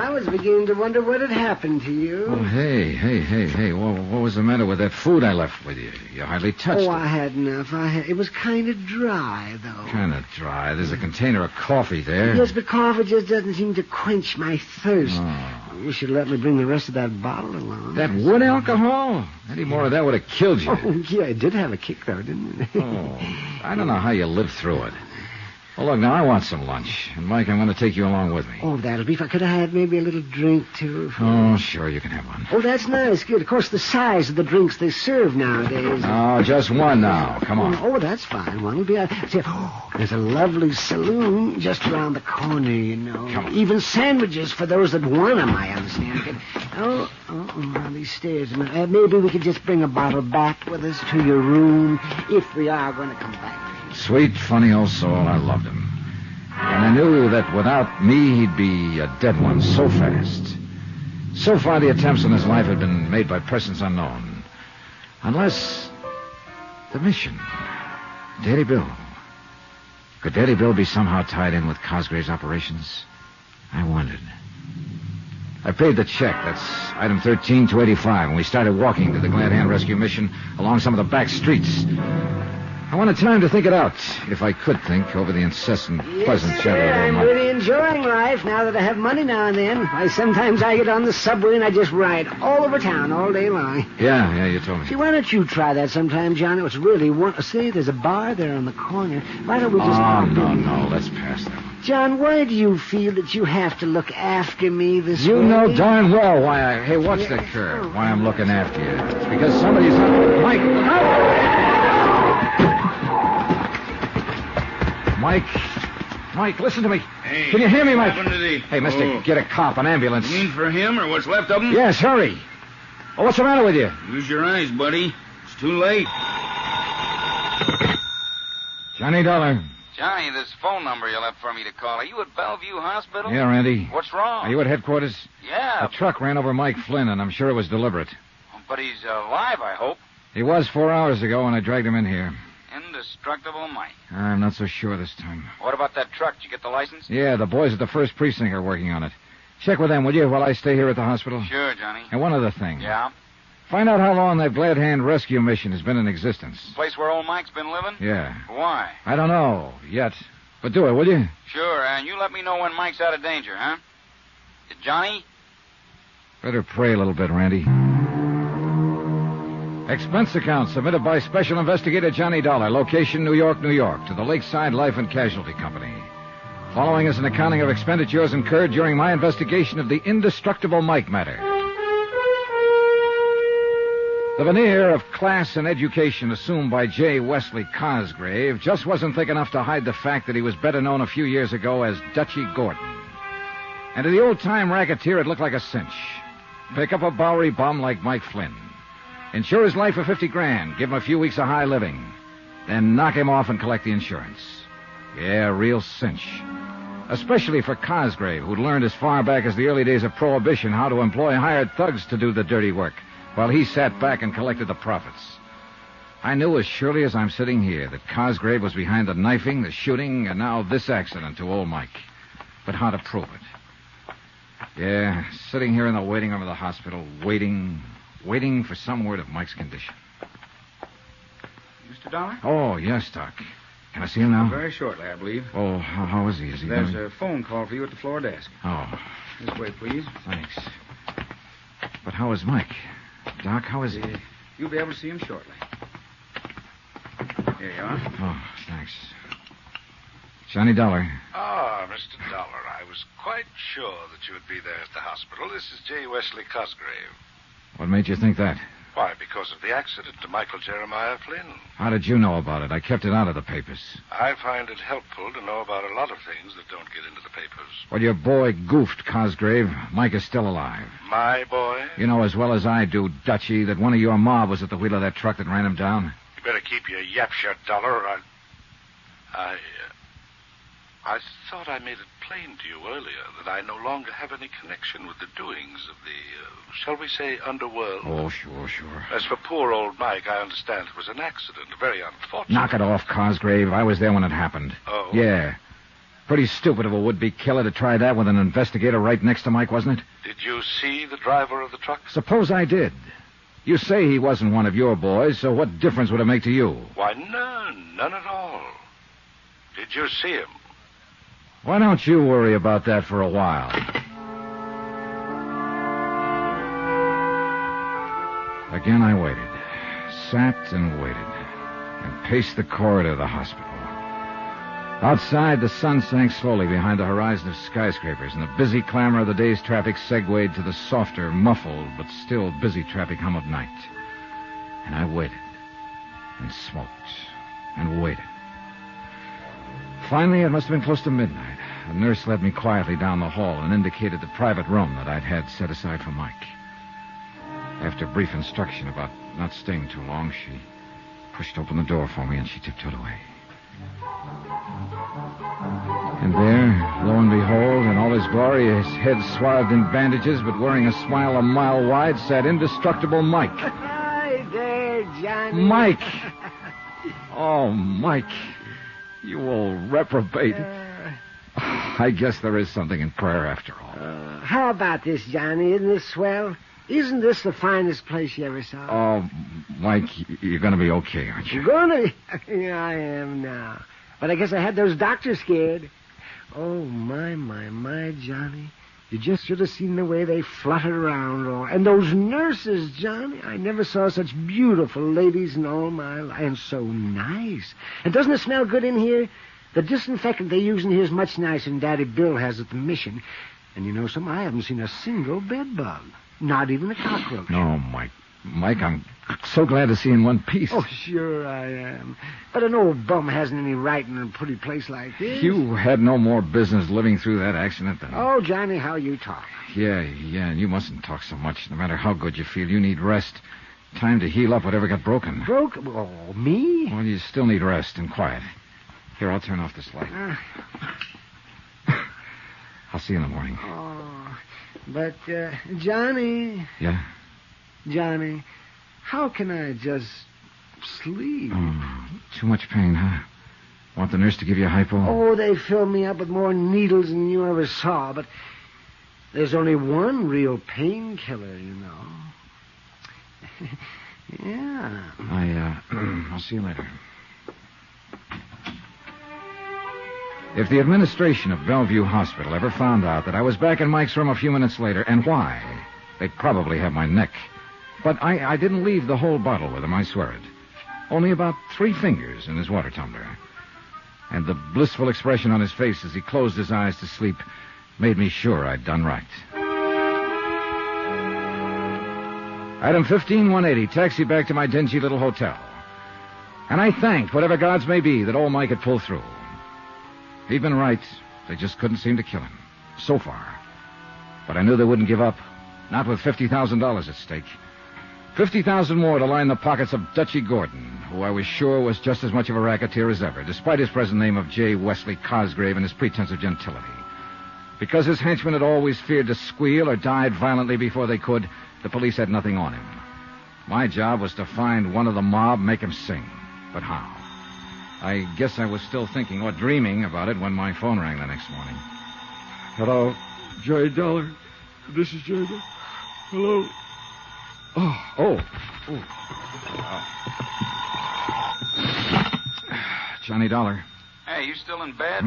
S15: I was beginning to wonder what had happened to you.
S12: Oh, hey. What was the matter with that food I left with you? You hardly touched it.
S15: Oh, I had enough. It was kind of dry, though.
S12: Kind of dry. There's a container of coffee there.
S15: Yes, but coffee just doesn't seem to quench my thirst.
S12: Oh.
S15: You should let me bring the rest of that bottle along.
S12: That wood alcohol? Any more of that would have killed you.
S15: Oh, yeah, it did have a kick, though, didn't it?
S12: Oh, I don't know how you lived through it. Well, look, now, I want some lunch. And, Mike, I'm going to take you along with me.
S15: Oh, that'll be if I could have had maybe a little drink, too.
S12: Oh, sure, you can have one.
S15: Oh, that's nice. Good. Of course, the size of the drinks they serve nowadays.
S12: Oh, just one now. Come on.
S15: Oh, that's fine. One will be... there's a lovely saloon just around the corner, you know.
S12: Come on.
S15: Even sandwiches for those that want them, I understand. On these stairs. Maybe we could just bring a bottle back with us to your room if we are going to come back.
S12: Sweet, funny old soul. I loved him. And I knew that without me, he'd be a dead one so fast. So far, the attempts on his life had been made by persons unknown. Unless the mission. Daddy Bill. Could Daddy Bill be somehow tied in with Cosgrave's operations? I wondered. I paid the check. That's item 13285, and we started walking to the Glad Hand Rescue Mission along some of the back streets. I wanted time to think it out, if I could think, over the incessant, pleasant shadow of
S15: I'm
S12: my...
S15: really enjoying life now that I have money now and then. Sometimes I get on the subway and I just ride all over town all day long.
S12: Yeah, you told me.
S15: See, why don't you try that sometime, John? It's really See, there's a bar there on the corner. Why don't we just...
S12: No, let's pass that one.
S15: John, why do you feel that you have to look after me this way?
S12: You know darn well why I... Hey, watch the curve. Why I'm looking after you. It's because somebody's... Mike! Mike, listen to me.
S5: Hey,
S12: can you hear me, Mike?
S5: What happened to the...
S12: Hey, mister, get a cop, an ambulance.
S5: You mean for him or what's left of him?
S12: Yes, hurry. Oh, what's the matter with you?
S5: Use your eyes, buddy. It's too late.
S12: Johnny Dollar.
S16: Johnny, this phone number you left for me to call. Are you at Bellevue Hospital?
S12: Yeah, Randy.
S16: What's wrong?
S12: Are you at headquarters?
S16: Yeah.
S12: A truck ran over Mike Flynn, and I'm sure it was deliberate.
S16: But he's alive, I hope.
S12: He was 4 hours ago when I dragged him in here.
S16: Indestructible Mike.
S12: I'm not so sure this time.
S16: What about that truck? Did you get the license?
S12: Yeah, the boys at the 1st Precinct are working on it. Check with them, will you, while I stay here at the hospital?
S16: Sure, Johnny.
S12: And one other thing.
S16: Yeah?
S12: Find out how long that Glad Hand Rescue Mission has been in existence.
S16: Place where old Mike's been living?
S12: Yeah.
S16: Why?
S12: I don't know, yet. But do it, will you?
S16: Sure, and you let me know when Mike's out of danger, huh? Johnny?
S12: Better pray a little bit, Randy. Expense account submitted by Special Investigator Johnny Dollar, location New York, New York, to the Lakeside Life and Casualty Company. Following is an accounting of expenditures incurred during my investigation of the Indestructible Mike matter. The veneer of class and education assumed by J. Wesley Cosgrave just wasn't thick enough to hide the fact that he was better known a few years ago as Dutchy Gordon. And to the old-time racketeer, it looked like a cinch. Pick up a Bowery bum like Mike Flynn. Insure his life for $50,000. Give him a few weeks of high living. Then knock him off and collect the insurance. Yeah, real cinch. Especially for Cosgrave, who'd learned as far back as the early days of Prohibition how to employ hired thugs to do the dirty work, while he sat back and collected the profits. I knew as surely as I'm sitting here that Cosgrave was behind the knifing, the shooting, and now this accident to old Mike. But how to prove it? Yeah, sitting here in the waiting room of the hospital, waiting for some word of Mike's condition.
S5: Mr. Dollar?
S12: Oh, yes, Doc. Can I see him now?
S5: Very shortly, I believe.
S12: Oh, how is he? Is he
S5: There's
S12: doing...
S5: a phone call for you at the floor desk.
S12: Oh.
S5: This way, please.
S12: Thanks. But how is Mike? Doc, how is he?
S5: You'll be able to see him shortly. Here you are.
S12: Oh, thanks. Johnny Dollar.
S3: Ah, Mr. Dollar, I was quite sure that you would be there at the hospital. This is J. Wesley Cosgrave.
S12: What made you think that?
S3: Why, because of the accident to Michael Jeremiah Flynn.
S12: How did you know about it? I kept it out of the papers.
S3: I find it helpful to know about a lot of things that don't get into the papers.
S12: Well, your boy goofed, Cosgrave. Mike is still alive.
S3: My boy?
S12: You know as well as I do, Dutchy, that one of your mob was at the wheel of that truck that ran him down.
S3: You better keep your yap shut, Dollar, or I thought I made it plain to you earlier that I no longer have any connection with the doings of the, shall we say, underworld.
S12: Oh, sure.
S3: As for poor old Mike, I understand it was an accident, very unfortunate.
S12: Knock it off, Cosgrave. I was there when it happened.
S3: Oh?
S12: Yeah. Pretty stupid of a would-be killer to try that with an investigator right next to Mike, wasn't it?
S3: Did you see the driver of the truck?
S12: Suppose I did. You say he wasn't one of your boys, so what difference would it make to you?
S3: Why, none at all. Did you see him?
S12: Why don't you worry about that for a while? Again I waited. Sat and waited. And paced the corridor of the hospital. Outside, the sun sank slowly behind the horizon of skyscrapers, and the busy clamor of the day's traffic segued to the softer, muffled, but still busy traffic hum of night. And I waited. And smoked. And waited. Finally, it must have been close to midnight. A nurse led me quietly down the hall and indicated the private room that I'd had set aside for Mike. After brief instruction about not staying too long, she pushed open the door for me and she tiptoed away. And there, lo and behold, in all his glory, his head swathed in bandages but wearing a smile a mile wide, sat Indestructible Mike.
S15: Hi there, Johnny.
S12: Mike! Oh, Mike. You old reprobate. I guess there is something in prayer after all.
S15: How about this, Johnny? Isn't this swell? Isn't this the finest place you ever saw?
S12: Oh, Mike, you're going to be okay, aren't you?
S15: You're going to be? Yeah, I am now. But I guess I had those doctors scared. Oh, my, Johnny. You just should have seen the way they fluttered around. And those nurses, Johnny. I never saw such beautiful ladies in all my life. And so nice. And doesn't it smell good in here? The disinfectant they use in here is much nicer than Daddy Bill has at the mission. And you know something? I haven't seen a single bed bug. Not even a cockroach.
S12: No, Mike. Mike, I'm so glad to see you in one piece.
S15: Oh, sure I am. But an old bum hasn't any right in a pretty place like this.
S12: You had no more business living through that accident than...
S15: Oh, Johnny, how you talk.
S12: Yeah, and you mustn't talk so much. No matter how good you feel, you need rest. Time to heal up whatever got broken.
S15: Broken? Oh, me?
S12: Well, you still need rest and quiet. Here, I'll turn off this light. I'll see you in the morning.
S15: Oh, but, Johnny...
S12: Yeah?
S15: Johnny, how can I just sleep?
S12: Oh, too much pain, huh? Want the nurse to give you a hypo?
S15: Oh, they filled me up with more needles than you ever saw, but there's only one real painkiller, you know. Yeah.
S12: I'll see you later. If the administration of Bellevue Hospital ever found out that I was back in Mike's room a few minutes later, and why, they'd probably have my neck. But I didn't leave the whole bottle with him, I swear it. Only about 3 fingers in his water tumbler. And the blissful expression on his face as he closed his eyes to sleep made me sure I'd done right. Item 15180, taxi back to my dingy little hotel. And I thanked whatever gods may be that old Mike had pulled through. He'd been right. They just couldn't seem to kill him. So far. But I knew they wouldn't give up. Not with $50,000 at stake. 50,000 more to line the pockets of Dutchy Gordon, who I was sure was just as much of a racketeer as ever, despite his present name of J. Wesley Cosgrave and his pretense of gentility. Because his henchmen had always feared to squeal or died violently before they could, the police had nothing on him. My job was to find one of the mob, make him sing. But how? I guess I was still thinking or dreaming about it when my phone rang the next morning.
S7: Hello, Jerry Dollar. This is Jerry Dollar. Hello.
S12: Oh. Johnny Dollar.
S16: Hey, you still in bed?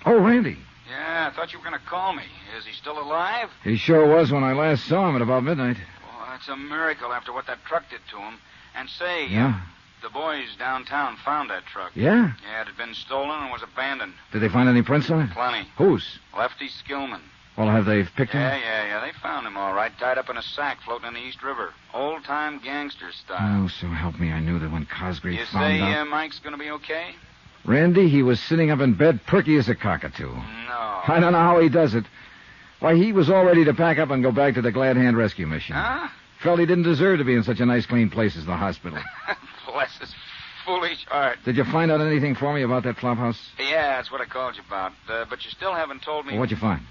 S12: Oh, Randy.
S16: Yeah, I thought you were going to call me. Is he still alive?
S12: He sure was when I last saw him at about midnight.
S16: Oh, that's a miracle after what that truck did to him. And say,
S12: Yeah?
S16: The boys downtown found that truck.
S12: Yeah?
S16: Yeah, it had been stolen and was abandoned.
S12: Did they find any prints on it?
S16: Plenty.
S12: Whose?
S16: Lefty Skillman.
S12: Well, have they picked him?
S16: Yeah. They found him all right, tied up in a sack floating in the East River. Old-time gangster style.
S12: Oh, so help me, I knew that when Cosgrave
S16: You
S12: found
S16: say
S12: out...
S16: Mike's going to be okay?
S12: Randy, he was sitting up in bed perky as a cockatoo.
S16: No.
S12: I don't know how he does it. Why, he was all ready to pack up and go back to the Glad Hand Rescue Mission.
S16: Huh?
S12: Felt he didn't deserve to be in such a nice, clean place as the hospital.
S16: Bless his foolish heart.
S12: Did you find out anything for me about that flop house?
S16: Yeah, that's what I called you about. But you still haven't told me...
S12: Well, what'd you find?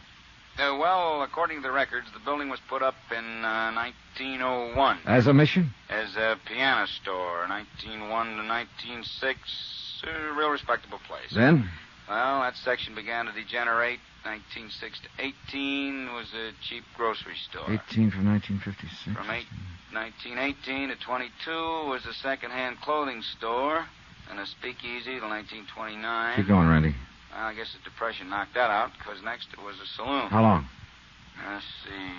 S16: Well, according to the records, the building was put up in 1901.
S12: As a mission?
S16: As a piano store, 1901 to 1906. A real respectable place.
S12: Then?
S16: Well, that section began to degenerate. 1906 to 18 was a cheap grocery store.
S12: 18 from 1956.
S16: From 1918 to 22 was a second-hand clothing store. And a speakeasy till 1929.
S12: Keep going, Randy.
S16: Well, I guess the Depression knocked that out, because next it was a saloon.
S12: How long?
S16: Let's see,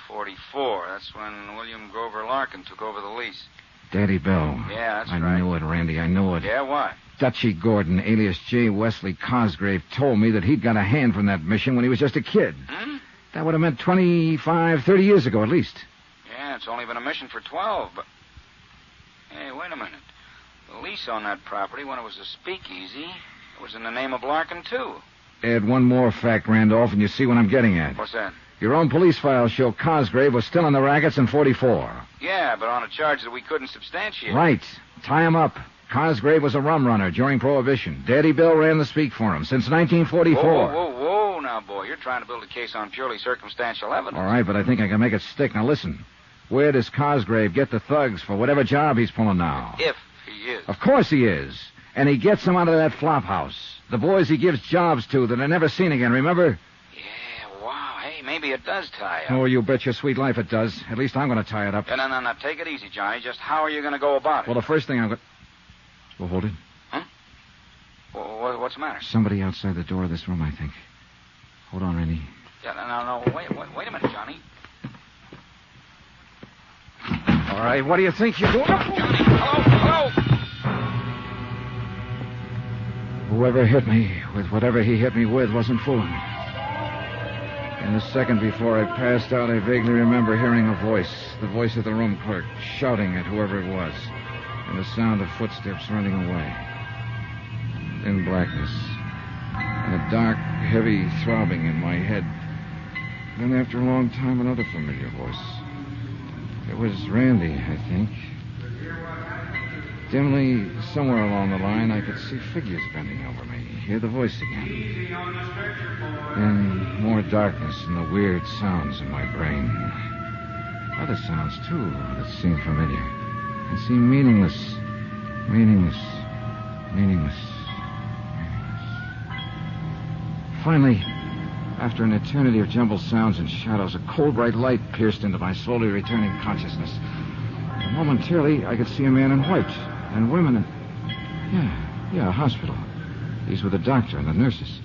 S16: 1944. That's when William Grover Larkin took over the lease.
S12: Daddy Bell.
S16: Yeah, that's
S12: right.
S16: I
S12: knew it, Randy. I knew it.
S16: Yeah, what?
S12: Dutchy Gordon, alias J. Wesley Cosgrave, told me that he'd got a hand from that mission when he was just a kid. That would have meant 25, 30 years ago at least.
S16: Yeah, it's only been a mission for 12, but... Hey, wait a minute. The lease on that property, when it was a speakeasy, it was in the name of Larkin, too.
S12: Add one more fact, Randolph, and you see what I'm getting at.
S16: What's that?
S12: Your own police files show Cosgrave was still in the rackets in 44.
S16: Yeah, but on a charge that we couldn't substantiate.
S12: Right. Tie him up. Cosgrave was a rum runner during Prohibition. Daddy Bill ran the speak for him since 1944.
S16: Whoa, now, boy. You're trying to build a case on purely circumstantial evidence.
S12: All right, but I think I can make it stick. Now, listen. Where does Cosgrave get the thugs for whatever job he's pulling now?
S16: If he is.
S12: Of course he is. And he gets them out of that flop house. The boys he gives jobs to that are never seen again, remember?
S16: Yeah, wow. Hey, maybe it does tie up.
S12: Oh, you bet your sweet life it does. At least I'm going to tie it up.
S16: No. Take it easy, Johnny. Just how are you going to go about it?
S12: Well, the first thing I'm going to... Well, hold it.
S16: Huh? Well, what's the matter?
S12: Somebody outside the door of this room, I think. Hold on, Randy.
S16: Yeah, no. Wait a minute, Johnny.
S12: All right, what do you think you're doing?
S16: Johnny, hello?
S12: Whoever hit me with whatever he hit me with wasn't fooling. In the second before I passed out, I vaguely remember hearing a voice, the voice of the room clerk, shouting at whoever it was, and the sound of footsteps running away. Then blackness, and a dark, heavy throbbing in my head. Then after a long time, another familiar voice. It was Randy, I think. Dimly, somewhere along the line, I could see figures bending over me, hear the voice again. Then more darkness and the weird sounds in my brain. Other sounds, too, that seemed familiar and seemed meaningless. Finally, after an eternity of jumbled sounds and shadows, a cold, bright light pierced into my slowly returning consciousness. And momentarily, I could see a man in white and women in... Yeah, a hospital. These were the doctor and the nurses.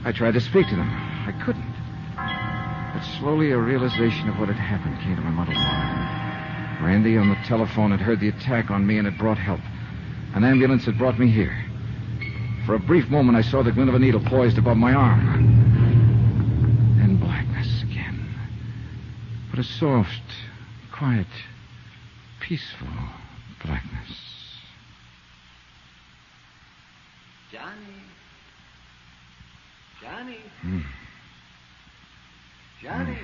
S12: I tried to speak to them. I couldn't. But slowly a realization of what had happened came to my muddled mind. Randy on the telephone had heard the attack on me and had brought help. An ambulance had brought me here. For a brief moment, I saw the glint of a needle poised above my arm. Then blackness again. But a soft, quiet, peaceful blackness.
S15: Johnny.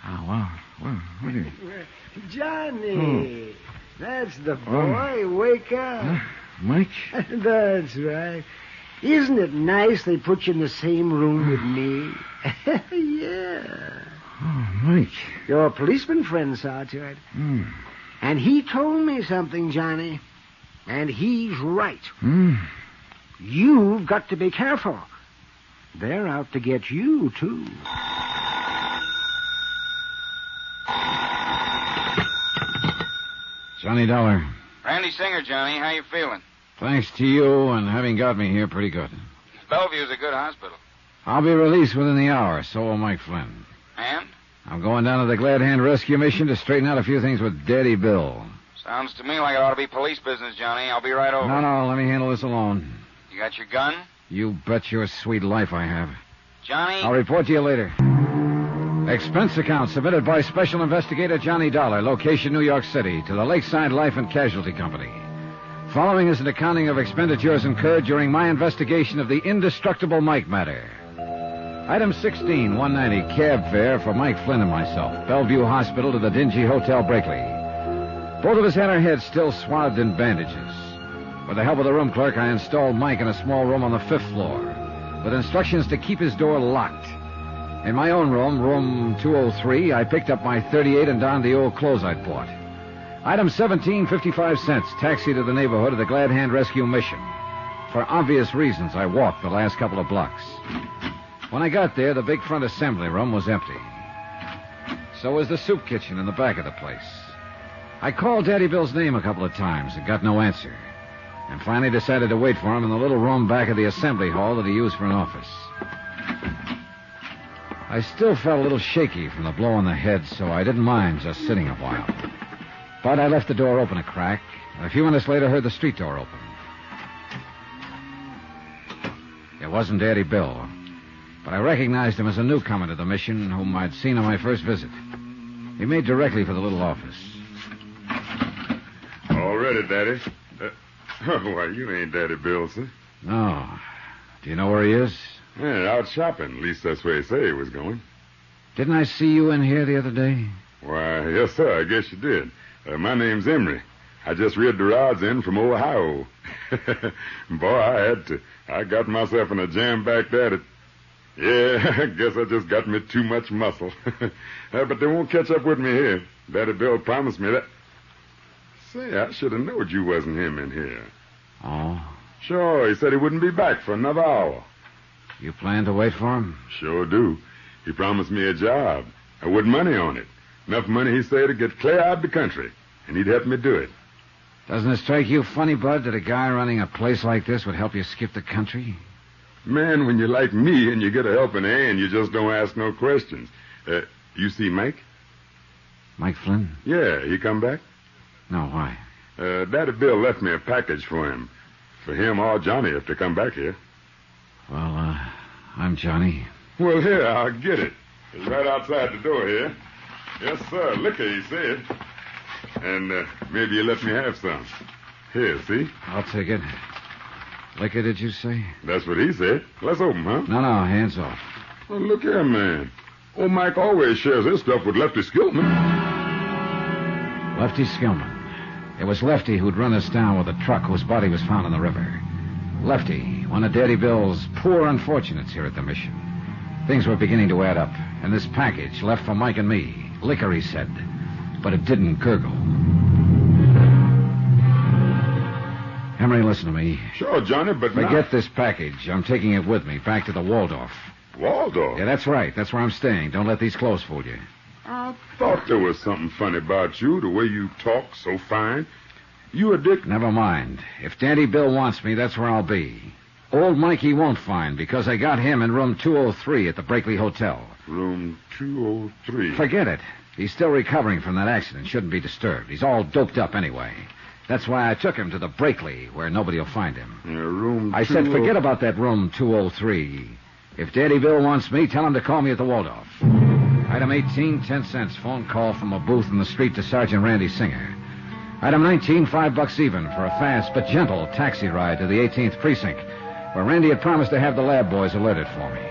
S12: Oh, wow. Well, what are you...
S15: Johnny. That's the boy. Wake up.
S12: Mike?
S15: That's right. Isn't it nice they put you in the same room with me? Yeah.
S12: Oh, Mike.
S15: Your policeman friend saw to it. And he told me something, Johnny. And he's right. You've got to be careful. They're out to get you, too.
S12: Johnny Dollar.
S16: Randy Singer, Johnny. How you feeling?
S12: Thanks to you and having got me here pretty good.
S16: Bellevue's a good hospital.
S12: I'll be released within the hour, so will Mike Flynn.
S16: And?
S12: I'm going down to the Glad Hand Rescue Mission to straighten out a few things with Daddy Bill.
S16: Sounds to me like it ought to be police business, Johnny. I'll be right over.
S12: No, let me handle this alone.
S16: You got your gun?
S12: You bet your sweet life I have.
S16: Johnny?
S12: I'll report to you later. Expense account submitted by Special Investigator Johnny Dollar, location New York City, to the Lakeside Life and Casualty Company. Following is an accounting of expenditures incurred during my investigation of the Indestructible Mike matter. Item 16, 190, cab fare for Mike Flynn and myself, Bellevue Hospital to the dingy Hotel Brakely. Both of us had our heads still swathed in bandages. With the help of the room clerk, I installed Mike in a small room on the 5th floor, with instructions to keep his door locked. In my own room, room 203, I picked up my .38 and donned the old clothes I'd bought. Item 17, 55 cents, taxi to the neighborhood of the Glad Hand Rescue Mission. For obvious reasons, I walked the last couple of blocks. When I got there, the big front assembly room was empty. So was the soup kitchen in the back of the place. I called Daddy Bill's name a couple of times and got no answer. And finally decided to wait for him in the little room back of the assembly hall that he used for an office. I still felt a little shaky from the blow on the head, so I didn't mind just sitting a while. But I left the door open a crack, and a few minutes later heard the street door open. It wasn't Daddy Bill, but I recognized him as a newcomer to the mission whom I'd seen on my first visit. He made directly for the little office.
S2: All ready, Daddy. Why, you ain't Daddy Bill, sir.
S12: No. Do you know where he is?
S2: Yeah, out shopping. At least that's where he said he was going.
S12: Didn't I see you in here the other day?
S2: Why, yes, sir, I guess you did. My name's Emery. I just read the rods in from Ohio. Boy, I had to. I got myself in a jam back there. Yeah, I guess I just got me too much muscle. But they won't catch up with me here. Daddy Bill promised me that. Say, I should have known you wasn't him in here.
S12: Oh?
S2: Sure, he said he wouldn't be back for another hour.
S12: You plan to wait for him?
S2: Sure do. He promised me a job, with money on it. Enough money, he said, to get clear out of the country, and he'd help me do it.
S12: Doesn't it strike you funny, Bud, that a guy running a place like this would help you skip the country?
S2: Man, when you're like me and you get a helping hand, you just don't ask no questions. You see Mike?
S12: Mike Flynn?
S2: Yeah, he come back?
S12: No, why?
S2: Daddy Bill left me a package for him. For him or Johnny if they come back here.
S12: Well, I'm Johnny.
S2: Well, here, I'll get it. It's right outside the door here. Yes, sir. Liquor, he said. And maybe you let me have some. Here, see?
S12: I'll take it. Liquor, did you say?
S2: That's what he said. Let's open, huh?
S12: No, hands off.
S2: Well, look here, man. Old Mike always shares his stuff with Lefty Skillman.
S12: Lefty Skillman. It was Lefty who'd run us down with a truck whose body was found in the river. Lefty, one of Daddy Bill's poor unfortunates here at the mission. Things were beginning to add up, and this package left for Mike and me. Liquor, he said, but it didn't gurgle. Emery, listen to me.
S2: Sure, Johnny, but
S12: Forget this package. I'm taking it with me, back to the Waldorf.
S2: Waldorf?
S12: Yeah, that's right. That's where I'm staying. Don't let these clothes fool you.
S2: I thought there was something funny about you, the way you talk so fine. You a dick...
S12: Never mind. If Daddy Bill wants me, that's where I'll be. Old Mikey won't find, because I got him in room 203 at the Brakely Hotel.
S2: Room 203?
S12: Forget it. He's still recovering from that accident. Shouldn't be disturbed. He's all doped up anyway. That's why I took him to the Brakely, where nobody will find him.
S2: Room
S12: I said forget about that room 203. If Daddy Bill wants me, tell him to call me at the Waldorf. Item 18, 10 cents. Phone call from a booth in the street to Sergeant Randy Singer. Item 19, $5 even for a fast but gentle taxi ride to the 18th precinct, where Randy had promised to have the lab boys alerted for me.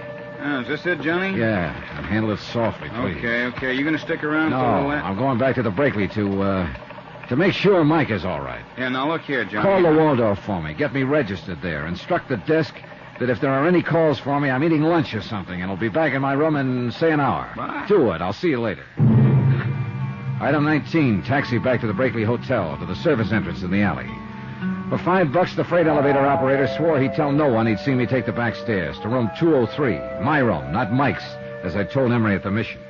S5: Is this it, Johnny?
S12: Yeah, and handle it softly, please.
S5: Okay. You gonna stick around
S12: No,
S5: for all that?
S12: I'm going back to the Brakely to make sure Mike is all right.
S5: Yeah, now look here, Johnny.
S12: Call the Waldorf for me. Get me registered there. Instruct the desk that if there are any calls for me, I'm eating lunch or something, and I'll be back in my room in, say, an hour.
S5: What?
S12: Do it. I'll see you later. Item 19, taxi back to the Brakely Hotel, to the service entrance in the alley. For $5, the freight elevator operator swore he'd tell no one he'd seen me take the back stairs to room 203. My room, not Mike's, as I told Emery at the mission.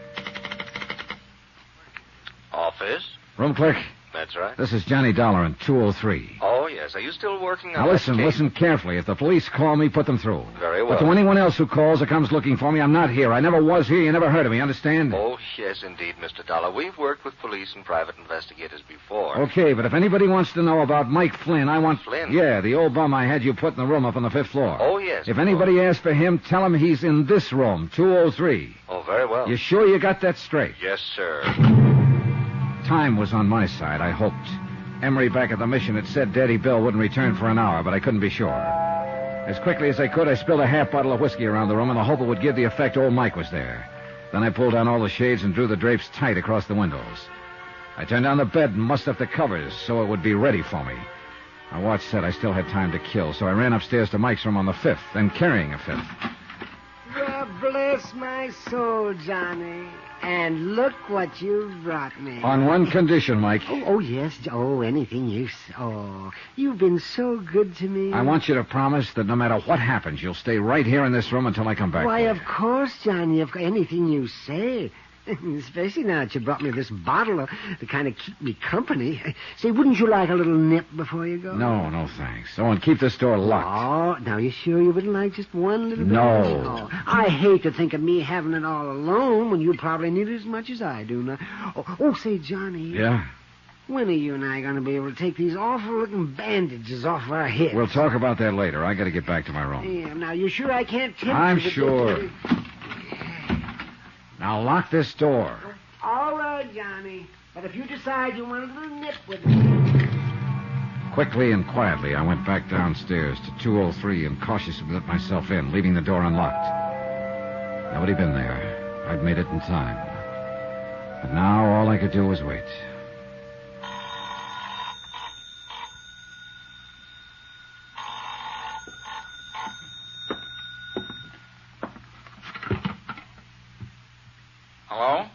S22: Office?
S12: Room clerk?
S22: That's right.
S12: This is Johnny Dollar in 203.
S22: Oh, yes. Are you still working on
S12: Now
S22: that case?
S12: listen carefully. If the police call me, put them through.
S22: Very well.
S12: But to anyone else who calls or comes looking for me, I'm not here. I never was here. You never heard of me, understand?
S22: Oh, yes, indeed, Mr. Dollar. We've worked with police and private investigators before.
S12: Okay, but if anybody wants to know about Mike Flynn, I want...
S22: Flynn?
S12: Yeah, the old bum I had you put in the room up on the 5th floor.
S22: Oh, yes.
S12: If anybody asks for him, tell him he's in this room, 203.
S22: Oh, very well.
S12: You sure you got that straight?
S22: Yes, sir.
S12: Time was on my side, I hoped. Emery back at the mission had said Daddy Bill wouldn't return for an hour, but I couldn't be sure. As quickly as I could, I spilled a half bottle of whiskey around the room in the hope it would give the effect old Mike was there. Then I pulled down all the shades and drew the drapes tight across the windows. I turned down the bed and mussed up the covers so it would be ready for me. My watch said I still had time to kill, so I ran upstairs to Mike's room on the 5th, then carrying a 5th.
S15: Well, bless my soul, Johnny. And look what you've brought me.
S12: On one condition, Mike.
S15: Oh, yes. Oh, anything you say. Oh, you've been so good to me.
S12: I want you to promise that no matter what happens, you'll stay right here in this room until I come back.
S15: Why, of course, Johnny. Anything you say. Especially now that you brought me this bottle to kind of keep me company. Say, wouldn't you like a little nip before you go?
S12: No, thanks. Oh, and keep this door locked.
S15: Oh, now you sure you wouldn't like just one little bit?
S12: No.
S15: Oh, I hate to think of me having it all alone when you probably need it as much as I do now. Oh, say, Johnny.
S12: Yeah?
S15: When are you and I going to be able to take these awful-looking bandages off our heads?
S12: We'll talk about that later. I got to get back to my room.
S15: Yeah, now you sure I can't tempt
S12: I'm
S15: you to
S12: sure. Now lock this door.
S15: All right, Johnny. But if you decide you want a little nip with me...
S12: Quickly and quietly, I went back downstairs to 203 and cautiously let myself in, leaving the door unlocked. Nobody been there. I'd made it in time. But now all I could do was wait.
S16: Hello?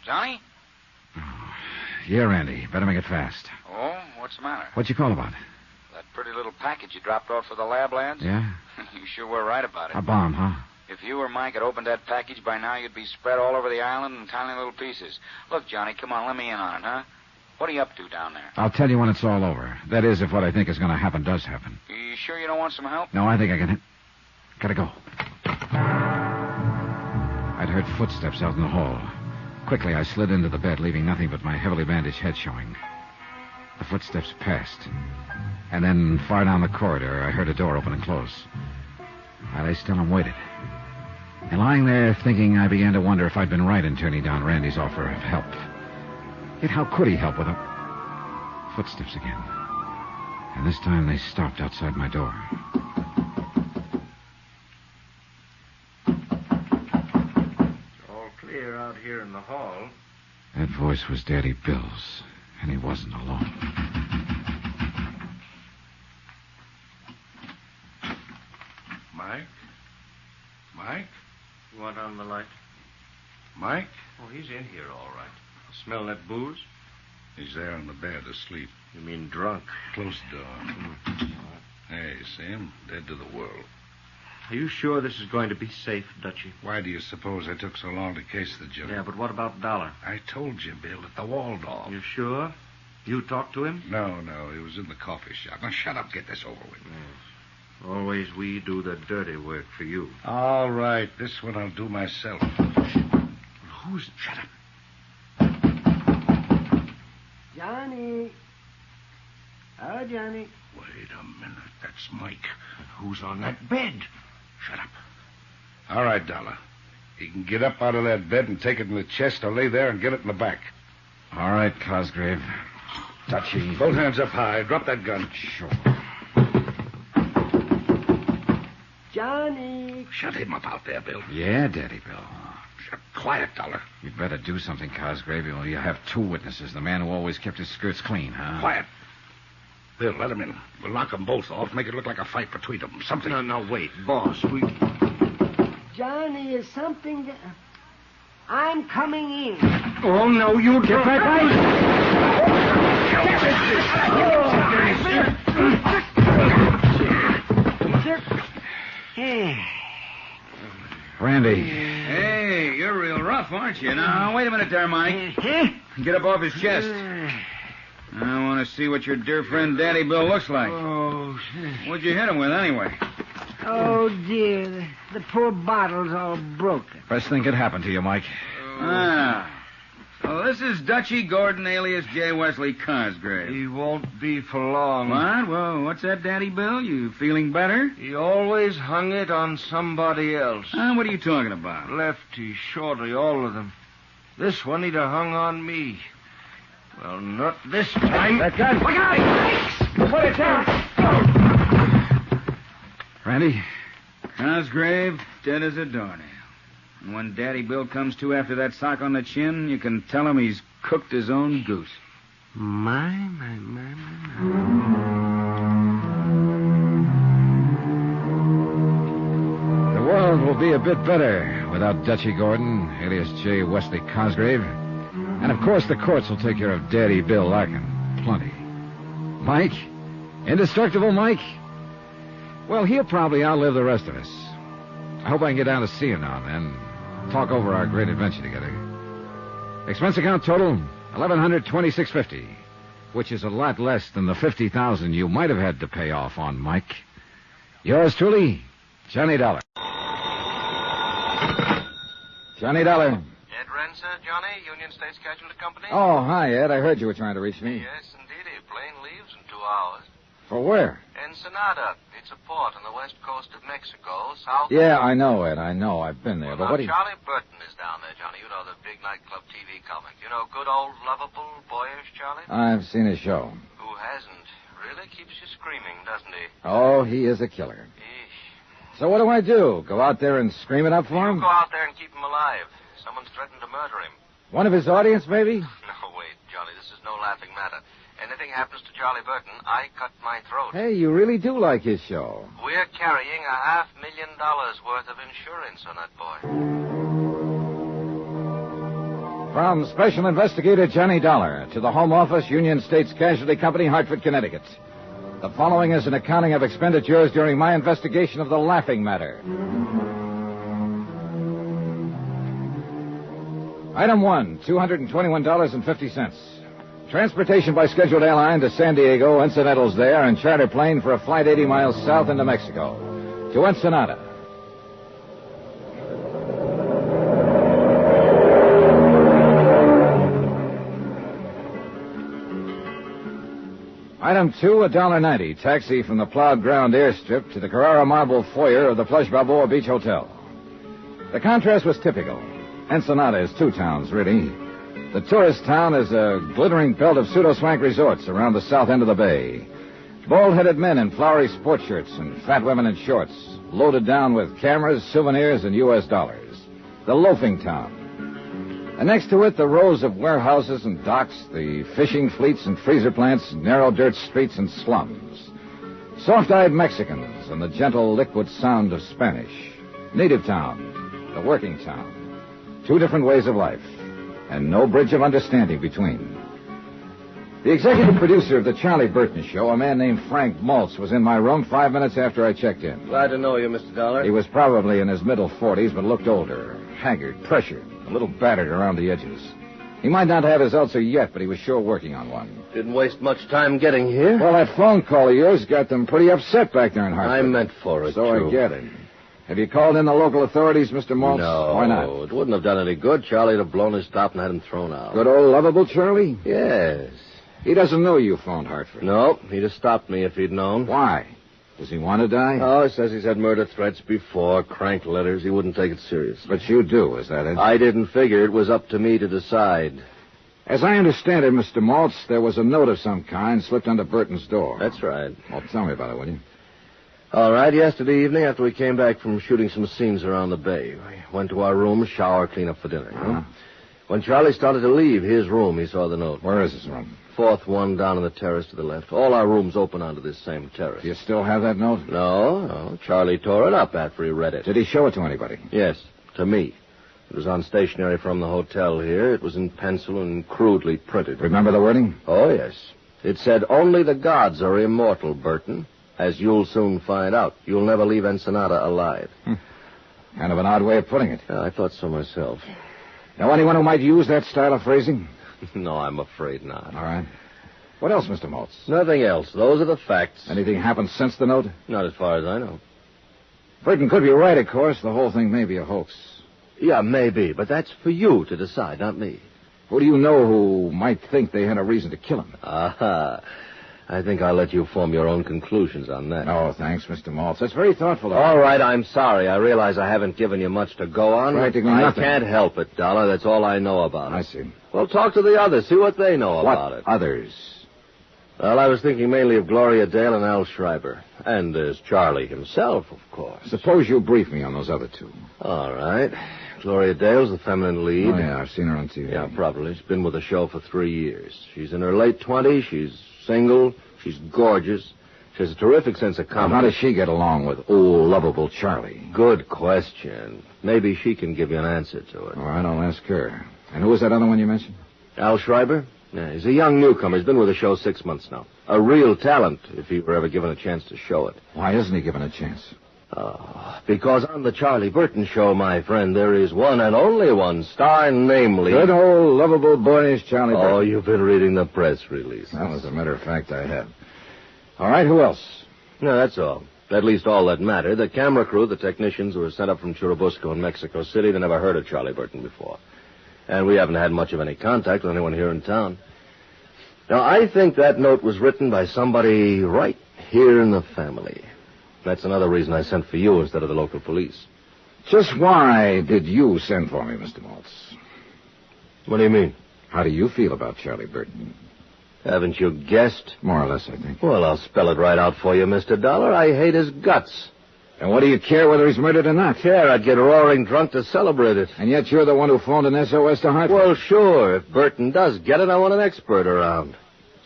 S16: Johnny?
S12: Yeah, Randy. Better make it fast.
S16: Oh, what's the matter?
S12: What'd you call about?
S16: That pretty little package you dropped off for the lab lads?
S12: Yeah?
S16: You sure were right about it.
S12: A bomb, huh?
S16: If you or Mike had opened that package by now, you'd be spread all over the island in tiny little pieces. Look, Johnny, come on, let me in on it, huh? What are you up to down there?
S12: I'll tell you when it's all over. That is, if what I think is going to happen does happen.
S16: You sure you don't want some help?
S12: No, I think I can... Gotta go. I'd heard footsteps out in the hall. Quickly, I slid into the bed, leaving nothing but my heavily bandaged head showing. The footsteps passed. And then, far down the corridor, I heard a door open and close. I lay still and waited. And lying there thinking, I began to wonder if I'd been right in turning down Randy's offer of help. Yet how could he help without... Footsteps again. And this time they stopped outside my door.
S13: It's all clear out here in the hall.
S12: That voice was Daddy Bill's, and he wasn't alone.
S3: Mike? Mike?
S13: You want on the light?
S3: Mike?
S13: Oh, he's in here, all right. Smell that booze?
S3: He's there on the bed, asleep.
S13: You mean drunk?
S3: Close the door. Hey, see him? Dead to the world.
S13: Are you sure this is going to be safe, Dutchie?
S3: Why do you suppose I took so long to case the joint?
S13: Yeah, but what about Dollar?
S3: I told you, Bill, at the Waldorf.
S13: You sure? You talked to him?
S3: No, he was in the coffee shop. Now, shut up, get this over with.
S13: Yes. Always we do the dirty work for you.
S3: All right, this one I'll do myself.
S13: Who's... Shut up.
S15: Johnny. Oh, Johnny.
S3: Wait a minute. That's Mike. Who's on that bed? Shut up. All right, Dollar. He can get up out of that bed and take it in the chest or lay there and get it in the back.
S12: All right, Cosgrave. Touchy.
S3: Both hands up high. Drop that gun.
S12: Sure.
S15: Johnny.
S3: Shut him up out there, Bill.
S12: Yeah, Daddy Bill.
S3: Quiet, Dollar.
S12: You'd better do something, Cosgrave. You have two witnesses. The man who always kept his skirts clean, huh?
S3: Quiet. Bill, let him in. We'll knock them both off, make it look like a fight between them. Something.
S13: No, wait. Boss, we...
S15: Johnny, is something... I'm coming in.
S13: Oh, no, you
S12: Get back, Randy.
S16: Hey, you're real rough, aren't you? Now, wait a minute there, Mike. Get up off his chest. I want to see what your dear friend Daddy Bill looks like.
S15: Oh,
S16: What'd you hit him with, anyway?
S15: oh dear. The poor bottle's all broken.
S12: Best thing could happen to you, Mike.
S16: So this is Dutchie Gordon, alias J. Wesley Cosgrave.
S13: He won't be for long.
S16: What? Well, what's that, Daddy Bill? You feeling better?
S13: He always hung it on somebody else.
S16: What are you talking about?
S13: Lefty, shorty, all of them. This one he'd have hung on me. Well, not this time.
S12: That gun.
S13: Look out! Put it down!
S12: Randy?
S16: Cosgrave, dead as a doornail. And when Daddy Bill comes to after that sock on the chin, you can tell him he's cooked his own goose.
S15: My.
S12: The world will be a bit better without Dutchie Gordon, alias J. Wesley Cosgrave. And, of course, the courts will take care of Daddy Bill Larkin. Plenty. Mike? Indestructible Mike? Well, he'll probably outlive the rest of us. I hope I can get down to see him now and then. Talk over our great adventure together. Expense account total, $1,126.50, which is a lot less than the $50,000 you might have had to pay off on Mike. Yours truly, Johnny Dollar. Johnny Dollar.
S17: Ed Renser, Johnny, Union States Casualty Company?
S6: Oh, hi, Ed. I heard you were trying to reach me.
S17: Yes, indeed. A plane leaves in 2 hours.
S6: For where?
S17: Ensenada. It's a port on the west coast of Mexico, south...
S6: Yeah, I know, Ed. I know. I've been there. But what do you...
S17: Charlie Burton is down there, Johnny. You know, the big nightclub TV comic. You know, good old, lovable, boyish Charlie?
S6: I've seen his show.
S17: Who hasn't? Really keeps you screaming, doesn't he?
S6: Oh, he is a killer. So what do I do? Go out there and scream it up for him?
S17: You go out there and keep him alive. Someone's threatened to murder him.
S6: One of his audience, maybe?
S17: No, wait, Johnny. This is no laughing matter. Anything happens to Charlie Burton, I cut my throat.
S6: Hey, you really do like his show.
S17: We're carrying $500,000 worth of insurance on that boy.
S12: From Special Investigator Johnny Dollar to the Home Office, Union States Casualty Company, Hartford, Connecticut. The following is an accounting of expenditures during my investigation of the laughing matter. Item 1, $221.50. Transportation by scheduled airline to San Diego, incidentals there, and charter plane for a flight 80 miles south into Mexico. To Ensenada. Item 2, $1.90. Taxi from the plowed ground airstrip to the Carrara marble foyer of the Plush Balboa Beach Hotel. The contrast was typical. Ensenada is two towns, really. The tourist town is a glittering belt of pseudo-swank resorts around the south end of the bay. Bald-headed men in flowery sport shirts and fat women in shorts, loaded down with cameras, souvenirs, and U.S. dollars. The loafing town. And next to it, the rows of warehouses and docks, the fishing fleets and freezer plants, narrow dirt streets and slums. Soft-eyed Mexicans and the gentle liquid sound of Spanish. Native town, the working town. Two different ways of life, and no bridge of understanding between. The executive producer of the Charlie Burton Show, a man named Frank Maltz, was in my room 5 minutes after I checked in.
S22: Glad to know you, Mr. Dollar.
S12: He was probably in his middle 40s, but looked older, haggard, pressured, a little battered around the edges. He might not have his ulcer yet, but he was sure working on one.
S22: Didn't waste much time getting here.
S12: Well, that phone call of yours got them pretty upset back there in Hartford.
S22: I meant for it,
S12: So
S22: too.
S12: I get it. Have you called in the local authorities, Mr. Maltz?
S22: No.
S12: Why not?
S22: It wouldn't have done any good. Charlie'd have blown his top and had him thrown out.
S12: Good old lovable Charlie?
S22: Yes.
S12: He doesn't know you phoned Hartford.
S22: No, he'd have stopped me if he'd known.
S12: Why? Does he want to die?
S22: Oh, he says he's had murder threats before, crank letters. He wouldn't take it serious.
S12: But you do, is that it?
S22: I didn't figure it was up to me to decide.
S12: As I understand it, Mr. Maltz, there was a note of some kind slipped under Burton's door.
S22: That's right.
S12: Well, tell me about it, will you?
S22: All right, yesterday evening, after we came back from shooting some scenes around the bay, we went to our room, shower, clean up for dinner.
S12: Uh-huh.
S22: When Charlie started to leave his room, he saw the note.
S12: Where is his room?
S22: Fourth one down on the terrace to the left. All our rooms open onto this same terrace.
S12: Do you still have that note?
S22: No. Charlie tore it up after he read it.
S12: Did he show it to anybody?
S22: Yes, to me. It was on stationery from the hotel here. It was in pencil and crudely printed.
S12: Remember the wording?
S22: Oh, yes. It said, "Only the gods are immortal, Burton. As you'll soon find out, you'll never leave Ensenada alive."
S12: Kind of an odd way of putting it.
S22: I thought so myself.
S12: Know anyone who might use that style of phrasing?
S22: No, I'm afraid not.
S12: All right. What else, Mr. Maltz?
S22: Nothing else. Those are the facts.
S12: Anything happened since the note?
S22: Not as far as I know.
S12: Burton could be right, of course. The whole thing may be a hoax.
S22: Yeah, maybe, but that's for you to decide, not me.
S12: Who do you know who might think they had a reason to kill him?
S22: Aha. I think I'll let you form your own conclusions on that.
S12: Oh, thanks, Mr. Maltz. That's very thoughtful of you.
S22: All right, I'm sorry. I realize I haven't given you much to go on.
S12: Practically
S22: I
S12: nothing.
S22: can't help it, Dollar. That's all I know about it.
S12: I see.
S22: Well, talk to the others. See what they know about it.
S12: Others?
S22: Well, I was thinking mainly of Gloria Dale and Al Schreiber. And there's Charlie himself, of course.
S12: Suppose you brief me on those other two.
S22: All right. Gloria Dale's the feminine lead.
S12: Oh, yeah, I've seen her on TV.
S22: Yeah, probably. She's been with the show for 3 years. She's in her late 20s. She's single. She's gorgeous. She has a terrific sense of comedy.
S12: How does she get along with old, lovable Charlie?
S22: Good question. Maybe she can give you an answer to it.
S12: All right, I'll ask her. And who was that other one you mentioned?
S22: Al Schreiber? Yeah, he's a young newcomer. He's been with the show 6 months now. A real talent, if he were ever given a chance to show it.
S12: Why isn't he given a chance?
S22: Because on the Charlie Burton Show, my friend, there is one and only one star, namely...
S12: Good old, lovable, boyish Charlie Burton.
S22: Oh, you've been reading the press release.
S12: Well, as a matter of fact, I have. All right, who else?
S22: No, that's all. At least all that mattered. The camera crew, the technicians who were sent up from Churubusco in Mexico City, they never heard of Charlie Burton before. And we haven't had much of any contact with anyone here in town. Now, I think that note was written by somebody right here in the family. That's another reason I sent for you instead of the local police.
S12: Just why did you send for me, Mr. Maltz?
S22: What do you mean?
S12: How do you feel about Charlie Burton?
S22: Haven't you guessed?
S12: More or less, I think.
S22: Well, I'll spell it right out for you, Mr. Dollar. I hate his guts.
S12: And what do you care whether he's murdered or not?
S22: Care, I'd get roaring drunk to celebrate it.
S12: And yet you're the one who phoned an SOS to Hartford.
S22: Well, sure. If Burton does get it, I want an expert around.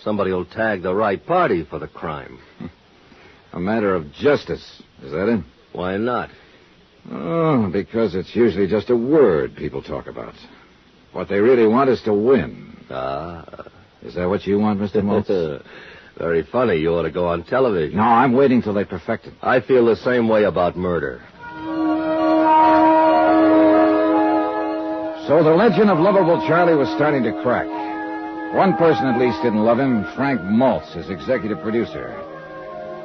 S22: Somebody will tag the right party for the crime.
S12: A matter of justice. Is that it?
S22: Why not?
S12: Oh, because it's usually just a word people talk about. What they really want is to win.
S13: Ah.
S12: Is that what you want, Mr. Maltz?
S13: Very funny. You ought to go on television.
S12: No, I'm waiting till they perfect it.
S13: I feel the same way about murder.
S12: So the legend of lovable Charlie was starting to crack. One person at least didn't love him, Frank Maltz, his executive producer.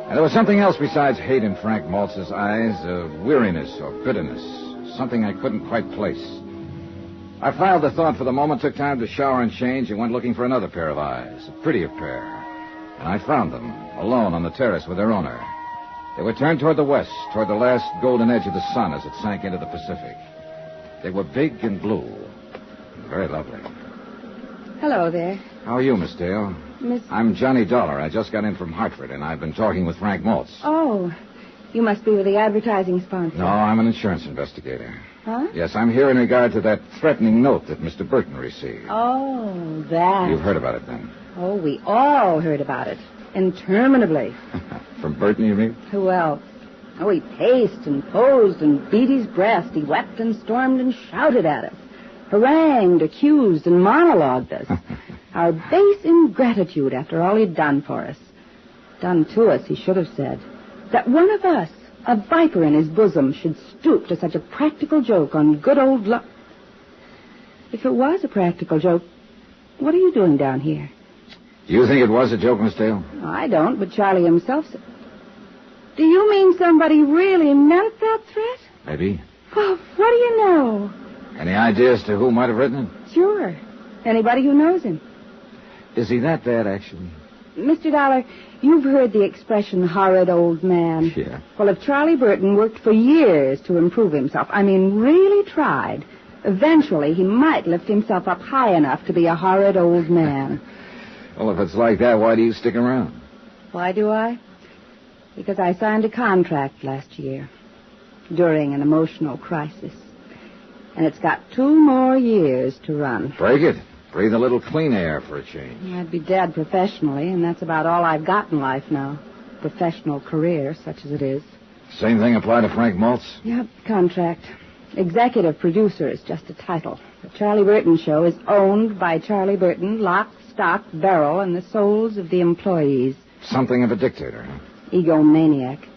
S12: And there was something else besides hate in Frank Maltz's eyes, a weariness or bitterness, something I couldn't quite place. I filed the thought for the moment, took time to shower and change, and went looking for another pair of eyes, a prettier pair. And I found them, alone on the terrace with their owner. They were turned toward the west, toward the last golden edge of the sun as it sank into the Pacific. They were big and blue. Very lovely.
S4: Hello there.
S12: How are you, Miss Dale? I'm Johnny Dollar. I just got in from Hartford, and I've been talking with Frank Maltz.
S4: Oh, you must be with the advertising sponsor.
S12: No, I'm an insurance investigator.
S4: Huh?
S12: Yes, I'm here in regard to that threatening note that Mr. Burton received.
S4: Oh, that.
S12: You've heard about it, then?
S4: Oh, we all heard about it. Interminably.
S12: From Burton, you mean?
S4: Who else? Oh, he paced and posed and beat his breast. He wept and stormed and shouted at us. Harangued, accused, and monologued us. Our base ingratitude after all he'd done for us. Done to us, he should have said. That one of us, a viper in his bosom, should stoop to such a practical joke on good old luck. If it was a practical joke, what are you doing down here?
S12: Do you think it was a joke, Miss Dale?
S4: I don't, but Charlie himself said. Do you mean somebody really meant that threat?
S12: Maybe.
S4: Well, what do you know?
S12: Any idea as to who might have written it?
S4: Sure. Anybody who knows him.
S12: Is he that bad, actually?
S4: Mr. Dollar, you've heard the expression horrid old man.
S12: Yeah.
S4: Well, if Charlie Burton worked for years to improve himself, I mean really tried, eventually he might lift himself up high enough to be a horrid old man.
S12: Well, if it's like that, why do you stick around?
S4: Why do I? Because I signed a contract last year during an emotional crisis. And it's got 2 more years to run.
S12: Break it. Breathe a little clean air for a change.
S4: I'd be dead professionally, and that's about all I've got in life now. Professional career, such as it is.
S12: Same thing apply to Frank Maltz?
S4: Yep, contract. Executive producer is just a title. The Charlie Burton Show is owned by Charlie Burton, lock, stock, barrel, and the souls of the employees.
S12: Something of a dictator, huh?
S4: Egomaniac.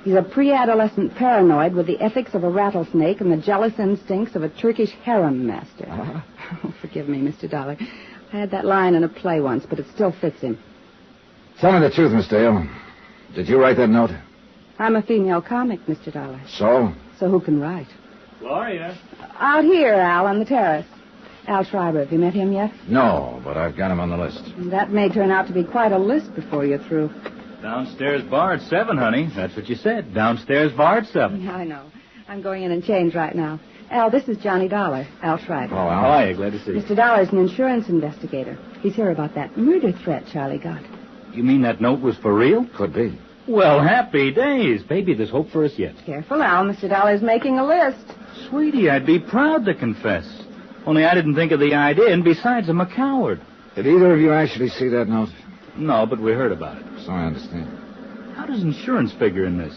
S4: He's a pre-adolescent paranoid with the ethics of a rattlesnake and the jealous instincts of a Turkish harem master.
S12: Uh-huh.
S4: Oh, forgive me, Mr. Dollar. I had that line in a play once, but it still fits him.
S12: Tell me the truth, Miss Dale. Did you write that note?
S4: I'm a female comic, Mr. Dollar.
S12: So?
S4: So who can write?
S8: Gloria.
S4: Out here, Al, on the terrace. Al Schreiber. Have you met him yet?
S12: No, but I've got him on the list.
S4: That may turn out to be quite a list before you're through.
S8: Downstairs bar at 7, honey. That's what you said. Downstairs bar at 7.
S4: I know. I'm going in and change right now. Al, this is Johnny Dollar, Al Schreiber.
S12: Oh, Al.
S8: Hiya, glad to see you.
S4: Mr. Dollar's an insurance investigator. He's here about that murder threat Charlie got.
S8: You mean that note was for real?
S12: Could be.
S8: Well, happy days. Baby, there's hope for us yet.
S4: Careful, Al. Mr. Dollar's making a list.
S8: Sweetie, I'd be proud to confess. Only I didn't think of the idea, and besides, I'm a coward.
S12: Did either of you actually see that note?
S8: No, but we heard about it.
S12: So I understand.
S8: How does insurance figure in this?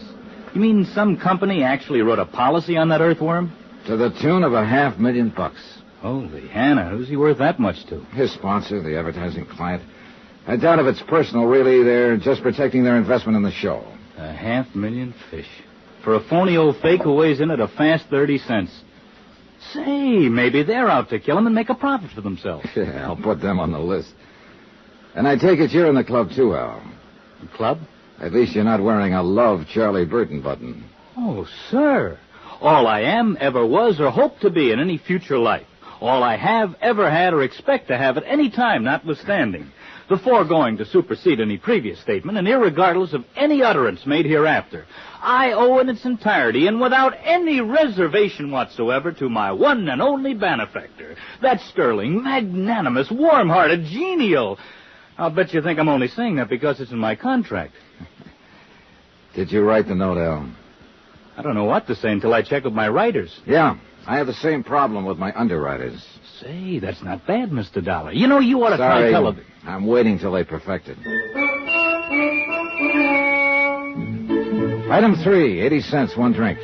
S8: You mean some company actually wrote a policy on that earthworm?
S12: To the tune of $500,000.
S8: Holy Hannah, who's he worth that much to?
S12: His sponsor, the advertising client. I doubt if it's personal, really. They're just protecting their investment in the show.
S8: $500,000 fish. For a phony old fake who weighs in at a fast 30 cents. Say, maybe they're out to kill him and make a profit for themselves.
S12: Yeah, I'll put them on the list. And I take it you're in the club, too, Al.
S8: The club?
S12: At least you're not wearing a Love Charlie Burton button.
S8: Oh, sir. All I am, ever was, or hope to be in any future life. All I have, ever had, or expect to have at any time, notwithstanding. The foregoing to supersede any previous statement, and irregardless of any utterance made hereafter. I owe in its entirety, and without any reservation whatsoever, to my one and only benefactor. That sterling, magnanimous, warm-hearted, genial. I'll bet you think I'm only saying that because it's in my contract.
S12: Did you write the note, Al?
S8: I don't know what to say until I check with my writers.
S12: Yeah, I have the same problem with my underwriters.
S8: Say, that's not bad, Mr. Dollar. You know, you ought to try television.
S12: I'm waiting till they perfect it. Item 3, 80 cents, one drink.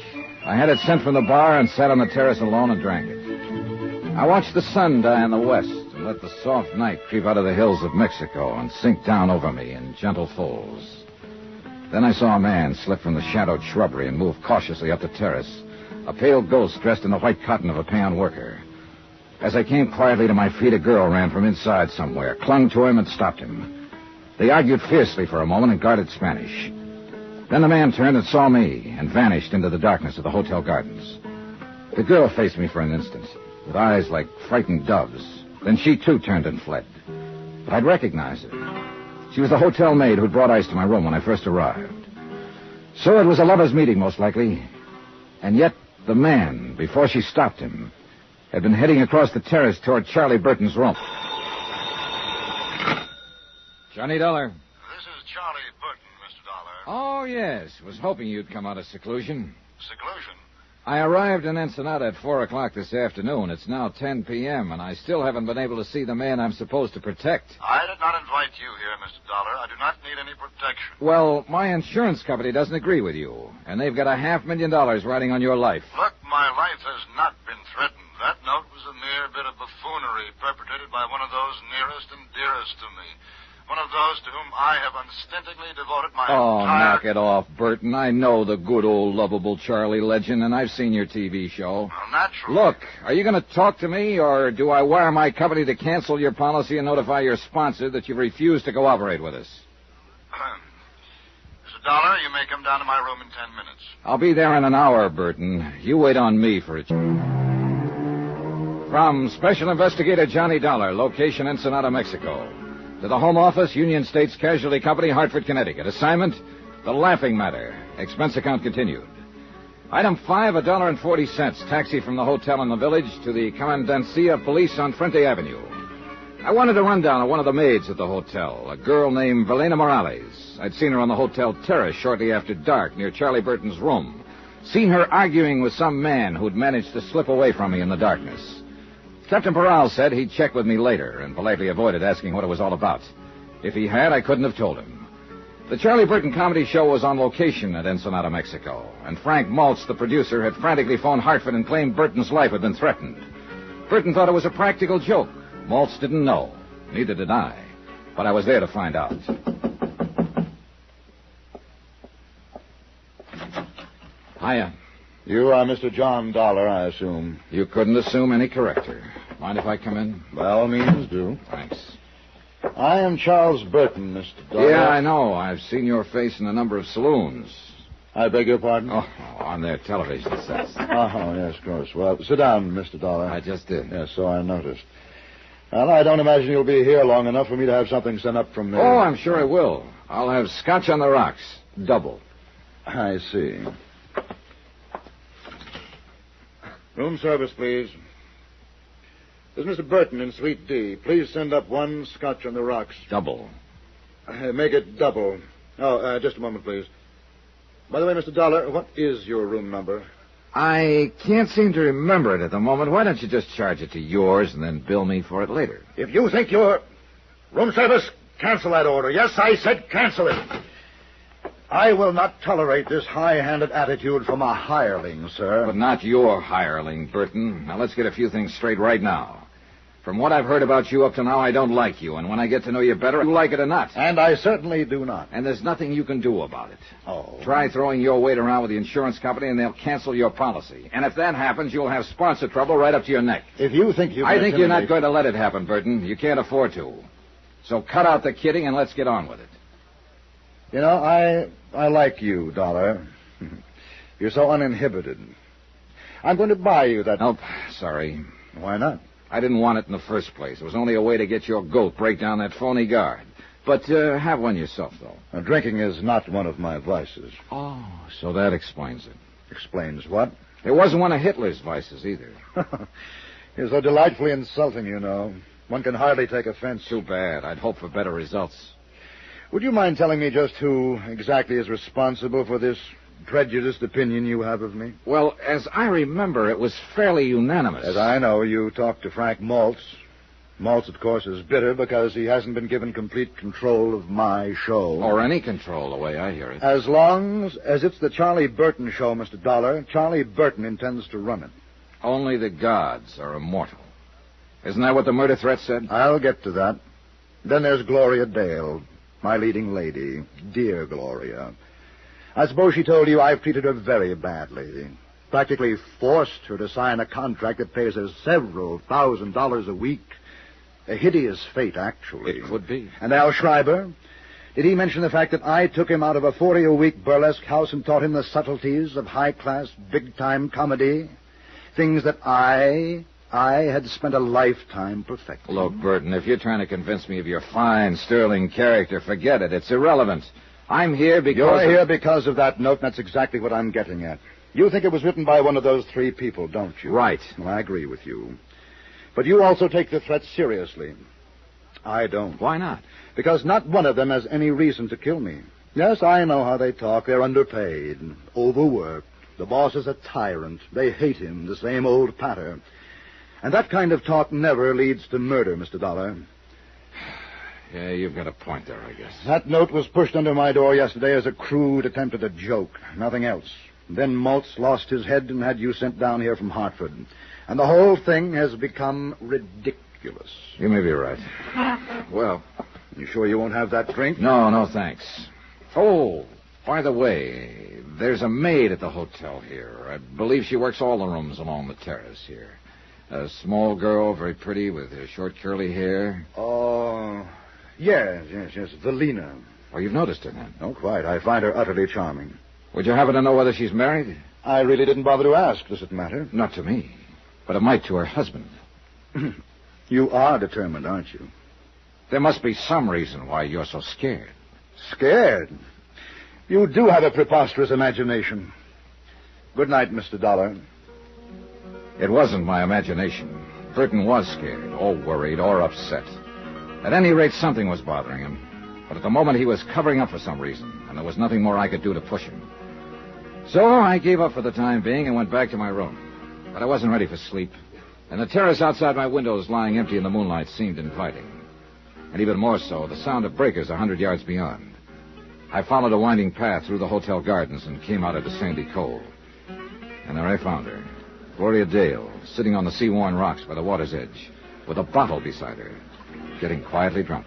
S12: I had it sent from the bar and sat on the terrace alone and drank it. I watched the sun die in the west and let the soft night creep out of the hills of Mexico and sink down over me in gentle folds. Then I saw a man slip from the shadowed shrubbery and move cautiously up the terrace, a pale ghost dressed in the white cotton of a peon worker. As I came quietly to my feet, a girl ran from inside somewhere, clung to him, and stopped him. They argued fiercely for a moment in guarded Spanish. Then the man turned and saw me and vanished into the darkness of the hotel gardens. The girl faced me for an instant, with eyes like frightened doves. Then she, too, turned and fled. But I'd recognize her. She was the hotel maid who'd brought ice to my room when I first arrived. So it was a lover's meeting, most likely. And yet, the man, before she stopped him, had been heading across the terrace toward Charlie Burton's room. Johnny Dollar.
S3: This is Charlie Burton, Mr. Dollar.
S12: Oh, yes. Was hoping you'd come out of seclusion.
S3: Seclusion?
S12: I arrived in Ensenada at 4 o'clock this afternoon. It's now 10 p.m., and I still haven't been able to see the man I'm supposed to protect.
S3: I did not invite you here, Mr. Dollar. I do not need any protection.
S12: Well, my insurance company doesn't agree with you, and they've got $500,000 riding on your life.
S3: Look, my life has not been threatened. That note was a mere bit of buffoonery perpetrated by one of those nearest and dearest to me. One of those to whom I have unstintingly devoted my entire...
S12: knock it off, Burton. I know the good old lovable Charlie legend, and I've seen your TV show.
S3: Well, naturally.
S12: Look, are you going to talk to me, or do I wire my company to cancel your policy and notify your sponsor that you've refused to cooperate with us?
S3: Mr. Dollar, you may come down to my room in 10 minutes.
S12: I'll be there in an hour, Burton. You wait on me for a... From Special Investigator Johnny Dollar, location Ensenada, Mexico. To the Home Office, Union States Casualty Company, Hartford, Connecticut. Assignment, The Laughing Matter. Expense account continued. Item 5, $1.40. Taxi from the hotel in the village to the Commandancia of Police on Frente Avenue. I wanted a rundown of one of the maids at the hotel, a girl named Velena Morales. I'd seen her on the hotel terrace shortly after dark near Charlie Burton's room. Seen her arguing with some man who'd managed to slip away from me in the darkness. Captain Portrayal said he'd check with me later and politely avoided asking what it was all about. If he had, I couldn't have told him. The Charlie Burton comedy show was on location at Ensenada, Mexico, and Frank Maltz, the producer, had frantically phoned Hartford and claimed Burton's life had been threatened. Burton thought it was a practical joke. Maltz didn't know. Neither did I. But I was there to find out. Hiya.
S3: You are Mr. John Dollar, I assume.
S12: You couldn't assume any corrector. Mind if I come in?
S3: By all means, do.
S12: Thanks.
S3: I am Charles Burton, Mr. Dollar.
S12: Yeah, I know. I've seen your face in a number of saloons.
S3: I beg your pardon?
S12: Oh, on their television sets.
S3: Oh, yes, of course. Well, sit down, Mr. Dollar.
S12: I just did.
S3: Yes, so I noticed. Well, I don't imagine you'll be here long enough for me to have something sent up from there.
S12: Oh, I'm sure I will. I'll have scotch on the rocks. Double.
S3: I see. Room service, please. This is Mr. Burton in Suite D. Please send up one scotch on the rocks.
S12: Double.
S3: Make it double. Oh, just a moment, please. By the way, Mr. Dollar, what is your room number?
S12: I can't seem to remember it at the moment. Why don't you just charge it to yours and then bill me for it later?
S3: If you think you're... Room service, cancel that order. Yes, I said cancel it. I will not tolerate this high-handed attitude from a hireling, sir.
S12: But not your hireling, Burton. Now, let's get a few things straight right now. From what I've heard about you up to now, I don't like you. And when I get to know you better, you like it or not.
S3: And I certainly do not.
S12: And there's nothing you can do about it.
S3: Oh.
S12: Try throwing your weight around with the insurance company, and they'll cancel your policy. And if that happens, you'll have sponsor trouble right up to your neck.
S3: If you think you can...
S12: I think you're not going to let it happen, Burton. You can't afford to. So cut out the kidding and let's get on with it.
S3: You know, I like you, Dollar. You're so uninhibited. I'm going to buy you that...
S12: Nope, sorry.
S3: Why not?
S12: I didn't want it in the first place. It was only a way to get your goat, break down that phony guard. But have one yourself, though.
S3: Now, drinking is not one of my vices.
S12: Oh, so that explains it.
S3: Explains what?
S12: It wasn't one of Hitler's vices, either.
S3: You're so delightfully insulting, you know. One can hardly take offense.
S12: Too bad. I'd hope for better results.
S3: Would you mind telling me just who exactly is responsible for this prejudiced opinion you have of me?
S12: Well, as I remember, it was fairly unanimous.
S3: As I know, you talked to Frank Maltz. Maltz, of course, is bitter because he hasn't been given complete control of my show.
S12: Or any control, the way I hear it.
S3: As long as it's the Charlie Burton show, Mr. Dollar, Charlie Burton intends to run it.
S12: Only the gods are immortal. Isn't that what the murder threat said?
S11: I'll get to that. Then there's Gloria Dale, my leading lady. Dear Gloria. I suppose she told you I've treated her very badly. Practically forced her to sign a contract that pays her several $1,000s a week. A hideous fate, actually.
S12: It could be.
S11: And Al Schreiber? Did he mention the fact that I took him out of a 40-a-week burlesque house and taught him the subtleties of high-class, big-time comedy? Things that I had spent a lifetime perfecting.
S12: Look, Burton, if you're trying to convince me of your fine, sterling character, forget it. It's irrelevant. I'm here because...
S11: You're here because of that note, and that's exactly what I'm getting at. You think it was written by one of those three people, don't you?
S12: Right.
S11: Well, I agree with you. But you also take the threat seriously. I don't.
S12: Why not?
S11: Because not one of them has any reason to kill me. Yes, I know how they talk. They're underpaid, overworked. The boss is a tyrant. They hate him, the same old patter. And that kind of talk never leads to murder, Mr. Dollar.
S12: Yeah, you've got a point there, I guess.
S11: That note was pushed under my door yesterday as a crude attempt at a joke. Nothing else. Then Maltz lost his head and had you sent down here from Hartford. And the whole thing has become ridiculous.
S12: You may be right. Well...
S11: You sure you won't have that drink?
S12: No, thanks. Oh, by the way, there's a maid at the hotel here. I believe she works all the rooms along the terrace here. A small girl, very pretty, with her short curly hair.
S11: Oh, yes, Valina.
S12: Oh, you've noticed her then?
S11: Oh, quite. I find her utterly charming.
S12: Would you happen to know whether she's married?
S11: I really didn't bother to ask. Does it matter?
S12: Not to me, but it might to her husband.
S11: You are determined, aren't you?
S12: There must be some reason why you're so scared.
S11: Scared? You do have a preposterous imagination. Good night, Mr. Dollar.
S12: It wasn't my imagination. Burton was scared, or worried, or upset. At any rate, something was bothering him. But at the moment, he was covering up for some reason, and there was nothing more I could do to push him. So I gave up for the time being and went back to my room. But I wasn't ready for sleep, and the terrace outside my windows lying empty in the moonlight seemed inviting. And even more so, the sound of breakers 100 yards beyond. I followed a winding path through the hotel gardens and came out into Sandy Cove. And there I found her, Gloria Dale, sitting on the sea-worn rocks by the water's edge, with a bottle beside her, getting quietly drunk.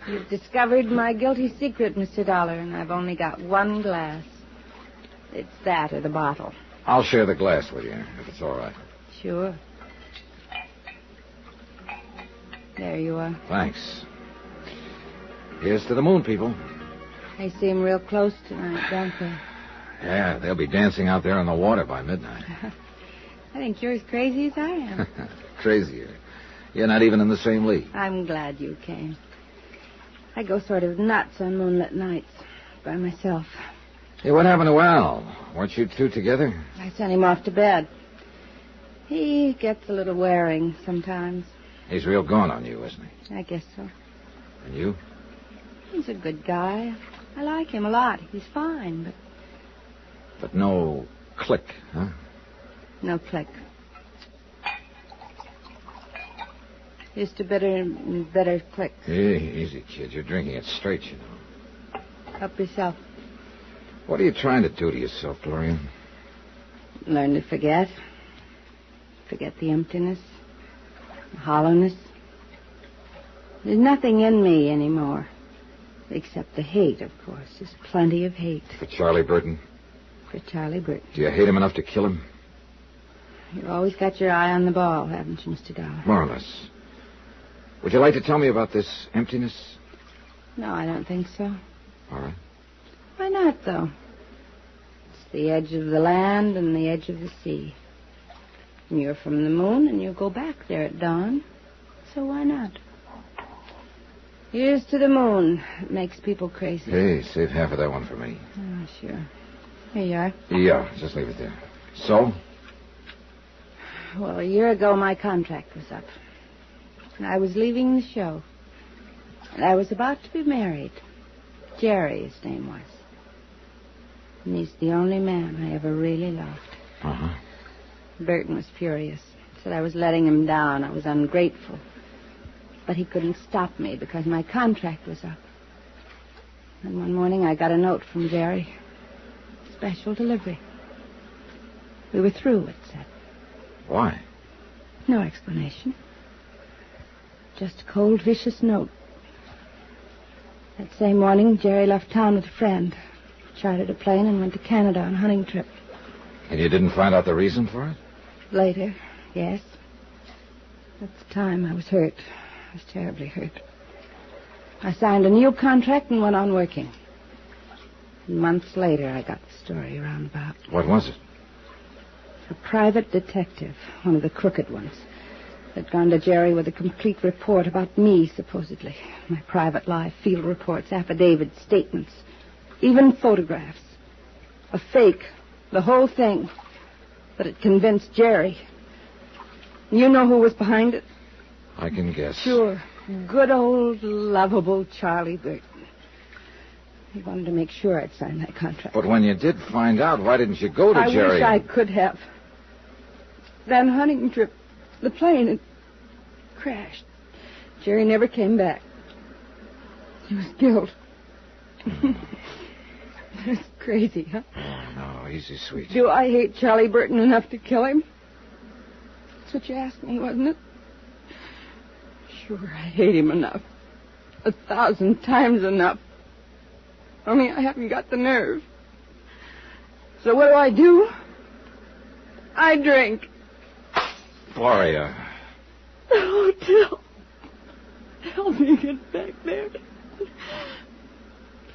S4: You've discovered my guilty secret, Mr. Dollar, and I've only got one glass. It's that or the bottle.
S12: I'll share the glass with you, if it's all right.
S4: Sure. There you are.
S12: Thanks. Here's to the moon, people.
S4: They seem real close tonight, don't they?
S12: Yeah, they'll be dancing out there in the water by midnight.
S4: I think you're as crazy as I am.
S12: Crazier. You're not even in the same league.
S4: I'm glad you came. I go sort of nuts on moonlit nights by myself.
S12: Hey, what happened to Al? Weren't you two together?
S4: I sent him off to bed. He gets a little wearing sometimes.
S12: He's real gone on you, isn't he?
S4: I guess so.
S12: And you?
S4: He's a good guy. I like him a lot. He's fine, but...
S12: But no click, huh?
S4: No click. Here's to better click.
S12: Easy, kid. You're drinking it straight, you know.
S4: Help yourself.
S12: What are you trying to do to yourself, Gloria?
S4: Learn to forget. Forget the emptiness. The hollowness. There's nothing in me anymore. Except the hate, of course. There's plenty of hate.
S12: For Charlie Burton?
S4: For Charlie Burton.
S12: Do you hate him enough to kill him?
S4: You've always got your eye on the ball, haven't you, Mr. Dollar?
S12: More or less. Would you like to tell me about this emptiness?
S4: No, I don't think so.
S12: All right.
S4: Why not, though? It's the edge of the land and the edge of the sea. And you're from the moon, and you go back there at dawn. So why not? Here's to the moon. It makes people crazy.
S12: Hey, save half of that one for me.
S4: Oh, sure. Here you are.
S12: Yeah, just leave it there. So?
S4: Well, a year ago, my contract was up. And I was leaving the show. And I was about to be married. Jerry, his name was. And he's the only man I ever really loved.
S12: Uh-huh.
S4: Burton was furious. Said I was letting him down. I was ungrateful. But he couldn't stop me because my contract was up. And one morning I got a note from Jerry. Special delivery. We were through, it said.
S12: Why?
S4: No explanation. Just a cold, vicious note. That same morning, Jerry left town with a friend. Chartered a plane and went to Canada on a hunting trip.
S12: And you didn't find out the reason for it?
S4: Later, yes. At the time, I was hurt. I was terribly hurt. I signed a new contract and went on working. And months later, I got the story roundabout.
S12: What was it?
S4: A private detective, one of the crooked ones, had gone to Jerry with a complete report about me, supposedly. My private life, field reports, affidavits, statements, even photographs. A fake, the whole thing. But it convinced Jerry. You know who was behind it?
S12: I can guess.
S4: Sure. Good old, lovable Charlie Burton. He wanted to make sure I'd sign that contract.
S12: But when you did find out, why didn't you go to Jerry?
S4: I wish I could have. That hunting trip, the plane, it crashed. Jerry never came back. He was killed. That's crazy, huh?
S12: Oh, no, easy, sweet.
S4: Do I hate Charlie Burton enough to kill him? That's what you asked me, wasn't it? Sure, I hate him enough. 1,000 times enough. Only I haven't got the nerve. So what do? I drink.
S12: Gloria.
S4: The hotel. Help me get back there.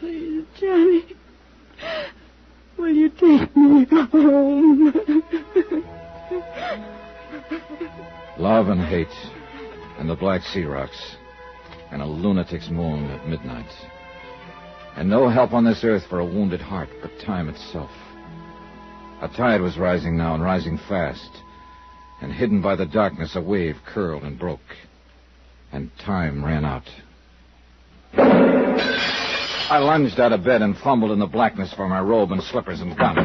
S4: Please, Johnny. Will you take me home?
S12: Love and hate, and the Black Sea Rocks, and a lunatic's moon at midnight. And no help on this earth for a wounded heart but time itself. A tide was rising now, and rising fast. And hidden by the darkness, a wave curled and broke. And time ran out. I lunged out of bed and fumbled in the blackness for my robe and slippers and gun.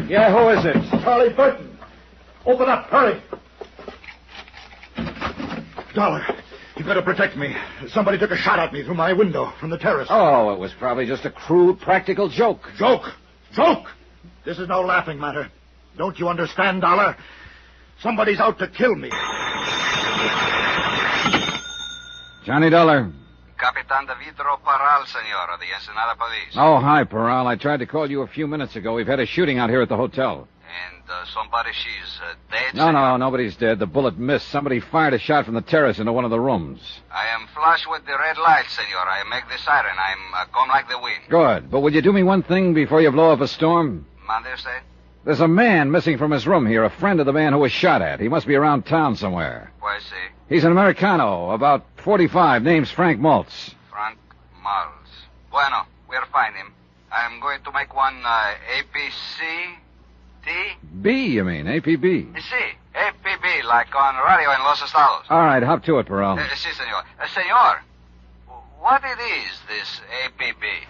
S12: Yeah, who is it?
S11: Charlie Burton. Open up, hurry. Dollar, you better protect me. Somebody took a shot at me through my window from the terrace.
S12: Oh, it was probably just a crude, practical joke.
S11: Joke? Joke? This is no laughing matter. Don't you understand, Dollar? Somebody's out to kill me.
S12: Johnny Dollar.
S17: Capitan de Vitro Parral, senor, of the Ensenada Police.
S12: Oh, hi, Parral. I tried to call you a few minutes ago. We've had a shooting out here at the hotel.
S17: And somebody, she's dead,
S12: No, nobody's dead. The bullet missed. Somebody fired a shot from the terrace into one of the rooms.
S17: I am flush with the red light, senor. I make the siren. I'm gone like the wind.
S12: Good. But will you do me one thing before you blow up a storm?
S17: Mande usted?
S12: There's a man missing from his room here, a friend of the man who was shot at. He must be around town somewhere.
S17: Pues sí.
S12: He's an Americano, about 45, name's Frank Maltz.
S17: Frank Maltz. Bueno, we'll find him. I'm going to make one APC... T?
S12: B, you mean, APB.
S17: Sí, APB, like on radio in Los Estados.
S12: All right, hop to it, Parral.
S17: Sí, senor. Senor, what it is, this APB?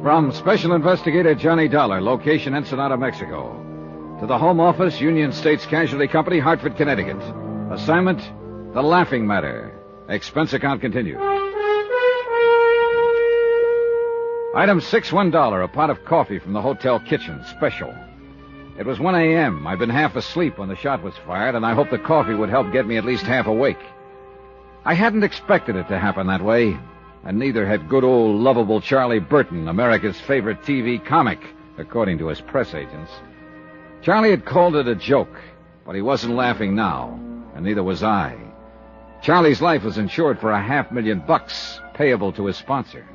S12: From Special Investigator Johnny Dollar, location Ensenada, Mexico. To the Home Office, Union States Casualty Company, Hartford, Connecticut. Assignment, The Laughing Matter. Expense account continued. Item 6, $1, a pot of coffee from the hotel kitchen, special. It was 1 a.m. I'd been half asleep when the shot was fired, and I hoped the coffee would help get me at least half awake. I hadn't expected it to happen that way, and neither had good old lovable Charlie Burton, America's favorite TV comic, according to his press agents. Charlie had called it a joke, but he wasn't laughing now, and neither was I. Charlie's life was insured for $500,000, payable to his sponsor.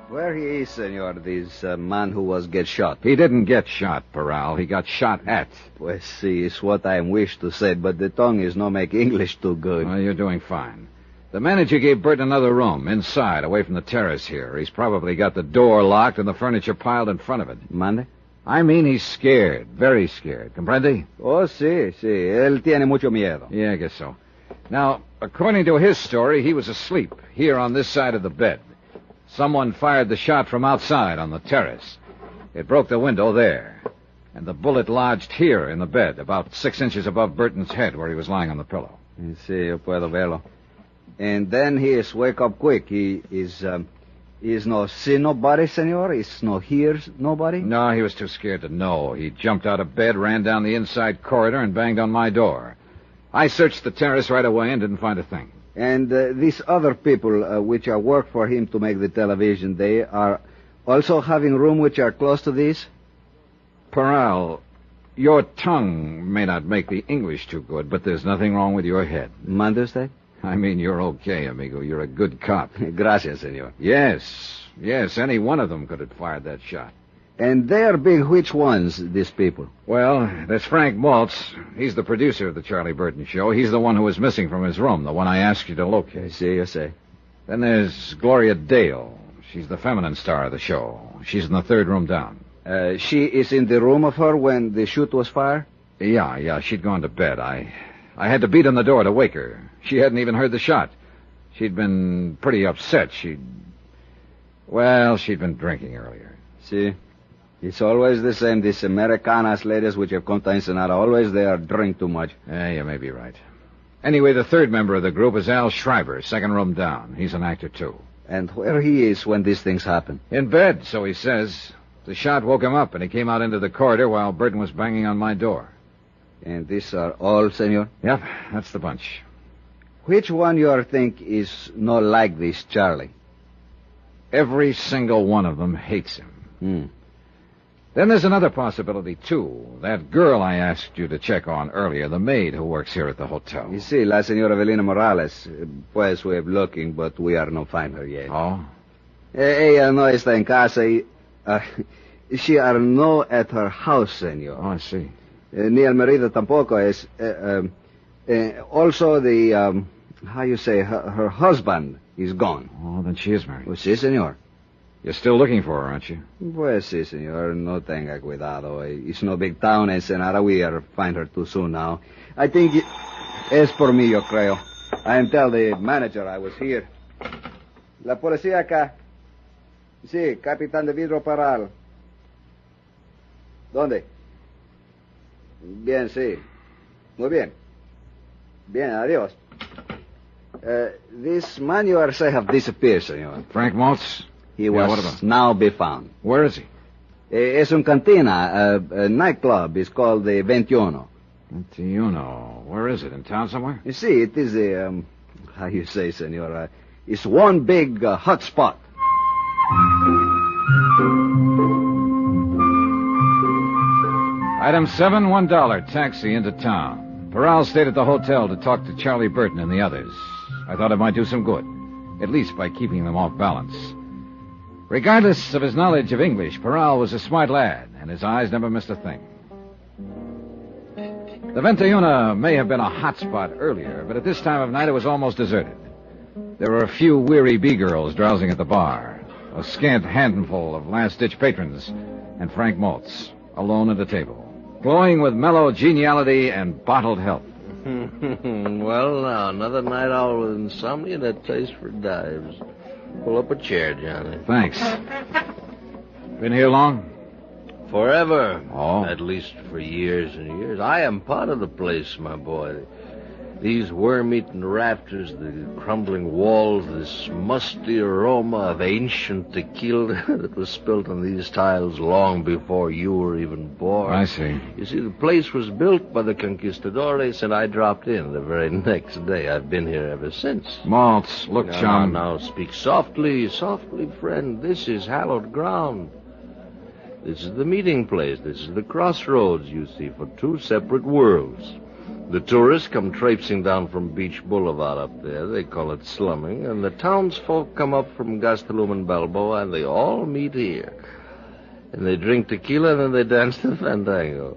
S6: Where he is, senor, this man who was get shot?
S12: He didn't get shot, Parral. He got shot at.
S6: Pues sí, it's what I wish to say, but the tongue is no make English too good.
S12: Well, you're doing fine. The manager gave Bert another room, inside, away from the terrace here. He's probably got the door locked and the furniture piled in front of it.
S6: ¿Mande?
S12: I mean, he's scared. Very scared. Comprende?
S6: Oh, sí. Él tiene mucho miedo.
S12: Yeah, I guess so. Now, according to his story, he was asleep, here on this side of the bed. Someone fired the shot from outside on the terrace. It broke the window there. And the bullet lodged here in the bed, about 6 inches above Burton's head where he was lying on the pillow.
S6: Sí, yo puedo verlo. And then he is wake up quick. He is Is no see nobody, senor? Is no hear nobody?
S12: No, he was too scared to know. He jumped out of bed, ran down the inside corridor, and banged on my door. I searched the terrace right away and didn't find a thing.
S6: And these other people which are work for him to make the television, they are also having room which are close to this?
S12: Portrayal, your tongue may not make the English too good, but there's nothing wrong with your head.
S6: Understand?
S12: I mean, you're okay, amigo. You're a good cop.
S6: Gracias, senor.
S12: Yes, any one of them could have fired that shot.
S6: And they are being which ones, these people?
S12: Well, there's Frank Maltz. He's the producer of the Charlie Burton show. He's the one who was missing from his room, the one I asked you to locate.
S6: I see, you say.
S12: Then there's Gloria Dale. She's the feminine star of the show. She's in the third room down.
S6: She is in the room of her when the shoot was fired?
S12: Yeah, she'd gone to bed. I had to beat on the door to wake her. She hadn't even heard the shot. She'd been pretty upset. She'd been drinking earlier.
S6: See? It's always the same. These Americanas ladies which have come to Ensenada, always they are drink too much.
S12: You may be right. Anyway, the third member of the group is Al Schreiber, second room down. He's an actor, too.
S6: And where he is when these things happen?
S12: In bed, so he says. The shot woke him up, and he came out into the corridor while Burton was banging on my door.
S6: And these are all, senor?
S12: Yep, that's the bunch.
S6: Which one you think is not like this Charlie?
S12: Every single one of them hates him. Then there's another possibility, too. That girl I asked you to check on earlier, the maid who works here at the hotel.
S6: You see, la señora Evelina Morales. Pues we are looking, but we are not find her yet.
S12: Oh?
S6: Ella no está en casa. She are no at her house, señor.
S12: Oh, I see.
S6: Ni el marido tampoco es. Also the, how you say, her husband is gone.
S12: Oh, then she is married.
S6: Pues sí, señor.
S12: You're still looking for her, aren't you?
S6: Pues sí, señor. No tenga cuidado. It's no big town, Ensenada. We are find her too soon now. I think es por mí, yo creo. I am tell the manager I was here. La policía acá. Sí, capitán de vidro Paral. ¿Dónde? Bien, sí. Muy bien. Bien, adiós. This man you are say have disappeared, señor.
S12: Frank Maltz?
S6: He was now be found.
S12: Where is he?
S6: Es un cantina, a nightclub. It's called the 21.
S12: 21. Where is it? In town somewhere?
S6: You see, it is a, how you say, senor, it's one big hot spot.
S12: Item 7, $1, taxi into town. Portrayal stayed at the hotel to talk to Charlie Burton and the others. I thought it might do some good, at least by keeping them off balance. Regardless of his knowledge of English, Portrayal was a smart lad, and his eyes never missed a thing. The 21 may have been a hot spot earlier, but at this time of night it was almost deserted. There were a few weary B-girls drowsing at the bar, a scant handful of last-ditch patrons, and Frank Maltz, alone at the table, glowing with mellow geniality and bottled health.
S13: Well, now, another night out with insomnia and a taste for dives. Pull up a chair, Johnny.
S12: Thanks. Been here long?
S13: Forever.
S12: Oh.
S13: At least for years and years. I am part of the place, my boy. These worm-eaten rafters, the crumbling walls, this musty aroma of ancient tequila that was spilt on these tiles long before you were even born.
S12: I see.
S13: You see, the place was built by the conquistadores, and I dropped in the very next day. I've been here ever since.
S12: Maltz, look, John.
S13: Now, speak softly, friend. This is hallowed ground. This is the meeting place. This is the crossroads, you see, for two separate worlds. The tourists come traipsing down from Beach Boulevard up there. They call it slumming. And the townsfolk come up from Gastelum and Balboa, and they all meet here. And they drink tequila, and then they dance the fandango.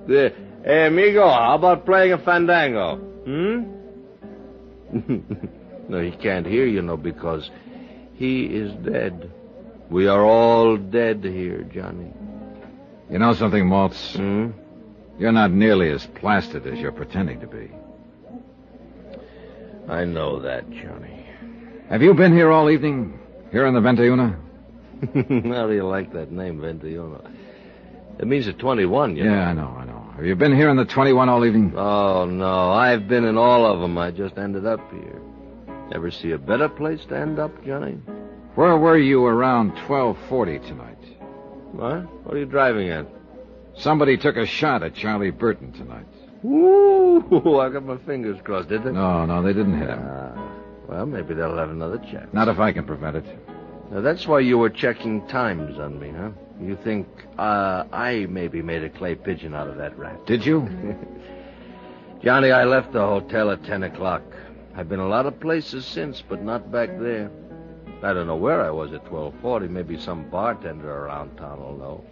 S13: Hey, amigo, how about playing a fandango? No, he can't hear you, because he is dead. We are all dead here, Johnny.
S12: You know something, Maltz? You're not nearly as plastered as you're pretending to be.
S13: I know that, Johnny.
S12: Have you been here all evening? Here in the 21?
S13: How do you like that name, 21? It means a 21, you know.
S12: Yeah, I know. Have you been here in the 21 all evening?
S13: Oh, no. I've been in all of them. I just ended up here. Ever see a better place to end up, Johnny?
S12: Where were you around 12:40 tonight?
S13: What? What are you driving at?
S12: Somebody took a shot at Charlie Burton tonight.
S13: Ooh, I got my fingers crossed, did they?
S12: No, they didn't hit him.
S13: Well, maybe they'll have another chance.
S12: Not if I can prevent it.
S13: Now, that's why you were checking times on me, huh? You think I maybe made a clay pigeon out of that rat.
S12: Did you?
S13: Johnny, I left the hotel at 10 o'clock. I've been a lot of places since, but not back there. I don't know where I was at 12:40. Maybe some bartender around town will know.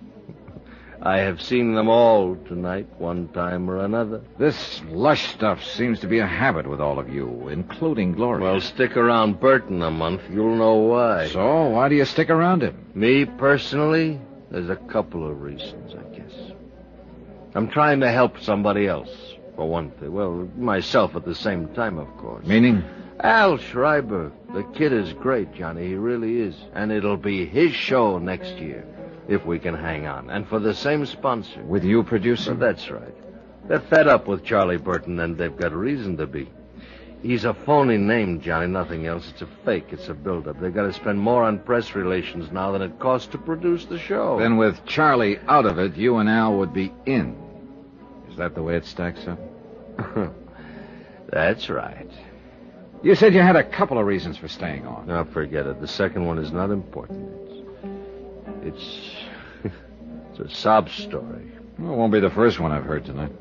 S13: I have seen them all tonight, one time or another.
S12: This lush stuff seems to be a habit with all of you, including Gloria.
S13: Well, stick around Burton a month. You'll know why.
S12: So, why do you stick around him?
S13: Me, personally, there's a couple of reasons, I guess. I'm trying to help somebody else, for one thing. Well, myself at the same time, of course.
S12: Meaning?
S13: Al Schreiber. The kid is great, Johnny. He really is. And it'll be his show next year, if we can hang on. And for the same sponsor.
S12: With you producing?
S13: Well, that's right. They're fed up with Charlie Burton, and they've got reason to be. He's a phony name, Johnny, nothing else. It's a fake. It's a build-up. They've got to spend more on press relations now than it costs to produce the show.
S12: Then with Charlie out of it, you and Al would be in. Is that the way it stacks up?
S13: That's right.
S12: You said you had a couple of reasons for staying on.
S13: No, forget it. The second one is not important. It's a sob story.
S12: Well, it won't be the first one I've heard tonight.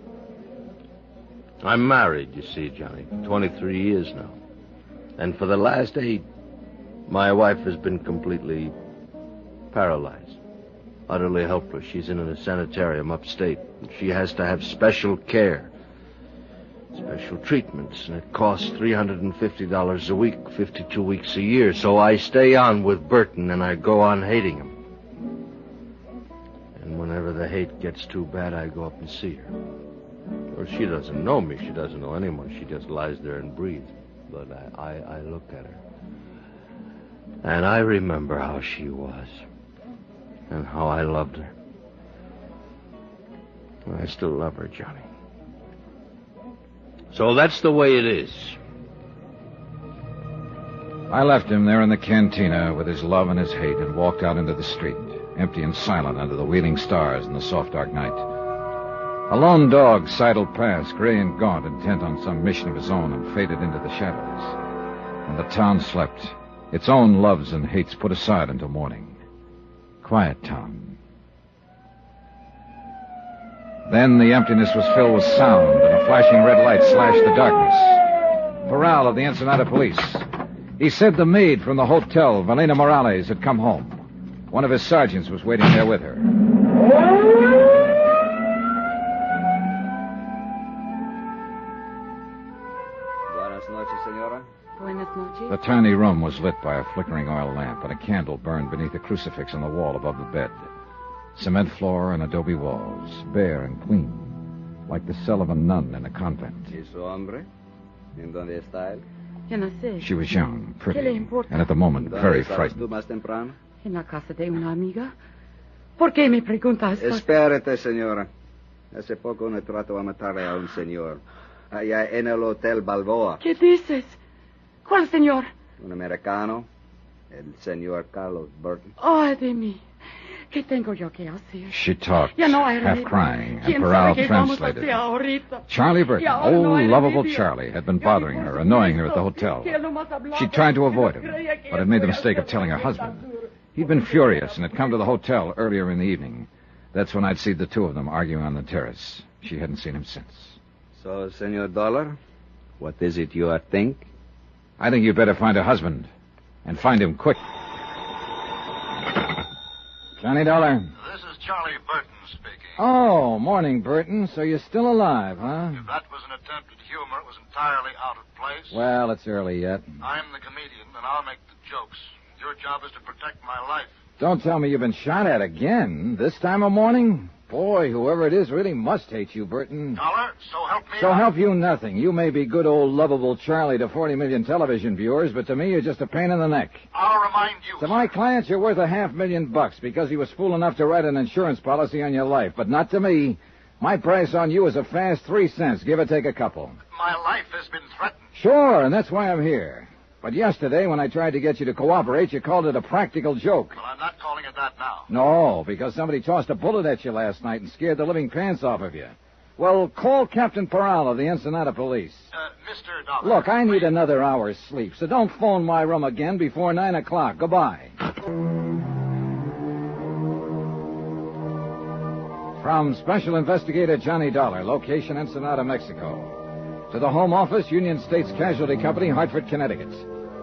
S13: I'm married, you see, Johnny. 23 years now. And for the last 8, my wife has been completely paralyzed. Utterly helpless. She's in a sanitarium upstate. She has to have special care. Special treatments. And it costs $350 a week, 52 weeks a year. So I stay on with Burton and I go on hating him. And whenever the hate gets too bad, I go up and see her. Well, she doesn't know me. She doesn't know anyone. She just lies there and breathes. But I look at her. And I remember how she was. And how I loved her. And I still love her, Johnny. So that's the way it is.
S12: I left him there in the cantina with his love and his hate and walked out into the street, empty and silent under the wheeling stars in the soft, dark night. A lone dog sidled past, gray and gaunt, intent on some mission of his own, and faded into the shadows. And the town slept, its own loves and hates put aside until morning. Quiet town. Then the emptiness was filled with sound, and a flashing red light slashed the darkness. Portrayal of the Ensenada police. He said the maid from the hotel, Valena Morales, had come home. One of his sergeants was waiting there with her.
S6: Buenas noches, senora.
S4: Buenas noches.
S12: The tiny room was lit by a flickering oil lamp, and a candle burned beneath a crucifix on the wall above the bed. Cement floor and adobe walls, bare and clean, like the cell of a nun in a convent.
S6: ¿Y su hombre? ¿En dónde está él?
S4: Yo no sé.
S12: She was young,
S4: ¿Qué le
S12: pretty,
S4: importa?
S12: and at the moment very
S6: ¿Dónde estabas
S12: frightened.
S6: tú más temprano?
S4: En la casa de una amiga. ¿Por qué me preguntas?
S6: Espérate, señora. Hace poco me trató a matarle a un señor. Allá en el Hotel Balboa.
S4: ¿Qué dices? ¿Cuál señor?
S6: Un americano. El señor Carlos Burton.
S4: Ay, de mí. ¿Qué tengo yo que hacer?
S12: She talked,
S4: Ya no hay
S12: half
S4: remedio.
S12: crying, and
S4: ¿Quién
S12: Portrayal
S4: sabe qué vamos a
S12: translated.
S4: hacer ahorita?
S12: Charlie Burton,
S4: Y ahora no
S12: old,
S4: hay
S12: lovable
S4: remedio.
S12: Charlie, had been bothering her, annoying her at the hotel.
S4: Que él nomás hablaba.
S12: She tried to avoid him,
S4: Creía que
S12: but had made the mistake of telling her husband. He'd been furious and had come to the hotel earlier in the evening. That's when I'd seen the two of them arguing on the terrace. She hadn't seen him since.
S6: So, Senor Dollar, what is it you think?
S12: I think you'd better find a husband, and find him quick. Johnny Dollar.
S14: This is Charlie Burton speaking.
S12: Oh, morning, Burton. So you're still alive, huh?
S14: If that was an attempt at humor, it was entirely out of place.
S12: Well, it's early yet.
S14: I'm the comedian, and I'll make the jokes. Your job is to protect my life.
S12: Don't tell me you've been shot at again. This time of morning? Boy, whoever it is really must hate you, Burton.
S14: Dollar, so help me
S12: So
S14: out.
S12: help you nothing. You may be good old lovable Charlie to 40 million television viewers, but to me you're just a pain in the neck.
S14: I'll remind you.
S12: To my clients, you're worth $500,000 because he was fool enough to write an insurance policy on your life, but not to me. My price on you is a fast 3 cents, give or take a couple.
S14: My life has been threatened.
S12: Sure, and that's why I'm here. But yesterday, when I tried to get you to cooperate, you called it a practical joke.
S14: Well, I'm not calling it that now.
S12: No, because somebody tossed a bullet at you last night and scared the living pants off of you. Well, call Captain Portrayal of the Ensenada Police.
S14: Mr. Dollar.
S12: Look, I need another hour's sleep, so don't phone my room again before 9 o'clock. Goodbye. From Special Investigator Johnny Dollar, location Ensenada, Mexico. To the Home Office, Union States Casualty Company, Hartford, Connecticut.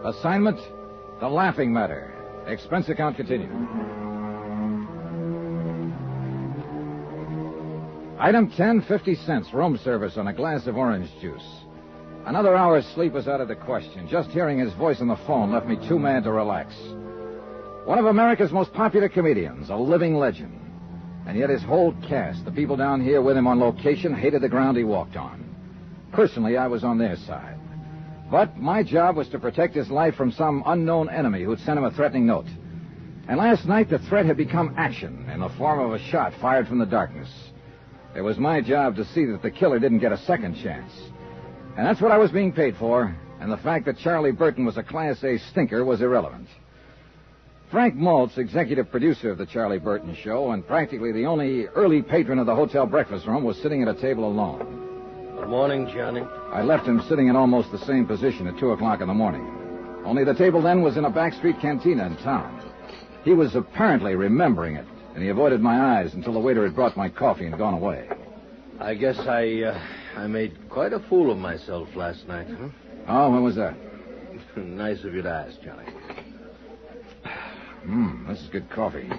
S12: Assignment, The Laughing Matter. Expense account continued. Item 10, 50 cents, room service on a glass of orange juice. Another hour's sleep was out of the question. Just hearing his voice on the phone left me too mad to relax. One of America's most popular comedians, a living legend. And yet his whole cast, the people down here with him on location, hated the ground he walked on. Personally, I was on their side. But my job was to protect his life from some unknown enemy who'd sent him a threatening note. And last night, the threat had become action in the form of a shot fired from the darkness. It was my job to see that the killer didn't get a second chance. And that's what I was being paid for, and the fact that Charlie Burton was a Class A stinker was irrelevant. Frank Maltz, executive producer of the Charlie Burton Show, and practically the only early patron of the hotel breakfast room, was sitting at a table alone.
S22: Good morning, Johnny.
S12: I left him sitting in almost the same position at 2 o'clock in the morning. Only the table then was in a backstreet cantina in town. He was apparently remembering it, and he avoided my eyes until the waiter had brought my coffee and gone away.
S22: I guess I made quite a fool of myself last night, huh?
S12: Oh, when was that?
S22: Nice of you to ask, Johnny.
S12: This is good coffee.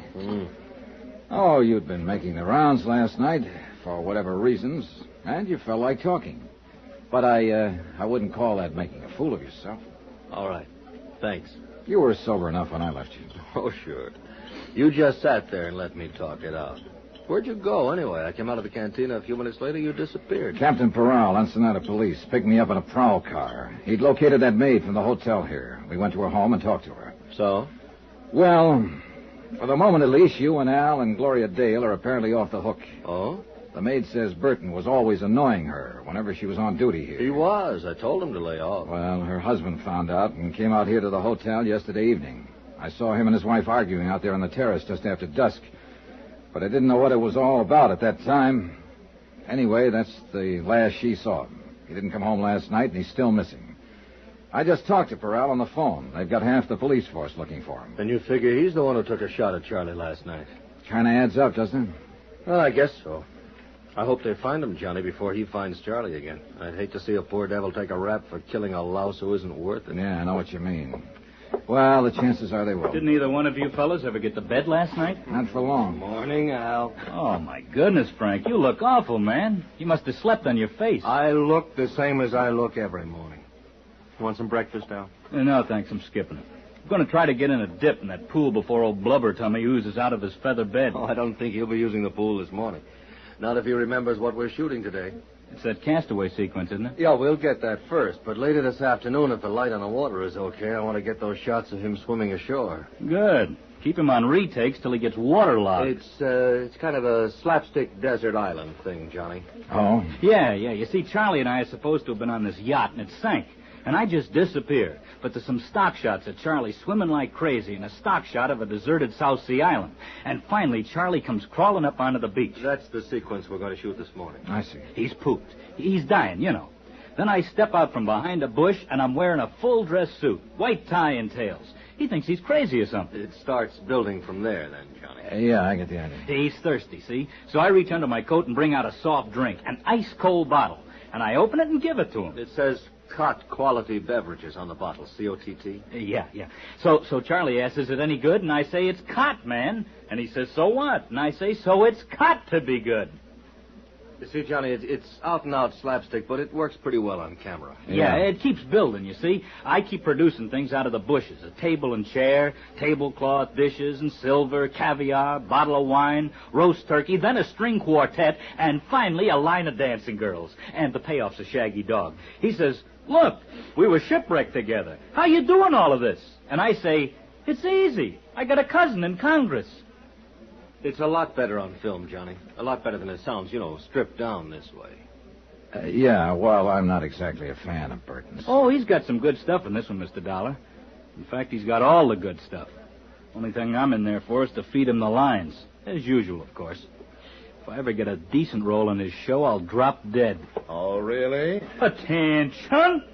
S12: Oh, you'd been making the rounds last night, for whatever reasons, and you felt like talking. But I wouldn't call that making a fool of yourself.
S22: All right. Thanks.
S12: You were sober enough when I left you.
S22: Oh, sure. You just sat there and let me talk it out. Where'd you go, anyway? I came out of the cantina a few minutes later. You disappeared.
S12: Captain Portrayal, Ensenada Police, picked me up in a prowl car. He'd located that maid from the hotel here. We went to her home and talked to her.
S22: So?
S12: Well, for the moment at least, you and Al and Gloria Dale are apparently off the hook.
S22: Oh?
S12: The maid says Burton was always annoying her whenever she was on duty here.
S22: He was. I told him to lay off.
S12: Well, her husband found out and came out here to the hotel yesterday evening. I saw him and his wife arguing out there on the terrace just after dusk. But I didn't know what it was all about at that time. Anyway, that's the last she saw him. He didn't come home last night, and he's still missing. I just talked to Portrayal on the phone. They've got half the police force looking for him.
S22: And you figure he's the one who took a shot at Charlie last night?
S12: Kind of adds up, doesn't it?
S22: Well, I guess so. I hope they find him, Johnny, before he finds Charlie again. I'd hate to see a poor devil take a rap for killing a louse who isn't worth it.
S12: Yeah, I know what you mean. Well, the chances are they will.
S8: Didn't either one of you fellas ever get to bed last night?
S12: Not for long.
S22: Morning, Al.
S8: Oh, my goodness, Frank. You look awful, man. You must have slept on your face.
S9: I look the same as I look every morning. Want some breakfast, Al?
S8: No, thanks. I'm skipping it. I'm going to try to get in a dip in that pool before old Blubber Tummy oozes out of his feather bed.
S22: Oh, I don't think he'll be using the pool this morning. Not if he remembers what we're shooting today.
S8: It's that castaway sequence, isn't it?
S22: Yeah, we'll get that first. But later this afternoon, if the light on the water is okay, I want to get those shots of him swimming ashore.
S8: Good. Keep him on retakes till he gets waterlogged.
S22: It's kind of a slapstick desert island thing, Johnny.
S12: Oh?
S8: Yeah. You see, Charlie and I are supposed to have been on this yacht, and it sank. And I just disappeared. But there's some stock shots of Charlie swimming like crazy and a stock shot of a deserted South Sea island. And finally, Charlie comes crawling up onto the beach.
S22: That's the sequence we're going to shoot this morning.
S12: I see.
S8: He's pooped. He's dying, you know. Then I step out from behind a bush, and I'm wearing a full-dress suit, white tie and tails. He thinks he's crazy or something.
S22: It starts building from there, then, Johnny.
S12: Yeah, I get the idea.
S8: He's thirsty, see? So I reach under my coat and bring out a soft drink, an ice-cold bottle. And I open it and give it to him.
S22: It says Cott Quality Beverages on the bottle, C-O-T-T.
S8: Yeah. So Charlie asks, is it any good? And I say, it's Cott, man. And he says, so what? And I say, so it's Cott to be good.
S22: You see, Johnny, it's out-and-out slapstick, but it works pretty well on camera.
S8: Yeah, it keeps building, you see. I keep producing things out of the bushes. A table and chair, tablecloth, dishes and silver, caviar, bottle of wine, roast turkey, then a string quartet, and finally a line of dancing girls. And the payoff's a shaggy dog. He says, look, we were shipwrecked together. How you doing all of this? And I say, it's easy. I got a cousin in Congress.
S22: It's a lot better on film, Johnny. A lot better than it sounds, stripped down this way.
S12: Yeah, well, I'm not exactly a fan of Burton's.
S8: Oh, he's got some good stuff in this one, Mr. Dollar. In fact, he's got all the good stuff. Only thing I'm in there for is to feed him the lines. As usual, of course. If I ever get a decent role in his show, I'll drop dead.
S11: Oh, really?
S8: Attention!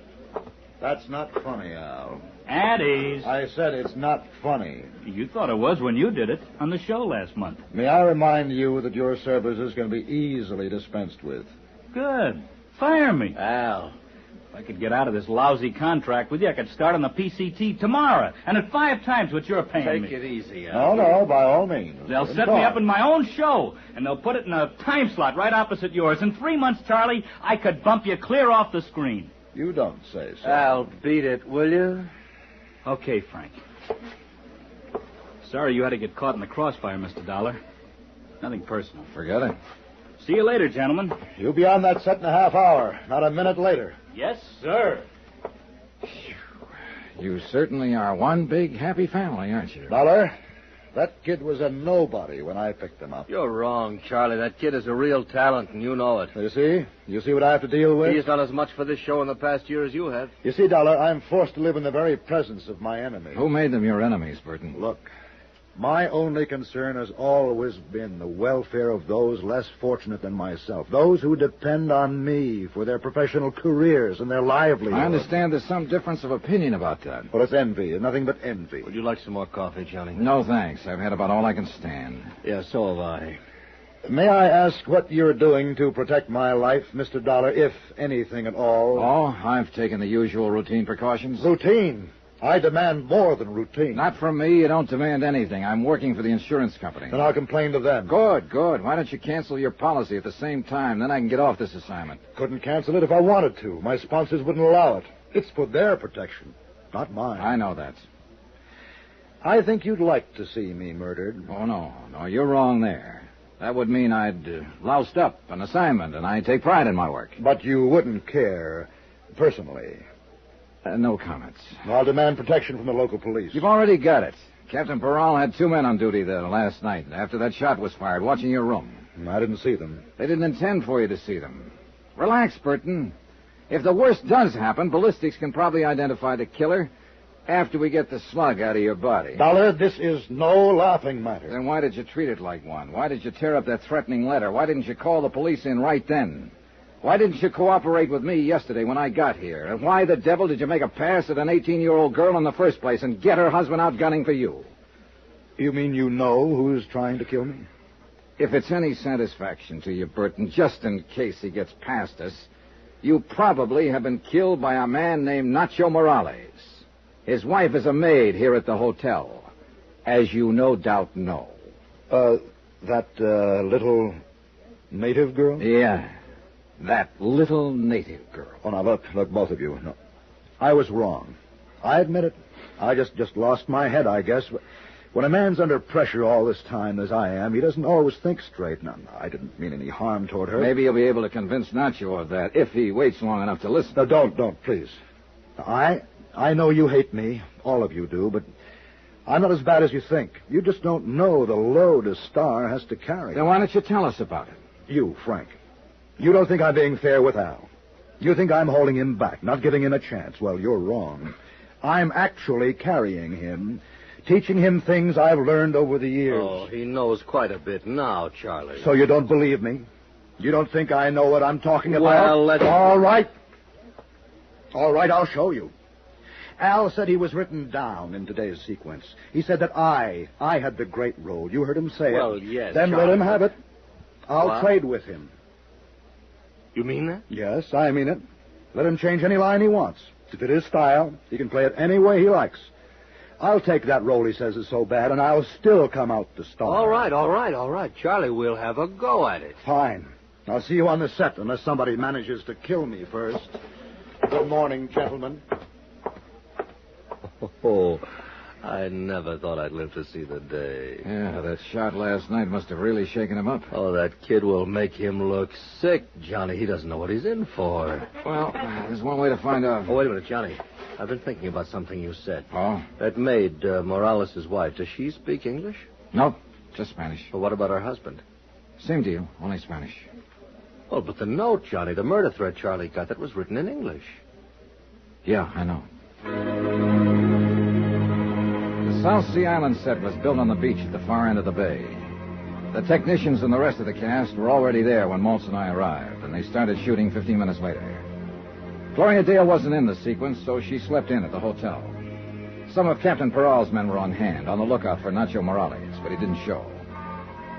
S11: That's not funny, Al.
S8: At ease.
S11: I said it's not funny.
S8: You thought it was when you did it on the show last month.
S11: May I remind you that your services can be easily dispensed with?
S8: Good. Fire me.
S9: Al.
S8: If I could get out of this lousy contract with you, I could start on the PCT tomorrow, and at 5 times what you're paying me.
S9: Take it easy, Al.
S11: No, by all means.
S8: They'll set me up in my own show, and they'll put it in a time slot right opposite yours. In 3 months, Charlie, I could bump you clear off the screen.
S11: You don't say so.
S9: Al, beat it, will you?
S8: Okay, Frank. Sorry you had to get caught in the crossfire, Mr. Dollar. Nothing personal.
S12: Forget it.
S8: See you later, gentlemen.
S11: You'll be on that set in a half hour, not a minute later.
S8: Yes, sir.
S12: You certainly are one big happy family, aren't you?
S11: Dollar, that kid was a nobody when I picked him up.
S9: You're wrong, Charlie. That kid is a real talent, and you know it.
S11: You see? You see what I have to deal with?
S9: He's done as much for this show in the past year as you have.
S11: You see, Dollar, I'm forced to live in the very presence of my enemies.
S12: Who made them your enemies, Burton?
S11: Look, my only concern has always been the welfare of those less fortunate than myself, those who depend on me for their professional careers and their livelihood.
S12: I understand there's some difference of opinion about that.
S11: Well, it's envy, nothing but envy.
S9: Would you like some more coffee, Johnny?
S12: No, thanks. I've had about all I can stand.
S9: Yeah, so have I.
S11: May I ask what you're doing to protect my life, Mr. Dollar, if anything at all?
S12: Oh, I've taken the usual routine precautions.
S11: Routine? I demand more than routine.
S12: Not from me. You don't demand anything. I'm working for the insurance company.
S11: Then I'll complain to them.
S12: Good. Why don't you cancel your policy at the same time? Then I can get off this assignment.
S11: Couldn't cancel it if I wanted to. My sponsors wouldn't allow it. It's for their protection, not mine.
S12: I know that.
S11: I think you'd like to see me murdered.
S12: Oh, no, you're wrong there. That would mean I'd loused up an assignment, and I take pride in my work.
S11: But you wouldn't care personally.
S12: No comments.
S11: I'll demand protection from the local police.
S12: You've already got it. Captain Peral had 2 men on duty there last night after that shot was fired, watching your room.
S11: I didn't see them.
S12: They didn't intend for you to see them. Relax, Burton. If the worst does happen, ballistics can probably identify the killer after we get the slug out of your body.
S11: Dollar, this is no laughing matter.
S12: Then why did you treat it like one? Why did you tear up that threatening letter? Why didn't you call the police in right then? Why didn't you cooperate with me yesterday when I got here? And why the devil did you make a pass at an 18-year-old girl in the first place and get her husband out gunning for you?
S11: You mean you know who's trying to kill me?
S12: If it's any satisfaction to you, Burton, just in case he gets past us, you probably have been killed by a man named Nacho Morales. His wife is a maid here at the hotel, as you no doubt know.
S11: That little native girl?
S12: Yeah. That little native girl.
S11: Oh, now, look, both of you. No, I was wrong. I admit it. I just lost my head, I guess. When a man's under pressure all this time, as I am, he doesn't always think straight. Now, I didn't mean any harm toward her.
S12: Maybe you'll be able to convince Nacho of that, if he waits long enough to listen.
S11: No, don't, please. I know you hate me. All of you do, but I'm not as bad as you think. You just don't know the load a star has to carry.
S12: Then why don't you tell us about it?
S11: You, Frank. You don't think I'm being fair with Al. You think I'm holding him back, not giving him a chance. Well, you're wrong. I'm actually carrying him, teaching him things I've learned over the years.
S9: Oh, he knows quite a bit now, Charlie.
S11: So you don't believe me? You don't think I know what I'm talking about?
S9: Well, let's...
S11: All right, I'll show you. Al said he was written down in today's sequence. He said that I had the great role. You heard him say it.
S9: Well, yes,
S11: Then
S9: Charlie,
S11: let him have it. I'll
S9: What?
S11: trade with him.
S9: You mean that?
S11: Yes, I mean it. Let him change any line he wants. To fit his style, he can play it any way he likes. I'll take that role he says is so bad, and I'll still come out the star.
S9: All right. Charlie, we'll have a go at it.
S11: Fine. I'll see you on the set, unless somebody manages to kill me first. Good morning, gentlemen.
S9: Oh, I never thought I'd live to see the day.
S12: Yeah, that shot last night must have really shaken him up.
S9: Oh, that kid will make him look sick, Johnny. He doesn't know what he's in for.
S12: Well, there's one way to find out.
S9: Oh, wait a minute, Johnny. I've been thinking about something you said.
S12: Oh?
S9: That maid, Morales' wife, does she speak English?
S12: Nope, just Spanish.
S9: Well, what about her husband?
S12: Same deal, only Spanish.
S13: Oh, but the note, Johnny, the murder threat Charlie got, that was written in English.
S6: Yeah, I know.
S12: The South Sea Island set was built on the beach at the far end of the bay. The technicians and the rest of the cast were already there when Maltz and I arrived, and they started shooting 15 minutes later. Gloria Dale wasn't in the sequence, so she slept in at the hotel. Some of Captain Peral's men were on hand, on the lookout for Nacho Morales, but he didn't show.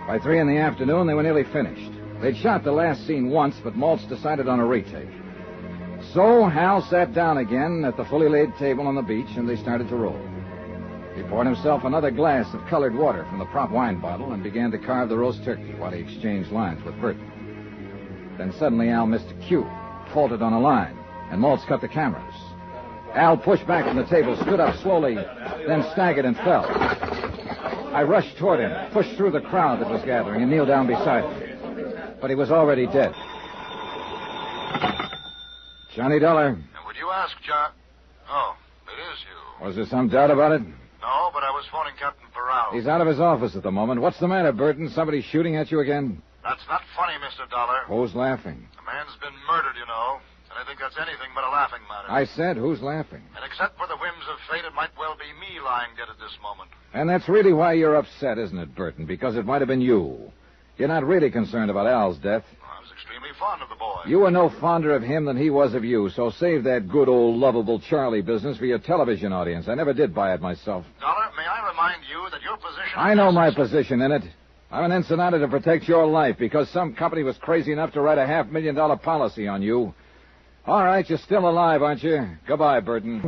S12: By 3 in the afternoon, they were nearly finished. They'd shot the last scene once, but Maltz decided on a retake. So Hal sat down again at the fully laid table on the beach, and they started to roll. He poured himself another glass of colored water from the prop wine bottle and began to carve the roast turkey while he exchanged lines with Burton. Then suddenly Al missed a cue, faltered on a line, and Maltz cut the cameras. Al pushed back from the table, stood up slowly, then staggered and fell. I rushed toward him, pushed through the crowd that was gathering, and kneeled down beside him. But he was already dead. Johnny Dollar.
S14: And would you ask John... Oh, it is you.
S12: Was there some doubt about it?
S14: No, but I was phoning Captain Peral.
S12: He's out of his office at the moment. What's the matter, Burton? Somebody shooting at you again?
S14: That's not funny, Mr. Dollar.
S12: Who's laughing?
S14: The man's been murdered, you know. And I think that's anything but a laughing matter.
S12: I said, who's laughing?
S14: And except for the whims of fate, it might well be me lying dead at this moment.
S12: And that's really why you're upset, isn't it, Burton? Because it might have been you. You're not really concerned about Al's death.
S14: I was extremely fond of the boy.
S12: You were no fonder of him than he was of you, so save that good old lovable Charlie business for your television audience. I never did buy it myself.
S14: Dollar, may I remind you that your position...
S12: I know my position in it. I'm an ensenada to protect your life because some company was crazy enough to write a $500,000 policy on you. All right, you're still alive, aren't you? Goodbye, Burton.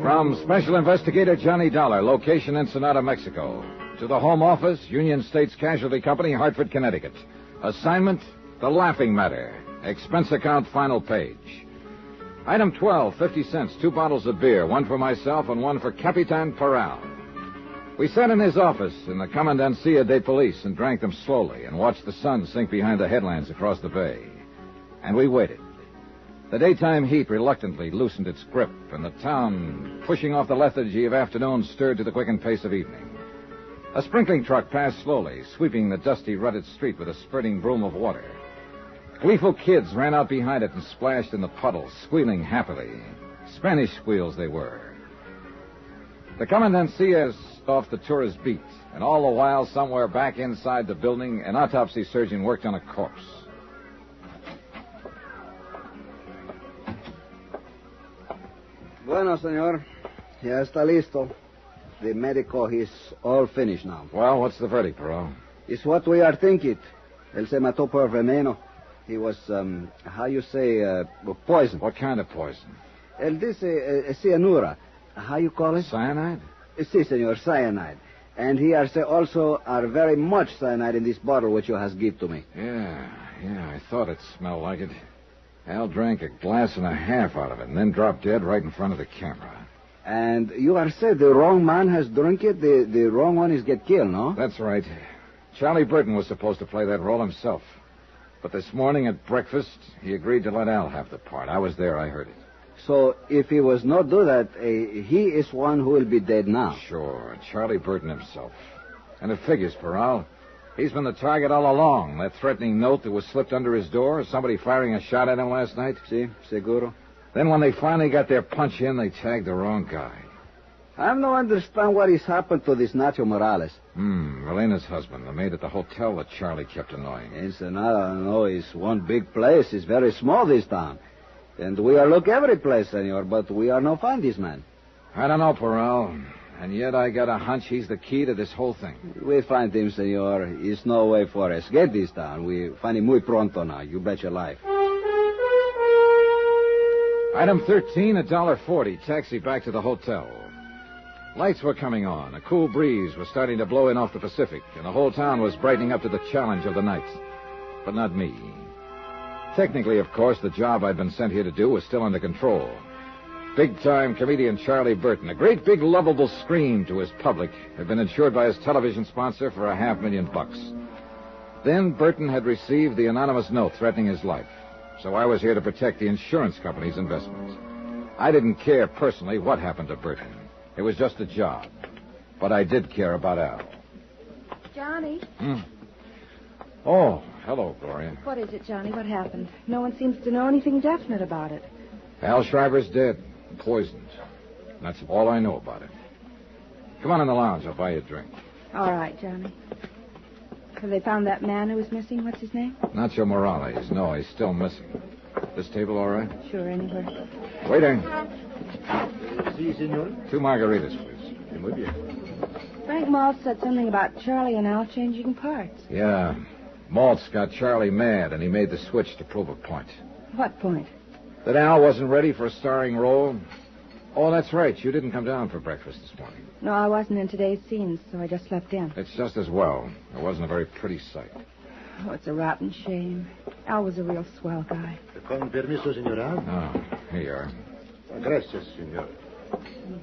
S12: From Special Investigator Johnny Dollar, location Ensenada, Mexico. To the Home Office, Union States Casualty Company, Hartford, Connecticut. Assignment, The Laughing Matter. Expense account, final page. Item 12, 50 cents, 2 bottles of beer, 1 for myself and 1 for Capitan Peral. We sat in his office in the Comandancia de Police and drank them slowly and watched the sun sink behind the headlands across the bay. And we waited. The daytime heat reluctantly loosened its grip, and the town, pushing off the lethargy of afternoon, stirred to the quickened pace of evening. A sprinkling truck passed slowly, sweeping the dusty, rutted street with a spurting broom of water. Gleeful kids ran out behind it and splashed in the puddles, squealing happily. Spanish squeals they were. The Comandancia off the tourist beat, and all the while, somewhere back inside the building, an autopsy surgeon worked on a corpse.
S6: Bueno, senor. Ya está listo. The medical is all finished now.
S12: Well, what's the verdict, Perot?
S6: It's what we are thinking. Él se mató por veneno. He was, how you say, poison.
S12: What kind of poison?
S6: Él dice cianura. How you call it?
S12: Cyanide?
S6: Si, senor, cyanide. And here say also are very much cyanide in this bottle which you has give to me.
S12: Yeah, I thought it smelled like it. Al drank 1.5 glasses out of it and then dropped dead right in front of the camera.
S6: And you are said the wrong man has drunk it, the wrong one is get killed, no?
S12: That's right. Charlie Burton was supposed to play that role himself. But this morning at breakfast, he agreed to let Al have the part. I was there, I heard it.
S6: So if he was not do that, he is one who will be dead now.
S12: Sure, Charlie Burton himself. And it figures, Peral. He's been the target all along. That threatening note that was slipped under his door, somebody firing a shot at him last night.
S6: Si, seguro.
S12: Then when they finally got their punch in, they tagged the wrong guy.
S6: I don't understand what has happened to this Nacho Morales.
S12: Relena's husband, the maid at the hotel that Charlie kept annoying.
S6: Ensenada, no, it's one big place. It's very small, this town. And we are look every place, senor, but we are no find this man.
S12: I don't know, Peral. And yet I got a hunch he's the key to this whole thing.
S6: We find him, senor. It's no way for us. Get this town. We find him muy pronto now. You bet your life.
S12: Item 13, $1.40. Taxi back to the hotel. Lights were coming on. A cool breeze was starting to blow in off the Pacific, and the whole town was brightening up to the challenge of the night. But not me. Technically, of course, the job I'd been sent here to do was still under control. Big-time comedian Charlie Burton, a great big lovable scream to his public, had been insured by his television sponsor for $500,000. Then Burton had received the anonymous note threatening his life. So I was here to protect the insurance company's investments. I didn't care personally what happened to Burton. It was just a job. But I did care about Al.
S10: Johnny?
S12: Oh,
S18: Hello, Gloria.
S4: What is it, Johnny? What happened? No one seems to know anything definite about it.
S18: Al Shriver's dead. Poisoned. That's all I know about it. Come on in the lounge. I'll buy you a drink.
S4: All right, Johnny. Have they found that man who was missing? What's his name?
S18: Nacho Morales. No, he's still missing. This table all right?
S4: Sure, anywhere.
S18: Waiter.
S11: Si, senor.
S18: 2 margaritas, please.
S11: Muy bien.
S4: Frank Malt said something about Charlie and Al changing parts.
S18: Yeah. Maltz got Charlie mad, and he made the switch to prove a point.
S4: What point?
S18: That Al wasn't ready for a starring role. Oh, that's right. You didn't come down for breakfast this morning.
S4: No, I wasn't in today's scenes, so I just slept in.
S18: It's just as well. It wasn't a very pretty sight.
S4: Oh, it's a rotten shame. Al was a real swell guy.
S11: Con permiso, senora.
S18: Oh, here you are.
S11: Gracias, senor.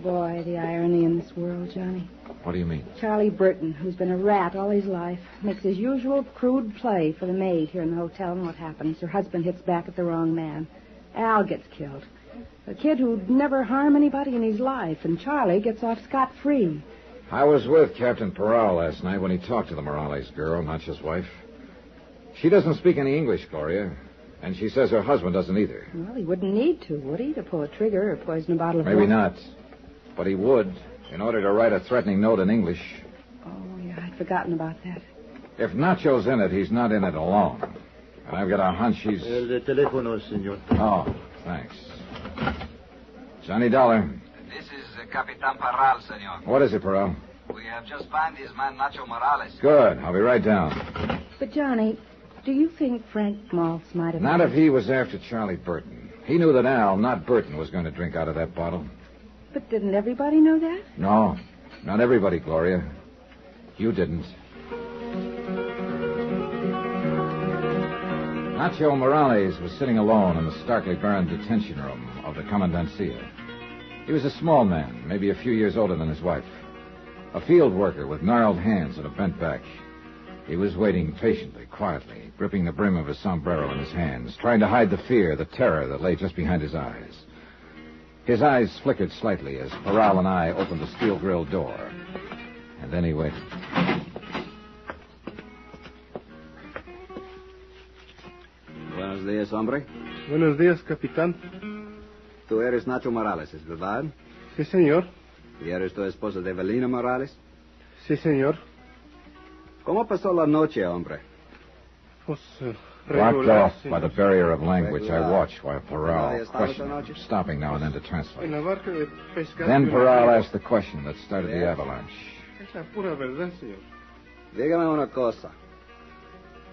S4: Boy, the irony in this world, Johnny.
S18: What do you mean?
S4: Charlie Burton, who's been a rat all his life, makes his usual crude play for the maid here in the hotel, and what happens? Her husband hits back at the wrong man. Al gets killed. A kid who'd never harm anybody in his life, and Charlie gets off scot-free.
S18: I was with Captain Portrayal last night when he talked to the Morales girl, Nacho's wife. She doesn't speak any English, Gloria, and she says her husband doesn't either.
S4: Well, he wouldn't need to, would he, to pull a trigger or poison a bottle of
S18: Maybe
S4: water?
S18: not. But he would, in order to write a threatening note in English.
S4: Oh, yeah, I'd forgotten about that.
S18: If Nacho's in it, he's not in it alone. And I've got a hunch he's...
S11: El teléfono, senor.
S18: Oh, thanks. Johnny Dollar.
S17: This is Capitan Parral, senor.
S18: What is it, Perel?
S17: We have just found his man, Nacho Morales.
S18: Good. I'll be right down.
S4: But, Johnny, do you think Frank Maltz might have...
S18: Not if he was after Charlie Burton. He knew that Al, not Burton, was going to drink out of that bottle.
S4: But didn't everybody know that?
S18: No, not everybody, Gloria. You didn't. Nacho Morales was sitting alone in the starkly barren detention room of the Commandancia. He was a small man, maybe a few years older than his wife. A field worker with gnarled hands and a bent back. He was waiting patiently, quietly, gripping the brim of his sombrero in his hands, trying to hide the fear, the terror that lay just behind his eyes. His eyes flickered slightly as Parral and I opened the steel-grilled door. And then he waited.
S6: Buenos días, hombre.
S7: Buenos días, capitán.
S6: Tú eres Nacho Morales, ¿es verdad?
S7: Sí, señor.
S6: ¿Y eres tu esposa de Evelina Morales?
S7: Sí, señor.
S6: ¿Cómo pasó la noche, hombre?
S7: Pues,
S18: Blocked off by the barrier of language, I watched while Parral questioned him, stopping now and then to translate. Then Parral asked the question that started the avalanche.
S7: Es la pura verdad, señor.
S6: Dígame una cosa.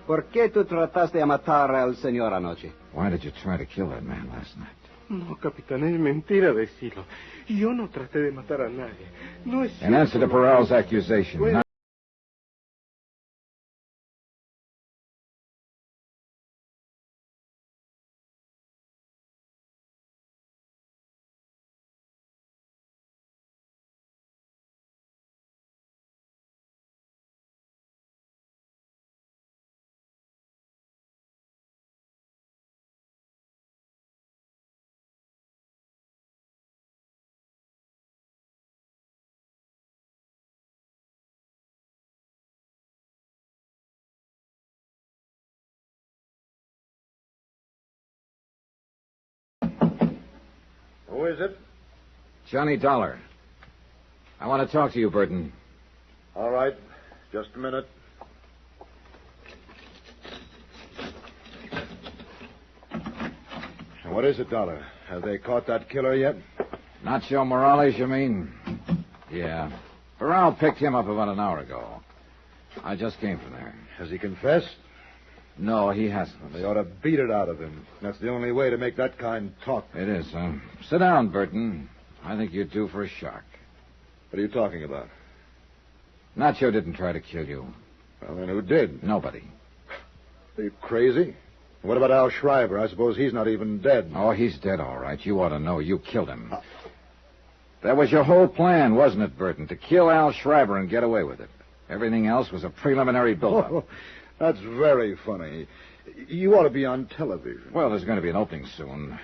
S6: ¿Por qué tú trataste de matar al señor anoche?
S18: Why did you try to kill that man last night?
S7: No, capitán, es mentira decirlo. Yo no traté de matar a nadie. No es cierto.
S18: In answer to Parral's accusation,
S11: Who is it?
S18: Johnny Dollar. I want to talk to you, Burton.
S11: All right. Just a minute. What is it, Dollar? Have they caught that killer yet?
S18: Nacho Morales, you mean? Yeah. Parral picked him up about an hour ago. I just came from there.
S11: Has he confessed?
S18: No, he hasn't.
S11: They ought to beat it out of him. That's the only way to make that kind talk.
S18: It is, huh? Sit down, Burton. I think you're due for a shock.
S11: What are you talking about?
S18: Nacho didn't try to kill you.
S11: Well, then who did?
S18: Nobody.
S11: Are you crazy? What about Al Shriver? I suppose he's not even dead.
S18: Oh, he's dead, all right. You ought to know. You killed him. That was your whole plan, wasn't it, Burton? To kill Al Shriver and get away with it. Everything else was a preliminary build-up.
S11: Oh, that's very funny. You ought to be on television.
S18: Well, there's going to be an opening soon.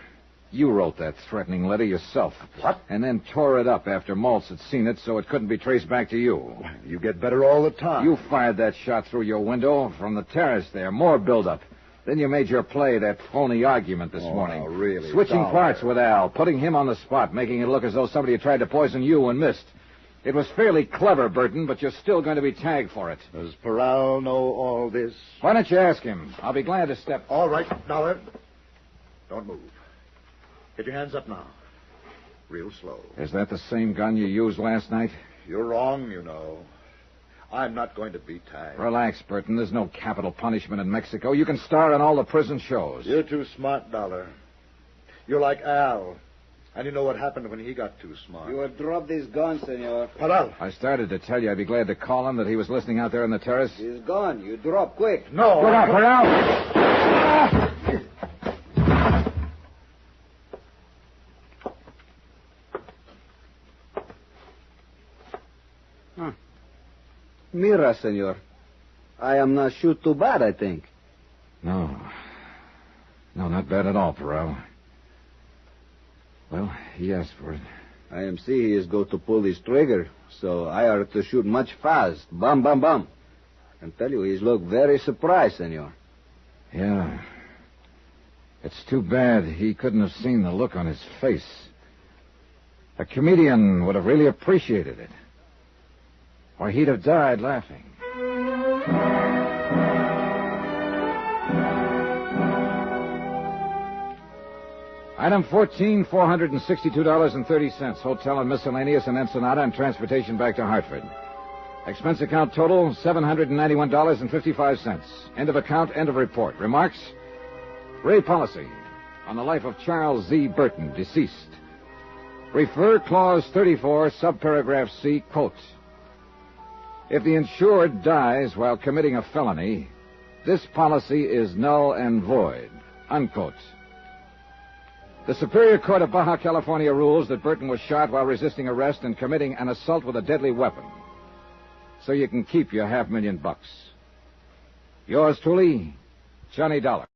S18: You wrote that threatening letter yourself.
S11: What?
S18: And then tore it up after Maltz had seen it so it couldn't be traced back to you.
S11: You get better all the time.
S18: You fired that shot through your window from the terrace there. More buildup. Then you made your play, that phony argument this morning.
S11: Really?
S18: Switching parts with Al, putting him on the spot, making it look as though somebody had tried to poison you and missed. It was fairly clever, Burton, but you're still going to be tagged for it.
S11: Does Portrayal know all this?
S18: Why don't you ask him? I'll be glad to step...
S11: All right, Dollar. Don't move. Get your hands up now. Real slow.
S18: Is that the same gun you used last night?
S11: You're wrong, you know. I'm not going to be tagged.
S18: Relax, Burton. There's no capital punishment in Mexico. You can star in all the prison shows.
S11: You're too smart, Dollar. You're like Al. And you know what happened when he got too smart.
S19: You have dropped this gun, senor.
S11: Portrayal.
S18: I started to tell you I'd be glad to call him that he was listening out there on the terrace.
S19: He's gone. You drop quick.
S11: No.
S18: Look out, Portrayal!
S19: Mira, senor. I am not shoot too bad, I think.
S18: No. No, not bad at all, Portrayal. Well, he asked for it.
S19: I am see he is going to pull this trigger, so I are to shoot much fast. Bam, bam, bam. I can tell you, he's look very surprised, senor.
S18: Yeah. It's too bad he couldn't have seen the look on his face. A comedian would have really appreciated it. Or he'd have died laughing. Item 14, $462.30. Hotel and miscellaneous in Ensenada and transportation back to Hartford. Expense account total, $791.55. End of account, end of report. Remarks? Ray policy on the life of Charles Z. Burton, deceased. Refer clause 34, subparagraph C, quote. If the insured dies while committing a felony, this policy is null and void, unquote. The Superior Court of Baja California rules that Burton was shot while resisting arrest and committing an assault with a deadly weapon. So you can keep your $500,000. Yours truly, Johnny Dollar.